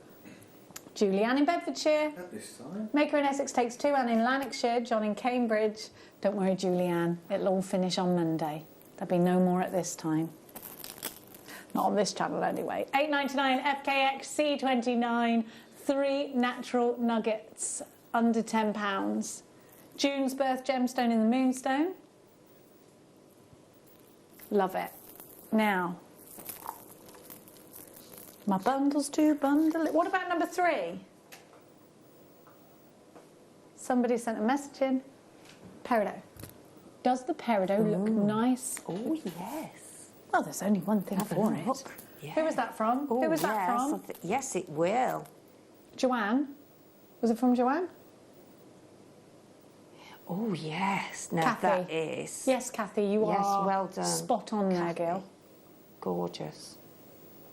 Julianne in Bedfordshire. At this time. Maker in Essex takes 2. Anne in Lanarkshire. John in Cambridge. Don't worry, Julianne. It'll all finish on Monday. There'll be no more at this time. Not on this channel anyway. £8.99 FKX C29. 3 natural nuggets under £10. June's birth gemstone in the moonstone. Love it. Now, my bundles to bundle it. What about number 3? Somebody sent a message in. Peridot. Does the peridot look nice? Oh, yes. Well, there's only one thing for it. Yeah. Who was that from? Oh, Who was that yes. from? Yes, it will. Joanne? Was it from Joanne? Oh, yes. No, Kathy. that is. Yes, Kathy, you are. Yes, well done. Spot on there, girl. Gorgeous.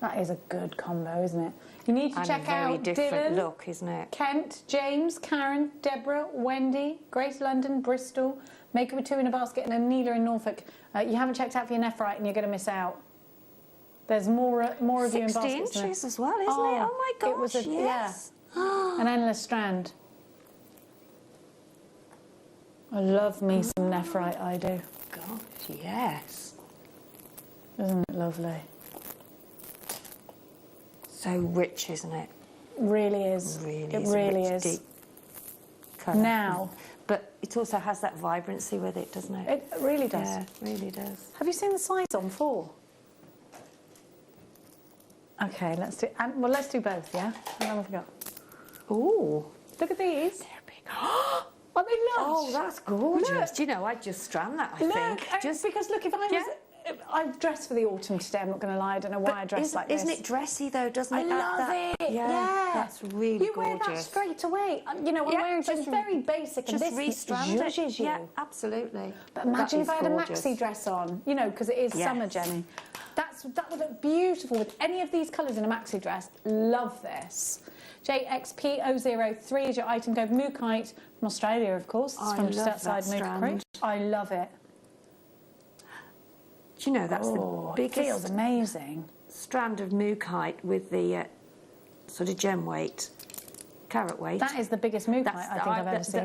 That is a good combo, isn't it? You need to And check a very out different Dylan, look, isn't it? Kent, James, Karen, Deborah, Wendy, Grace London, Bristol, Maker with 2 in a basket, and Aneela in Norfolk. You haven't checked out for your nephrite and you're going to miss out. There's more of you in baskets. 60 inches as well, isn't it? Oh my gosh, it was yes. An endless strand. I love me some nephrite, I do. Gosh, yes. Isn't it lovely? So rich, isn't it? Really is. Really it is. really Rich, is. deep colour. Now. But it also has that vibrancy with it, doesn't it? It really does. Yeah, it really does. Have you seen the size on 4? Okay, let's do. Well, let's do both. Yeah. How long have we got? Ooh, look at these. They're big. Are they large? Oh, that's gorgeous. Look. Do you know, I'd just strand that. I Look, think. just because look, if I was I've dressed for the autumn today, I'm not going to lie. I don't know why I dress like this. Isn't it dressy though? Doesn't I it? love it. Yeah. That's really you gorgeous. You wear that straight away. You know, I'm wearing something very basic and just this zhuzhes you. Yeah, absolutely. But imagine if I had gorgeous. a maxi dress on, you know, because it is summer, Jenny. That would look beautiful with any of these colours in a maxi dress. Love this. JXP003 is your item code. Mookite from Australia, of course. It's from just outside Mook. I love it. Do you know that's the biggest? It feels amazing. Strand of mookite with the sort of gem weight, carat weight. That is the biggest mookite I think I've ever seen.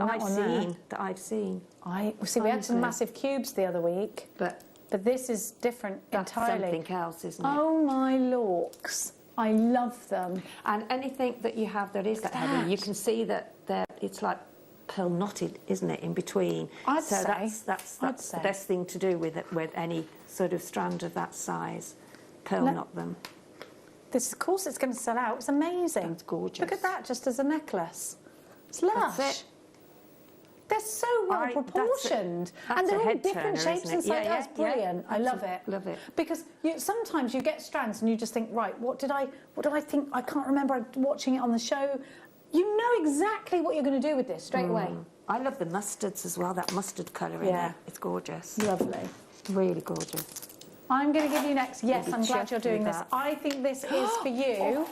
That I've seen. We had some massive cubes the other week, but this is different entirely. Something else, isn't it? Oh my lorks. I love them. And anything that you have that is that heavy, you can see that it's like pearl knotted, isn't it, in between? I'd so say. That's the best thing to do with any sort of strand of that size. Pearl knot them. This, of course, it's going to sell out. It's amazing. It's gorgeous. Look at that, just as a necklace. It's lush. That's it. They're so well proportioned, and they're all different shapes and sizes. That's brilliant. I love it. Love it. Because sometimes you get strands and you just think, right, what did I think? I can't remember watching it on the show. You know exactly what you're going to do with this straight away. I love the mustards as well. That mustard colour in there. It's gorgeous. Lovely. Really gorgeous. I'm going to give you next. Yes, I'm glad you're doing this. I think this is for you.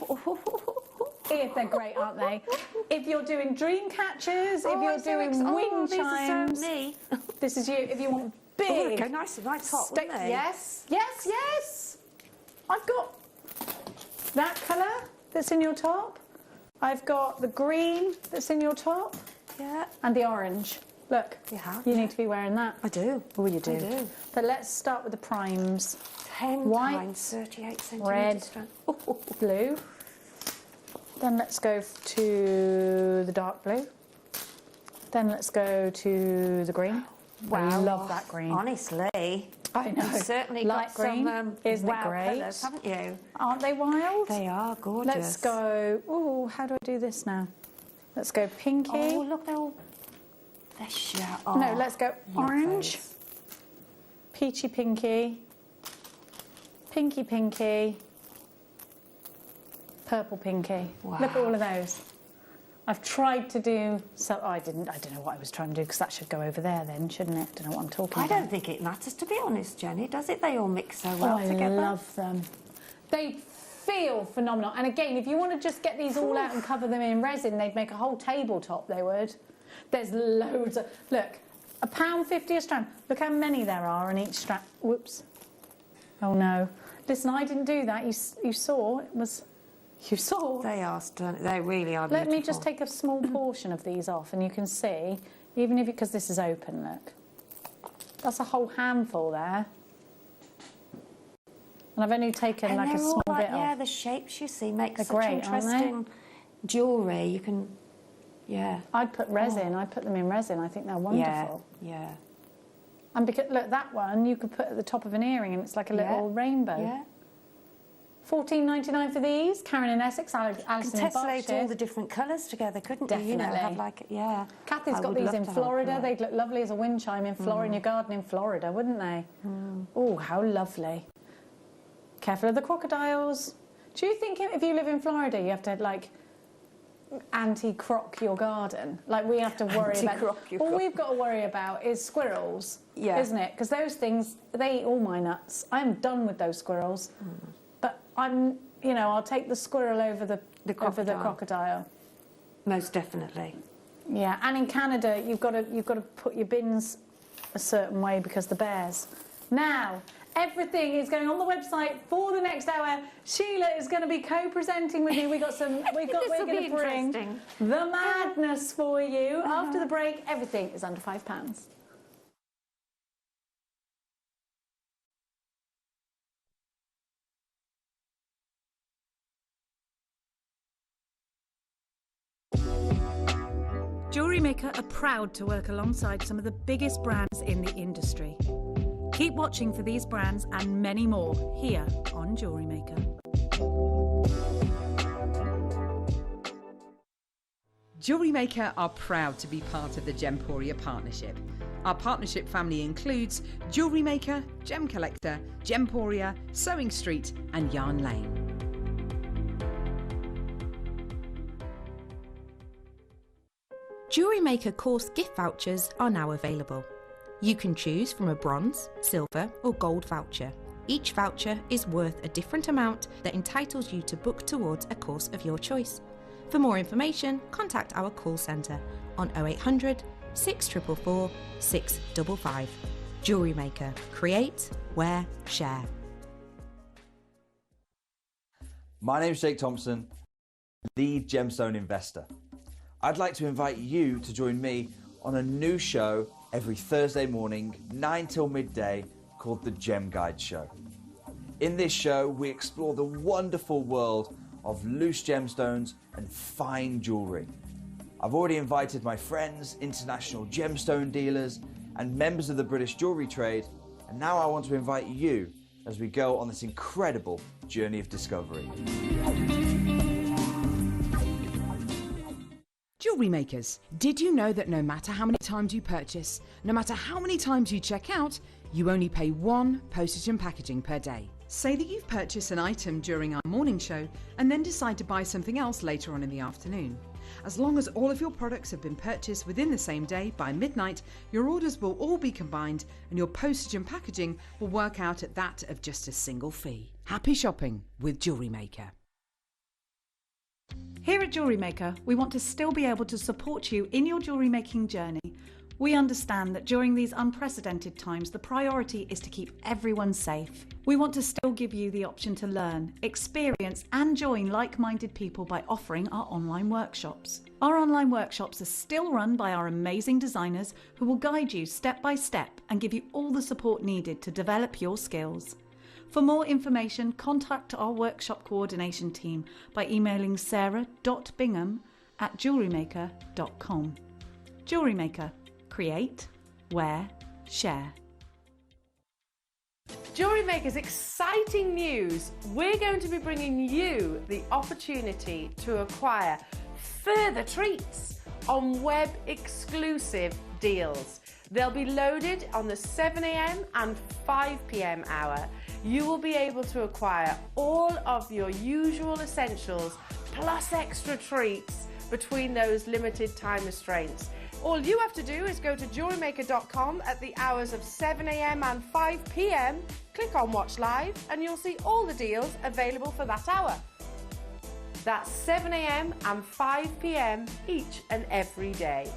If they're great, aren't they? If you're doing dream catchers, if you're doing wind chimes, this is you. If you want big, go nice and right top, wouldn't they? Yes, yes, yes. I've got that colour that's in your top. I've got the green that's in your top. Yeah. And the orange. Look, you need to be wearing that. I do. Oh, you do. I do. But let's start with the primes. 10 White, times 38 centimetres. red, strand. blue. Then let's go to the dark blue. Then let's go to the green. Wow. I love that green. Honestly. I know. You've certainly Light got green. some Isn't wow it great? colours, haven't you? Aren't they wild? They are gorgeous. Let's go... Oh, how do I do this now? Let's go pinky. Oh, look, they're all... No, let's go orange. Peachy pinky. Pinky pinky. Purple pinky. Wow. Look at all of those. I've tried to do... I don't know what I was trying to do, because that should go over there then, shouldn't it? I don't know what I'm talking about. I don't think it matters, to be honest, Jenny, does it? They all mix so well together. I love them. They feel phenomenal. And again, if you want to just get these all out and cover them in resin, they'd make a whole tabletop, they would. There's loads of... Look, £1.50 a strand. Look how many there are on each strand. Whoops. Oh, no. Listen, I didn't do that. You saw. It was... You saw. They are stunning. They really are beautiful. Let me just take a small portion of these off, and you can see, even if because this is open, look. That's a whole handful there. And I've only taken like a small bit off. Yeah, the shapes you see make such great, interesting jewellery. You can, I'd put resin. I'd put them in resin. I think they're wonderful. Yeah. And because look, that one you could put at the top of an earring, and it's like a little rainbow. Yeah. $14.99 for these. Karen in Essex, Alison in tessellate Berkshire. all the different colours together, couldn't Definitely. you? You know, have like, Kathy's got these in Florida. They'd look lovely as a wind chime in Florida, in your garden in Florida, wouldn't they? Oh, how lovely. Careful of the crocodiles. Do you think if you live in Florida, you have to, like, anti-croc your garden? Like, we have to worry about... All we've got to worry about is squirrels, isn't it? Because those things, they eat all my nuts. I'm done with those squirrels. But I'm, I'll take the squirrel over the crocodile. Most definitely. Yeah, and in Canada, you've got to put your bins a certain way because the bears. Now, everything is going on the website for the next hour. Sheila is going to be co-presenting with you. We're going to bring the madness for you. After the break, everything is under £5. Jewellery Maker are proud to work alongside some of the biggest brands in the industry. Keep watching for these brands and many more here on Jewellery Maker. Jewellery Maker are proud to be part of the Gemporia partnership. Our partnership family includes Jewellery Maker, Gem Collector, Gemporia, Sewing Street and Yarn Lane. Jewellery Maker course gift vouchers are now available. You can choose from a bronze, silver or gold voucher. Each voucher is worth a different amount that entitles you to book towards a course of your choice. For more information, contact our call centre on 0800 644 655. Jewellery Maker. Create, wear, share. My name's Jake Thompson, lead gemstone investor. I'd like to invite you to join me on a new show every Thursday morning, 9 till midday, called the Gem Guide Show. In this show, we explore the wonderful world of loose gemstones and fine jewellery. I've already invited my friends, international gemstone dealers, and members of the British jewellery trade, and now I want to invite you as we go on this incredible journey of discovery. Jewellery makers, did you know that no matter how many times you purchase, no matter how many times you check out, you only pay one postage and packaging per day? Say that you've purchased an item during our morning show and then decide to buy something else later on in the afternoon. As long as all of your products have been purchased within the same day by midnight, your orders will all be combined and your postage and packaging will work out at that of just a single fee. Happy shopping with Jewellery Maker. Here at Jewellery Maker, we want to still be able to support you in your jewellery making journey. We understand that during these unprecedented times, the priority is to keep everyone safe. We want to still give you the option to learn, experience and join like-minded people by offering our online workshops. Our online workshops are still run by our amazing designers who will guide you step by step and give you all the support needed to develop your skills. For more information, contact our workshop coordination team by emailing sarah.bingham@jewellerymaker.com. Jewellery Maker. Create, wear, share. Jewellery Maker's exciting news. We're going to be bringing you the opportunity to acquire further treats on web exclusive deals. They'll be loaded on the 7 a.m. and 5 p.m. hour. You will be able to acquire all of your usual essentials plus extra treats between those limited time restraints. All you have to do is go to JewelleryMaker.com at the hours of 7 a.m. and 5 p.m, click on Watch Live and you'll see all the deals available for that hour. That's 7 a.m. and 5 p.m. each and every day.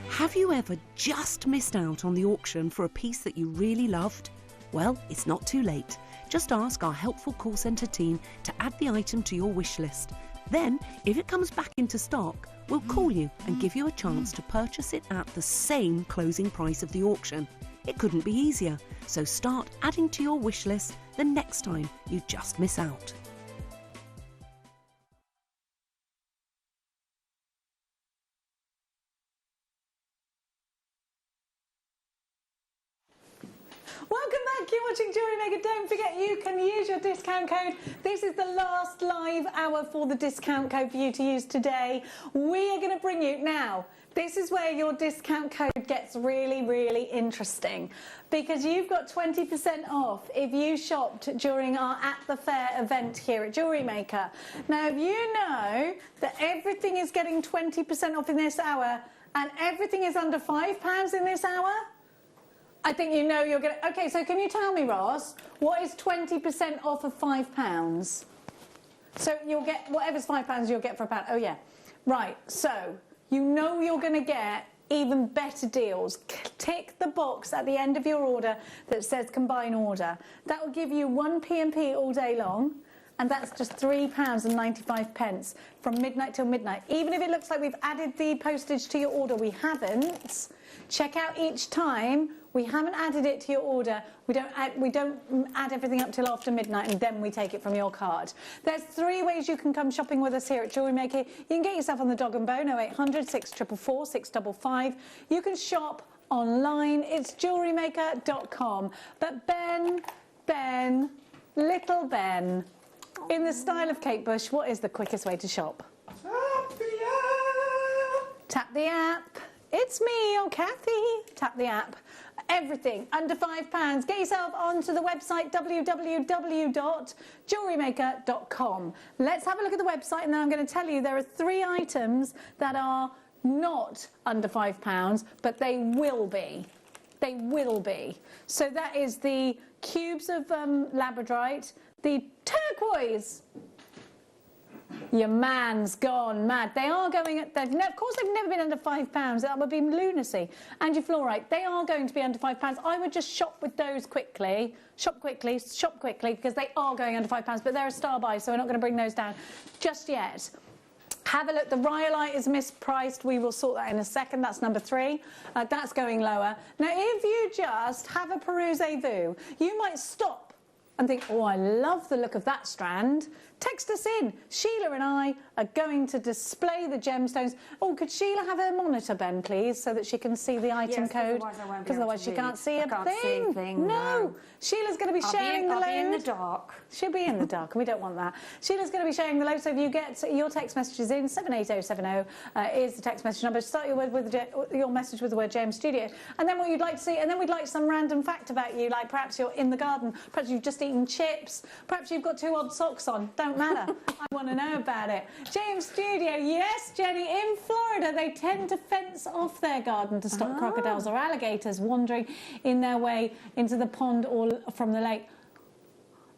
Have you ever just missed out on the auction for a piece that you really loved? Well, it's not too late. Just ask our helpful call centre team to add the item to your wish list. Then, if it comes back into stock, we'll call you and give you a chance to purchase it at the same closing price of the auction. It couldn't be easier, so start adding to your wish list the next time you just miss out. Welcome back, you're watching Jewellery Maker. Don't forget you can use your discount code. This is the last live hour for the discount code for you to use today. We are going to bring you now. This is where your discount code gets really, really interesting because you've got 20% off if you shopped during our At the Fair event here at Jewellery Maker. Now, if you know that everything is getting 20% off in this hour and everything is under £5 in this hour, I think you know you're going to... OK, so can you tell me, Ross, what is 20% off of £5? So you'll get... Whatever's £5, you'll get for £1. Oh, yeah. Right, so you know you're going to get even better deals. Tick the box at the end of your order that says combine order. That will give you 1 P&P all day long. And that's just £3.95 from midnight till midnight. Even if it looks like we've added the postage to your order, we haven't. Check out each time. We haven't added it to your order. We don't add everything up till after midnight and then we take it from your card. There's 3 ways you can come shopping with us here at Jewellery Maker. You can get yourself on the dog and bone, 0800 644 655. You can shop online. It's jewellerymaker.com. But Ben, little Ben, In the style of Kate Bush, what is the quickest way to shop? Tap the app. It's me, or Kathy. Tap the app. Everything under £5. Get yourself onto the website www.jewellerymaker.com. Let's have a look at the website, and then I'm going to tell you there are 3 items that are not under £5, but they will be. They will be. So that is the cubes of labradorite, the turquoise. Your man's gone mad. They are going at, of course they've never been under £5. That would be lunacy. And your fluorite, they are going to be under £5. I would just shop with those quickly. Shop quickly, because they are going under £5. But they're a star buy, so we're not going to bring those down just yet. Have a look. The rhyolite is mispriced. We will sort that in a second. That's number 3. That's going lower. Now, if you just have a peruse-vu, you might stop and think, oh, I love the look of that strand. Text us in. Sheila and I are going to display the gemstones. Oh, could Sheila have her monitor, Ben, please, so that she can see the item code? Because otherwise she can't see a thing. No. Sheila's going to be sharing the load. I'll be in the dark. She'll be in the dark, and we don't want that. Sheila's going to be sharing the load, so if you get your text messages in, 78070 is the text message number. Start your message with the word Gem Studio, and then what you'd like to see, and then we'd like some random fact about you, like perhaps you're in the garden, perhaps you've just eaten chips, perhaps you've got 2 odd socks on. Don't matter. I want to know about it. Gem Studio, yes, Jenny, in Florida, they tend to fence off their garden to stop crocodiles or alligators wandering in their way into the pond or from the lake.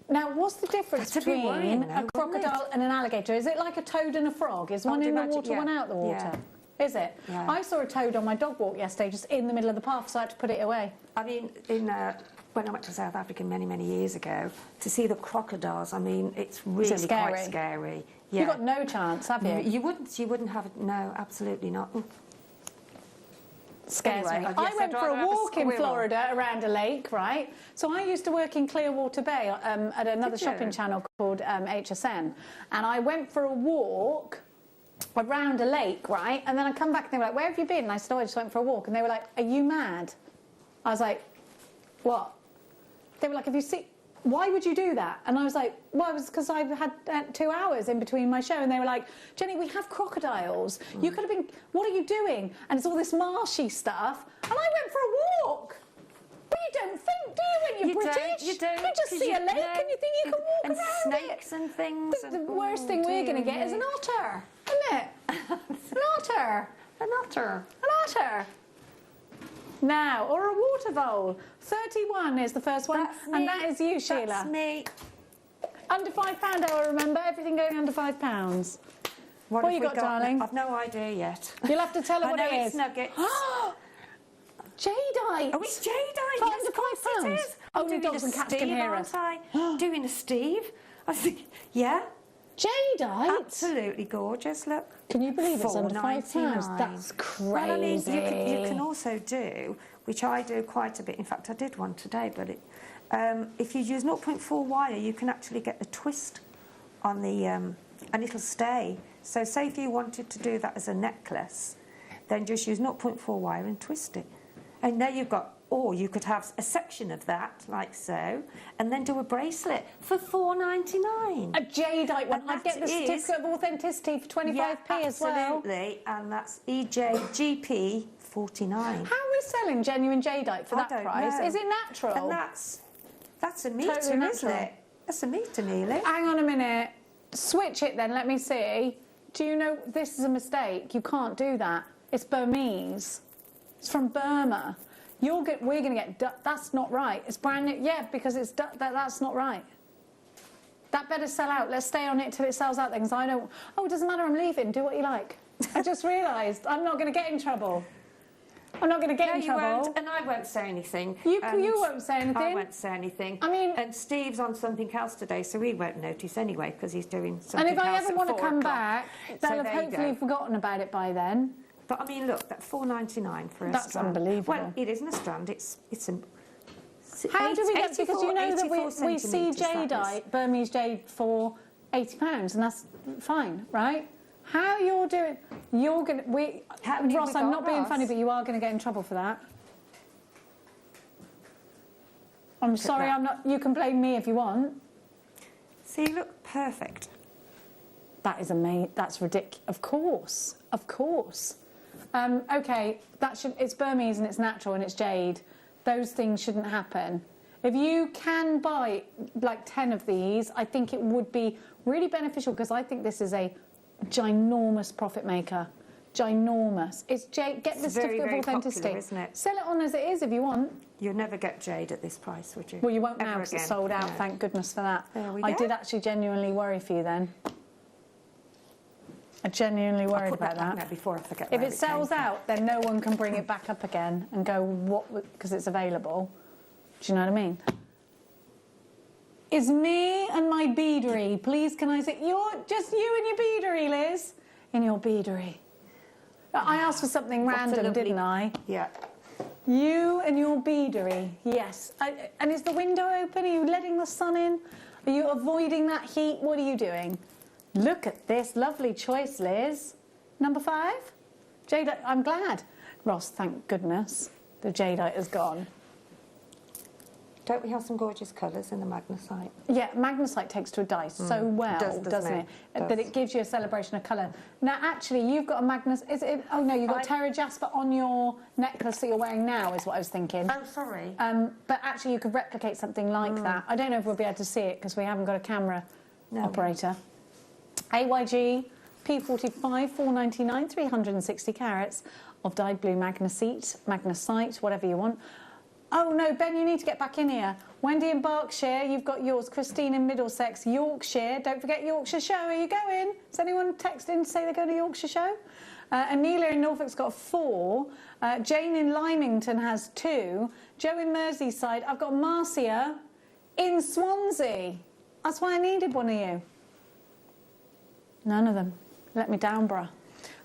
Now, what's the difference between a crocodile and an alligator? Is it like a toad and a frog? Is one in the water, one out the water? Is it? Yeah. I saw a toad on my dog walk yesterday, just in the middle of the path, so I had to put it away. I mean, when I went to South Africa many, many years ago, to see the crocodiles, I mean, it's really quite scary. Yeah. You've got no chance, have you? You wouldn't have, no, absolutely not. Ooh. Scares me. I went for a walk in Florida around a lake, right? So I used to work in Clearwater Bay at another shopping channel called HSN, and I went for a walk around a lake, right? And then I come back and they were like, where have you been? And I said, oh, I just went for a walk. And they were like, are you mad? I was like, what? They were like, have you seen... Why would you do that? And I was like, well, it was because I had 2 hours in between my show. And they were like, Jenny, we have crocodiles. You could have been, what are you doing? And it's all this marshy stuff. And I went for a walk. But you don't think, do you, when you're British? You don't. You just see a lake and you think you can walk around and snakes and things. The worst thing we're going to get is an otter, isn't it? An otter. An otter. An otter. Now, or a water vole. 31 is the first one, and that is you, Sheila. That's me. Under £5, I remember. Everything going under £5. What have you got, darling? I've no idea yet. You'll have to tell her what it is. It's nuggets. Jadeite. Oh, it's jadeite. For Yes, of course it is. Only dogs and cats can hear us. Doing a Steve. I think, yeah. Jadeite? Absolutely gorgeous, look. Can you believe it's under £5? That's crazy. Well, I mean, you can also do, which I do quite a bit. In fact, I did one today, but if you use 0.4 wire, you can actually get the twist on the, and it'll stay. So say if you wanted to do that as a necklace, then just use 0.4 wire and twist it. And there you've got, or you could have a section of that, like so, and then do a bracelet for $4.99. A jadeite one. I'd get the certificate of authenticity for 25p as well. Absolutely, and that's EJGP 49. How are we selling genuine jadeite for that price? Know. Is it natural? And that's a meter, isn't it? That's a meter, nearly. Hang on a minute. Switch it then, let me see. Do you know this is a mistake? You can't do that. It's Burmese. It's from Burma. We're going to get... That's not right. It's brand new. Yeah, because it's that's not right. That better sell out. Let's stay on it till it sells out then, because I don't... Oh, it doesn't matter, I'm leaving. Do what you like. I just realised I'm not going to get in trouble. I'm not going to get in trouble. You won't, and I won't say anything. You won't say anything. I won't say anything. I mean... And Steve's on something else today, so he won't notice anyway, because he's doing something else. And if I ever want to come 4 back, they'll have hopefully forgotten about it by then. But I mean, look, that $4.99 for a strand. That's unbelievable. Well, it isn't a strand. It's a. How do we get? Because you know that we see jadeite, Burmese jade, for £80, and that's fine, right? How you're doing? You're gonna. Ross, I'm not being funny, but you are going to get in trouble for that. I'm sorry, I'm not. You can blame me if you want. See, look, perfect. That is amazing. That's ridiculous. Of course, of course. Okay, it's Burmese and it's natural and it's jade. Those things shouldn't happen. If you can buy like 10 of these, I think it would be really beneficial because I think this is a ginormous profit maker. Ginormous. It's jade. Get the certificate of authenticity, popular, isn't it? Sell it on as it is if you want. You'll never get jade at this price, would you? Well, you won't now Ever because it's again. sold out. No. Thank goodness for that. There we I go. did actually genuinely worry for you then. I genuinely I'll worried put about that back that. now before I forget. If where it came sells from. out, then no one can bring it back up again and go, what, because it's available. Do you know what I mean? It's me and my beadery. Please, can I say, just you and your beadery, Liz? In your beadery. I asked for something random, didn't I? Yeah. You and your beadery, yes. And is the window open? Are you letting the sun in? Are you avoiding that heat? What are you doing? Look at this lovely choice, Liz. Number 5? Jadeite, I'm glad. Ross, thank goodness the jadeite is gone. Don't we have some gorgeous colours in the magnesite? Yeah, magnesite takes to a dye so well, doesn't it? Does. That it gives you a celebration of colour. Now, actually, you've got a oh no, you've got Terra Jasper on your necklace that you're wearing now, is what I was thinking. Oh, sorry. But actually, you could replicate something like that. I don't know if we'll be able to see it because we haven't got a camera operator. AYG P45 499, 360 carats of dyed blue magnesite, whatever you want. Oh no, Ben, you need to get back in here. Wendy in Berkshire, you've got yours. Christine in Middlesex, Yorkshire. Don't forget Yorkshire Show. Are you going? Has anyone texted to say they're going to Yorkshire Show? Anelia in Norfolk's got 4. Jane in Lymington has 2. Joe in Merseyside. I've got Marcia in Swansea. That's why I needed one of you. None of them. Let me down, bruh.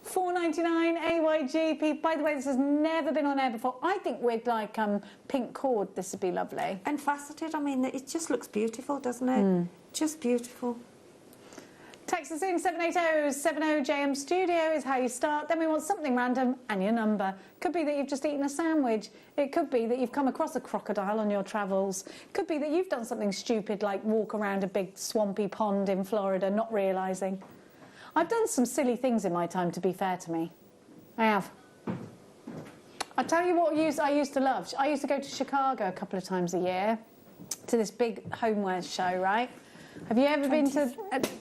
$4.99 AYGP. By the way, this has never been on air before. I think with like pink cord, this would be lovely. And faceted. I mean, it just looks beautiful, doesn't it? Just beautiful. Text us in 780-70JM Studio is how you start. Then we want something random and your number. Could be that you've just eaten a sandwich. It could be that you've come across a crocodile on your travels. Could be that you've done something stupid like walk around a big swampy pond in Florida not realising. I've done some silly things in my time, to be fair to me. I have. I'll tell you what I used to love. I used to go to Chicago a couple of times a year to this big homewares show, right? Have you ever been to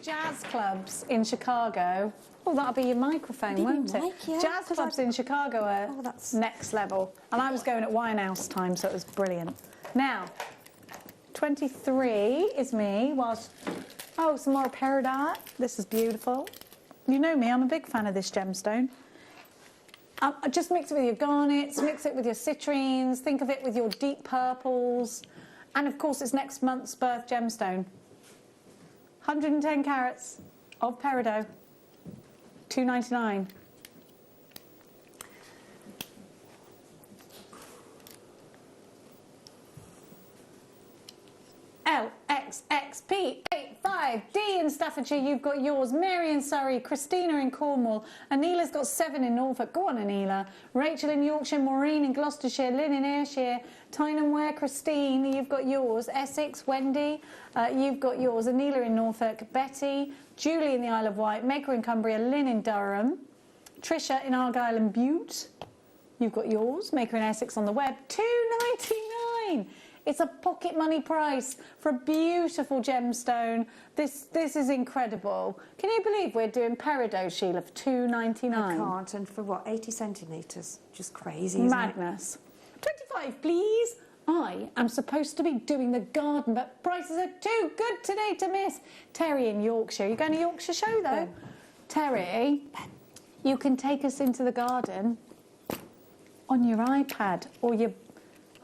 jazz clubs in Chicago? Oh, that'll be your microphone, won't it? Yeah, jazz clubs in Chicago are that's next level. And I was going at Winehouse time, so it was brilliant. Now, 23 is me, whilst... Oh, some more peridot. This is beautiful. You know me, I'm a big fan of this gemstone. Just mix it with your garnets, mix it with your citrines, think of it with your deep purples. And of course, it's next month's birth gemstone. 110 carats of peridot, $2.99. LXXP85D in Staffordshire, you've got yours. Mary in Surrey, Christina in Cornwall, Anila's got 7 in Norfolk. Go on, Anila. Rachel in Yorkshire, Maureen in Gloucestershire, Lynn in Ayrshire, Tyneham Ware, Christine, you've got yours. Essex, Wendy, you've got yours. Anila in Norfolk, Betty, Julie in the Isle of Wight, Maker in Cumbria, Lynn in Durham, Trisha in Argyll and Bute, you've got yours. Maker in Essex on the web, $2.99. It's a pocket money price for a beautiful gemstone. This is incredible. Can you believe we're doing peridot, Sheila, for $2.99? I can't, and for what, 80 centimetres? Just crazy, isn't Madness. 25, please. I am supposed to be doing the garden, but prices are too good today to miss. Terry in Yorkshire. You're going to Yorkshire Show, though? Yeah. Terry, you can take us into the garden on your iPad or your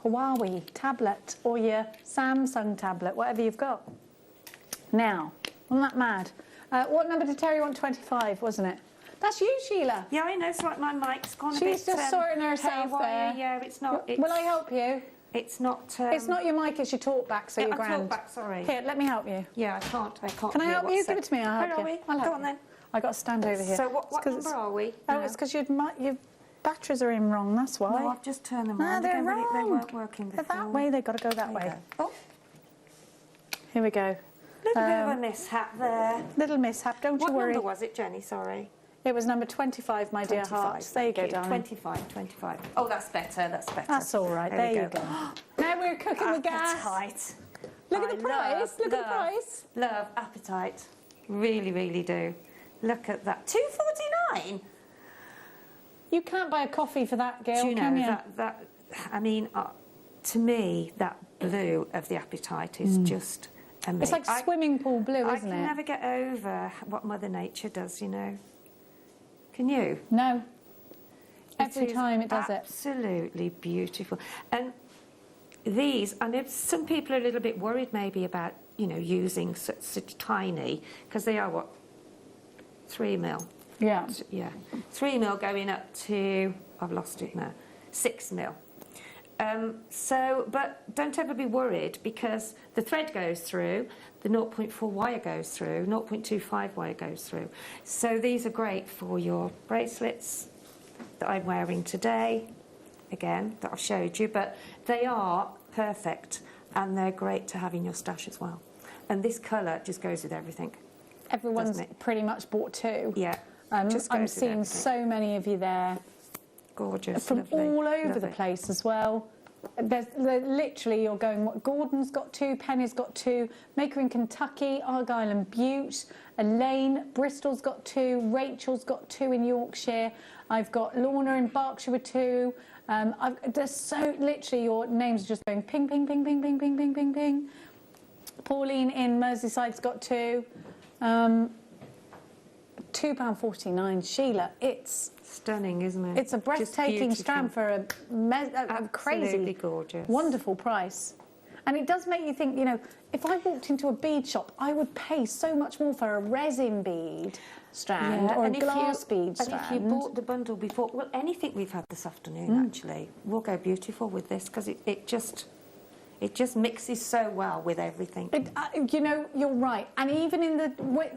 Huawei tablet or your Samsung tablet, whatever you've got. Now, wasn't that mad? What number did Terry want? 25, wasn't it? That's you, Sheila. Yeah, I know. It's like my mic's gone a bit... She's just sorting herself there. Yeah, it's not... Will I help you? It's not... It's not your mic, it's your talk back, so you're grand. Talk back, sorry. Here, let me help you. Yeah, I can't Can I help you? Give it to me, I'll help you. Where are we? I'll help Go on, then. I got to stand over here. So what number are we? Oh, it's because your batteries are in wrong, that's why. No, I've just turned them no, on. They're wrong. They weren't working before. They're that way, they've got to go that way. Oh. Here we go. Little bit of a mishap there. Little mishap, don't you worry. What number was it, Jenny? Sorry. It was number 25, my dear heart. There you go, darling. 25. Oh, that's better, that's better. That's all right, there you go. Now we're cooking with gas. Appetite. Look at the price, look at the price. Love appetite. Really, really do. Look at that. $2.49. You can't buy a coffee for that, girl, Do you know, can you? that I mean, to me, that blue of the appetite is just amazing. It's like swimming pool blue, I isn't can it? never get over what Mother Nature does, you know. Can you? No. Every time it does it. Absolutely beautiful. And these, I know some people are a little bit worried maybe about, you know, using such tiny, because they are, what, 3 mil? Yeah. Yeah. 3 mil going up to, I've lost it now, 6 mil. But don't ever be worried, because the thread goes through, the 0.4 wire goes through, 0.25 wire goes through. So these are great for your bracelets that I'm wearing today, again, that I've showed you, but they are perfect and they're great to have in your stash as well. And this colour just goes with everything. Everyone's pretty much bought 2. Yeah. I'm seeing so many of you there. Gorgeous. From lovely, all over the lovely. place as well. There's literally, you're going, what, Gordon's got 2, Penny's got 2, Maker in Kentucky, Argyle and Butte, Elaine, Bristol's got 2, Rachel's got 2 in Yorkshire, I've got Lorna in Berkshire with 2. There's so, literally, your names are just going ping, ping, ping, ping, ping, ping, ping, ping, ping. Pauline in Merseyside's got 2. £2.49. Sheila, it's stunning, isn't it? It's a breathtaking strand for a crazy, gorgeous, wonderful price. And it does make you think, you know, if I walked into a bead shop, I would pay so much more for a resin bead strand or a glass bead strand. And if you bought the bundle before, well, anything we've had this afternoon actually will go beautiful with this, because it just mixes so well with everything. You know, you're right. And even in the...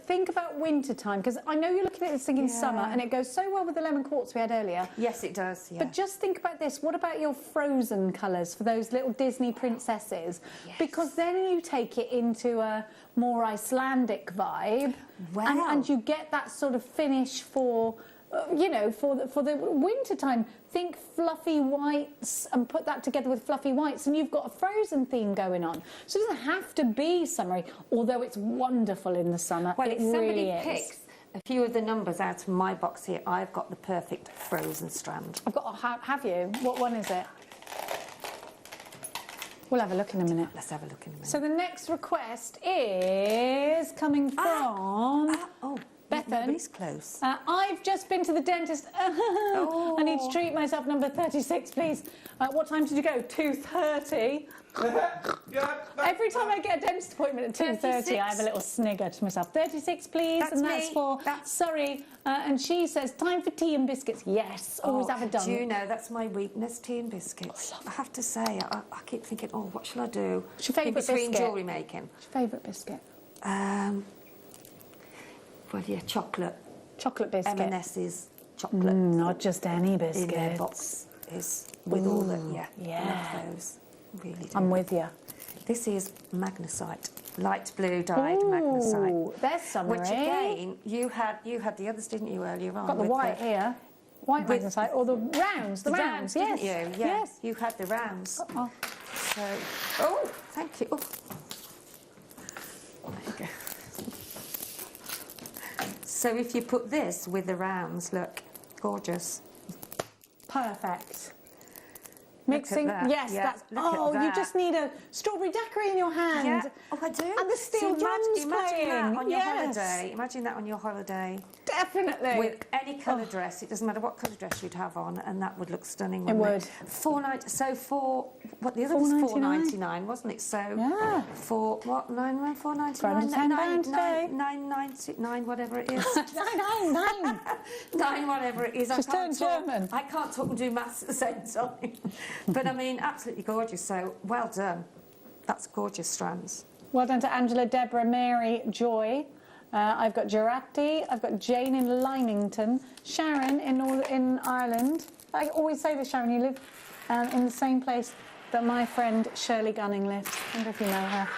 Think about winter time, because I know you're looking at this thing in summer, and it goes so well with the lemon quartz we had earlier. Yes, it does, yeah. But just think about this. What about your frozen colours for those little Disney princesses? Yes. Because then you take it into a more Icelandic vibe. Wow. And you get that sort of finish for... you know, for the winter time, think fluffy whites and put that together with fluffy whites, and you've got a frozen theme going on. So it doesn't have to be summery, although it's wonderful in the summer. Well, it if somebody really is. picks a few of the numbers out of my box here, I've got the perfect frozen strand. I've got. Have you? What one is it? We'll have a look in a minute. Let's have a look in a minute. So the next request is coming from. Bethan. Nobody's close. I've just been to the dentist. I need to treat myself. Number 36, please. What time did you go? 2:30. Every time I get a dentist appointment at 2:30, I have a little snigger to myself. 36, please. That's and that's me. for... Sorry. And she says, time for tea and biscuits. Yes, always have a done. Do you know, that's my weakness, tea and biscuits. I have to say, I keep thinking, oh, what shall I do? What's your favourite between biscuit? jewellery making. What's your favourite biscuit? Well, yeah, chocolate. Chocolate biscuit. M&S's chocolate. Not just any biscuit. In their box is with all the... Yeah. Love those. Really do. I'm with you. This is magnesite. Light blue dyed magnesite. There's summery. Which again, you had the others, didn't you, earlier on? Got the with white here. White magnesite, or the rounds. The rounds, yes. Didn't you? Yeah. Yes. You had the rounds. Oh. So, thank you. Oh. There you go. So if you put this with the rounds, look, gorgeous. Perfect. Mixing, that. yes, Yeah, that's... look at Oh, you that. just need a strawberry daiquiri in your hand. Yeah. Oh, I do. And the steel drums Imagine playing. that on your Yes. holiday. Imagine that on your holiday. Definitely. With any colour dress, it doesn't matter what colour dress you'd have on, and that would look stunning. It Wouldn't would. $4.90. So for what the other was $4.99, wasn't it? So yeah. For what £4.99? For under £10 today. $9.99, whatever it is. Nine. $9, whatever it is. Just turn German. I can't talk and do maths at the same time. But I mean, absolutely gorgeous. So well done. That's gorgeous strands. Well done to Angela, Deborah, Mary, Joy. I've got Gerati, I've got Jane in Lymington, Sharon in Ireland. I always say this, Sharon, you live in the same place that my friend Shirley Gunning lives. I wonder if you know her.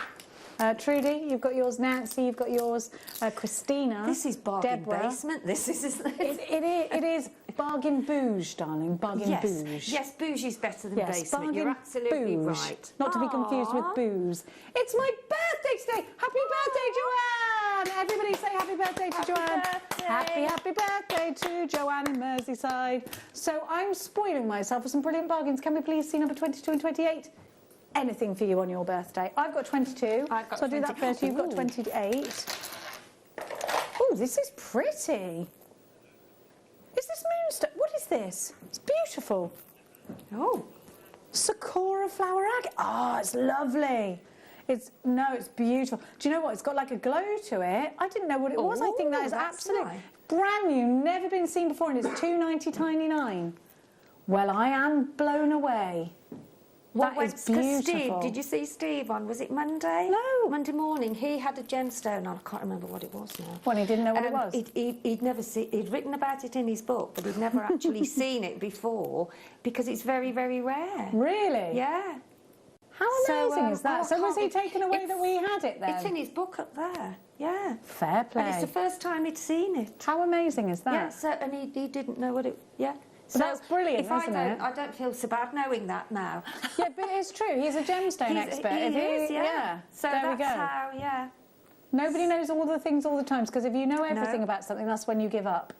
Trudy, you've got yours. Nancy, you've got yours. Christina. This is bargain Deborah. basement. This is, isn't it? It is bargain bouge, darling. Bargain yes. bouge. Yes, bouge is better than Yes, basement. You're bargain absolutely bouge. right. Not to be confused with booze. It's my birthday today. Happy birthday, Joanne! Everybody say happy birthday to Joanne. Happy birthday to Joanne in Merseyside. So I'm spoiling myself for some brilliant bargains. Can we please see number 22 and 28? Anything for you on your birthday. I've got 22. I've got so I'll do that 20. first. You've got Ooh. 28. Oh, this is pretty. Is this moonstone? What is this? It's beautiful. Oh. Sakura flower agate. Oh, it's lovely. It's beautiful. Do you know what? It's got like a glow to it. I didn't know what it was. I think that is that's absolutely nice. brand new, never been seen before, and it's $2.99. Well, I am blown away. That is beautiful. Steve, did you see Steve on, was it Monday? No. Monday morning, he had a gemstone on, I can't remember what it was now. Well, he didn't know what it was? He'd written about it in his book, but he'd never actually seen it before, because it's very, very rare. Really? Yeah. How amazing is that? So was he taken away that we had it then? It's in his book up there, yeah. Fair play. And it's the first time he'd seen it. How amazing is that? Yeah, so, and he didn't know what it, yeah. So that's brilliant, isn't it? I don't feel so bad knowing that now. Yeah, but it's true. He's a gemstone expert. He is, yeah. So there we that's go. how, yeah. Nobody knows all the things all the times, because if you know everything about something, that's when you give up.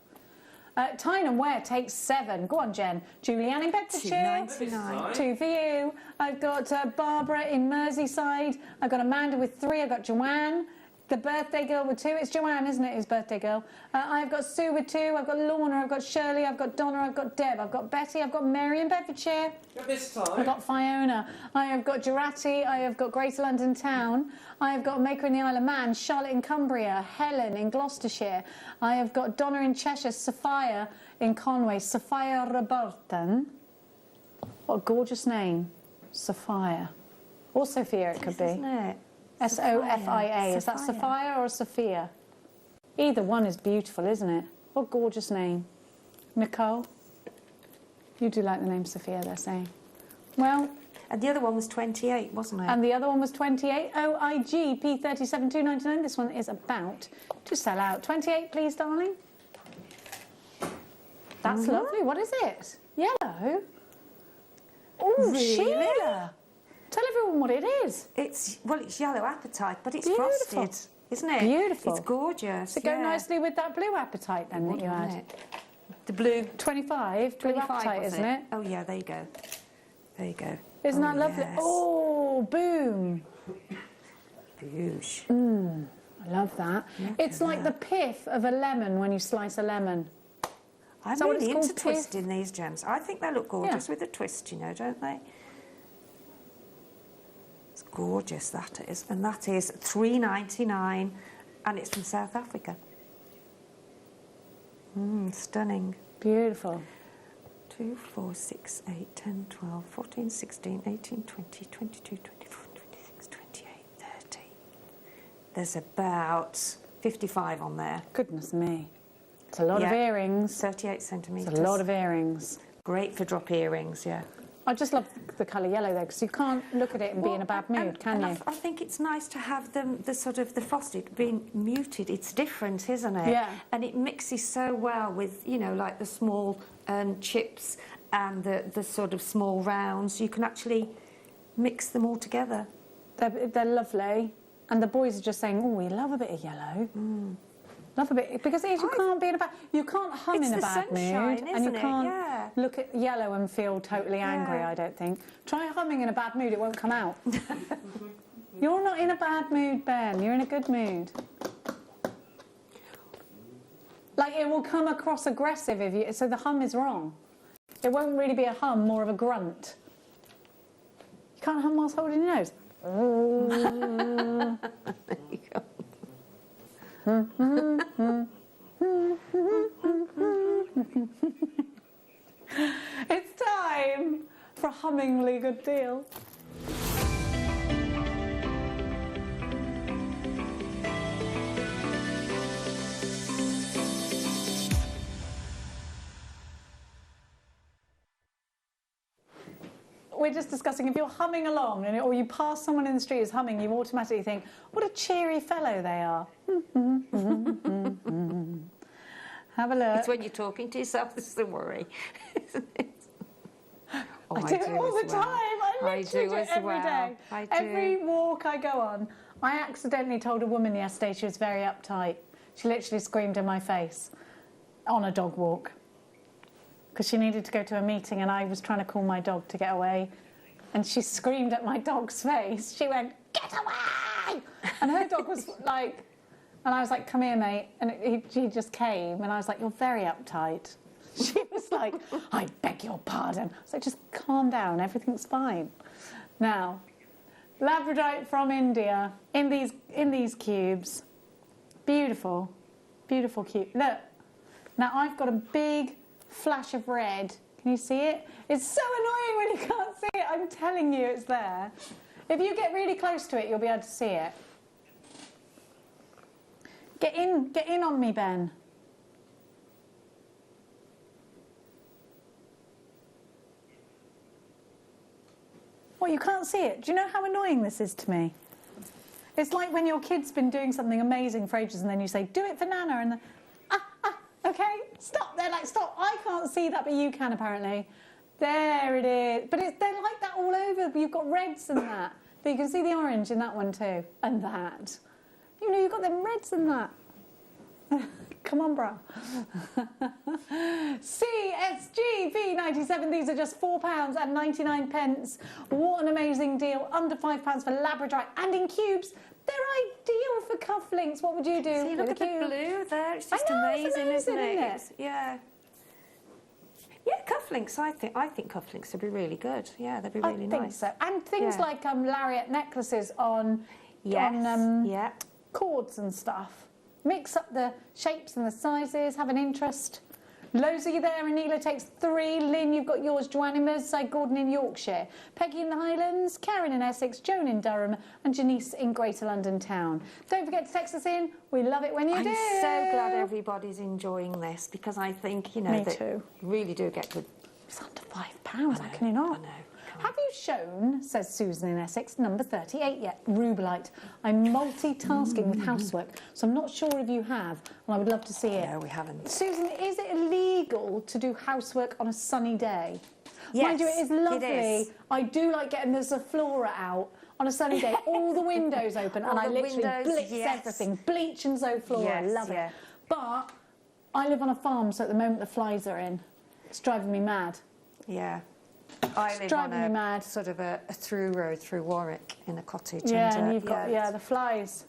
Tyne and Ware takes 7. Go on, Jen. Julianne in Bedfordshire. $2.99. 2 for you. I've got Barbara in Merseyside. I've got Amanda with 3. I've got Joanne. The birthday girl with 2. It's Joanne, isn't it, his birthday girl? I've got Sue with 2. I've got Lorna. I've got Shirley. I've got Donna. I've got Deb. I've got Betty. I've got Mary in Bedfordshire. This time. I've got Fiona. I have got Gerati. I have got Greater London Town. I have got Maker in the Isle of Man. Charlotte in Cumbria. Helen in Gloucestershire. I have got Donna in Cheshire. Sophia in Conway. Sophia Roberton. What a gorgeous name. Sophia. Or Sophia it could be. Isn't it? S-O-F-I-A. Is that Sophia or Sophia? Either one is beautiful, isn't it? What a gorgeous name. Nicole? You do like the name Sophia, they're saying. Well... And the other one was 28, wasn't it? And the other one was 28. OIG P37 299. This one is about to sell out. 28, please, darling. That's lovely. What is it? Yellow? Oh, Really? Sheila! Tell everyone what it is. It's yellow apatite, but it's Beautiful. frosted, isn't it? Beautiful. It's gorgeous. Does it go nicely with that blue apatite then that you had? Wouldn't it? The blue 25, blue 25, apatite, was isn't it? Oh yeah, there you go. There you go. Isn't that lovely? Yes. Oh, boom. Boosh. I love that. It's like the pith of a lemon when you slice a lemon. I'm Is that what really it's called, into pith? twisting these gems. I think they look gorgeous with a twist, you know, don't they? It's gorgeous, that is. And that is $3.99, and it's from South Africa. Stunning. Beautiful. 2, 4, 6, 8, 10, 12, 14, 16, 18, 20, 22, 24, 26, 28, 30. There's about 55 on there. Goodness me. It's a lot of earrings. 38 centimetres. It's a lot of earrings. Great for drop earrings, yeah. I just love the colour yellow though, because you can't look at it and be in a bad mood, can you? I think it's nice to have the sort of the frosted being muted. It's different, isn't it? Yeah. And it mixes so well with, you know, like the small chips and the sort of small rounds. You can actually mix them all together. They're lovely. And the boys are just saying, oh, we love a bit of yellow. Love a bit, because it is, you can't be in a bad, you can't hum It's in a the bad sunshine, mood, and you isn't it? can't Yeah. look at yellow and feel totally angry. I don't think. Try humming in a bad mood; it won't come out. You're not in a bad mood, Ben. You're in a good mood. Like it will come across aggressive if you. So the hum is wrong. It won't really be a hum, more of a grunt. You can't hum whilst holding your nose. There you go. It's time for a hummingly good deal. we're just discussing, if you're humming along or you pass someone in the street who's humming, you automatically think, what a cheery fellow they are. Have a look. It's when you're talking to yourself that's the worry, isn't it? Oh, I do it all the time. I literally do it every day. Every walk I go on. I accidentally told a woman yesterday she was very uptight. She literally screamed in my face on a dog walk because she needed to go to a meeting and I was trying to call my dog to get away. And she screamed at my dog's face. She went, "Get away!" And her dog was like, and I was like, "Come here, mate." And he just came and I was like, "You're very uptight." She was like, "I beg your pardon." I was like, "Just calm down, everything's fine." Now, Labradorite from India in these cubes. Beautiful, beautiful cube. Look, now I've got a big flash of red. Can you see it? It's so annoying when you can't see it. I'm telling you, it's there. If you get really close to it, you'll be able to see it. Get in on me, Ben. What, you can't see it? Do you know how annoying this is to me? It's like when your kid's been doing something amazing for ages and then you say, "Do it for Nana," and then, okay, stop. They're like, "Stop, I can't see that, but you can apparently." There it is. But they're like that all over. You've got reds and that. But you can see the orange in that one too. And that. You know, you've got them reds and that. Come on, bro. CSG V97. These are just £4.99. What an amazing deal. Under £5 for Labradorite. And in cubes, they're ideal for cufflinks. What would you do? See, look at the blue there. It's just amazing, isn't it? Yeah. Yeah, cufflinks. I think cufflinks would be really good. Yeah, they'd be really nice. I think so. And things like lariat necklaces on cords and stuff. Mix up the shapes and the sizes, have an interest. Loads of you there. Anila takes 3. Lynn, you've got yours. Joanne in Merseyside, Gordon in Yorkshire. Peggy in the Highlands, Karen in Essex, Joan in Durham, and Janice in Greater London Town. Don't forget to text us in. We love it when you do. I'm so glad everybody's enjoying this because I think, you know, Me that too. really do get good. It's under £5. How can you not? I know. Have you shown, says Susan in Essex, number 38 yet? Rubelite. I'm multitasking with housework, so I'm not sure if you have, and I would love to see it. No, we haven't. Susan, is it illegal to do housework on a sunny day? Yes, Mind you, it is lovely. It is. I do like getting the Zaflora out on a sunny day, all the windows open, and I literally blitz everything. Bleach and Zoflora, love it. But I live on a farm, so at the moment the flies are in. It's driving me mad. Yeah. I live on a sort of a through road through Warwick in a cottage. Yeah, and you've got the flies.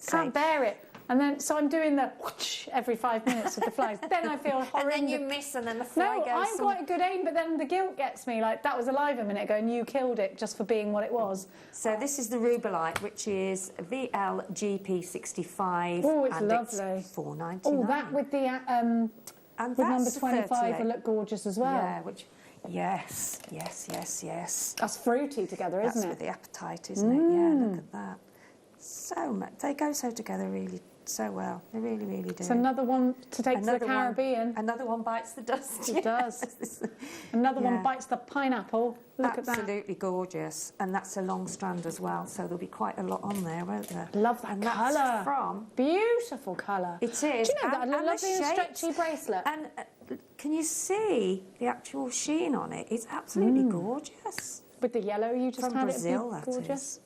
Can't bear it. And then, so I'm doing the whoosh every 5 minutes with the flies. Then I feel horrendous. And then you miss and then the fly goes... No, I'm quite a good aim, but then the guilt gets me. Like, that was alive a minute ago and you killed it just for being what it was. So this is the Rubelite, which is VLGP65. Oh, it's lovely. It's £4.99. Oh, that with the... and with number 25 will look gorgeous as well. Yeah, which... Yes. That's fruity together, isn't it? That's with the appetite, isn't it? Yeah, look at that. So much. They go so together really so well. They really, really do. It's another one to take to the Caribbean. Another one bites the dust. It does. Another one bites the pineapple. Look at that. Absolutely gorgeous. And that's a long strand as well, so there'll be quite a lot on there, won't there? Love that colour. That's from... Beautiful colour. It is. Do you know that? A lovely and stretchy bracelet. And can you see the actual sheen on it? It's absolutely gorgeous. With the yellow you just From had, Brazil, it's that gorgeous. is.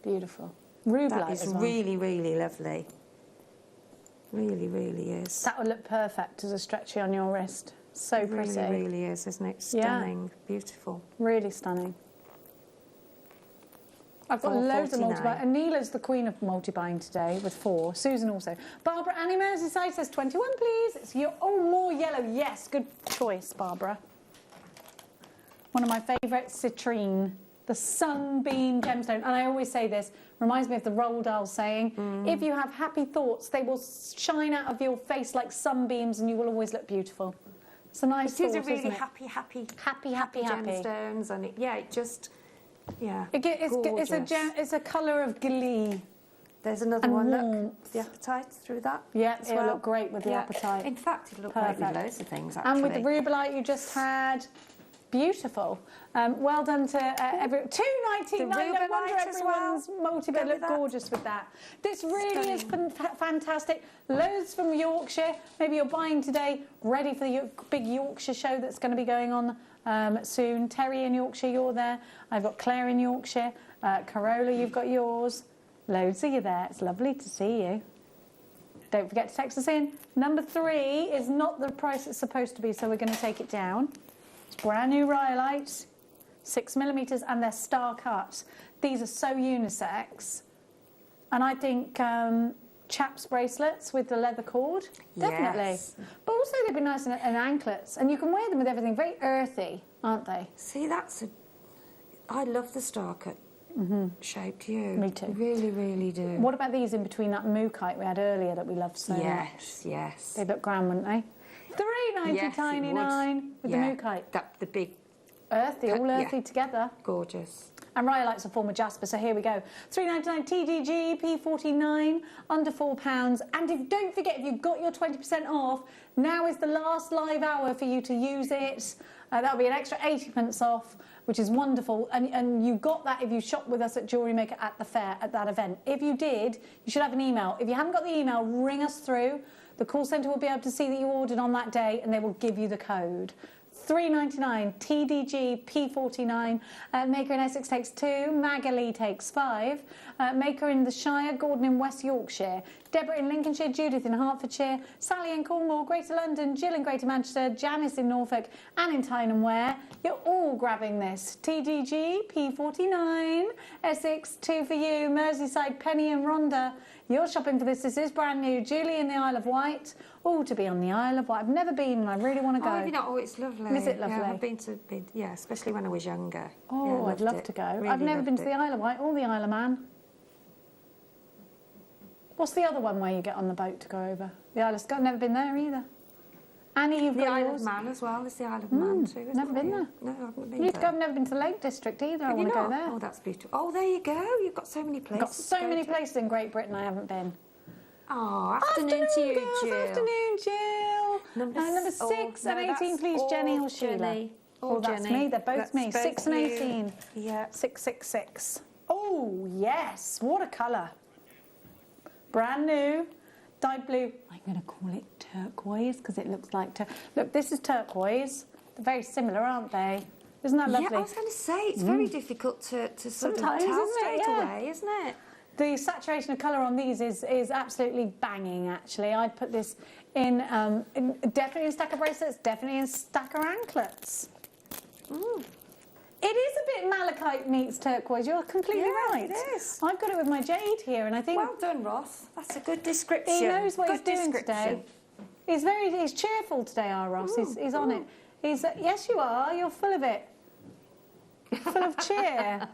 Rubelite. Rubelite That is as well. really, really lovely. Really, really is. That would look perfect as a stretchy on your wrist. So it pretty. Really, really is, isn't it? Stunning. Beautiful. Really stunning. I've got loads of multi-buying. Anila's the queen of multi-buying today with 4. Susan also. Barbara, Annie Merseyside says 21, please. It's your... Oh, more yellow. Yes, good choice, Barbara. One of my favourites, citrine. The sunbeam gemstone. And I always say this, reminds me of the Roald Dahl saying, if you have happy thoughts, they will shine out of your face like sunbeams and you will always look beautiful. It's a nice thought, It is a really happy happy gemstones. And it just... Yeah, it's a colour of glee. There's another one, look, the appetite through that. Yeah, it'll look great with the appetite. In fact, it'll look great with loads of things, actually. And with the Rubelite you just had, Beautiful. Well done to every... $2.99. No wonder everyone's multi-bed look gorgeous with that. This really is fantastic. Loads from Yorkshire. Maybe you're buying today, ready for the big Yorkshire show that's going to be going on soon. Terry in Yorkshire, you're there. I've got Claire in Yorkshire. Carola, you've got yours. Loads of you there. It's lovely to see you. Don't forget to text us in. Number 3 is not the price it's supposed to be, so we're going to take it down. It's brand new rhyolites, 6mm, and they're star cut. These are so unisex. And I think chaps bracelets with the leather cord, definitely. Yes. But also they'd be nice in anklets, and you can wear them with everything. Very earthy, aren't they? See, I love the star cut shape too. Me too. Really, really do. What about these in between that mookaite we had earlier that we loved so much? Yes. They'd look grand, wouldn't they? $3.99 with the mookaite. The big... Earthy, all earthy together. Gorgeous. And rhyolite's a form of jasper, so here we go. $3.99 TDG, P49, under £4. And don't forget, if you've got your 20% off, now is the last live hour for you to use it. That'll be an extra 80p off, which is wonderful. And you got that if you shop with us at Jewellery Maker at the fair, at that event. If you did, you should have an email. If you haven't got the email, ring us through. The call centre will be able to see that you ordered on that day, and they will give you the code. $3.99 TDG P49. Maker in Essex takes 2. Magali takes 5. Maker in the Shire, Gordon in West Yorkshire, Deborah in Lincolnshire, Judith in Hertfordshire, Sally in Cornwall, Greater London, Jill in Greater Manchester, Janice in Norfolk, Anne in Tyne Ware. You're all grabbing this. TDG P49. Essex, 2 for you. Merseyside, Penny and Rhonda. You're shopping for this. This is brand new. Julie in the Isle of Wight. Oh, to be on the Isle of Wight. I've never been and I really want to go. Oh, you know, oh, it's lovely. Is it lovely? Yeah, I've been to, especially when I was younger. Oh, yeah, I'd love to go. Really I've never been to loved the Isle of Wight or the Isle of Man. What's the other one where you get on the boat to go over? The Isle of Skye. Never been there either. Annie, you've the got Isle yours. of Man as well. There's the Isle of Man too. Isn't Never been there? there. No, I haven't been You need there. to go. I've never been to the Lake District either. I want to go there. Oh, that's beautiful. Oh, there you go. You've got so many places. Got so many places in Great Britain I haven't been. Oh, afternoon to you, girls, Jill. Afternoon, Jill. Number 6 and 18, please, Jenny or Sheila. Jenny. Oh, that's me. They're both That's me. both 6 and you. 18. Yeah. 666. Oh, yes. What a colour. Brand new. Dyed blue. I'm going to call it turquoise because it looks like... Look, this is turquoise. They're very similar, aren't they? Isn't that lovely? Yeah, I was going to say, it's very difficult to sort of Sometimes, tell isn't it? straight Yeah. away, isn't it? The saturation of colour on these is absolutely banging, actually. I'd put this in definitely in stacker bracelets, definitely in stacker anklets. It is a bit malachite meets turquoise. You're completely right. It is. I've got it with my jade here, and I think... Well done, Ross. That's a good description. He knows what Good he's doing today. He's cheerful today, our Ross. He's on it. Yes, you are. You're full of it. Full of cheer.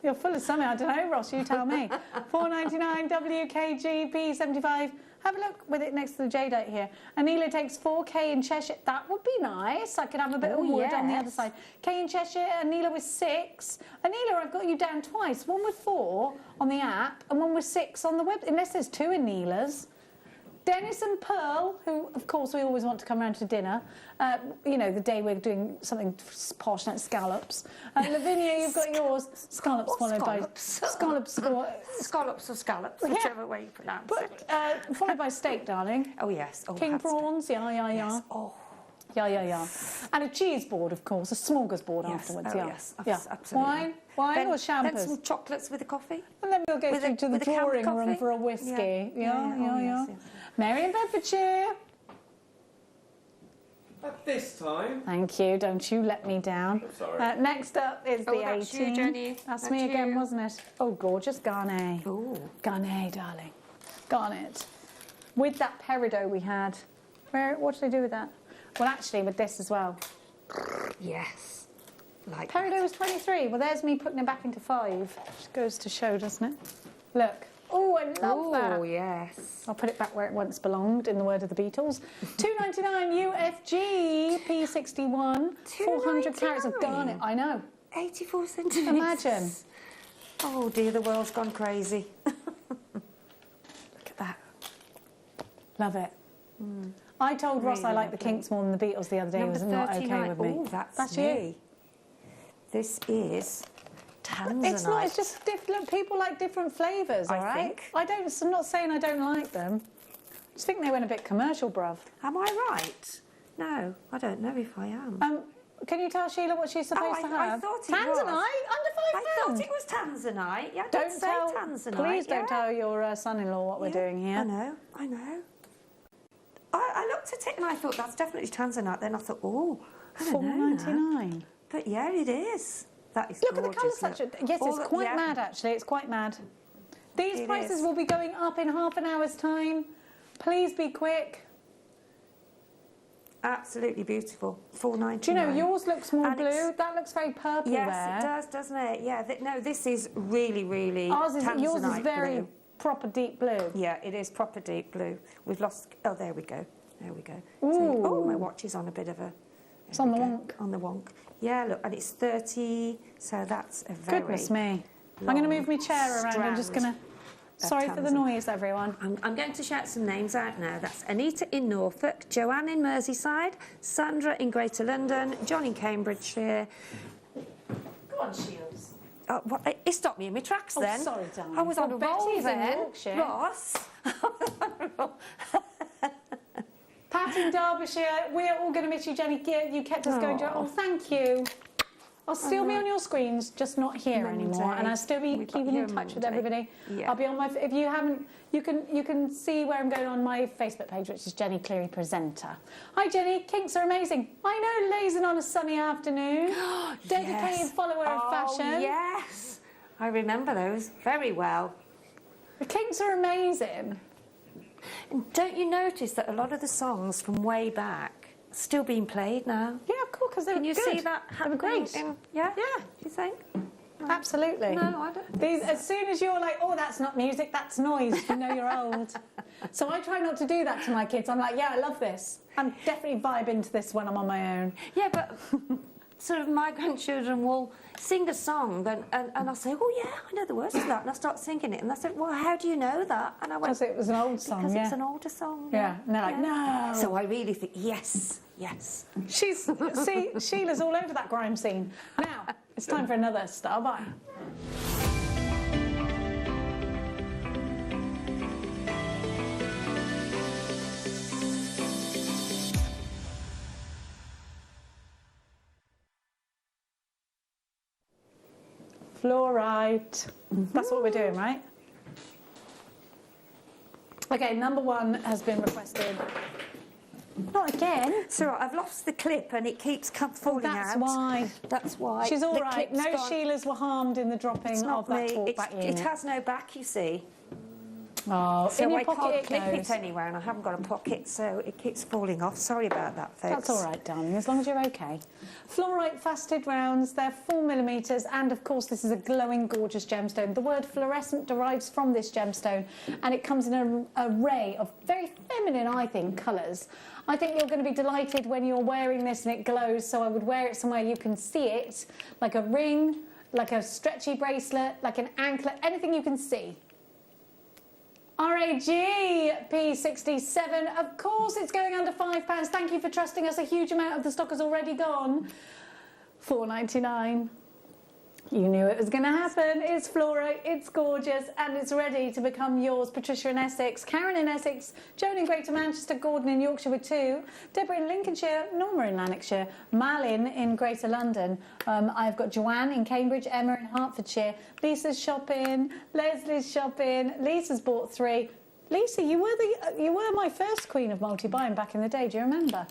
You're full of something. I don't know, Ross. You tell me. $4.99 WKG P75. Have a look with it next to the jadeite here. Anila takes 4K in Cheshire. That would be nice. I could have a bit of wood on the other side. K in Cheshire. Anila with 6. Anila, I've got you down twice. One with 4 on the app and one with 6 on the web. Unless there's 2 Anilas. Dennis and Pearl, who, of course, we always want to come round to dinner. You know, the day we're doing something posh like scallops. Lavinia, you've got yours. Scallops followed by... Scallops or scallops, whichever way you pronounce it. Followed by steak, darling. Oh, yes. Oh, King prawns, yeah. Yes. Oh. Yeah. And a cheese board, of course, a smorgasbord afterwards, oh, yeah. Yes, absolutely. Wine or champers? Then some chocolates with a coffee. And then we'll go to the drawing room for a whiskey. Yeah. Mary in Bedfordshire. At this time. Thank you. Don't you let me down. Sorry. Next up is the that's 18. you, Jenny. That's That's me again, you. wasn't it? Oh, gorgeous Garnet. Oh. Garnet, darling. Garnet. With that peridot we had. What did I do with that? Well, actually, with this as well. Yes. Like Peridot was 23. Well, there's me putting it back into 5. Which goes to show, doesn't it? Look. Oh, I love that. Oh, yes. I'll put it back where it once belonged, in the word of the Beatles. $2.99 UFG P61. 400 carats of garnet. I know. 84 centimetres. Imagine. Oh, dear, the world's gone crazy. Look at that. Love it. I told Ross I liked the Kinks more than the Beatles the other day. He was not okay with me. Oh, that's me. This is Tanzanite. It's not, it's just different. People like different flavours, all right? I'm not saying I don't like them. I just think they went a bit commercial, bruv. Am I right? No, I don't know if I am. Can you tell Sheila what she's supposed to have? I thought it Tanzanite? was. Under £5. I thought it was Tanzanite. Yeah, don't say Tanzanite. Please don't tell your son-in-law what we're doing here. I know. I looked at it and I thought, that's definitely Tanzanite. Then I thought, oh, I don't know. £4.99. But yeah, it is. That is Look gorgeous. at the colour structure. Yes, it's quite mad, actually. It's quite mad. These prices will be going up in half an hour's time. Please be quick. Absolutely beautiful. $4.99. Do you know, yours looks more blue. That looks very purple there. Yes, it does, doesn't it? Yeah. No, this is really, really yours is very blue. Proper deep blue. Yeah, it is proper deep blue. We've lost... Oh, there we go. There we go. Ooh. So, oh, my watch is on a bit of a... It's on the wonk. On the wonk. Yeah, look, and it's 30, so that's a very... Goodness me. I'm going to move my chair around. I'm just going to... Sorry for the noise, everyone. I'm going to shout some names out now. That's Anita in Norfolk, Joanne in Merseyside, Sandra in Greater London, John in Cambridgeshire. Go on, Shields. Oh, what, it stopped me in my tracks then. Oh, sorry, darling. I was on a roll Betty's in then. Yorkshire. Ross. Pat in Derbyshire. We're all going to miss you, Jenny. You kept us going. Oh, thank you. I'll still be on your screens, just not here anymore, and I'll still be keeping in touch with everybody. Yeah. I'll be on my. If you haven't, you can see where I'm going on my Facebook page, which is Jenny Cleary Presenter. Hi, Jenny. Kinks are amazing. I know, lazing on a sunny afternoon. Dedicated follower of fashion. Yes, I remember those very well. The Kinks are amazing. And don't you notice that a lot of the songs from way back are still being played now? Yeah, of course, because they were good. Can you see that happening? Great. Yeah? Yeah. Do you think? Absolutely. No, I don't think so. As soon as you're like, oh, that's not music, that's noise, you know you're old. So I try not to do that to my kids. I'm like, yeah, I love this. I'm definitely vibing to this when I'm on my own. Yeah, but sort of my grandchildren will sing a song and I'll say, oh, yeah, I know the words to that. And I start singing it. And I said, well, how do you know that? And I went, because it was an old song, because it's an older song. Yeah. And they're like, no. So I really think, yes. See, Sheila's all over that grime scene. Now, it's time for another Star By. Fluorite. That's what we're doing, right? Okay, number one has been requested. Not again. So I've lost the clip and it keeps falling out. That's why. She's She's all right. No gone. Sheilas were harmed in the dropping of that talkback unit. It has no back, you see. Oh, so in your I pocket can't it clip goes. it anywhere and I haven't got a pocket, so it keeps falling off. Sorry about that, folks. That's all right, darling, as long as you're okay. Fluorite faceted rounds, they're 4mm, and of course this is a glowing, gorgeous gemstone. The word fluorescent derives from this gemstone, and it comes in an array of very feminine, I think, colours. I think you're going to be delighted when you're wearing this and it glows, so I would wear it somewhere you can see it, like a ring, like a stretchy bracelet, like an anklet, anything you can see. RAG P67, of course it's going under £5. Thank you for trusting us. A huge amount of the stock has already gone. £4.99. You knew it was going to happen. It's fluorite, it's gorgeous, and it's ready to become yours. Patricia in Essex, Karen in Essex, Joan in Greater Manchester, Gordon in Yorkshire with 2, Deborah in Lincolnshire, Norma in Lanarkshire, Malin in Greater London. I've got Joanne in Cambridge, Emma in Hertfordshire, Lisa's shopping, Leslie's shopping, Lisa's bought 3. Lisa, you were my first queen of multi-buying back in the day, do you remember?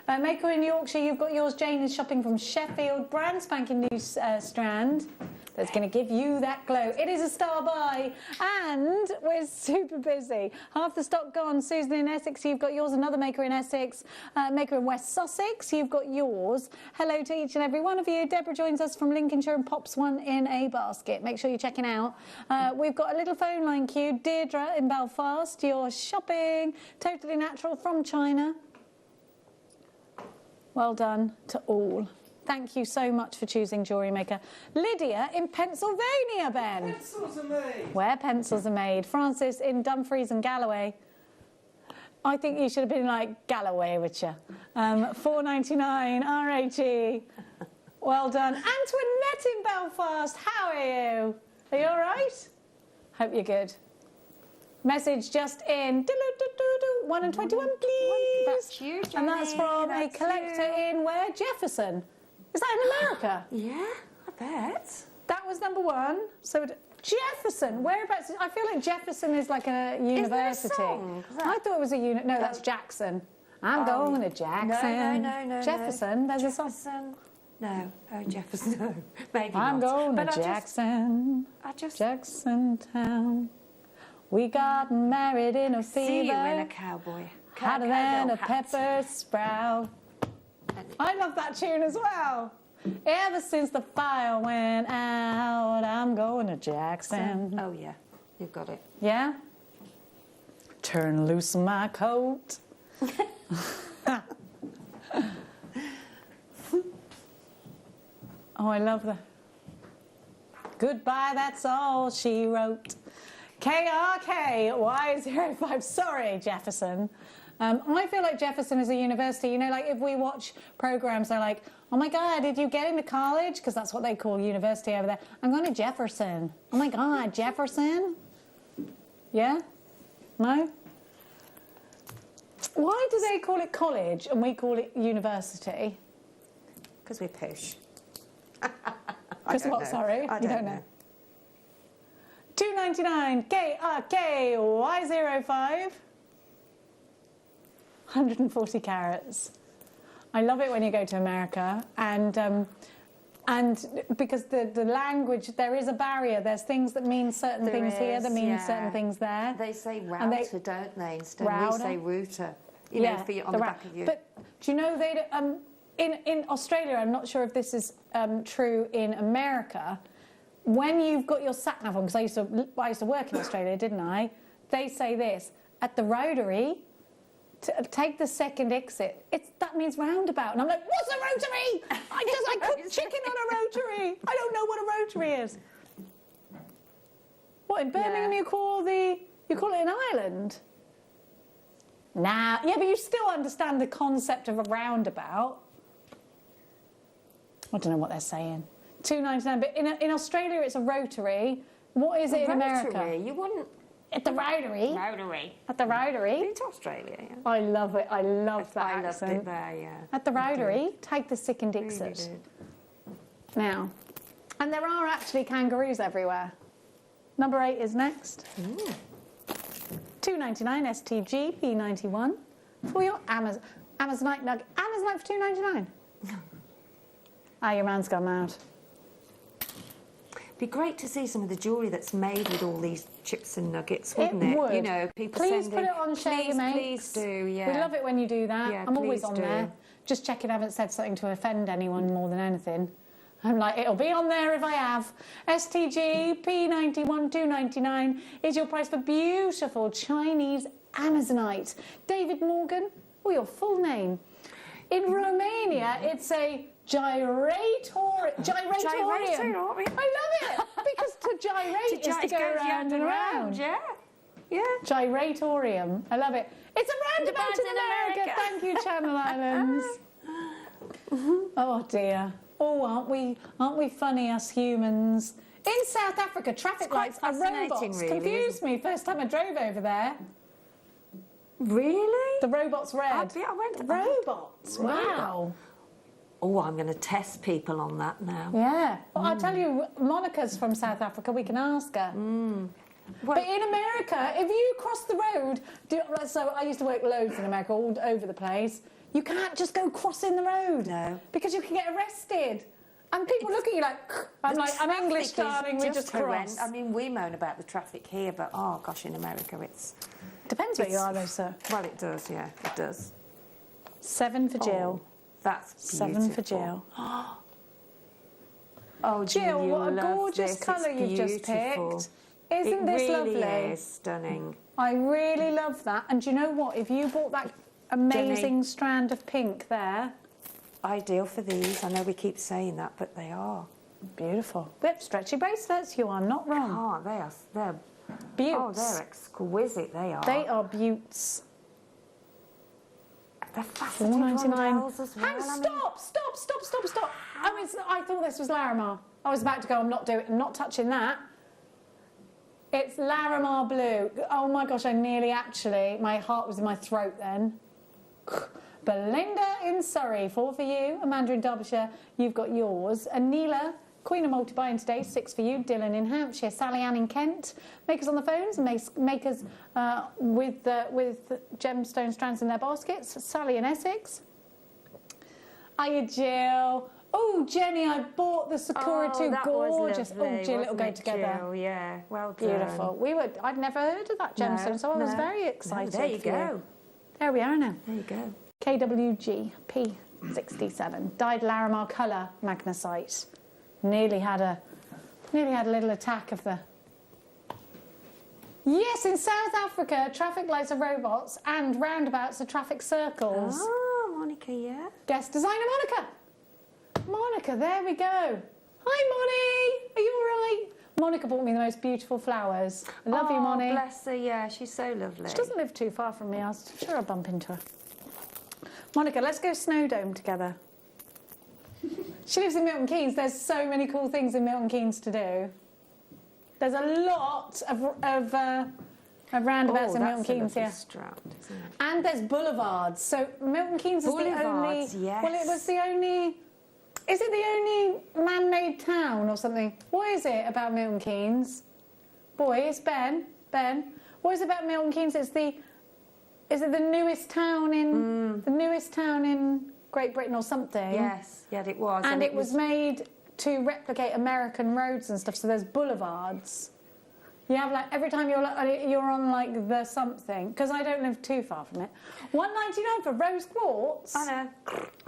Maker in Yorkshire, you've got yours. Jane is shopping from Sheffield, brand spanking new strand that's going to give you that glow. It is a Star Buy, and we're super busy. Half the stock gone. Susan in Essex, you've got yours. Another Maker in Essex. Maker in West Sussex, you've got yours. Hello to each and every one of you. Deborah joins us from Lincolnshire and pops one in a basket. Make sure you're checking out. We've got a little phone line queue. Deirdre in Belfast, you're shopping. Totally natural from China. Well done to all. Thank you so much for choosing Jewellery Maker. Lydia in Pennsylvania, Ben. Pencils are made. Where pencils are made. Francis in Dumfries and Galloway. I think you should have been like Galloway, would you? $4.99, RAG. Well done. Antoinette in Belfast, how are you? Are you all right? Hope you're good. Message just in. 1 and 21, please. That's you, Jenny. And that's from a collector in where? Jefferson. Is that in America? Yeah, I bet. That was number 1. So Jefferson, whereabouts? I feel like Jefferson is like a university. Is there a song? I thought it was a unit. No, that's Jackson. I'm going to Jackson. No. Jefferson, there's a song. Jefferson. No, oh Jefferson, no, maybe I'm not. going But to Jackson, Jackson Town. We got married in a fever. See you in a cowboy. Hotter than a pepper sprout. I love that tune as well. Ever since the fire went out, I'm going to Jackson. Oh yeah, you've got it. Yeah? Turn loose my coat. Oh, I love that. Goodbye, that's all she wrote. KRK Y05. Sorry, Jefferson. I feel like Jefferson is a university. You know, like if we watch programs, they're like, oh my God, did you get into college? Because that's what they call university over there. I'm going to Jefferson. Oh my God, Jefferson? Yeah? No? Why do they call it college and we call it university? Because we're push. Because what, sorry? I You don't know. 299 KRK Y05. 140 carats. I love it when you go to America and because the language, there is a barrier. There's things that mean certain things here that mean certain things there. They say router, don't they? Instead we say router. You Yeah, know, for you, on the back of you. But do you know they in Australia? I'm not sure if this is true in America. When you've got your sat nav on, because I used to work in Australia, didn't I? They say this at the rotary. Take the second exit. That means roundabout. And I'm like, what's a rotary? I cook chicken on a rotary. I don't know what a rotary is. What, in Birmingham you call it an island? Nah, yeah, but you still understand the concept of a roundabout. I don't know what they're saying. $2.99, but in Australia it's a rotary. What is it in America? You wouldn't. At the rotary. Rotary. At the rotary. Been to Australia, yeah. I love it. I love that I accent. loved it there, yeah. At the rotary, take the second exit. Really did. Now, and there are actually kangaroos everywhere. Number 8 is next. $2.99 STG P91 for your Amazonite nugget. Amazonite for $2.99. Your man's gone mad. Be great to see some of the jewellery that's made with all these chips and nuggets, wouldn't it? Would. You know, people please sending... put it on Share Your Makes. Please do, yeah. We love it when you do that. Yeah, I'm always please on do. there. Just checking I haven't said something to offend anyone more than anything. I'm like, it'll be on there if I have. STG P91 $2.99 is your price for beautiful Chinese Amazonite. David Morgan, your full name. In Romania, it's a gyratorium. I love it because to gyrate is to go round and round. Yeah, yeah. Gyratorium. I love it. It's a roundabout in America. Thank you, Channel Islands. Oh dear. Oh, aren't we funny, us humans? In South Africa, traffic lights are robots. Really, Confused me first time I drove over there. Really? The robot's red. I went to robots. Wow. Oh, I'm going to test people on that now. Yeah. Well, I'll tell you, Monica's from South Africa. We can ask her. But in America, if you cross the road, so I used to work loads in America, all over the place. You can't just go crossing the road. No. Because you can get arrested. And people look at you like, I'm English, darling, we just crossed. I mean, we moan about the traffic here, but oh gosh, in America it's... Depends where you are though, sir. Well, it does, yeah, it does. 7 for Jill. That's beautiful. 7 for Jill. Oh, Jill, what a gorgeous colour you've just picked. Isn't this lovely? It really is stunning. I really love that. And do you know what? If you bought that amazing strand of pink there... Ideal for these. I know we keep saying that, but they are. Beautiful. They're stretchy bracelets, you are not wrong. Oh, they're beauts. Oh, they're exquisite, they are. They are beauts. They're faceted rondelles as well. Hang, stop! Oh, I thought this was Larimar. I was about to go, I'm not touching that. It's Larimar Blue. Oh my gosh, my heart was in my throat then. Belinda in Surrey, 4 for you. Amanda in Derbyshire, you've got yours. And Neela, Queen of Multi-Buying today, 6 for you. Dylan in Hampshire. Sally Ann in Kent. Makers on the phones, makers with gemstone strands in their baskets. Sally in Essex. Hiya, Jill. Oh, Jenny, I bought the Sakura too. Gorgeous. Lovely, Jill, it'll go together. Jill? Yeah, well done. Beautiful. I'd never heard of that gemstone, so I was very excited. There you go. There we are now. There you go. KWG P67 dyed Larimar colour magnesite. Nearly had a little attack of the. Yes, in South Africa, traffic lights are robots and roundabouts are traffic circles. Oh, Monica, yeah. Guest designer Monica. Monica, there we go. Hi, Moni. Are you all right? Monica bought me the most beautiful flowers. I love you, Moni. Oh, bless her, yeah, she's so lovely. She doesn't live too far from me. I'm sure I'll bump into her. Monica, let's go Snowdome together. She lives in Milton Keynes. There's so many cool things in Milton Keynes to do. There's a lot of roundabouts in Milton Keynes here. Strand, isn't it? And there's boulevards. So Milton Keynes is the only. Yes. Well, it was the only. Is it the only man-made town or something? What is it about Milton Keynes? Boy, it's Ben. What is it about Milton Keynes? Is it the newest town in Great Britain or something? Yes, yeah, it was. And it was made to replicate American roads and stuff. So there's boulevards. You have like every time you're on like the something, because I don't live too far from it. $1.99 for rose quartz. I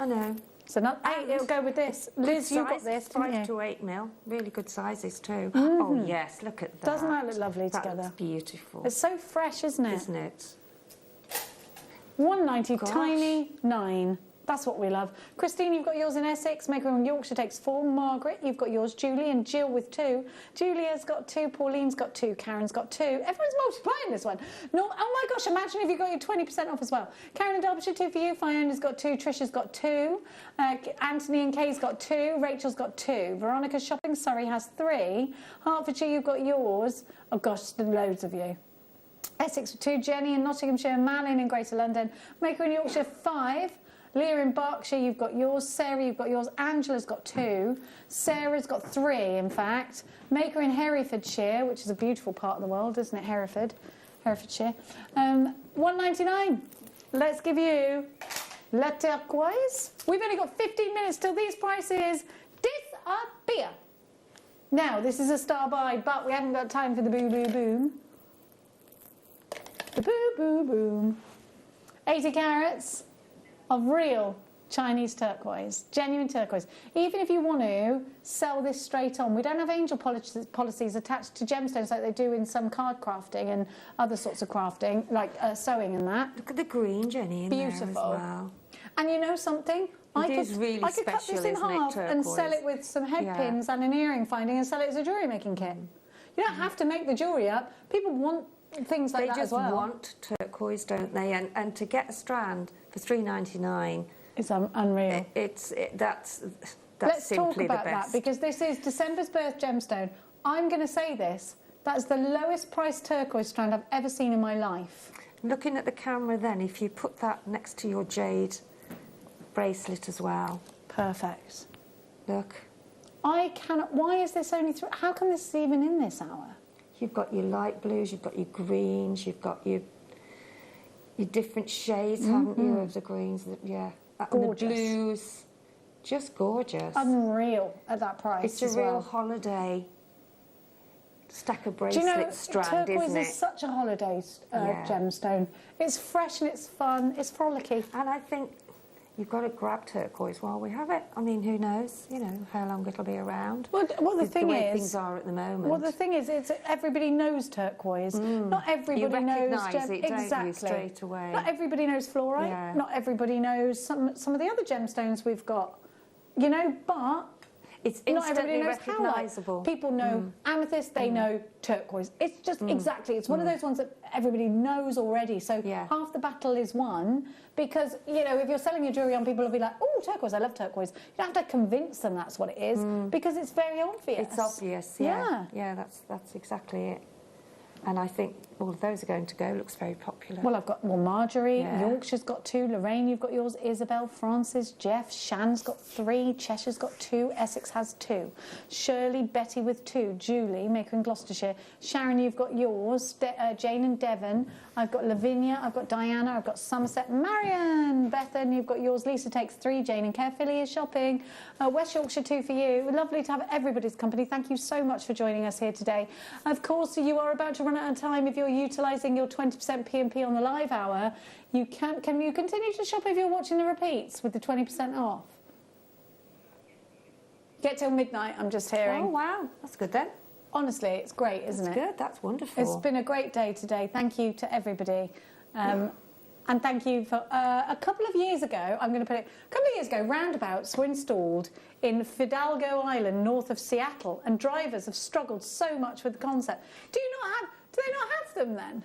know. So not 8. It'll go with this. Liz, you got this, didn't 5 you? to 8 mil. Really good sizes too. Oh yes, look at that. Doesn't that look lovely together? That looks beautiful. It's so fresh, isn't it? Isn't it? $1.90, tiny 9. That's what we love. Christine, you've got yours in Essex. Maker in Yorkshire takes 4. Margaret, you've got yours. Julie and Jill with 2. Julia's got 2. Pauline's got 2. Karen's got 2. Everyone's multiplying this one. No, oh my gosh, imagine if you got your 20% off as well. Karen in Derbyshire, 2 for you. Fiona's got 2. Trisha's got 2. Anthony and Kay's got 2. Rachel's got 2. Veronica's shopping. Surrey has 3. Hertfordshire, you've got yours. Oh gosh, there's loads of you. Essex with 2. Jenny in Nottinghamshire. Malin in Greater London. Maker in Yorkshire, 5. Leah in Berkshire, you've got yours. Sarah, you've got yours. Angela's got 2. Sarah's got 3, in fact. Maker in Herefordshire, which is a beautiful part of the world, isn't it? Herefordshire. $1.99. Let's give you La Turquoise. We've only got 15 minutes till these prices disappear. Now, this is a star buy, but we haven't got time for the boo-boo-boom. The boo-boo-boom. 80 carats of real Chinese turquoise, genuine turquoise. Even if you want to sell this straight on, we don't have angel policies attached to gemstones like they do in some card crafting and other sorts of crafting, like sewing and that. Look at the green, Jenny, in there as beautiful. well. And you know something? I could cut this in half and sell it with some head pins and an earring finding and sell it as a jewellery making kit. You don't have to make the jewellery up. People want things like that as well. They just want turquoise, don't they? And to get a strand for $3.99, it's unreal. That's Let's simply talk about the best. that, because this is December's birth gemstone. I'm going to say this. That's the lowest priced turquoise strand I've ever seen in my life. Looking at the camera then, if you put that next to your jade bracelet as well. Perfect. Look. I cannot... Why is this only... How come this is even in this hour? You've got your light blues, you've got your greens, you've got your different shades, haven't you, of the greens? Yeah. Gorgeous. And the blues. Just gorgeous. Unreal at that price. It's a real holiday stack of bracelet strand, turquoise isn't it? is such a holiday gemstone. It's fresh and it's fun, it's frolicky. And I think you've got to grab turquoise while we have it. I mean, who knows, how long it'll be around. Well, the thing the way is... things are at the moment. Well, the thing is, everybody knows turquoise. Not everybody knows... recognise it, don't exactly. you, straight away. Not everybody knows fluorite. Yeah. Not everybody knows some of the other gemstones we've got. But... It's not everybody instantly knows cowlight. recognisable. People know amethyst, they know turquoise. It's just exactly, it's one of those ones that everybody knows already. So half the battle is won because, you know, if you're selling your jewellery on, people will be like, oh, turquoise, I love turquoise. You don't have to convince them that's what it is because it's very obvious. It's obvious, yeah. Yeah, that's exactly it. And I think all of those are going to go. Looks very popular. Well, I've got Marjorie, Yorkshire's got 2, Lorraine, you've got yours, Isabel, Francis, Jeff, Shan's got 3, Cheshire's got 2, Essex has 2, Shirley, Betty with 2, Julie, Maker in Gloucestershire, Sharon, you've got yours, Jane and Devon, I've got Lavinia, I've got Diana, I've got Somerset, Marion, Bethan, you've got yours, Lisa takes 3, Jane and Carefully is shopping, West Yorkshire 2 for you. Lovely to have everybody's company. Thank you so much for joining us here today. Of course, you are about to run out of time. If you're utilising your 20% P&P on the live hour, can you continue to shop if you're watching the repeats with the 20% off? Get till midnight, I'm just hearing. Oh, wow. That's good then. Honestly, it's great, isn't it? That's good. That's wonderful. It's been a great day today. Thank you to everybody. And thank you for a couple of years ago, I'm going to put it, a couple of years ago, roundabouts were installed in Fidalgo Island, north of Seattle, and drivers have struggled so much with the concept. Do they not have them then?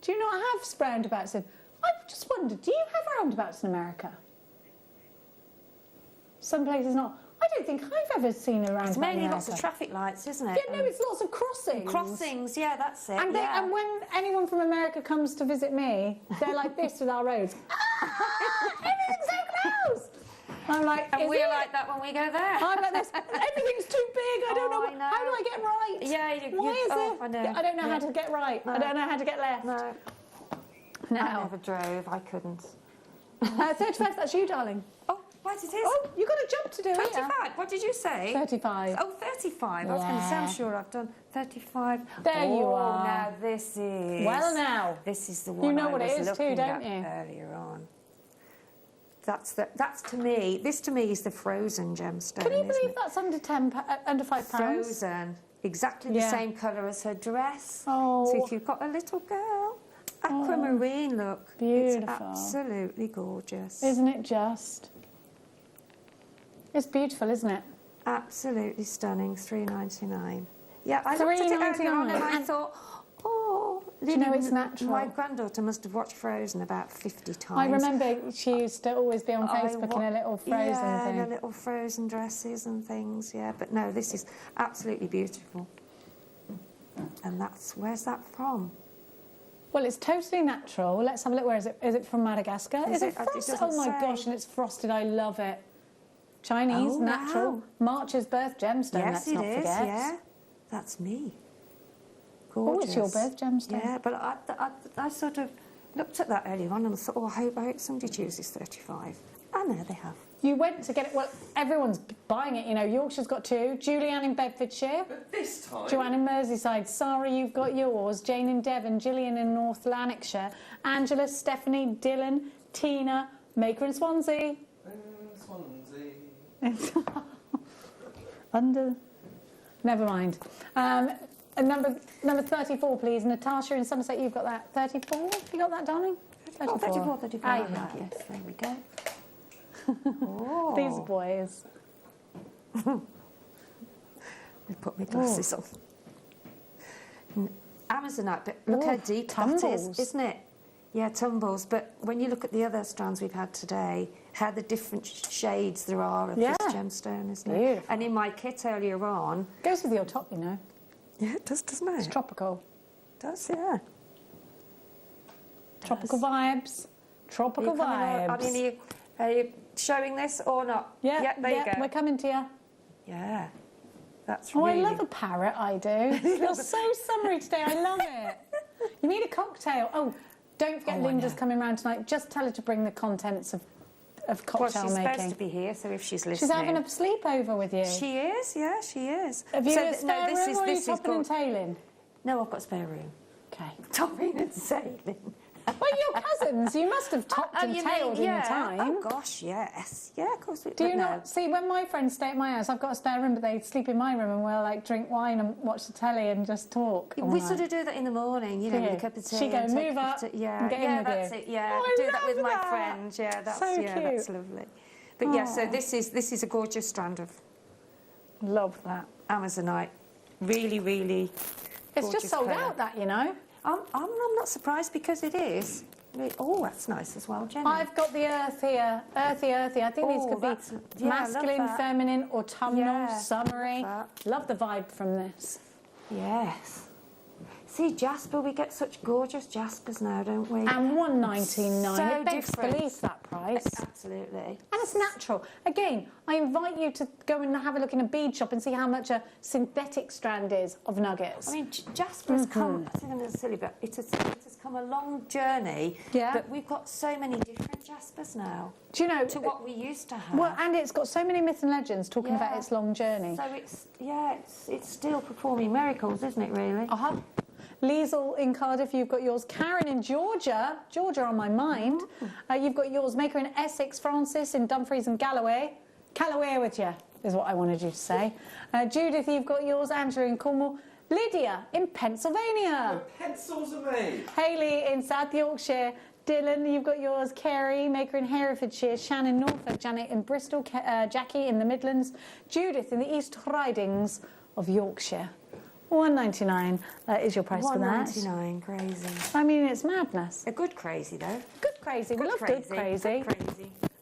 Do you not have roundabouts in? I've just wondered, do you have roundabouts in America? Some places not. I don't think I've ever seen a roundabout. It's mainly in America. lots of traffic lights, isn't it? Yeah, no, it's lots of crossings. Crossings, yeah, that's it. And when anyone from America comes to visit me, they're like this with our roads. Everything's so close. I'm like, and we're like that when we go there. I'm like this. Everything's too big. I don't know. How do I get right? Yeah, Why is it? I know. I don't know how to get right. No. I don't know how to get left. No. Now. I never drove. I couldn't. 35. That's you, darling. Oh, right, it is. Oh, you've got a job to do. 25. What did you say? 35. Oh, 35. I was going to say, I'm sure I've done 35. There you are. Now this is. Well, now. This is the one you know I what was it is looking too, don't at you? earlier on. That's to me. This to me is the frozen gemstone. Can you believe isn't it? that's under £5? Frozen, exactly the same colour as her dress. Oh. So if you've got a little girl, aquamarine look. Beautiful. It's absolutely gorgeous. Isn't it just? It's beautiful, isn't it? Absolutely stunning. $3.99. Yeah, I looked at it earlier on and I thought, oh, do you know it's natural? My granddaughter must have watched Frozen about 50 times. I remember she used to always be on Facebook in a little Frozen thing. Yeah, little Frozen dresses and things, yeah. But no, this is absolutely beautiful. And where's that from? Well, it's totally natural. Let's have a look. Where is it? Is it from Madagascar? Is it frosted? Oh my gosh, and it's frosted. I love it. Chinese, natural. Wow. March's birth gemstone, Yes, let's not forget. yeah. That's me. Oh, Gorgeous. it's your birth gemstone. Yeah, but I sort of looked at that earlier on and thought, oh, I hope somebody chooses 35. And there they have. You went to get it. Well, everyone's buying it. You know, Yorkshire's got 2. Julianne in Bedfordshire. But this time... Joanne in Merseyside. Sarah, you've got yours. Jane in Devon. Gillian in North Lanarkshire. Angela, Stephanie, Dylan, Tina, Maker in Swansea. Under... Never mind. Number 34, please. Natasha in Somerset, you've got that. 34? You got that, darling? 34. 34. Ah, Right, yes, there we go. Oh. These boys. Let me put my glasses on. Amazonite, but look how deep that is, isn't it? Yeah, tumbles. But when you look at the other strands we've had today, how the different shades there are of this gemstone, isn't it? Beautiful. And in my kit earlier on... Goes with your top, you know. Yeah, it does, doesn't it? It's tropical. It does, yeah. Tropical vibes. Tropical vibes. I mean, are you showing this or not? Yeah, there you go. We're coming to you. Yeah, that's Oh, really... I love a parrot, I do. You're so summery today, I love it. You need a cocktail. Oh, don't forget Linda's coming round tonight. Just tell her to bring the contents of cocktail well, she's making. supposed to be here, so if she's listening... She's having a sleepover with you. She is, yeah, she is. Have you a spare room or are you topping and tailing? No, I've got a spare room. Okay. Topping and sailing. Well, you're cousins. You must have topped and tailed in your time. Oh, gosh, yes. Yeah, of course. Do you not... See, when my friends stay at my house, I've got a spare room, but they sleep in my room and we'll, like, drink wine and watch the telly and just talk. We sort of do that in the morning, you know, with a cup of tea. She goes, move up, yeah, that's it, yeah. Oh, do that with my friends, yeah, that's so cute. That's lovely. But yeah, so this is a gorgeous strand Love that. Amazonite. Really, really It's just gorgeous sold colour. out, that, you know. I'm not surprised because it is. Oh, that's nice as well, Jenny. I've got the earth here. Earthy. I think these could be masculine, feminine, autumnal, summery. Love the vibe from this. Yes. See, jasper, we get such gorgeous jaspers now, don't we? And $1.99. So It begs different. belief, that price. Absolutely. And it's natural. Again, I invite you to go and have a look in a bead shop and see how much a synthetic strand is of nuggets. I mean, jasper has come, I think I'm silly, but it has come a long journey. Yeah. But we've got so many different jaspers now. Do you know? To what we used to have. Well, and it's got so many myths and legends talking about its long journey. So it's still performing miracles, isn't it, really? Liesl in Cardiff, you've got yours. Karen in Georgia on my mind. You've got yours. Maker in Essex. Francis in Dumfries and Galloway. Galloway with you, is what I wanted you to say. Judith, you've got yours. Angela in Cornwall. Lydia in Pennsylvania. Pencils are made. Hayley in South Yorkshire. Dylan, you've got yours. Kerry, Maker in Herefordshire. Shannon, Norfolk. Janet in Bristol. Jackie in the Midlands. Judith in the East Ridings of Yorkshire. $1.99 is your price for that. $1.99, crazy. I mean, it's madness. A good crazy, though. Good crazy. We love good crazy.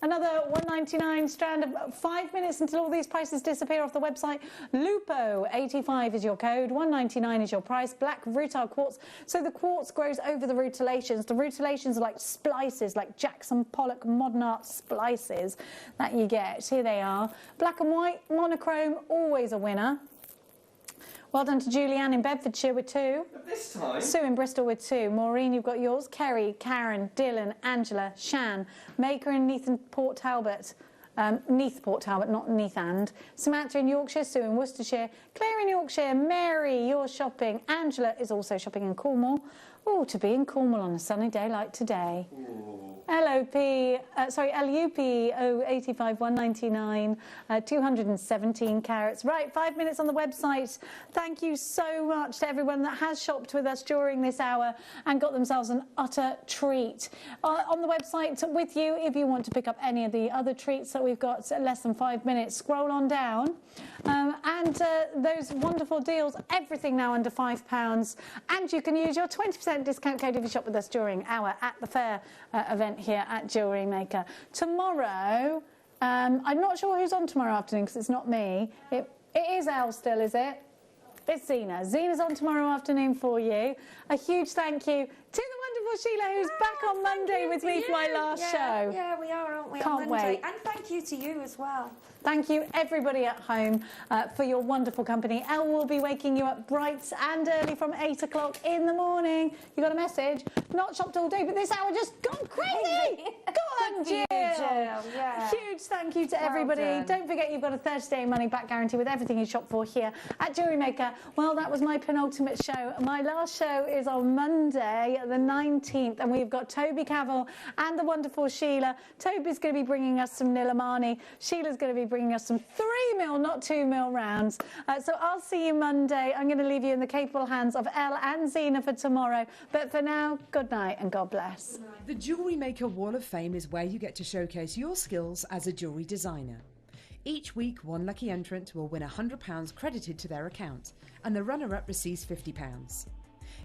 Another $1.99 strand of 5 minutes until all these prices disappear off the website. Lupo85 is your code. $1.99 is your price. Black rutile quartz. So the quartz grows over the rutilations. The rutilations are like splices, like Jackson Pollock modern art splices that you get. Here they are. Black and white, monochrome, always a winner. Well done to Julianne in Bedfordshire with 2. This time? Sue in Bristol with 2. Maureen, you've got yours. Kerry, Karen, Dylan, Angela, Shan. Maker in Neath and Port Talbot. Neath Port Talbot, not Neath and. Samantha in Yorkshire. Sue in Worcestershire. Claire in Yorkshire. Mary, you're shopping. Angela is also shopping in Cornwall. Oh, to be in Cornwall on a sunny day like today. LUP 085 199 217 carats. Right, 5 minutes on the website. Thank you so much to everyone that has shopped with us during this hour and got themselves an utter treat. On the website with you, if you want to pick up any of the other treats that we've got, less than 5 minutes, scroll on down. And those wonderful deals, everything now under £5. And you can use your 20% discount code if you shop with us during our At the Fair event here at Jewellery Maker. Tomorrow, I'm not sure who's on tomorrow afternoon because it's not me. It is Elle still, is it? It's Zena. Zena's on tomorrow afternoon for you. A huge thank you to the wonderful Sheila, who's back on Monday with me for my last show. Yeah, we are, aren't we? Can't on Monday. wait. And thank you to you as well. Thank you, everybody at home, for your wonderful company. Elle will be waking you up bright and early from 8 o'clock in the morning. You got a message? Not shopped all day, but this hour just gone crazy. Go on, Jill. Yeah. Huge thank you to everybody. done. Don't forget you've got a 30-day money-back guarantee with everything you shop for here at Jewellery Maker. Well, that was my penultimate show. My last show is on Monday, the 19th, and we've got Toby Cavill and the wonderful Sheila. Toby's going to be bringing us some Nilamani. Sheila's going to be bringing us some 3mm, not 2mm rounds. So I'll see you Monday. I'm going to leave you in the capable hands of Elle and Zena for tomorrow. But for now, good night and God bless. The Jewellery Maker Wall of Fame is where you get to showcase your skills as a jewellery designer. Each week, one lucky entrant will win £100 credited to their account, and the runner-up receives £50.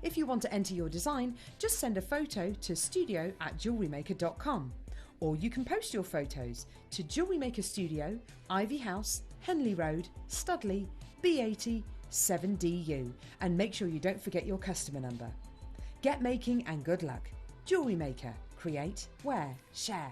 If you want to enter your design, just send a photo to studio@jewellerymaker.com. Or you can post your photos to Jewellery Maker Studio, Ivy House, Henley Road, Studley, B80 7DU, and make sure you don't forget your customer number. Get making and good luck. Jewellery Maker. Create, wear, share.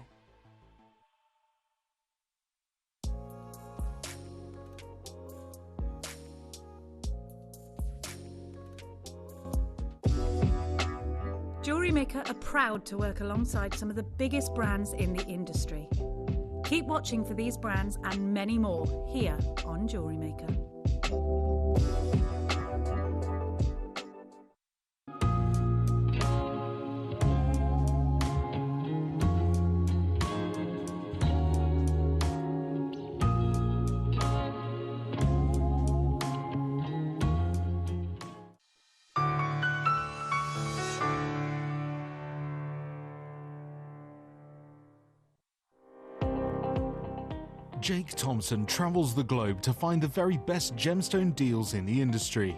Jewellery Maker are proud to work alongside some of the biggest brands in the industry. Keep watching for these brands and many more here on Jewellery Maker. Jake Thompson travels the globe to find the very best gemstone deals in the industry.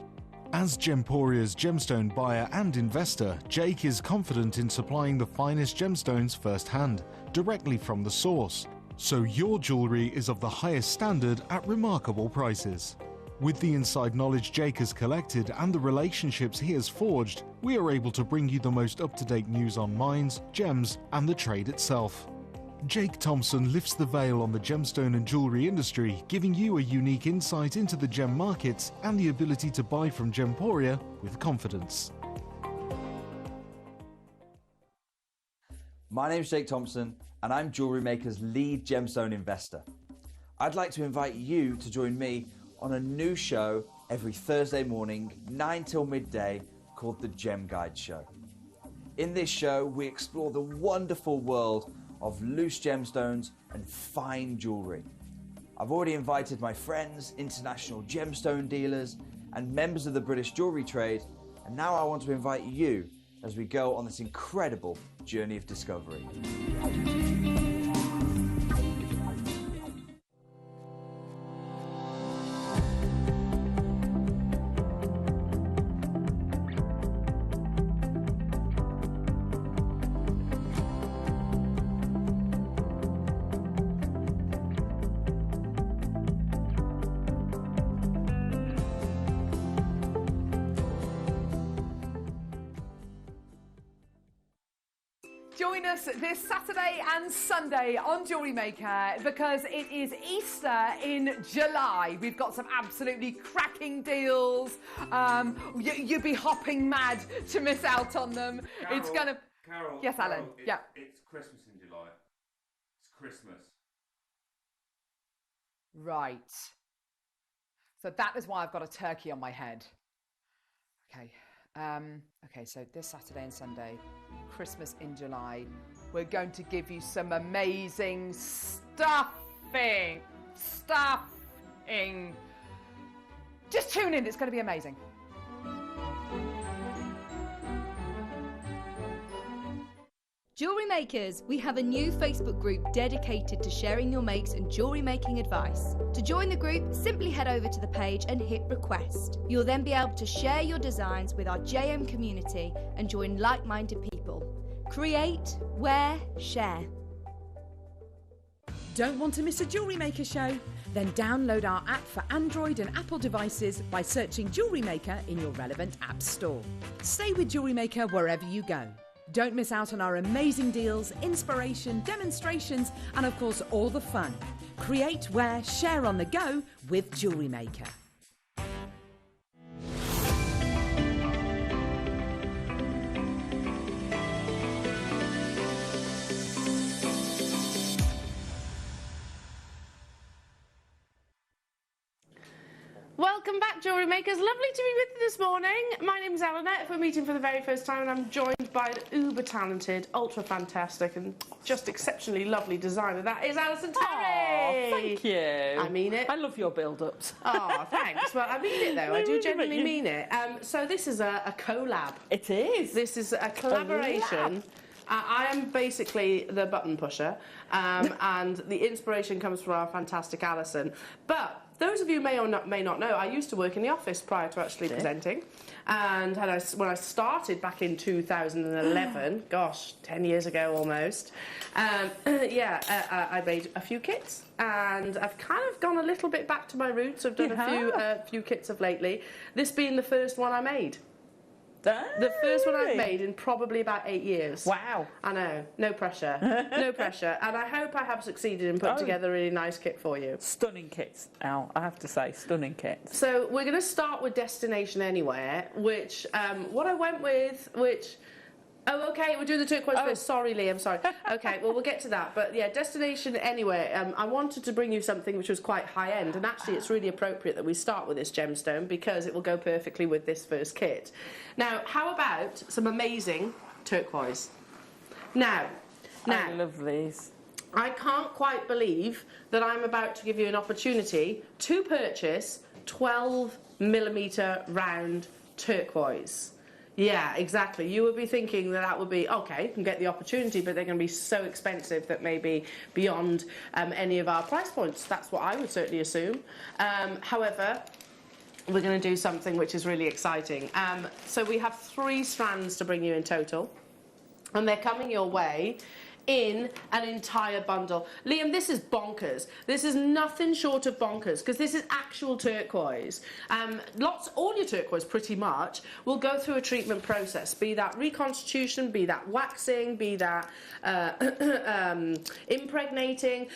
As Gemporia's gemstone buyer and investor, Jake is confident in supplying the finest gemstones firsthand, directly from the source. So your jewellery is of the highest standard at remarkable prices. With the inside knowledge Jake has collected and the relationships he has forged, we are able to bring you the most up-to-date news on mines, gems, and the trade itself. Jake Thompson lifts the veil on the gemstone and jewellery industry, giving you a unique insight into the gem markets and the ability to buy from Gemporia with confidence. My name's Jake Thompson, and I'm Jewellery Maker's lead gemstone investor. I'd like to invite you to join me on a new show every Thursday morning, 9 till midday, called the Gem Guide Show. In this show, we explore the wonderful world of loose gemstones and fine jewellery. I've already invited my friends, international gemstone dealers, and members of the British jewellery trade, and now I want to invite you as we go on this incredible journey of discovery. Join us this Saturday and Sunday on Jewellery Maker because it is Easter in July. We've got some absolutely cracking deals. You'd be hopping mad to miss out on them. It's gonna. Carol. Yes, Alan. Carol, Yeah. It's Christmas in July. It's Christmas. Right. So that is why I've got a turkey on my head. Okay. Okay, so this Saturday and Sunday, Christmas in July, we're going to give you some amazing stuffing. Just tune in, it's going to be amazing. Jewellery Makers, we have a new Facebook group dedicated to sharing your makes and jewellery making advice. To join the group, simply head over to the page and hit request. You'll then be able to share your designs with our JM community and join like-minded people. Create, wear, share. Don't want to miss a Jewellery Maker show? Then download our app for Android and Apple devices by searching Jewellery Maker in your relevant app store. Stay with Jewellery Maker wherever you go. Don't miss out on our amazing deals, inspiration, demonstrations, and of course all the fun. Create, wear, share on the go with Jewellery Maker. Welcome back, Jewellery Makers. Lovely to be with you this morning. My name's Eleanor. If we're meeting for the very first time, and I'm joined by an uber-talented, ultra-fantastic and just exceptionally lovely designer. That is Alison Terry. Oh, thank you. I mean it. I love your build-ups. Oh, thanks. Well, I mean it, though. I do genuinely mean it. So this is a collab. It is. This is a collaboration. I am basically the button pusher, and the inspiration comes from our fantastic Alison. But those of you may not know, I used to work in the office prior to actually presenting. And when I started back in 2011, gosh, 10 years ago almost, I made a few kits. And I've kind of gone a little bit back to my roots. I've done a few kits of lately. This being the first one I made. The first one I've made in probably about 8 years. Wow. I know. No pressure. No pressure. And I hope I have succeeded in putting together a really nice kit for you. Stunning kits, Al. I have to say, stunning kits. So we're going to start with Destination Anywhere, which, what I went with, which... Oh, okay, we'll do the turquoise first. Sorry, Liam, sorry. Okay, well, we'll get to that. But, yeah, Destination Anywhere, I wanted to bring you something which was quite high-end, and actually it's really appropriate that we start with this gemstone because it will go perfectly with this first kit. Now, how about some amazing turquoise? Now, I love these. I can't quite believe that I'm about to give you an opportunity to purchase 12mm round turquoise. Yeah, exactly. You would be thinking that that would be, okay, you can get the opportunity, but they're going to be so expensive that maybe beyond any of our price points. That's what I would certainly assume. However, we're going to do something which is really exciting. So we have 3 strands to bring you in total, and they're coming your way in an entire bundle. Liam, this is bonkers. This is nothing short of bonkers, because this is actual turquoise. All your turquoise pretty much will go through a treatment process, be that reconstitution, be that waxing, be that impregnating.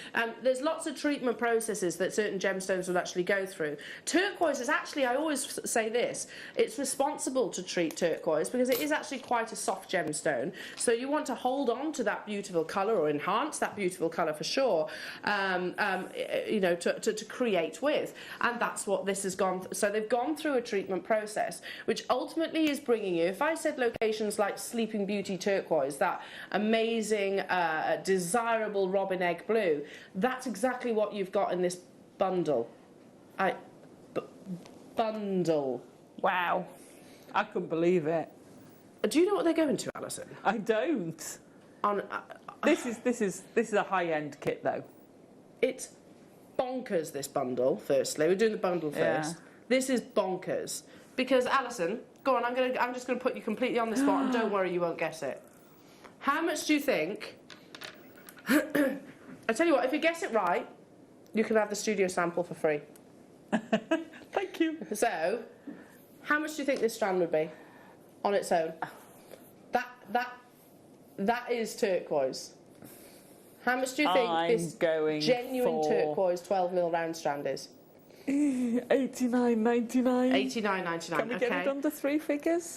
There's lots of treatment processes that certain gemstones will actually go through. Turquoise is actually, I always say this, it's responsible to treat turquoise because it is actually quite a soft gemstone. So you want to hold on to that beautiful colour, or enhance that beautiful colour for sure, you know, to create with. And that's what this has gone through. So they've gone through a treatment process, which ultimately is bringing you, if I said locations like Sleeping Beauty turquoise, that amazing, desirable robin egg blue, that's exactly what you've got in this bundle. Bundle. Wow. I couldn't believe it. Do you know what they're going to, Alison? I don't. This is a high-end kit, though. It's bonkers, this bundle. Firstly, we're doing the bundle first. Yeah. This is bonkers because, Alison, go on. I'm just going to put you completely on the spot, and don't worry, you won't guess it. How much do you think? I tell you what, if you guess it right, you can have the studio sample for free. Thank you. So, how much do you think this strand would be on its own? That is turquoise. How much do you think this genuine turquoise 12mm round strand is? $89.99. $89.99. Can we get it under 3 figures?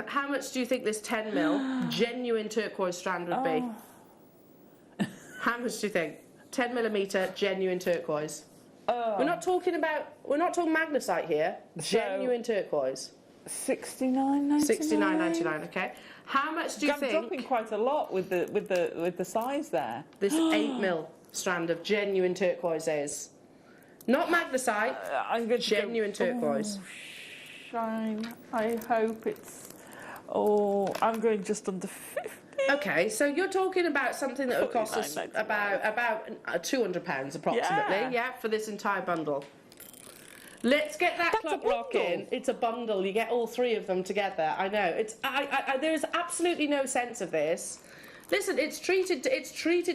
How much do you think this 10mm genuine turquoise strand would be? How much do you think? 10mm genuine turquoise. We're not talking magnesite here. Genuine turquoise. $69.99. $69.99. Okay. How much do you think? I'm dropping quite a lot with the size there. This 8mm strand of genuine turquoise is not magnesite. Genuine turquoise. Shine. I hope it's. Oh, I'm going just under 50. Okay, so you're talking about something that would cost us about £200 approximately, yeah, for this entire bundle. Let's get that clock lock in. It's a bundle. You get all 3 of them together. I know. It's. There's absolutely no sense of this. Listen, it's treated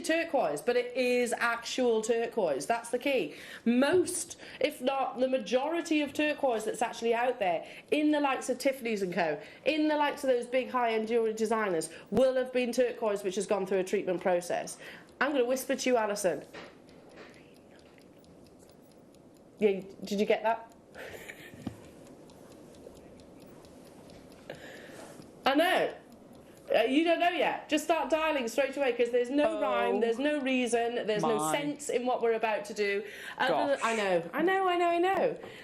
turquoise, but it is actual turquoise. That's the key. Most, if not the majority of turquoise that's actually out there, in the likes of Tiffany's & Co., in the likes of those big high-end jewellery designers, will have been turquoise which has gone through a treatment process. I'm going to whisper to you, Alison. Yeah, did you get that? I know. You don't know yet. Just start dialing straight away, because there's no rhyme, there's no reason, there's no sense in what we're about to do. I know.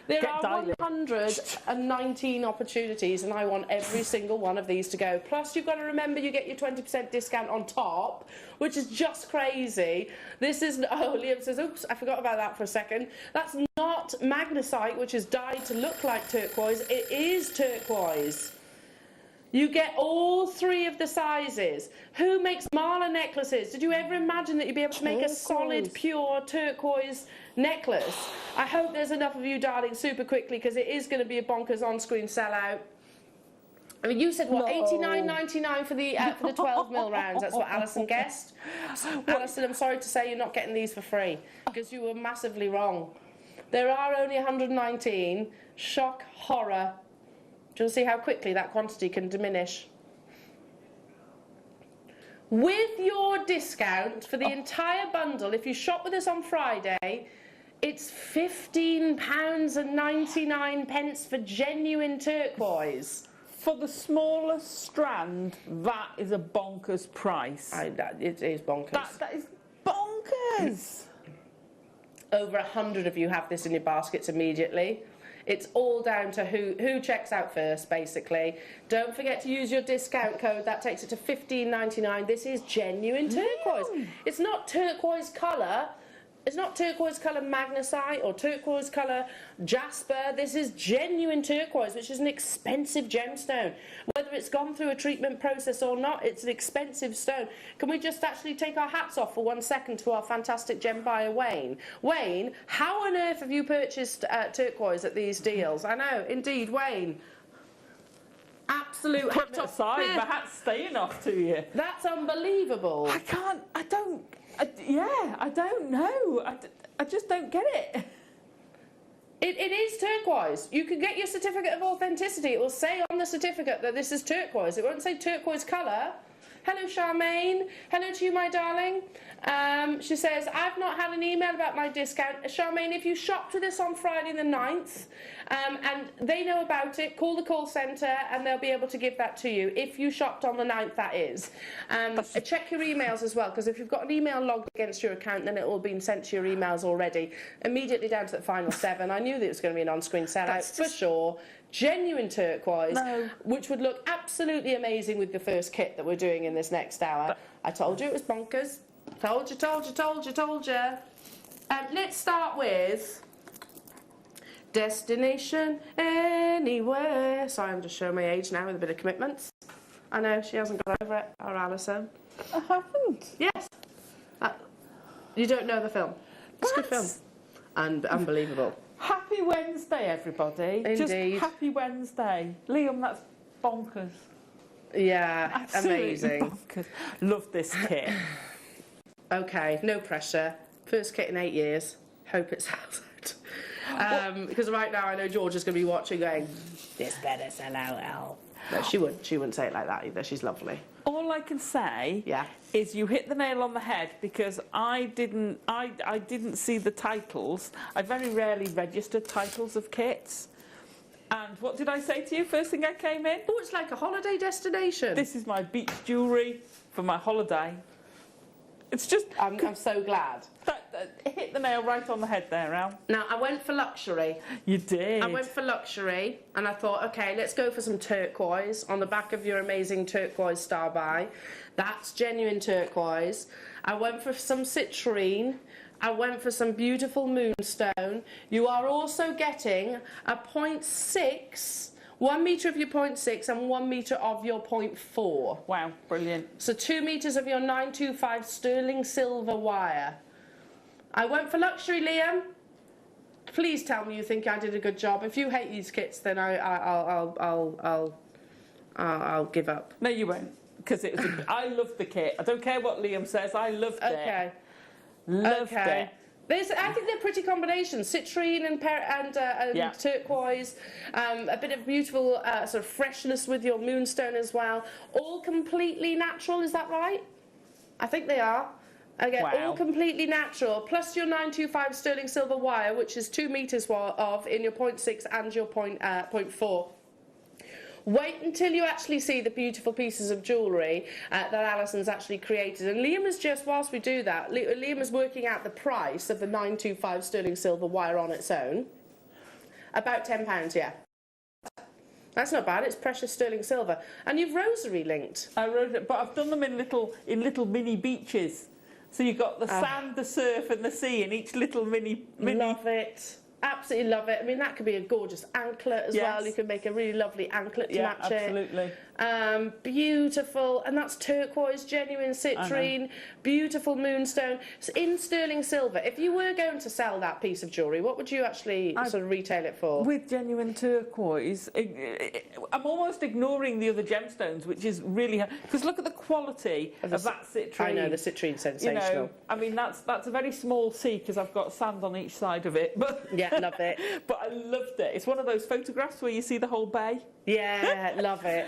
There are 119 opportunities, and I want every single one of these to go. Plus, you've got to remember you get your 20% discount on top, which is just crazy. This is... Oh, Liam says, oops, I forgot about that for a second. That's not magnesite, which is dyed to look like turquoise. It is turquoise. You get all 3 of the sizes. Who makes mala necklaces? Did you ever imagine that you'd be able to make a solid, pure turquoise necklace? I hope there's enough of you, darling, super quickly, because it is going to be a bonkers on-screen sellout. I mean, you said, what, $89.99 for the 12mm rounds? That's what Alison guessed. Alison, I'm sorry to say you're not getting these for free, because you were massively wrong. There are only 119. Shock, horror. Do you want to see how quickly that quantity can diminish? With your discount for the entire bundle, if you shop with us on Friday, it's £15.99 for genuine turquoise. For the smallest strand, that is a bonkers price. It is bonkers. That is bonkers. Over 100 of you have this in your baskets immediately. It's all down to who checks out first, basically. Don't forget to use your discount code. That takes it to $15.99. This is genuine turquoise. It's not turquoise colour. It's not turquoise colour magnesite or turquoise colour jasper. This is genuine turquoise, which is an expensive gemstone. Whether it's gone through a treatment process or not, it's an expensive stone. Can we just actually take our hats off for 1 second to our fantastic gem buyer, Wayne? Wayne, how on earth have you purchased turquoise at these deals? I know, indeed, Wayne. Absolute Put it aside, my hat's staying off to you. That's unbelievable. I don't know. I just don't get it. It is turquoise. You can get your certificate of authenticity. It will say on the certificate that this is turquoise. It won't say turquoise colour. Hello, Charmaine. Hello to you, my darling. She says, I've not had an email about my discount. Charmaine, if you shopped with us on Friday the 9th and they know about it, call the call centre and they'll be able to give that to you. If you shopped on the 9th, that is. Check your emails as well, because if you've got an email logged against your account, then it will have been sent to your emails already. Immediately down to the final 7. I knew that it was going to be an on-screen sellout for sure. Genuine turquoise, which would look absolutely amazing with the first kit that we're doing in this next hour. I told you it was bonkers. Told you. Let's start with Destination Anywhere. Sorry, I'm just showing my age now with a bit of commitments. I know, she hasn't got over it, or Alison. I haven't. Yes. You don't know the film. It's a good film. And unbelievable. Happy Wednesday, everybody. Indeed. Just happy Wednesday. Liam, that's bonkers. Yeah, Absolutely amazing. Bonkers. Love this kit. Okay, no pressure. First kit in 8 years. Hope it sells out. Because right now I know George is going to be watching going, this better sell out, Elle. No, she wouldn't say it like that either. She's lovely. All I can say is you hit the nail on the head, because I didn't see the titles. I very rarely registered titles of kits. And what did I say to you first thing I came in? Oh, it's like a holiday destination. This is my beach jewellery for my holiday. It's just... I'm so glad. That hit the nail right on the head there, Al. Now, I went for luxury. You did. I went for luxury, and I thought, OK, let's go for some turquoise on the back of your amazing turquoise star buy. That's genuine turquoise. I went for some citrine. I went for some beautiful moonstone. You are also getting a 0.6... 1 metre of your 0.6 and 1 metre of your 0.4. Wow, brilliant. So 2 metres of your 925 sterling silver wire. I went for luxury, Liam. Please tell me you think I did a good job. If you hate these kits, then I'll give up. No, you won't, because it was. I loved the kit. I don't care what Liam says. I loved it. Okay. Loved it. I think they're pretty combinations. Citrine and turquoise, a bit of beautiful sort of freshness with your moonstone as well. All completely natural, is that right? I think they are. Again, all completely natural, plus your 925 sterling silver wire, which is 2 metres of in your 0.6 and your 0.4. Wait until you actually see the beautiful pieces of jewellery that Alison's actually created. And Liam is just, whilst we do that, Liam is working out the price of the 925 sterling silver wire on its own. About £10, yeah. That's not bad, it's precious sterling silver. And you've rosary linked. I wrote it, but I've done them in little mini beaches. So you've got the sand, the surf and the sea in each little mini... Love it. Absolutely love it. I mean, that could be a gorgeous anklet as well. You could make a really lovely anklet to match absolutely. it. Beautiful. And that's turquoise, genuine citrine, beautiful moonstone. So in sterling silver, if you were going to sell that piece of jewellery, what would you actually sort of retail it for? With genuine turquoise, I'm almost ignoring the other gemstones, which is really... Because look at the quality of that citrine. I know, the citrine's sensational. You know, I mean, that's a very small C, because I've got sand on each side of it. But yeah, love it. But I loved it. It's one of those photographs where you see the whole bay. Yeah, love it.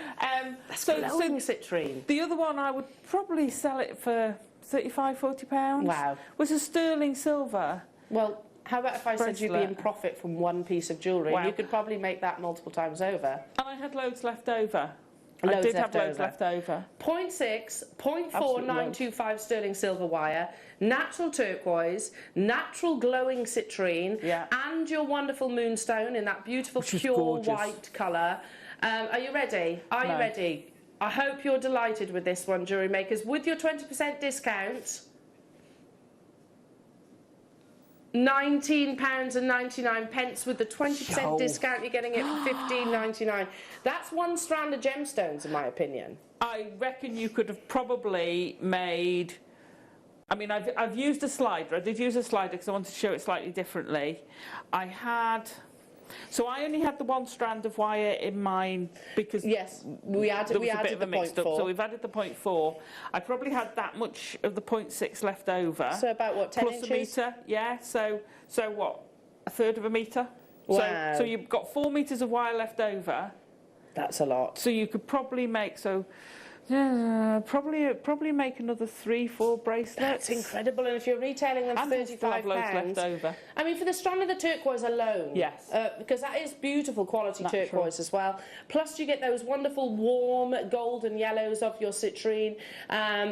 So citrine. The other one, I would probably sell it for £35, £40. Wow. Was a sterling silver. Well, how about if I said you'd be in profit from one piece of jewellery? Wow. You could probably make that multiple times over. And I had loads left over. I did have loads left over. 0.6, 0.4, 925 sterling silver wire, natural turquoise, natural glowing citrine, and your wonderful moonstone in that beautiful pure white colour. Are you ready? Are you ready? I hope you're delighted with this one, Jewellery Makers. With your 20% discount, £19.99 with the 20% discount. You're getting it for £15.99. That's one strand of gemstones, in my opinion. I reckon you could have probably made. I mean, I've used a slider. I did use a slider because I wanted to show it slightly differently. So I only had the one strand of wire in mine because yes, we added a bit of a mixed up. 0.4. So we've added the 0.4. I probably had that much of the 0.6 left over. So about what, 10 plus inches? a metre, yeah. So what? A third of a metre. Wow. So you've got 4 metres of wire left over. That's a lot. So you could probably make probably make another 3-4 bracelets. That's incredible, and if you're retailing them for £35, left over. I mean, for the strand of the turquoise alone, yes, because that is beautiful quality turquoise as well. Plus, you get those wonderful warm golden yellows of your citrine.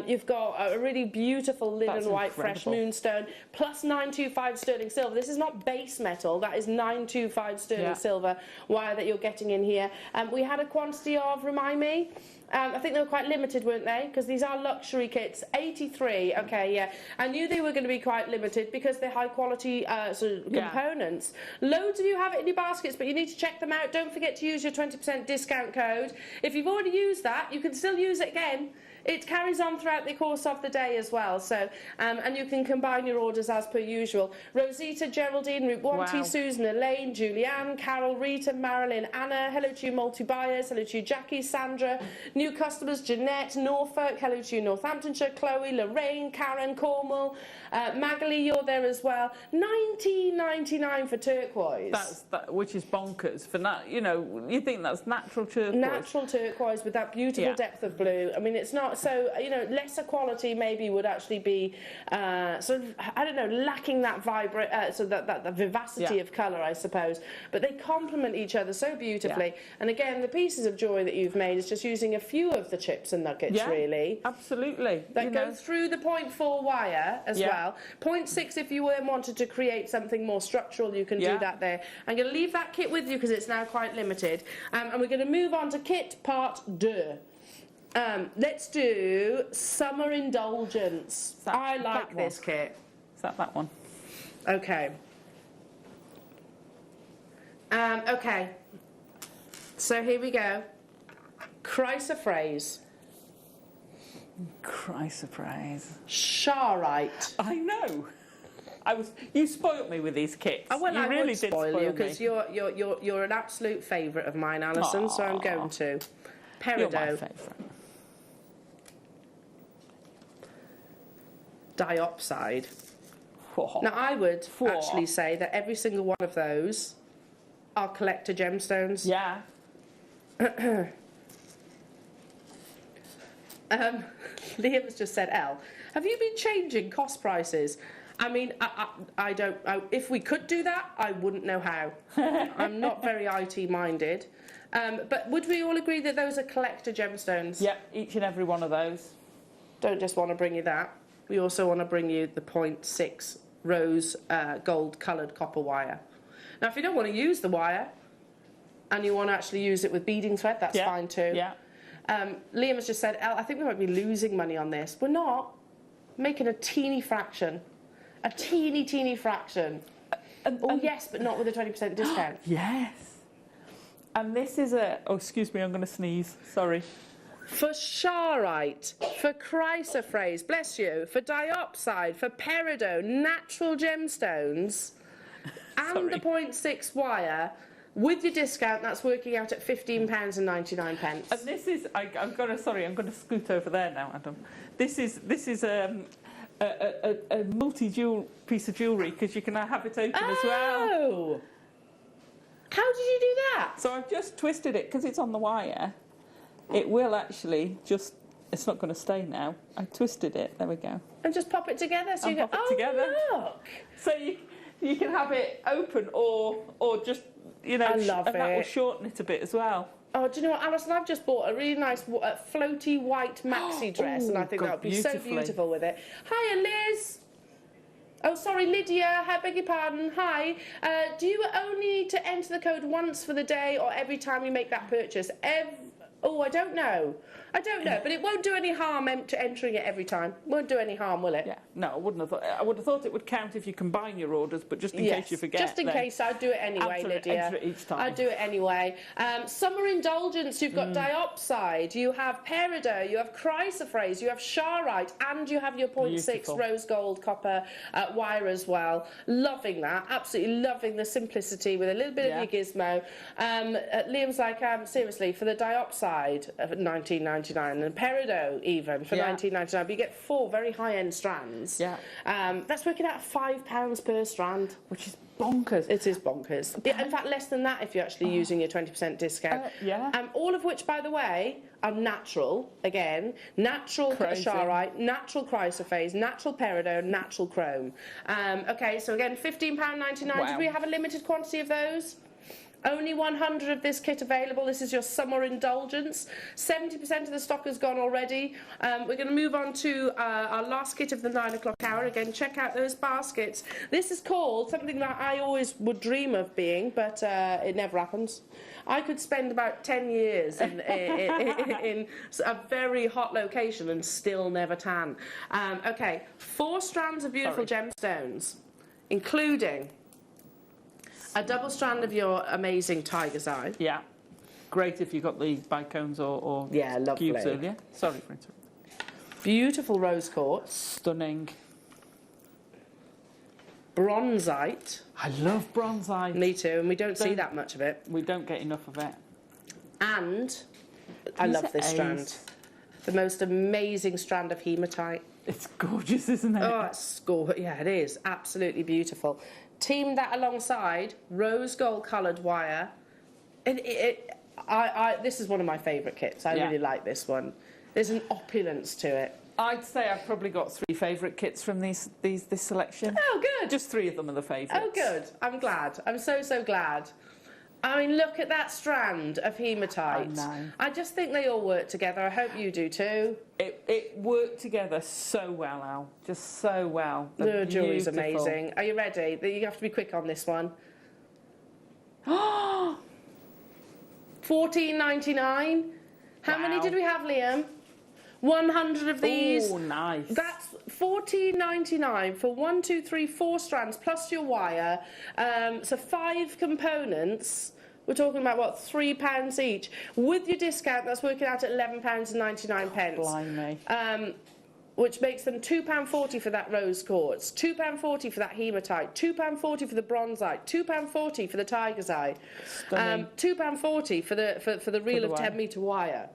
You've got a really beautiful linen white fresh moonstone. Plus 925 sterling silver. This is not base metal. That is 925 sterling silver wire that you're getting in here. We had a quantity of, remind me. I think they were quite limited, weren't they? Because these are luxury kits. 83, okay, yeah. I knew they were going to be quite limited because they're high quality sort of components. Loads of you have it in your baskets, but you need to check them out. Don't forget to use your 20% discount code. If you've already used that, you can still use it again. It carries on throughout the course of the day as well. So, and you can combine your orders as per usual. Rosita, Geraldine, Route 1T, Susan, Elaine, Julianne, Carol, Rita, Marilyn, Anna. Hello to you, multi-buyers. Hello to you, Jackie, Sandra. New customers, Jeanette, Norfolk. Hello to you, Northamptonshire. Chloe, Lorraine, Karen, Cornwall. Magali, you're there as well. $19.99 for turquoise. Which is bonkers for that. You know, you think that's natural turquoise. Natural turquoise with that beautiful depth of blue. I mean, it's not so. You know, lesser quality maybe would actually be sort of, I don't know, lacking that that vivacity of colour, I suppose. But they complement each other so beautifully. And again, the pieces of jewellery that you've made is just using a few of the chips and nuggets, really. Absolutely. That go through the 0.4 wire as well. 0.6 if you wanted to create something more structural, you can do that there. I'm going to leave that kit with you because it's now quite limited. And we're going to move on to kit part 2. Let's do Summer Indulgence. I like this kit. Is that one? Okay. Okay. So here we go. Chrysoprase. Chrysoprase. Sharite. I know. You spoilt me with these kits. Oh, well, you really would did spoil you me. because you're an absolute favourite of mine, Alison. So I'm going to. Peridot. You're my favourite. Diopside. Now, I would actually say that every single one of those are collector gemstones. Yeah. Liam has just said, Elle, have you been changing cost prices? I mean, I don't. If we could do that, I wouldn't know how. I'm not very IT minded. But would we all agree that those are collector gemstones? Yeah, each and every one of those. Don't just want to bring you that. We also want to bring you the 0.6 rose gold coloured copper wire. Now, if you don't want to use the wire and you want to actually use it with beading thread, that's fine too. Yeah. Liam has just said, Elle, I think we might be losing money on this. We're not. Making a teeny fraction. A teeny fraction. Yes, but not with a 20% discount. Yes. And this is a... Oh, excuse me, I'm going to sneeze. Sorry. For Sharite, for Chrysoprase, bless you, for Diopside, for Peridot, natural gemstones, and the 0.6 wire, with your discount, that's working out at £15.99. And this is... I'm going to scoot over there now, Adam. This is a multi-jewel piece of jewellery because you can have it open as well. Oh! How did you do that? So I've just twisted it because it's on the wire. It will actually just... It's not going to stay now. I twisted it. There we go. And just pop it together so you go, pop it together. Look! So you can have it open or just, you know... I love and that will shorten it a bit as well. Oh, do you know what, Alison? I've just bought a really nice floaty white maxi dress, and I think that would be so beautiful with it. Hiya, Liz. Oh, sorry, Lydia. I beg your pardon. Hi. Do you only need to enter the code once for the day, or every time you make that purchase? Oh, I don't know. I don't know, but it won't do any harm entering it every time. Won't do any harm, will it? Yeah. No, I wouldn't have thought. I would have thought it would count if you combine your orders, but just in case you forget. Just in case, I'd do it anyway, Lydia. Enter it each time. I'd do it anyway. Summer indulgence, you've got diopside, you have peridot, you have chrysoprase, you have charite, and you have your 0.6 rose gold copper wire as well. Loving that. Absolutely loving the simplicity with a little bit of your gizmo. Liam's like, seriously, for the diopside of $19.99 and peridot even for $19.99, but you get 4 very high-end strands. Yeah. That's working out at £5 per strand, which is bonkers. It is bonkers. Yeah, in fact, less than that if you're actually using your 20% discount. All of which, by the way, are natural. Again, natural charite, natural chrysoprase, natural peridot, natural chrome. Okay, so again, £15.99. Wow. Did we have a limited quantity of those? Only 100 of this kit available. This is your summer indulgence. 70% of the stock has gone already. We're going to move on to our last kit of the 9 o'clock hour. Again, check out those baskets. This is called something that I always would dream of being, but it never happens. I could spend about 10 years in a very hot location and still never tan. Okay, 4 strands of beautiful gemstones, including a double strand of your amazing tiger's eye. Yeah. Great if you got the bicones or cubes earlier. Sorry for interrupting. Beautiful rose quartz. Stunning. Bronzite. I love bronzite. Me too, and we don't see that much of it. We don't get enough of it. And I love this strand. The most amazing strand of hematite. It's gorgeous, isn't it? Oh, it's gorgeous. Yeah, it is. Absolutely beautiful. Team that alongside rose gold coloured wire. This is one of my favourite kits. I really like this one. There's an opulence to it. I'd say I've probably got 3 favourite kits from this selection. Oh, good. Just 3 of them are the favourites. Oh, good. I'm glad. I'm so glad. I mean, look at that strand of hematite. I know. I just think they all work together. I hope you do too. It worked together so well, Al. Just so well. The jewellery's amazing. Are you ready? You have to be quick on this one. $14.99. How many did we have, Liam? 100 of these. Oh, nice. That's $14.99 for 1, 2, 3, 4 strands plus your wire. So 5 components. We're talking about what, £3 each. With your discount, that's working out at £11.99. Blimey. Which makes them £2.40 for that rose quartz, £2.40 for that hematite, £2.40 for the bronzite, £2.40 for the tiger's eye, £2.40 for the reel of 10-metre wire.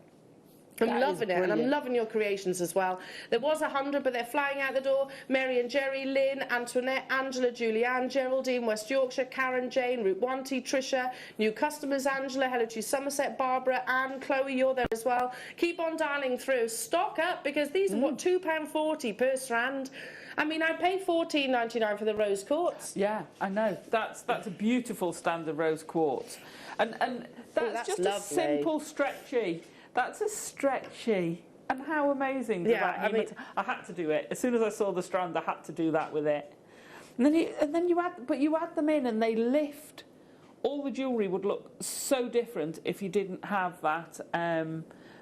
I'm loving it, and I'm loving your creations as well. There was 100, but they're flying out the door. Mary and Jerry, Lynn, Antoinette, Angela, Julianne, Geraldine, West Yorkshire, Karen, Jane, Route 1T, Tricia, new customers, Angela, hello to you, Somerset, Barbara, Anne, Chloe, you're there as well. Keep on dialing through. Stock up, because these are, what, £2.40 per strand. I mean, I pay $14.99 for the rose quartz. Yeah, I know. That's a beautiful standard rose quartz. And that's just lovely. A simple stretchy. That's a stretchy. And how amazing. I had to do it. As soon as I saw the strand, I had to do that with it. And then you add them in and they lift. All the jewellery would look so different if you didn't have that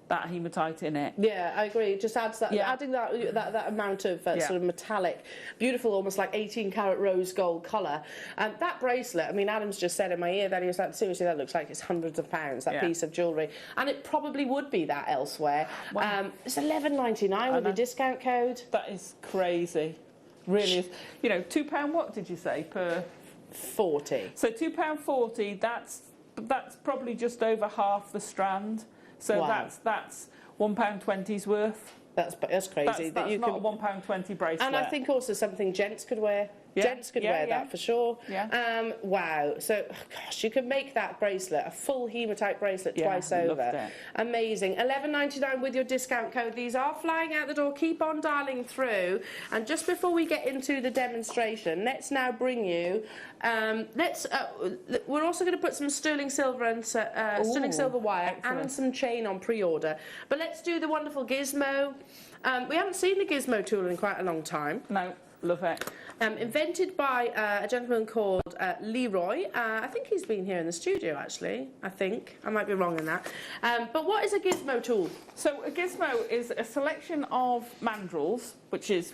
that hematite in it. Yeah, I agree. It just adds that, adding that amount of sort of metallic, beautiful, almost like 18-karat rose gold colour. And that bracelet, I mean, Adam's just said in my ear that he was like, seriously, that looks like it's hundreds of pounds, that piece of jewellery. And it probably would be that elsewhere. Wow. It's $11.99 with the discount code. That is crazy. Really is. You know, £2, what did you say, per? 40. So £2.40, that's probably just over half the strand. So that's £1.20's worth. That's crazy. That's you not a £1.20 bracelet. And I think also something gents could wear. Gents could wear that for sure. Yeah. Wow. So, gosh, you could make that bracelet, a full hematite bracelet, twice over. Amazing. $11.99 with your discount code. These are flying out the door. Keep on dialing through. And just before we get into the demonstration, let's now bring you. We're also going to put some sterling silver and sterling silver wire and some chain on pre-order. But let's do the wonderful gizmo. We haven't seen the gizmo tool in quite a long time. No. Love it. Invented by a gentleman called Leroy. I think he's been here in the studio, actually. I might be wrong in that. But what is a gizmo tool? So a gizmo is a selection of mandrels, which is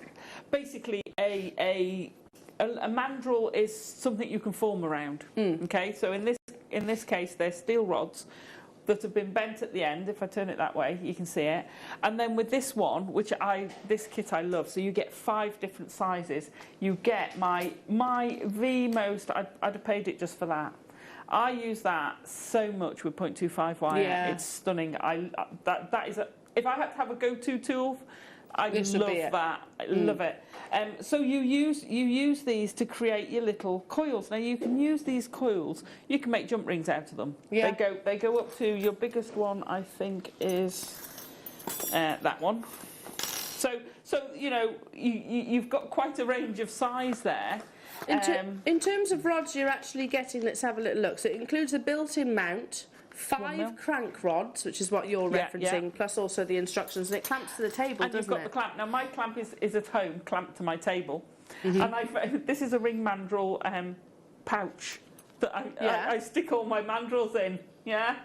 basically a mandrel is something you can form around. Okay, so in this case, they're steel rods that have been bent at the end. If I turn it that way, you can see it. And then with this one, this kit I love, so you get 5 different sizes. You get the most, I'd have paid it just for that. I use that so much with 0.25 wire. Yeah. It's stunning. That is if I had to have a go-to tool, I love that. I love it. So you use these to create your little coils. Now you can use these coils. You can make jump rings out of them. Yeah. They go up to your biggest one. I think is that one. So you know you've got quite a range of size there. In terms of rods, you're actually getting. Let's have a little look. So it includes a built-in mount. 5 crank rods, which is what you're referencing, plus also the instructions, and it clamps to the table, and you've got the clamp. Now my clamp is at home, clamped to my table, and this is a ring mandrel pouch that I stick all my mandrels in. Yeah.